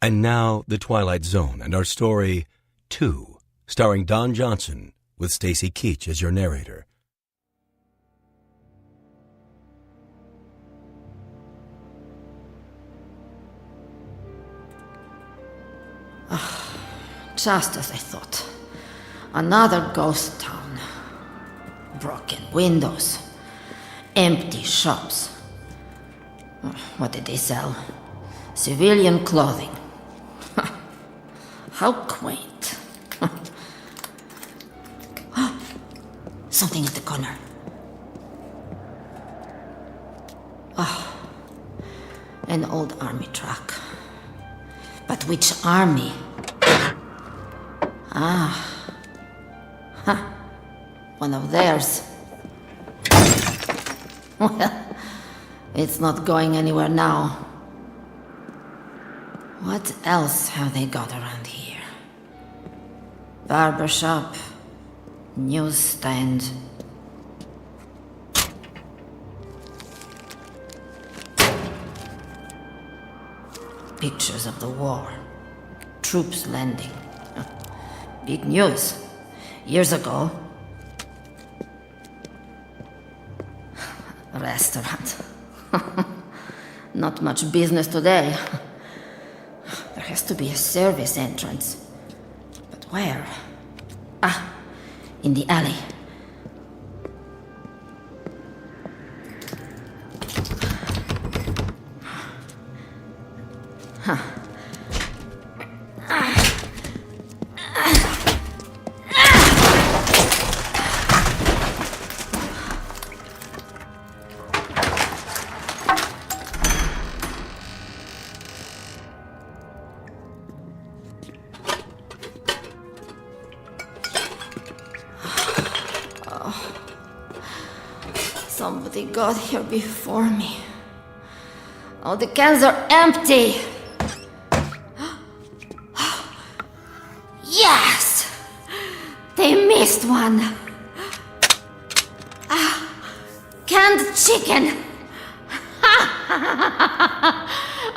And now, The Twilight Zone and our story, 2, starring Don Johnson, with Stacy Keach as your narrator. Just as I thought. Another ghost town. Broken windows. Empty shops. What did they sell? Civilian clothing. How quaint. Something at the corner. Oh, an old army truck. But which army? One of theirs. Well, it's not going anywhere now. What else have they got around here? Barbershop, newsstand. Pictures of the war. Troops landing. Big news. Years ago. Restaurant. Not much business today. There has to be a service entrance. But where? In the alley. Somebody got here before me. All the cans are empty. Yes! They missed one. Canned chicken.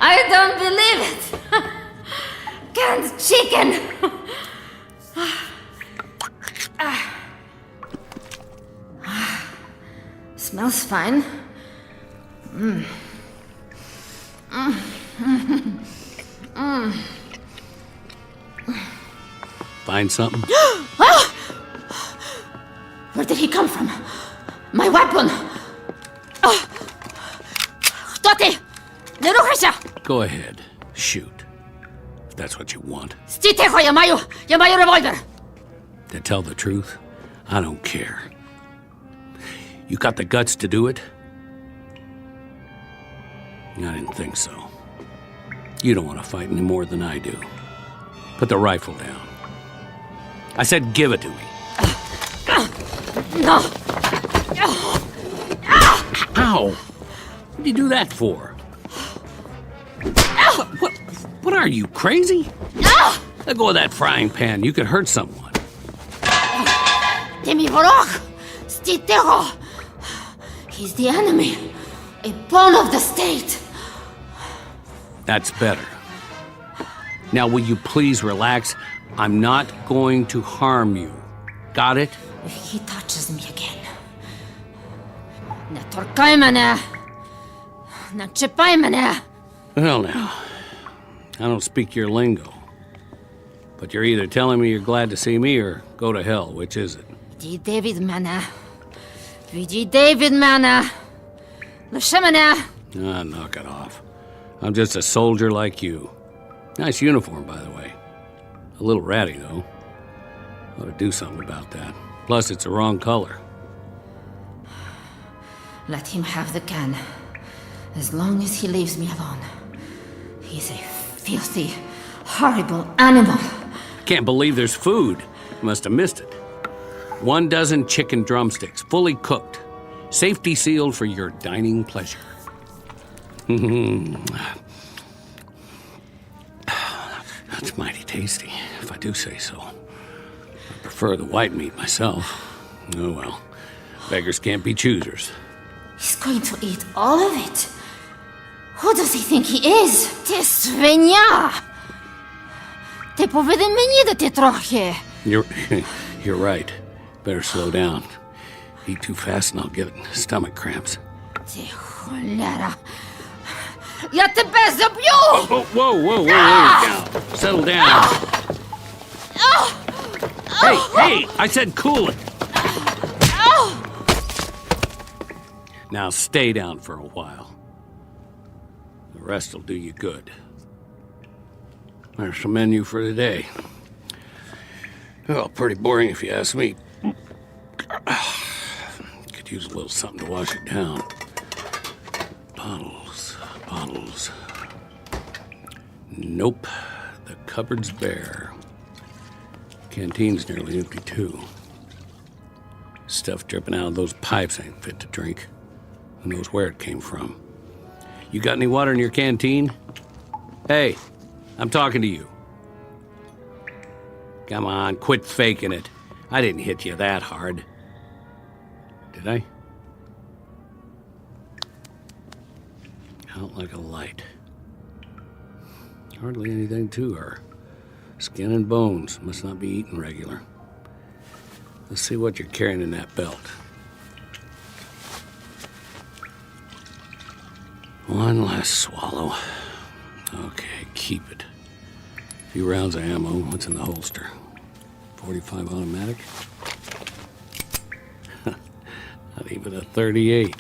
I don't believe it. Canned chicken. Smells fine. Find something? Where did he come from? My weapon! Totti! Не рухайся! Go ahead. Shoot. If that's what you want. Стій тихо, я маю револьвер! To tell the truth, I don't care. You got the guts to do it? I didn't think so. You don't want to fight any more than I do. Put the rifle down. I said give it to me. No! Ow! What did you do that for? What are you, crazy? Let go of that frying pan. You could hurt someone. Demi Vorok! Стій тихо! He's the enemy. A pawn of the state. That's better. Now, will you please relax? I'm not going to harm you. Got it? If he touches me again. Не торкай мене! Не чіпай мене! Well, now, I don't speak your lingo. But you're either telling me you're glad to see me or go to hell. Which is it? Відійди від мене. Відійди від мене. Лиши мене. Knock it off. I'm just a soldier like you. Nice uniform, by the way. A little ratty, though. Ought to do something about that. Plus, it's the wrong color. Let him have the can. As long as he leaves me alone. He's a filthy, horrible animal. Can't believe there's food. You must have missed it. 1 dozen chicken drumsticks, fully cooked. Safety sealed for your dining pleasure. That's mighty tasty, if I do say so. I prefer the white meat myself. Oh well, beggars can't be choosers. He's going to eat all of it. Who does he think he is? Ти свиня! Ти повинен мені дати трохи. You're right. Better slow down. Eat too fast and I'll get stomach cramps. Ти холера. Я тебе заб'ю! Whoa, now. Settle down. Hey, I said cool it. Now stay down for a while. The The rest will do you good. There's the menu for today. Well, pretty boring if you ask me. Could use a little something to wash it down. Bottles. Nope. The cupboard's bare. Canteen's nearly empty, too. Stuff dripping out of those pipes ain't fit to drink. Who knows where it came from? You got any water in your canteen? Hey, I'm talking to you. Come on, quit faking it. I didn't hit you that hard. Did I? Out like a light. Hardly anything to her. Skin and bones. Must not be eating regular. Let's see what you're carrying in that belt. One last swallow. Okay, keep it. A few rounds of ammo. What's in the holster? 45 automatic? Not even a 38.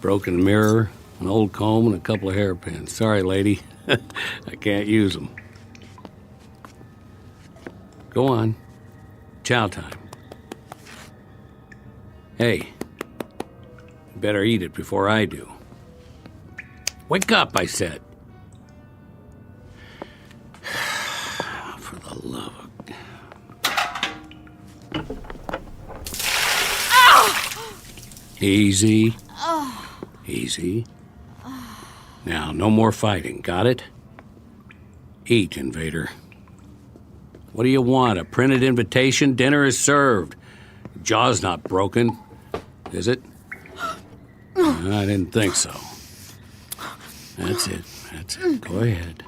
Broken mirror, an old comb, and a couple of hairpins. Sorry, lady. I can't use them. Go on. Chow time. Hey, you better eat it before I do. Wake up, I said. For the love of... Easy. Easy. Now, no more fighting, got it? Eat, invader. What do you want, a printed invitation? Dinner is served. Jaw's not broken, is it? I didn't think so. That's it. Go ahead.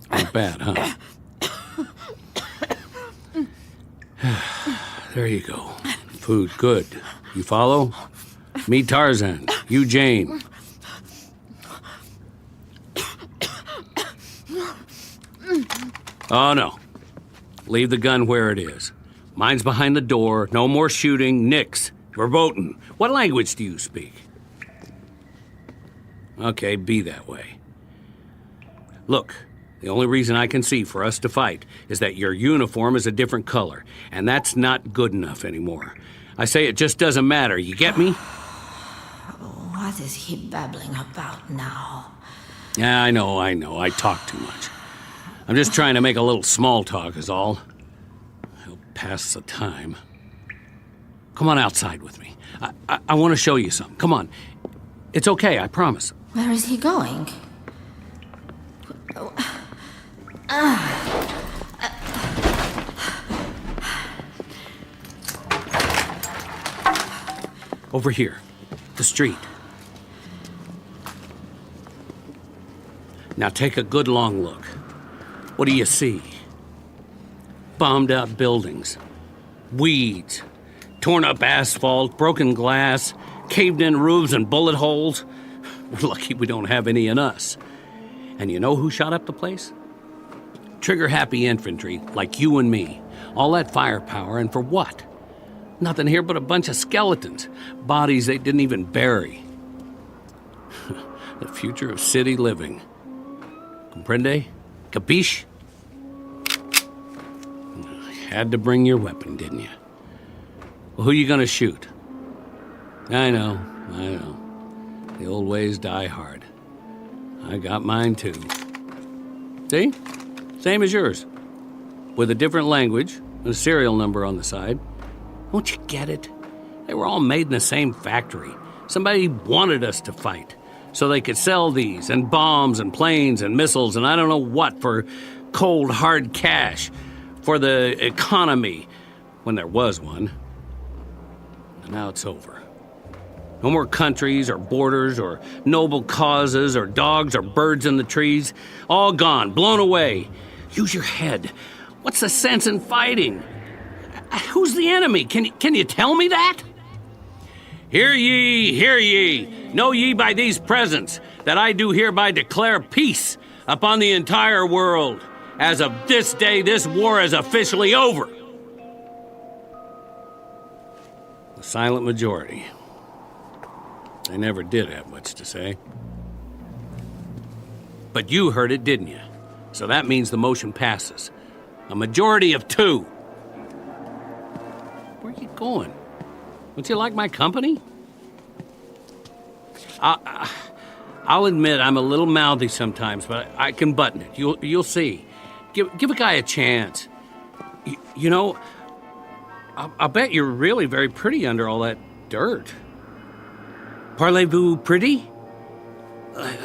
Not bad, huh? There you go. Food, good. You follow? Me, Tarzan. You, Jane. Oh, no. Leave the gun where it is. Mine's behind the door. No more shooting. Nix. Verboten. What language do you speak? Okay, be that way. Look, the only reason I can see for us to fight is that your uniform is a different color, and that's not good enough anymore. I say it just doesn't matter. You get me? What is he babbling about now? Yeah, I know. I talk too much. I'm just trying to make a little small talk is all. He'll pass the time. Come on outside with me. I want to show you something. Come on. It's okay, I promise. Where is he going? Over here. The street. Now take a good long look. What do you see? Bombed out buildings. Weeds. Torn up asphalt, broken glass, caved in roofs and bullet holes. We're lucky we don't have any in us. And you know who shot up the place? Trigger-happy infantry, like you and me. All that firepower, and for what? Nothing here but a bunch of skeletons. Bodies they didn't even bury. The future of city living. Comprende? Capiche? Had to bring your weapon, didn't you? Well, who you gonna shoot? I know. The old ways die hard. I got mine too. See? Same as yours. With a different language and a serial number on the side. Don't you get it? They were all made in the same factory. Somebody wanted us to fight so they could sell these and bombs and planes and missiles and I don't know what for cold, hard cash for the economy when there was one. And now it's over. No more countries or borders or noble causes or dogs or birds in the trees. All gone, blown away. Use your head. What's the sense in fighting? Who's the enemy? Can you tell me that? Hear ye, hear ye. Know ye by these presents that I do hereby declare peace upon the entire world. As of this day, this war is officially over. The silent majority. They never did have much to say. But you heard it, didn't you? So that means the motion passes. A majority of 2. Where are you going? Don't you like my company? I'll admit I'm a little mouthy sometimes, but I can button it. You'll see. Give a guy a chance. You know, I'll bet you're really very pretty under all that dirt. Parlez-vous pretty?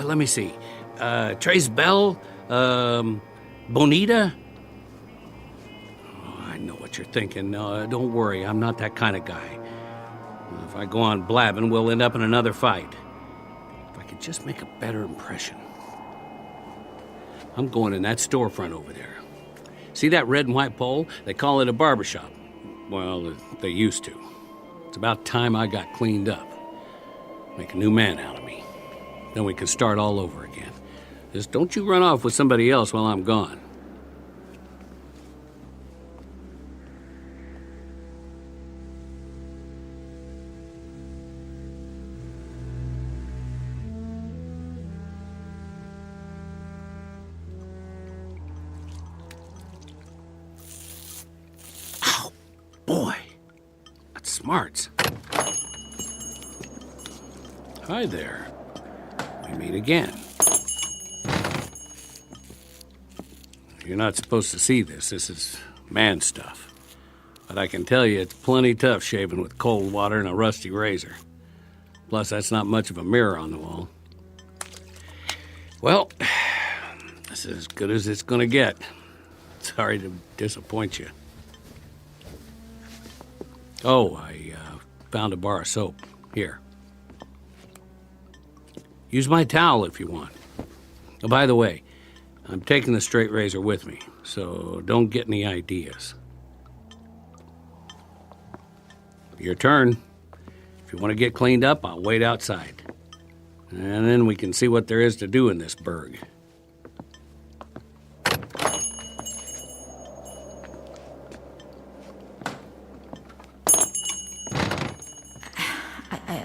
Let me see. Tres Belle? Bonita? Oh, I know what you're thinking. Don't worry, I'm not that kind of guy. If I go on blabbing, we'll end up in another fight. If I could just make a better impression. I'm going in that storefront over there. See that red and white pole? They call it a barbershop. Well, they used to. It's about time I got cleaned up. Make a new man out of me. Then we can start all over again. Just don't you run off with somebody else while I'm gone. Oh, boy. That's smarts. Hi there. We meet again. You're not supposed to see this. This is man stuff. But I can tell you it's plenty tough shaving with cold water and a rusty razor. Plus, that's not much of a mirror on the wall. Well, this is as good as it's gonna get. Sorry to disappoint you. Oh, I found a bar of soap. Here. Use my towel if you want. Oh, by the way, I'm taking the straight razor with me, so don't get any ideas. Your turn. If you want to get cleaned up, I'll wait outside. And then we can see what there is to do in this burg.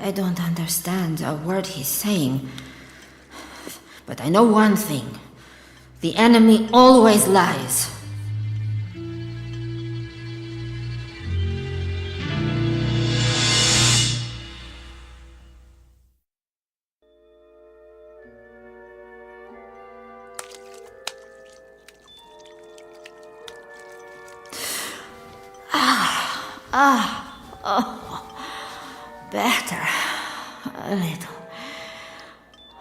I don't understand a word he's saying. But I know one thing. The enemy always lies. Better. A little.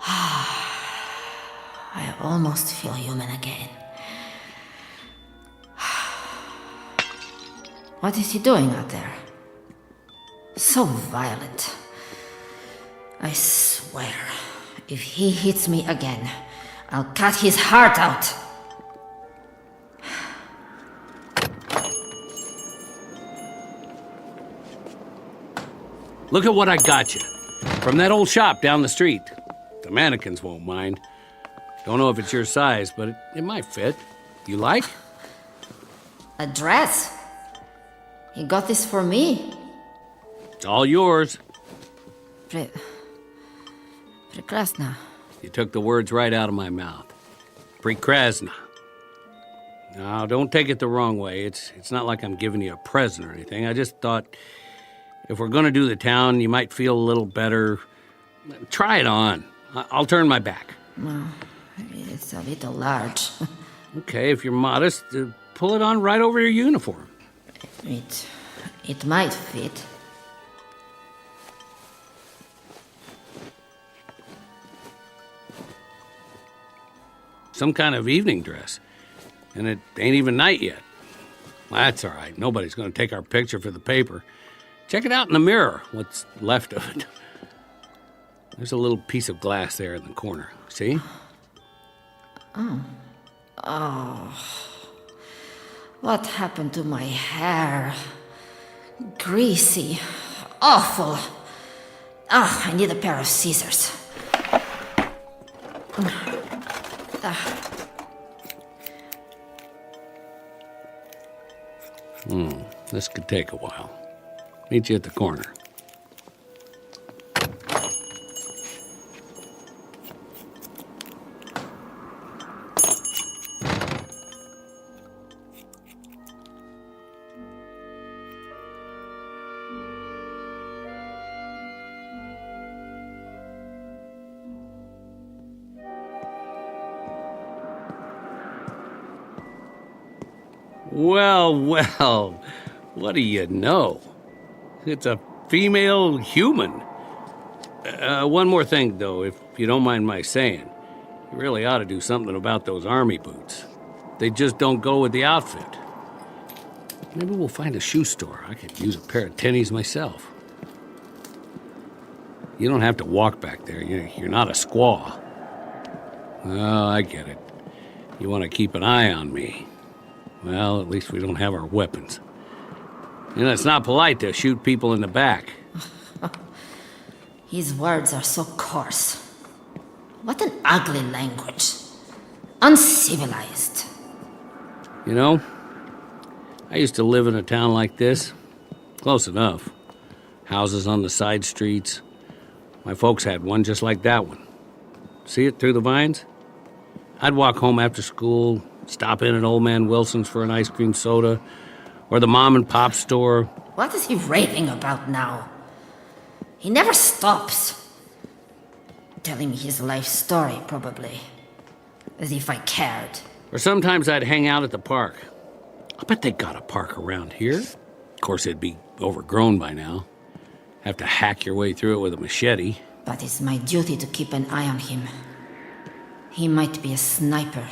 I almost feel human again. What is he doing out there? So violent. I swear, if he hits me again, I'll cut his heart out. Look at what I got you. From that old shop down the street. The mannequins won't mind. Don't know if it's your size, but it might fit. You like? A dress? He got this for me. It's all yours. Prekrasna. You took the words right out of my mouth. Prekrasna. Now, don't take it the wrong way. It's not like I'm giving you a present or anything. I just thought if we're going to do the town, you might feel a little better. Try it on. I'll turn my back. Well, it's a little large. Okay, if you're modest, pull it on right over your uniform. It might fit. Some kind of evening dress. And it ain't even night yet. Well, that's all right. Nobody's going to take our picture for the paper. Check it out in the mirror, what's left of it. There's a little piece of glass there in the corner. See? Oh. What happened to my hair? Greasy. Awful. Oh, I need a pair of scissors. This could take a while. Meet you at the corner. Well, what do you know? It's a female human. One more thing, though, if you don't mind my saying. You really ought to do something about those army boots. They just don't go with the outfit. Maybe we'll find a shoe store. I could use a pair of tennies myself. You don't have to walk back there. You're not a squaw. Oh, I get it. You want to keep an eye on me. Well, at least we don't have our weapons. It's not polite to shoot people in the back. His words are so coarse. What an ugly language. Uncivilized. I used to live in a town like this. Close enough. Houses on the side streets. My folks had one just like that one. See it through the vines? I'd walk home after school, stop in at Old Man Wilson's for an ice cream soda, or the mom and pop store. What is he raving about now? He never stops. Telling me his life story, probably. As if I cared. Or sometimes I'd hang out at the park. I bet they got a park around here. Of course, it'd be overgrown by now. Have to hack your way through it with a machete. But it's my duty to keep an eye on him. He might be a sniper.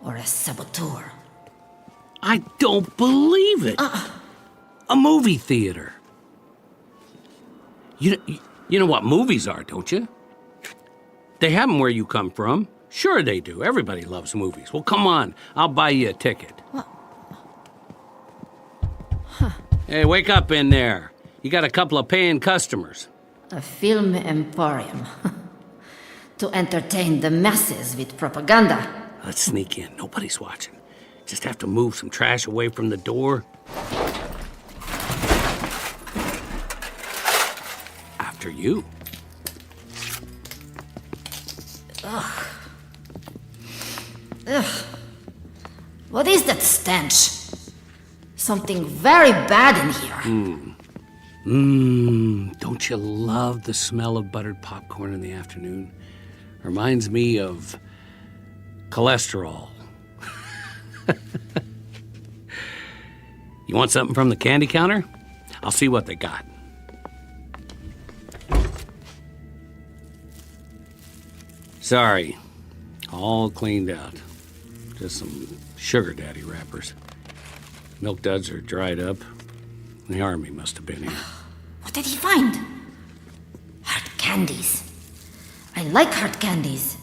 Or a saboteur. I don't believe it. A movie theater. You know what movies are, don't you? They have them where you come from. Sure they do. Everybody loves movies. Well, come on. I'll buy you a ticket. What? Hey, wake up in there. You got a couple of paying customers. A film emporium. To entertain the masses with propaganda. Let's sneak in. Nobody's watching. Just have to move some trash away from the door. After you. Ugh. Ugh. What is that stench? Something very bad in here. Don't you love the smell of buttered popcorn in the afternoon? Reminds me of cholesterol. You want something from the candy counter? I'll see what they got. Sorry, all cleaned out. Just some sugar daddy wrappers. Milk duds are dried up. The army must have been here. What did he find? Hard candies. I like hard candies.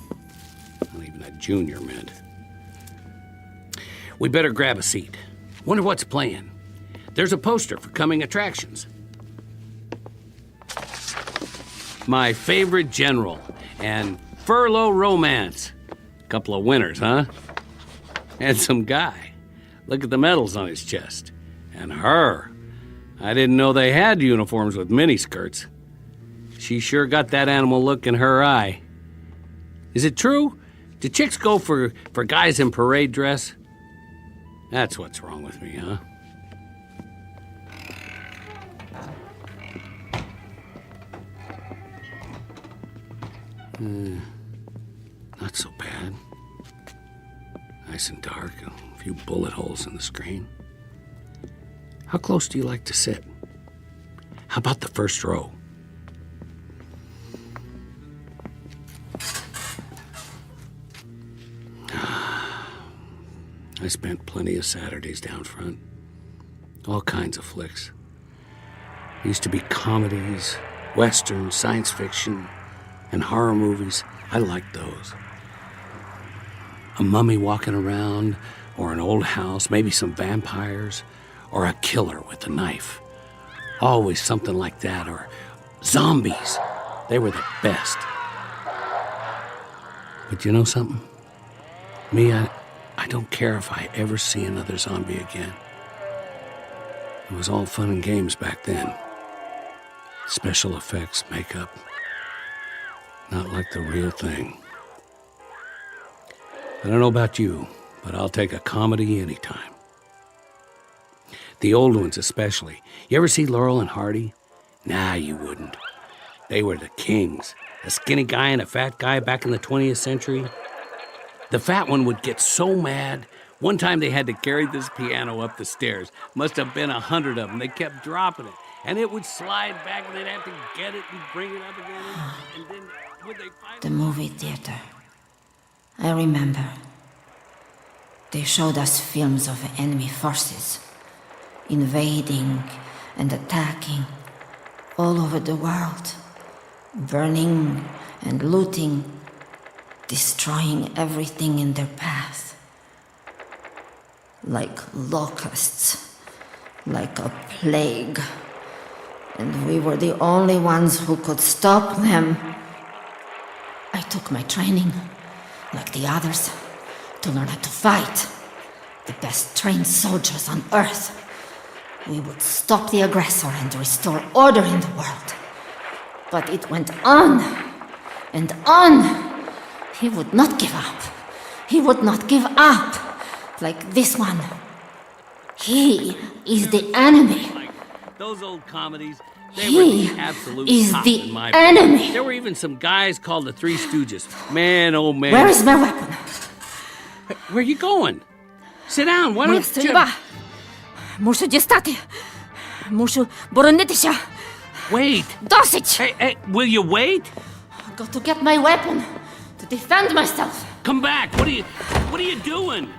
Not even a junior mint. We better grab a seat. Wonder what's playing. There's a poster for coming attractions. My favorite general and furlough romance. Couple of winners, huh? And some guy. Look at the medals on his chest. And her. I didn't know they had uniforms with miniskirts. She sure got that animal look in her eye. Is it true? Do chicks go for guys in parade dress? That's what's wrong with me, huh? Not so bad. Nice and dark, a few bullet holes in the screen. How close do you like to sit? How about the first row? I spent plenty of Saturdays down front. All kinds of flicks. Used to be comedies, westerns, science fiction, and horror movies. I liked those. A mummy walking around, or an old house, maybe some vampires, or a killer with a knife. Always something like that, or zombies. They were the best. But you know something? Me, I don't care if I ever see another zombie again. It was all fun and games back then. Special effects, makeup. Not like the real thing. I don't know about you, but I'll take a comedy anytime. The old ones especially. You ever see Laurel and Hardy? Nah, you wouldn't. They were the kings. A skinny guy and a fat guy back in the 20th century. The fat one would get so mad, One time they had to carry this piano up the stairs. Must have been 100 of them. They kept dropping it. And it would slide back, and they'd have to get it and bring it up again. And then would they finally... The movie theater. I remember. They showed us films of enemy forces, invading and attacking all over the world, burning and looting, destroying everything in their path. Like locusts, like a plague. And we were the only ones who could stop them. I took my training, like the others, to learn how to fight. The best trained soldiers on Earth. We would stop the aggressor and restore order in the world. But it went on and on. He would not give up. He would not give up. Like this one. He is the enemy. Those old comedies, they He were the absolute is top the in my enemy. book. There were even some guys called the Three Stooges. Man, oh man. Where is my weapon? Where are you going? Sit down, why Моя don't you... стрельба. Мушу дістати. Мушу боронитися. Wait. Досить. Hey, will you wait? I've got to get my weapon to defend myself. Come back. What are you doing?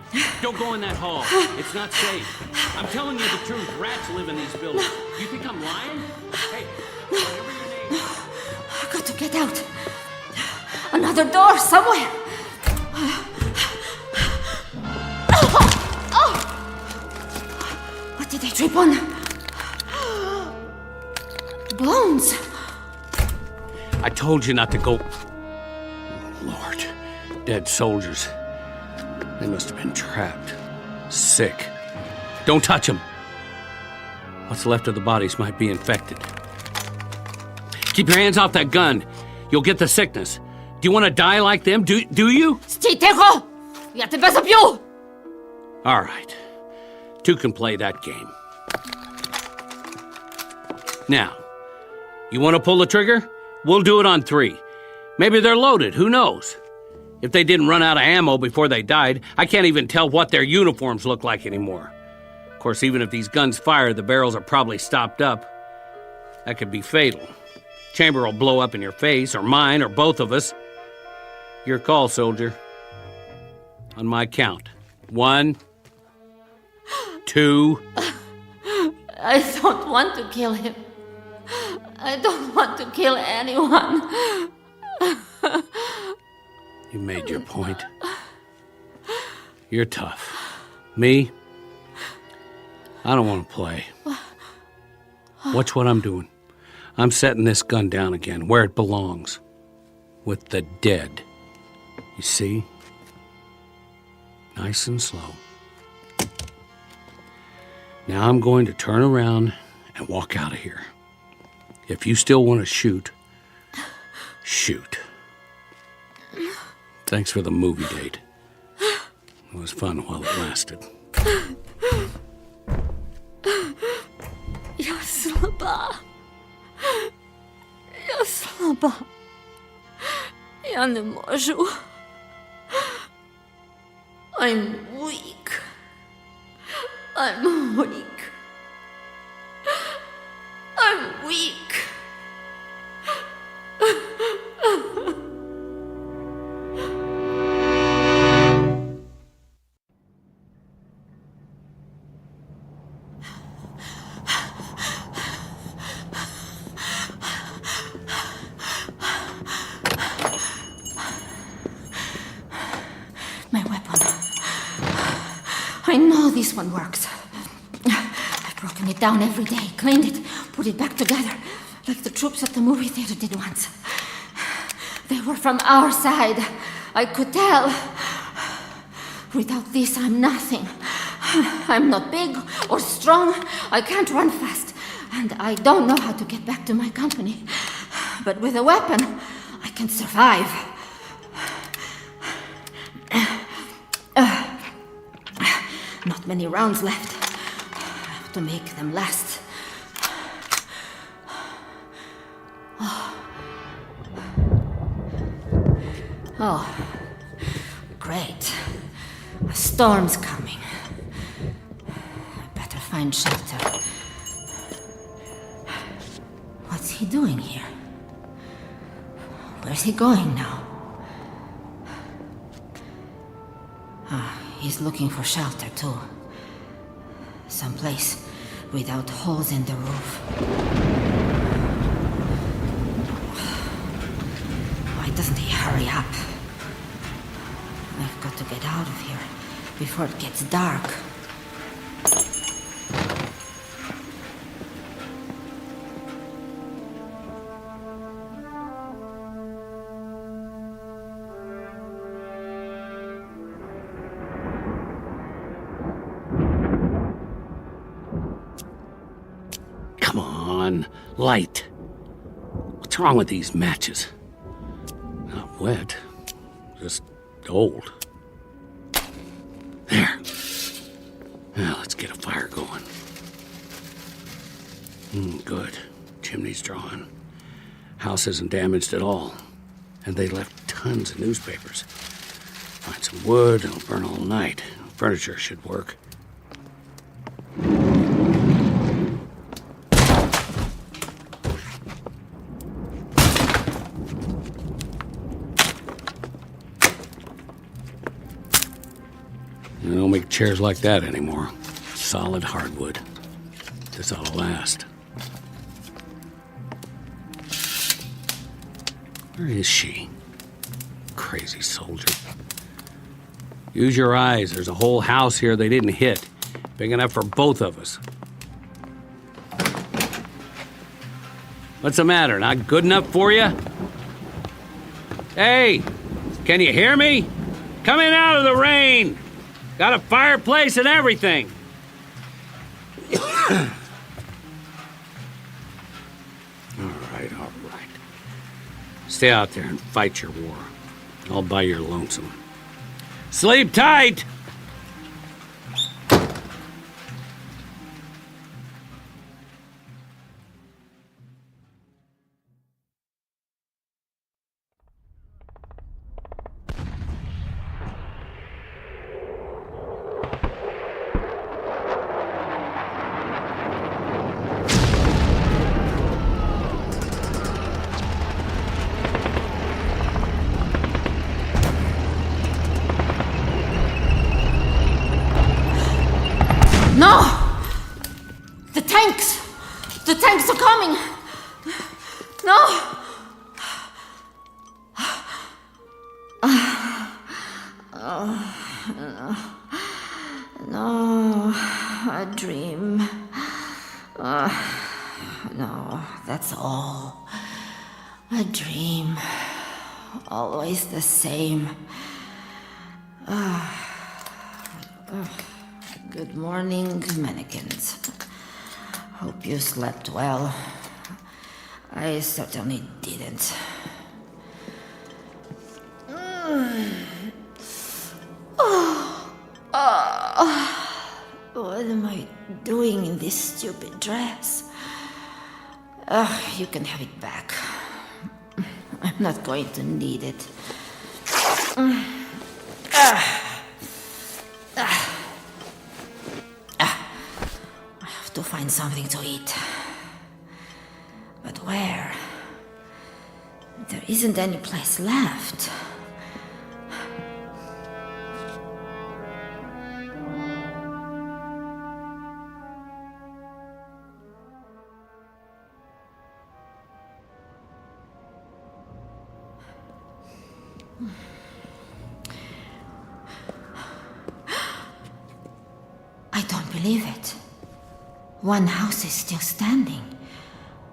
Don't go in that hall. It's not safe. I'm telling you the truth. Rats live in these buildings. You think I'm lying? Hey, whatever your name. I've got to get out. Another door somewhere. What did I trip on? Bones. I told you not to go. Lord, dead soldiers. They must have been trapped. Sick. Don't touch them. What's left of the bodies might be infected. Keep your hands off that gun. You'll get the sickness. Do you want to die like them? Do you? Стій тихо! Я тебе заб'ю! All right. Two can play that game. Now, you want to pull the trigger? We'll do it on 3. Maybe they're loaded, who knows? If they didn't run out of ammo before they died, I can't even tell what their uniforms look like anymore. Of course, even if these guns fire, the barrels are probably stopped up. That could be fatal. Chamber will blow up in your face, or mine, or both of us. Your call, soldier. On my count. 1, 2... I don't want to kill him. I don't want to kill anyone. You made your point. You're tough. Me? I don't want to play. Watch what I'm doing. I'm setting this gun down again, where it belongs. With the dead. You see? Nice and slow. Now I'm going to turn around and walk out of here. If you still want to shoot, shoot. Thanks for the movie date. It was fun while it lasted. Я слаба. Я слаба. Я не можу. I'm weak. I'm weak. I'm weak. My weapon. I know this one works. I've broken it down every day, cleaned it, put it back together, like the troops at the movie theater did once. They were from our side. I could tell. Without this, I'm nothing. I'm not big or strong. I can't run fast. And I don't know how to get back to my company. But with a weapon, I can survive. Not many rounds left. I have to make them last. Oh, great. A storm's coming. I better find shelter. What's he doing here? Where's he going now? He's looking for shelter, too. Someplace without holes in the roof. Why doesn't he hurry up? I've got to get out of here before it gets dark. Come on, light. What's wrong with these matches? Not wet, just old. There. Now let's get a fire going. Good. Chimney's drawn. House isn't damaged at all. And they left tons of newspapers. Find some wood, it'll burn all night. Furniture should work. They don't make chairs like that anymore. Solid hardwood. This ought to last. Where is she? Crazy soldier. Use your eyes. There's a whole house here they didn't hit. Big enough for both of us. What's the matter? Not good enough for you? Hey! Can you hear me? Coming out of the rain! Got a fireplace and everything. All right. Stay out there and fight your war. All by your lonesome. Sleep tight! No! The tanks! The tanks are coming! No! No, a dream. No, that's all. A dream. Always the same. Good morning, mannequins. Hope you slept well. I certainly didn't. What am I doing in this stupid dress? You can have it back. I'm not going to need it. I have to find something to eat. But where? There isn't any place left. I don't believe it. One house is still standing.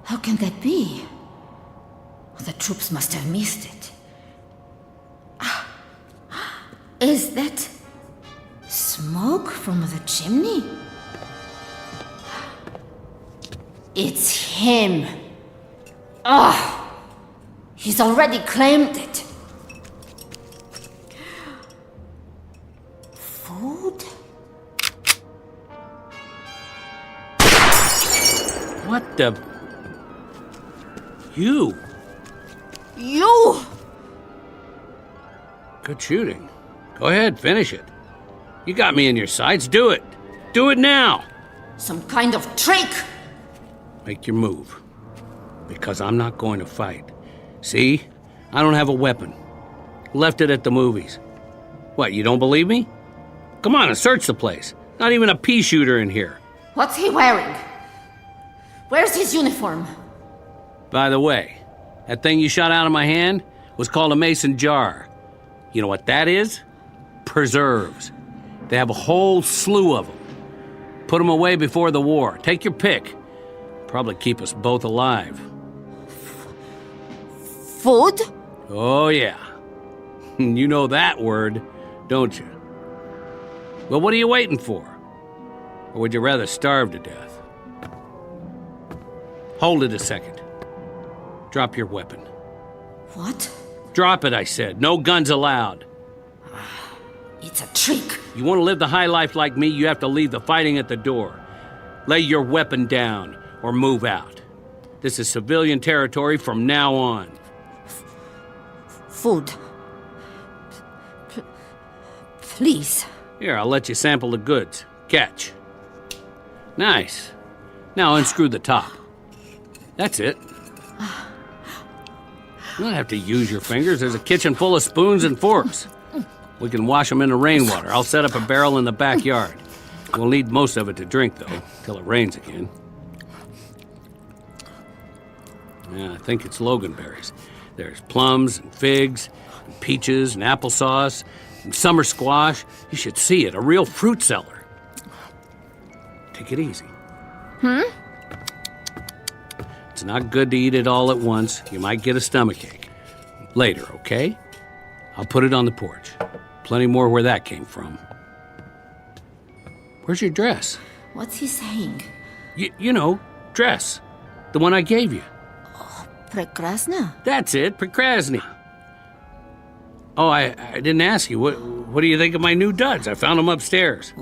How can that be? The troops must have missed it. Is that smoke from the chimney? It's him. He's already claimed it. Food? What the... You! You! Good shooting. Go ahead, finish it. You got me in your sights. Do it. Do it now. Some kind of trick! Make your move. Because I'm not going to fight. See? I don't have a weapon. Left it at the movies. What, you don't believe me? Come on and search the place. Not even a pea shooter in here. What's he wearing? Where's his uniform? By the way, that thing you shot out of my hand was called a mason jar. You know what that is? Preserves. They have a whole slew of them. Put them away before the war. Take your pick. Probably keep us both alive. Food? Oh, yeah. You know that word, don't you? Well, what are you waiting for? Or would you rather starve to death? Hold it a second. Drop your weapon. What? Drop it, I said. No guns allowed. It's a trick. You want to live the high life like me, you have to leave the fighting at the door. Lay your weapon down or move out. This is civilian territory from now on. Food. Please. Here, I'll let you sample the goods. Catch. Nice. Now unscrew the top. That's it. You don't have to use your fingers. There's a kitchen full of spoons and forks. We can wash them in the rainwater. I'll set up a barrel in the backyard. We'll need most of it to drink, though, till it rains again. Yeah, I think it's loganberries. There's plums and figs, and peaches and applesauce, and summer squash. You should see it, a real fruit cellar. Take it easy. It's not good to eat it all at once. You might get a stomachache. Later, okay? I'll put it on the porch. Plenty more where that came from. Where's your dress? What's he saying? You know, dress. The one I gave you. Prekrasna? That's it, Prekrasny. Oh, I didn't ask you. What do you think of my new duds? I found them upstairs.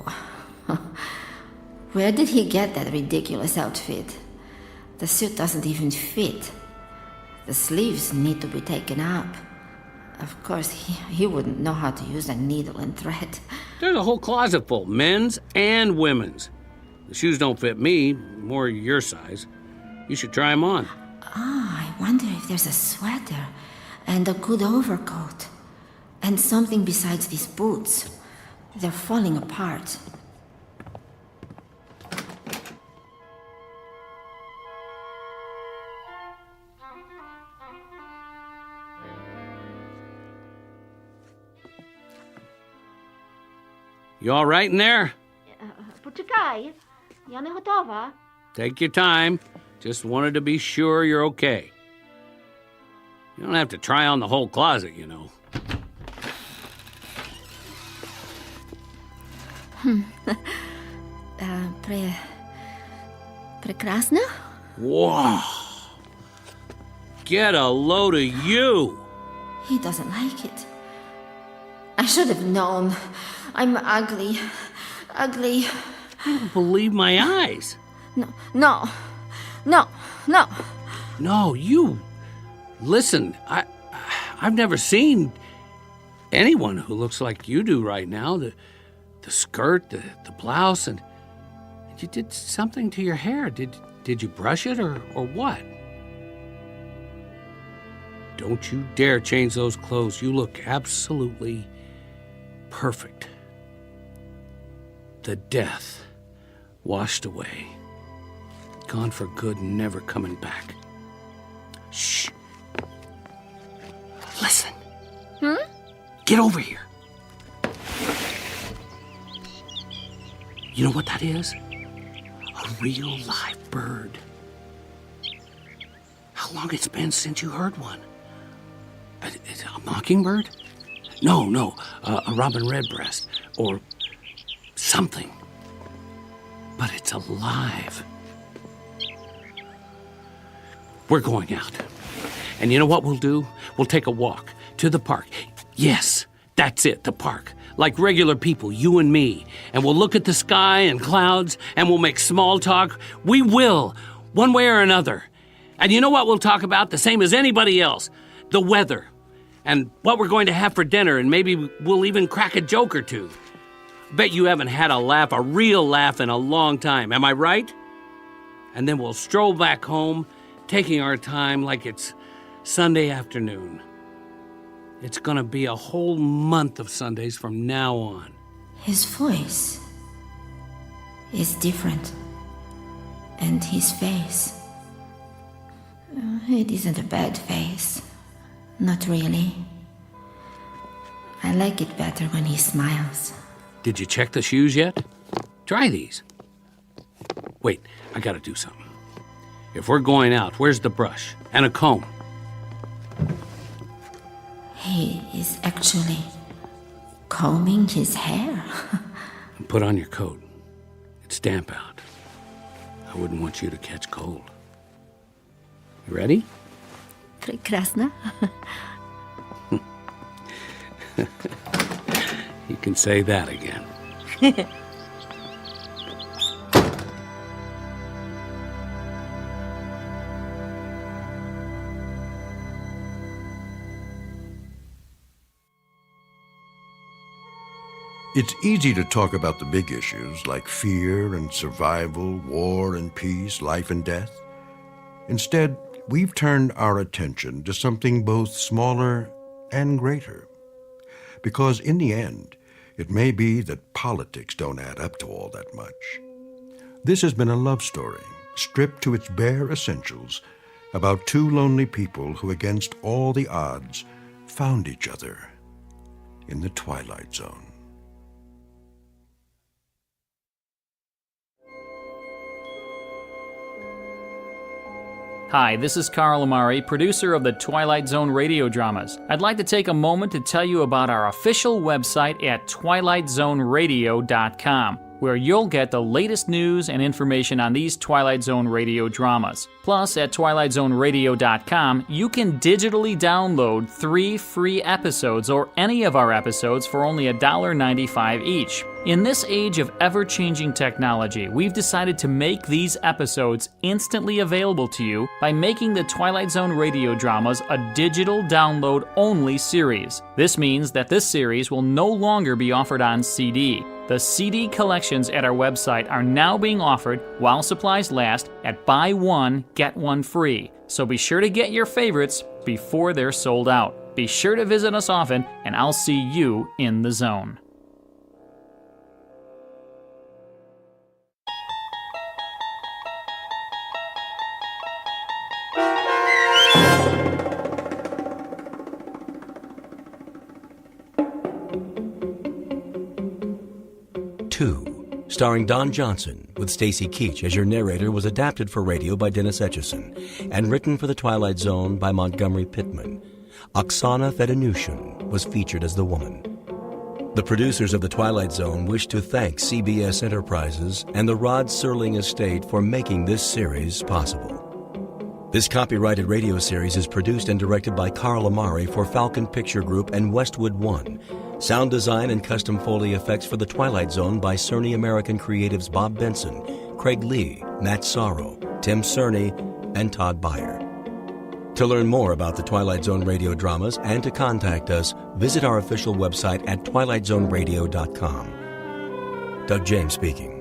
Where did he get that ridiculous outfit? The suit doesn't even fit. The sleeves need to be taken up. Of course, he wouldn't know how to use a needle and thread. There's a whole closet full, men's and women's. The shoes don't fit me, more your size. You should try them on. I wonder if there's a sweater and a good overcoat. And something besides these boots. They're falling apart. You all right in there? Poczekaj, ja nie gotowa. Take your time. Just wanted to be sure you're okay. You don't have to try on the whole closet, you know. Prekrasna? Whoa! Get a load of you! He doesn't like it. I should have known. I'm ugly. Ugly. I don't believe my eyes. No, you... Listen, I've never seen anyone who looks like you do right now. The skirt, the blouse, and you did something to your hair. Did you brush it or what? Don't you dare change those clothes. You look absolutely perfect. The death washed away. Gone for good and never coming back. Shh. Listen. Get over here. You know what that is? A real live bird. How long it's been since you heard one? A mockingbird? No, a robin redbreast, or something. But it's alive. We're going out. And you know what we'll do? We'll take a walk to the park. Yes, that's it, the park. Like regular people, you and me. And we'll look at the sky and clouds, and we'll make small talk. We will, one way or another. And you know what we'll talk about? The same as anybody else. The weather. And what we're going to have for dinner, and maybe we'll even crack a joke or two. Bet you haven't had a laugh, a real laugh, in a long time. Am I right? And then we'll stroll back home, taking our time like it's Sunday afternoon. It's gonna be a whole month of Sundays from now on. His voice is different. And his face. It isn't a bad face. Not really. I like it better when he smiles. Did you check the shoes yet? Try these. Wait, I gotta do something. If we're going out, where's the brush? And a comb? He is actually combing his hair. Put on your coat. It's damp out. I wouldn't want you to catch cold. You ready? Прекрасно. You can say that again. It's easy to talk about the big issues like fear and survival, war and peace, life and death. Instead, we've turned our attention to something both smaller and greater. Because in the end, it may be that politics don't add up to all that much. This has been a love story, stripped to its bare essentials, about two lonely people who, against all the odds, found each other in the Twilight Zone. Hi, this is Carl Amari, producer of the Twilight Zone Radio Dramas. I'd like to take a moment to tell you about our official website at twilightzoneradio.com, where you'll get the latest news and information on these Twilight Zone Radio dramas. Plus, at twilightzoneradio.com, you can digitally download 3 free episodes or any of our episodes for only $1.95 each. In this age of ever-changing technology, we've decided to make these episodes instantly available to you by making the Twilight Zone Radio Dramas a digital download-only series. This means that this series will no longer be offered on CD. The CD collections at our website are now being offered, while supplies last, at buy one, get one free. So be sure to get your favorites before they're sold out. Be sure to visit us often, and I'll see you in the zone. Starring Don Johnson, with Stacy Keach as your narrator, was adapted for radio by Dennis Etchison and written for the Twilight Zone by Montgomery Pittman. Oksana Fedonushyn was featured as the woman. The producers of the Twilight Zone wish to thank CBS Enterprises and the Rod Serling Estate for making this series possible. This copyrighted radio series is produced and directed by Carl Amari for Falcon Picture Group and Westwood One. Sound design and custom Foley effects for The Twilight Zone by Cerny American Creatives Bob Benson, Craig Lee, Matt Sorrow, Tim Cerny, and Todd Beyer. To learn more about the Twilight Zone radio dramas and to contact us, visit our official website at twilightzoneradio.com. Doug James speaking.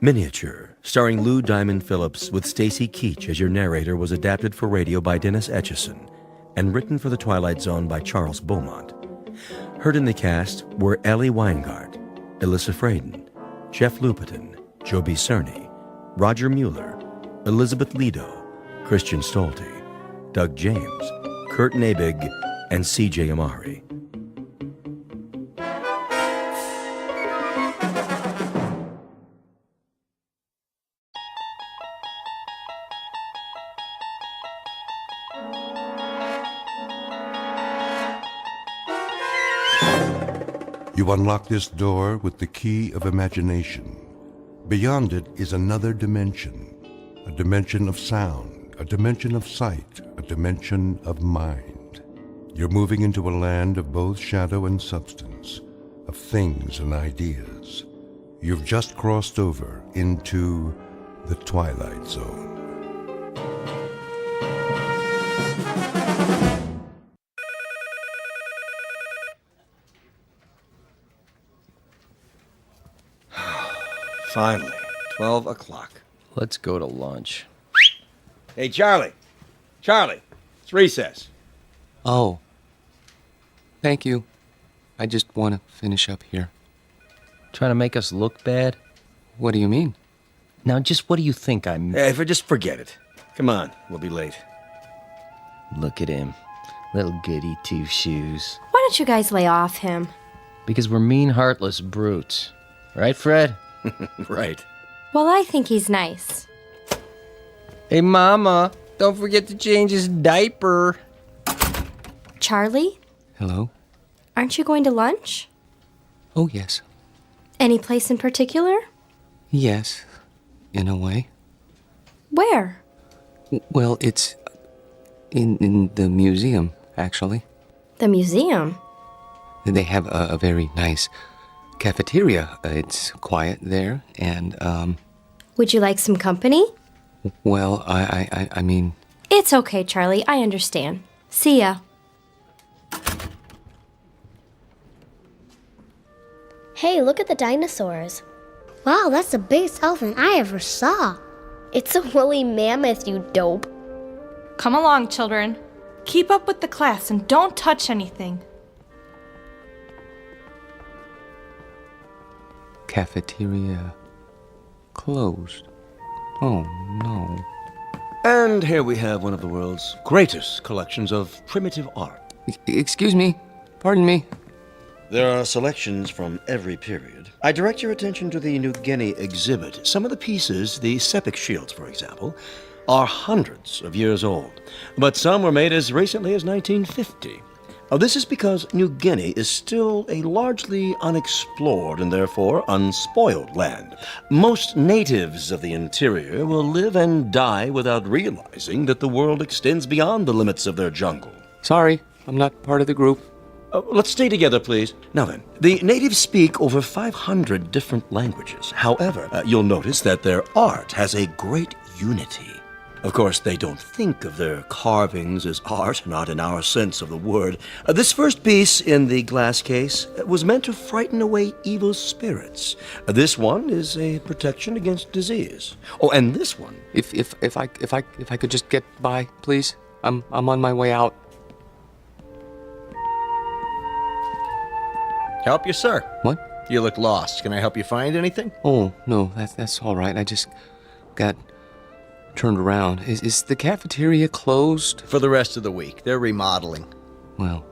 Miniature, starring Lou Diamond Phillips with Stacy Keach as your narrator, was adapted for radio by Dennis Etchison and written for the Twilight Zone by Charles Beaumont. Heard in the cast were Ellie Weingart, Alyssa Fraden, Jeff Lupetin, Joby Cerny, Roger Mueller, Elizabeth Lido, Christian Stolte, Doug James, Kurt Nabig, and C.J. Amari. You unlock this door with the key of imagination. Beyond it is another dimension, a dimension of sound, a dimension of sight, a dimension of mind. You're moving into a land of both shadow and substance, of things and ideas. You've just crossed over into the Twilight Zone. Finally, 12 o'clock. Let's go to lunch. Hey, Charlie. Charlie, it's recess. Oh. Thank you. I just want to finish up here. Trying to make us look bad? What do you mean? Now, just what do you think I'm... Hey, just forget it. Come on, we'll be late. Look at him. Little goody two-shoes. Why don't you guys lay off him? Because we're mean, heartless brutes. Right, Fred? Right. Well, I think he's nice. Hey, Mama, don't forget to change his diaper. Charlie? Hello? Aren't you going to lunch? Oh, yes. Any place in particular? Yes, in a way. Where? Well, it's in the museum, actually. The museum? They have a very nice cafeteria. It's quiet there, and, Would you like some company? well, I mean... It's okay, Charlie. I understand. See ya. Hey, look at the dinosaurs. Wow, that's the biggest elephant I ever saw. It's a woolly mammoth, you dope. Come along, children. Keep up with the class and don't touch anything. Cafeteria closed. Oh, no. And here we have one of the world's greatest collections of primitive art. Excuse me. Pardon me. There are selections from every period. I direct your attention to the New Guinea exhibit. Some of the pieces, the sepik shields, for example, are hundreds of years old, but some were made as recently as 1950. This is because New Guinea is still a largely unexplored and therefore unspoiled land. Most natives of the interior will live and die without realizing that the world extends beyond the limits of their jungle. Sorry, I'm not part of the group. Let's stay together, please. Now then, the natives speak over 500 different languages. However, you'll notice that their art has a great unity. Of course, they don't think of their carvings as art, not in our sense of the word. This first piece in the glass case was meant to frighten away evil spirits. This one is a protection against disease. Oh, and this one... If I could just get by, please. I'm on my way out. Help you, sir? What? You look lost. Can I help you find anything? Oh, no, that's all right. I just got turned around. Is the cafeteria closed? For the rest of the week. They're remodeling. Well,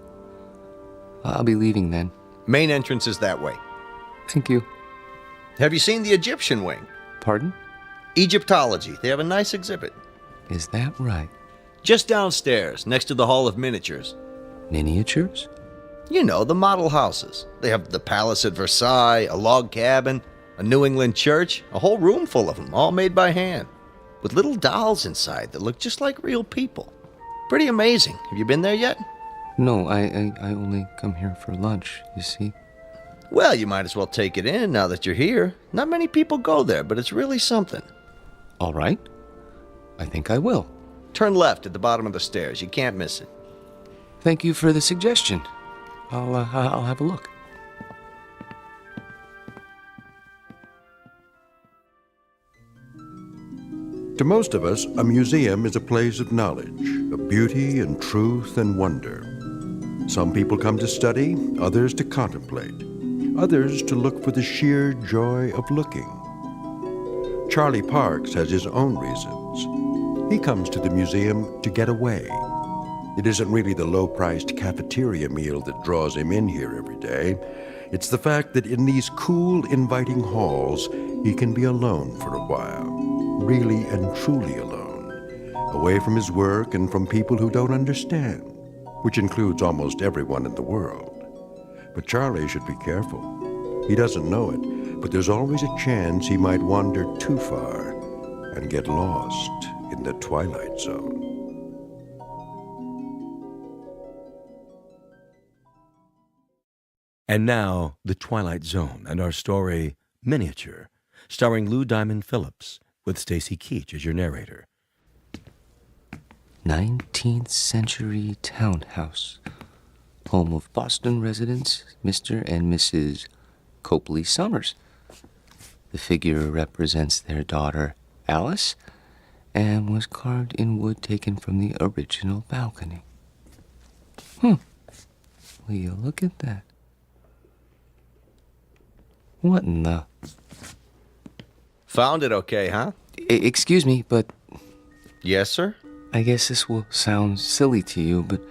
I'll be leaving then. Main entrance is that way. Thank you. Have you seen the Egyptian wing? Pardon? Egyptology. They have a nice exhibit. Is that right? Just downstairs, next to the Hall of Miniatures. Miniatures? You know, the model houses. They have the palace at Versailles, a log cabin, a New England church, a whole room full of them, all made by hand, with little dolls inside that look just like real people. Pretty amazing. Have you been there yet? No, I only come here for lunch, you see. Well, you might as well take it in now that you're here. Not many people go there, but it's really something. All right. I think I will. Turn left at the bottom of the stairs. You can't miss it. Thank you for the suggestion. I'll have a look. To most of us, a museum is a place of knowledge, of beauty and truth and wonder. Some people come to study, others to contemplate, others to look for the sheer joy of looking. Charlie Parks has his own reasons. He comes to the museum to get away. It isn't really the low-priced cafeteria meal that draws him in here every day. It's the fact that in these cool, inviting halls, he can be alone for a while. Really and truly alone. Away from his work and from people who don't understand, which includes almost everyone in the world. But Charlie should be careful. He doesn't know it, but there's always a chance he might wander too far and get lost in the Twilight Zone. And now, The Twilight Zone and our story, Miniature, starring Lou Diamond Phillips, with Stacy Keach as your narrator. 19th century townhouse, home of Boston residents Mr. and Mrs. Copley Summers. The figure represents their daughter, Alice, and was carved in wood taken from the original balcony. Will you look at that? What in the... Found it okay, huh? Excuse me, but... Yes, sir? I guess this will sound silly to you, but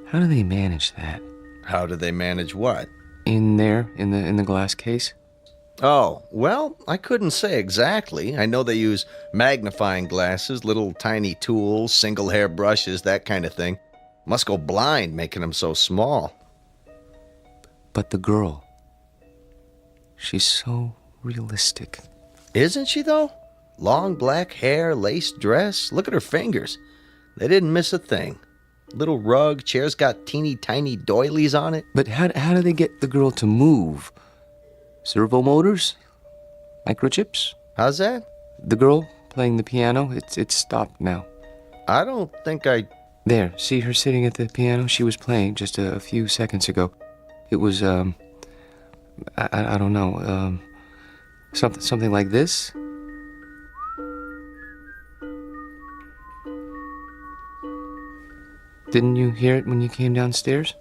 how do they manage that? How do they manage what? In there, in the glass case? Oh, well, I couldn't say exactly. I know they use magnifying glasses, little tiny tools, single hair brushes, that kind of thing. Must go blind making them so small. But the girl, she's so realistic. Isn't she, though? Long black hair, lace dress. Look at her fingers. They didn't miss a thing. Little rug, chair's got teeny tiny doilies on it. But how do they get the girl to move? Servo motors? Microchips? How's that? The girl playing the piano, it's stopped now. I don't think I... There, see her sitting at the piano? She was playing just a few seconds ago. It was, I don't know, something like this? Didn't you hear it when you came downstairs?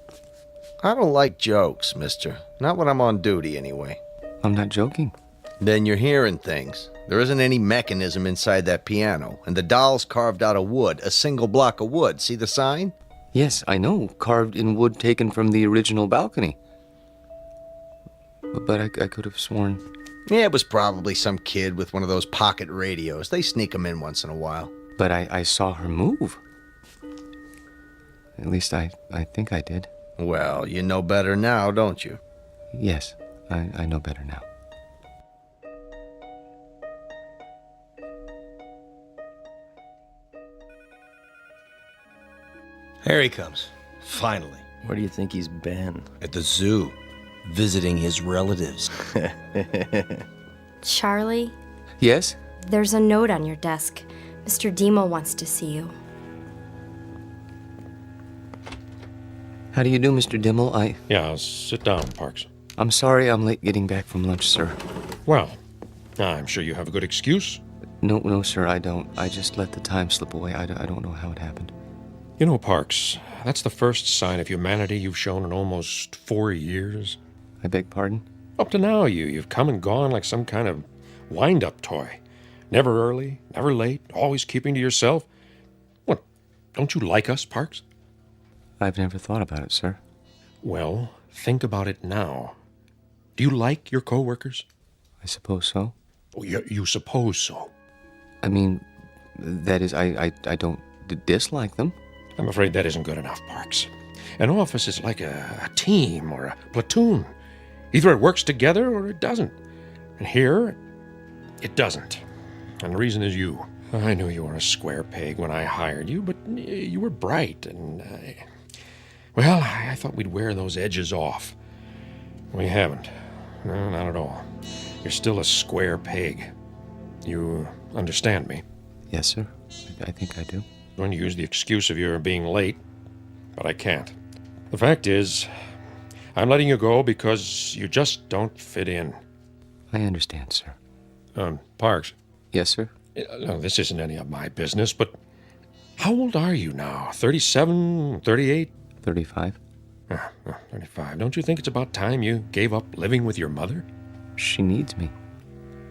I don't like jokes, mister. Not when I'm on duty, anyway. I'm not joking. Then you're hearing things. There isn't any mechanism inside that piano, and the doll's carved out of wood, a single block of wood. See the sign? Yes, I know. Carved in wood taken from the original balcony. But I could have sworn... Yeah, it was probably some kid with one of those pocket radios. They sneak them in once in a while. But I saw her move. At least I think I did. Well, you know better now, don't you? Yes, I know better now. Here he comes. Finally. Where do you think he's been? At the zoo. Visiting his relatives. Charlie, Yes? there's a note on your desk. Mr. Demo wants to see you. How do you do, Mr. Dimmel? Yeah, sit down, Parks. I'm sorry I'm late getting back from lunch, sir. Well, I'm sure you have a good excuse. No, sir, I don't. I just let the time slip away. I don't know how it happened. You know, Parks, that's the first sign of humanity you've shown in almost 4 years. I beg pardon? Up to now, you've come and gone like some kind of wind-up toy. Never early, never late, always keeping to yourself. What, don't you like us, Parks? I've never thought about it, sir. Well, think about it now. Do you like your co-workers? I suppose so. Oh, you suppose so? I mean, that is, I don't dislike them. I'm afraid that isn't good enough, Parks. An office is like a team or a platoon. Either it works together or it doesn't. And here, it doesn't. And the reason is you. I knew you were a square peg when I hired you, but you were bright, and well, I thought we'd wear those edges off. We haven't. No, not at all. You're still a square peg. You understand me? Yes, sir. I think I do. I'm going to use the excuse of your being late, but I can't. The fact is, I'm letting you go because you just don't fit in. I understand, sir. Parks. Yes, sir? No, this isn't any of my business, but how old are you now? 37, 38? 35. 35. Don't you think it's about time you gave up living with your mother? She needs me.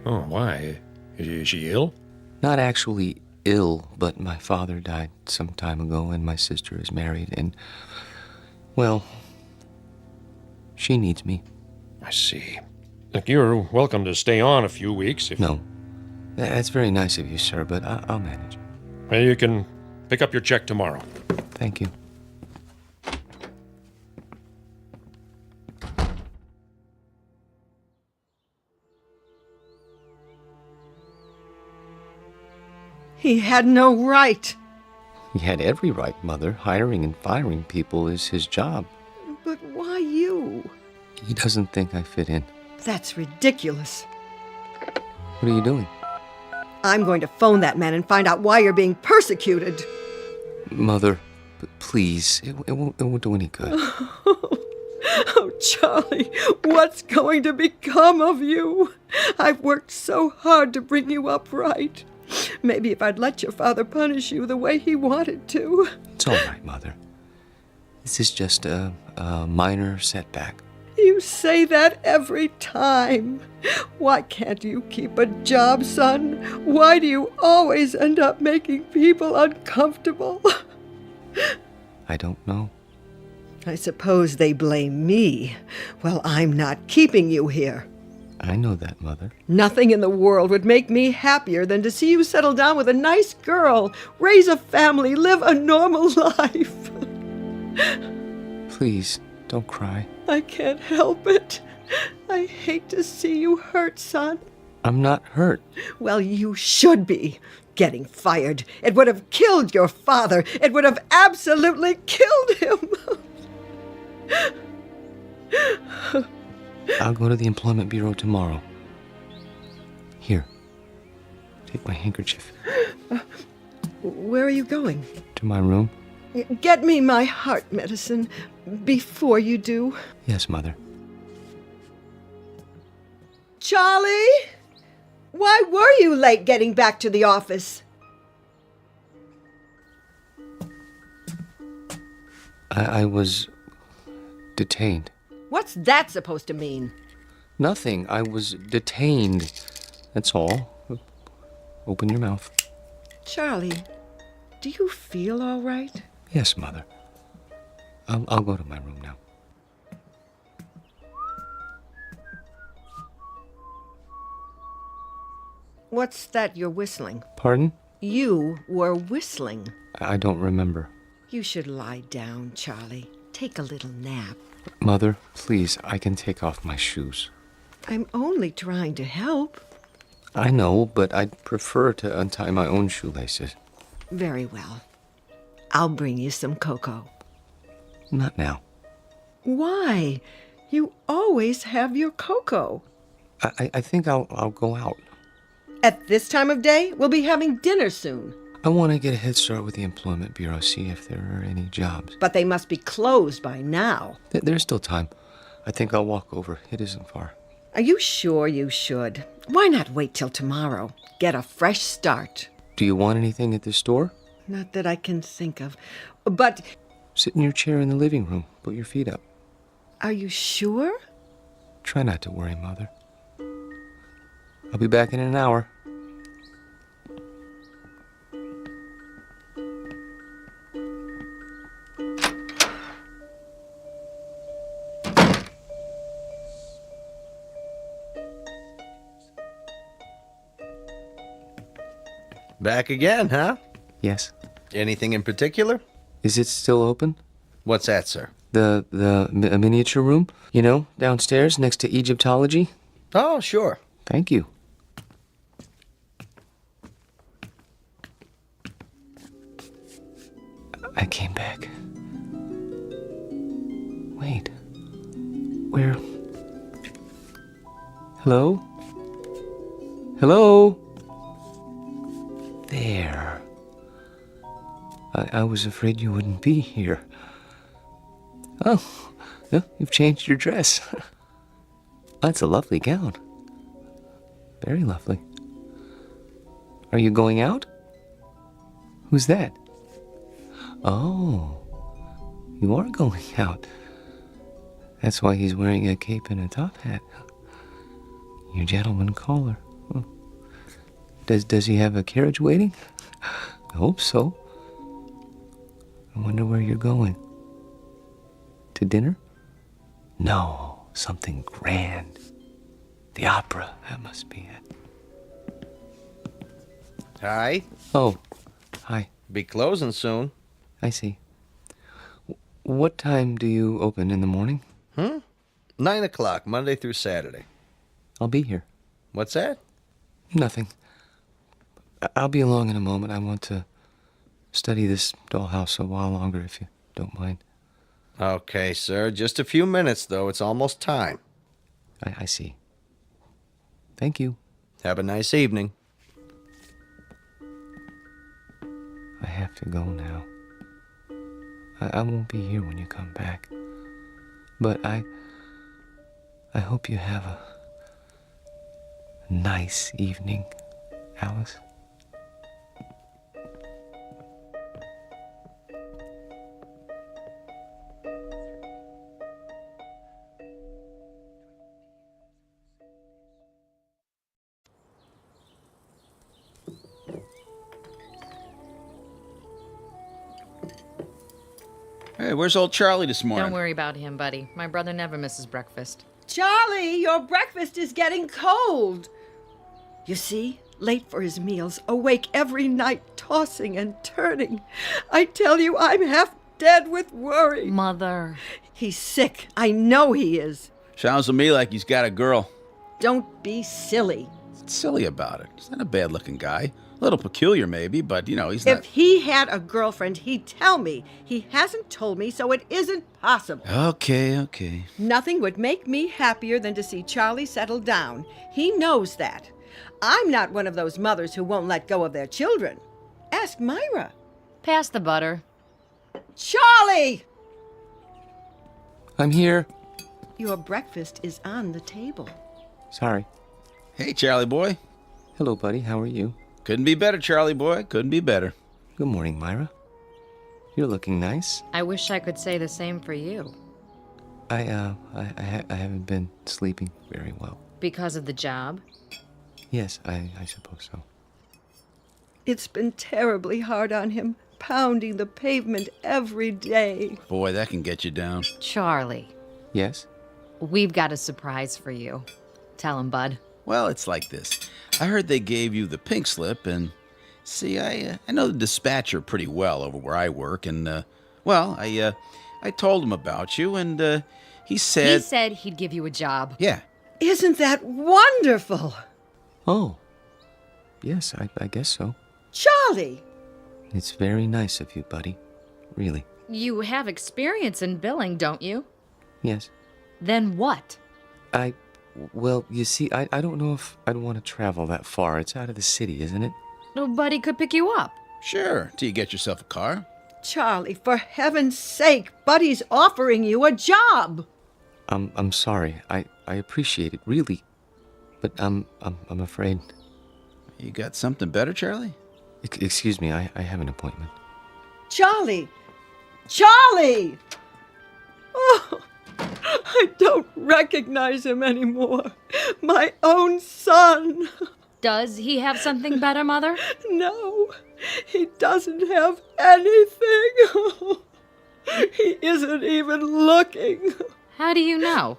Oh, why? Is she ill? Not actually ill, but my father died some time ago, and my sister is married, and, well, she needs me. I see. Look, you're welcome to stay on a few weeks if... No. That's very nice of you, sir, but I'll manage. Well, you can pick up your check tomorrow. Thank you. He had no right. He had every right, Mother. Hiring and firing people is his job. But why you? He doesn't think I fit in. That's ridiculous. What are you doing? I'm going to phone that man and find out why you're being persecuted. Mother, please, it won't do any good. Oh, Charlie, what's going to become of you? I've worked so hard to bring you up right. Maybe if I'd let your father punish you the way he wanted to. It's all right, Mother. This is just a minor setback. You say that every time. Why can't you keep a job, son? Why do you always end up making people uncomfortable? I don't know. I suppose they blame me. Well, I'm not keeping you here. I know that, Mother. Nothing in the world would make me happier than to see you settle down with a nice girl, raise a family, live a normal life. Please, don't cry. I can't help it. I hate to see you hurt, son. I'm not hurt. Well, you should be. Getting fired. It would have killed your father. It would have absolutely killed him. I'll go to the Employment Bureau tomorrow. Here, take my handkerchief. Where are you going? To my room? Get me my heart medicine before you do. Yes, Mother. Charlie? Why were you late getting back to the office? I was detained. What's that supposed to mean? Nothing. I was detained. That's all. Open your mouth. Charlie, do you feel all right? Yes, Mother. I'll go to my room now. What's that you're whistling? Pardon? You were whistling. I don't remember. You should lie down, Charlie. Take a little nap. Mother, please, I can take off my shoes. I'm only trying to help. I know, but I'd prefer to untie my own shoelaces. Very well. I'll bring you some cocoa. Not now. Why? You always have your cocoa. I think I'll go out. At this time of day, we'll be having dinner soon. I want to get a head start with the Employment Bureau, see if there are any jobs. But they must be closed by now. There's still time. I think I'll walk over. It isn't far. Are you sure you should? Why not wait till tomorrow? Get a fresh start. Do you want anything at the store? Not that I can think of. But... Sit in your chair in the living room. Put your feet up. Are you sure? Try not to worry, Mother. I'll be back in an hour. Back again, huh? Yes. Anything in particular? Is it still open? What's that, sir? The miniature room? You know, downstairs next to Egyptology? Oh, sure. Thank you. I came back. Wait. Where? Hello? Hello? There. I was afraid you wouldn't be here. Oh, yeah, you've changed your dress. That's a lovely gown. Very lovely. Are you going out? Who's that? Oh, you are going out. That's why he's wearing a cape and a top hat. Your gentleman caller. Oh. Does he have a carriage waiting? I hope so. I wonder where you're going. To dinner? No, something grand. The opera, that must be it. Hi. Oh, hi. Be closing soon. I see. What time do you open in the morning? 9 o'clock, Monday through Saturday. I'll be here. What's that? Nothing. I'll be along in a moment. I want to study this dollhouse a while longer, if you don't mind. Okay, sir. Just a few minutes, though. It's almost time. I see. Thank you. Have a nice evening. I have to go now. I won't be here when you come back. But I hope you have a nice evening, Alice. Hey, where's old Charlie this morning? Don't worry about him, buddy. My brother never misses breakfast. Charlie, your breakfast is getting cold. You see, late for his meals, awake every night, tossing and turning. I tell you, I'm half dead with worry. Mother. He's sick. I know he is. Sounds to me like he's got a girl. Don't be silly. What's silly about it? He's not a bad-looking guy. A little peculiar, maybe, but, he's not... If he had a girlfriend, he'd tell me. He hasn't told me, so it isn't possible. Okay. Nothing would make me happier than to see Charlie settle down. He knows that. I'm not one of those mothers who won't let go of their children. Ask Myra. Pass the butter. Charlie! I'm here. Your breakfast is on the table. Sorry. Hey, Charlie boy. Hello, buddy. How are you? Couldn't be better, Charlie boy. Couldn't be better. Good morning, Myra. You're looking nice. I wish I could say the same for you. I haven't been sleeping very well. Because of the job? Yes, I suppose so. It's been terribly hard on him, pounding the pavement every day. Boy, that can get you down. Charlie. Yes? We've got a surprise for you. Tell him, bud. Well, it's like this. I heard they gave you the pink slip, and see, I know the dispatcher pretty well over where I work, and I told him about you, and he said... He said he'd give you a job. Yeah. Isn't that wonderful? Oh, yes, I guess so. Charlie! It's very nice of you, buddy. Really. You have experience in billing, don't you? Yes. Then what? Well, you see, I don't know if I'd want to travel that far. It's out of the city, isn't it? Nobody could pick you up. Sure, till you get yourself a car. Charlie, for heaven's sake, Buddy's offering you a job. I'm sorry. I appreciate it, really. But I'm afraid. You got something better, Charlie? Excuse me, I have an appointment. Charlie! Charlie! Oh, I don't recognize him anymore. My own son. Does he have something better, Mother? No, he doesn't have anything. He isn't even looking. How do you know?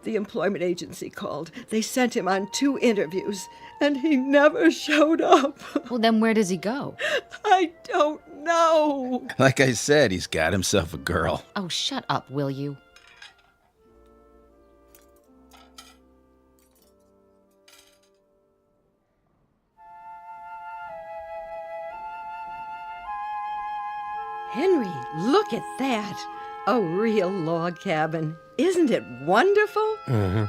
The employment agency called. They sent him on 2 interviews, and he never showed up. Well, then where does he go? I don't know. Like I said, he's got himself a girl. Oh, shut up, will you? Henry, look at that. A real log cabin. Isn't it wonderful? Uh-huh.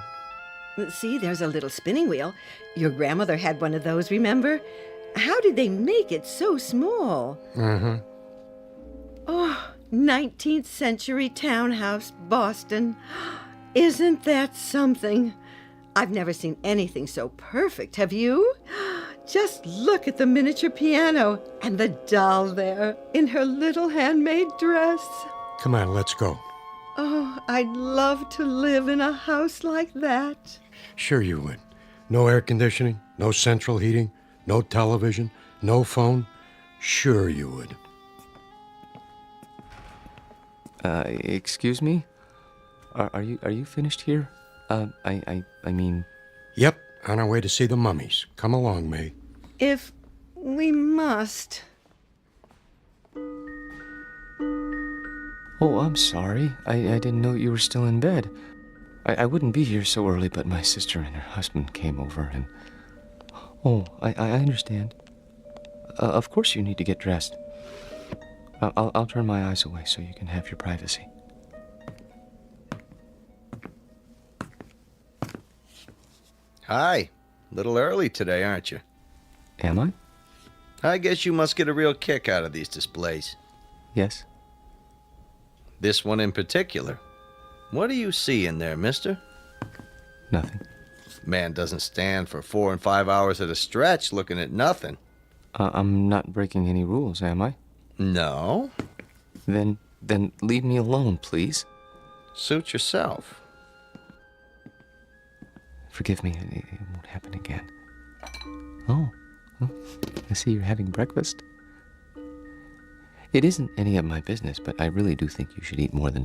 See, there's a little spinning wheel. Your grandmother had one of those, remember? How did they make it so small? Uh-huh. Oh, 19th century townhouse, Boston. Isn't that something? I've never seen anything so perfect, have you? Just look at the miniature piano and the doll there in her little handmade dress. Come on, let's go. Oh, I'd love to live in a house like that. Sure you would. No air conditioning, no central heating, no television, no phone. Sure you would. Excuse me? Are you finished here? I mean... Yep, on our way to see the mummies. Come along, May. If we must. Oh, I'm sorry. I didn't know you were still in bed. I wouldn't be here so early, but my sister and her husband came over and... Oh, I understand. Of course you need to get dressed. I'll turn my eyes away so you can have your privacy. Hi. Little early today, aren't you? Am I? I guess you must get a real kick out of these displays. Yes. This one in particular. What do you see in there, mister? Nothing. Man doesn't stand for 4 and 5 hours at a stretch looking at nothing. I'm not breaking any rules, am I? No. Then leave me alone, please. Suit yourself. Forgive me, it won't happen again. Oh, I see you're having breakfast. It isn't any of my business, but I really do think you should eat more than